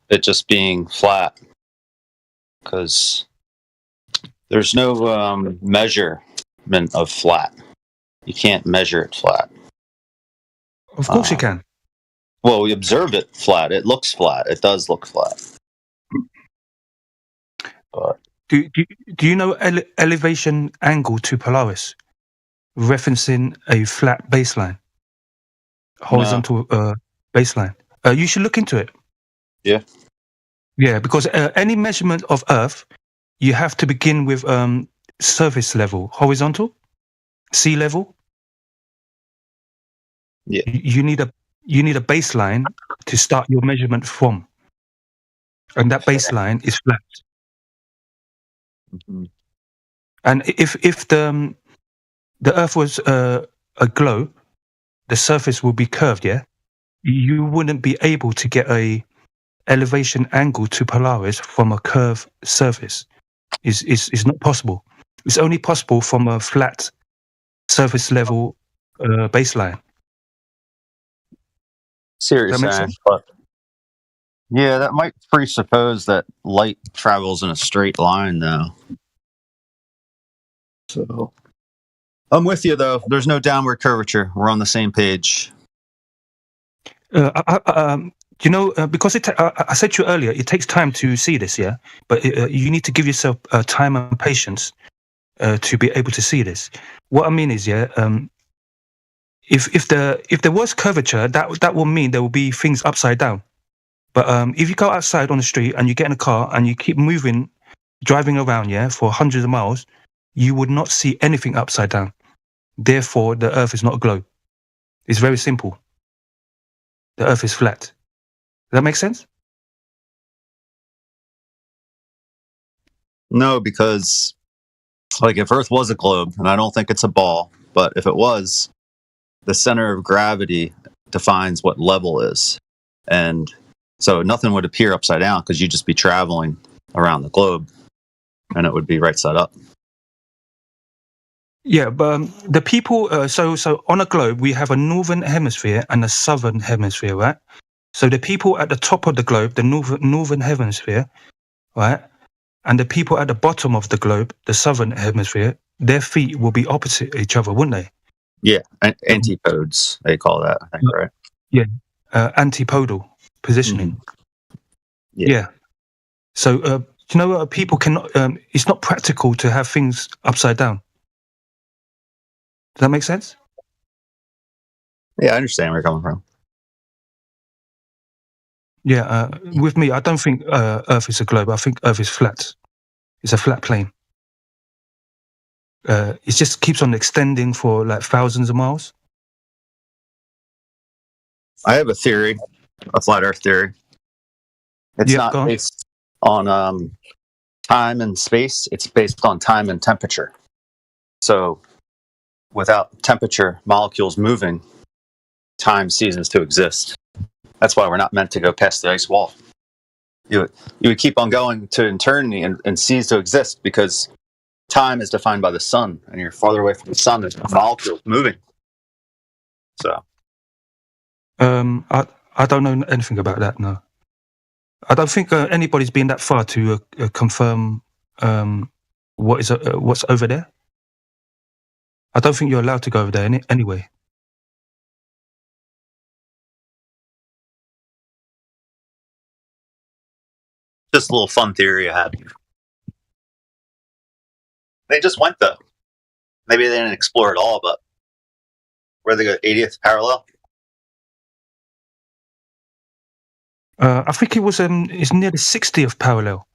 Speaker 5: it just being flat. Because there's no measurement of flat. You can't measure it flat.
Speaker 16: Of course you can.
Speaker 5: Well, we observe it flat. It looks flat. It does look flat. But
Speaker 16: do you know elevation angle to Polaris, referencing a flat baseline, horizontal baseline? You should look into it.
Speaker 5: Yeah.
Speaker 16: Yeah, because any measurement of Earth, you have to begin with surface level, horizontal, sea level.
Speaker 5: Yeah.
Speaker 16: You need a baseline to start your measurement from, and that baseline is flat.
Speaker 5: Mm-hmm.
Speaker 16: And if the Earth was a globe, the surface would be curved. Yeah, you wouldn't be able to get a elevation angle to Polaris from a curved surface. Is not possible. It's only possible from a flat surface level baseline.
Speaker 5: Serious, but yeah, that might presuppose that light travels in a straight line, though. So I'm with you, though. There's no downward curvature. We're on the same page.
Speaker 16: Because I said to you earlier, it takes time to see this, yeah? But you need to give yourself time and patience to be able to see this. What I mean is, yeah, if there was curvature, that will mean there will be things upside down. But if you go outside on the street and you get in a car and you keep moving, driving around, yeah, for hundreds of miles, you would not see anything upside down. Therefore, the Earth is not a globe. It's very simple. The Earth is flat. Does that make sense?
Speaker 5: No, because like if Earth was a globe, and I don't think it's a ball, but if it was, the center of gravity defines what level is. And so nothing would appear upside down because you'd just be traveling around the globe and it would be right side up.
Speaker 16: Yeah, but the people, so on a globe, we have a northern hemisphere and a southern hemisphere, right? So the people at the top of the globe, the northern hemisphere, right? And the people at the bottom of the globe, the southern hemisphere, their feet will be opposite each other, wouldn't they?
Speaker 5: Yeah, antipodes, they call that, I think, right?
Speaker 16: Yeah, antipodal positioning.
Speaker 5: Yeah.
Speaker 16: So people cannot. It's not practical to have things upside down. Does that make sense?
Speaker 5: Yeah, I understand where you're coming from.
Speaker 16: Yeah. With me, I don't think Earth is a globe. I think Earth is flat. It's a flat plane. It just keeps on extending for like thousands of miles.
Speaker 5: I have a theory, a flat Earth theory. It's not based on time and space. It's based on time and temperature. So, without temperature, molecules moving, time ceases to exist. That's why we're not meant to go past the ice wall. You would keep on going to eternity and cease to exist because time is defined by the sun, and you're farther away from the sun. There's molecules moving. So,
Speaker 16: I don't know anything about that. No, I don't think anybody's been that far to confirm what's over there. I don't think you're allowed to go over there anyway.
Speaker 5: just a little fun theory I had. They just went though. Maybe they didn't explore it all, but where they go 80th parallel.
Speaker 16: I think it's near the 60th parallel.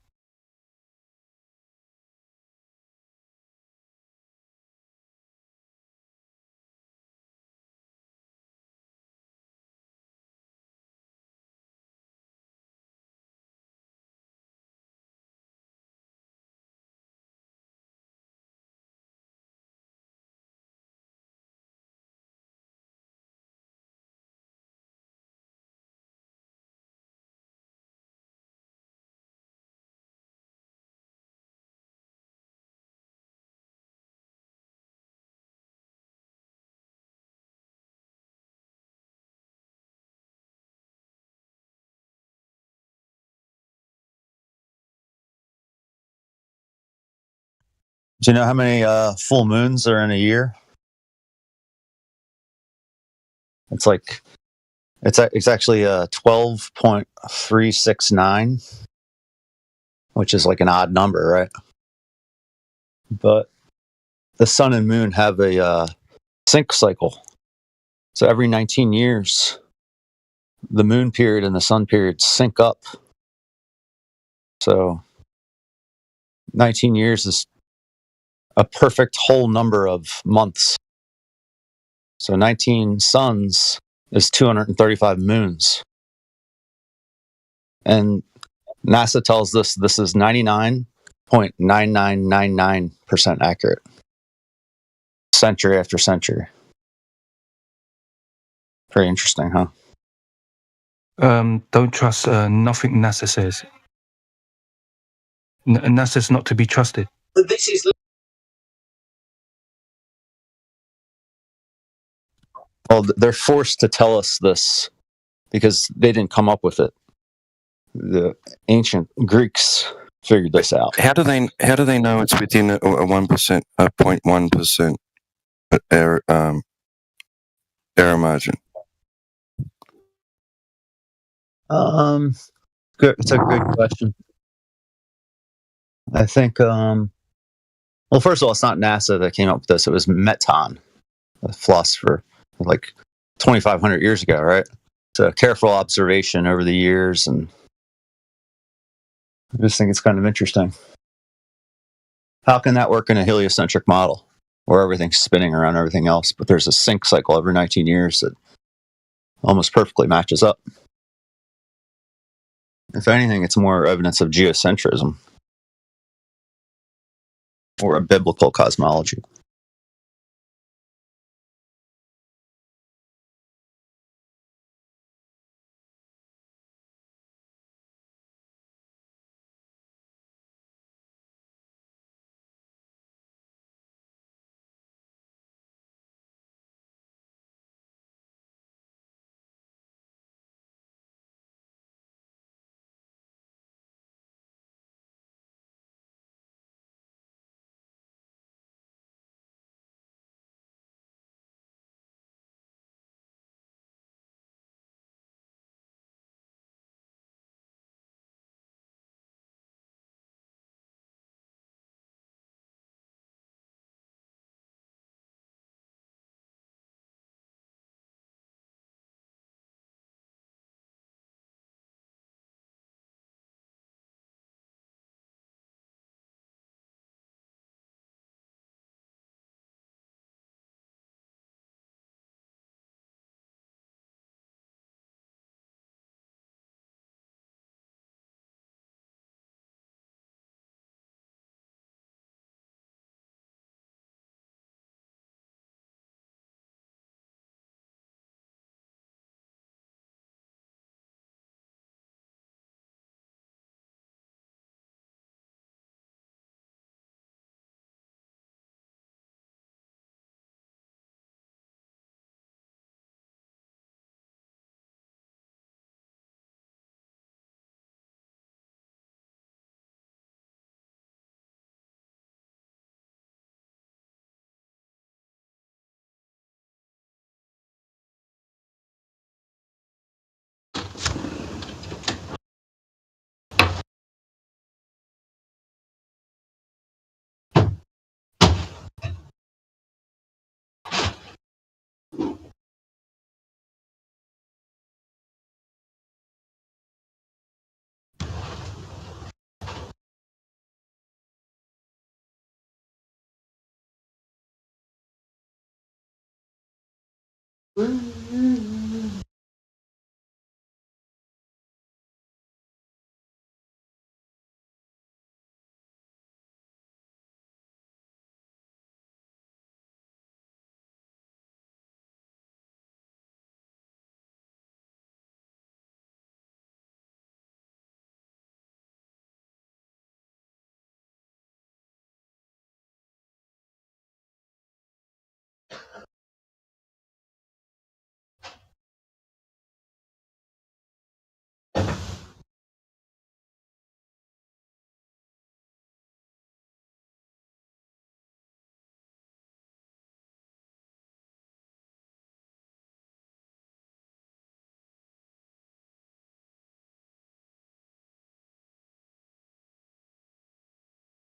Speaker 5: Do you know how many full moons are in a year? It's like it's actually 12.369, which is like an odd number, right? But the sun and moon have a sync cycle. So every 19 years, the moon period and the sun period sync up. So 19 years is a perfect whole number of months. So 19 suns is 235 moons. And NASA tells us this is 99.9999% accurate. Century after century. Pretty interesting, huh?
Speaker 16: Don't trust nothing NASA says. NASA's not to be trusted.
Speaker 5: This is. Well, they're forced to tell us this because they didn't come up with it. The ancient Greeks figured this out.
Speaker 4: How do they know it's within a 1%, a 0.1% error margin?
Speaker 5: Good. It's a good question. I think. Well, first of all, it's not NASA that came up with this. It was Meton, a philosopher, like 2,500 years ago, right? It's a careful observation over the years, and I just think it's kind of interesting. How can that work in a heliocentric model where everything's spinning around everything else, but there's a sync cycle every 19 years that almost perfectly matches up? If anything, it's more evidence of geocentrism or a biblical cosmology.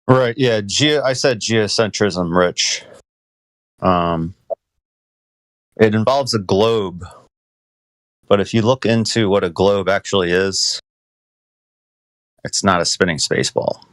Speaker 5: Right. Yeah. I said geocentrism, Rich. It involves a globe, but if you look into what a globe actually is, it's not a spinning space ball.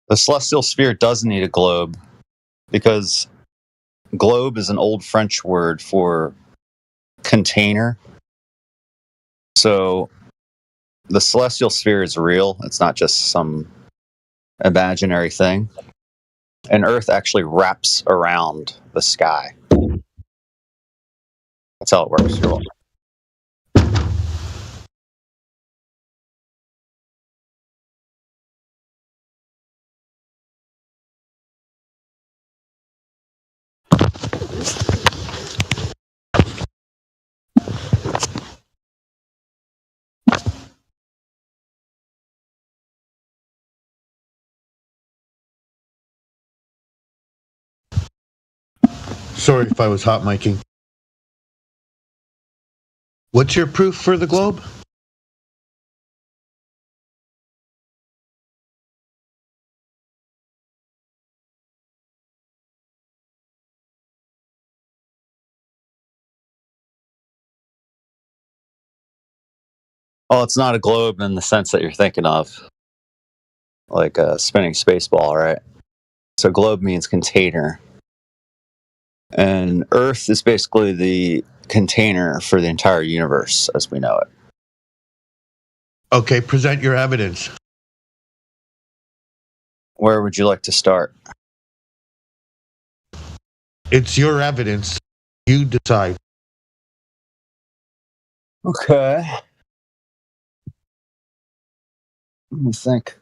Speaker 5: The celestial sphere does need a globe because globe is an old French word for container. So the celestial sphere is real. It's not just some imaginary thing. And Earth actually wraps around the sky. That's how it works. You're welcome.
Speaker 19: Sorry if I was hot miking. What's your proof for the globe?
Speaker 5: Well, it's not a globe in the sense that you're thinking of, like a spinning space ball, right? So globe means container. And Earth is basically the container for the entire universe as we know it.
Speaker 19: Okay, present your evidence.
Speaker 5: Where would you like to start?
Speaker 19: It's your evidence. You decide.
Speaker 5: Okay. Let me think.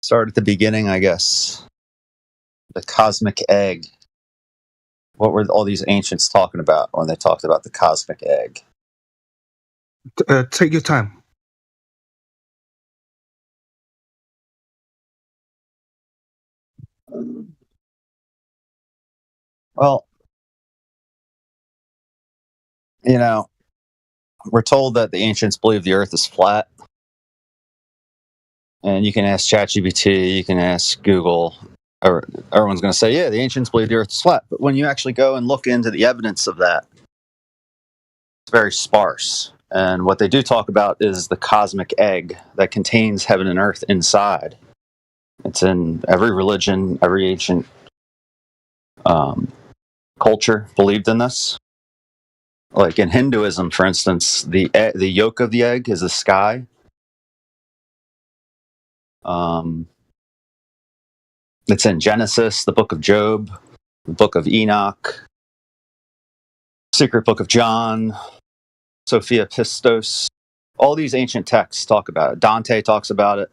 Speaker 5: Start at the beginning, I guess. The cosmic egg. What were all these ancients talking about when they talked about the cosmic egg?
Speaker 16: Take your time.
Speaker 5: Well, you know, we're told that the ancients believe the earth is flat. And you can ask ChatGPT, you can ask Google, or everyone's going to say, yeah, the ancients believe the earth is flat. But when you actually go and look into the evidence of that, it's very sparse. And what they do talk about is the cosmic egg that contains heaven and earth inside. It's in every religion, every ancient culture believed in this. Like in Hinduism, for instance, the yolk of the egg is the sky. It's in Genesis, the book of Job, the book of Enoch, secret book of John, Sophia Pistos. All these ancient texts talk about it. Dante talks about it.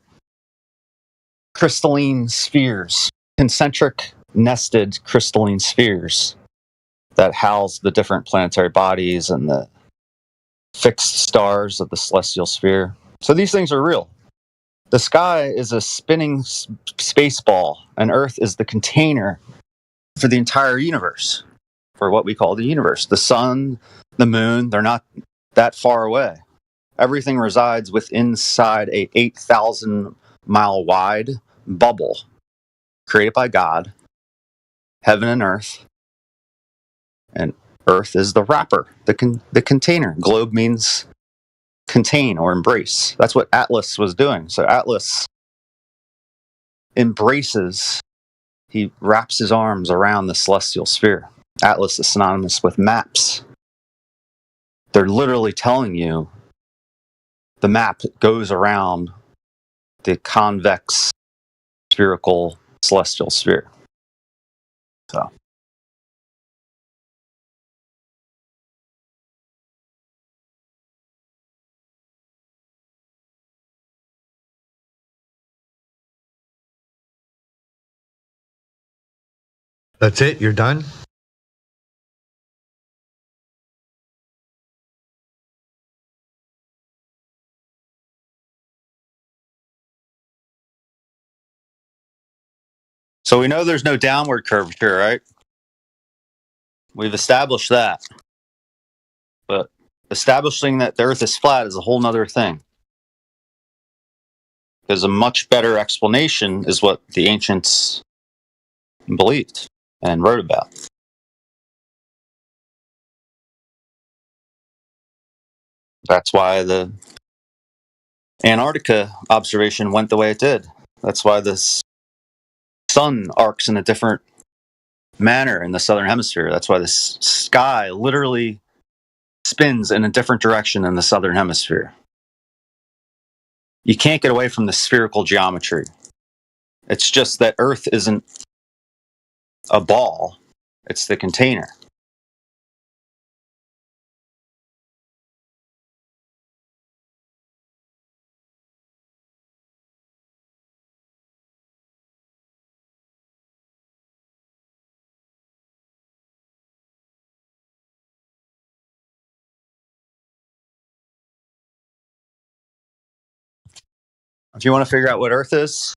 Speaker 5: Crystalline spheres, concentric nested crystalline spheres that house the different planetary bodies and the fixed stars of the celestial sphere. So these things are real. The sky is a spinning space ball, and Earth is the container for the entire universe, for what we call the universe. The sun, the moon, they're not that far away. Everything resides inside a 8,000 mile wide bubble created by God, heaven and earth, and earth is the wrapper, the container. Globe means contain or embrace. That's what Atlas was doing. So Atlas embraces, he wraps his arms around the celestial sphere. Atlas is synonymous with maps. They're literally telling you the map goes around the convex spherical celestial sphere. So
Speaker 12: that's it? You're done?
Speaker 5: So we know there's no downward curvature, right? We've established that. But establishing that the Earth is flat is a whole nother thing. Because a much better explanation is what the ancients believed and wrote about. That's why the Antarctica observation went the way it did. That's why the sun arcs in a different manner in the southern hemisphere. That's why the sky literally spins in a different direction in the southern hemisphere. You can't get away from the spherical geometry. It's just that Earth isn't a ball, it's the container. If you want to figure out what Earth is,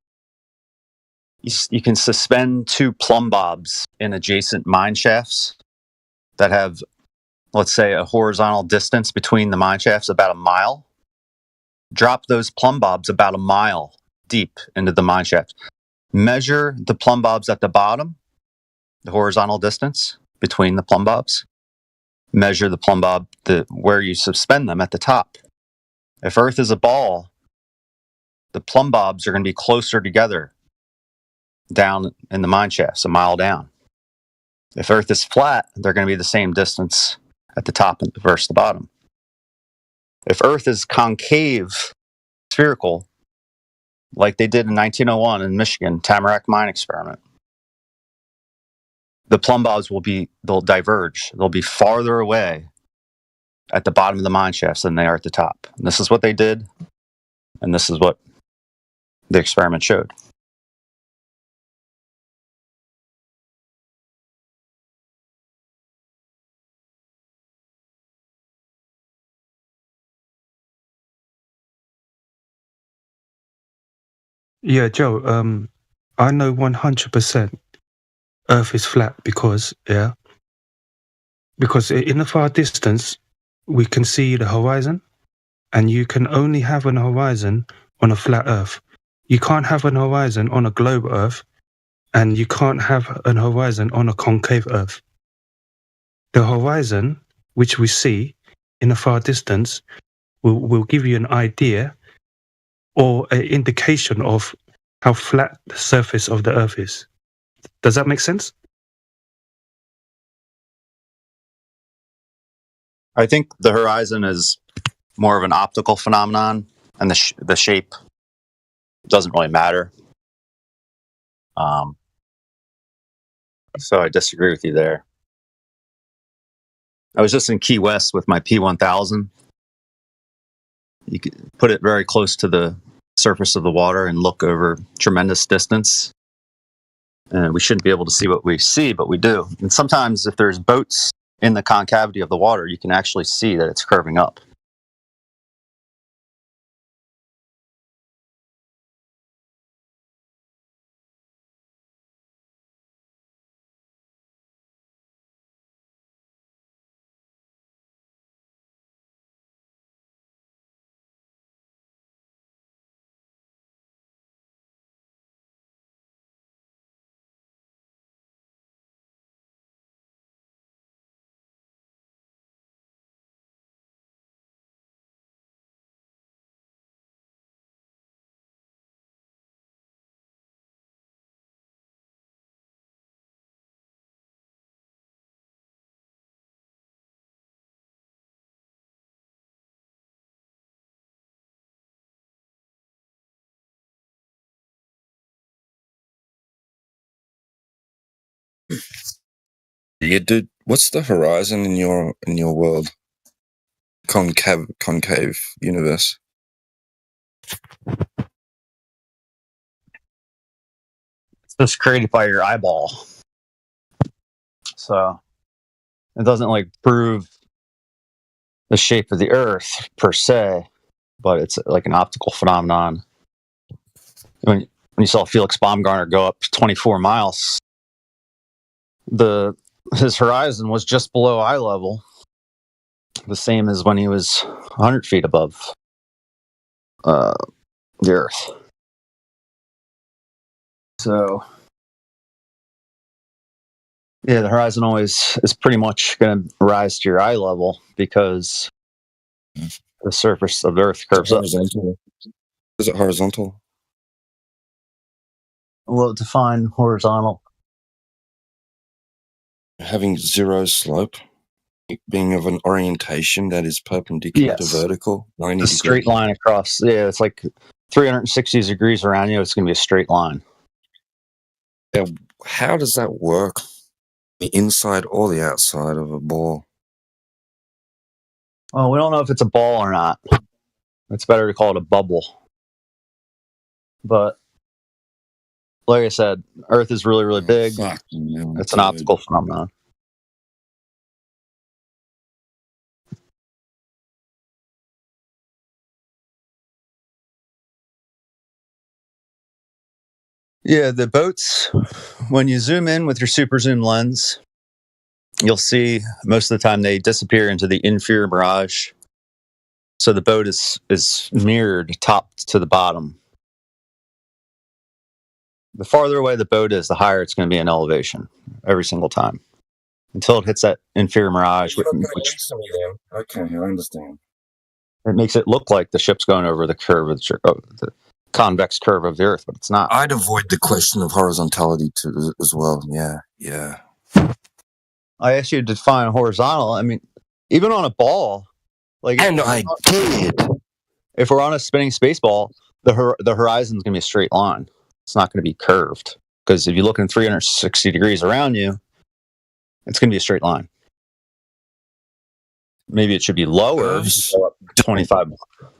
Speaker 5: you can suspend two plumb bobs in adjacent mine shafts that have, let's say, a horizontal distance between the mine shafts about a mile. Drop those plumb bobs about a mile deep into the mine shaft. Measure the plumb bobs at the bottom, the horizontal distance between the plumb bobs. Measure the plumb bob where you suspend them at the top. If Earth is a ball, the plumb bobs are going to be closer together down in the mine shafts, a mile down. If Earth is flat, they're going to be the same distance at the top versus the bottom. If Earth is concave, spherical, like they did in 1901 in Michigan, Tamarack mine experiment, the plumb bobs they'll diverge. They'll be farther away at the bottom of the mine shafts than they are at the top. And this is what they did, and this is what the experiment showed.
Speaker 16: Yeah, Joe. I know 100% Earth is flat because in the far distance we can see the horizon, and you can only have an horizon on a flat Earth. You can't have an horizon on a globe Earth, and you can't have an horizon on a concave Earth. The horizon, which we see in the far distance, will give you an idea or an indication of how flat the surface of the Earth is. Does that make sense?
Speaker 5: I think the horizon is more of an optical phenomenon, and the shape doesn't really matter. So I disagree with you there. I was just in Key West with my P1000. You can put it very close to the surface of the water and look over tremendous distance. And we shouldn't be able to see what we see, but we do. And sometimes if there's boats in the concavity of the water, you can actually see that it's curving up.
Speaker 4: Yeah, dude. What's the horizon in your world? Concave universe.
Speaker 5: It's just created by your eyeball. So it doesn't like prove the shape of the Earth per se, but it's like an optical phenomenon. When you saw Felix Baumgartner go up 24 miles, his horizon was just below eye level, the same as when he was 100 feet above the Earth. So, yeah, the horizon always is pretty much going to rise to your eye level because the surface of the Earth curves up.
Speaker 4: Is it horizontal?
Speaker 5: Well, define horizontal.
Speaker 4: Having zero slope, being of an orientation that is perpendicular to vertical, 90
Speaker 5: a straight line across. Yeah, it's like 360 degrees around you. It's going to be a straight line.
Speaker 4: Yeah, how does that work? The inside or the outside of a ball?
Speaker 5: Well, we don't know if it's a ball or not. It's better to call it a bubble. But like I said, Earth is really, really big. It's an optical phenomenon. Yeah, the boats, when you zoom in with your super zoom lens, you'll see most of the time they disappear into the inferior mirage. So the boat is mirrored top to the bottom. The farther away the boat is, the higher it's going to be in elevation every single time until it hits that inferior mirage, which
Speaker 4: Okay, I understand.
Speaker 5: it makes it look like the ship's going over the curve of the convex curve of the Earth, but it's not.
Speaker 4: I'd avoid the question of horizontality too, as well. Yeah.
Speaker 5: I asked you to define horizontal. I mean, even on a ball,
Speaker 4: and I did.
Speaker 5: If we're on a spinning space ball, the horizon's going to be a straight line. It's not going to be curved because if you look in 360 degrees around you, it's going to be a straight line. Maybe it should be lower.
Speaker 4: Curves,
Speaker 5: 25.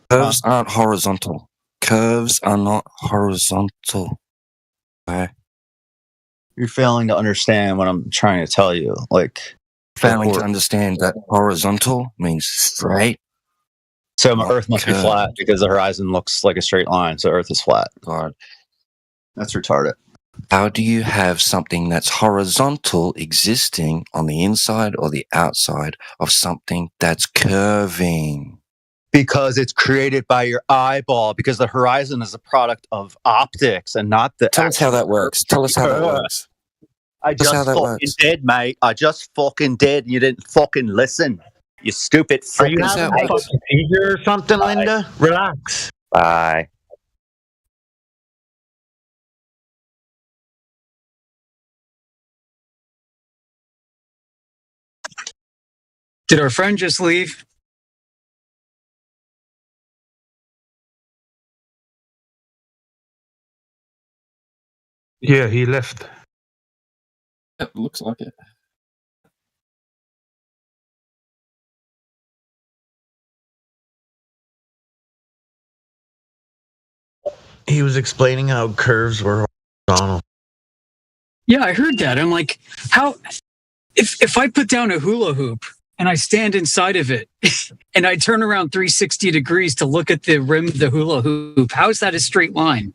Speaker 4: Curves aren't horizontal. Curves are not horizontal. Okay.
Speaker 5: You're failing to understand what I'm trying to tell you.
Speaker 4: Failing to understand that horizontal means straight.
Speaker 5: So Earth must be flat because the horizon looks like a straight line. So Earth is flat.
Speaker 4: God,
Speaker 5: that's retarded.
Speaker 4: How do you have something that's horizontal existing on the inside or the outside of something that's curving?
Speaker 5: Because it's created by your eyeball, because the horizon is a product of optics and not the...
Speaker 4: Tell us how that works. Tell us how that works.
Speaker 5: I just fucking did, mate. I just fucking did. You didn't fucking listen. You stupid fucking...
Speaker 19: Are you having a fucking seizure or something, Linda? Relax.
Speaker 5: Bye.
Speaker 2: Did our friend just leave?
Speaker 16: Yeah, he left.
Speaker 4: It looks like it.
Speaker 19: he was explaining how curves were horizontal.
Speaker 2: Yeah, I heard that. I'm like, how? If I put down a hula hoop and I stand inside of it and I turn around 360 degrees to look at the rim of the hula hoop, how is that a straight line?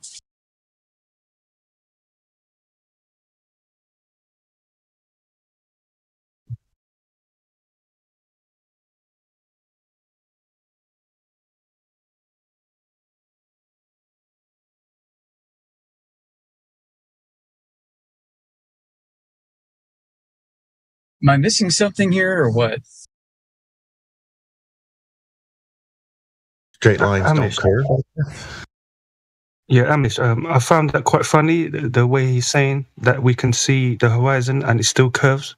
Speaker 2: Am I missing something here or what?
Speaker 19: Straight lines don't curve.
Speaker 16: Yeah, Amish, I found that quite funny, the way he's saying that we can see the horizon and it still curves.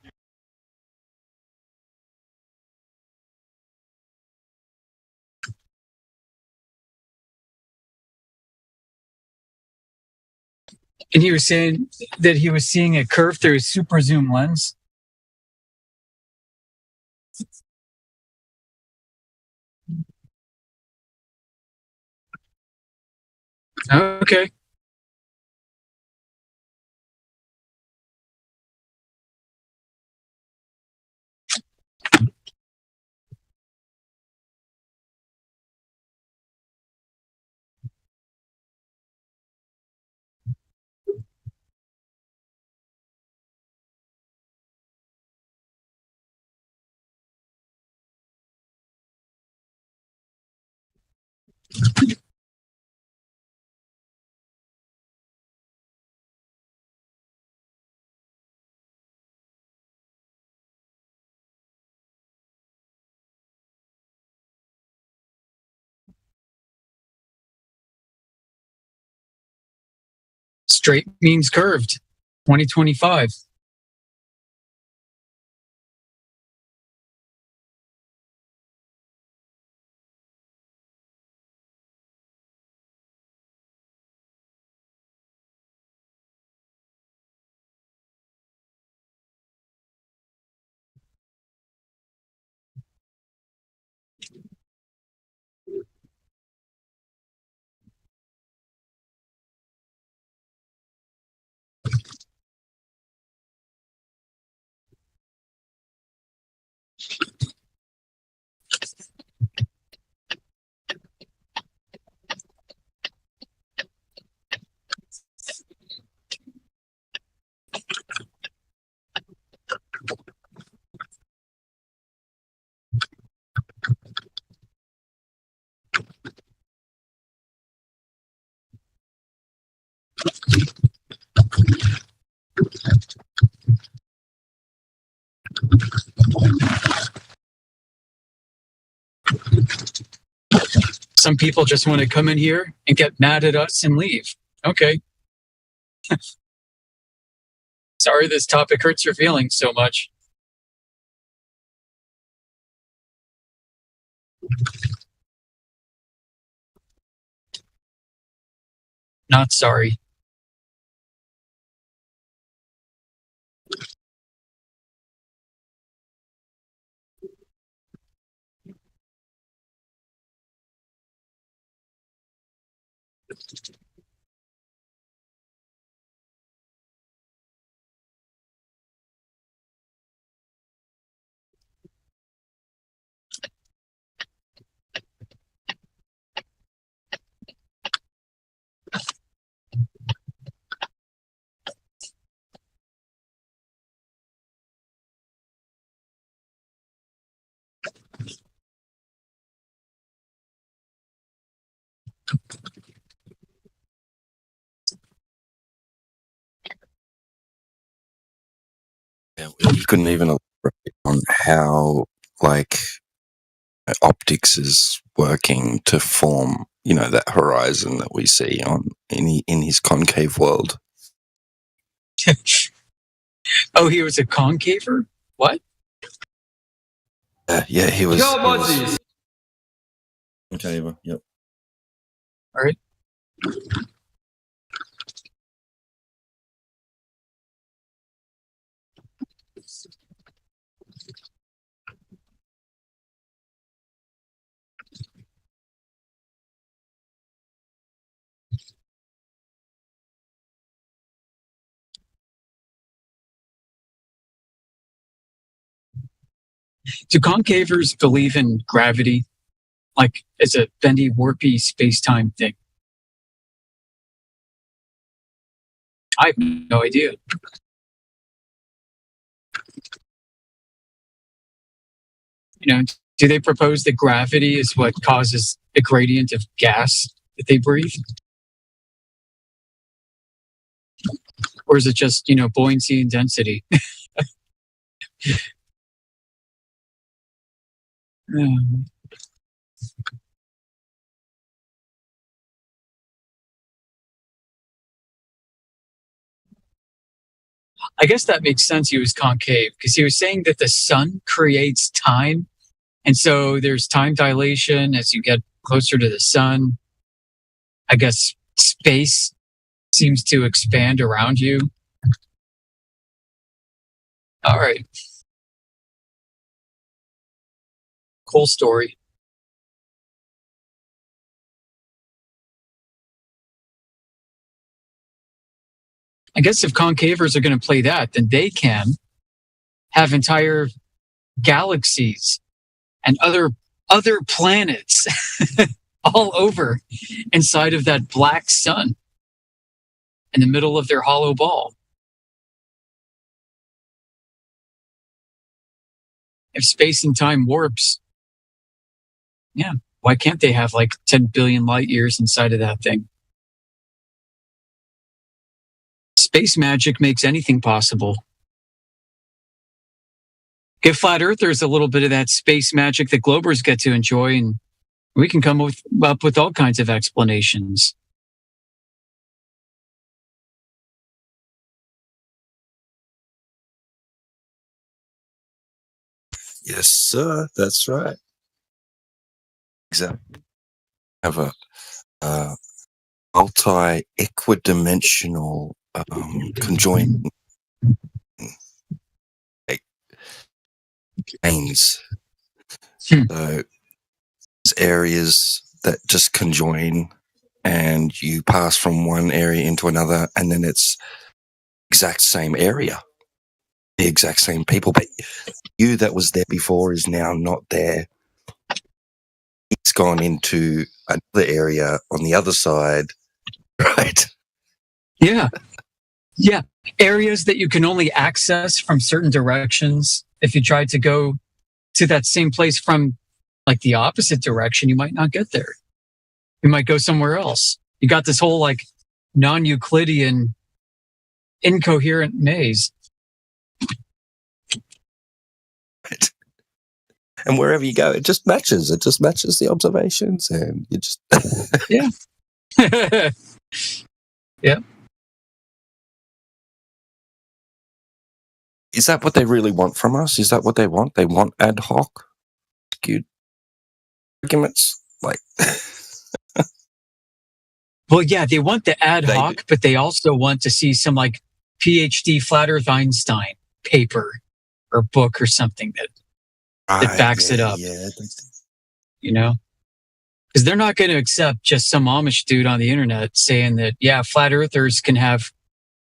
Speaker 2: And he was saying that he was seeing a curve through a super zoom lens. Okay. Straight means curved. 2025. Some people just want to come in here and get mad at us and leave. Okay. Sorry this topic hurts your feelings so much. Not sorry.
Speaker 4: Yeah, you couldn't even elaborate on how, like, optics is working to form, that horizon that we see in his concave world.
Speaker 2: Oh, he was a concaver? What?
Speaker 4: Yeah, he was.
Speaker 2: Yo,
Speaker 4: he was
Speaker 2: Moses!
Speaker 4: concaver. Yep.
Speaker 2: All right. Do concavers believe in gravity, like as a bendy, warpy space-time thing? I have no idea. You know, do they propose that gravity is what causes the gradient of gas that they breathe? Or is it just, buoyancy and density? I guess that makes sense. He was concave because he was saying that the sun creates time. And so there's time dilation as you get closer to the sun. I guess space seems to expand around you. All right. Cool story. I guess if concavers are going to play that, then they can have entire galaxies and other planets all over inside of that black sun in the middle of their hollow ball. If space and time warps, yeah, why can't they have like 10 billion light years inside of that thing? Space magic makes anything possible. Give flat earthers a little bit of that space magic that globers get to enjoy, and we can come up with all kinds of explanations.
Speaker 4: Yes, sir. That's right. Exactly. Have a multi-equidimensional conjoint planes. So there's areas that just conjoin, and you pass from one area into another, and then it's exact same area, the exact same people, but you that was there before is now not there. It's gone into another area on the other side, right?
Speaker 2: Yeah. Yeah. Areas that you can only access from certain directions. If you tried to go to that same place from like the opposite direction, you might not get there. You might go somewhere else. You got this whole like non-Euclidean incoherent maze.
Speaker 4: Right. And wherever you go, it just matches. It just matches the observations, and you just
Speaker 2: yeah. Yeah.
Speaker 4: Is that what they really want from us? Is that what they want? They want ad hoc, skewed arguments, like.
Speaker 2: Well, yeah, they want the ad hoc, but they also want to see some like PhD Flat Earth Einstein paper or book or something that backs it up. Yeah. Because they're not going to accept just some Amish dude on the internet saying that, yeah, flat earthers can have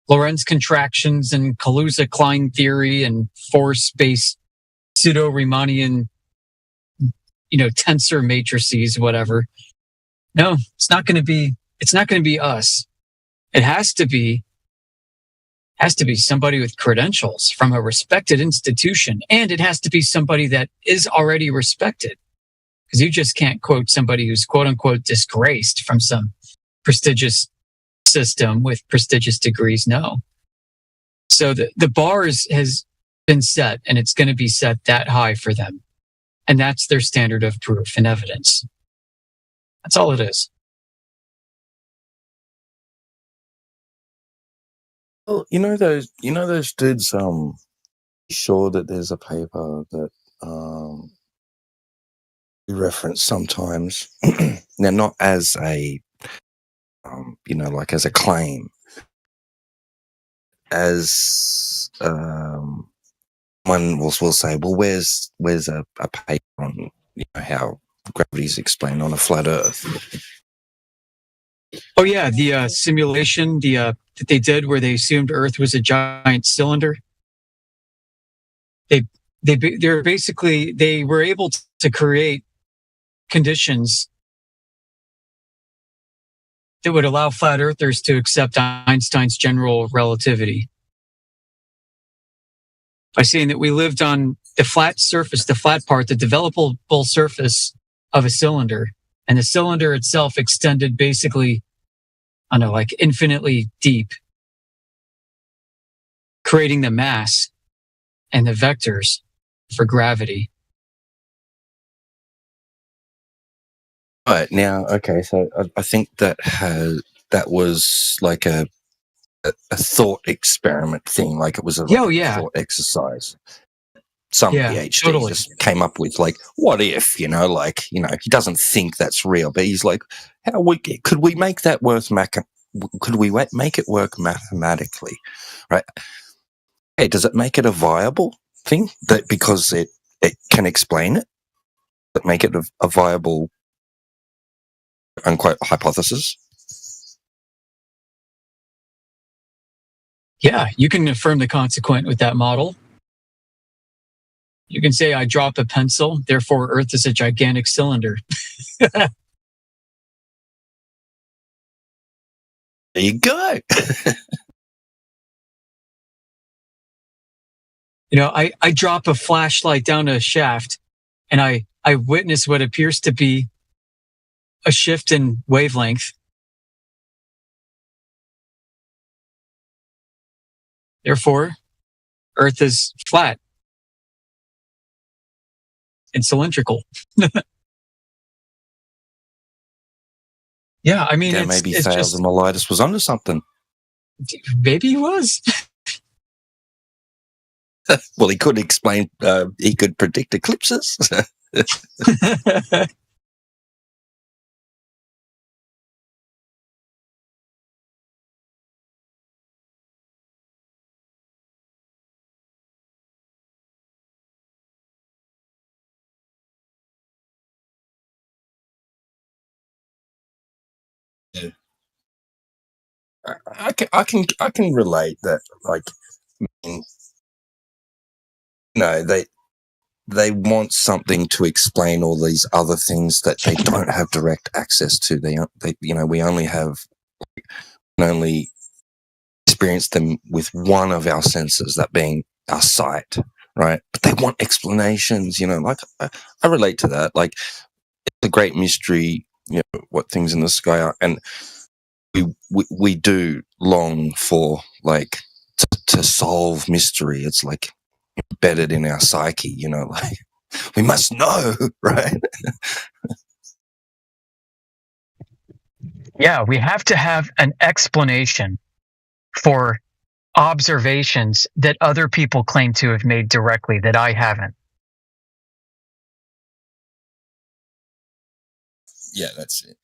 Speaker 2: Lorentz contractions and Kaluza-Klein theory and force-based pseudo-Riemannian, tensor matrices, whatever. No, it's not going to be us. It has to be somebody with credentials from a respected institution, and it has to be somebody that is already respected. Because you just can't quote somebody who's quote unquote disgraced from some prestigious system with prestigious degrees. No. So the bar has been set, and it's going to be set that high for them. And that's their standard of proof and evidence. That's all it is.
Speaker 4: Well, those dudes. Sure that there's a paper that we reference sometimes. Now, not as a like as a claim, as one will say, well, where's a paper on how gravity is explained on a flat Earth?
Speaker 2: Oh yeah, the simulation that they did where they assumed Earth was a giant cylinder. They they were able to create conditions that would allow flat earthers to accept Einstein's general relativity by saying that we lived on the flat surface, the flat part, the developable surface of a cylinder, and the cylinder itself extended basically, I don't know, like infinitely deep, creating the mass and the vectors for gravity.
Speaker 4: Right now, okay, so I think that was like a thought experiment thing, like it was a thought exercise. Some PhD just came up with like, what if, he doesn't think that's real, but he's like, could we make that make it work mathematically, right? Hey, does it make it a viable thing that because it can explain it, that make it a viable unquote hypothesis?
Speaker 2: Yeah, you can affirm the consequent with that model. You can say, I drop a pencil, therefore Earth is a gigantic cylinder.
Speaker 4: There you go.
Speaker 2: I drop a flashlight down a shaft and I witness what appears to be a shift in wavelength. Therefore, Earth is flat and cylindrical. Yeah, I mean,
Speaker 4: maybe Thales and Melitus was onto something.
Speaker 2: Maybe he was.
Speaker 4: Well, he could explain. He could predict eclipses. I can relate that. Like, they want something to explain all these other things that they don't have direct access to. We only experience them with one of our senses, that being our sight, right? But they want explanations. Like I relate to that. Like, it's a great mystery. What things in the sky are, and we do long for like to solve mystery. It's like embedded in our psyche, like we must know, right?
Speaker 2: Yeah, we have to have an explanation for observations that other people claim to have made directly that I haven't.
Speaker 4: Yeah, that's it.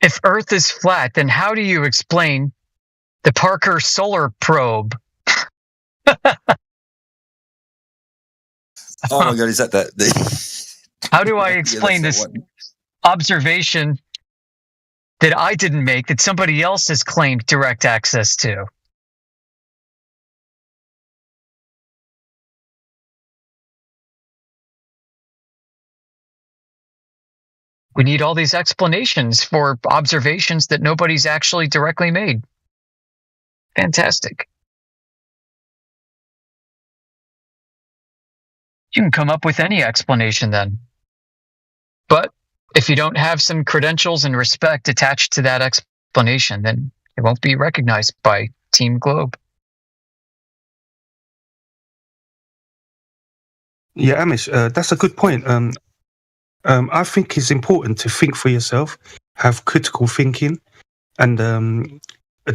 Speaker 2: If Earth is flat, then how do you explain the Parker Solar Probe?
Speaker 4: Oh my God, is that?
Speaker 2: How do I explain this observation that I didn't make that somebody else has claimed direct access to? We need all these explanations for observations that nobody's actually directly made. Fantastic. You can come up with any explanation then. But if you don't have some credentials and respect attached to that explanation, then it won't be recognized by Team Globe.
Speaker 16: Yeah, Amish, that's a good point. I think it's important to think for yourself, have critical thinking, and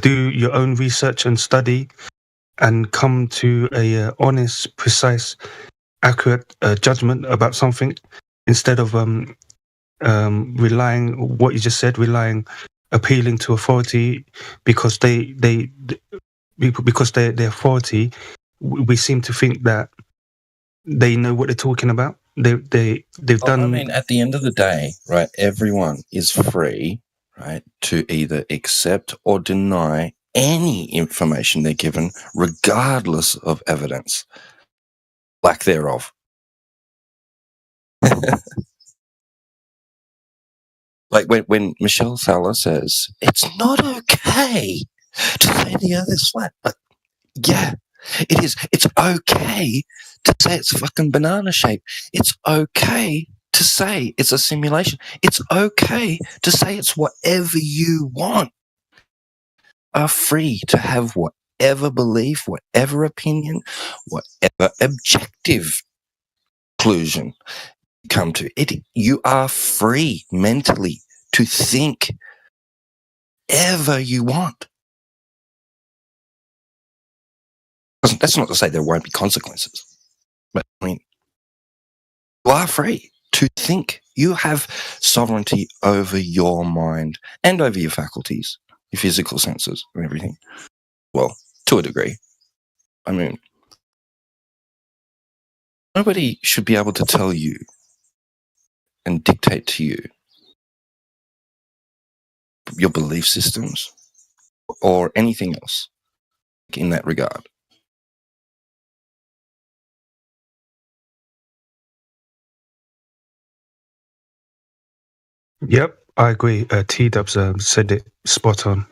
Speaker 16: do your own research and study, and come to a honest, precise, accurate judgment about something, instead of appealing to authority because the authority. We seem to think that they know what they're talking about. They've done.
Speaker 4: I mean, at the end of the day, right? Everyone is free, right, to either accept or deny any information they're given, regardless of evidence, lack thereof. Like when Michelle Thaler says, it's not okay to say the earth is flat. But yeah, it is. It's okay to say it's fucking banana shaped. It's okay to say it's a simulation. It's okay to say it's whatever you want. Are free to have whatever belief, whatever opinion, whatever objective conclusion you come to. You are free mentally to think ever you want. That's not to say there won't be consequences, but I mean, you are free to think. You have sovereignty over your mind and over your faculties, your physical senses and everything. Well, to a degree. I mean, nobody should be able to tell you and dictate to you your belief systems or anything else in that regard.
Speaker 16: Yep, I agree. T-Dubs said it spot on.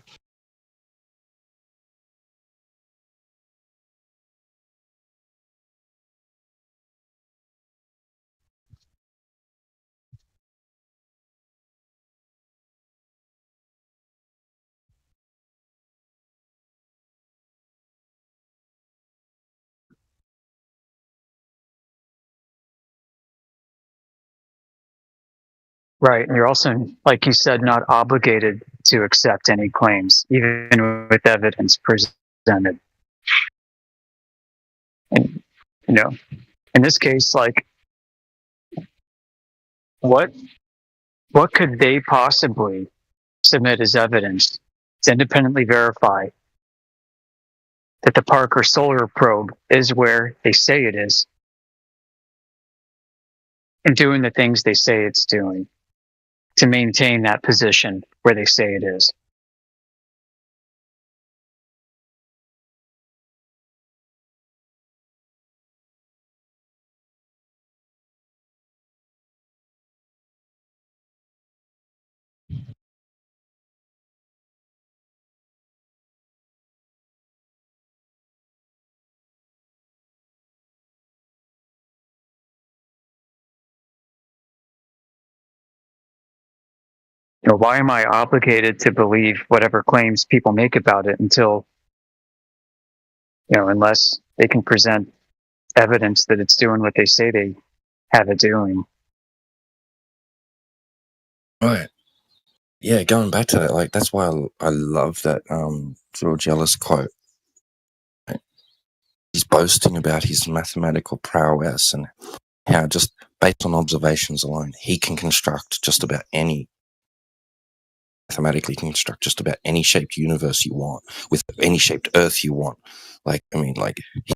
Speaker 2: Right. And you're also, like you said, not obligated to accept any claims, even with evidence presented. And, you know, in this case, like, what could they possibly submit as evidence to independently verify that the Parker Solar Probe is where they say it is and doing the things they say it's doing to maintain that position where they say it is? You know, why am I obligated to believe whatever claims people make about it until, you know, unless they can present evidence that it's doing what they say they have it doing?
Speaker 4: Right. Yeah, going back to that, like, that's why I love that George Ellis quote. Right? He's boasting about his mathematical prowess and how just based on observations alone, he can construct just about any mathematically construct just about any shaped universe you want with any shaped earth you want. Like, I mean, like,